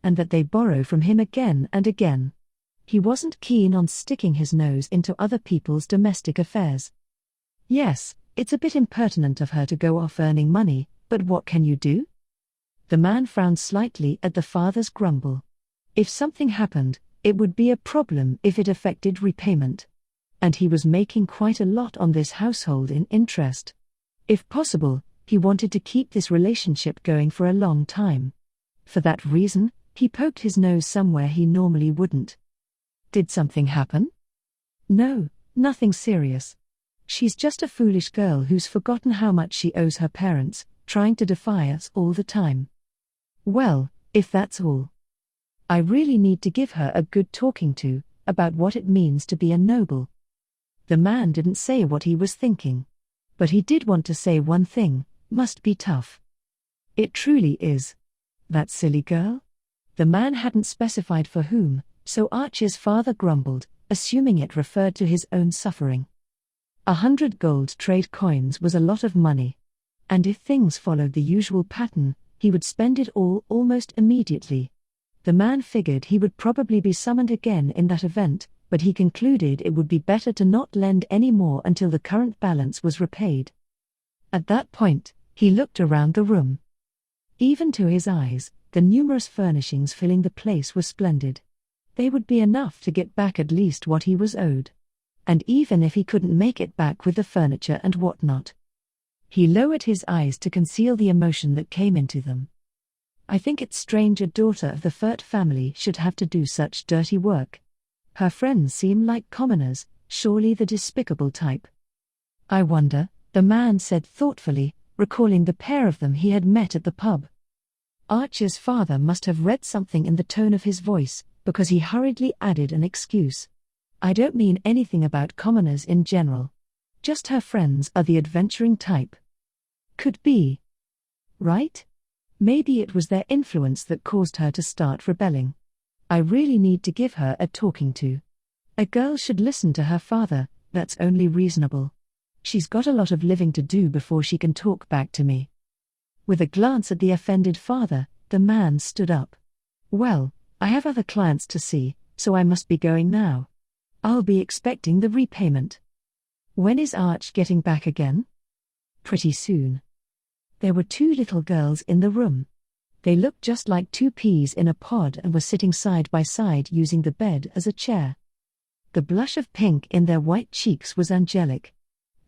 And that they borrow from him again and again. He wasn't keen on sticking his nose into other people's domestic affairs. Yes, it's a bit impertinent of her to go off earning money, but what can you do? The man frowned slightly at the father's grumble. If something happened, it would be a problem if it affected repayment. And he was making quite a lot on this household in interest. If possible, he wanted to keep this relationship going for a long time. For that reason, he poked his nose somewhere he normally wouldn't. "Did something happen?" "No, nothing serious. She's just a foolish girl who's forgotten how much she owes her parents, trying to defy us all the time." "Well, if that's all. I really need to give her a good talking to, about what it means to be a noble." The man didn't say what he was thinking. But he did want to say one thing, "Must be tough." "It truly is. That silly girl?" The man hadn't specified for whom, so Archie's father grumbled, assuming it referred to his own suffering. 100 gold trade coins was a lot of money. And if things followed the usual pattern, he would spend it all almost immediately. The man figured he would probably be summoned again in that event, but he concluded it would be better to not lend any more until the current balance was repaid. At that point, he looked around the room. Even to his eyes, the numerous furnishings filling the place were splendid. They would be enough to get back at least what he was owed. And even if he couldn't make it back with the furniture and whatnot. He lowered his eyes to conceal the emotion that came into them. "I think it's strange a daughter of the Furt family should have to do such dirty work. Her friends seem like commoners, surely the despicable type." "I wonder," the man said thoughtfully, recalling the pair of them he had met at the pub. Archie's father must have read something in the tone of his voice, because he hurriedly added an excuse. "I don't mean anything about commoners in general. Just her friends are the adventuring type." Could be. Right? Maybe it was their influence that caused her to start rebelling. I really need to give her a talking to. A girl should listen to her father, that's only reasonable. She's got a lot of living to do before she can talk back to me. With a glance at the offended father, the man stood up. Well, I have other clients to see, so I must be going now. I'll be expecting the repayment. When is Arch getting back again? Pretty soon. There were 2 little girls in the room. They looked just like 2 peas in a pod and were sitting side by side using the bed as a chair. The blush of pink in their white cheeks was angelic.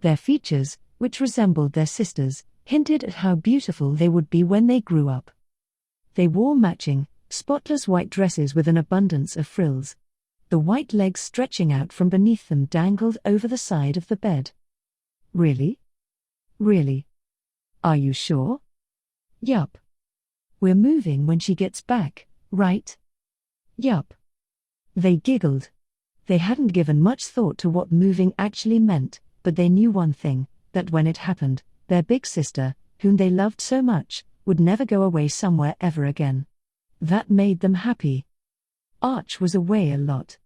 Their features, which resembled their sisters, hinted at how beautiful they would be when they grew up. They wore matching, spotless white dresses with an abundance of frills. The white legs stretching out from beneath them dangled over the side of the bed. Really? Really? Are you sure? Yup. We're moving when she gets back, right? Yup. They giggled. They hadn't given much thought to what moving actually meant, but they knew one thing, that when it happened, their big sister, whom they loved so much, would never go away somewhere ever again. That made them happy. Arch was away a lot.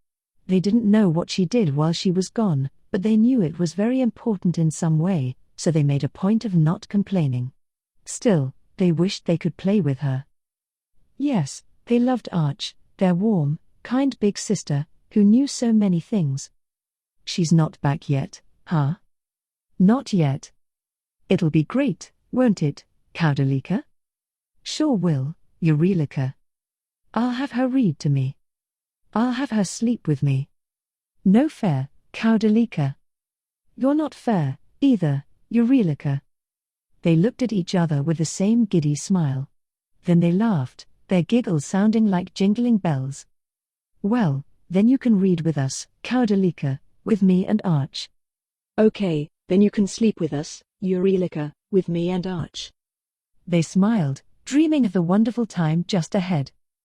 They didn't know what she did while she was gone, but they knew it was very important in some way, so they made a point of not complaining. Still, they wished they could play with her. Yes, they loved Arch, their warm, kind big sister, who knew so many things. She's not back yet, huh? Not yet. It'll be great, won't it, Kaudalika? Sure will, Eureka. I'll have her read to me. I'll have her sleep with me. No fair, Kaudalika. You're not fair, either, Eureka. They looked at each other with the same giddy smile. Then they laughed, their giggles sounding like jingling bells. Well, then you can read with us, Kaudalika, with me and Arch. Okay, then you can sleep with us, Eureka, with me and Arch. They smiled, dreaming of the wonderful time just ahead.